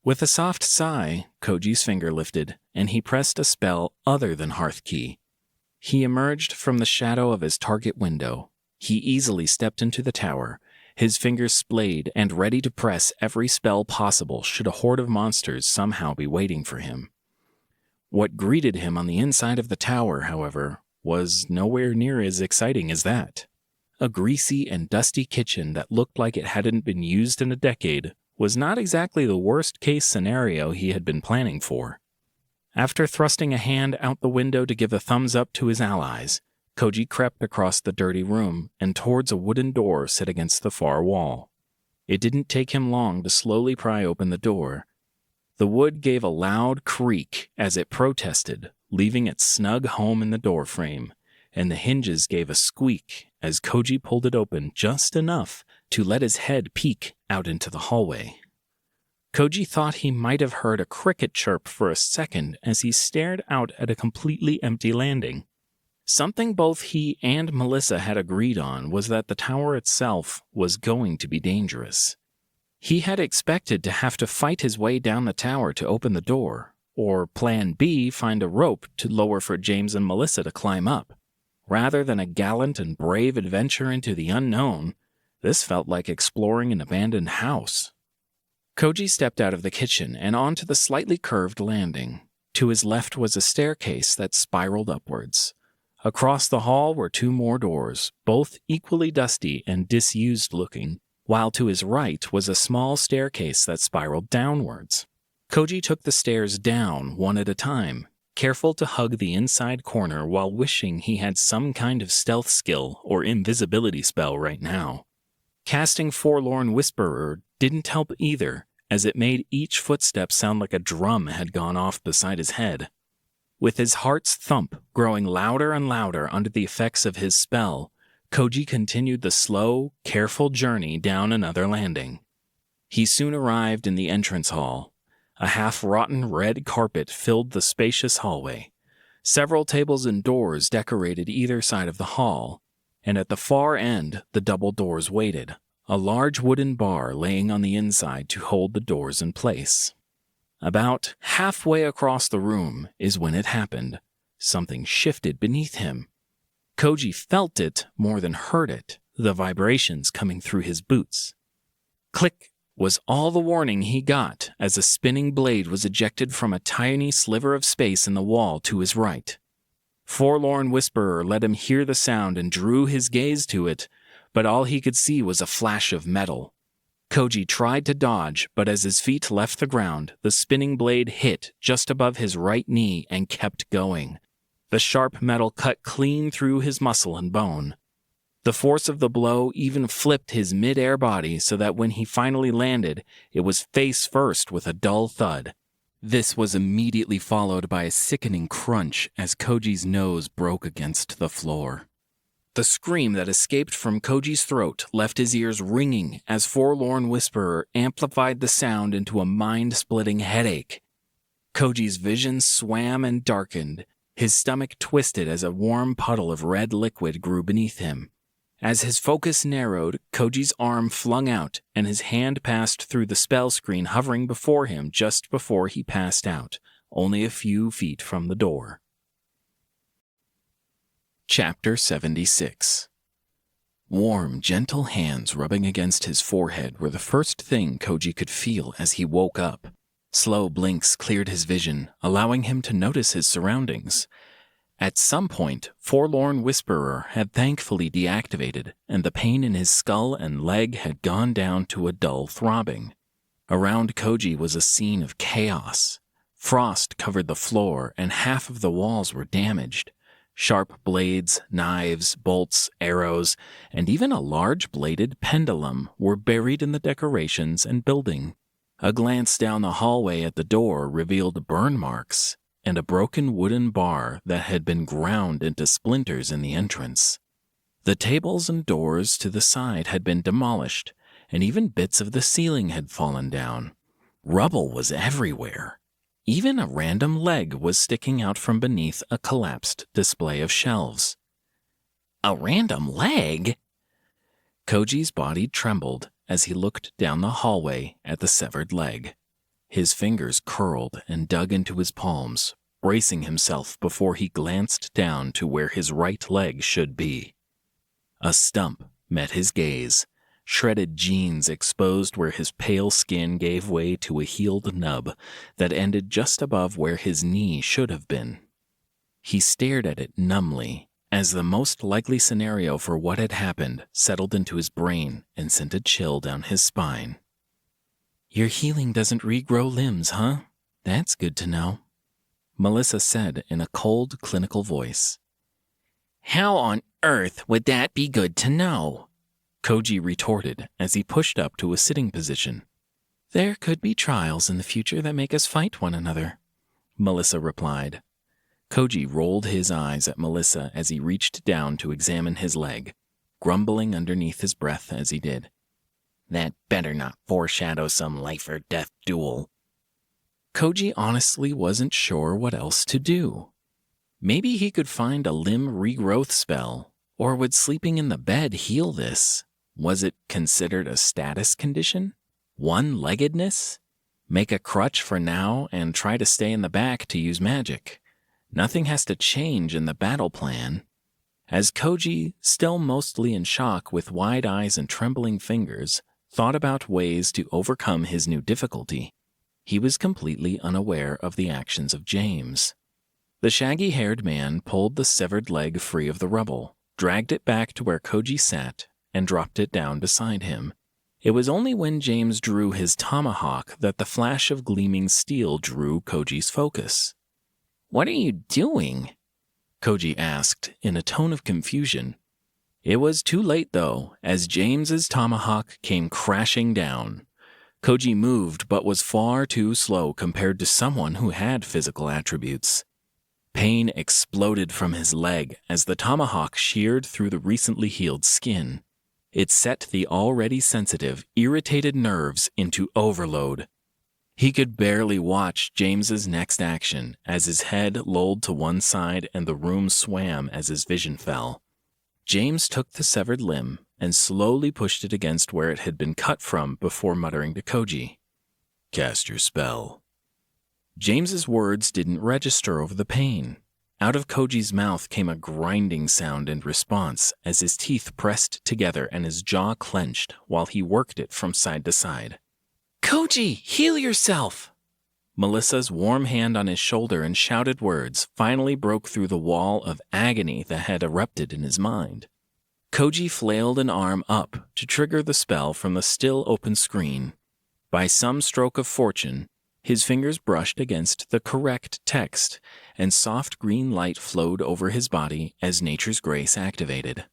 With a soft sigh, Koji's finger lifted, and he pressed a spell other than Hearth Key. He emerged from the shadow of his target window. He easily stepped into the tower, his fingers splayed and ready to press every spell possible should a horde of monsters somehow be waiting for him. What greeted him on the inside of the tower, however, was nowhere near as exciting as that. A greasy and dusty kitchen that looked like it hadn't been used in a decade was not exactly the worst-case scenario he had been planning for. After thrusting a hand out the window to give a thumbs-up to his allies, Koji crept across the dirty room and towards a wooden door set against the far wall. It didn't take him long to slowly pry open the door. The wood gave a loud creak as it protested, leaving its snug home in the doorframe, and the hinges gave a squeak as Koji pulled it open just enough to let his head peek out into the hallway. Koji thought he might have heard a cricket chirp for a second as he stared out at a completely empty landing. Something both he and Melissa had agreed on was that the tower itself was going to be dangerous. He had expected to have to fight his way down the tower to open the door, or Plan B, find a rope to lower for James and Melissa to climb up. Rather than a gallant and brave adventure into the unknown, this felt like exploring an abandoned house. Koji stepped out of the kitchen and onto the slightly curved landing. To his left was a staircase that spiraled upwards. Across the hall were two more doors, both equally dusty and disused-looking, while to his right was a small staircase that spiraled downwards. Koji took the stairs down one at a time, careful to hug the inside corner while wishing he had some kind of stealth skill or invisibility spell right now. Casting Forlorn Whisperer didn't help either, as it made each footstep sound like a drum had gone off beside his head. With his heart's thump growing louder and louder under the effects of his spell, Koji continued the slow, careful journey down another landing. He soon arrived in the entrance hall. A half-rotten red carpet filled the spacious hallway. Several tables and doors decorated either side of the hall, and at the far end the double doors waited, a large wooden bar laying on the inside to hold the doors in place. About halfway across the room is when it happened. Something shifted beneath him. Koji felt it more than heard it, the vibrations coming through his boots. Click was all the warning he got as a spinning blade was ejected from a tiny sliver of space in the wall to his right. Forlorn Whisperer let him hear the sound and drew his gaze to it, but all he could see was a flash of metal. Koji tried to dodge, but as his feet left the ground, the spinning blade hit just above his right knee and kept going. The sharp metal cut clean through his muscle and bone. The force of the blow even flipped his mid-air body so that when he finally landed, it was face first with a dull thud. This was immediately followed by a sickening crunch as Koji's nose broke against the floor. The scream that escaped from Koji's throat left his ears ringing as Forlorn Whisperer amplified the sound into a mind-splitting headache. Koji's vision swam and darkened. His stomach twisted as a warm puddle of red liquid grew beneath him. As his focus narrowed, Koji's arm flung out, and his hand passed through the spell screen hovering before him just before he passed out, only a few feet from the door. Chapter 76. Warm, gentle hands rubbing against his forehead were the first thing Koji could feel as he woke up. Slow blinks cleared his vision, allowing him to notice his surroundings. At some point, Forlorn Whisperer had thankfully deactivated, and the pain in his skull and leg had gone down to a dull throbbing. Around Koji was a scene of chaos. Frost covered the floor, and half of the walls were damaged. Sharp blades, knives, bolts, arrows, and even a large-bladed pendulum were buried in the decorations and building. A glance down the hallway at the door revealed burn marks and a broken wooden bar that had been ground into splinters in the entrance. The tables and doors to the side had been demolished, and even bits of the ceiling had fallen down. Rubble was everywhere. Even a random leg was sticking out from beneath a collapsed display of shelves. A random leg? Koji's body trembled as he looked down the hallway at the severed leg. His fingers curled and dug into his palms, bracing himself before he glanced down to where his right leg should be. A stump met his gaze, shredded jeans exposed where his pale skin gave way to a healed nub that ended just above where his knee should have been. He stared at it numbly as the most likely scenario for what had happened settled into his brain and sent a chill down his spine. Your healing doesn't regrow limbs, huh? That's good to know, Melissa said in a cold, clinical voice. How on earth would that be good to know? Koji retorted as he pushed up to a sitting position. There could be trials in the future that make us fight one another, Melissa replied. Koji rolled his eyes at Melissa as he reached down to examine his leg, grumbling underneath his breath as he did. That better not foreshadow some life-or-death duel. Koji honestly wasn't sure what else to do. Maybe he could find a limb regrowth spell, or would sleeping in the bed heal this? Was it considered a status condition? One-leggedness? Make a crutch for now and try to stay in the back to use magic. Nothing has to change in the battle plan. As Koji, still mostly in shock with wide eyes and trembling fingers, thought about ways to overcome his new difficulty, he was completely unaware of the actions of James. The shaggy-haired man pulled the severed leg free of the rubble, dragged it back to where Koji sat, and dropped it down beside him. It was only when James drew his tomahawk that the flash of gleaming steel drew Koji's focus. What are you doing? Koji asked in a tone of confusion. It was too late, though, as James's tomahawk came crashing down. Koji moved but was far too slow compared to someone who had physical attributes. Pain exploded from his leg as the tomahawk sheared through the recently healed skin. It set the already sensitive, irritated nerves into overload. He could barely watch James's next action as his head lolled to one side and the room swam as his vision fell. James took the severed limb and slowly pushed it against where it had been cut from before muttering to Koji, "Cast your spell." James's words didn't register over the pain. Out of Koji's mouth came a grinding sound in response as his teeth pressed together and his jaw clenched while he worked it from side to side. Koji, heal yourself! Melissa's warm hand on his shoulder and shouted words finally broke through the wall of agony that had erupted in his mind. Koji flailed an arm up to trigger the spell from the still open screen. By some stroke of fortune, his fingers brushed against the correct text, and soft green light flowed over his body as nature's grace activated.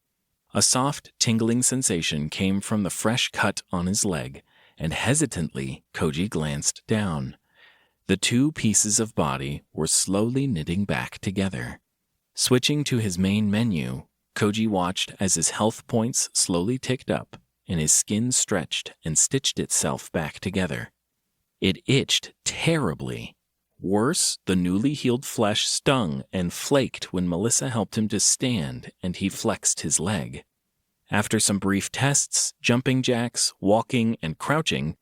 A soft, tingling sensation came from the fresh cut on his leg, and hesitantly, Koji glanced down. The two pieces of body were slowly knitting back together. Switching to his main menu, Koji watched as his health points slowly ticked up, and his skin stretched and stitched itself back together. It itched terribly. Worse, the newly healed flesh stung and flaked when Melissa helped him to stand and he flexed his leg. After some brief tests, jumping jacks, walking, and crouching,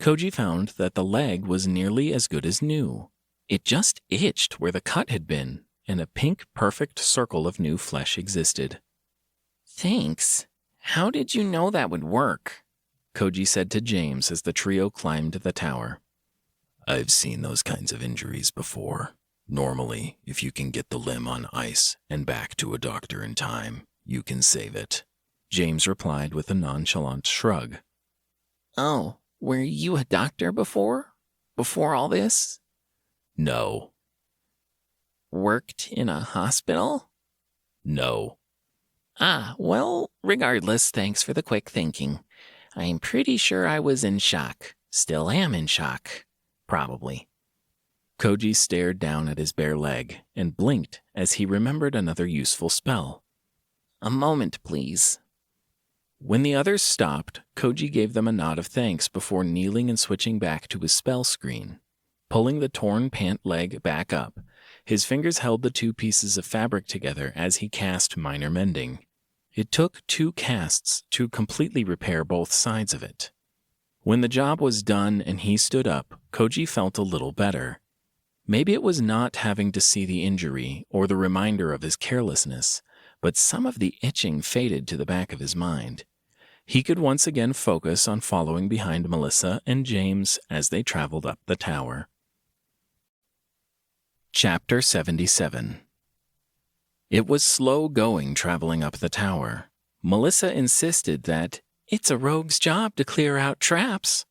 Koji found that the leg was nearly as good as new. It just itched where the cut had been, and a pink, perfect circle of new flesh existed. Thanks. How did you know that would work? Koji said to James as the trio climbed the tower. I've seen those kinds of injuries before. Normally, if you can get the limb on ice and back to a doctor in time, you can save it. James replied with a nonchalant shrug. Oh, were you a doctor before? Before all this? No. Worked in a hospital? No. Ah, well, regardless, thanks for the quick thinking. I'm pretty sure I was in shock. Still am in shock. Probably. Koji stared down at his bare leg and blinked as he remembered another useful spell. A moment, please. When the others stopped, Koji gave them a nod of thanks before kneeling and switching back to his spell screen. Pulling the torn pant leg back up, his fingers held the two pieces of fabric together as he cast Minor Mending. It took 2 casts to completely repair both sides of it. When the job was done and he stood up, Koji felt a little better. Maybe it was not having to see the injury or the reminder of his carelessness, but some of the itching faded to the back of his mind. He could once again focus on following behind Melissa and James as they traveled up the tower. Chapter 77. It was slow going traveling up the tower. Melissa insisted that it's a rogue's job to clear out traps.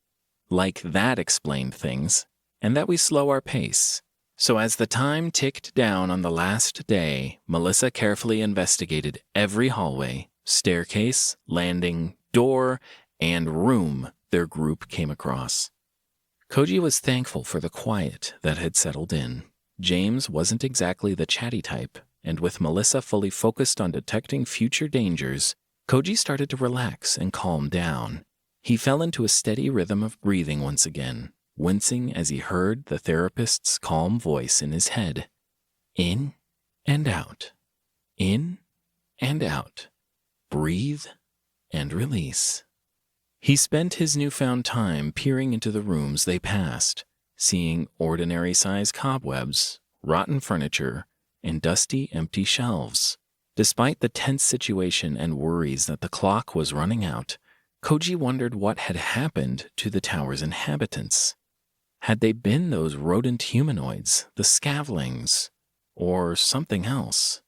Like that explained things, and that we slow our pace. So as the time ticked down on the last day, Melissa carefully investigated every hallway, staircase, landing, door, and room their group came across. Koji was thankful for the quiet that had settled in. James wasn't exactly the chatty type, and with Melissa fully focused on detecting future dangers, Koji started to relax and calm down. He fell into a steady rhythm of breathing once again, wincing as he heard the therapist's calm voice in his head. In and out. In and out. Breathe and release. He spent his newfound time peering into the rooms they passed, seeing ordinary-sized cobwebs, rotten furniture, and dusty, empty shelves. Despite the tense situation and worries that the clock was running out, Koji wondered what had happened to the tower's inhabitants. Had they been those rodent humanoids, the scavlings, or something else?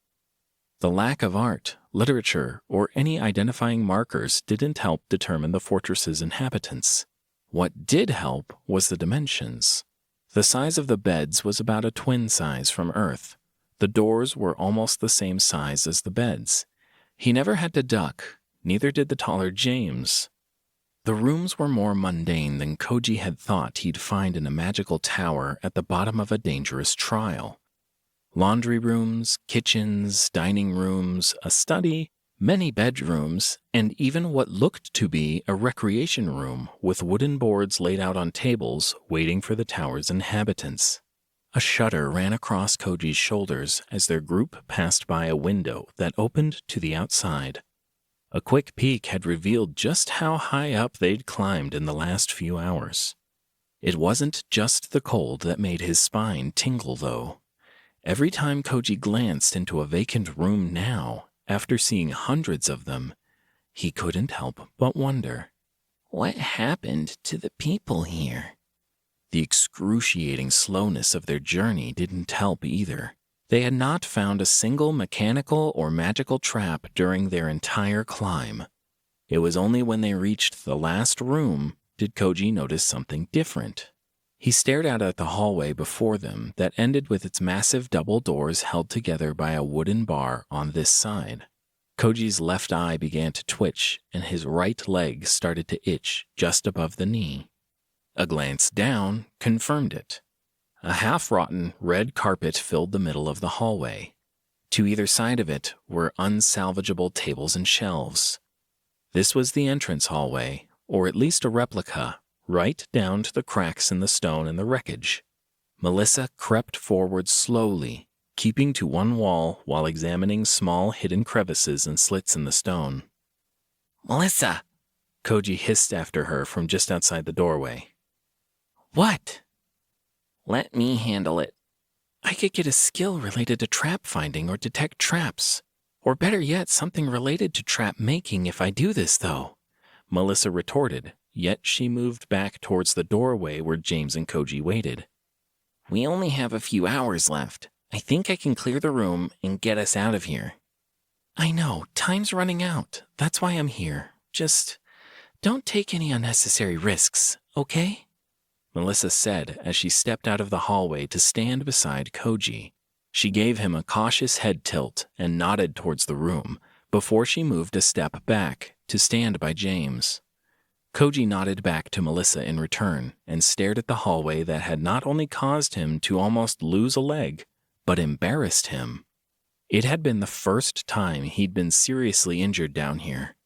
The lack of art, literature, or any identifying markers didn't help determine the fortress's inhabitants. What did help was the dimensions. The size of the beds was about a twin size from Earth. The doors were almost the same size as the beds. He never had to duck, neither did the taller James. The rooms were more mundane than Koji had thought he'd find in a magical tower at the bottom of a dangerous trial. Laundry rooms, kitchens, dining rooms, a study, many bedrooms, and even what looked to be a recreation room with wooden boards laid out on tables waiting for the tower's inhabitants. A shudder ran across Koji's shoulders as their group passed by a window that opened to the outside. A quick peek had revealed just how high up they'd climbed in the last few hours. It wasn't just the cold that made his spine tingle, though. Every time Koji glanced into a vacant room now, after seeing hundreds of them, he couldn't help but wonder, what happened to the people here? The excruciating slowness of their journey didn't help either. They had not found a single mechanical or magical trap during their entire climb. It was only when they reached the last room did Koji notice something different. He stared out at the hallway before them that ended with its massive double doors held together by a wooden bar on this side. Koji's left eye began to twitch, and his right leg started to itch just above the knee. A glance down confirmed it. A half-rotten red carpet filled the middle of the hallway. To either side of it were unsalvageable tables and shelves. This was the entrance hallway, or at least a replica, right down to the cracks in the stone and the wreckage. Melissa crept forward slowly, keeping to one wall while examining small hidden crevices and slits in the stone. Melissa! Koji hissed after her from just outside the doorway. What? Let me handle it. I could get a skill related to trap finding or detect traps. Or better yet, something related to trap making if I do this, though, Melissa retorted, yet she moved back towards the doorway where James and Koji waited. We only have a few hours left. I think I can clear the room and get us out of here. I know, time's running out. That's why I'm here. Just don't take any unnecessary risks, okay? Melissa said as she stepped out of the hallway to stand beside Koji. She gave him a cautious head tilt and nodded towards the room before she moved a step back to stand by James. Koji nodded back to Melissa in return and stared at the hallway that had not only caused him to almost lose a leg, but embarrassed him. It had been the first time he'd been seriously injured down here.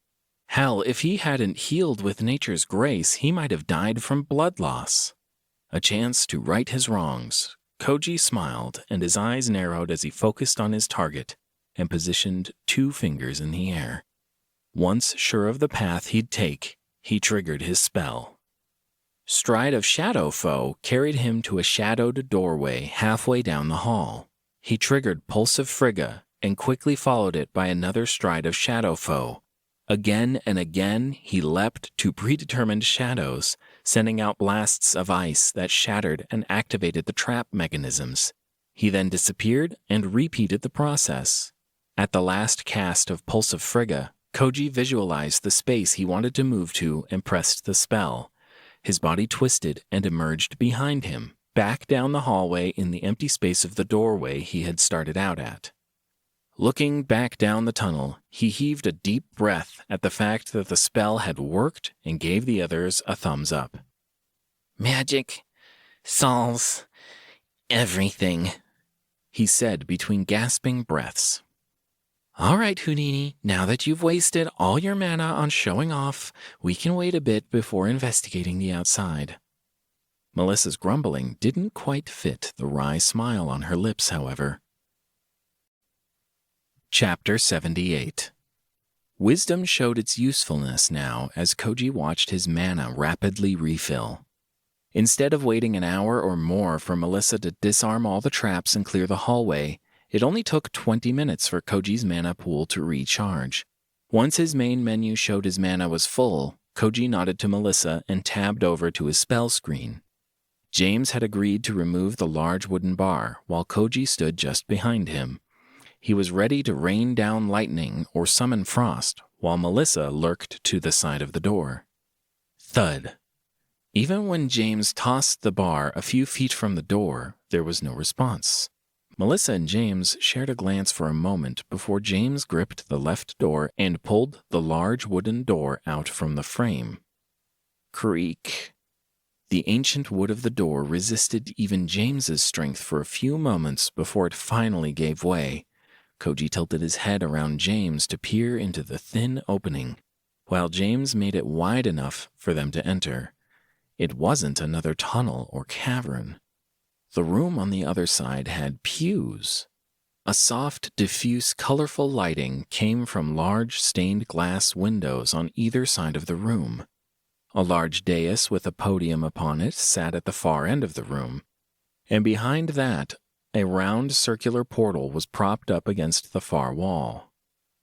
Hell, if he hadn't healed with nature's grace, he might have died from blood loss. A chance to right his wrongs. Koji smiled, and his eyes narrowed as he focused on his target and positioned 2 fingers in the air. Once sure of the path he'd take, he triggered his spell. Stride of Shadow Foe carried him to a shadowed doorway halfway down the hall. He triggered Pulse of Frigga and quickly followed it by another Stride of Shadow Foe. Again and again, he leapt to predetermined shadows, sending out blasts of ice that shattered and activated the trap mechanisms. He then disappeared and repeated the process. At the last cast of Pulse of Frigga, Koji visualized the space he wanted to move to and pressed the spell. His body twisted and emerged behind him, back down the hallway in the empty space of the doorway he had started out at. Looking back down the tunnel, he heaved a deep breath at the fact that the spell had worked and gave the others a thumbs up. Magic solves everything, he said between gasping breaths. All right, Houdini, now that you've wasted all your mana on showing off, we can wait a bit before investigating the outside. Melissa's grumbling didn't quite fit the wry smile on her lips, however. Chapter 78. Wisdom showed its usefulness now as Koji watched his mana rapidly refill. Instead of waiting an hour or more for Melissa to disarm all the traps and clear the hallway, it only took 20 minutes for Koji's mana pool to recharge. Once his main menu showed his mana was full, Koji nodded to Melissa and tabbed over to his spell screen. James had agreed to remove the large wooden bar, while Koji stood just behind him. He was ready to rain down lightning or summon frost, while Melissa lurked to the side of the door. Thud. Even when James tossed the bar a few feet from the door, there was no response. Melissa and James shared a glance for a moment before James gripped the left door and pulled the large wooden door out from the frame. Creak. The ancient wood of the door resisted even James's strength for a few moments before it finally gave way. Koji tilted his head around James to peer into the thin opening, while James made it wide enough for them to enter. It wasn't another tunnel or cavern. The room on the other side had pews. A soft, diffuse, colorful lighting came from large stained glass windows on either side of the room. A large dais with a podium upon it sat at the far end of the room, and behind that, A round circular portal was propped up against the far wall.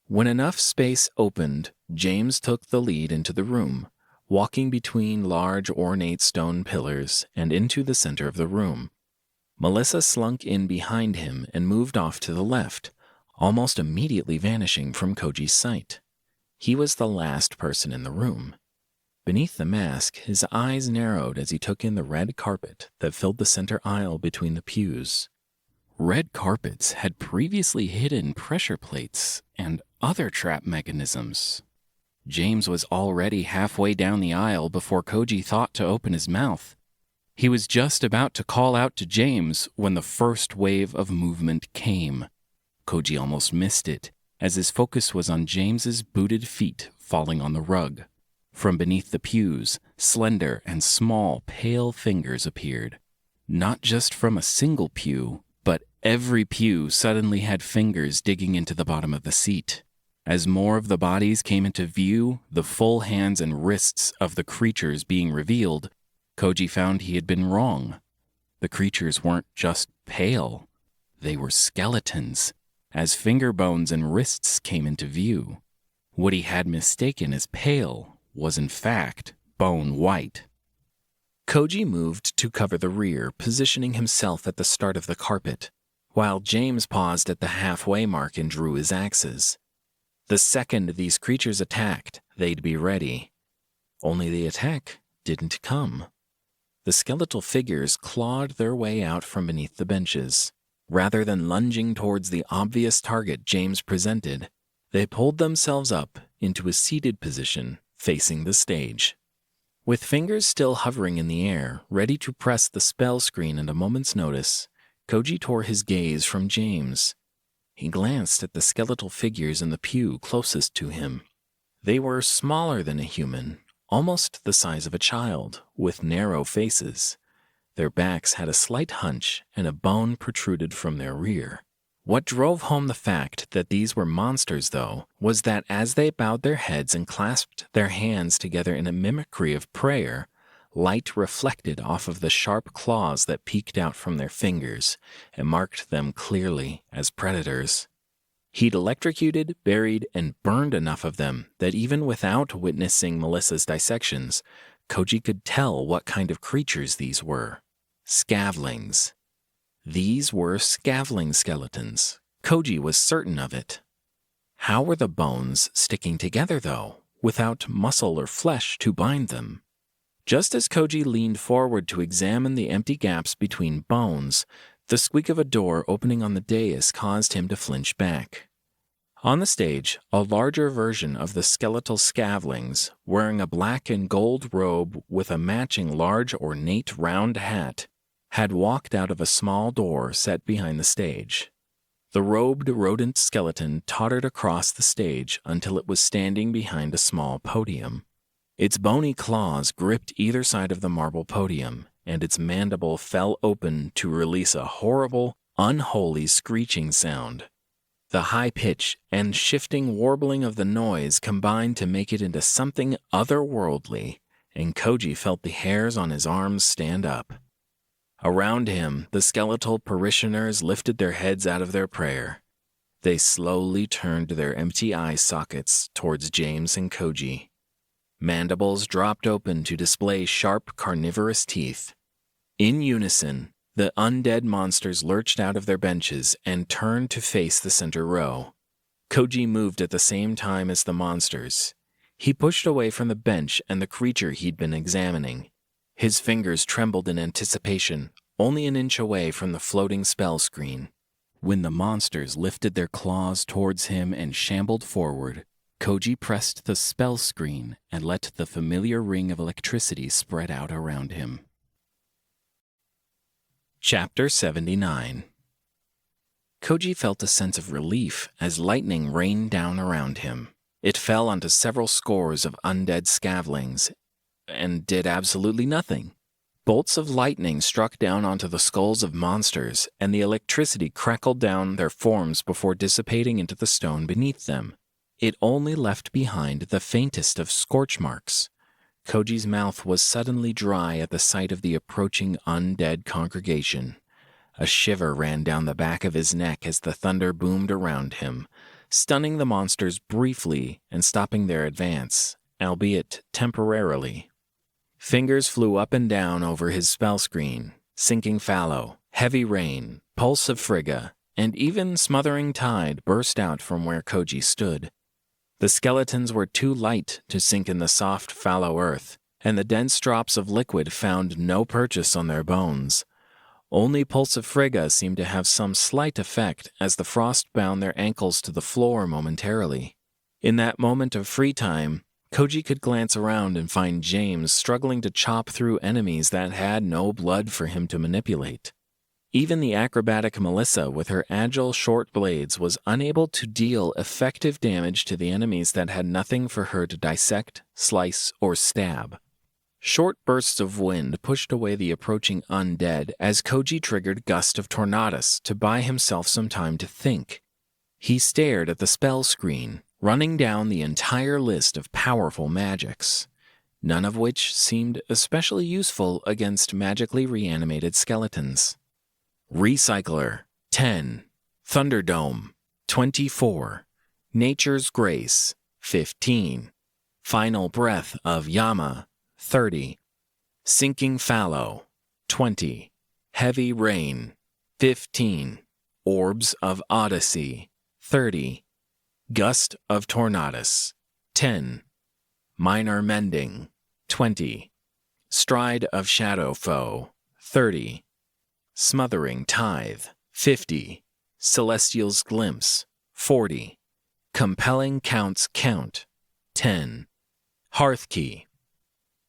When enough space opened, James took the lead into the room, walking between large ornate stone pillars and into the center of the room. Melissa slunk in behind him and moved off to the left, almost immediately vanishing from Koji's sight. He was the last person in the room. Beneath the mask, his eyes narrowed as he took in the red carpet that filled the center aisle between the pews. Red carpets had previously hidden pressure plates and other trap mechanisms. James was already halfway down the aisle before Koji thought to open his mouth. He was just about to call out to James when the first wave of movement came. Koji almost missed it, as his focus was on James's booted feet falling on the rug. From beneath the pews, slender and small, pale fingers appeared. Not just from a single pew, but every pew suddenly had fingers digging into the bottom of the seat. As more of the bodies came into view, the full hands and wrists of the creatures being revealed, Koji found he had been wrong. The creatures weren't just pale. They were skeletons, as finger bones and wrists came into view. What he had mistaken as pale was in fact bone white. Koji moved to cover the rear, positioning himself at the start of the carpet, while James paused at the halfway mark and drew his axes. The second these creatures attacked, they'd be ready. Only the attack didn't come. The skeletal figures clawed their way out from beneath the benches. Rather than lunging towards the obvious target James presented, they pulled themselves up into a seated position, facing the stage. With fingers still hovering in the air, ready to press the spell screen at a moment's notice, Koji tore his gaze from James. He glanced at the skeletal figures in the pew closest to him. They were smaller than a human, almost the size of a child, with narrow faces. Their backs had a slight hunch, and a bone protruded from their rear. What drove home the fact that these were monsters, though, was that as they bowed their heads and clasped their hands together in a mimicry of prayer, light reflected off of the sharp claws that peeked out from their fingers and marked them clearly as predators. He'd electrocuted, buried, and burned enough of them that even without witnessing Melissa's dissections, Koji could tell what kind of creatures these were. Scavlings. These were scavling skeletons. Koji was certain of it. How were the bones sticking together, though, without muscle or flesh to bind them? Just as Koji leaned forward to examine the empty gaps between bones, the squeak of a door opening on the dais caused him to flinch back. On the stage, a larger version of the skeletal scavlings, wearing a black and gold robe with a matching large ornate round hat, had walked out of a small door set behind the stage. The robed rodent skeleton tottered across the stage until it was standing behind a small podium. Its bony claws gripped either side of the marble podium, and its mandible fell open to release a horrible, unholy screeching sound. The high pitch and shifting warbling of the noise combined to make it into something otherworldly, and Koji felt the hairs on his arms stand up. Around him, the skeletal parishioners lifted their heads out of their prayer. They slowly turned their empty eye sockets towards James and Koji. Mandibles dropped open to display sharp carnivorous teeth. In unison, the undead monsters lurched out of their benches and turned to face the center row. Koji moved at the same time as the monsters. He pushed away from the bench and the creature he'd been examining. His fingers trembled in anticipation, only an inch away from the floating spell screen. When the monsters lifted their claws towards him and shambled forward, Koji pressed the spell screen and let the familiar ring of electricity spread out around him. Chapter 79. Koji felt a sense of relief as lightning rained down around him. It fell onto several scores of undead scavlings and did absolutely nothing. Bolts of lightning struck down onto the skulls of monsters, and the electricity crackled down their forms before dissipating into the stone beneath them. It only left behind the faintest of scorch marks. Koji's mouth was suddenly dry at the sight of the approaching undead congregation. A shiver ran down the back of his neck as the thunder boomed around him, stunning the monsters briefly and stopping their advance, albeit temporarily. Fingers flew up and down over his spell screen, sinking fallow, heavy rain, pulse of Frigga, and even smothering tide burst out from where Koji stood. The skeletons were too light to sink in the soft, fallow earth, and the dense drops of liquid found no purchase on their bones. Only Pulse of Frigga seemed to have some slight effect as the frost bound their ankles to the floor momentarily. In that moment of free time, Koji could glance around and find James struggling to chop through enemies that had no blood for him to manipulate. Even the acrobatic Melissa with her agile short blades was unable to deal effective damage to the enemies that had nothing for her to dissect, slice, or stab. Short bursts of wind pushed away the approaching undead as Koji triggered Gust of Tornadus to buy himself some time to think. He stared at the spell screen, running down the entire list of powerful magics, none of which seemed especially useful against magically reanimated skeletons. Recycler, 10. Thunderdome, 24. Nature's Grace, 15. Final Breath of Yama, 30. Sinking Fallow, 20. Heavy Rain, 15. Orbs of Odyssey, 30. Gust of Tornadus, 10. Minor Mending, 20. Stride of Shadow Foe, 30. Smothering Tithe, 50. Celestial's Glimpse, 40. Compelling Counts Count, 10. Hearthkey.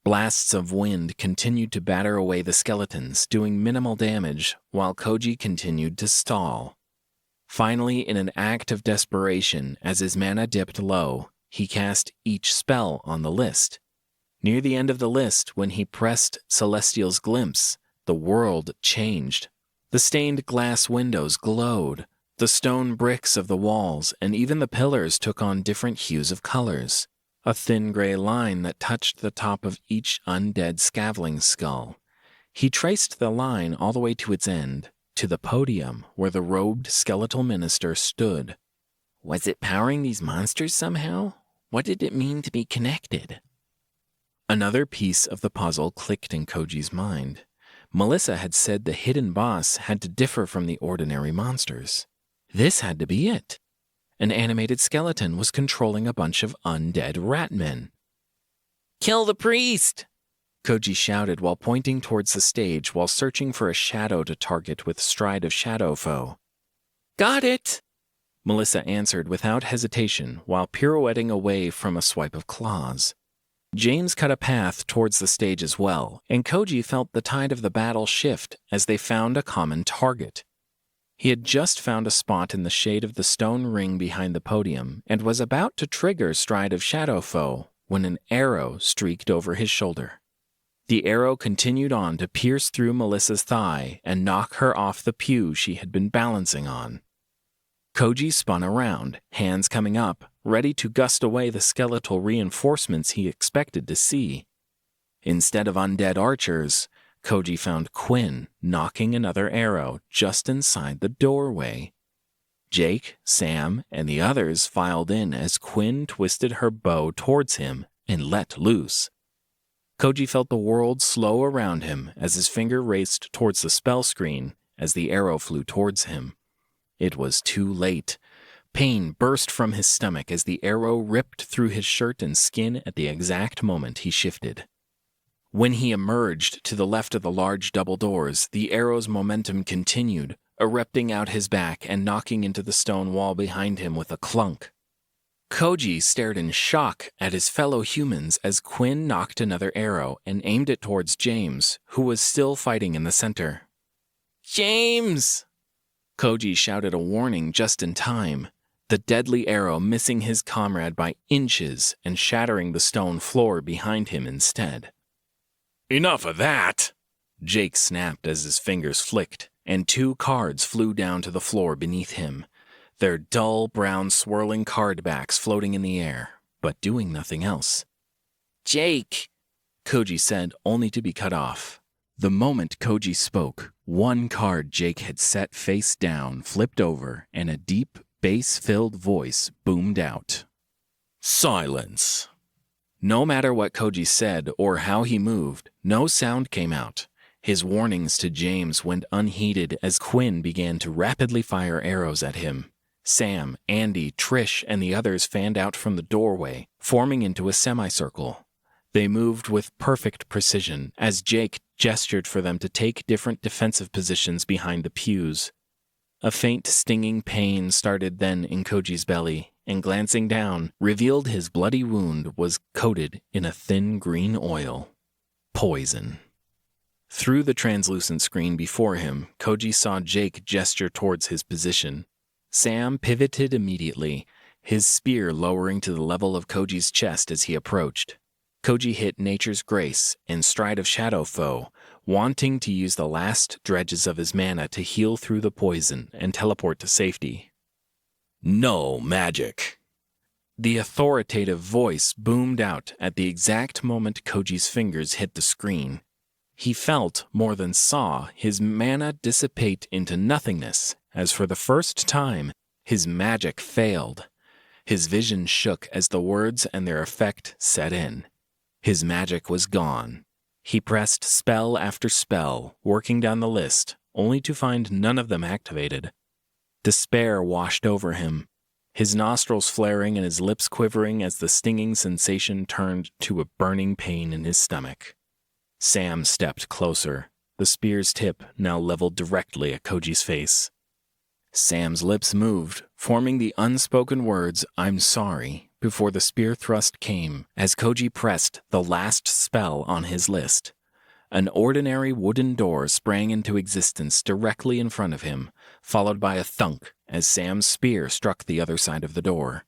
Blasts of wind continued to batter away the skeletons, doing minimal damage while Koji continued to stall. Finally, in an act of desperation, as his mana dipped low, he cast each spell on the list. Near the end of the list, when he pressed Celestial's Glimpse, the world changed. The stained glass windows glowed. The stone bricks of the walls and even the pillars took on different hues of colors. A thin gray line that touched the top of each undead scaveling skull. He traced the line all the way to its end, to the podium where the robed skeletal minister stood. Was it powering these monsters somehow? What did it mean to be connected? Another piece of the puzzle clicked in Koji's mind. Melissa had said the hidden boss had to differ from the ordinary monsters. This had to be it. An animated skeleton was controlling a bunch of undead ratmen. "Kill the priest!" Koji shouted while pointing towards the stage while searching for a shadow to target with Stride of Shadow Foe. "Got it!" Melissa answered without hesitation while pirouetting away from a swipe of claws. James cut a path towards the stage as well, and Koji felt the tide of the battle shift as they found a common target. He had just found a spot in the shade of the stone ring behind the podium and was about to trigger Stride of Shadow Foe when an arrow streaked over his shoulder. The arrow continued on to pierce through Melissa's thigh and knock her off the pew she had been balancing on. Koji spun around, hands coming up, ready to gust away the skeletal reinforcements he expected to see. Instead of undead archers, Koji found Quinn knocking another arrow just inside the doorway. Jake, Sam, and the others filed in as Quinn twisted her bow towards him and let loose. Koji felt the world slow around him as his finger raced towards the spell screen as the arrow flew towards him. It was too late. Pain burst from his stomach as the arrow ripped through his shirt and skin at the exact moment he shifted. When he emerged to the left of the large double doors, the arrow's momentum continued, erupting out his back and knocking into the stone wall behind him with a clunk. Koji stared in shock at his fellow humans as Quinn knocked another arrow and aimed it towards James, who was still fighting in the center. "James!" Koji shouted a warning just in time, the deadly arrow missing his comrade by inches and shattering the stone floor behind him instead. Enough of that! Jake snapped as his fingers flicked, and 2 cards flew down to the floor beneath him, their dull brown swirling card backs floating in the air, but doing nothing else. "Jake!" Koji said, only to be cut off. The moment Koji spoke, One card Jake had set face down flipped over, and a deep, bass-filled voice boomed out. Silence. No matter what Koji said or how he moved, no sound came out. His warnings to James went unheeded as Quinn began to rapidly fire arrows at him. Sam, Andy, Trish, and the others fanned out from the doorway, forming into a semicircle. They moved with perfect precision as Jake gestured for them to take different defensive positions behind the pews. A faint stinging pain started then in Koji's belly, and glancing down, revealed his bloody wound was coated in a thin green oil. Poison. Through the translucent screen before him, Koji saw Jake gesture towards his position. Sam pivoted immediately, his spear lowering to the level of Koji's chest as he approached. Koji hit Nature's Grace and Stride of Shadow Foe, wanting to use the last dredges of his mana to heal through the poison and teleport to safety. No magic. The authoritative voice boomed out at the exact moment Koji's fingers hit the screen. He felt, more than saw, his mana dissipate into nothingness, as for the first time, his magic failed. His vision shook as the words and their effect set in. His magic was gone. He pressed spell after spell, working down the list, only to find none of them activated. Despair washed over him, his nostrils flaring and his lips quivering as the stinging sensation turned to a burning pain in his stomach. Sam stepped closer, the spear's tip now leveled directly at Koji's face. Sam's lips moved, forming the unspoken words, "I'm sorry," before the spear thrust came as Koji pressed the last spell on his list. An ordinary wooden door sprang into existence directly in front of him, followed by a thunk as Sam's spear struck the other side of the door.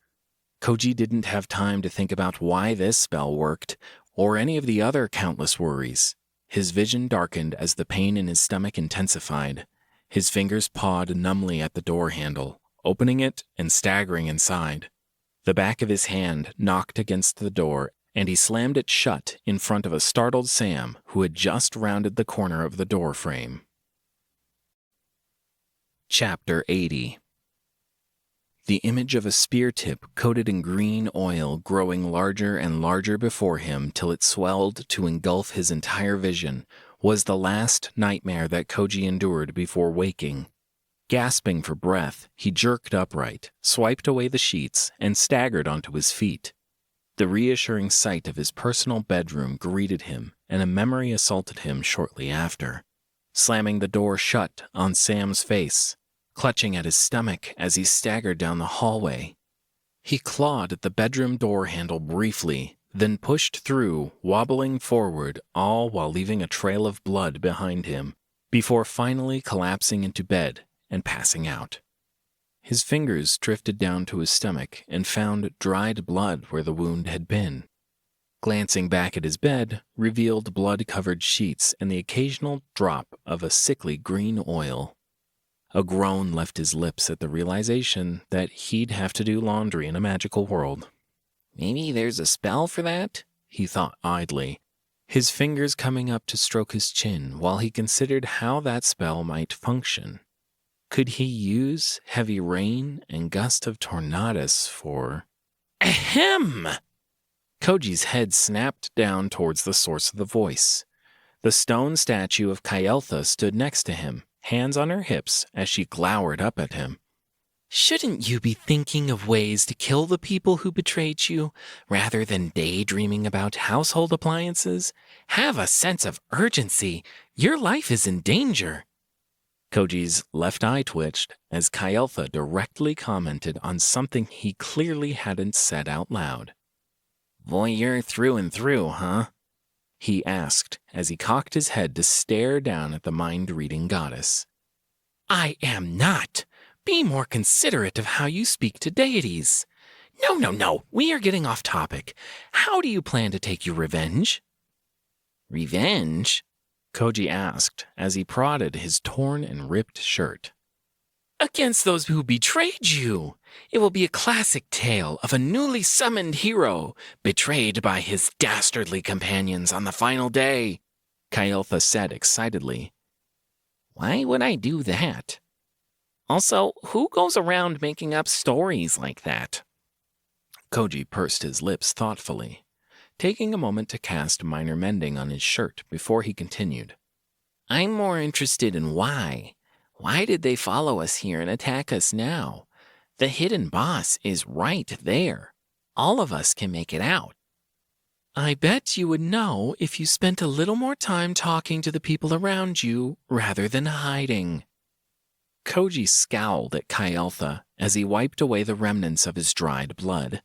Koji didn't have time to think about why this spell worked, or any of the other countless worries. His vision darkened as the pain in his stomach intensified. His fingers pawed numbly at the door handle, opening it and staggering inside. The back of his hand knocked against the door, and he slammed it shut in front of a startled Sam who had just rounded the corner of the door frame. Chapter 80. The image of a spear tip coated in green oil growing larger and larger before him till it swelled to engulf his entire vision was the last nightmare that Koji endured before waking. Gasping for breath, he jerked upright, swiped away the sheets, and staggered onto his feet. The reassuring sight of his personal bedroom greeted him, and a memory assaulted him shortly after, slamming the door shut on Sam's face, clutching at his stomach as he staggered down the hallway. He clawed at the bedroom door handle briefly, then pushed through, wobbling forward, all while leaving a trail of blood behind him, before finally collapsing into bed and passing out. His fingers drifted down to his stomach and found dried blood where the wound had been. Glancing back at his bed, revealed blood-covered sheets and the occasional drop of a sickly green oil. A groan left his lips at the realization that he'd have to do laundry in a magical world. Maybe there's a spell for that, he thought idly, his fingers coming up to stroke his chin while he considered how that spell might function. Could he use heavy rain and gust of tornadus for... Ahem! Koji's head snapped down towards the source of the voice. The stone statue of Kyeltha stood next to him, hands on her hips as she glowered up at him. Shouldn't you be thinking of ways to kill the people who betrayed you, rather than daydreaming about household appliances? Have a sense of urgency. Your life is in danger. Koji's left eye twitched as Kyeltha directly commented on something he clearly hadn't said out loud. Voyeur through and through, huh? He asked as he cocked his head to stare down at the mind-reading goddess. I am not. Be more considerate of how you speak to deities. No, we are getting off topic. How do you plan to take your revenge? Revenge? Koji asked as he prodded his torn and ripped shirt. Against those who betrayed you. It will be a classic tale of a newly summoned hero betrayed by his dastardly companions on the final day, Kyeltha said excitedly. Why would I do that? Also, who goes around making up stories like that? Koji pursed his lips thoughtfully, taking a moment to cast minor mending on his shirt before he continued. I'm more interested in why. Why did they follow us here and attack us now? The hidden boss is right there. All of us can make it out. I bet you would know if you spent a little more time talking to the people around you rather than hiding. Koji scowled at Kaieltha as he wiped away the remnants of his dried blood.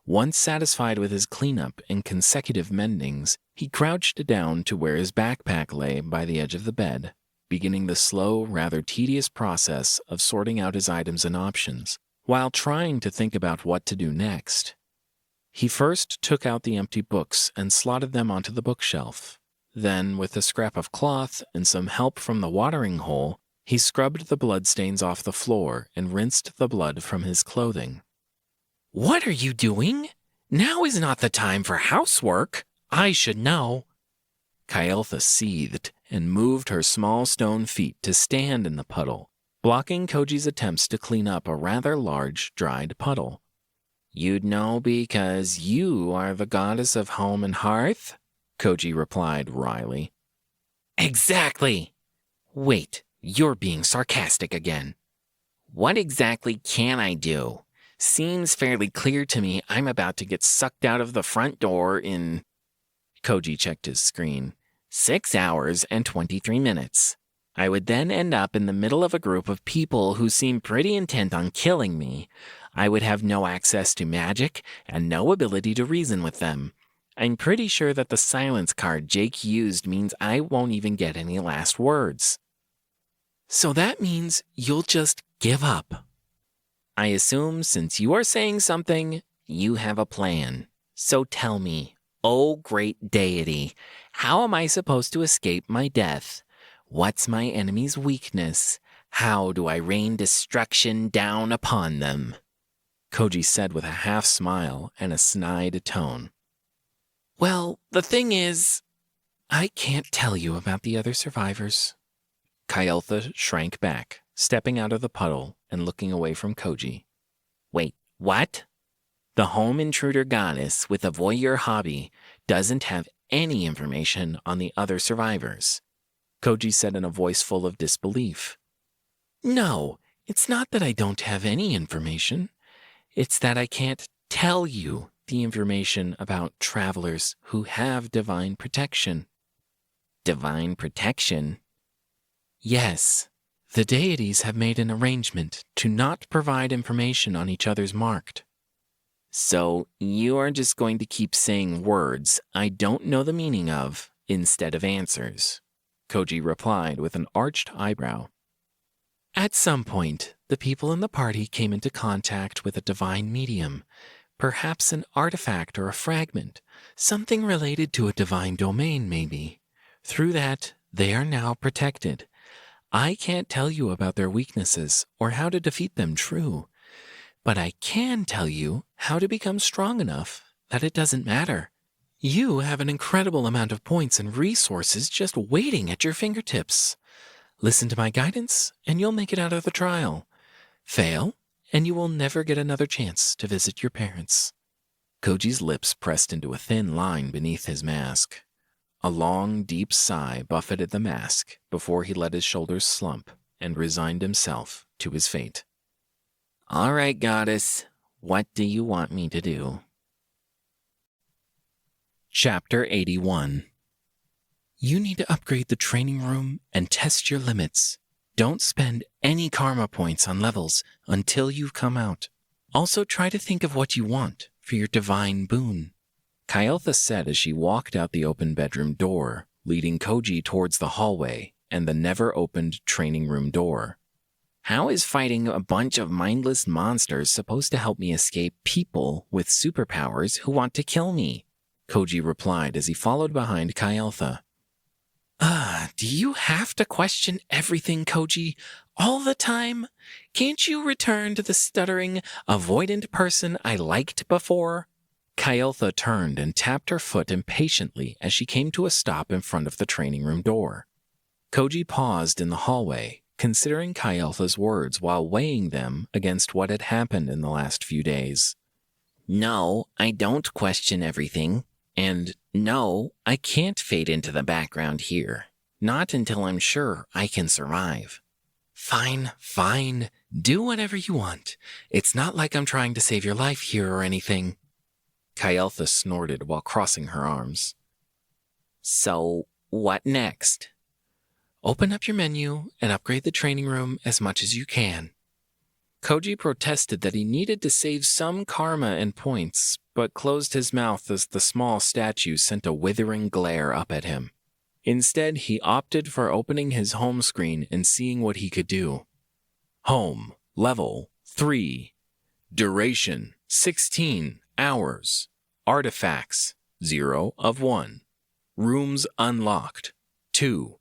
Once satisfied with his cleanup and consecutive mendings, he crouched down to where his backpack lay by the edge of the bed, beginning the slow, rather tedious process of sorting out his items and options, while trying to think about what to do next. He first took out the empty books and slotted them onto the bookshelf. Then, with a scrap of cloth and some help from the watering hole, he scrubbed the bloodstains off the floor and rinsed the blood from his clothing. What are you doing? Now is not the time for housework. I should know. Kaieltha seethed and moved her small stone feet to stand in the puddle, blocking Koji's attempts to clean up a rather large, dried puddle. You'd know because you are the goddess of home and hearth? Koji replied wryly. Exactly. Wait, you're being sarcastic again. What exactly can I do? Seems fairly clear to me I'm about to get sucked out of the front door in... Koji checked his screen. 6 hours and 23 minutes. I would then end up in the middle of a group of people who seem pretty intent on killing me. I would have no access to magic and no ability to reason with them. I'm pretty sure that the silence card Jake used means I won't even get any last words. So that means you'll just give up. I assume since you are saying something, you have a plan. So tell me, oh great deity, how am I supposed to escape my death? What's my enemy's weakness? How do I rain destruction down upon them? Koji said with a half smile and a snide tone. Well, the thing is, I can't tell you about the other survivors. Kaieltha shrank back, stepping out of the puddle and looking away from Koji. Wait, what? The home intruder goddess with a voyeur hobby doesn't have any information on the other survivors. Koji said in a voice full of disbelief. No, it's not that I don't have any information. It's that I can't tell you the information about travelers who have divine protection. Divine protection? Yes, the deities have made an arrangement to not provide information on each other's marked. So you are just going to keep saying words I don't know the meaning of instead of answers, Koji replied with an arched eyebrow. At some point, the people in the party came into contact with a divine medium, perhaps an artifact or a fragment, something related to a divine domain maybe. Through that, they are now protected. I can't tell you about their weaknesses or how to defeat them, true. But I can tell you how to become strong enough that it doesn't matter. You have an incredible amount of points and resources just waiting at your fingertips. Listen to my guidance, and you'll make it out of the trial. Fail, and you will never get another chance to visit your parents. Koji's lips pressed into a thin line beneath his mask. A long, deep sigh buffeted the mask before he let his shoulders slump and resigned himself to his fate. All right, goddess, what do you want me to do? Chapter 81. You need to upgrade the training room and test your limits. Don't spend any karma points on levels until you've come out. Also try to think of what you want for your divine boon. Kaieltha said as she walked out the open bedroom door, leading Koji towards the hallway and the never-opened training room door. How is fighting a bunch of mindless monsters supposed to help me escape people with superpowers who want to kill me? Koji replied as he followed behind Kaieltha. Do you have to question everything, Koji, all the time? Can't you return to the stuttering, avoidant person I liked before? Kaieltha turned and tapped her foot impatiently as she came to a stop in front of the training room door. Koji paused in the hallway, considering Kaieltha's words while weighing them against what had happened in the last few days. No, I don't question everything. And no, I can't fade into the background here. Not until I'm sure I can survive. Fine. Do whatever you want. It's not like I'm trying to save your life here or anything. Kaieltha snorted while crossing her arms. So, what next? Open up your menu and upgrade the training room as much as you can. Koji protested that he needed to save some karma and points, but closed his mouth as the small statue sent a withering glare up at him. Instead, he opted for opening his home screen and seeing what he could do. Home, level 3. Duration, 16 hours. Artifacts, 0 of 1. Rooms unlocked, 2.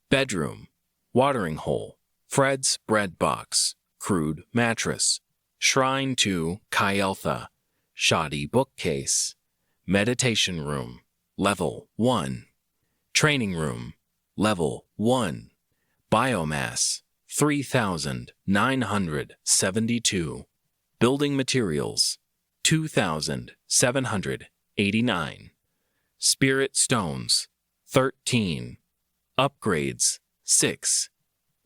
Bedroom, watering hole, Fred's bread box, crude mattress, shrine to Kaieltha, shoddy bookcase, meditation room, level 1. Training room, level 1. Biomass, 3,972. Building materials, 2,789. Spirit stones, 13. Upgrades, 6.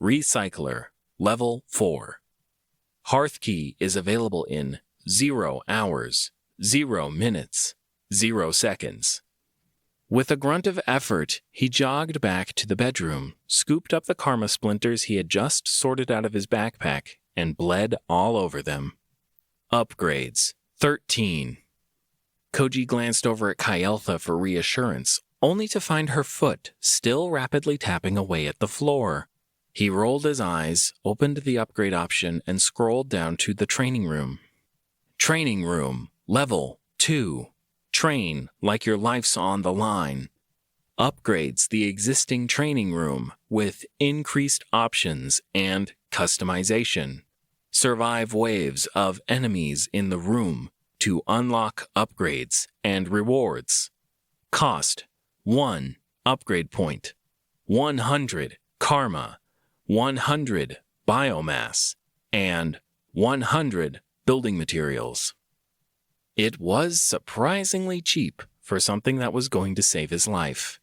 Recycler, level 4. Hearth key is available in 0 hours, 0 minutes, 0 seconds. With a grunt of effort, he jogged back to the bedroom, scooped up the karma splinters he had just sorted out of his backpack, and bled all over them. Upgrades, 13. Koji glanced over at Kaieltha for reassurance, only to find her foot still rapidly tapping away at the floor. He rolled his eyes, opened the upgrade option, and scrolled down to the training room. Training room, level 2. Train like your life's on the line. Upgrades the existing training room with increased options and customization. Survive waves of enemies in the room to unlock upgrades and rewards. Cost, 1 upgrade point, 100 karma, 100 biomass, and 100 building materials. It was surprisingly cheap for something that was going to save his life.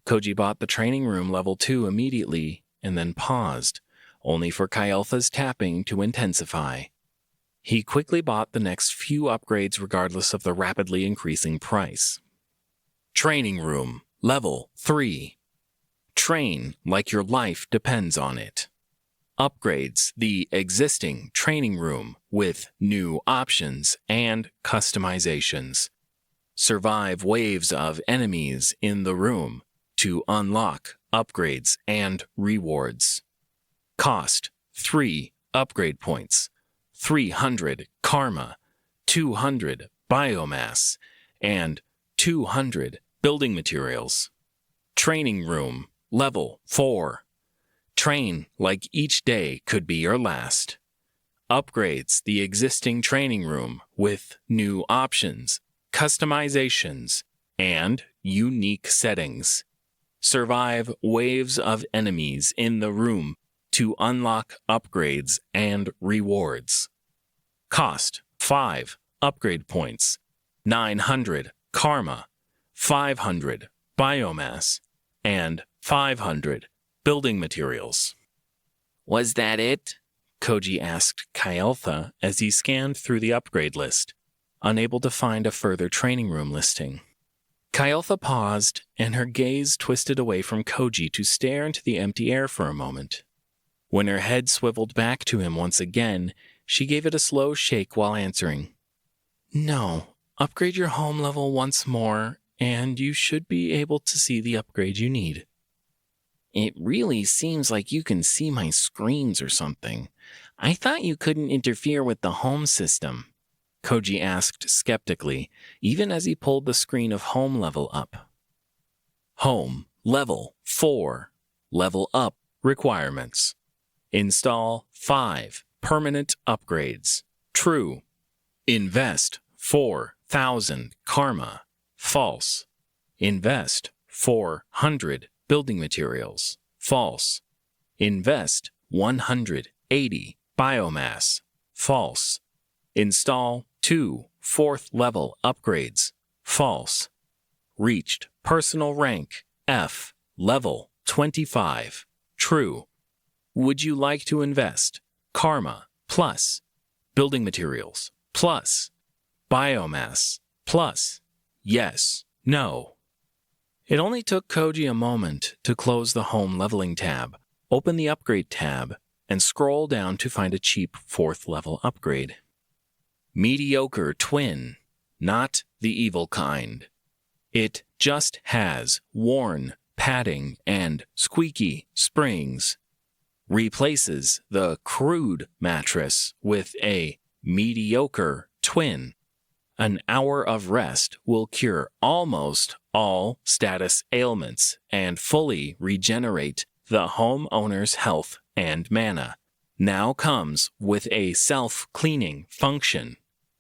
Koji bought the training room level 2 immediately and then paused, only for Kaieltha's tapping to intensify. He quickly bought the next few upgrades regardless of the rapidly increasing price. Training room, level 3. Train like your life depends on it. Upgrades the existing training room with new options and customizations. Survive waves of enemies in the room to unlock upgrades and rewards. Cost, 3 upgrade points, 300 karma, 200 biomass, and 200 building materials. Training room, level 4. Train like each day could be your last. Upgrades the existing training room with new options, customizations, and unique settings. Survive waves of enemies in the room to unlock upgrades and rewards. Cost, 5 upgrade points, 900 karma, 500 biomass, and 500 building materials. Was that it? Koji asked Kaieltha as he scanned through the upgrade list, unable to find a further training room listing. Kaieltha paused, and her gaze twisted away from Koji to stare into the empty air for a moment. When her head swiveled back to him once again, she gave it a slow shake while answering. No, upgrade your home level once more, and you should be able to see the upgrade you need. It really seems like you can see my screens or something. I thought you couldn't interfere with the home system, Koji asked skeptically, even as he pulled the screen of home level up. Home, level 4. Level up requirements. Install 5 permanent upgrades. True. Invest 4,000 karma. False. Invest 400 building materials. False. Invest 180 biomass. False. Install 2 4th-level upgrades. False. Reached personal rank F, level 25. True. Would you like to invest karma plus building materials plus biomass plus yes, no? It only took Koji a moment to close the home leveling tab, open the upgrade tab, and scroll down to find a cheap 4th-level upgrade. Mediocre twin, not the evil kind. It just has worn padding and squeaky springs. Replaces the crude mattress with a mediocre twin. An hour of rest will cure almost all status ailments and fully regenerate the homeowner's health and mana. Now comes with a self-cleaning function.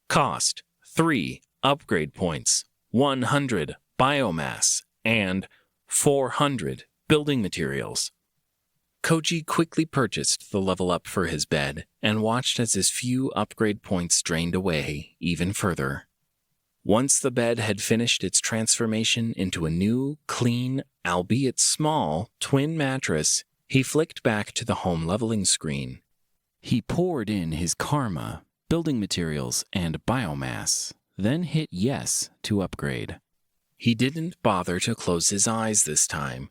Cost 3 upgrade points, 100 biomass, and 400 building materials. Koji quickly purchased the level up for his bed and watched as his few upgrade points drained away even further. Once the bed had finished its transformation into a new, clean, albeit small, twin mattress, he flicked back to the home leveling screen. He poured in his karma, building materials, and biomass, then hit yes to upgrade. He didn't bother to close his eyes this time.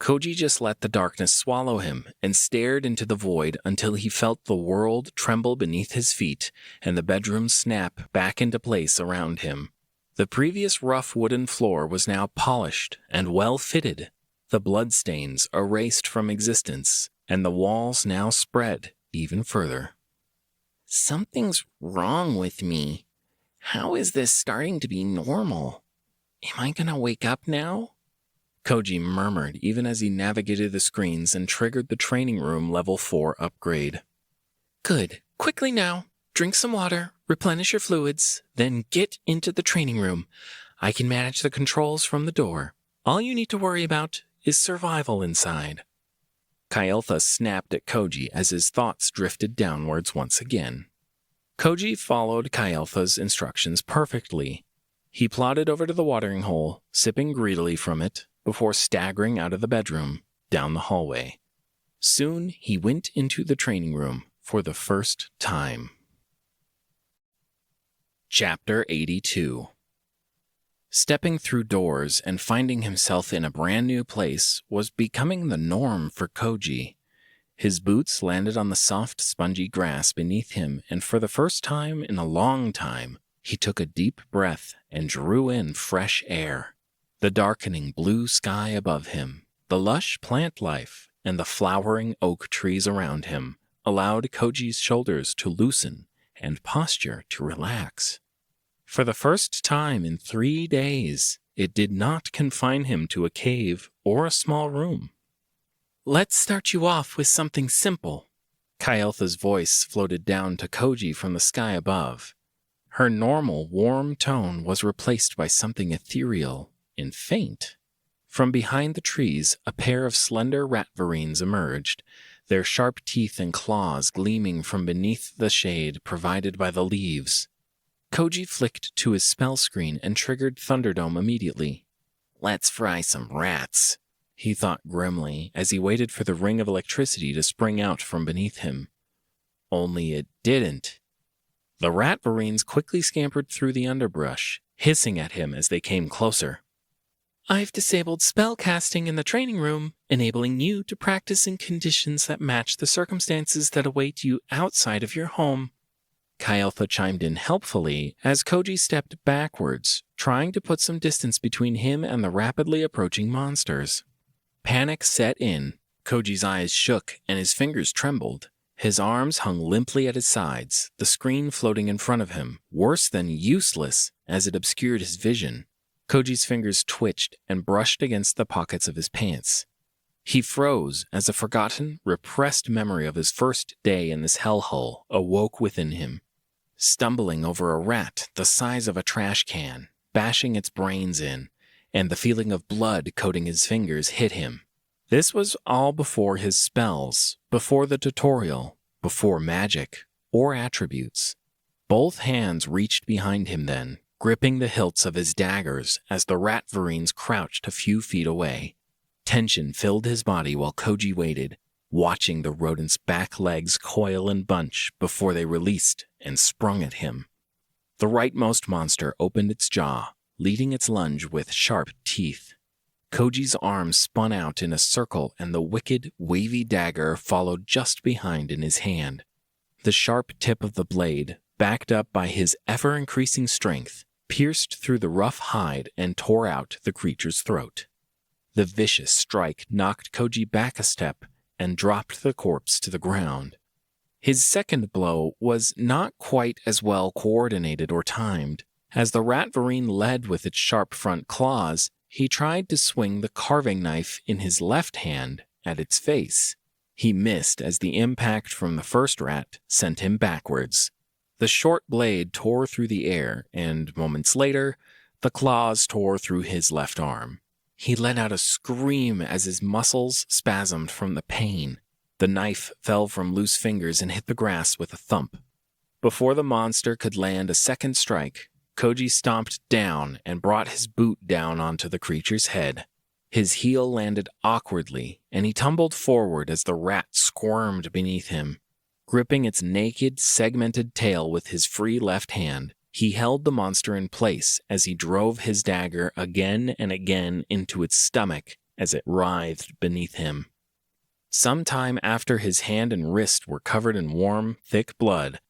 Koji just let the darkness swallow him and stared into the void until he felt the world tremble beneath his feet and the bedroom snap back into place around him. The previous rough wooden floor was now polished and well fitted, the bloodstains erased from existence, and the walls now spread even further. Something's wrong with me. How is this starting to be normal? Am I gonna wake up now? Koji murmured even as he navigated the screens and triggered the training room level 4 upgrade. Good. Quickly now. Drink some water, replenish your fluids, then get into the training room. I can manage the controls from the door. All you need to worry about is survival inside. Kael'tha snapped at Koji as his thoughts drifted downwards once again. Koji followed Kael'tha's instructions perfectly. He plodded over to the watering hole, sipping greedily from it, before staggering out of the bedroom, down the hallway. Soon he went into the training room for the first time. Chapter 82. Stepping through doors and finding himself in a brand new place was becoming the norm for Koji. His boots landed on the soft, spongy grass beneath him, and for the first time in a long time, he took a deep breath and drew in fresh air. The darkening blue sky above him, the lush plant life, and the flowering oak trees around him allowed Koji's shoulders to loosen and posture to relax. For the first time in 3 days, it did not confine him to a cave or a small room. Let's start you off with something simple. Kael'tha's voice floated down to Koji from the sky above. Her normal, warm tone was replaced by something ethereal and faint. From behind the trees, a pair of slender rat-varines emerged, their sharp teeth and claws gleaming from beneath the shade provided by the leaves. Koji flicked to his spell screen and triggered Thunderdome immediately. Let's fry some rats, he thought grimly as he waited for the ring of electricity to spring out from beneath him. Only it didn't. The rat-varines quickly scampered through the underbrush, hissing at him as they came closer. I've disabled spell casting in the training room, enabling you to practice in conditions that match the circumstances that await you outside of your home. Kael'tha chimed in helpfully as Koji stepped backwards, trying to put some distance between him and the rapidly approaching monsters. Panic set in. Koji's eyes shook and his fingers trembled. His arms hung limply at his sides, the screen floating in front of him, worse than useless as it obscured his vision. Koji's fingers twitched and brushed against the pockets of his pants. He froze as a forgotten, repressed memory of his first day in this hellhole awoke within him. Stumbling over a rat the size of a trash can, bashing its brains in, and the feeling of blood coating his fingers hit him. This was all before his spells, before the tutorial, before magic, or attributes. Both hands reached behind him then, gripping the hilts of his daggers as the rat varines crouched a few feet away. Tension filled his body while Koji waited, watching the rodent's back legs coil and bunch before they released and sprung at him. The rightmost monster opened its jaw, leading its lunge with sharp teeth. Koji's arm spun out in a circle and the wicked, wavy dagger followed just behind in his hand. The sharp tip of the blade, backed up by his ever-increasing strength, pierced through the rough hide and tore out the creature's throat. The vicious strike knocked Koji back a step and dropped the corpse to the ground. His second blow was not quite as well coordinated or timed. As the rat varine led with its sharp front claws, he tried to swing the carving knife in his left hand at its face. He missed as the impact from the first rat sent him backwards. The short blade tore through the air, and moments later, the claws tore through his left arm. He let out a scream as his muscles spasmed from the pain. The knife fell from loose fingers and hit the grass with a thump. Before the monster could land a second strike, Koji stomped down and brought his boot down onto the creature's head. His heel landed awkwardly, and he tumbled forward as the rat squirmed beneath him. Gripping its naked, segmented tail with his free left hand, he held the monster in place as he drove his dagger again and again into its stomach as it writhed beneath him. Sometime after his hand and wrist were covered in warm, thick blood,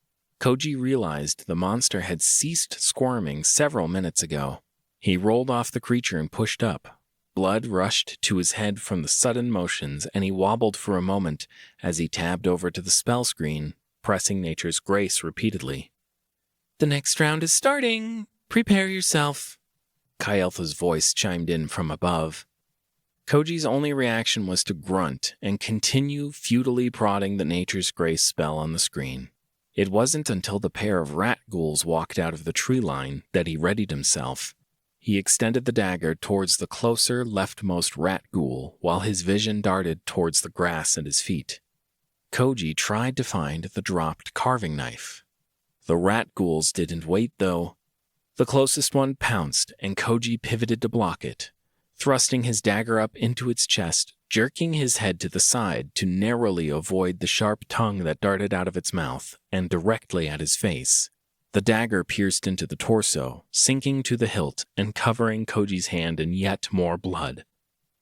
Koji realized the monster had ceased squirming several minutes ago. He rolled off the creature and pushed up. Blood rushed to his head from the sudden motions, and he wobbled for a moment as he tabbed over to the spell screen, pressing Nature's Grace repeatedly. "The next round is starting. Prepare yourself." Kael'tha's voice chimed in from above. Koji's only reaction was to grunt and continue futilely prodding the Nature's Grace spell on the screen. It wasn't until the pair of rat ghouls walked out of the tree line that he readied himself. He extended the dagger towards the closer leftmost rat ghoul while his vision darted towards the grass at his feet. Koji tried to find the dropped carving knife. The rat ghouls didn't wait, though. The closest one pounced, and Koji pivoted to block it, thrusting his dagger up into its chest, jerking his head to the side to narrowly avoid the sharp tongue that darted out of its mouth and directly at his face. The dagger pierced into the torso, sinking to the hilt and covering Koji's hand in yet more blood.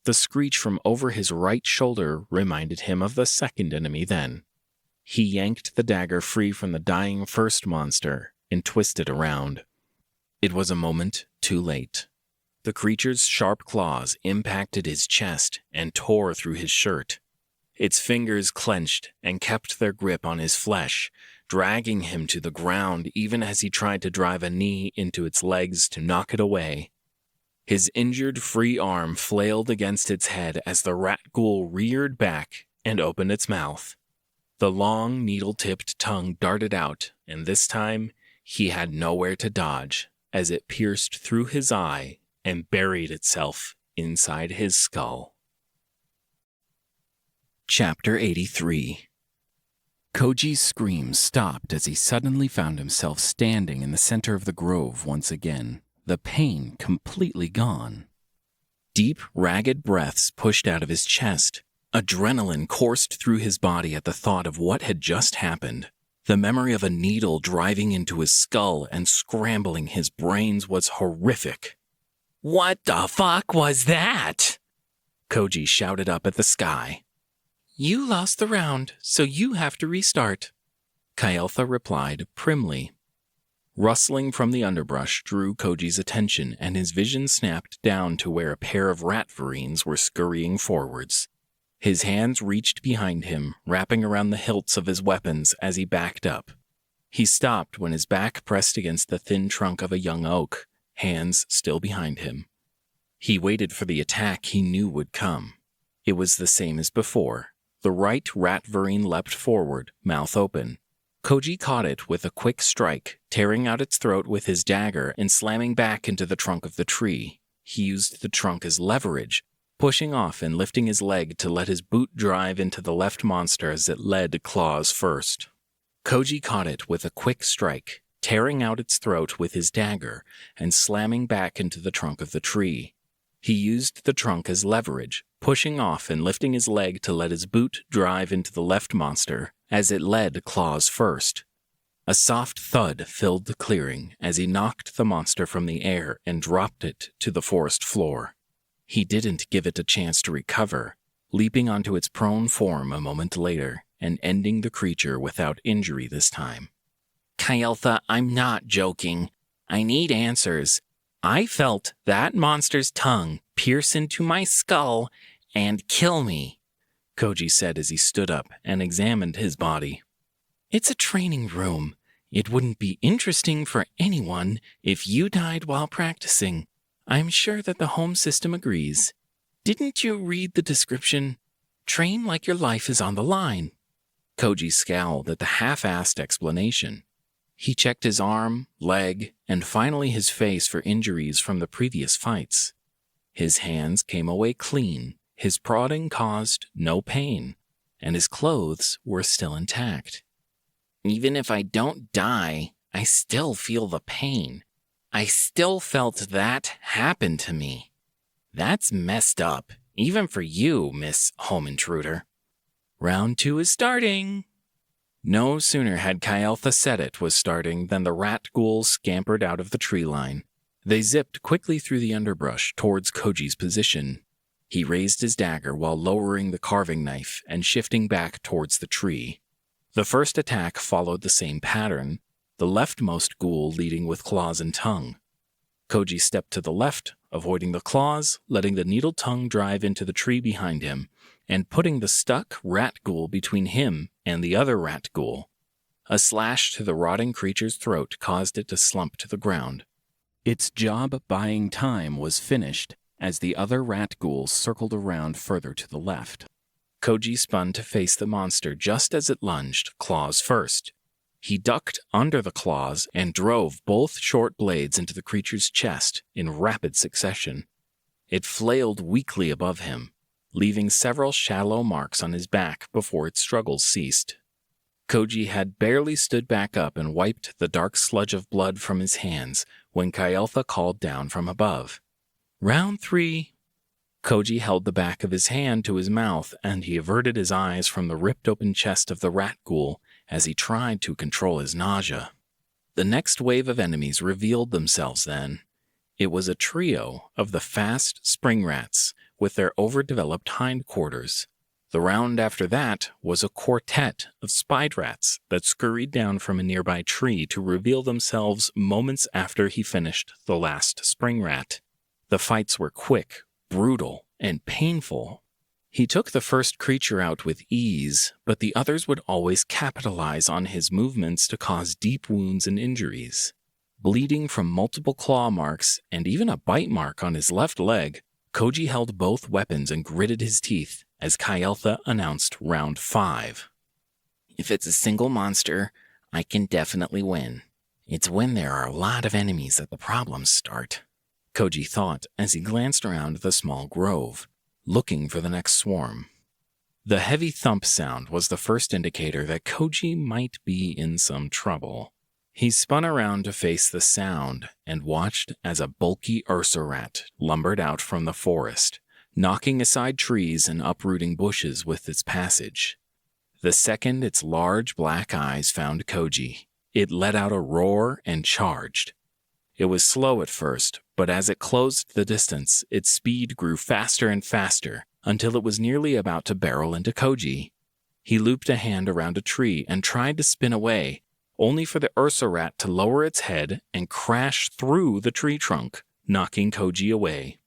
The screech from over his right shoulder reminded him of the second enemy then. He yanked the dagger free from the dying first monster and twisted around. It was a moment too late. The creature's sharp claws impacted his chest and tore through his shirt. Its fingers clenched and kept their grip on his flesh, dragging him to the ground even as he tried to drive a knee into its legs to knock it away. His injured free arm flailed against its head as the rat ghoul reared back and opened its mouth. The long, needle-tipped tongue darted out, and this time he had nowhere to dodge as it pierced through his eye and buried itself inside his skull. Chapter 83. Koji's screams stopped as he suddenly found himself standing in the center of the grove once again, the pain completely gone. Deep, ragged breaths pushed out of his chest. Adrenaline coursed through his body at the thought of what had just happened. The memory of a needle driving into his skull and scrambling his brains was horrific. "What the fuck was that?" Koji shouted up at the sky. "You lost the round, so you have to restart," Kael'tha replied primly. Rustling from the underbrush drew Koji's attention, and his vision snapped down to where a pair of rat varines were scurrying forwards. His hands reached behind him, wrapping around the hilts of his weapons as he backed up. He stopped when his back pressed against the thin trunk of a young oak, hands still behind him. He waited for the attack he knew would come. It was the same as before. The right rat varine leapt forward, mouth open. Koji caught it with a quick strike, tearing out its throat with his dagger and slamming back into the trunk of the tree. He used the trunk as leverage, pushing off and lifting his leg to let his boot drive into the left monster as it led claws first. Koji caught it with a quick strike, tearing out its throat with his dagger and slamming back into the trunk of the tree. He used the trunk as leverage, pushing off and lifting his leg to let his boot drive into the left monster as it led claws first. A soft thud filled the clearing as he knocked the monster from the air and dropped it to the forest floor. He didn't give it a chance to recover, leaping onto its prone form a moment later and ending the creature without injury this time. Kyeltha, I'm not joking. I need answers. I felt that monster's tongue pierce into my skull and kill me, Koji said as he stood up and examined his body. It's a training room. It wouldn't be interesting for anyone if you died while practicing. I'm sure that the home system agrees. Didn't you read the description? Train like your life is on the line. Koji scowled at the half-assed explanation. He checked his arm, leg, and finally his face for injuries from the previous fights. His hands came away clean, his prodding caused no pain, and his clothes were still intact. Even if I don't die, I still feel the pain. I still felt that happen to me. That's messed up, even for you, Miss Home Intruder. Round 2 is starting. No sooner had Kyeltha said it was starting than the rat ghouls scampered out of the tree line. They zipped quickly through the underbrush towards Koji's position. He raised his dagger while lowering the carving knife and shifting back towards the tree. The first attack followed the same pattern, the leftmost ghoul leading with claws and tongue. Koji stepped to the left, avoiding the claws, letting the needle tongue drive into the tree behind him, and putting the stuck rat ghoul between him and the other rat ghoul. A slash to the rotting creature's throat caused it to slump to the ground. Its job buying time was finished as the other rat ghouls circled around further to the left. Koji spun to face the monster just as it lunged, claws first. He ducked under the claws and drove both short blades into the creature's chest in rapid succession. It flailed weakly above him, leaving several shallow marks on his back before its struggles ceased. Koji had barely stood back up and wiped the dark sludge of blood from his hands when Kyeltha called down from above. Round 3. Koji held the back of his hand to his mouth and he averted his eyes from the ripped-open chest of the rat ghoul as he tried to control his nausea. The next wave of enemies revealed themselves then. It was a trio of the fast spring rats with their overdeveloped hindquarters. The round after that was a quartet of spide rats that scurried down from a nearby tree to reveal themselves moments after he finished the last spring rat. The fights were quick, brutal, and painful. He took the first creature out with ease, but the others would always capitalize on his movements to cause deep wounds and injuries. Bleeding from multiple claw marks and even a bite mark on his left leg, Koji held both weapons and gritted his teeth as Kyeltha announced round 5. If it's a single monster, I can definitely win. It's when there are a lot of enemies that the problems start, Koji thought as he glanced around the small grove, looking for the next swarm. The heavy thump sound was the first indicator that Koji might be in some trouble. He spun around to face the sound and watched as a bulky ursa rat lumbered out from the forest, knocking aside trees and uprooting bushes with its passage. The second its large black eyes found Koji, it let out a roar and charged. It was slow at first, but as it closed the distance, its speed grew faster and faster until it was nearly about to barrel into Koji. He looped a hand around a tree and tried to spin away, only for the ursa rat to lower its head and crash through the tree trunk, knocking Koji away.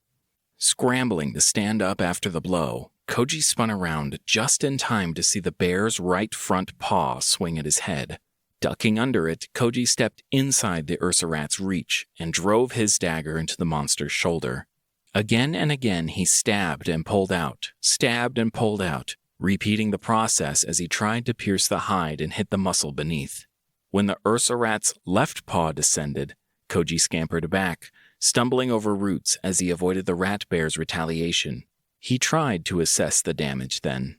Scrambling to stand up after the blow, Koji spun around just in time to see the bear's right front paw swing at his head. Ducking under it, Koji stepped inside the ursa rat's reach and drove his dagger into the monster's shoulder. Again and again he stabbed and pulled out, repeating the process as he tried to pierce the hide and hit the muscle beneath. When the ursa rat's left paw descended, Koji scampered back, stumbling over roots as he avoided the rat bear's retaliation. He tried to assess the damage then.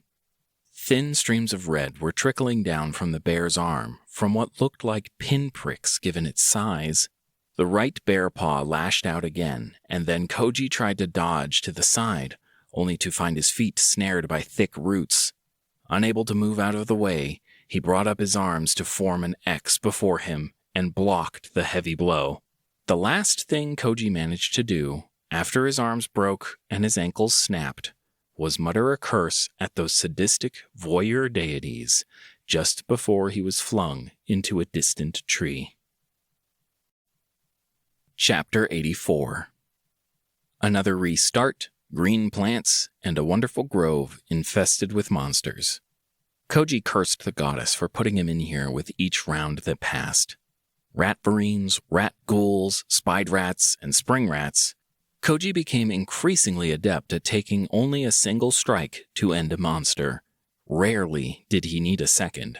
Thin streams of red were trickling down from the bear's arm from what looked like pinpricks given its size. The right bear paw lashed out again, and then Koji tried to dodge to the side, only to find his feet snared by thick roots. Unable to move out of the way, he brought up his arms to form an X before him and blocked the heavy blow. The last thing Koji managed to do, after his arms broke and his ankles snapped, was mutter a curse at those sadistic voyeur deities just before he was flung into a distant tree. Chapter 84. Another restart, green plants, and a wonderful grove infested with monsters. Koji cursed the goddess for putting him in here with each round that passed. Rat varines, rat ghouls, spide rats, and spring rats. Koji became increasingly adept at taking only a single strike to end a monster. Rarely did he need a second.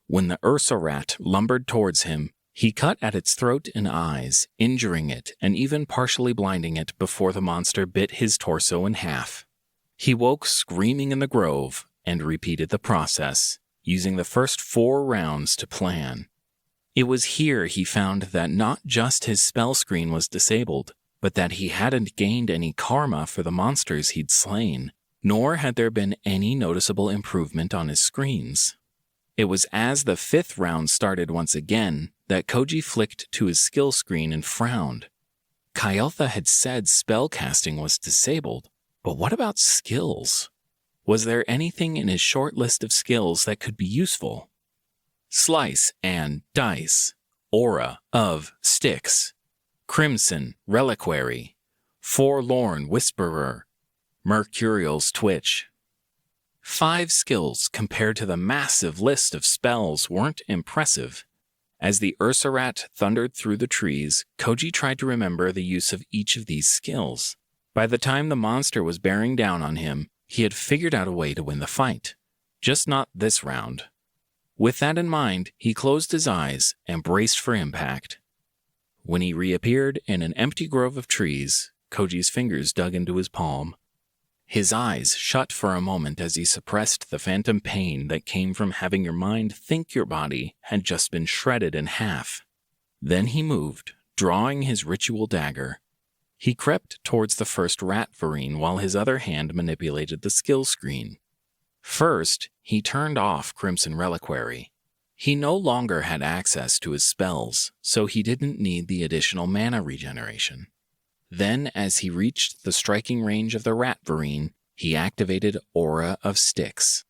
When the Ursa rat lumbered towards him, he cut at its throat and eyes, injuring it and even partially blinding it before the monster bit his torso in half. He woke screaming in the grove and repeated the process, using the first 4 rounds to plan. It was here he found that not just his spell screen was disabled, but that he hadn't gained any karma for the monsters he'd slain, nor had there been any noticeable improvement on his screens. It was as the 5th round started once again that Koji flicked to his skill screen and frowned. Kayaltha had said spellcasting was disabled, but what about skills? Was there anything in his short list of skills that could be useful? Slice and dice, aura of sticks, crimson reliquary, forlorn whisperer, mercurial's twitch. 5 skills compared to the massive list of spells weren't impressive. As the Ursa rat thundered through the trees, Koji tried to remember the use of each of these skills. By the time the monster was bearing down on him, he had figured out a way to win the fight. Just not this round. With that in mind, he closed his eyes and braced for impact. When he reappeared in an empty grove of trees, Koji's fingers dug into his palm. His eyes shut for a moment as he suppressed the phantom pain that came from having your mind think your body had just been shredded in half. Then he moved, drawing his ritual dagger. He crept towards the first rat varine while his other hand manipulated the skill screen. First, he turned off Crimson Reliquary. He no longer had access to his spells, so he didn't need the additional mana regeneration. Then, as he reached the striking range of the rat varine, he activated Aura of Sticks.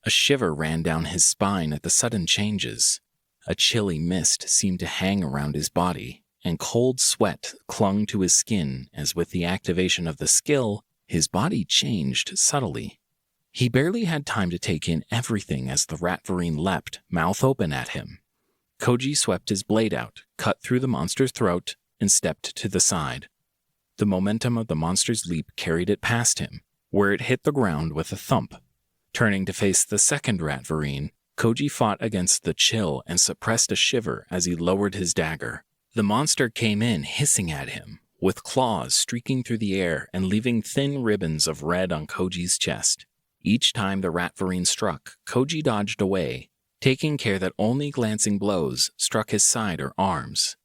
A shiver ran down his spine at the sudden changes. A chilly mist seemed to hang around his body, and cold sweat clung to his skin as with the activation of the skill, his body changed subtly. He barely had time to take in everything as the rat varine leapt, mouth open at him. Koji swept his blade out, cut through the monster's throat, and stepped to the side. The momentum of the monster's leap carried it past him, where it hit the ground with a thump. Turning to face the second rat varine, Koji fought against the chill and suppressed a shiver as he lowered his dagger. The monster came in hissing at him, with claws streaking through the air and leaving thin ribbons of red on Koji's chest. Each time the rat varine struck, Koji dodged away, taking care that only glancing blows struck his side or arms.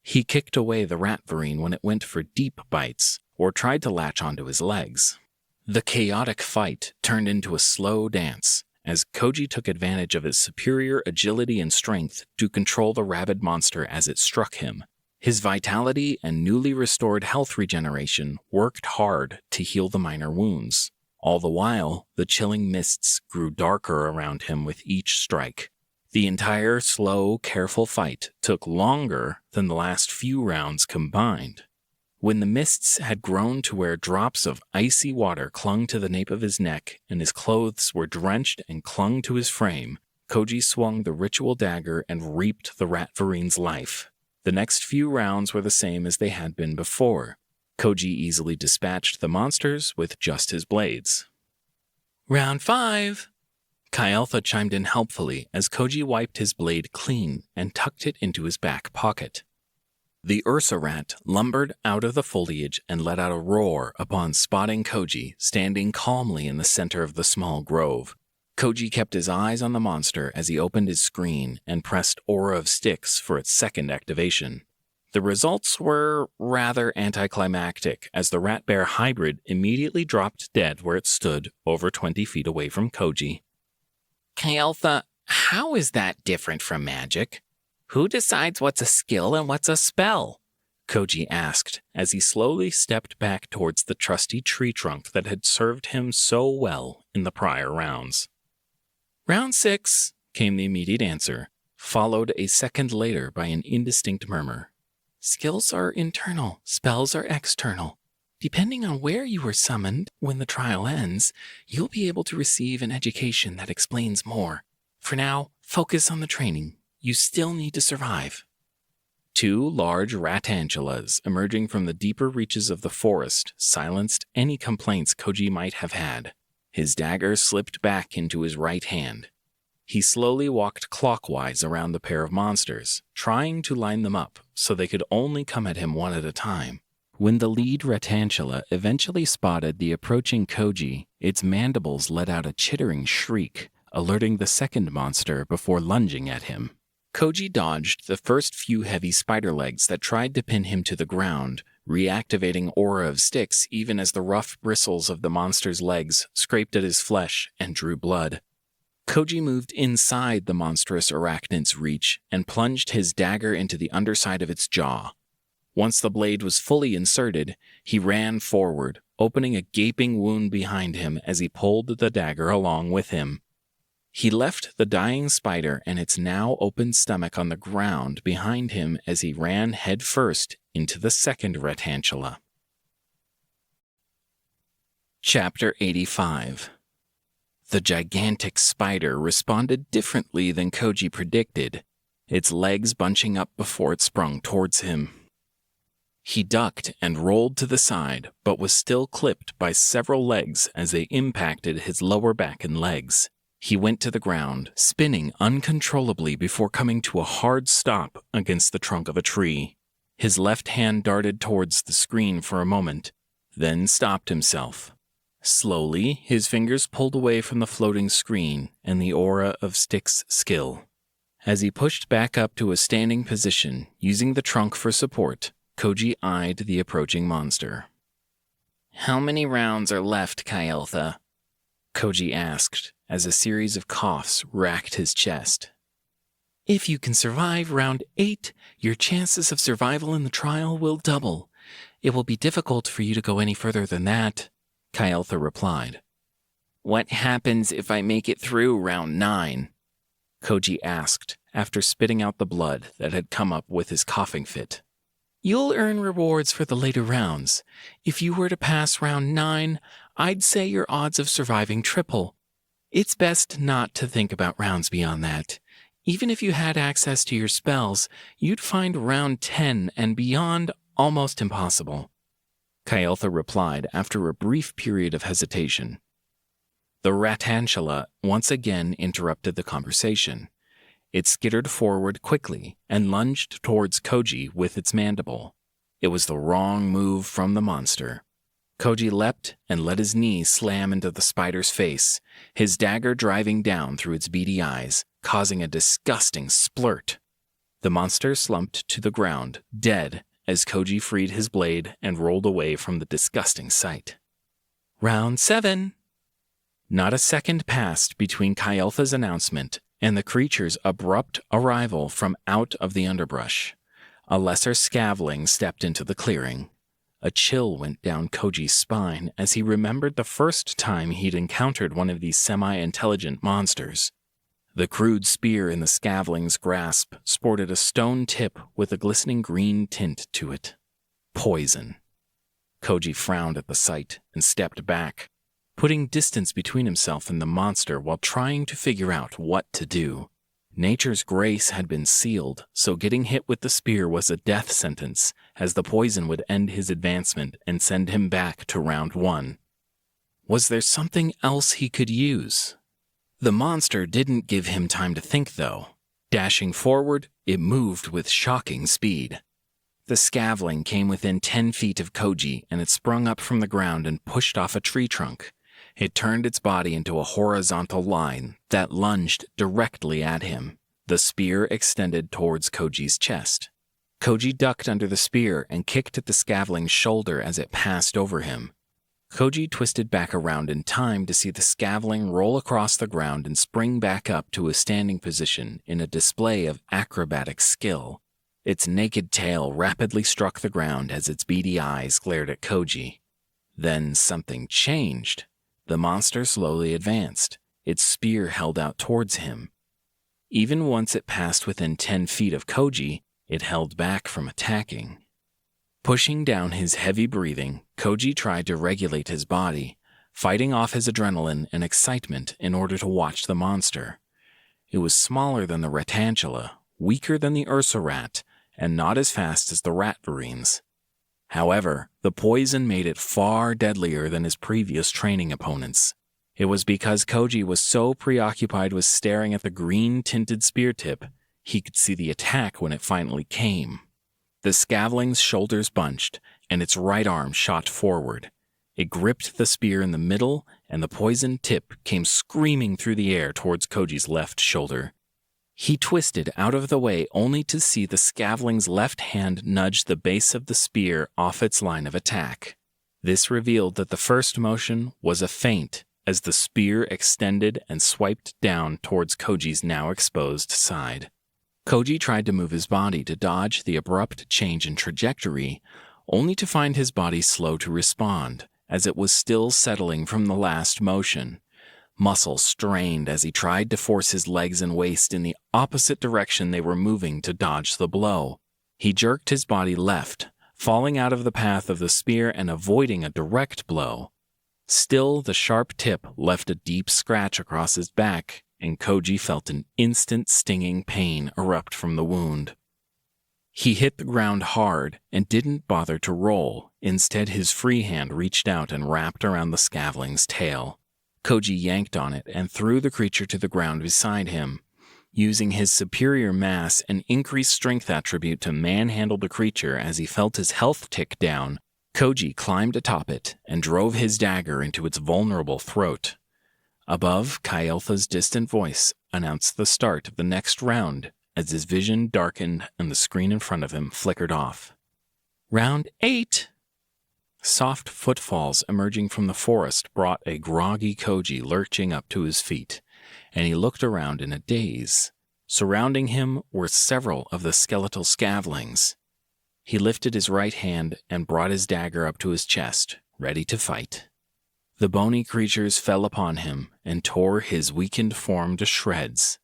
He kicked away the rat varine when it went for deep bites, or tried to latch onto his legs. The chaotic fight turned into a slow dance, as Koji took advantage of his superior agility and strength to control the rabid monster as it struck him. His vitality and newly restored health regeneration worked hard to heal the minor wounds. All the while, the chilling mists grew darker around him with each strike. The entire slow, careful fight took longer than the last few rounds combined. When the mists had grown to where drops of icy water clung to the nape of his neck and his clothes were drenched and clung to his frame, Koji swung the ritual dagger and reaped the rat varine's life. The next few rounds were the same as they had been before. Koji easily dispatched the monsters with just his blades. "Round 5! Kayaltha chimed in helpfully as Koji wiped his blade clean and tucked it into his back pocket. The Ursa rat lumbered out of the foliage and let out a roar upon spotting Koji standing calmly in the center of the small grove. Koji kept his eyes on the monster as he opened his screen and pressed Aura of Sticks for its second activation. The results were rather anticlimactic, as the rat-bear hybrid immediately dropped dead where it stood over 20 feet away from Koji. Kael'tha, how is that different from magic? Who decides what's a skill and what's a spell? Koji asked as he slowly stepped back towards the trusty tree trunk that had served him so well in the prior rounds. "Round 6, came the immediate answer, followed a second later by an indistinct murmur. "Skills are internal, spells are external. Depending on where you were summoned when the trial ends, you'll be able to receive an education that explains more. For now, focus on the training. You still need to survive." 2 large ratantulas emerging from the deeper reaches of the forest silenced any complaints Koji might have had. His dagger slipped back into his right hand. He slowly walked clockwise around the pair of monsters, trying to line them up so they could only come at him one at a time. When the lead ratantula eventually spotted the approaching Koji, its mandibles let out a chittering shriek, alerting the second monster before lunging at him. Koji dodged the first few heavy spider legs that tried to pin him to the ground, reactivating Aura of Sticks even as the rough bristles of the monster's legs scraped at his flesh and drew blood. Koji moved inside the monstrous arachnid's reach and plunged his dagger into the underside of its jaw. Once the blade was fully inserted, he ran forward, opening a gaping wound behind him as he pulled the dagger along with him. He left the dying spider and its now open stomach on the ground behind him as he ran headfirst into the second ratantula. Chapter 85. The gigantic spider responded differently than Koji predicted, its legs bunching up before it sprung towards him. He ducked and rolled to the side, but was still clipped by several legs as they impacted his lower back and legs. He went to the ground, spinning uncontrollably before coming to a hard stop against the trunk of a tree. His left hand darted towards the screen for a moment, then stopped himself. Slowly, his fingers pulled away from the floating screen and the Aura of Sticks skill. As he pushed back up to a standing position, using the trunk for support, Koji eyed the approaching monster. "How many rounds are left, Kael'tha?" Koji asked, as a series of coughs racked his chest. "If you can survive round 8, your chances of survival in the trial will double. It will be difficult for you to go any further than that," Kael'tha replied. "What happens if I make it through round 9? Koji asked, after spitting out the blood that had come up with his coughing fit. "You'll earn rewards for the later rounds. If you were to pass round 9, I'd say your odds of surviving triple. It's best not to think about rounds beyond that. Even if you had access to your spells, you'd find round 10 and beyond almost impossible," Kael'tha replied after a brief period of hesitation. The ratantula once again interrupted the conversation. It skittered forward quickly and lunged towards Koji with its mandible. It was the wrong move from the monster. Koji leapt and let his knee slam into the spider's face, his dagger driving down through its beady eyes, causing a disgusting splurt. The monster slumped to the ground, dead, as Koji freed his blade and rolled away from the disgusting sight. "Round 7. Not a second passed between Kael'tha's announcement and the creature's abrupt arrival from out of the underbrush. A lesser scavling stepped into the clearing. A chill went down Koji's spine as he remembered the first time he'd encountered one of these semi-intelligent monsters. The crude spear in the scavling's grasp sported a stone tip with a glistening green tint to it. Poison. Koji frowned at the sight and stepped back, putting distance between himself and the monster while trying to figure out what to do. Nature's grace had been sealed, so getting hit with the spear was a death sentence, as the poison would end his advancement and send him back to round 1. Was there something else he could use? The monster didn't give him time to think, though. Dashing forward, it moved with shocking speed. The scavling came within 10 feet of Koji, and it sprung up from the ground and pushed off a tree trunk. It turned its body into a horizontal line that lunged directly at him. The spear extended towards Koji's chest. Koji ducked under the spear and kicked at the scavling's shoulder as it passed over him. Koji twisted back around in time to see the scavling roll across the ground and spring back up to a standing position in a display of acrobatic skill. Its naked tail rapidly struck the ground as its beady eyes glared at Koji. Then something changed. The monster slowly advanced, its spear held out towards him. Even once it passed within 10 feet of Koji, it held back from attacking. Pushing down his heavy breathing, Koji tried to regulate his body, fighting off his adrenaline and excitement in order to watch the monster. It was smaller than the Ratantula, weaker than the Ursa rat, and not as fast as the rat varines. However, the poison made it far deadlier than his previous training opponents. It was because Koji was so preoccupied with staring at the green-tinted spear tip, he could see the attack when it finally came. The scavling's shoulders bunched, and its right arm shot forward. It gripped the spear in the middle, and the poisoned tip came screaming through the air towards Koji's left shoulder. He twisted out of the way only to see the scavling's left hand nudge the base of the spear off its line of attack. This revealed that the first motion was a feint as the spear extended and swiped down towards Koji's now exposed side. Koji tried to move his body to dodge the abrupt change in trajectory, only to find his body slow to respond, as it was still settling from the last motion. Muscles strained as he tried to force his legs and waist in the opposite direction they were moving to dodge the blow. He jerked his body left, falling out of the path of the spear and avoiding a direct blow. Still, the sharp tip left a deep scratch across his back, and Koji felt an instant stinging pain erupt from the wound. He hit the ground hard and didn't bother to roll. Instead, his free hand reached out and wrapped around the scavling's tail. Koji yanked on it and threw the creature to the ground beside him. Using his superior mass and increased strength attribute to manhandle the creature as he felt his health tick down, Koji climbed atop it and drove his dagger into its vulnerable throat. Above, Kael'tha's distant voice announced the start of the next round as his vision darkened and the screen in front of him flickered off. Round 8! Soft footfalls emerging from the forest brought a groggy Koji lurching up to his feet, and he looked around in a daze. Surrounding him were several of the skeletal scavlings. He lifted his right hand and brought his dagger up to his chest, ready to fight. The bony creatures fell upon him and tore his weakened form to shreds.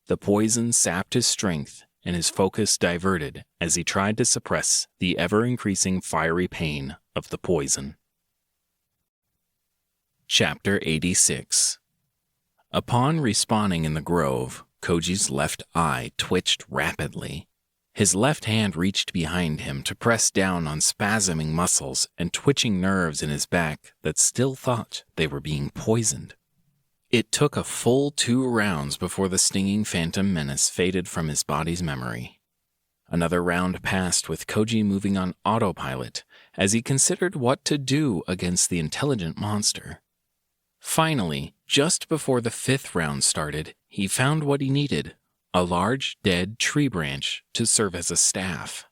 The poison sapped his strength, and his focus diverted as he tried to suppress the ever-increasing fiery pain of the poison. Chapter 86. Upon respawning in the grove, Koji's left eye twitched rapidly. His left hand reached behind him to press down on spasming muscles and twitching nerves in his back that still thought they were being poisoned. It took a full 2 rounds before the stinging phantom menace faded from his body's memory. Another round passed with Koji moving on autopilot as he considered what to do against the intelligent monster. Finally, just before the 5th round started, he found what he needed, a large, dead tree branch to serve as a staff.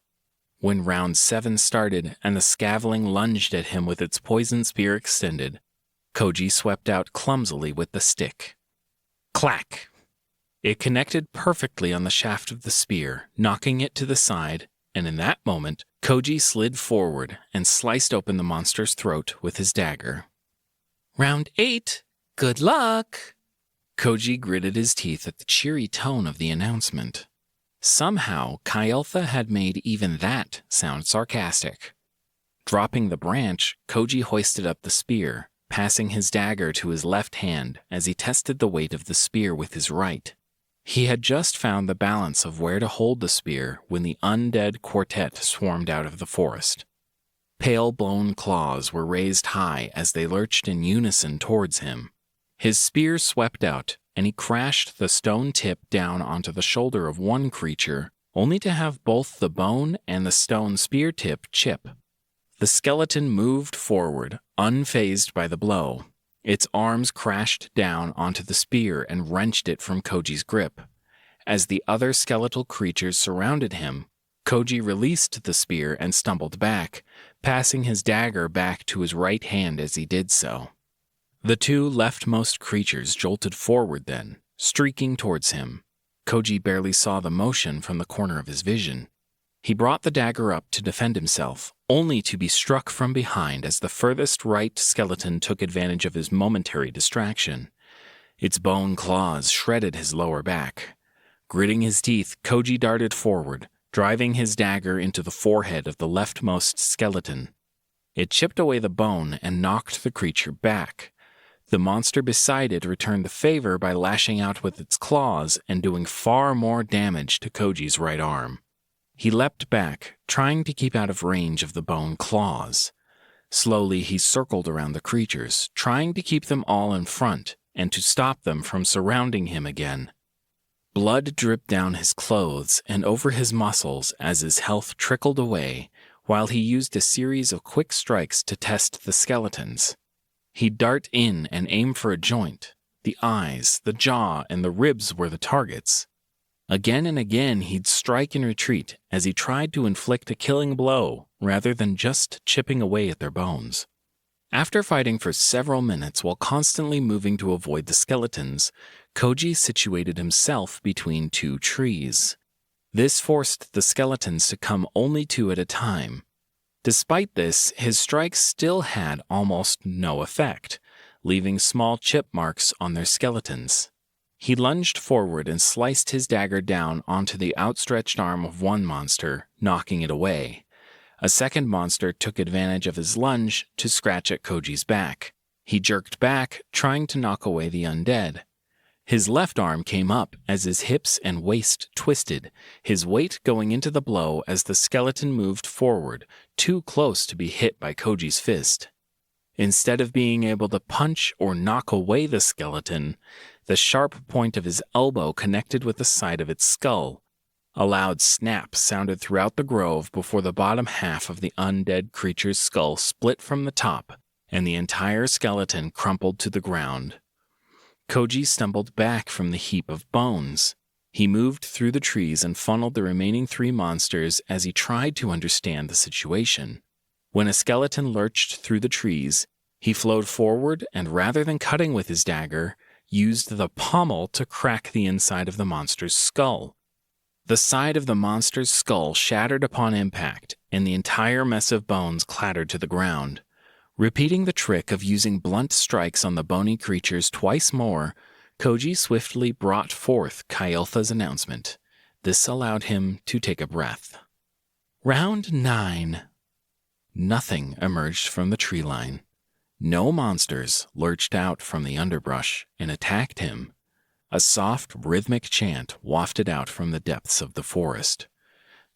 When round 7 started and the scavling lunged at him with its poison spear extended, Koji swept out clumsily with the stick. Clack! It connected perfectly on the shaft of the spear, knocking it to the side, and in that moment, Koji slid forward and sliced open the monster's throat with his dagger. Round 8! Good luck! Koji gritted his teeth at the cheery tone of the announcement. Somehow, Kael'tha had made even that sound sarcastic. Dropping the branch, Koji hoisted up the spear, passing his dagger to his left hand as he tested the weight of the spear with his right. He had just found the balance of where to hold the spear when the undead quartet swarmed out of the forest. Pale-blown claws were raised high as they lurched in unison towards him. His spear swept out, and he crashed the stone tip down onto the shoulder of one creature, only to have both the bone and the stone spear tip chip. The skeleton moved forward, unfazed by the blow. Its arms crashed down onto the spear and wrenched it from Koji's grip. As the other skeletal creatures surrounded him, Koji released the spear and stumbled back, passing his dagger back to his right hand as he did so. The two leftmost creatures jolted forward then, streaking towards him. Koji barely saw the motion from the corner of his vision. He brought the dagger up to defend himself, only to be struck from behind as the furthest right skeleton took advantage of his momentary distraction. Its bone claws shredded his lower back. Gritting his teeth, Koji darted forward, driving his dagger into the forehead of the leftmost skeleton. It chipped away the bone and knocked the creature back. The monster beside it returned the favor by lashing out with its claws and doing far more damage to Koji's right arm. He leapt back, trying to keep out of range of the bone claws. Slowly he circled around the creatures, trying to keep them all in front and to stop them from surrounding him again. Blood dripped down his clothes and over his muscles as his health trickled away, while he used a series of quick strikes to test the skeletons. He'd dart in and aim for a joint. The eyes, the jaw, and the ribs were the targets. Again and again he'd strike and retreat as he tried to inflict a killing blow rather than just chipping away at their bones. After fighting for several minutes while constantly moving to avoid the skeletons, Koji situated himself between two trees. This forced the skeletons to come only two at a time. Despite this, his strikes still had almost no effect, leaving small chip marks on their skeletons. He lunged forward and sliced his dagger down onto the outstretched arm of one monster, knocking it away. A second monster took advantage of his lunge to scratch at Koji's back. He jerked back, trying to knock away the undead. His left arm came up as his hips and waist twisted, his weight going into the blow as the skeleton moved forward, too close to be hit by Koji's fist. Instead of being able to punch or knock away the skeleton, the sharp point of his elbow connected with the side of its skull. A loud snap sounded throughout the grove before the bottom half of the undead creature's skull split from the top, and the entire skeleton crumpled to the ground. Koji stumbled back from the heap of bones. He moved through the trees and funneled the remaining three monsters as he tried to understand the situation. When a skeleton lurched through the trees, he flowed forward and rather than cutting with his dagger, used the pommel to crack the inside of the monster's skull. The side of the monster's skull shattered upon impact, and the entire mess of bones clattered to the ground. Repeating the trick of using blunt strikes on the bony creatures twice more, Koji swiftly brought forth Kyotha's announcement. This allowed him to take a breath. Round 9. Nothing emerged from the tree line. No monsters lurched out from the underbrush and attacked him. A soft, rhythmic chant wafted out from the depths of the forest.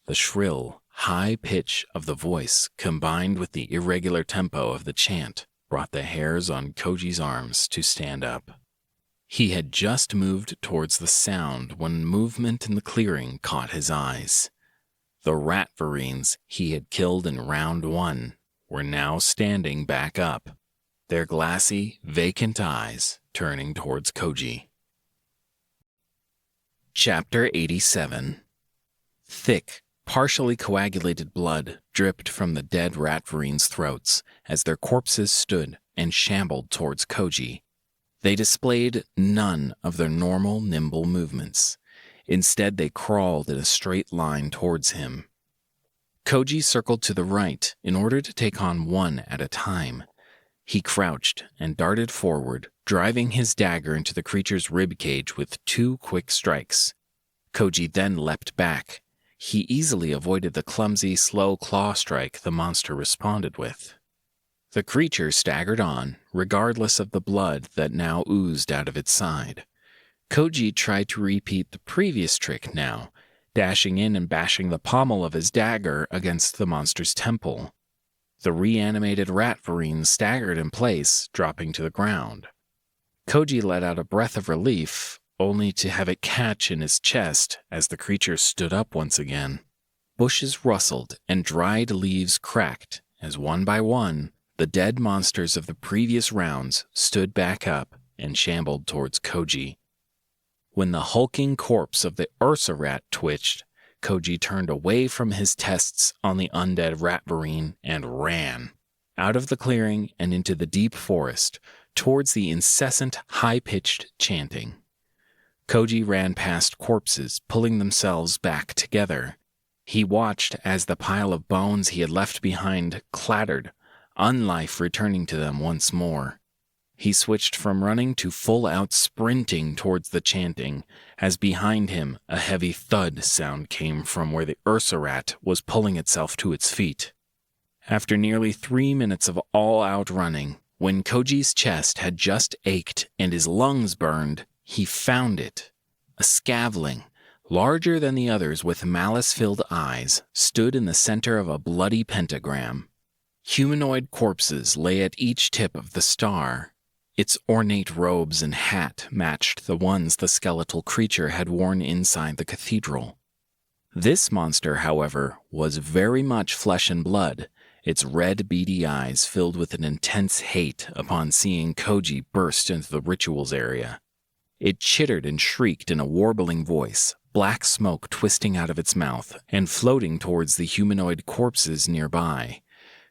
The shrill, high pitch of the voice combined with the irregular tempo of the chant brought the hairs on Koji's arms to stand up. He had just moved towards the sound when movement in the clearing caught his eyes. The rat varines he had killed in round 1 were now standing back up, their glassy, vacant eyes turning towards Koji. Chapter 87. Thick, partially coagulated blood dripped from the dead rat varines' throats as their corpses stood and shambled towards Koji. They displayed none of their normal, nimble movements. Instead, they crawled in a straight line towards him. Koji circled to the right in order to take on one at a time. He crouched and darted forward, driving his dagger into the creature's ribcage with 2 quick strikes. Koji then leapt back. He easily avoided the clumsy, slow claw strike the monster responded with. The creature staggered on, regardless of the blood that now oozed out of its side. Koji tried to repeat the previous trick now, dashing in and bashing the pommel of his dagger against the monster's temple. The reanimated rat varine staggered in place, dropping to the ground. Koji let out a breath of relief, only to have it catch in his chest as the creature stood up once again. Bushes rustled and dried leaves cracked as one by one, the dead monsters of the previous rounds stood back up and shambled towards Koji. When the hulking corpse of the Ursa rat twitched, Koji turned away from his tests on the undead ratvarine and ran, out of the clearing and into the deep forest, towards the incessant, high-pitched chanting. Koji ran past corpses, pulling themselves back together. He watched as the pile of bones he had left behind clattered, unlife returning to them once more. He switched from running to full-out sprinting towards the chanting, as behind him a heavy thud sound came from where the Ursa rat was pulling itself to its feet. After nearly 3 minutes of all-out running, when Koji's chest had just ached and his lungs burned, he found it. A scavling, larger than the others with malice-filled eyes, stood in the center of a bloody pentagram. Humanoid corpses lay at each tip of the star. Its ornate robes and hat matched the ones the skeletal creature had worn inside the cathedral. This monster, however, was very much flesh and blood, its red, beady eyes filled with an intense hate upon seeing Koji burst into the rituals area. It chittered and shrieked in a warbling voice, black smoke twisting out of its mouth and floating towards the humanoid corpses nearby.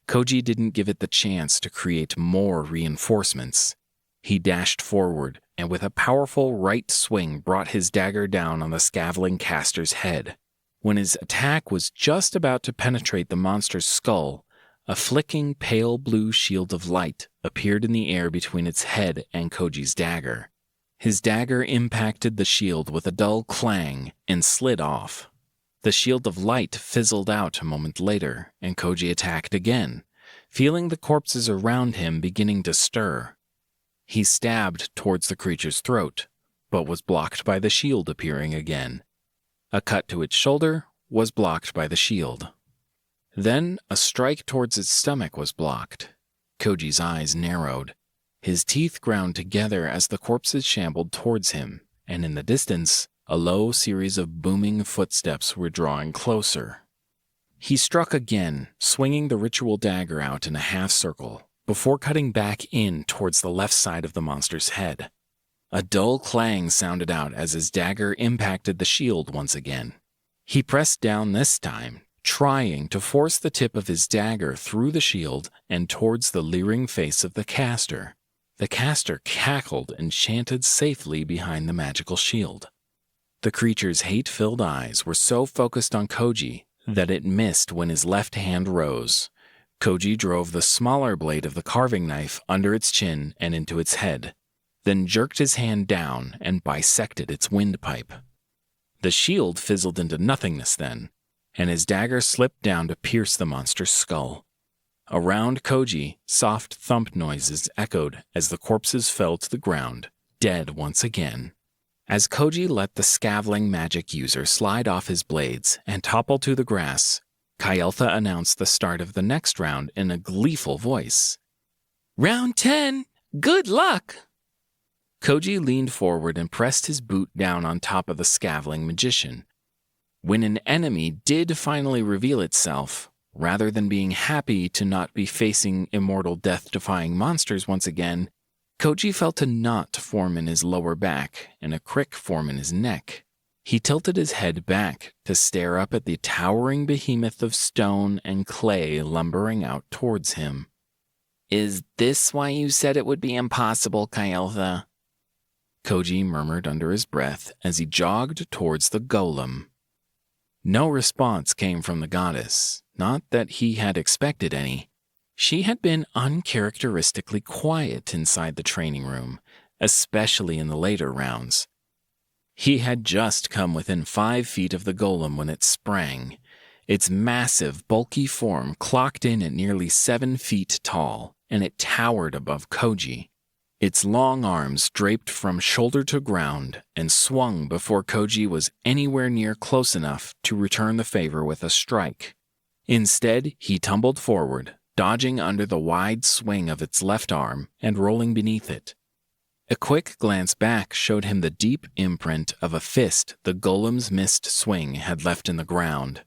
Koji didn't give it the chance to create more reinforcements. He dashed forward, and with a powerful right swing brought his dagger down on the scaveling caster's head. When his attack was just about to penetrate the monster's skull, a flicking pale blue shield of light appeared in the air between its head and Koji's dagger. His dagger impacted the shield with a dull clang and slid off. The shield of light fizzled out a moment later, and Koji attacked again, feeling the corpses around him beginning to stir. He stabbed towards the creature's throat, but was blocked by the shield appearing again. A cut to its shoulder was blocked by the shield. Then a strike towards its stomach was blocked. Koji's eyes narrowed. His teeth ground together as the corpses shambled towards him, and in the distance, a low series of booming footsteps were drawing closer. He struck again, swinging the ritual dagger out in a half circle, before cutting back in towards the left side of the monster's head. A dull clang sounded out as his dagger impacted the shield once again. He pressed down this time, trying to force the tip of his dagger through the shield and towards the leering face of the caster. The caster cackled and chanted safely behind the magical shield. The creature's hate-filled eyes were so focused on Koji that it missed when his left hand rose. Koji drove the smaller blade of the carving knife under its chin and into its head, then jerked his hand down and bisected its windpipe. The shield fizzled into nothingness then, and his dagger slipped down to pierce the monster's skull. Around Koji, soft thump noises echoed as the corpses fell to the ground, dead once again. As Koji let the scaveling magic user slide off his blades and topple to the grass, Kayeltha announced the start of the next round in a gleeful voice. Round 10, good luck! Koji leaned forward and pressed his boot down on top of the scaveling magician. When an enemy did finally reveal itself, rather than being happy to not be facing immortal death-defying monsters once again, Koji felt a knot form in his lower back and a crick form in his neck. He tilted his head back to stare up at the towering behemoth of stone and clay lumbering out towards him. Is this why you said it would be impossible, Kayeltha? Koji murmured under his breath as he jogged towards the golem. No response came from the goddess, not that he had expected any. She had been uncharacteristically quiet inside the training room, especially in the later rounds. He had just come within 5 feet of the golem when it sprang. Its massive, bulky form clocked in at nearly 7 feet tall, and it towered above Koji. Its long arms draped from shoulder to ground and swung before Koji was anywhere near close enough to return the favor with a strike. Instead, he tumbled forward, dodging under the wide swing of its left arm and rolling beneath it. A quick glance back showed him the deep imprint of a fist the golem's missed swing had left in the ground.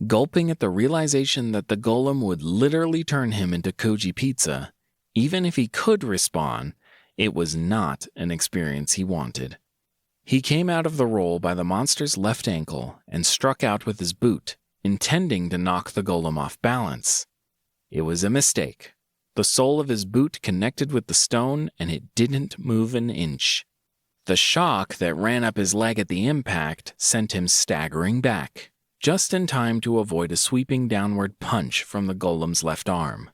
Gulping at the realization that the golem would literally turn him into Koji Pizza, even if he could respawn, it was not an experience he wanted. He came out of the roll by the monster's left ankle and struck out with his boot, intending to knock the golem off balance. It was a mistake. The sole of his boot connected with the stone, and it didn't move an inch. The shock that ran up his leg at the impact sent him staggering back, just in time to avoid a sweeping downward punch from the golem's left arm.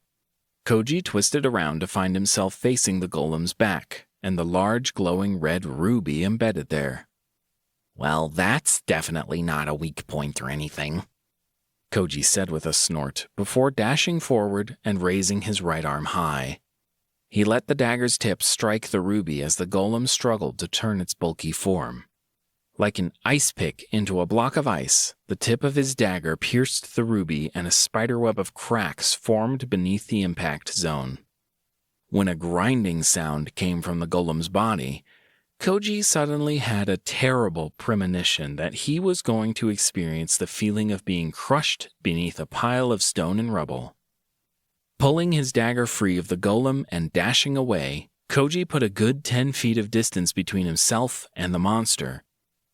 Koji twisted around to find himself facing the golem's back, and the large glowing red ruby embedded there. Well, that's definitely not a weak point or anything, Koji said with a snort, before dashing forward and raising his right arm high. He let the dagger's tip strike the ruby as the golem struggled to turn its bulky form. Like an ice pick into a block of ice, the tip of his dagger pierced the ruby and a spiderweb of cracks formed beneath the impact zone. When a grinding sound came from the golem's body, Koji suddenly had a terrible premonition that he was going to experience the feeling of being crushed beneath a pile of stone and rubble. Pulling his dagger free of the golem and dashing away, Koji put a good 10 feet of distance between himself and the monster.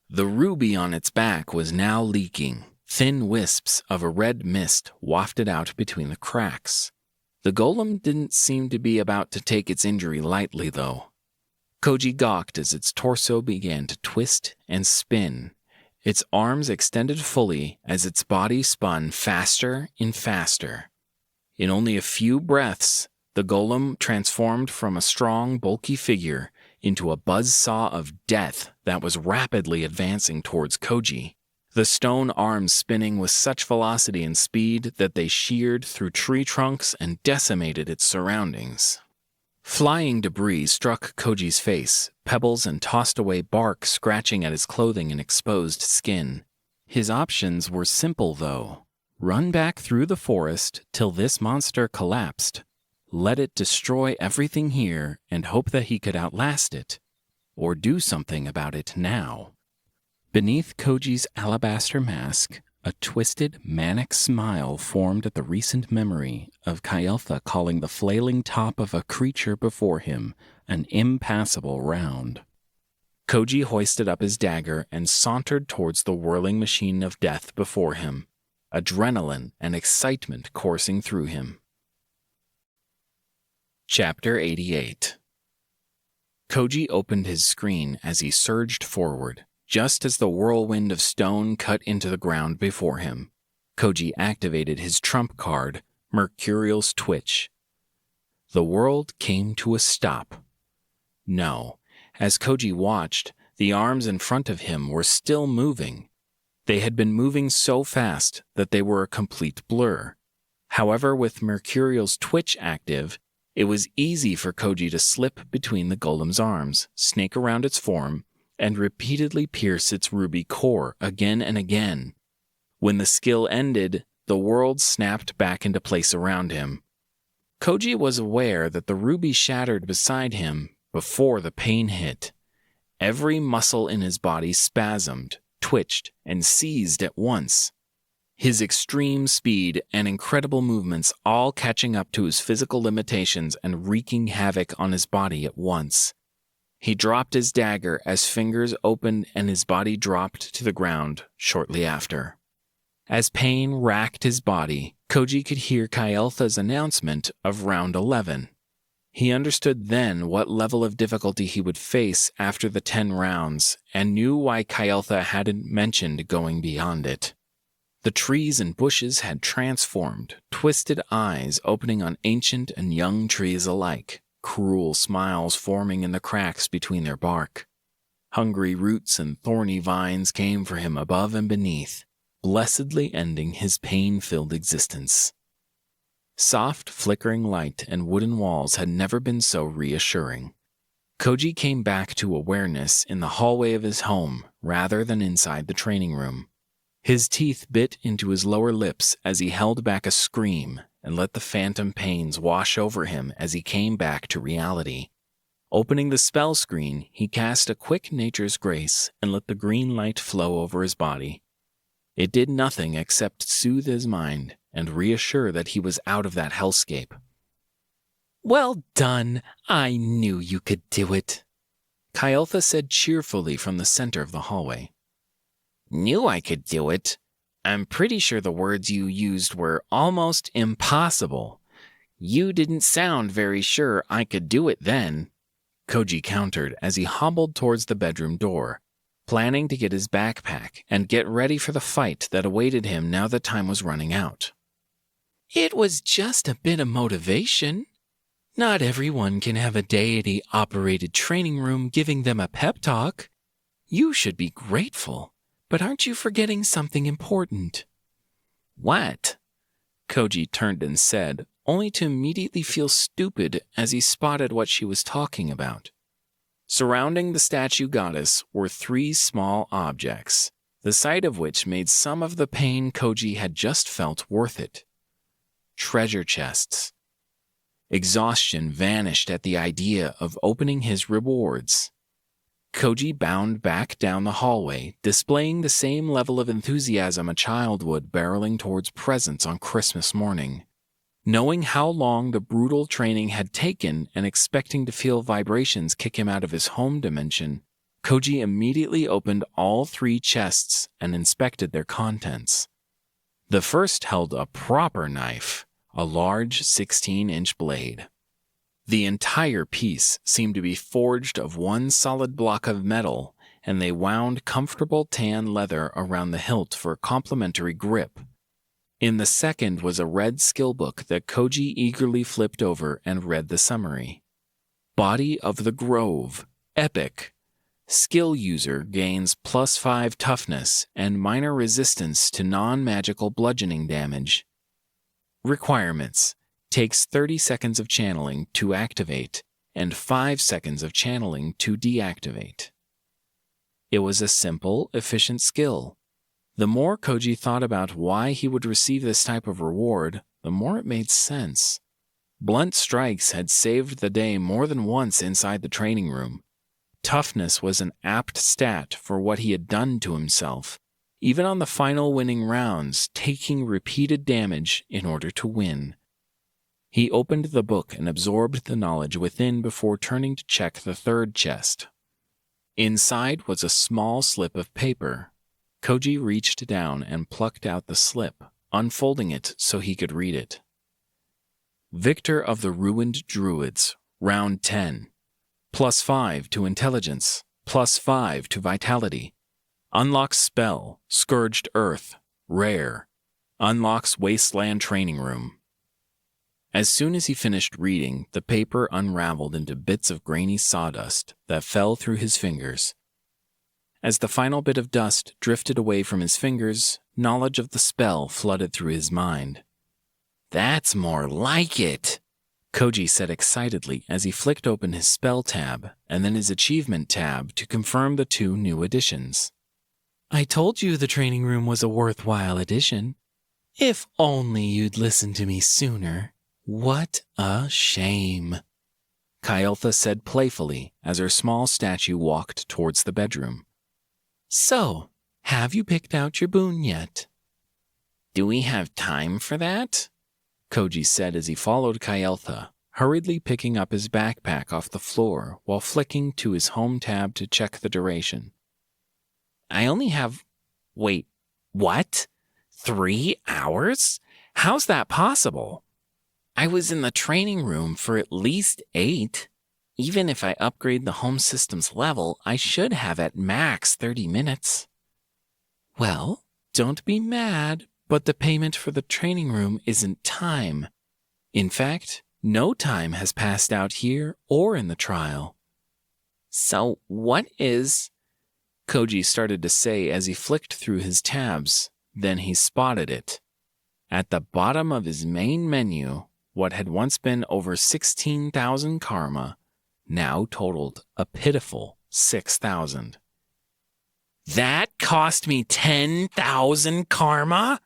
The ruby on its back was now leaking. Thin wisps of a red mist wafted out between the cracks. The golem didn't seem to be about to take its injury lightly, though. Koji gawked as its torso began to twist and spin. Its arms extended fully as its body spun faster and faster. In only a few breaths, the golem transformed from a strong, bulky figure into a buzzsaw of death that was rapidly advancing towards Koji. The stone arms spinning with such velocity and speed that they sheared through tree trunks and decimated its surroundings. Flying debris struck Koji's face, pebbles and tossed away bark scratching at his clothing and exposed skin. His options were simple, though. Run back through the forest till this monster collapsed, let it destroy everything here and hope that he could outlast it, or do something about it now. Beneath Koji's alabaster mask, a twisted, manic smile formed at the recent memory of Kael'tha calling the flailing top of a creature before him an impassable round. Koji hoisted up his dagger and sauntered towards the whirling machine of death before him, adrenaline and excitement coursing through him. Chapter 88. Koji opened his screen as he surged forward. Just as the whirlwind of stone cut into the ground before him, Koji activated his trump card, Mercurial's Twitch. The world came to a stop. No, as Koji watched, the arms in front of him were still moving. They had been moving so fast that they were a complete blur. However, with Mercurial's Twitch active, it was easy for Koji to slip between the golem's arms, snake around its form, and repeatedly pierce its ruby core again and again. When the skill ended, the world snapped back into place around him. Koji was aware that the ruby shattered beside him before the pain hit. Every muscle in his body spasmed, twitched, and seized at once. His extreme speed and incredible movements all catching up to his physical limitations and wreaking havoc on his body at once. He dropped his dagger as fingers opened and his body dropped to the ground shortly after. As pain racked his body, Koji could hear Kael'tha's announcement of round 11. He understood then what level of difficulty he would face after the 10 rounds, and knew why Kael'tha hadn't mentioned going beyond it. The trees and bushes had transformed, twisted eyes opening on ancient and young trees alike, cruel smiles forming in the cracks between their bark. Hungry roots and thorny vines came for him above and beneath, blessedly ending his pain-filled existence. Soft, flickering light and wooden walls had never been so reassuring. Koji came back to awareness in the hallway of his home rather than inside the training room. His teeth bit into his lower lips as he held back a scream and let the phantom pains wash over him as he came back to reality. Opening the spell screen, he cast a quick Nature's Grace and let the green light flow over his body. It did nothing except soothe his mind and reassure that he was out of that hellscape. Well done. I knew you could do it. Kyeltha said cheerfully from the center of the hallway. Knew I could do it? I'm pretty sure the words you used were almost impossible. You didn't sound very sure I could do it then. Koji countered as he hobbled towards the bedroom door, planning to get his backpack and get ready for the fight that awaited him now that time was running out. It was just a bit of motivation. Not everyone can have a deity-operated training room giving them a pep talk. You should be grateful, but aren't you forgetting something important? What? Koji turned and said, only to immediately feel stupid as he spotted what she was talking about. Surrounding the statue goddess were 3 small objects, the sight of which made some of the pain Koji had just felt worth it. Treasure chests. Exhaustion vanished at the idea of opening his rewards. Koji bounded back down the hallway, displaying the same level of enthusiasm a child would barreling towards presents on Christmas morning. Knowing how long the brutal training had taken and expecting to feel vibrations kick him out of his home dimension, Koji immediately opened all 3 chests and inspected their contents. The first held a proper knife, a large 16-inch blade. The entire piece seemed to be forged of one solid block of metal, and they wound comfortable tan leather around the hilt for a complementary grip. In the second was a red skill book that Koji eagerly flipped over and read the summary. Body of the Grove, Epic. Skill user gains +5 toughness and minor resistance to non-magical bludgeoning damage. Requirements. Takes 30 seconds of channeling to activate and 5 seconds of channeling to deactivate. It was a simple, efficient skill. The more Koji thought about why he would receive this type of reward, the more it made sense. Blunt strikes had saved the day more than once inside the training room. Toughness was an apt stat for what he had done to himself, even on the final winning rounds, taking repeated damage in order to win. He opened the book and absorbed the knowledge within before turning to check the third chest. Inside was a small slip of paper. Koji reached down and plucked out the slip, unfolding it so he could read it. Victor of the Ruined Druids, Round 10. +5 to Intelligence, +5 to Vitality. Unlocks Spell, Scourged Earth, Rare. Unlocks Wasteland Training Room. As soon as he finished reading, the paper unraveled into bits of grainy sawdust that fell through his fingers. As the final bit of dust drifted away from his fingers, knowledge of the spell flooded through his mind. That's more like it, Koji said excitedly as he flicked open his spell tab and then his achievement tab to confirm the 2 new additions. I told you the training room was a worthwhile addition. If only you'd listened to me sooner. What a shame, Kyeltha said playfully as her small statue walked towards the bedroom. So, have you picked out your boon yet? Do we have time for that? Koji said as he followed Kyeltha, hurriedly picking up his backpack off the floor while flicking to his home tab to check the duration. I only have... Wait, what? 3 hours? How's that possible? I was in the training room for at least 8. Even if I upgrade the home system's level, I should have at max 30 minutes. Well, don't be mad, but the payment for the training room isn't time. In fact, no time has passed out here or in the trial. So what is... Koji started to say as he flicked through his tabs, then he spotted it. At the bottom of his main menu, what had once been over 16,000 karma now totaled a pitiful 6,000. That cost me 10,000 karma?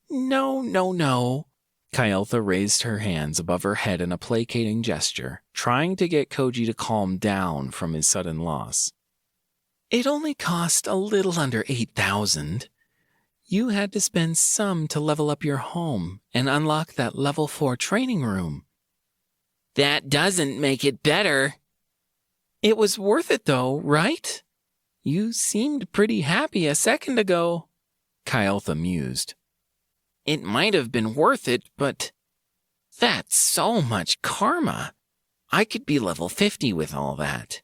No. Kyeltha raised her hands above her head in a placating gesture, trying to get Koji to calm down from his sudden loss. It only cost a little under 8,000. You had to spend some to level up your home and unlock that level 4 training room. That doesn't make it better. It was worth it though, right? You seemed pretty happy a second ago, Kyeltha mused. It might have been worth it, but that's so much karma. I could be level 50 with all that.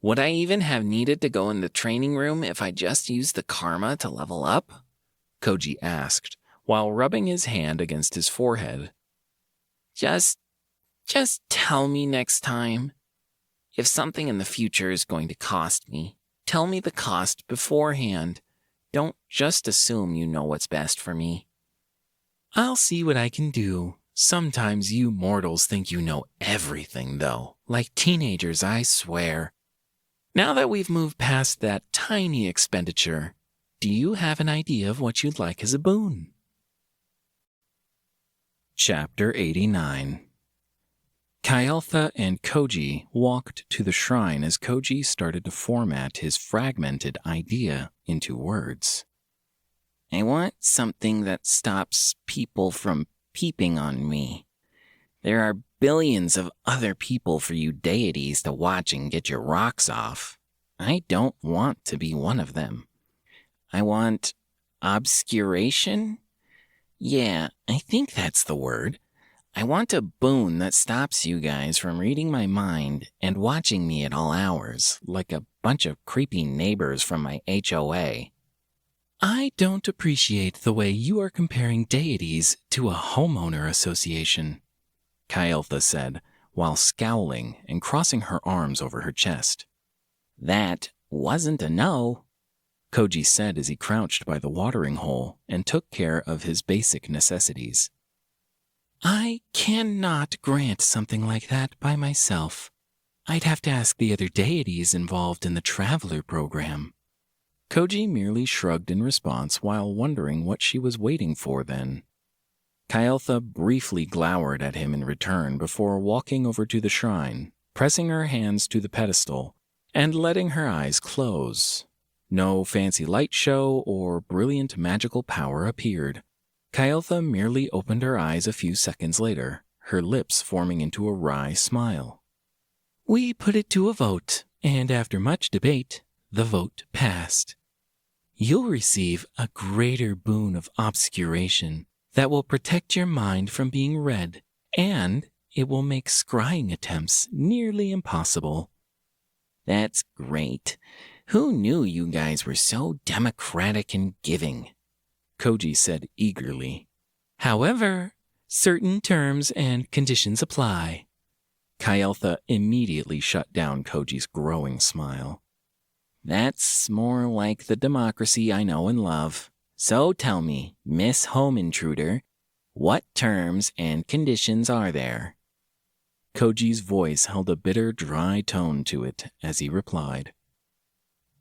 Would I even have needed to go in the training room if I just used the karma to level up? Koji asked, while rubbing his hand against his forehead. Just tell me next time. If something in the future is going to cost me, tell me the cost beforehand. Don't just assume you know what's best for me. I'll see what I can do. Sometimes you mortals think you know everything, though. Like teenagers, I swear. Now that we've moved past that tiny expenditure, do you have an idea of what you'd like as a boon? Chapter 89. Kyeltha and Koji walked to the shrine as Koji started to format his fragmented idea into words. I want something that stops people from peeping on me. There are billions of other people for you deities to watch and get your rocks off. I don't want to be one of them. I want obscuration? Yeah, I think that's the word. I want a boon that stops you guys from reading my mind and watching me at all hours, like a bunch of creepy neighbors from my HOA. I don't appreciate the way you are comparing deities to a homeowner association, Kyeltha said, while scowling and crossing her arms over her chest. That wasn't a no, Koji said as he crouched by the watering hole and took care of his basic necessities. I cannot grant something like that by myself. I'd have to ask the other deities involved in the Traveler program. Koji merely shrugged in response while wondering what she was waiting for then. Kyeltha briefly glowered at him in return before walking over to the shrine, pressing her hands to the pedestal, and letting her eyes close. No fancy light show or brilliant magical power appeared. Kyeltha merely opened her eyes a few seconds later, her lips forming into a wry smile. We put it to a vote, and after much debate, the vote passed. You'll receive a greater boon of obscuration that will protect your mind from being read, and it will make scrying attempts nearly impossible. That's great. Who knew you guys were so democratic and giving? Koji said eagerly. However, certain terms and conditions apply. Kyeltha immediately shut down Koji's growing smile. That's more like the democracy I know and love. So tell me, Miss Home Intruder, what terms and conditions are there? Koji's voice held a bitter, dry tone to it as he replied.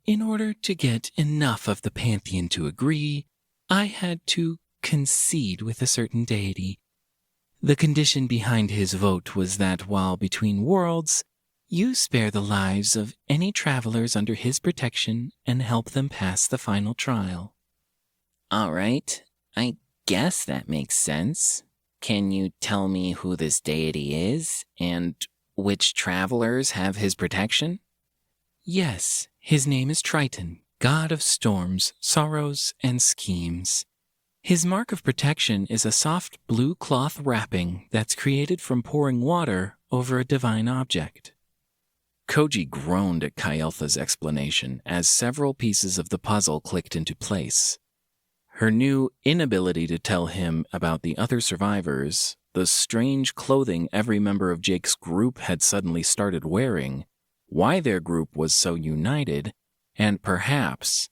In order to get enough of the Pantheon to agree, I had to concede with a certain deity. The condition behind his vote was that while between worlds, you spare the lives of any travelers under his protection and help them pass the final trial. All right, I guess that makes sense. Can you tell me who this deity is and which travelers have his protection? Yes, his name is Triton, god of storms, sorrows, and schemes. His mark of protection is a soft blue cloth wrapping that's created from pouring water over a divine object. Koji groaned at Kyeltha's explanation as several pieces of the puzzle clicked into place. Her new inability to tell him about the other survivors, the strange clothing every member of Jake's group had suddenly started wearing, why their group was so united, and perhaps,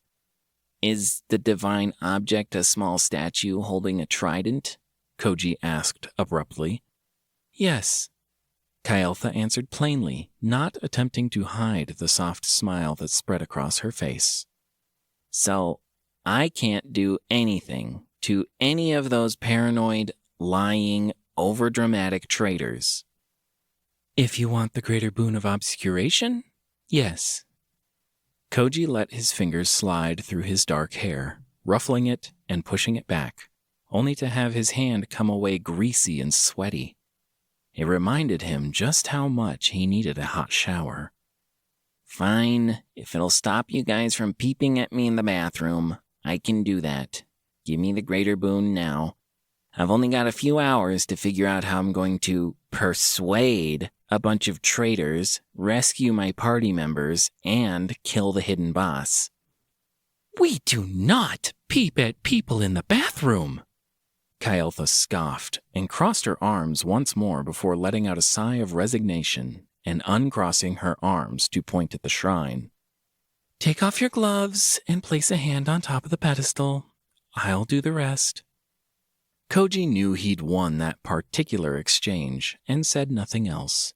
is the divine object a small statue holding a trident? Koji asked abruptly. Yes, Kyeltha answered plainly, not attempting to hide the soft smile that spread across her face. So, I can't do anything to any of those paranoid, lying, overdramatic traitors. If you want the greater boon of obscuration, yes. Koji let his fingers slide through his dark hair, ruffling it and pushing it back, only to have his hand come away greasy and sweaty. It reminded him just how much he needed a hot shower. Fine, if it'll stop you guys from peeping at me in the bathroom, I can do that. Give me the greater boon now. I've only got a few hours to figure out how I'm going to persuade a bunch of traitors, rescue my party members, and kill the hidden boss. We do not peep at people in the bathroom. Kyeltha scoffed and crossed her arms once more before letting out a sigh of resignation and uncrossing her arms to point at the shrine. Take off your gloves and place a hand on top of the pedestal. I'll do the rest. Koji knew he'd won that particular exchange and said nothing else.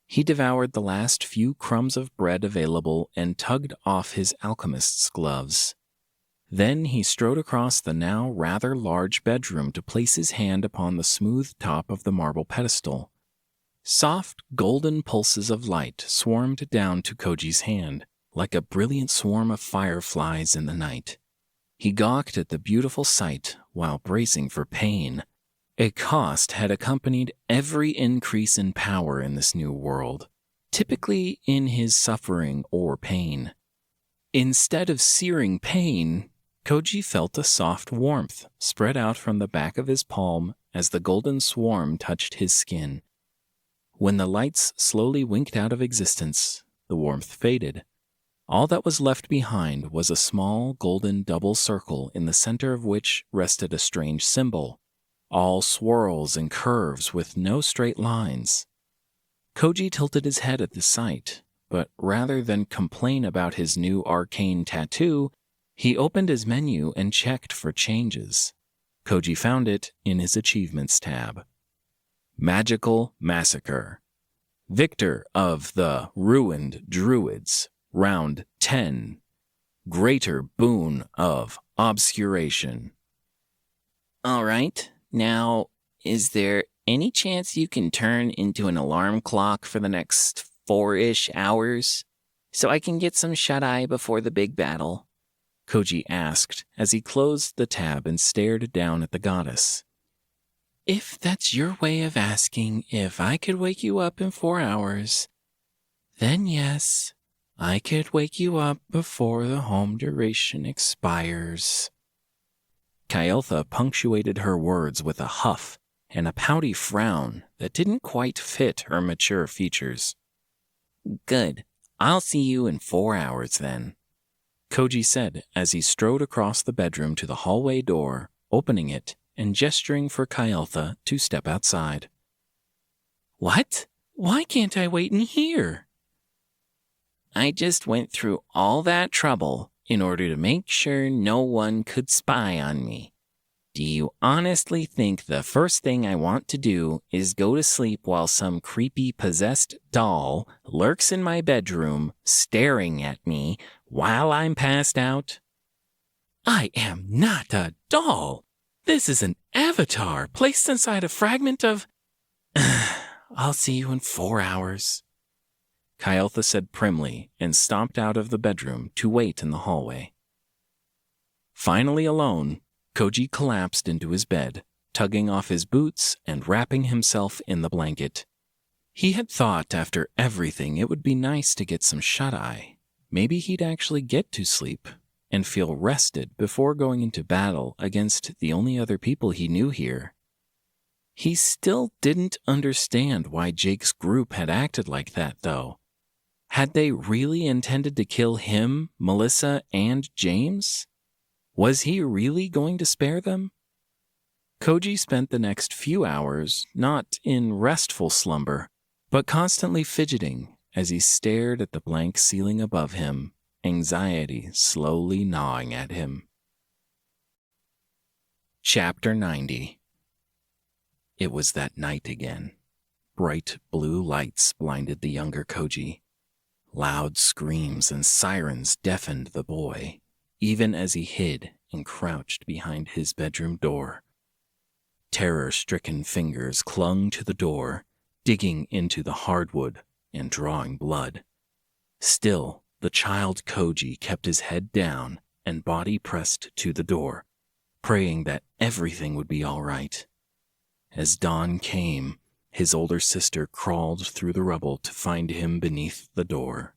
He devoured the last few crumbs of bread available and tugged off his alchemist's gloves. Then he strode across the now rather large bedroom to place his hand upon the smooth top of the marble pedestal. Soft, golden pulses of light swarmed down to Koji's hand, like a brilliant swarm of fireflies in the night. He gawked at the beautiful sight while bracing for pain. A cost had accompanied every increase in power in this new world, typically in his suffering or pain. Instead of searing pain, Koji felt a soft warmth spread out from the back of his palm as the golden swarm touched his skin. When the lights slowly winked out of existence, the warmth faded. All that was left behind was a small golden double circle in the center of which rested a strange symbol, all swirls and curves with no straight lines. Koji tilted his head at the sight, but rather than complain about his new arcane tattoo, he opened his menu and checked for changes. Koji found it in his Achievements tab. Magical Massacre. Victor of the Ruined Druids. Round 10. Greater Boon of Obscuration. All right, now, is there any chance you can turn into an alarm clock for the next 4-ish hours so I can get some shut-eye before the big battle? Koji asked as he closed the tab and stared down at the goddess. If that's your way of asking if I could wake you up in 4 hours, then yes, I could wake you up before the home duration expires. Kyeltha punctuated her words with a huff and a pouty frown that didn't quite fit her mature features. Good. I'll see you in 4 hours then, Koji said as he strode across the bedroom to the hallway door, opening it and gesturing for Kyeltha to step outside. What? Why can't I wait in here? I just went through all that trouble in order to make sure no one could spy on me. Do you honestly think the first thing I want to do is go to sleep while some creepy possessed doll lurks in my bedroom staring at me while I'm passed out? I am not a doll. This is an avatar placed inside a fragment of... I'll see you in 4 hours, Kyeltha said primly and stomped out of the bedroom to wait in the hallway. Finally alone, Koji collapsed into his bed, tugging off his boots and wrapping himself in the blanket. He had thought after everything it would be nice to get some shut-eye. Maybe he'd actually get to sleep and feel rested before going into battle against the only other people he knew here. He still didn't understand why Jake's group had acted like that, though. Had they really intended to kill him, Melissa, and James? Was he really going to spare them? Koji spent the next few hours not in restful slumber, but constantly fidgeting as he stared at the blank ceiling above him, anxiety slowly gnawing at him. Chapter 90. It was that night again. Bright blue lights blinded the younger Koji. Loud screams and sirens deafened the boy, even as he hid and crouched behind his bedroom door. Terror-stricken fingers clung to the door, digging into the hardwood and drawing blood. Still, the child Koji kept his head down and body pressed to the door, praying that everything would be all right. As dawn came, his older sister crawled through the rubble to find him beneath the door.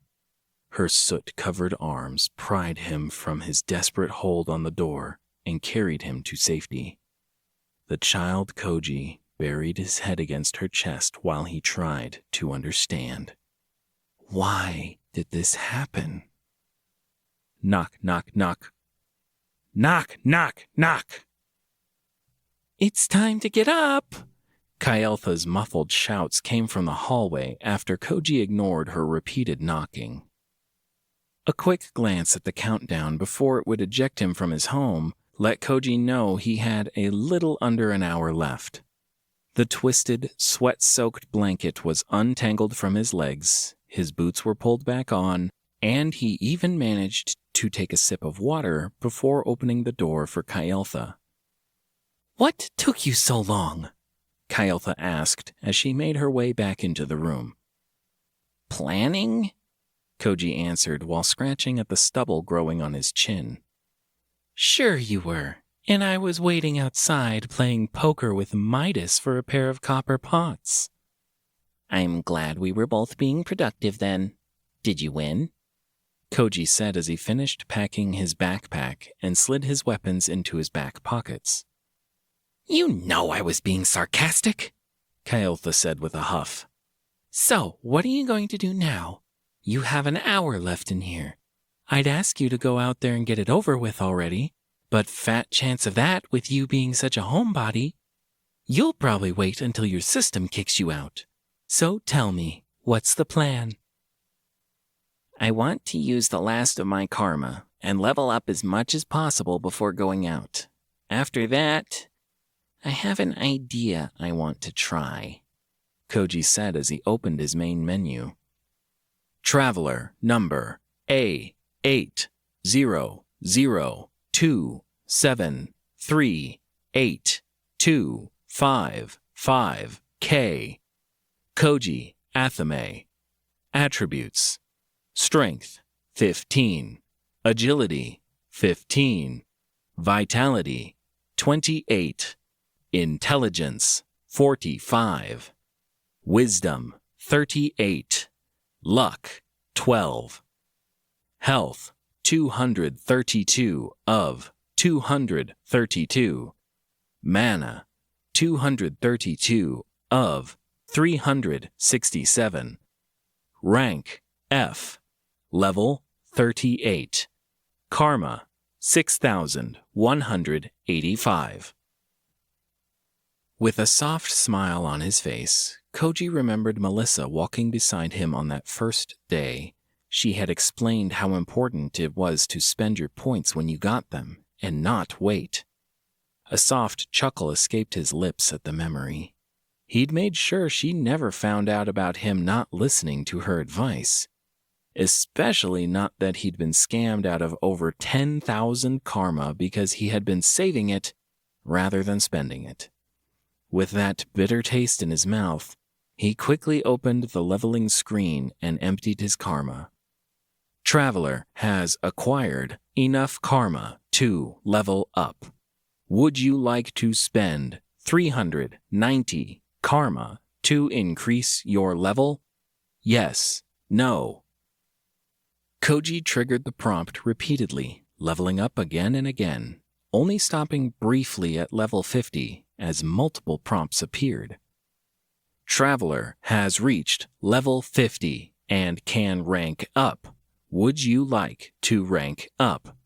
Her soot-covered arms pried him from his desperate hold on the door and carried him to safety. The child Koji buried his head against her chest while he tried to understand. Why did this happen? Knock, knock, knock. Knock, knock, knock. It's time to get up! Kael'tha's muffled shouts came from the hallway after Koji ignored her repeated knocking. A quick glance at the countdown before it would eject him from his home let Koji know he had a little under an hour left. The twisted, sweat-soaked blanket was untangled from his legs, his boots were pulled back on, and he even managed to take a sip of water before opening the door for Kael'tha. What took you so long? Kael'tha asked as she made her way back into the room. Planning? Koji answered while scratching at the stubble growing on his chin. Sure you were, and I was waiting outside playing poker with Midas for a pair of copper pots. I'm glad we were both being productive then. Did you win? Koji said as he finished packing his backpack and slid his weapons into his back pockets. You know I was being sarcastic, Kael'tha said with a huff. So, what are you going to do now? You have an hour left in here. I'd ask you to go out there and get it over with already, but fat chance of that with you being such a homebody. You'll probably wait until your system kicks you out. So tell me, what's the plan? I want to use the last of my karma and level up as much as possible before going out. After that, I have an idea I want to try, Koji said as he opened his main menu. Traveler number A8002738255K. Koji Athame. Attributes: Strength 15, Agility 15, Vitality 28, Intelligence 45, Wisdom 38, Luck 12, Health 232 of 232, Mana 232 of 367, Rank F, Level 38, Karma 6,185. With a soft smile on his face, Koji remembered Melissa walking beside him on that first day. She had explained how important it was to spend your points when you got them, and not wait. A soft chuckle escaped his lips at the memory. He'd made sure she never found out about him not listening to her advice. Especially not that he'd been scammed out of over 10,000 karma because he had been saving it rather than spending it. With that bitter taste in his mouth, he quickly opened the leveling screen and emptied his karma. Traveler has acquired enough karma to level up. Would you like to spend 390 karma to increase your level? Yes, no. Koji triggered the prompt repeatedly, leveling up again and again, only stopping briefly at level 50 as multiple prompts appeared. Traveler has reached level 50 and can rank up. Would you like to rank up?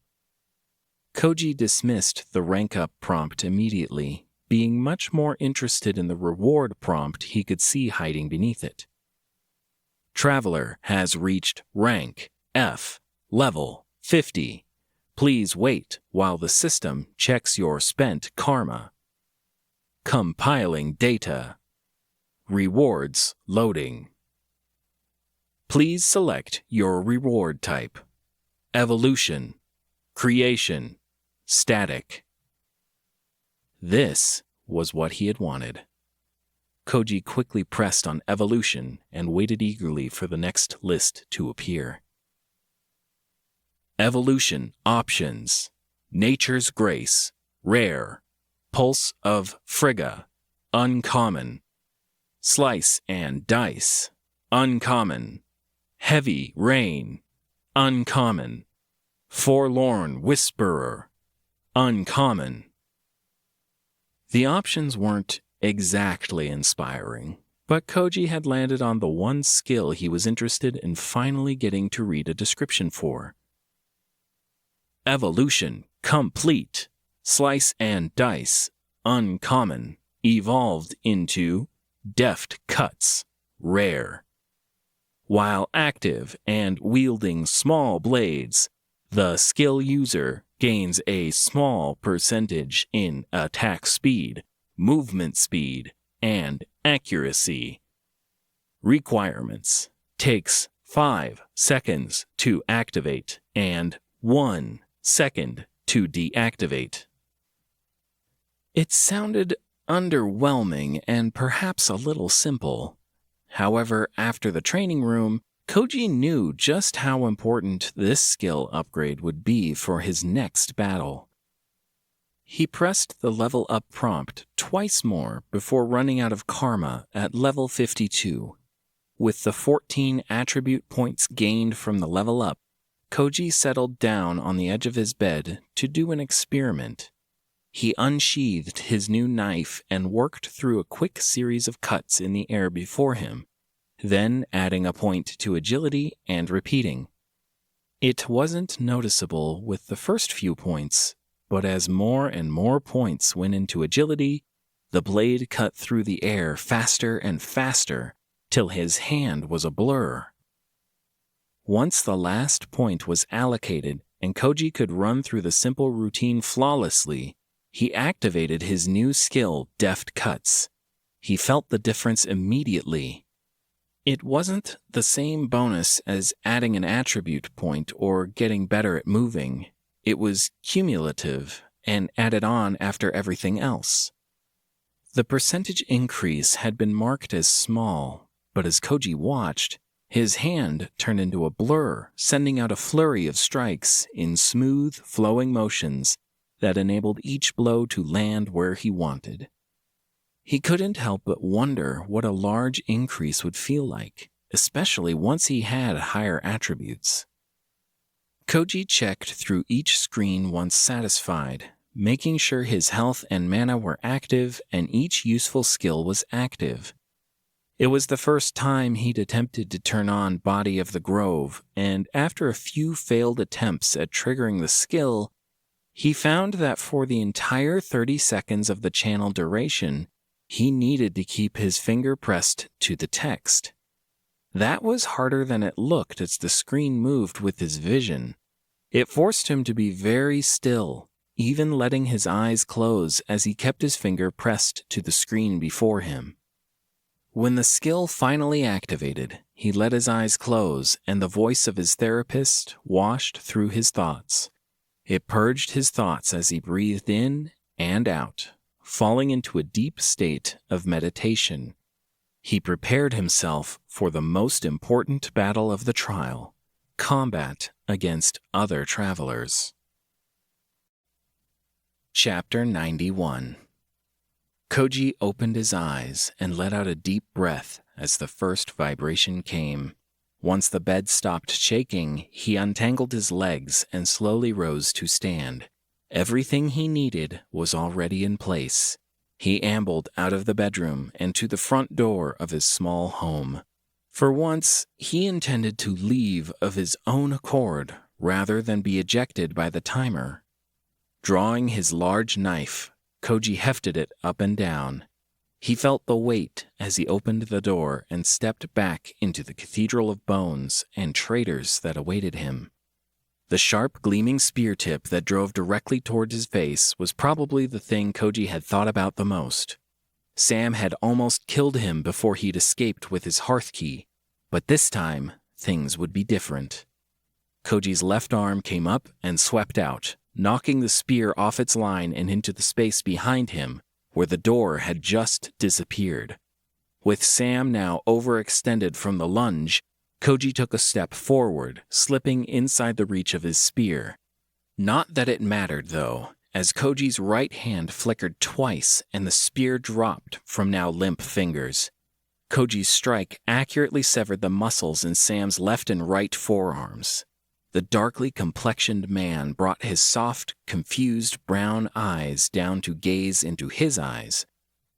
Koji dismissed the rank up prompt immediately, being much more interested in the reward prompt he could see hiding beneath it. Traveler has reached rank F, level 50. Please wait while the system checks your spent karma. Compiling data. Rewards loading. Please select your reward type. Evolution, Creation, Static. This was what he had wanted. Koji quickly pressed on evolution and waited eagerly for the next list to appear. Evolution options: Nature's Grace, Rare, Pulse of Frigga, Uncommon, Slice and Dice, Uncommon, Heavy Rain, Uncommon, Forlorn Whisperer, Uncommon. The options weren't exactly inspiring, but Koji had landed on the one skill he was interested in finally getting to read a description for. Evolution Complete, Slice and Dice, Uncommon, evolved into Deft Cuts, Rare. While active and wielding small blades, the skill user gains a small percentage in attack speed, movement speed, and accuracy. Requirements: takes 5 seconds to activate and 1 second to deactivate. It sounded underwhelming and perhaps a little simple. However, after the training room, Koji knew just how important this skill upgrade would be for his next battle. He pressed the level up prompt twice more before running out of karma at level 52. With the 14 attribute points gained from the level up, Koji settled down on the edge of his bed to do an experiment. He unsheathed his new knife and worked through a quick series of cuts in the air before him, then adding a point to agility and repeating. It wasn't noticeable with the first few points, but as more and more points went into agility, the blade cut through the air faster and faster till his hand was a blur. Once the last point was allocated and Koji could run through the simple routine flawlessly, he activated his new skill, Deft Cuts. He felt the difference immediately. It wasn't the same bonus as adding an attribute point or getting better at moving. It was cumulative and added on after everything else. The percentage increase had been marked as small, but as Koji watched, his hand turned into a blur, sending out a flurry of strikes in smooth, flowing motions that enabled each blow to land where he wanted. He couldn't help but wonder what a large increase would feel like, especially once he had higher attributes. Koji checked through each screen once satisfied, making sure his health and mana were active and each useful skill was active. It was the first time he'd attempted to turn on Body of the Grove, and after a few failed attempts at triggering the skill, he found that for the entire 30 seconds of the channel duration, he needed to keep his finger pressed to the text. That was harder than it looked as the screen moved with his vision. It forced him to be very still, even letting his eyes close as he kept his finger pressed to the screen before him. When the skill finally activated, he let his eyes close and the voice of his therapist washed through his thoughts. It purged his thoughts as he breathed in and out, falling into a deep state of meditation. He prepared himself for the most important battle of the trial, combat against other travelers. Chapter 91. Koji opened his eyes and let out a deep breath as the first vibration came. Once the bed stopped shaking, he untangled his legs and slowly rose to stand. Everything he needed was already in place. He ambled out of the bedroom and to the front door of his small home. For once, he intended to leave of his own accord rather than be ejected by the timer. Drawing his large knife, Koji hefted it up and down. He felt the weight as he opened the door and stepped back into the cathedral of bones and traitors that awaited him. The sharp, gleaming spear tip that drove directly toward his face was probably the thing Koji had thought about the most. Sam had almost killed him before he'd escaped with his hearth key, but this time, things would be different. Koji's left arm came up and swept out, knocking the spear off its line and into the space behind him, where the door had just disappeared. With Sam now overextended from the lunge, Koji took a step forward, slipping inside the reach of his spear. Not that it mattered, though, as Koji's right hand flickered twice and the spear dropped from now limp fingers. Koji's strike accurately severed the muscles in Sam's left and right forearms. The darkly complexioned man brought his soft, confused brown eyes down to gaze into his eyes.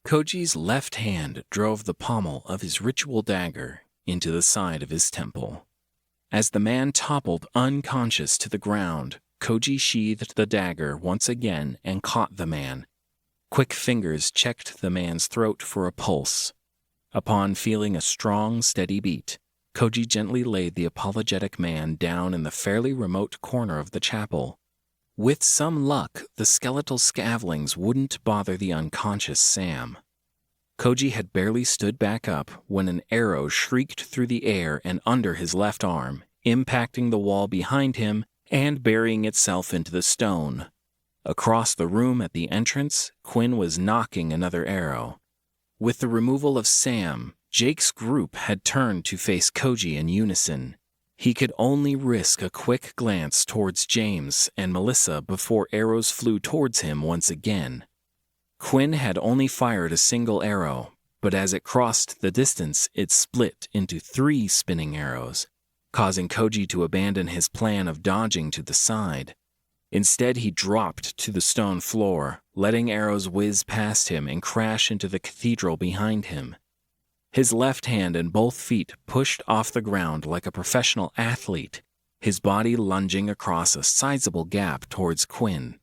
Koji's left hand drove the pommel of his ritual dagger into the side of his temple. As the man toppled unconscious to the ground, Koji sheathed the dagger once again and caught the man. Quick fingers checked the man's throat for a pulse. Upon feeling a strong, steady beat, Koji gently laid the apologetic man down in the fairly remote corner of the chapel. With some luck, the skeletal scavellings wouldn't bother the unconscious Sam. Koji had barely stood back up when an arrow shrieked through the air and under his left arm, impacting the wall behind him and burying itself into the stone. Across the room at the entrance, Quinn was knocking another arrow. With the removal of Sam, Jake's group had turned to face Koji in unison. He could only risk a quick glance towards James and Melissa before arrows flew towards him once again. Quinn had only fired a single arrow, but as it crossed the distance, it split into 3 spinning arrows, causing Koji to abandon his plan of dodging to the side. Instead, he dropped to the stone floor, letting arrows whiz past him and crash into the cathedral behind him. His left hand and both feet pushed off the ground like a professional athlete, his body lunging across a sizable gap towards Quinn.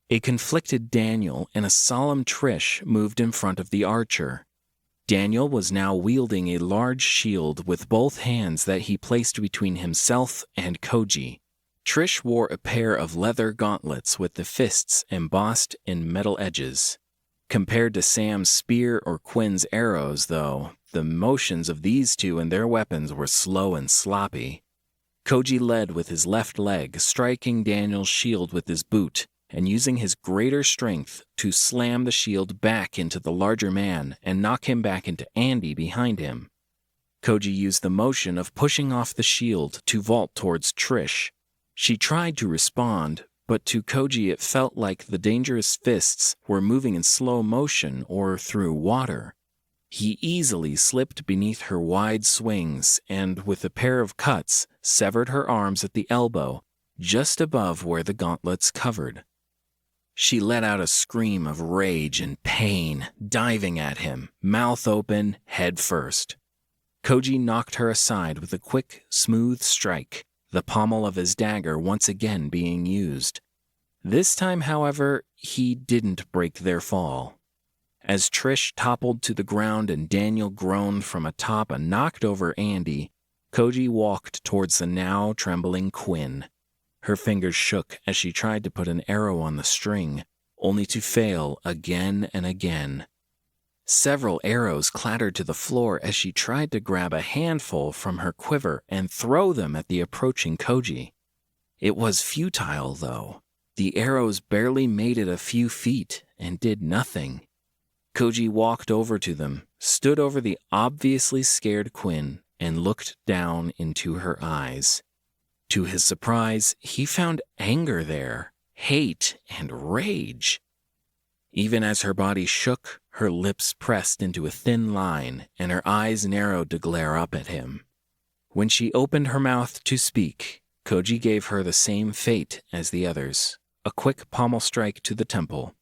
A conflicted Daniel and a solemn Trish moved in front of the archer. Daniel was now wielding a large shield with both hands that he placed between himself and Koji. Trish wore a pair of leather gauntlets with the fists embossed in metal edges. Compared to Sam's spear or Quinn's arrows, though, the motions of these two and their weapons were slow and sloppy. Koji led with his left leg, striking Daniel's shield with his boot, and using his greater strength to slam the shield back into the larger man and knock him back into Andy behind him. Koji used the motion of pushing off the shield to vault towards Trish. She tried to respond, but to Koji it felt like the dangerous fists were moving in slow motion or through water. He easily slipped beneath her wide swings and, with a pair of cuts, severed her arms at the elbow, just above where the gauntlets covered. She let out a scream of rage and pain, diving at him, mouth open, head first. Koji knocked her aside with a quick, smooth strike, the pommel of his dagger once again being used. This time, however, he didn't break their fall. As Trish toppled to the ground and Daniel groaned from atop a knocked-over Andy, Koji walked towards the now trembling Quinn. Her fingers shook as she tried to put an arrow on the string, only to fail again and again. Several arrows clattered to the floor as she tried to grab a handful from her quiver and throw them at the approaching Koji. It was futile, though. The arrows barely made it a few feet and did nothing. Koji walked over to them, stood over the obviously scared Quinn, and looked down into her eyes. To his surprise, he found anger there, hate, and rage. Even as her body shook, her lips pressed into a thin line, and her eyes narrowed to glare up at him. When she opened her mouth to speak, Koji gave her the same fate as the others, a quick pommel strike to the temple.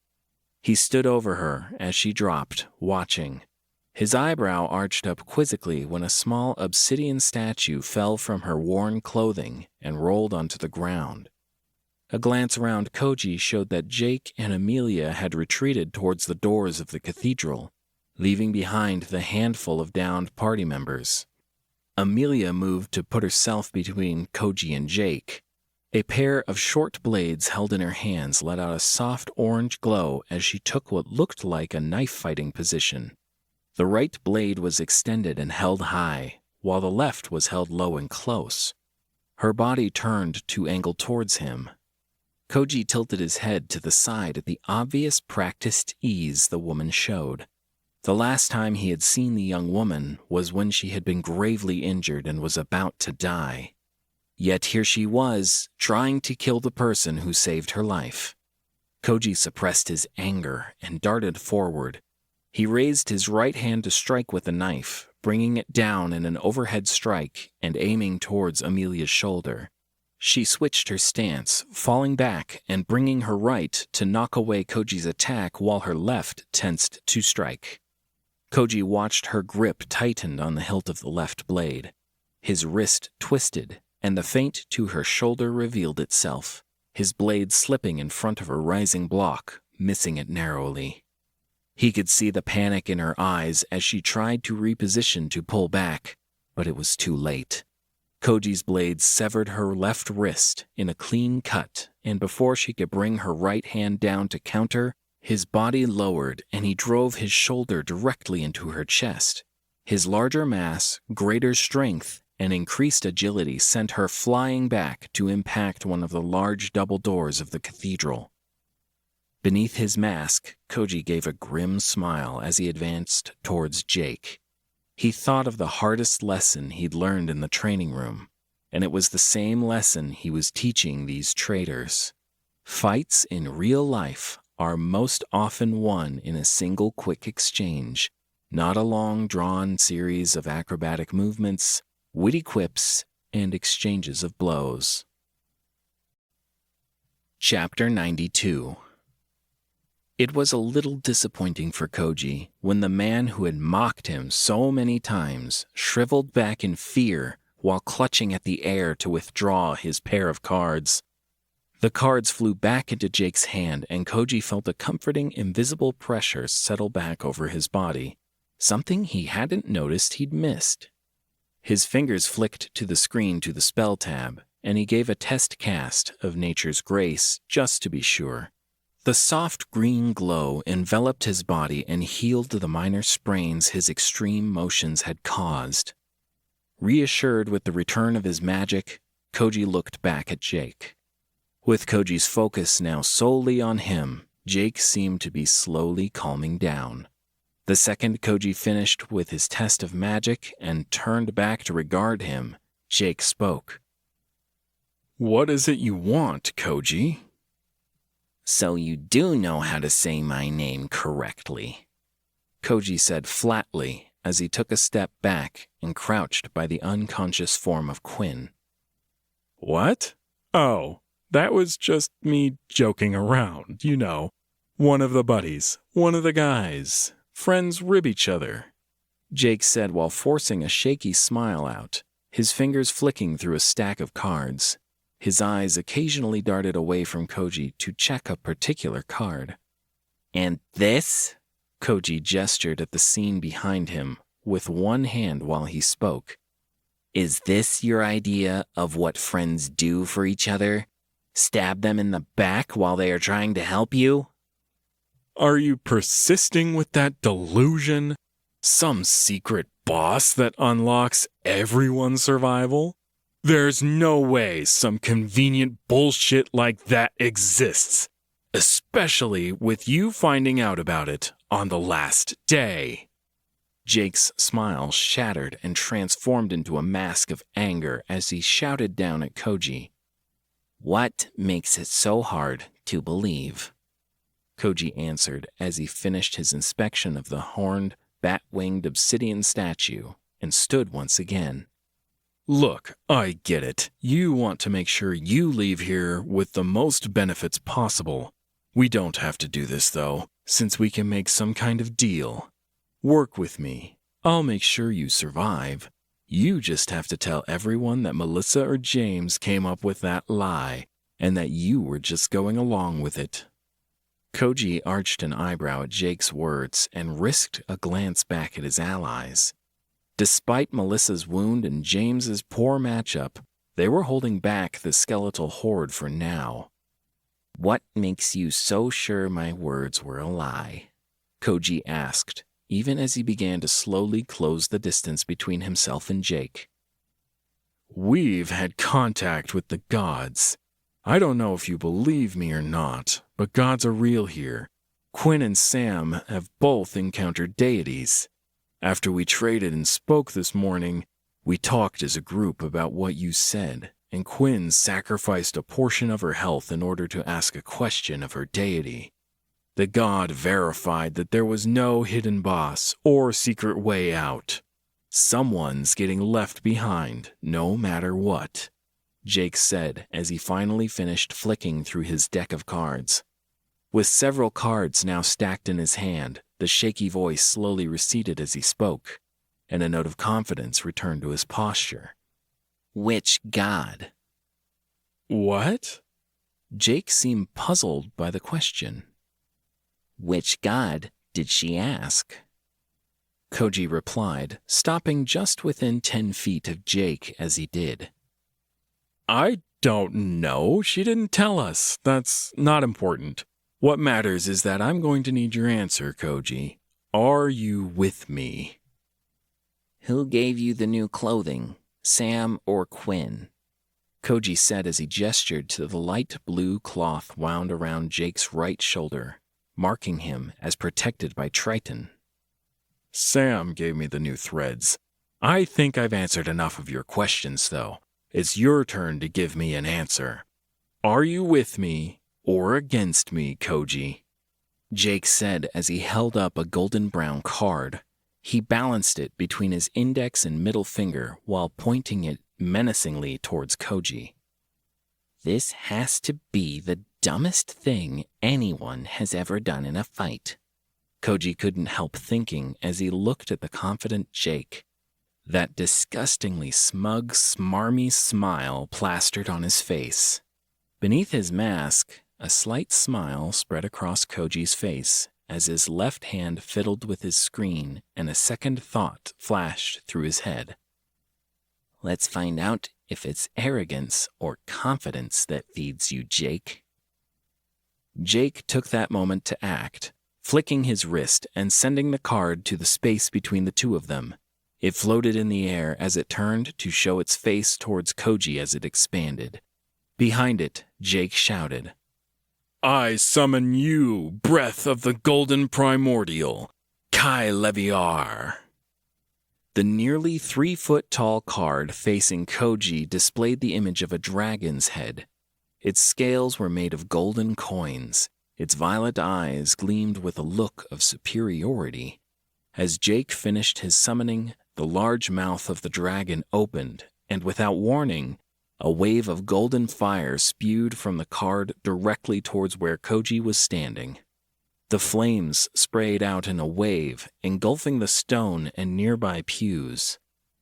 He stood over her as she dropped, watching. His eyebrow arched up quizzically when a small obsidian statue fell from her worn clothing and rolled onto the ground. A glance around Koji showed that Jake and Amelia had retreated towards the doors of the cathedral, leaving behind the handful of downed party members. Amelia moved to put herself between Koji and Jake. A pair of short blades held in her hands let out a soft orange glow as she took what looked like a knife-fighting position. The right blade was extended and held high, while the left was held low and close. Her body turned to angle towards him. Koji tilted his head to the side at the obvious practiced ease the woman showed. The last time he had seen the young woman was when she had been gravely injured and was about to die. Yet here she was, trying to kill the person who saved her life. Koji suppressed his anger and darted forward. He raised his right hand to strike with the knife, bringing it down in an overhead strike and aiming towards Amelia's shoulder. She switched her stance, falling back and bringing her right to knock away Koji's attack while her left tensed to strike. Koji watched her grip tightened on the hilt of the left blade. His wrist twisted, and the feint to her shoulder revealed itself, his blade slipping in front of her rising block, missing it narrowly. He could see the panic in her eyes as she tried to reposition to pull back, but it was too late. Koji's blade severed her left wrist in a clean cut, and before she could bring her right hand down to counter, his body lowered and he drove his shoulder directly into her chest. His larger mass, greater strength, and increased agility sent her flying back to impact one of the large double doors of the cathedral. Beneath his mask, Koji gave a grim smile as he advanced towards Jake. He thought of the hardest lesson he'd learned in the training room, and it was the same lesson he was teaching these traitors. Fights in real life are most often won in a single quick exchange, not a long-drawn series of acrobatic movements, witty quips, and exchanges of blows. Chapter 92. It was a little disappointing for Koji when the man who had mocked him so many times shriveled back in fear while clutching at the air to withdraw his pair of cards. The cards flew back into Jake's hand, and Koji felt a comforting, invisible pressure settle back over his body, something he hadn't noticed he'd missed. His fingers flicked to the screen to the spell tab, and he gave a test cast of Nature's Grace just to be sure. The soft green glow enveloped his body and healed the minor sprains his extreme motions had caused. Reassured with the return of his magic, Koji looked back at Jake. With Koji's focus now solely on him, Jake seemed to be slowly calming down. The second Koji finished with his test of magic and turned back to regard him, Jake spoke. "What is it you want, Koji?" "So you do know how to say my name correctly," Koji said flatly as he took a step back and crouched by the unconscious form of Quinn. "What? Oh, that was just me joking around, you know. One of the buddies, one of the guys. Friends rib each other," Jake said while forcing a shaky smile out, his fingers flicking through a stack of cards. His eyes occasionally darted away from Koji to check a particular card. "And this?" Koji gestured at the scene behind him with one hand while he spoke. "Is this your idea of what friends do for each other? Stab them in the back while they are trying to help you?" "Are you persisting with that delusion? Some secret boss that unlocks everyone's survival? There's no way some convenient bullshit like that exists, especially with you finding out about it on the last day." Jake's smile shattered and transformed into a mask of anger as he shouted down at Koji. "What makes it so hard to believe?" Koji answered as he finished his inspection of the horned, bat-winged obsidian statue and stood once again. "Look, I get it. You want to make sure you leave here with the most benefits possible. We don't have to do this, though, since we can make some kind of deal. Work with me. I'll make sure you survive. You just have to tell everyone that Melissa or James came up with that lie, and that you were just going along with it." Koji arched an eyebrow at Jake's words and risked a glance back at his allies. Despite Melissa's wound and James's poor matchup, they were holding back the skeletal horde for now. "What makes you so sure my words were a lie?" Koji asked, even as he began to slowly close the distance between himself and Jake. "We've had contact with the gods. I don't know if you believe me or not, but gods are real here. Quinn and Sam have both encountered deities. After we traded and spoke this morning, we talked as a group about what you said, and Quinn sacrificed a portion of her health in order to ask a question of her deity. The god verified that there was no hidden boss or secret way out. Someone's getting left behind, no matter what, Jake said as he finally finished flicking through his deck of cards. With several cards now stacked in his hand, the shaky voice slowly receded as he spoke, and a note of confidence returned to his posture. Which god? What? Jake seemed puzzled by the question. Which god did she ask? Koji replied, stopping just within 10 feet of Jake as he did. I don't know. She didn't tell us. That's not important. What matters is that I'm going to need your answer, Koji. Are you with me? Who gave you the new clothing, Sam or Quinn? Koji said as he gestured to the light blue cloth wound around Jake's right shoulder, marking him as protected by Triton. Sam gave me the new threads. I think I've answered enough of your questions, though. It's your turn to give me an answer. Are you with me or against me, Koji? Jake said as he held up a golden brown card. He balanced it between his index and middle finger while pointing it menacingly towards Koji. This has to be the dumbest thing anyone has ever done in a fight. Koji couldn't help thinking as he looked at the confident Jake. That disgustingly smug, smarmy smile plastered on his face. Beneath his mask, a slight smile spread across Koji's face as his left hand fiddled with his screen and a second thought flashed through his head. Let's find out if it's arrogance or confidence that feeds you, Jake. Jake took that moment to act, flicking his wrist and sending the card to the space between the two of them. It floated in the air as it turned to show its face towards Koji as it expanded. Behind it, Jake shouted, I summon you, breath of the golden primordial, Kai Leviar. The nearly 3-foot-tall card facing Koji displayed the image of a dragon's head. Its scales were made of golden coins. Its violet eyes gleamed with a look of superiority. As Jake finished his summoning, the large mouth of the dragon opened, and without warning, a wave of golden fire spewed from the card directly towards where Koji was standing. The flames sprayed out in a wave, engulfing the stone and nearby pews.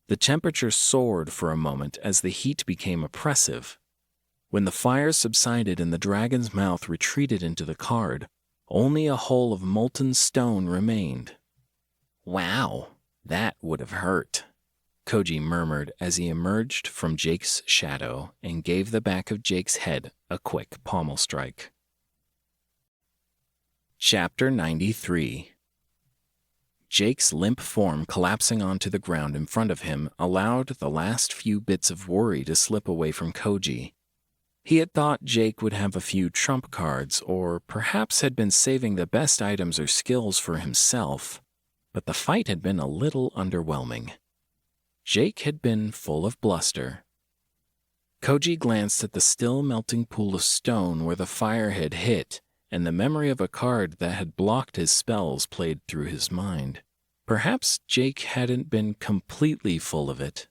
The temperature soared for a moment as the heat became oppressive. When the fire subsided and the dragon's mouth retreated into the card, only a hole of molten stone remained. Wow, that would have hurt, Koji murmured as he emerged from Jake's shadow and gave the back of Jake's head a quick pommel strike. Chapter 93. Jake's limp form collapsing onto the ground in front of him allowed the last few bits of worry to slip away from Koji. He had thought Jake would have a few trump cards, or perhaps had been saving the best items or skills for himself, but the fight had been a little underwhelming. Jake had been full of bluster. Koji glanced at the still melting pool of stone where the fire had hit, and the memory of a card that had blocked his spells played through his mind. Perhaps Jake hadn't been completely full of it.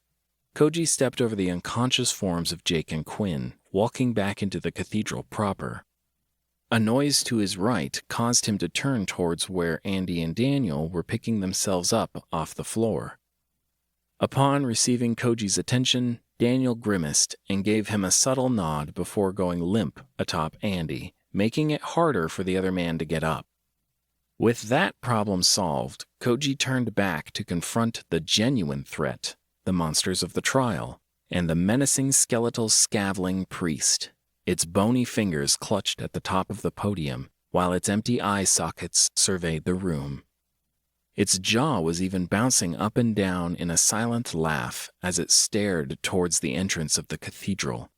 Koji stepped over the unconscious forms of Jake and Quinn, walking back into the cathedral proper. A noise to his right caused him to turn towards where Andy and Daniel were picking themselves up off the floor. Upon receiving Koji's attention, Daniel grimaced and gave him a subtle nod before going limp atop Andy, making it harder for the other man to get up. With that problem solved, Koji turned back to confront the genuine threat, the monsters of the trial, and the menacing skeletal scaveling priest. Its bony fingers clutched at the top of the podium, while its empty eye sockets surveyed the room. Its jaw was even bouncing up and down in a silent laugh as it stared towards the entrance of the cathedral.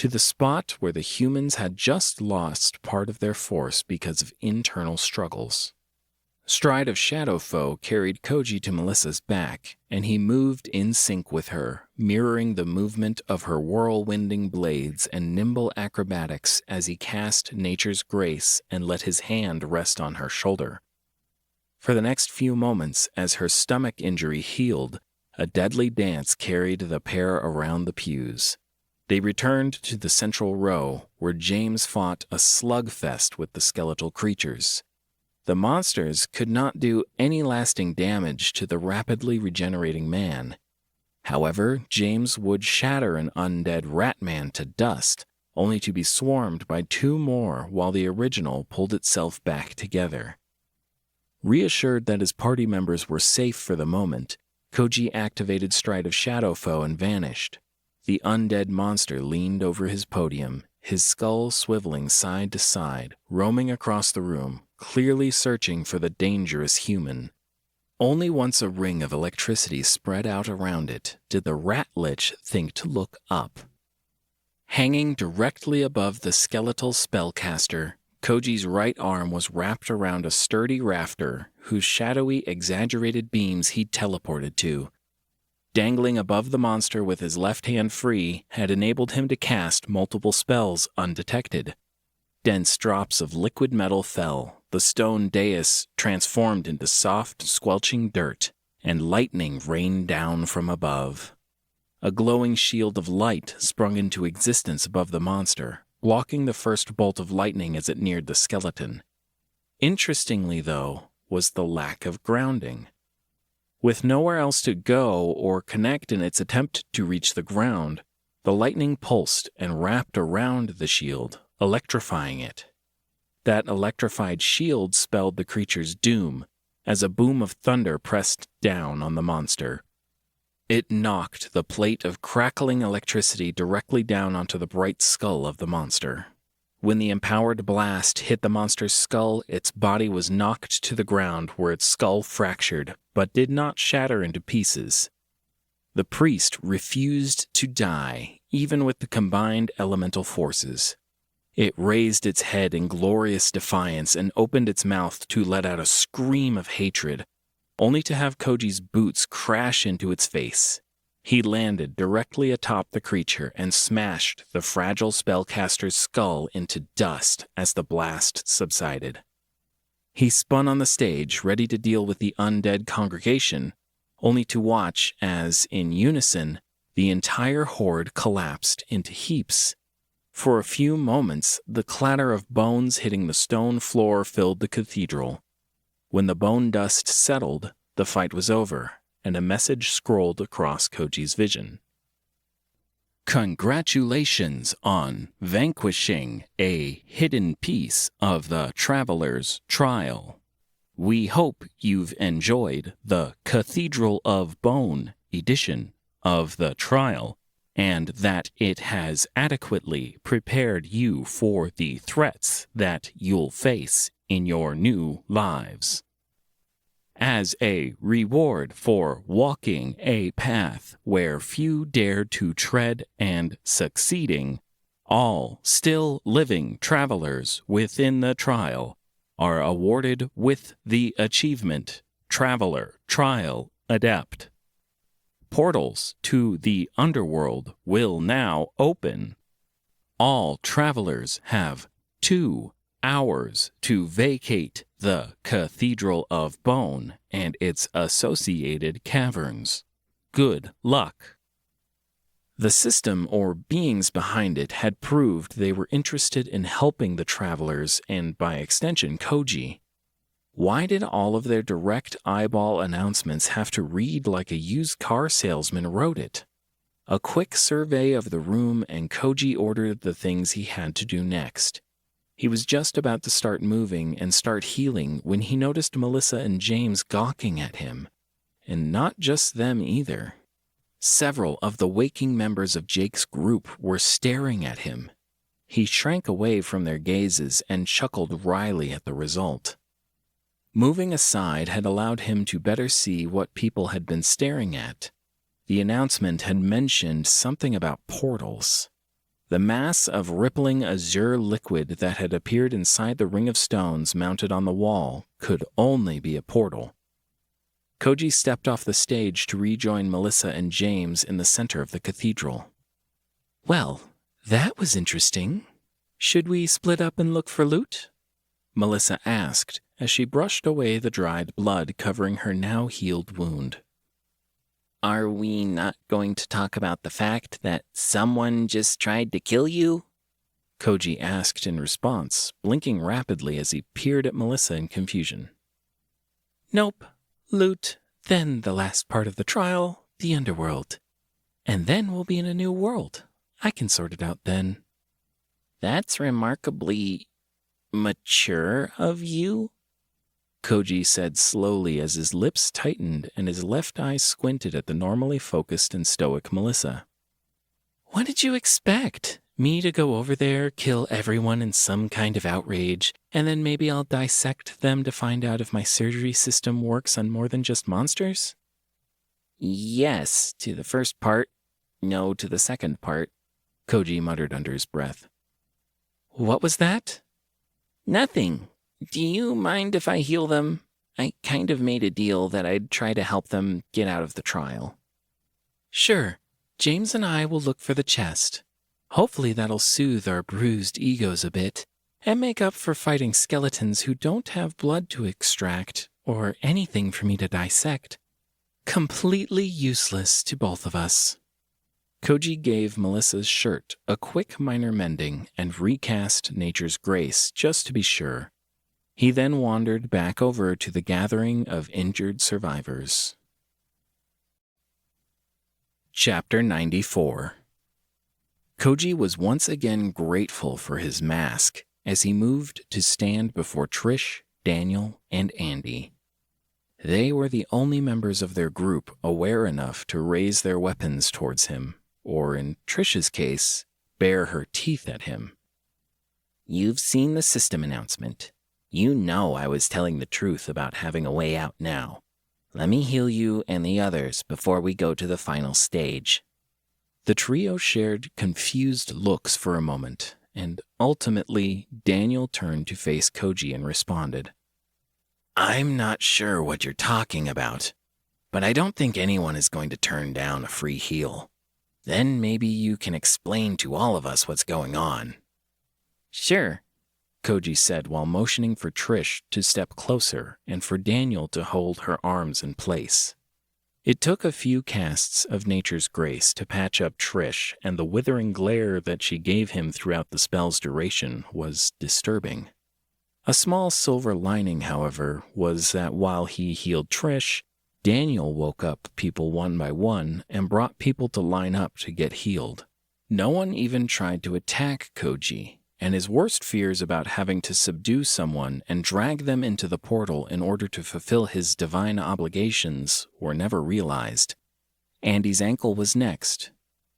to the spot where the humans had just lost part of their force because of internal struggles. Stride of Shadow Foe carried Koji to Melissa's back, and he moved in sync with her, mirroring the movement of her whirlwinding blades and nimble acrobatics as he cast Nature's Grace and let his hand rest on her shoulder. For the next few moments, as her stomach injury healed, a deadly dance carried the pair around the pews. They returned to the central row, where James fought a slugfest with the skeletal creatures. The monsters could not do any lasting damage to the rapidly regenerating man. However, James would shatter an undead rat man to dust, only to be swarmed by 2 more while the original pulled itself back together. Reassured that his party members were safe for the moment, Koji activated Stride of Shadow Foe and vanished. The undead monster leaned over his podium, his skull swiveling side to side, roaming across the room, clearly searching for the dangerous human. Only once a ring of electricity spread out around it did the rat lich think to look up. Hanging directly above the skeletal spellcaster, Koji's right arm was wrapped around a sturdy rafter whose shadowy, exaggerated beams he'd teleported to. Dangling above the monster with his left hand free had enabled him to cast multiple spells undetected. Dense drops of liquid metal fell, the stone dais transformed into soft, squelching dirt, and lightning rained down from above. A glowing shield of light sprung into existence above the monster, blocking the first bolt of lightning as it neared the skeleton. Interestingly, though, was the lack of grounding. With nowhere else to go or connect in its attempt to reach the ground, the lightning pulsed and wrapped around the shield, electrifying it. That electrified shield spelled the creature's doom, as a boom of thunder pressed down on the monster. It knocked the plate of crackling electricity directly down onto the bright skull of the monster. When the empowered blast hit the monster's skull, its body was knocked to the ground where its skull fractured, but did not shatter into pieces. The priest refused to die, even with the combined elemental forces. It raised its head in glorious defiance and opened its mouth to let out a scream of hatred, only to have Koji's boots crash into its face. He landed directly atop the creature and smashed the fragile spellcaster's skull into dust as the blast subsided. He spun on the stage, ready to deal with the undead congregation, only to watch as, in unison, the entire horde collapsed into heaps. For a few moments, the clatter of bones hitting the stone floor filled the cathedral. When the bone dust settled, the fight was over, and a message scrolled across Koji's vision. Congratulations on vanquishing a hidden piece of the Traveler's Trial. We hope you've enjoyed the Cathedral of Bone edition of the trial, and that it has adequately prepared you for the threats that you'll face in your new lives. As a reward for walking a path where few dared to tread and succeeding, all still living travelers within the trial are awarded with the achievement Traveler Trial Adept. Portals to the underworld will now open. All travelers have 2 hours to vacate the Cathedral of Bone and its associated caverns. Good luck. The system or beings behind it had proved they were interested in helping the travelers and, by extension, Koji. Why did all of their direct eyeball announcements have to read like a used car salesman wrote it? A quick survey of the room and Koji ordered the things he had to do next. He was just about to start moving and start healing when he noticed Melissa and James gawking at him. And not just them either. Several of the waking members of Jake's group were staring at him. He shrank away from their gazes and chuckled wryly at the result. Moving aside had allowed him to better see what people had been staring at. The announcement had mentioned something about portals. The mass of rippling azure liquid that had appeared inside the ring of stones mounted on the wall could only be a portal. Koji stepped off the stage to rejoin Melissa and James in the center of the cathedral. Well, that was interesting. Should we split up and look for loot? Melissa asked as she brushed away the dried blood covering her now healed wound. Are we not going to talk about the fact that someone just tried to kill you? Koji asked in response, blinking rapidly as he peered at Melissa in confusion. Nope. Loot, then the last part of the trial, the underworld. And then we'll be in a new world. I can sort it out then. That's remarkably mature of you, Koji said slowly as his lips tightened and his left eye squinted at the normally focused and stoic Melissa. What did you expect? Me to go over there, kill everyone in some kind of outrage, and then maybe I'll dissect them to find out if my surgery system works on more than just monsters? Yes, to the first part. No, to the second part, Koji muttered under his breath. What was that? Nothing. Do you mind if I heal them? I kind of made a deal that I'd try to help them get out of the trial. Sure. James and I will look for the chest. Hopefully that'll soothe our bruised egos a bit and make up for fighting skeletons who don't have blood to extract or anything for me to dissect. Completely useless to both of us. Koji gave Melissa's shirt a quick minor mending and recast Nature's Grace just to be sure. He then wandered back over to the gathering of injured survivors. Chapter 94. Koji was once again grateful for his mask as he moved to stand before Trish, Daniel, and Andy. They were the only members of their group aware enough to raise their weapons towards him, or in Trish's case, bare her teeth at him. You've seen the system announcement. You know I was telling the truth about having a way out now. Let me heal you and the others before we go to the final stage. The trio shared confused looks for a moment, and ultimately Daniel turned to face Koji and responded. I'm not sure what you're talking about, but I don't think anyone is going to turn down a free heal. Then maybe you can explain to all of us what's going on. Sure, Koji said while motioning for Trish to step closer and for Daniel to hold her arms in place. It took a few casts of Nature's Grace to patch up Trish, and the withering glare that she gave him throughout the spell's duration was disturbing. A small silver lining, however, was that while he healed Trish, Daniel woke up people one by one and brought people to line up to get healed. No one even tried to attack Koji, and his worst fears about having to subdue someone and drag them into the portal in order to fulfill his divine obligations were never realized. Andy's ankle was next.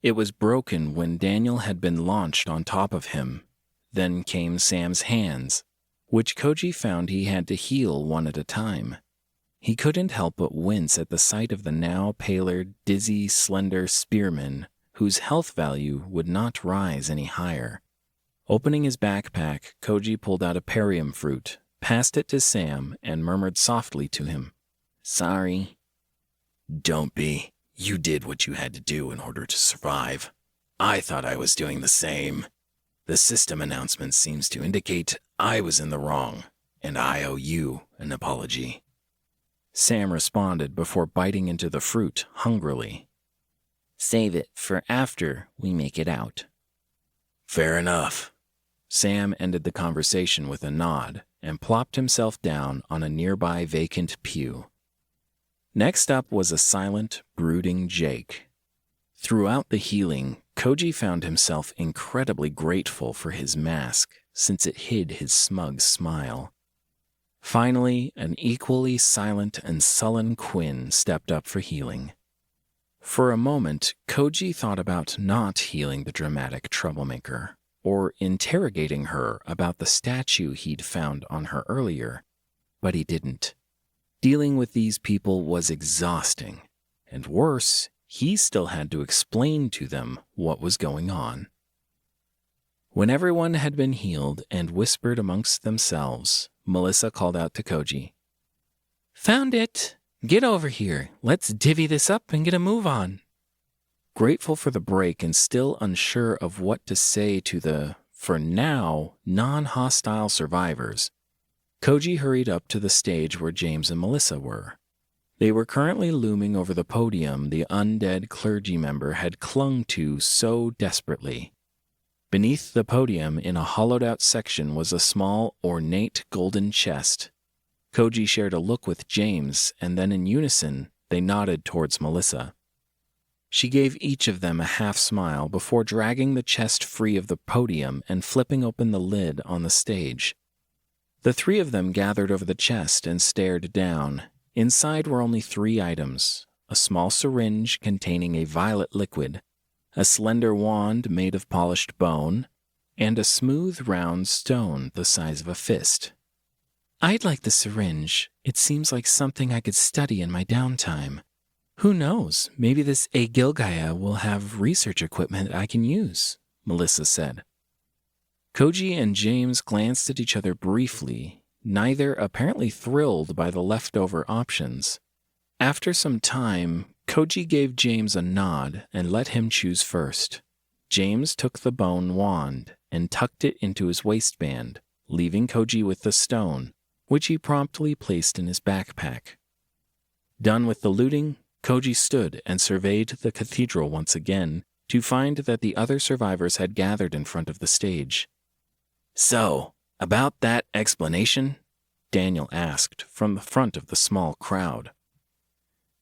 It was broken when Daniel had been launched on top of him. Then came Sam's hands, which Koji found he had to heal one at a time. He couldn't help but wince at the sight of the now paler, dizzy, slender spearman, whose health value would not rise any higher. Opening his backpack, Koji pulled out a perium fruit, passed it to Sam, and murmured softly to him, "Sorry." Don't be. You did what you had to do in order to survive. I thought I was doing the same. The system announcement seems to indicate I was in the wrong, and I owe you an apology. Sam responded before biting into the fruit hungrily. Save it for after we make it out. Fair enough. Sam ended the conversation with a nod and plopped himself down on a nearby vacant pew. Next up was a silent, brooding Jake. Throughout the healing, Koji found himself incredibly grateful for his mask, since it hid his smug smile. Finally, an equally silent and sullen Quinn stepped up for healing. For a moment, Koji thought about not healing the dramatic troublemaker, or interrogating her about the statue he'd found on her earlier, but he didn't. Dealing with these people was exhausting, and worse, he still had to explain to them what was going on. When everyone had been healed and whispered amongst themselves, Melissa called out to Koji. "Found it! Get over here. Let's divvy this up and get a move on." Grateful for the break and still unsure of what to say to the, for now, non-hostile survivors, Koji hurried up to the stage where James and Melissa were. They were currently looming over the podium the undead clergy member had clung to so desperately. Beneath the podium, in a hollowed-out section, was a small, ornate golden chest. Koji shared a look with James, and then in unison, they nodded towards Melissa. She gave each of them a half-smile before dragging the chest free of the podium and flipping open the lid on the stage. The three of them gathered over the chest and stared down. Inside were only 3 items: a small syringe containing a violet liquid, a slender wand made of polished bone, and a smooth round stone the size of a fist. "I'd like the syringe. It seems like something I could study in my downtime. Who knows, maybe this Agilgaia will have research equipment I can use," Melissa said. Koji and James glanced at each other briefly, neither apparently thrilled by the leftover options. After some time, Koji gave James a nod and let him choose first. James took the bone wand and tucked it into his waistband, leaving Koji with the stone, which he promptly placed in his backpack. Done with the looting, Koji stood and surveyed the cathedral once again to find that the other survivors had gathered in front of the stage. "So, about that explanation?" Daniel asked from the front of the small crowd.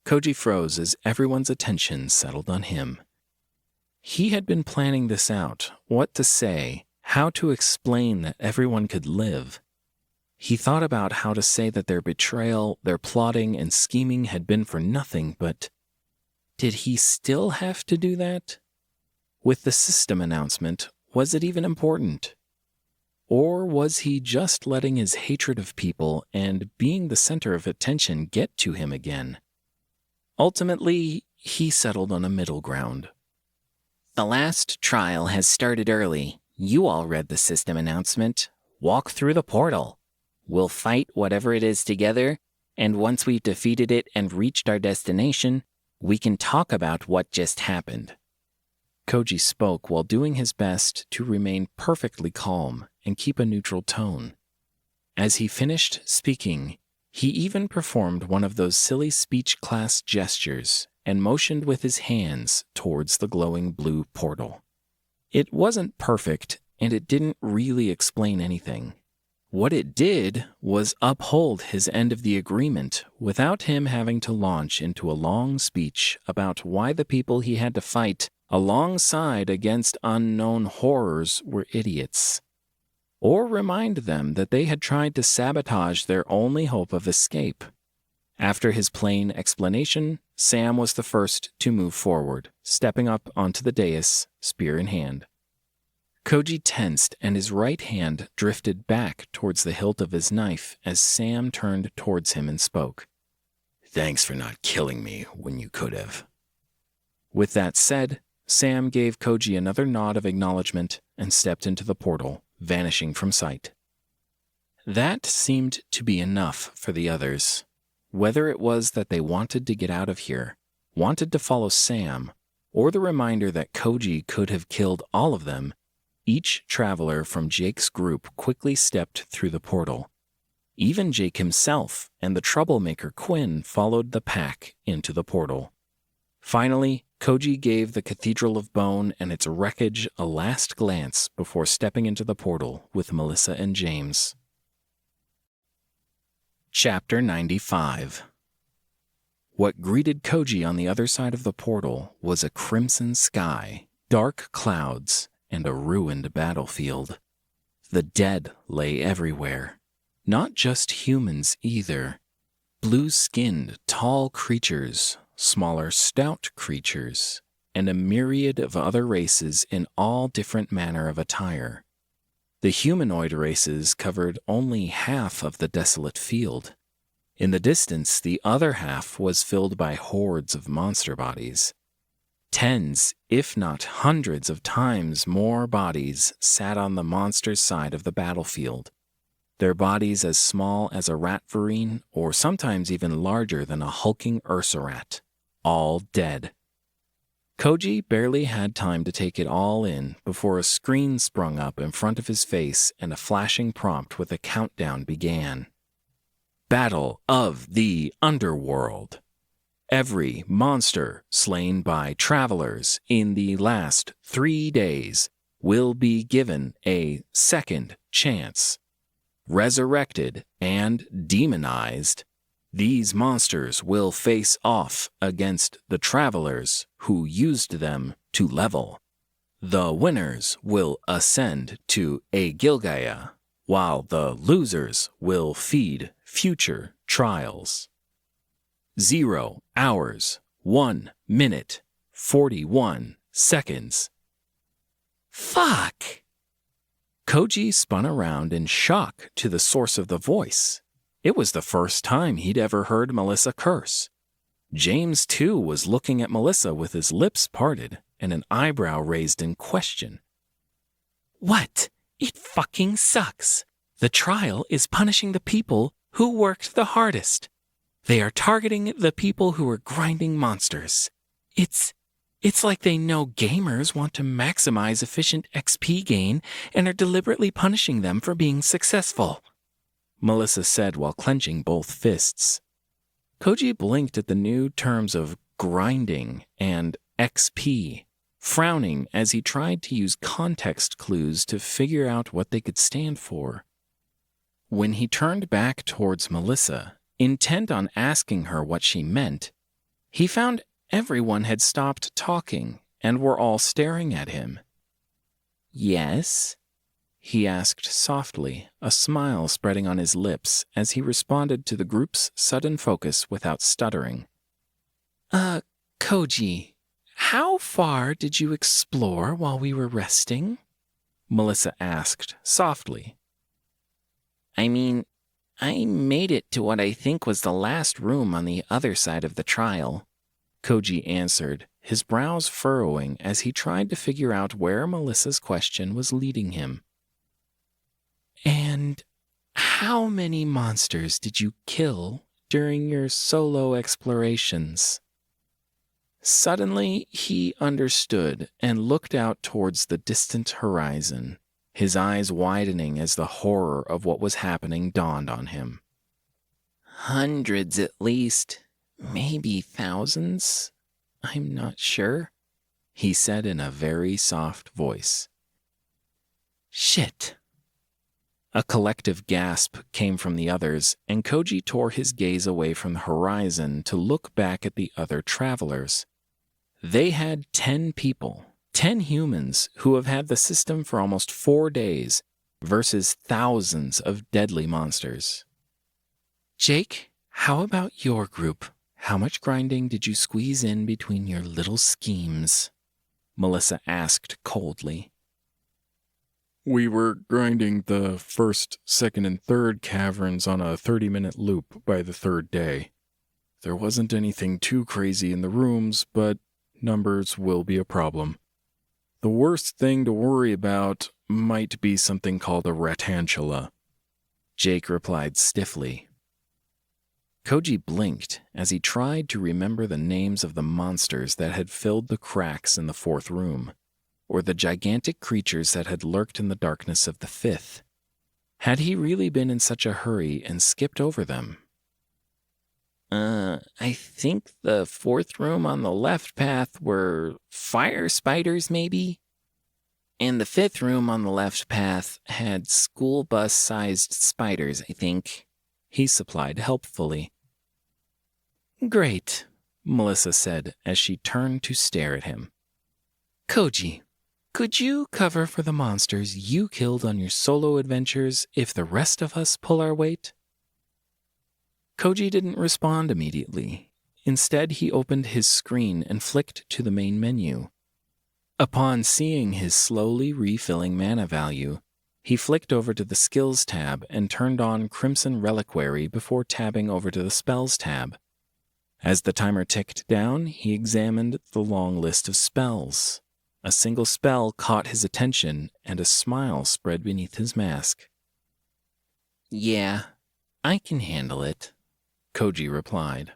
Koji froze as everyone's attention settled on him. He had been planning this out, what to say, how to explain that everyone could live. He thought about how to say that their betrayal, their plotting and scheming had been for nothing, but did he still have to do that? With the system announcement, was it even important? Or was he just letting his hatred of people and being the center of attention get to him again? Ultimately, he settled on a middle ground. "The last trial has started early. You all read the system announcement. Walk through the portal. We'll fight whatever it is together, and once we've defeated it and reached our destination, we can talk about what just happened." Koji spoke while doing his best to remain perfectly calm and keep a neutral tone. As he finished speaking, he even performed one of those silly speech class gestures and motioned with his hands towards the glowing blue portal. It wasn't perfect, and it didn't really explain anything. What it did was uphold his end of the agreement without him having to launch into a long speech about why the people he had to fight alongside against unknown horrors were idiots, or remind them that they had tried to sabotage their only hope of escape. After his plain explanation, Sam was the first to move forward, stepping up onto the dais, spear in hand. Koji tensed and his right hand drifted back towards the hilt of his knife as Sam turned towards him and spoke. "Thanks for not killing me when you could have." With that said, Sam gave Koji another nod of acknowledgement and stepped into the portal, vanishing from sight. That seemed to be enough for the others. Whether it was that they wanted to get out of here, wanted to follow Sam, or the reminder that Koji could have killed all of them, each traveler from Jake's group quickly stepped through the portal. Even Jake himself and the troublemaker Quinn followed the pack into the portal. Finally, Koji gave the Cathedral of Bone and its wreckage a last glance before stepping into the portal with Melissa and James. Chapter 95. What greeted Koji on the other side of the portal was a crimson sky, dark clouds, and a ruined battlefield. The dead lay everywhere. Not just humans either. Blue-skinned, tall creatures, smaller, stout creatures, and a myriad of other races in all different manner of attire. The humanoid races covered only half of the desolate field. In the distance, the other half was filled by hordes of monster bodies. Tens, if not hundreds of times more bodies sat on the monster's side of the battlefield, their bodies as small as a rat-varine or sometimes even larger than a hulking ursa-rat, all dead. Koji barely had time to take it all in before a screen sprung up in front of his face and a flashing prompt with a countdown began. Battle of the Underworld. Every monster slain by travelers in the last 3 days will be given a second chance. Resurrected and demonized, these monsters will face off against the travelers who used them to level. The winners will ascend to Agilgaia, while the losers will feed future trials. 0 hours, 1 minute, 41 seconds. Fuck! Koji spun around in shock to the source of the voice. It was the first time he'd ever heard Melissa curse. James, too, was looking at Melissa with his lips parted and an eyebrow raised in question. What? It fucking sucks. The trial is punishing the people who worked the hardest. They are targeting the people who are grinding monsters. It's like they know gamers want to maximize efficient XP gain and are deliberately punishing them for being successful, Melissa said while clenching both fists. Koji blinked at the new terms of grinding and XP, frowning as he tried to use context clues to figure out what they could stand for. When he turned back towards Melissa, intent on asking her what she meant, he found everyone had stopped talking and were all staring at him. Yes? He asked softly, a smile spreading on his lips as he responded to the group's sudden focus without stuttering. Koji, how far did you explore while we were resting? Melissa asked softly. I mean, I made it to what I think was the last room on the other side of the trial, Koji answered, his brows furrowing as he tried to figure out where Melissa's question was leading him. And how many monsters did you kill during your solo explorations? Suddenly, he understood and looked out towards the distant horizon, his eyes widening as the horror of what was happening dawned on him. Hundreds at least, maybe thousands. I'm not sure, he said in a very soft voice. Shit. A collective gasp came from the others, and Koji tore his gaze away from the horizon to look back at the other travelers. They had 10 people, 10 humans who have had the system for almost 4 days, versus thousands of deadly monsters. Jake, how about your group? How much grinding did you squeeze in between your little schemes? Melissa asked coldly. We were grinding the first, second, and third caverns on a 30-minute loop by the third day. There wasn't anything too crazy in the rooms, but numbers will be a problem. The worst thing to worry about might be something called a ratantula, Jake replied stiffly. Koji blinked as he tried to remember the names of the monsters that had filled the cracks in the fourth room, or the gigantic creatures that had lurked in the darkness of the fifth. Had he really been in such a hurry and skipped over them? I think the fourth room on the left path were fire spiders, maybe? And the fifth room on the left path had school bus-sized spiders, I think, he supplied helpfully. Great, Melissa said as she turned to stare at him. Koji, could you cover for the monsters you killed on your solo adventures if the rest of us pull our weight? Koji didn't respond immediately. Instead, he opened his screen and flicked to the main menu. Upon seeing his slowly refilling mana value, he flicked over to the Skills tab and turned on Crimson Reliquary before tabbing over to the Spells tab. As the timer ticked down, he examined the long list of spells. A single spell caught his attention, and a smile spread beneath his mask. Yeah, I can handle it, Koji replied.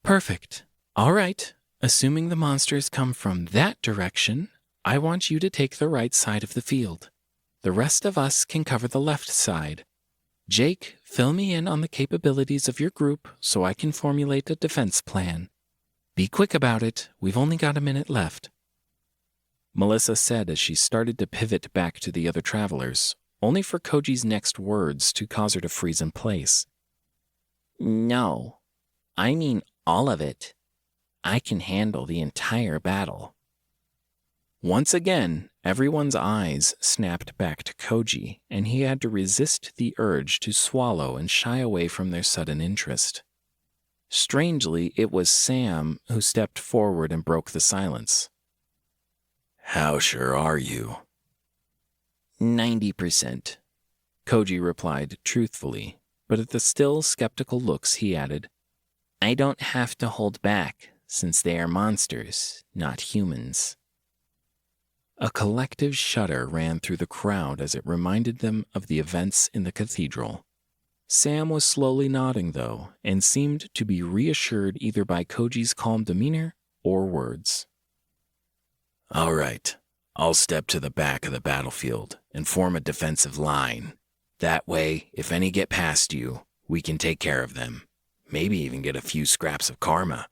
Perfect. All right, assuming the monsters come from that direction, I want you to take the right side of the field. The rest of us can cover the left side. Jake, fill me in on the capabilities of your group so I can formulate a defense plan. Be quick about it, we've only got a minute left. Melissa said as she started to pivot back to the other travelers, only for Koji's next words to cause her to freeze in place. No, I mean all of it. I can handle the entire battle. Once again, everyone's eyes snapped back to Koji, and he had to resist the urge to swallow and shy away from their sudden interest. Strangely, it was Sam who stepped forward and broke the silence. How sure are you? 90%. Koji replied truthfully, but at the still skeptical looks he added, I don't have to hold back, since they are monsters, not humans. A collective shudder ran through the crowd as it reminded them of the events in the cathedral. Sam was slowly nodding, though, and seemed to be reassured either by Koji's calm demeanor or words. All right, I'll step to the back of the battlefield and form a defensive line. That way, if any get past you, we can take care of them. Maybe even get a few scraps of karma.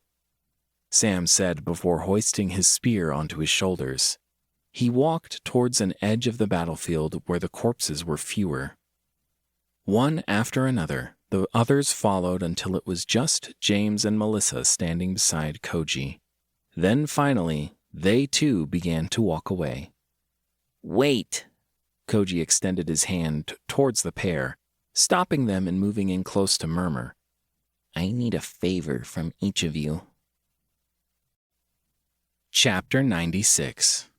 Sam said before hoisting his spear onto his shoulders. He walked towards an edge of the battlefield where the corpses were fewer. One after another, the others followed until it was just James and Melissa standing beside Koji. Then finally, they too began to walk away. Wait! Koji extended his hand towards the pair, stopping them and moving in close to Murmur. I need a favor from each of you. Chapter 96.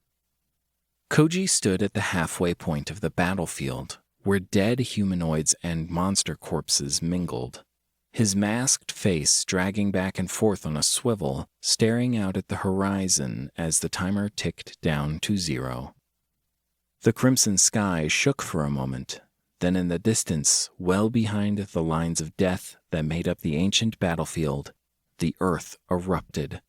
Koji stood at the halfway point of the battlefield, where dead humanoids and monster corpses mingled, his masked face dragging back and forth on a swivel, staring out at the horizon as the timer ticked down to 0. The crimson sky shook for a moment. Then in the distance, well behind the lines of death that made up the ancient battlefield, the earth erupted.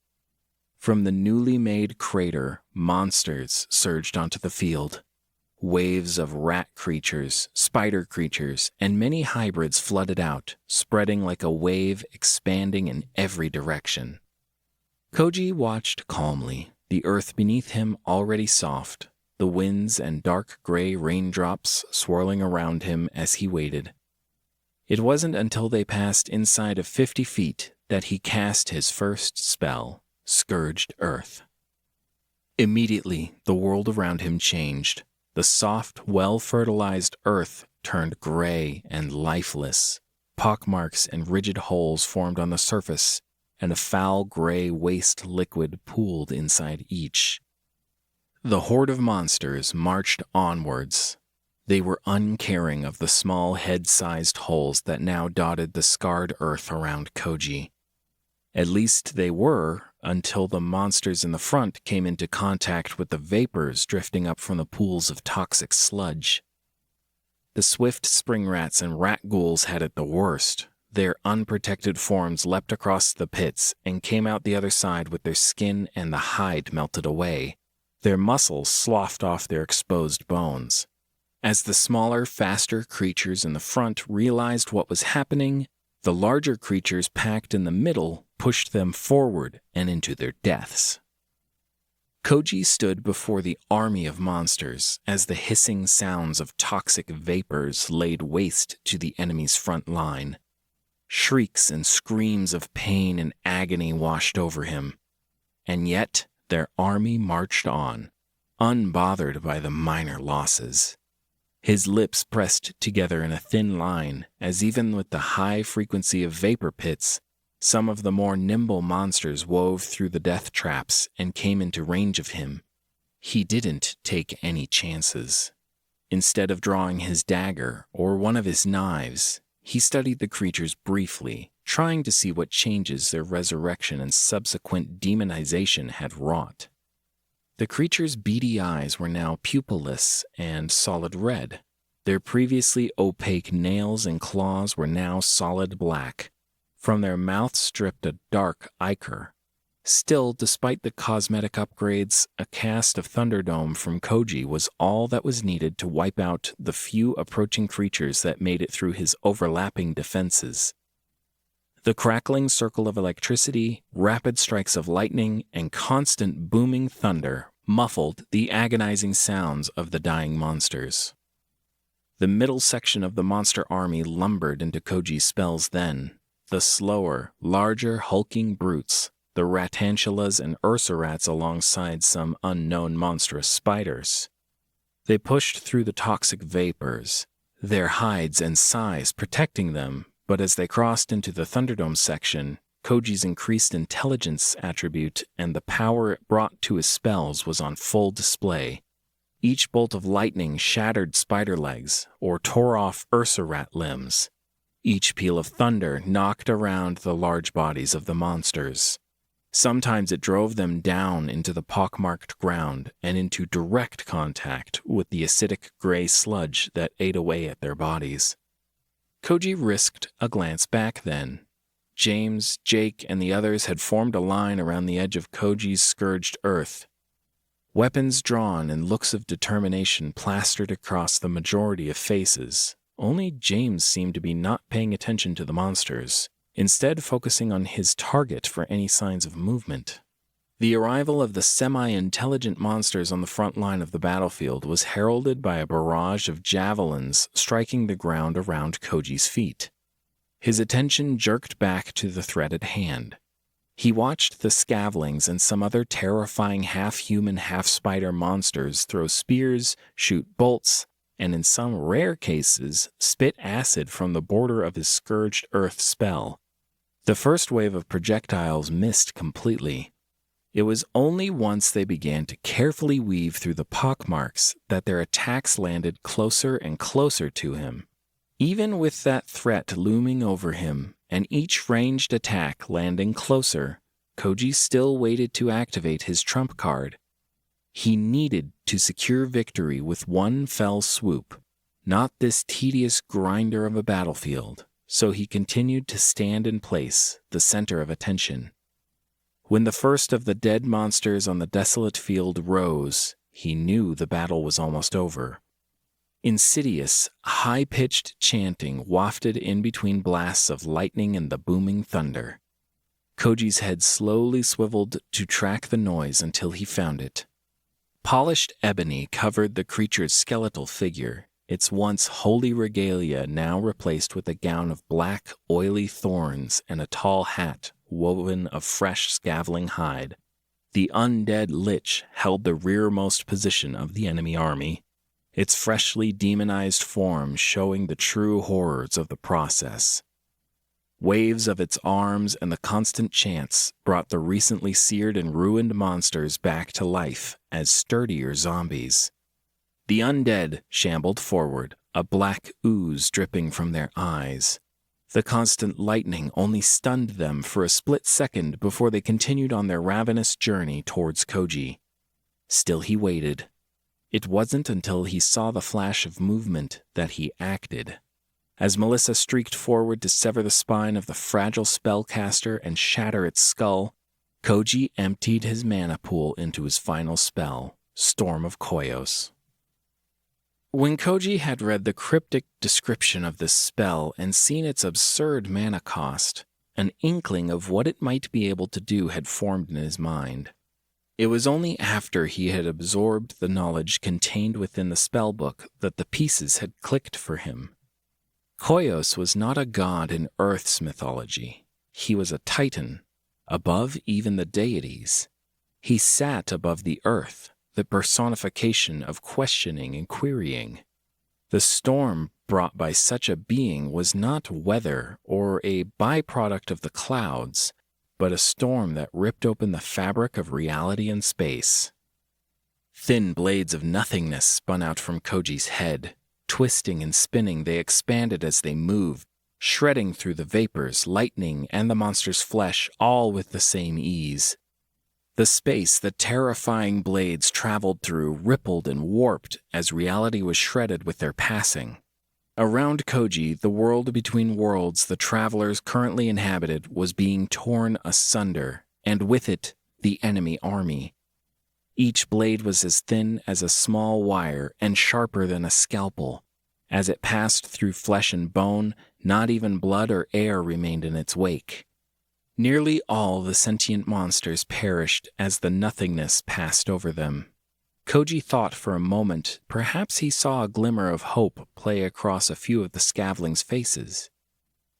From the newly made crater, monsters surged onto the field. Waves of rat creatures, spider creatures, and many hybrids flooded out, spreading like a wave expanding in every direction. Koji watched calmly, the earth beneath him already soft, the winds and dark gray raindrops swirling around him as he waited. It wasn't until they passed inside of 50 feet that he cast his first spell, Scourged Earth. Immediately, the world around him changed. The soft, well-fertilized earth turned gray and lifeless. Pockmarks and rigid holes formed on the surface, and a foul gray waste liquid pooled inside each. The horde of monsters marched onwards. They were uncaring of the small head-sized holes that now dotted the scarred earth around Koji. At least they were, until the monsters in the front came into contact with the vapors drifting up from the pools of toxic sludge. The swift spring rats and rat ghouls had it the worst. Their unprotected forms leapt across the pits and came out the other side with their skin and the hide melted away. Their muscles sloughed off their exposed bones. As the smaller, faster creatures in the front realized what was happening, the larger creatures packed in the middle pushed them forward and into their deaths. Koji stood before the army of monsters as the hissing sounds of toxic vapors laid waste to the enemy's front line. Shrieks and screams of pain and agony washed over him. And yet, their army marched on, unbothered by the minor losses. His lips pressed together in a thin line, as even with the high frequency of vapor pits, some of the more nimble monsters wove through the death traps and came into range of him. He didn't take any chances. Instead of drawing his dagger or one of his knives, he studied the creatures briefly, trying to see what changes their resurrection and subsequent demonization had wrought. The creature's beady eyes were now pupilless and solid red. Their previously opaque nails and claws were now solid black. From their mouths dripped a dark ichor. Still, despite the cosmetic upgrades, a cast of Thunderdome from Koji was all that was needed to wipe out the few approaching creatures that made it through his overlapping defenses. The crackling circle of electricity, rapid strikes of lightning, and constant booming thunder muffled the agonizing sounds of the dying monsters. The middle section of the monster army lumbered into Koji's spells then. The slower, larger, hulking brutes, the ratantulas and ursurats alongside some unknown monstrous spiders. They pushed through the toxic vapors, their hides and size protecting them, but as they crossed into the Thunderdome section, Koji's increased intelligence attribute and the power it brought to his spells was on full display. Each bolt of lightning shattered spider legs or tore off ursurat limbs. Each peal of thunder knocked around the large bodies of the monsters. Sometimes it drove them down into the pockmarked ground and into direct contact with the acidic gray sludge that ate away at their bodies. Koji risked a glance back then. James, Jake, and the others had formed a line around the edge of Koji's scourged earth. Weapons drawn and looks of determination plastered across the majority of faces. Only James seemed to be not paying attention to the monsters, instead focusing on his target for any signs of movement. The arrival of the semi-intelligent monsters on the front line of the battlefield was heralded by a barrage of javelins striking the ground around Koji's feet. His attention jerked back to the threat at hand. He watched the scavlings and some other terrifying half-human, half-spider monsters throw spears, shoot bolts, and in some rare cases, spit acid from the border of his scourged earth spell. The first wave of projectiles missed completely. It was only once they began to carefully weave through the pockmarks that their attacks landed closer and closer to him. Even with that threat looming over him, and each ranged attack landing closer, Koji still waited to activate his trump card. He needed to secure victory with one fell swoop, not this tedious grinder of a battlefield, so he continued to stand in place, the center of attention. When the first of the dead monsters on the desolate field rose, he knew the battle was almost over. Insidious, high-pitched chanting wafted in between blasts of lightning and the booming thunder. Koji's head slowly swiveled to track the noise until he found it. Polished ebony covered the creature's skeletal figure, its once holy regalia now replaced with a gown of black, oily thorns and a tall hat woven of fresh, scavenging hide. The undead lich held the rearmost position of the enemy army, its freshly demonized form showing the true horrors of the process. Waves of its arms and the constant chants brought the recently seared and ruined monsters back to life as sturdier zombies. The undead shambled forward, a black ooze dripping from their eyes. The constant lightning only stunned them for a split second before they continued on their ravenous journey towards Koji. Still he waited. It wasn't until he saw the flash of movement that he acted. As Melissa streaked forward to sever the spine of the fragile spellcaster and shatter its skull, Koji emptied his mana pool into his final spell, Storm of Koyos. When Koji had read the cryptic description of this spell and seen its absurd mana cost, an inkling of what it might be able to do had formed in his mind. It was only after he had absorbed the knowledge contained within the spellbook that the pieces had clicked for him. Koyos was not a god in Earth's mythology. He was a titan, above even the deities. He sat above the earth, the personification of questioning and querying. The storm brought by such a being was not weather or a byproduct of the clouds, but a storm that ripped open the fabric of reality and space. Thin blades of nothingness spun out from Koji's head. Twisting and spinning, they expanded as they moved, shredding through the vapors, lightning, and the monster's flesh, all with the same ease. The space the terrifying blades traveled through rippled and warped as reality was shredded with their passing. Around Koji, the world between worlds the travelers currently inhabited was being torn asunder, and with it, the enemy army. Each blade was as thin as a small wire and sharper than a scalpel. As it passed through flesh and bone, not even blood or air remained in its wake. Nearly all the sentient monsters perished as the nothingness passed over them. Koji thought for a moment perhaps he saw a glimmer of hope play across a few of the scavlings' faces.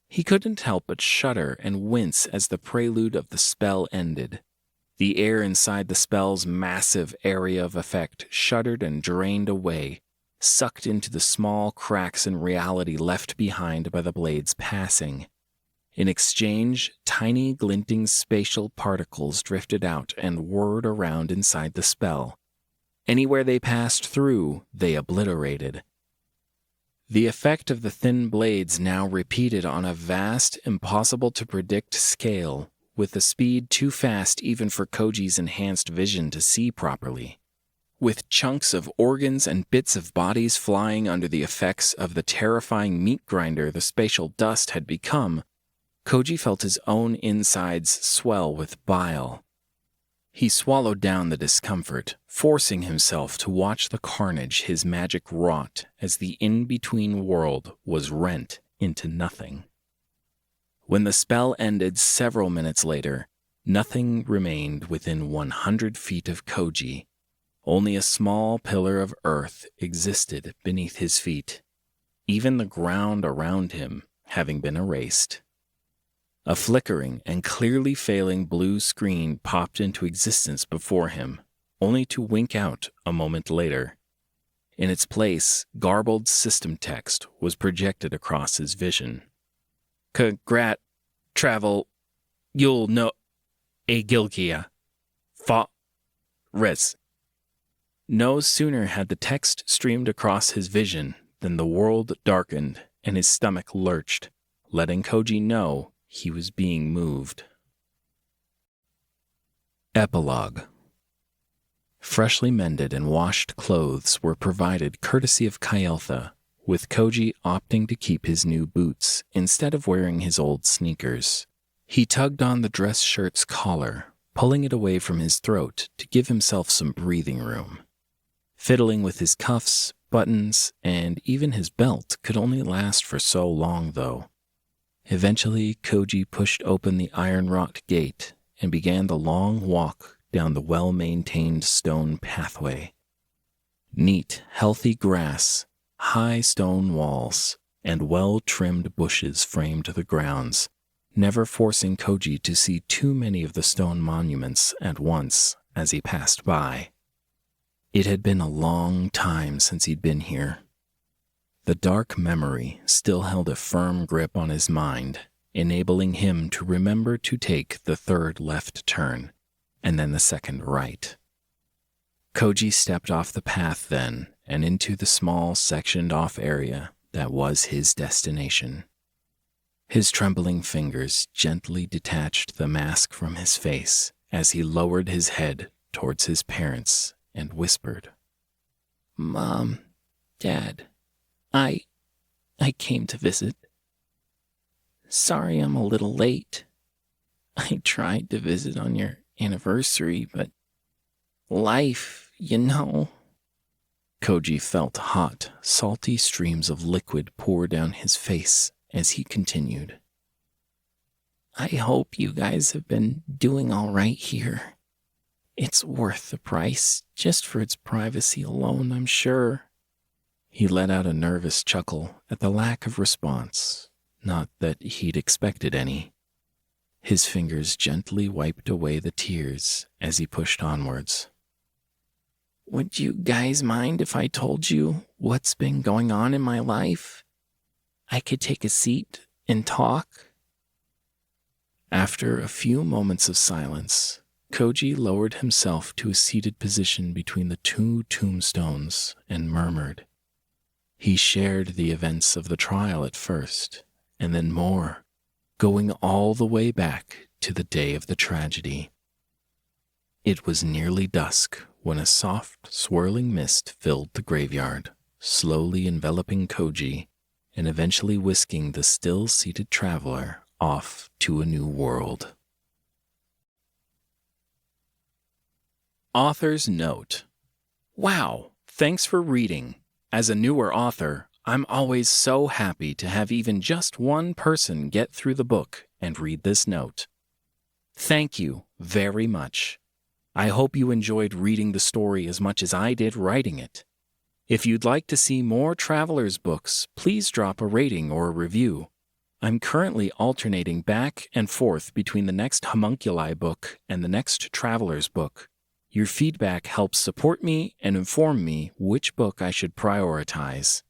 He couldn't help but shudder and wince as the prelude of the spell ended. The air inside the spell's massive area of effect shuddered and drained away, sucked into the small cracks in reality left behind by the blade's passing. In exchange, tiny glinting spatial particles drifted out and whirred around inside the spell. Anywhere they passed through, they obliterated. The effect of the thin blades now repeated on a vast, impossible-to-predict scale, with a speed too fast even for Koji's enhanced vision to see properly. With chunks of organs and bits of bodies flying under the effects of the terrifying meat grinder the spatial dust had become, Koji felt his own insides swell with bile. He swallowed down the discomfort, forcing himself to watch the carnage his magic wrought as the in-between world was rent into nothing. When the spell ended several minutes later, nothing remained within 100 feet of Koji. Only a small pillar of earth existed beneath his feet, even the ground around him having been erased. A flickering and clearly failing blue screen popped into existence before him, only to wink out a moment later. In its place, garbled system text was projected across his vision. Travel, you'll know, a Gilgia, res. No sooner had the text streamed across his vision than the world darkened and his stomach lurched, letting Koji know he was being moved. Epilogue. Freshly mended and washed clothes were provided courtesy of Kyeltha, with Koji opting to keep his new boots instead of wearing his old sneakers. He tugged on the dress shirt's collar, pulling it away from his throat to give himself some breathing room. Fiddling with his cuffs, buttons, and even his belt could only last for so long, though. Eventually, Koji pushed open the iron-wrought gate and began the long walk down the well-maintained stone pathway. Neat, healthy grass, high stone walls, and well-trimmed bushes framed the grounds, never forcing Koji to see too many of the stone monuments at once as he passed by. It had been a long time since he'd been here. The dark memory still held a firm grip on his mind, enabling him to remember to take the third left turn, and then the second right. Koji stepped off the path then, and into the small sectioned-off area that was his destination. His trembling fingers gently detached the mask from his face as he lowered his head towards his parents and whispered, "Mom, Dad, I came to visit. Sorry I'm a little late. I tried to visit on your anniversary, but life, you know." Koji felt hot, salty streams of liquid pour down his face as he continued. "I hope you guys have been doing all right here. It's worth the price, just for its privacy alone, I'm sure." He let out a nervous chuckle at the lack of response, not that he'd expected any. His fingers gently wiped away the tears as he pushed onwards. "Would you guys mind if I told you what's been going on in my life? I could take a seat and talk." After a few moments of silence, Koji lowered himself to a seated position between the two tombstones and murmured. He shared the events of the trial at first, and then more, going all the way back to the day of the tragedy. It was nearly dusk when a soft, swirling mist filled the graveyard, slowly enveloping Koji and eventually whisking the still-seated traveler off to a new world. Author's note. Wow, thanks for reading. As a newer author, I'm always so happy to have even just one person get through the book and read this note. Thank you very much. I hope you enjoyed reading the story as much as I did writing it. If you'd like to see more Travelers books, please drop a rating or a review. I'm currently alternating back and forth between the next Homunculi book and the next Travelers book. Your feedback helps support me and inform me which book I should prioritize.